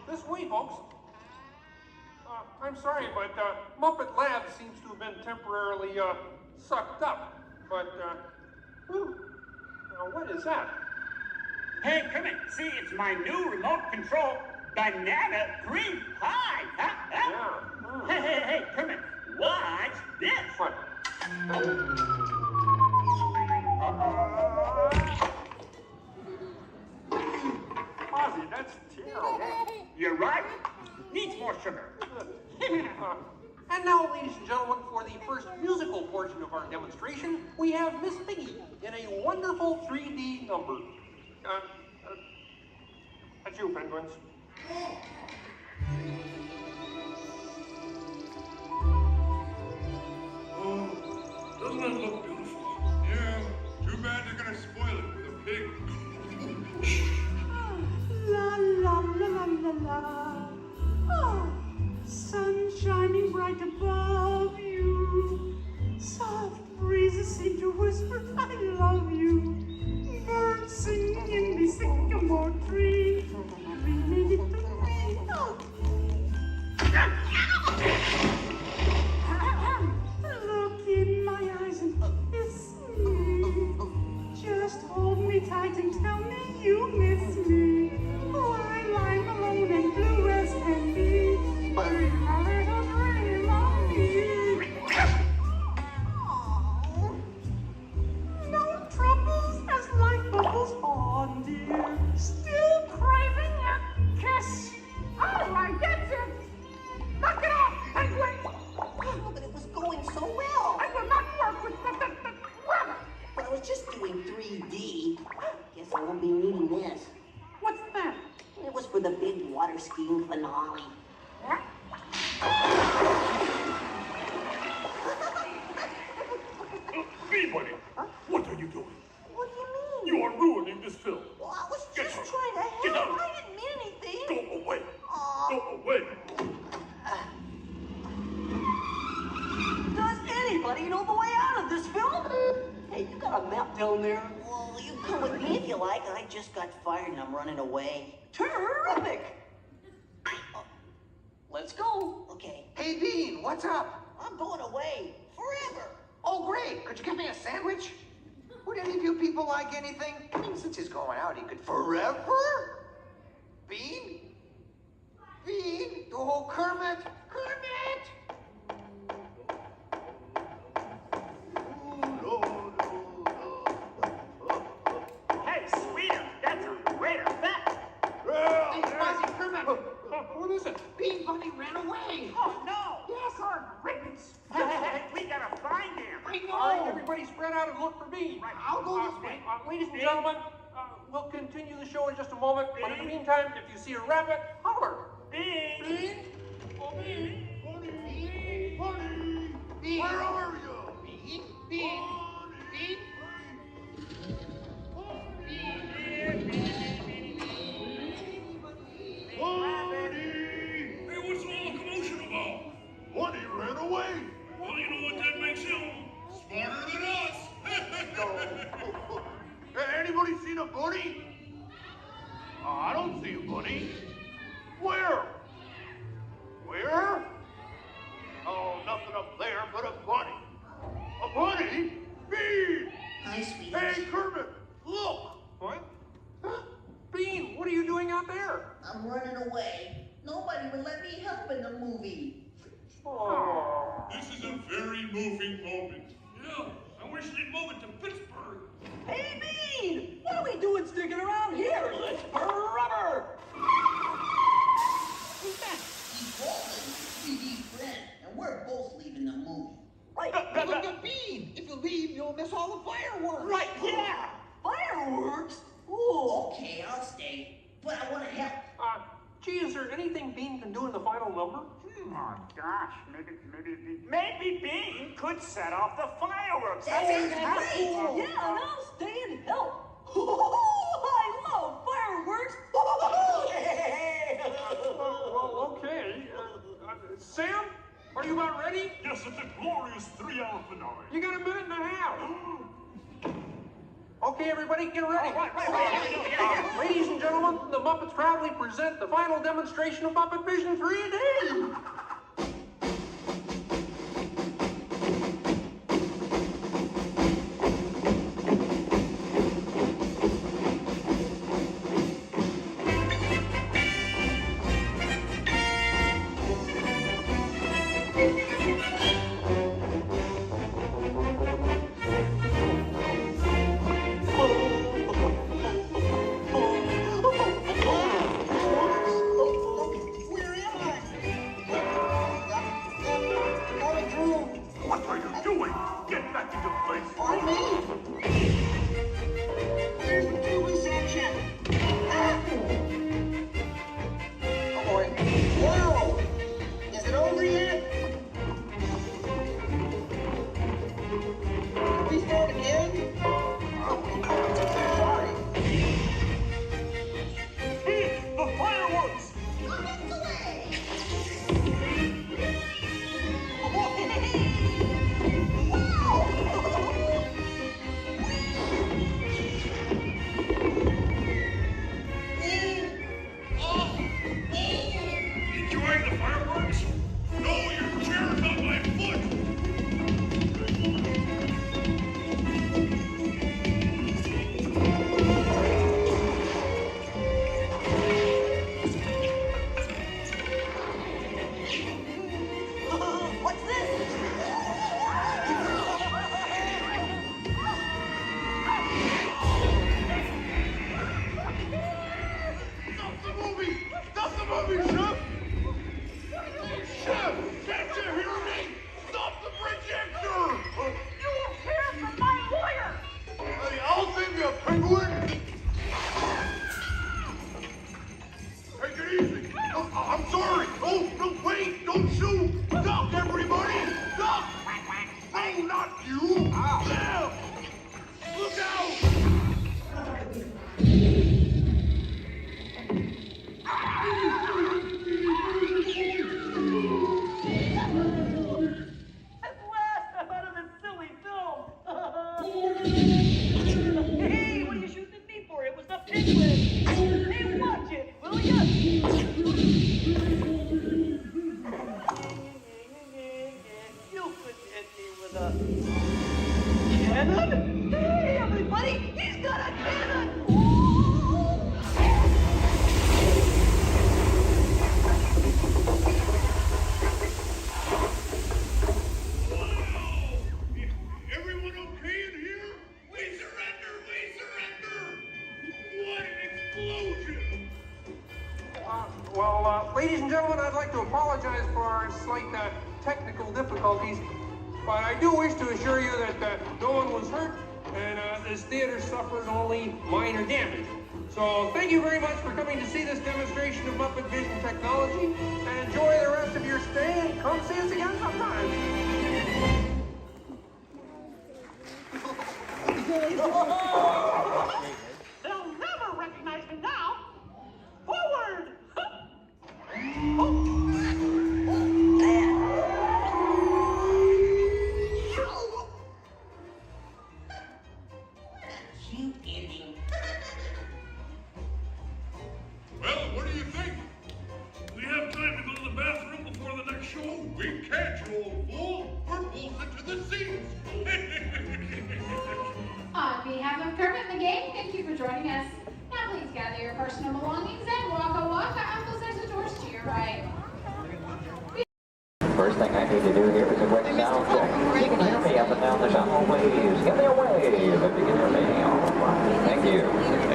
This way, folks. I'm sorry, but Muppet Labs seems to have been temporarily sucked up. But, what is that? Hey, Kermit, see, it's my new remote control banana cream pie. Huh? Hey, Kermit, watch this. What? Ozzy, that's terrible. You're right. Needs more sugar. And now, ladies and gentlemen, for the first musical portion of our demonstration, we have Miss Piggy in a wonderful 3D number. That's you, penguins. Doesn't it look beautiful? Yeah, too bad they're gonna spoil it with a pig. La la la la la la. Oh, sun shining bright above you. Soft breezes seem to whisper, I love you. Birds singing in the sycamore tree. Dreaming it to me. Oh. Look in my eyes and kiss me. Just hold me tight and tell me you miss me. While I'm alone and blue as can be. Dream a little dream of me. No troubles as life bubbles on, dear. Still craving a kiss. All right, that's it. Knock it off, penguin. Oh, but it was going so well. I will not work with the rabbit. But I was just doing 3D. Guess I won't be needing this. What's that? It was for the big water skiing finale. What? Everybody know the way out of this film? Hey, you got a map down there? Well, you can come with me if you like. I just got fired and I'm running away. Terrific! Let's go. Okay. Hey, Bean, what's up? I'm going away. Forever. Oh, great. Could you give me a sandwich? Would any of you people like anything? I mean, since he's going out, he could forever? Bean? Bean? Oh, Kermit! Kermit! Hey, sweeter, that's a great effect. Hey, Fuzzy, Kermit! What is it? Bean Bunny ran away! Oh, no. Yes, our riddance. Hey, we gotta find him. I know! All right, everybody spread out and look for Bean. Right, I'll go this way. Ladies and gentlemen, we'll continue the show in just a moment, but in the meantime, if you see a rabbit, holler. Bean. Bean? Oh, Bean. Bunny! Bunny! Bean! Where are you? Bean! Bean! Bean! Hey, what's all the commotion about? Bunny ran away. Well, you know what that makes him? Smarter than us. Hey, anybody seen a bunny? I don't see a bunny. Where? Where? Oh, nothing up there but a bunny. A bunny? Bean! Hi, sweetie. Hey, Kermit, look! What? Bean, what are you doing out there? I'm running away. Nobody would let me help in the movie. Oh. This is a very moving moment. Yeah, I wish they'd move it to Pittsburgh. Hey, Bean! What are we doing sticking around here? Let's burn rubber! Who's that? He's Walton, 3D friend, and we're both leaving the movie. Right. Look at Bean! If you leave, you'll miss all the fireworks! Right, yeah! Fireworks? Ooh. Okay, I'll stay, but I want to help. Gee, is there anything Bean can do in the final number? Oh, gosh, maybe Bean could set off the fireworks. That sounds great. Yeah, and I'll stay and help. I love fireworks. Well, okay. Sam, are you about ready? Yes, it's a glorious 3-hour finale. You got a minute and a half. Okay, everybody, get ready. Right. Ladies and gentlemen, the Muppets proudly present the final demonstration of Muppet Vision 3D. What are you doing? Get back into place. On me! Here's the tubing section. Oh boy. Whoa! Is it over yet? Can we start again? Sorry. Speed! The fireworks! Enjoying the fireworks? No, your chair's on my foot! What's this? Stop the movie! Stop the movie, Chef! Chef! Can't you hear me? Stop the projector! You'll hear from my lawyer. Hey, I'll save you, penguin! Take it easy! Oh, I'm sorry! Oh, no, wait! Don't shoot! Duck, everybody! Duck! No, not you! Them! Look out! At last, I'm out of cannon? Hey, everybody, he's got a cannon! Everyone okay in here? We surrender! We surrender! What an explosion! Ladies and gentlemen, I'd like to apologize for our slight technical difficulties, but I do wish to assure you that no one was hurt and this theater suffered only minor damage. So thank you very much for coming to see this demonstration of Muppet Vision technology, and enjoy the rest of your stay and come see us again sometime. They'll never recognize me now. Forward! Well, what do you think? We have time to go to the bathroom before the next show? We can't, you old fool. We're bolted to the seats. On behalf of Kermit the Game, thank you for joining us. Now please gather your personal belongings and waka waka. Uncle says the doors to your right. First thing I need to do here is a quick sound check. You can hear me up and down the shuttle waves. Give me a wave if you can hear me. All right. Thank you.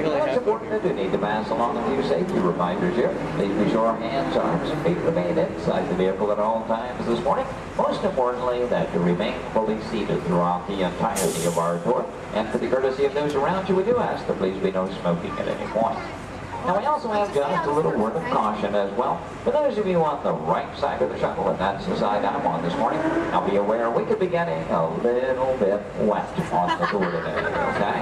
It's important that you need to pass along a few safety reminders here. Please be sure hands, arms, and feet remain inside the vehicle at all times this morning. Most importantly, that you remain fully seated throughout the entirety of our tour. And for the courtesy of those around you, we do ask that please be no smoking at any point. Now we also have just a little word of caution as well. For those of you on the right side of the shuttle, and that's the side I'm on this morning, now be aware we could be getting a little bit wet on the tour today, okay?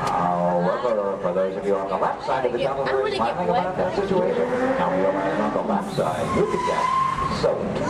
However, for those of you on the left side of the shuttle who are smiling about that situation, now realize on the left side you could get soaked.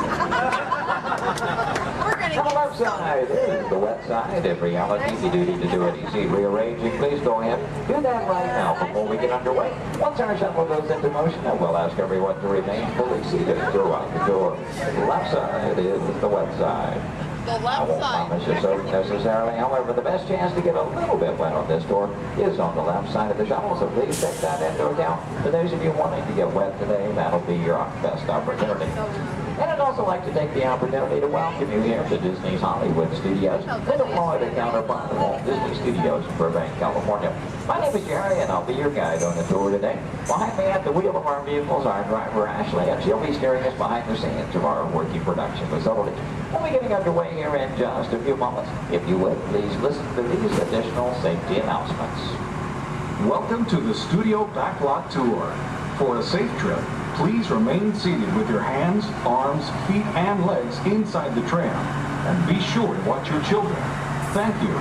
On the left side is the wet side. In reality, if you do need to do any seat rearranging, please go ahead. Do that right now before we get underway. Once our shuttle goes into motion, I will ask everyone to remain fully seated throughout the tour. The left side is the wet side. The left side. I won't promise you so necessarily. However, the best chance to get a little bit wet on this tour is on the left side of the shuttle, so please take that into account. For those of you wanting to get wet today, that'll be your best opportunity. And I'd also like to take the opportunity to welcome you here to Disney's Hollywood Studios, the Florida counterpart of Walt Disney Studios in Burbank, California. My name is Jerry, and I'll be your guide on the tour today. Behind me at the wheel of our vehicles, our driver Ashley, and she'll be steering us behind the scenes of our working production facility. We'll be getting underway here in just a few moments. If you would, please listen to these additional safety announcements. Welcome to the Studio Backlot Tour. For a safe trip, please remain seated with your hands, arms, feet, and legs inside the tram. And be sure to watch your children. Thank you.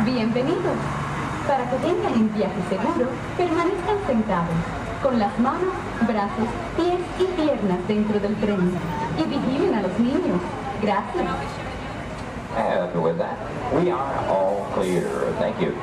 Bienvenidos. Para que tengan un viaje seguro, permanezcan sentados, con las manos, brazos, pies y piernas dentro del tren. Y vigilen a los niños. Gracias. And with that, we are all clear. Thank you.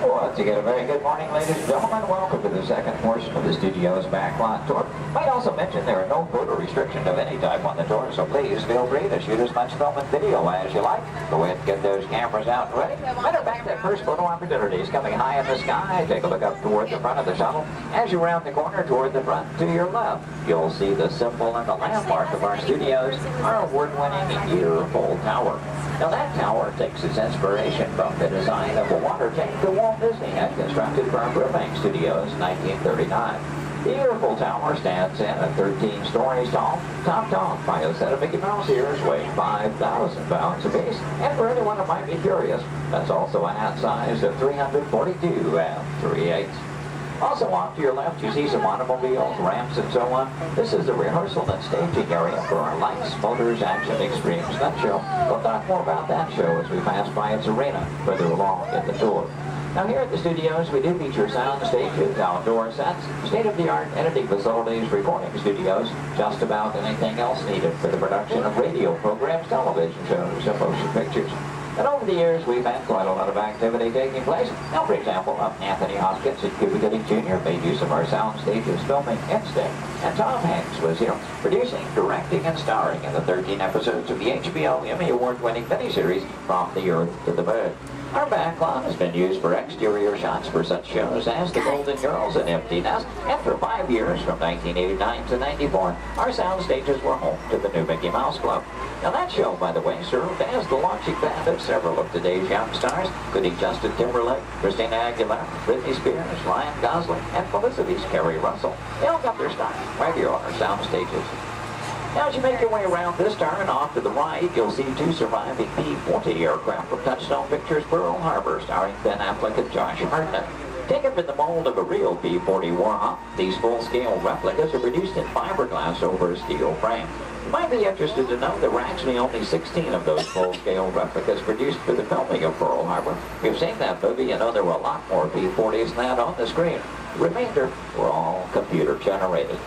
Once again, a very good morning, ladies and gentlemen. Welcome to the second portion of the Studio's Backlot Tour. Might also mention there are no photo restrictions of any type on the tour, so please feel free to shoot as much film and video as you like. Go ahead and get those cameras out and ready. Matter of fact, that first photo opportunity is coming high in the sky. Take a look up toward the front of the shuttle. As you round the corner toward the front to your left, you'll see the symbol and the landmark of our studios, our award-winning year-old tower. Now that tower takes its inspiration from the design of a water tank that Walt Disney had constructed for our Burbank Studios in 1939. The Eiffel Tower stands in at 13 stories tall, topped off by a set of Mickey Mouse ears weighing 5,000 pounds apiece. And for anyone who might be curious, that's also a hat size of 342 3/8. Also off to your left, you see some automobiles, ramps, and so on. This is the rehearsal and staging area for our Lights, Motors, Action Extreme stunt show. We'll talk more about that show as we pass by its arena further along in the tour. Now here at the studios, we do feature sound stages, outdoor sets, state-of-the-art editing facilities, recording studios, just about anything else needed for the production of radio programs, television shows, and motion pictures. And over the years, we've had quite a lot of activity taking place. Now, for example, Anthony Hopkins and Cuba Gooding Jr. made use of our sound stages filming Instinct. And Tom Hanks was here, producing, directing, and starring in the 13 episodes of the HBO Emmy Award-winning miniseries From the Earth to the Moon. Our backlot has been used for exterior shots for such shows as The Golden Girls and Empty Nest, and for 5 years, from 1989 to 94, our sound stages were home to the new Mickey Mouse Club. Now that show, by the way, served as the launching pad of several of today's young stars, including Justin Timberlake, Christina Aguilera, Britney Spears, Ryan Gosling, and Felicity's Kerry Russell. They all got their start right here on our sound stages. Now, as you make your way around this turn off to the right, you'll see 2 surviving P-40 aircraft from Touchstone Pictures Pearl Harbor, starring Ben Affleck and Josh Hartnett. Taken from the mold of a real P-40 Warhawk, these full-scale replicas are produced in fiberglass over a steel frame. You might be interested to know there were actually only 16 of those full-scale replicas produced for the filming of Pearl Harbor. If you've seen that movie, you know there were a lot more P-40s than that on the screen. The remainder were all computer-generated.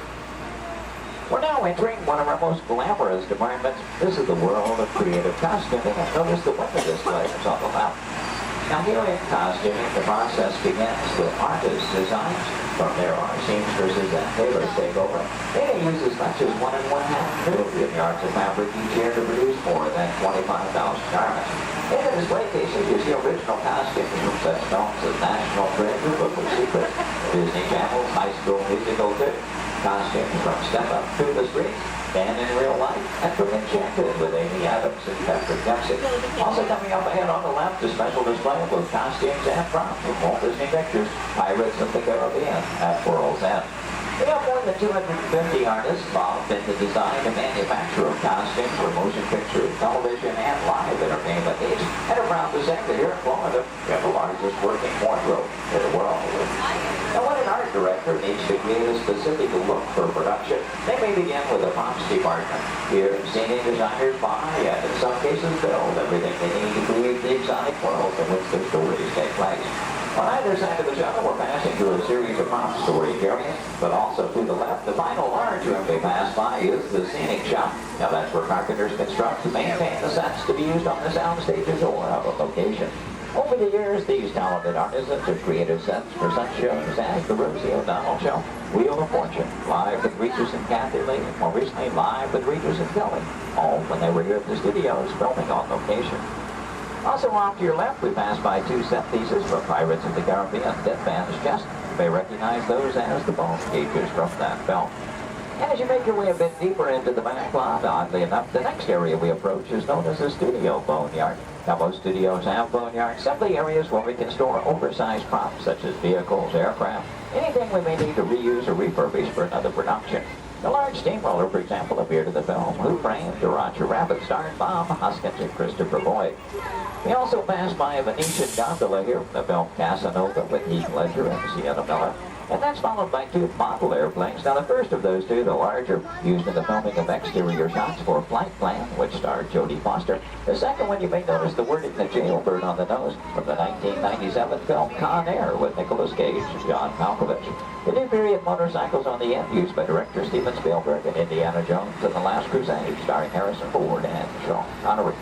We're now entering one of our most glamorous departments. This is the world of creative costuming, and notice the window displays on the left. Now here in costuming, the process begins with artist designs. From there, our seamstresses and tailors take over. They may use as much as 1 1/2 million yards of fabric each year to produce more than 25,000 garments. In the display cases, you see original costumes from such films as National Treasure, Book of Secrets, Disney Channel's High School Musical 2. Costumes from Step Up to the Streets, and in Real Life, and from Enchanted with Amy Adams and Patrick Dempsey. Also coming up ahead on the left, a special display of both costumes and props from Walt Disney Pictures, Pirates of the Caribbean at World's End. We have more than 250 artists involved in the design and manufacture of costumes for motion picture, television, and live entertainment needs. And I'm proud to say that here in Florida, we have the largest working wardrobe in the world. Now, when an art director needs to create a specific look for production, they may begin with a props department. Here, scenic designers buy and in some cases build everything they need to create the exotic world in which their stories take place. On either side of the show, we're passing through a series of prop storage areas, but also to the left, the final large room we pass by is the scenic shop. Now that's where carpenters construct to maintain the sets to be used on the sound stages or of a location. Over the years, these talented artisans have created sets for such shows as The Rosie O'Donnell Show, Wheel of Fortune, Live with Regis and Kathy Lee, and more recently, Live with Regis and Kelly, all when they were here at the studios filming on location. Also off to your left, we pass by 2 set pieces from Pirates of the Caribbean, Dead Man's Chest. You may recognize those as the bone cages from that film. And as you make your way a bit deeper into the back lot, oddly enough, the next area we approach is known as the studio boneyard. Now, most studios have boneyards, simply areas where we can store oversized props such as vehicles, aircraft, anything we may need to reuse or refurbish for another production. The large steamroller, for example, appeared in the film Who Framed Roger Rabbit, starring Bob Hoskins and Christopher Lloyd. We also passed by a Venetian gondola here from the film Casanova with Heath Ledger and Sienna Miller. And that's followed by 2 model airplanes. Now the first of those 2, the larger, used in the filming of exterior shots for Flight Plan, which starred Jodie Foster. The second one, you may notice the wording The Jailbird on the nose from the 1997 film Con Air with Nicolas Cage and John Malkovich. The new period motorcycles on the end used by director Steven Spielberg and Indiana Jones and The Last Crusade, starring Harrison Ford and Sean Connery.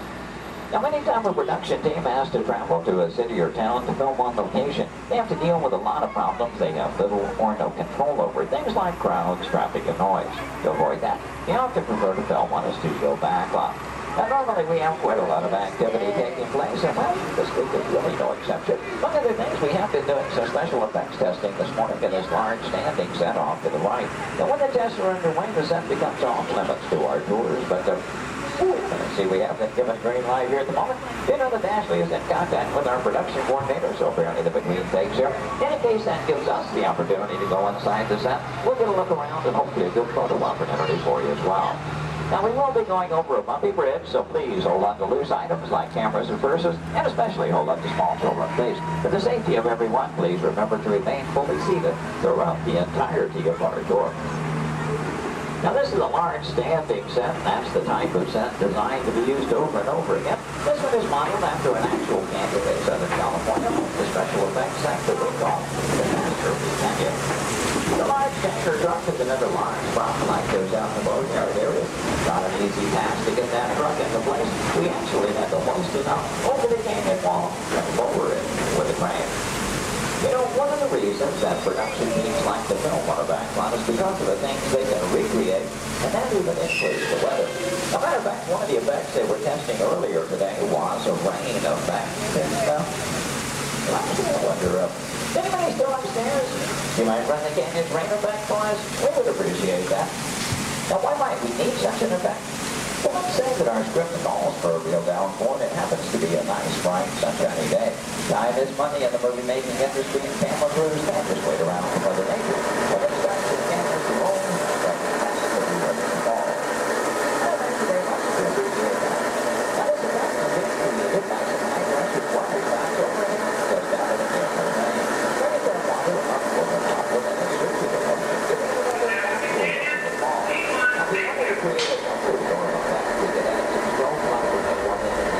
Now, anytime a production team has to travel to a city or town to film on location, they have to deal with a lot of problems they have little or no control over. Things like crowds, traffic, and noise. To avoid that, they often prefer to film on a studio backlot. Now, normally we have quite a lot of activity taking place, and well, this week is really no exception. One of the things we have been doing some special effects testing this morning in this large standing set off to the right. Now, when the tests are underway, the set becomes off limits to our tours, but see, we have been given green light here at the moment. You know that Ashley is in contact with our production coordinator, so apparently the between takes here. In any case, that gives us the opportunity to go inside the set. We'll get a look around and hopefully a good photo opportunity for you as well. Now, we will be going over a bumpy bridge, so please hold on to loose items like cameras and purses, and especially hold on to small children, please. For the safety of everyone, please remember to remain fully seated throughout the entirety of our tour. Now, this is a large standing set. That's the type of set designed to be used over and over again. This one is modeled after an actual canyon in Southern California, the special effects set that we call the Master Canyon. The large tanker truck is another large problem like goes out in the boatyard area. Not an easy task to get that truck into place. We actually had to hoist it up over the canyon wall and lower it with a crane. You know, one of the reasons that production teams like to film on a backlot is because of the things they can recreate and then even influence the weather. As a matter of fact, one of the effects they were testing earlier today was a rain effect. And, I wonder, anybody still upstairs? You might run the canyon's rain effect for us? We would appreciate that. Now, why might we need such an effect? Well, let's say that our script calls for a real downpour and it happens to be a nice, bright, sunshiny day. Time is money in the movie-making industry, and camera crews can't just wait around for Mother Nature. When it starts to cameras to roll, that has to be ready to fall. Well, thank you very much. We appreciate that. Now, this effect is being created by some high-pressure water spots over in just out of the camera rain. Bringing that water up over top within a circular motion, giving it another downpour to the fall. Now, we wanted to create a comfort zone effect. We could add some strobe lighting and one in the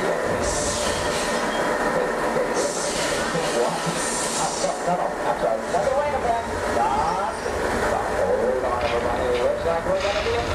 No, I'm sorry. No, wait a minute. Stop. Hold on, everybody. Looks like we're going to be in.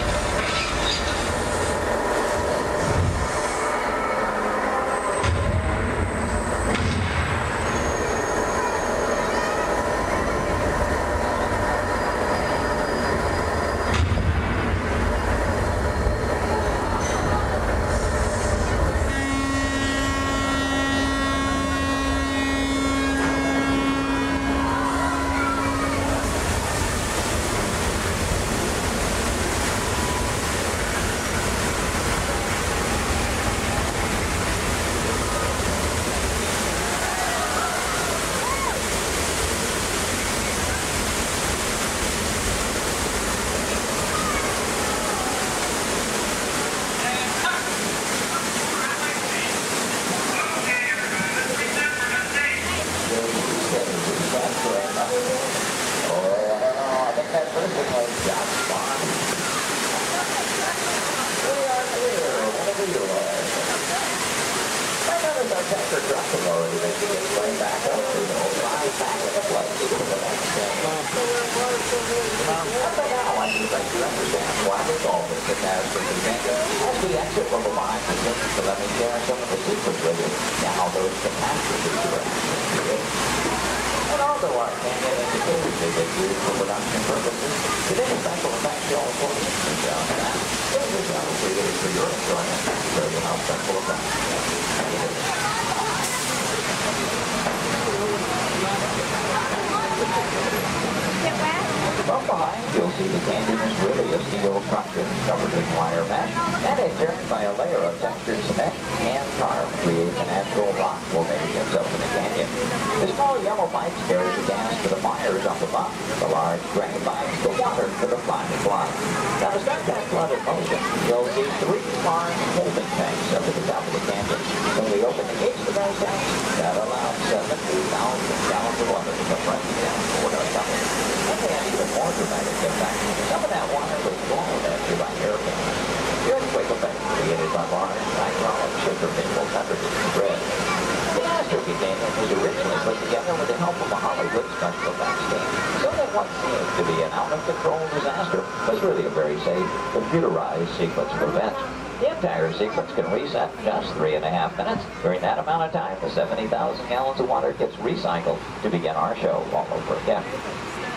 From behind, you'll see the canyon is really a steel structure covered in wire mesh and adjoined by a layer of textured cement and tar creates a natural rock formation itself in the canyon. The small yellow pipes carry the gas to the fires on the bottom. The large gray pipes the water to the flying blind. Now to start that flood in motion, you'll see 3 large holding tanks up at the top of the canyon. When we open the gates to those tanks, that allows 70,000 gallons of water to come right down toward our tunnel. And we have even more dramatic impact. Some of that water was blown at you by hurricanes. The earthquake effect created by large hydraulic sugar minerals underneath the bridge. The Astrophy Canyon was originally put together with the help of a Hollywood special effects team, so that what seemed to be an out-of-control disaster was really a very safe, computerized sequence of events. The entire sequence can reset in just 3.5 minutes. During that amount of time, the 70,000 gallons of water gets recycled to begin our show all over again.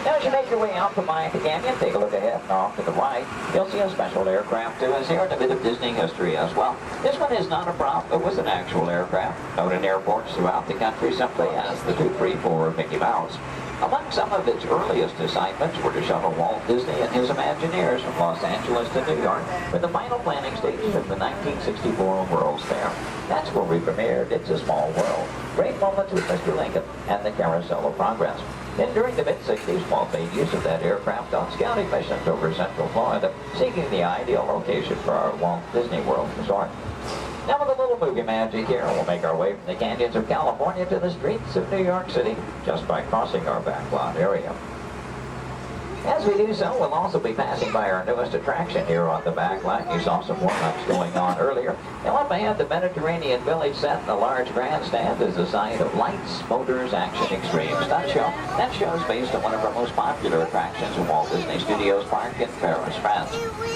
Now, as you make your way out behind the canyon, take a look ahead and off to the right. You'll see a special aircraft too, as here in a bit of Disney history as well. This one is not a prop, it was an actual aircraft, known in airports throughout the country simply as the 234 of Mickey Mouse. Among some of its earliest assignments were to shuttle Walt Disney and his Imagineers from Los Angeles to New York for the final planning stages of the 1964 World's Fair. That's where we premiered It's a Small World. Great moments with Mr. Lincoln and the Carousel of Progress. Then during the mid-60s, Walt made use of that aircraft on scouting missions over Central Florida, seeking the ideal location for our Walt Disney World resort. Now with a little movie magic here, we'll make our way from the canyons of California to the streets of New York City just by crossing our backlot area. As we do so, we'll also be passing by our newest attraction here on the back line. You saw some warm-ups going on earlier. Now up ahead, the Mediterranean Village set in the large grandstand is a site of Lights, Motors, Action Extreme Stunt Show. That show is based on one of our most popular attractions in Walt Disney Studios Park in Paris, France.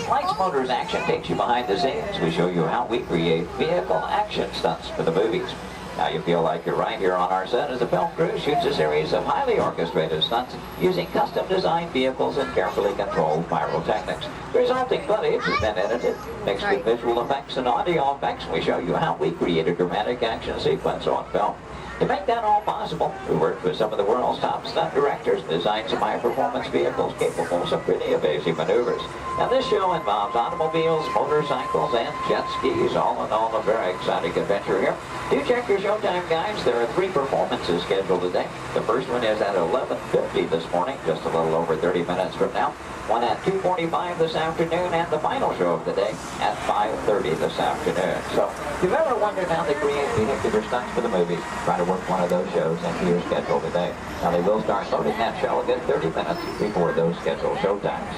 Lights, Motors, Action takes you behind the scenes. We show you how we create vehicle action stunts for the movies. Now you feel like you're right here on our set as the film crew shoots a series of highly orchestrated stunts using custom-designed vehicles and carefully controlled pyrotechnics. The resulting footage has been edited, mixed with visual effects and audio effects. We show you how we create a dramatic action sequence on film. To make that all possible, we worked with some of the world's top stunt directors and designed some high-performance vehicles capable of some pretty evasive maneuvers. Now this show involves automobiles, motorcycles, and jet skis. All in all, a very exciting adventure here. Do check your showtime guides. There are 3 performances scheduled today. The first one is at 11:50 this morning, just a little over 30 minutes from now. One at 2:45 this afternoon, and the final show of the day at 5:30 this afternoon. So if you've ever wondered how they create vehicular stunts for the movies, try to work one of those shows into your schedule today. Now they will start loading that show a good 30 minutes before those scheduled showtimes.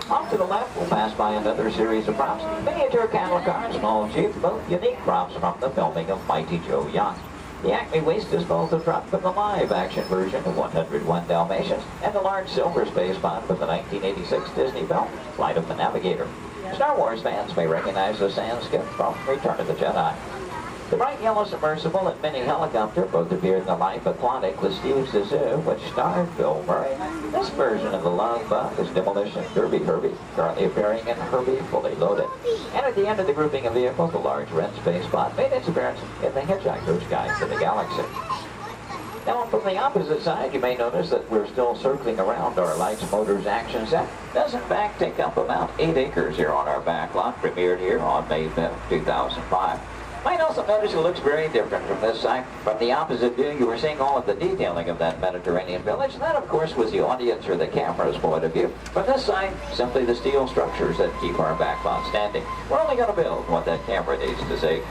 Off to the left, we'll pass by another series of props. Miniature cattle cars, small jeep, both unique props from the filming of Mighty Joe Yacht. The Acme Waste Disposal truck from the live-action version of 101 Dalmatians, and the large silver space pod from the 1986 Disney film, Flight of the Navigator. Star Wars fans may recognize the sand skip from Return of the Jedi. The bright yellow submersible and mini helicopter both appeared in the Life Aquatic with Steve Zissou, which starred Bill Murray. This version of the Love Bug is Demolition Derby Herbie, currently appearing in Herbie Fully Loaded. And at the end of the grouping of vehicles, the large red space pod made its appearance in The Hitchhiker's Guide to the Galaxy. Now, from the opposite side, you may notice that we're still circling around our Lights, Motors, Action set. It does, in fact, take up about 8 acres here on our back lot, premiered here on May 5th, 2005. Might also notice it looks very different from this side. From the opposite view, you were seeing all of the detailing of that Mediterranean village. That, of course, was the audience or the camera's point of view. From this side, simply the steel structures that keep our back lot standing. We're only going to build what that camera needs to see.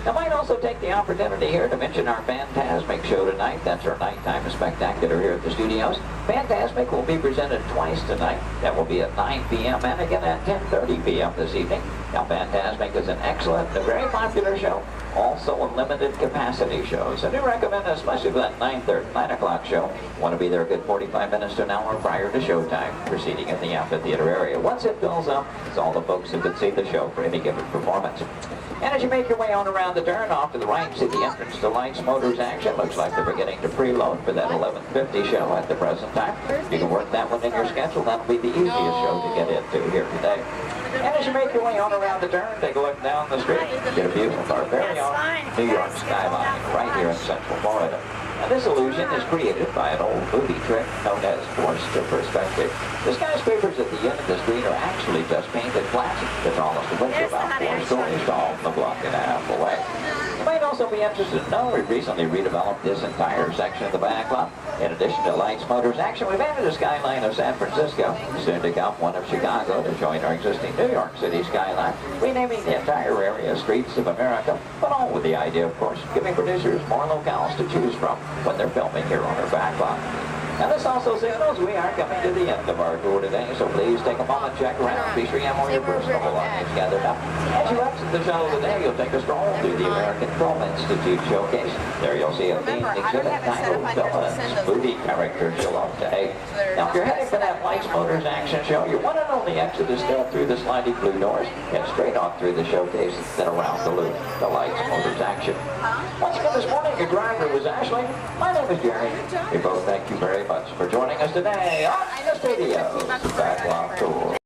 I might also take the opportunity here to mention our Fantasmic show tonight. That's our nighttime spectacular here at the studios. Fantasmic will be presented twice tonight. That will be at 9 p.m. and again at 10:30 p.m. this evening. Now, Fantasmic is an excellent and very popular show, also a limited capacity show. So I do recommend, especially for that 9 o'clock show, want to be there a good 45 minutes to an hour prior to showtime, proceeding in the amphitheater area. Once it fills up, it's all the folks who can see the show for any given performance. And as you make your way on around the turn, off to the right, see the entrance to Lights, Motors, Action. Looks like they're beginning to preload for that 11:50 show at the present time. You can work that one in your schedule. That'll be the easiest show to get into here today. And as you make your way on around the turn, take a look down the street. Get a view of our very own New York skyline right here in Central Florida. Now, this illusion is created by an old movie trick known as forced perspective. The skyscrapers at the end of the street are actually just painted glass. The tallest of which is about 4 stories tall, a block and a half away. You might also be interested to know we recently redeveloped this entire section of the back lot. In addition to Lights, Motors, Action, we've added a skyline of San Francisco, soon to come one of Chicago to join our existing New York City skyline, renaming the entire area Streets of America, but all with the idea, of course, giving producers more locales to choose from when they're filming here on our back lot. Now this also signals we are coming to the end of our tour today, so please take a moment, check around, be sure you have all your personal belongings gathered up. As you exit the shuttle today, you'll take a stroll through the American Film Institute showcase. There you'll see a themed exhibit titled Villains, movie characters you'll love to hate. Now if you're heading for that Lights, Motors, Action show, your one and only exit is still through the sliding blue doors and straight on through the showcase, then around the loop, the Lights, Motors, Action. Once again this morning, your driver was Ashley. My name is Jerry. We both thank you very much for joining us today on the Studios Backlot Tour.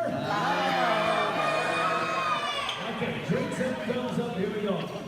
Okay, drinks up, thumbs up, here we go.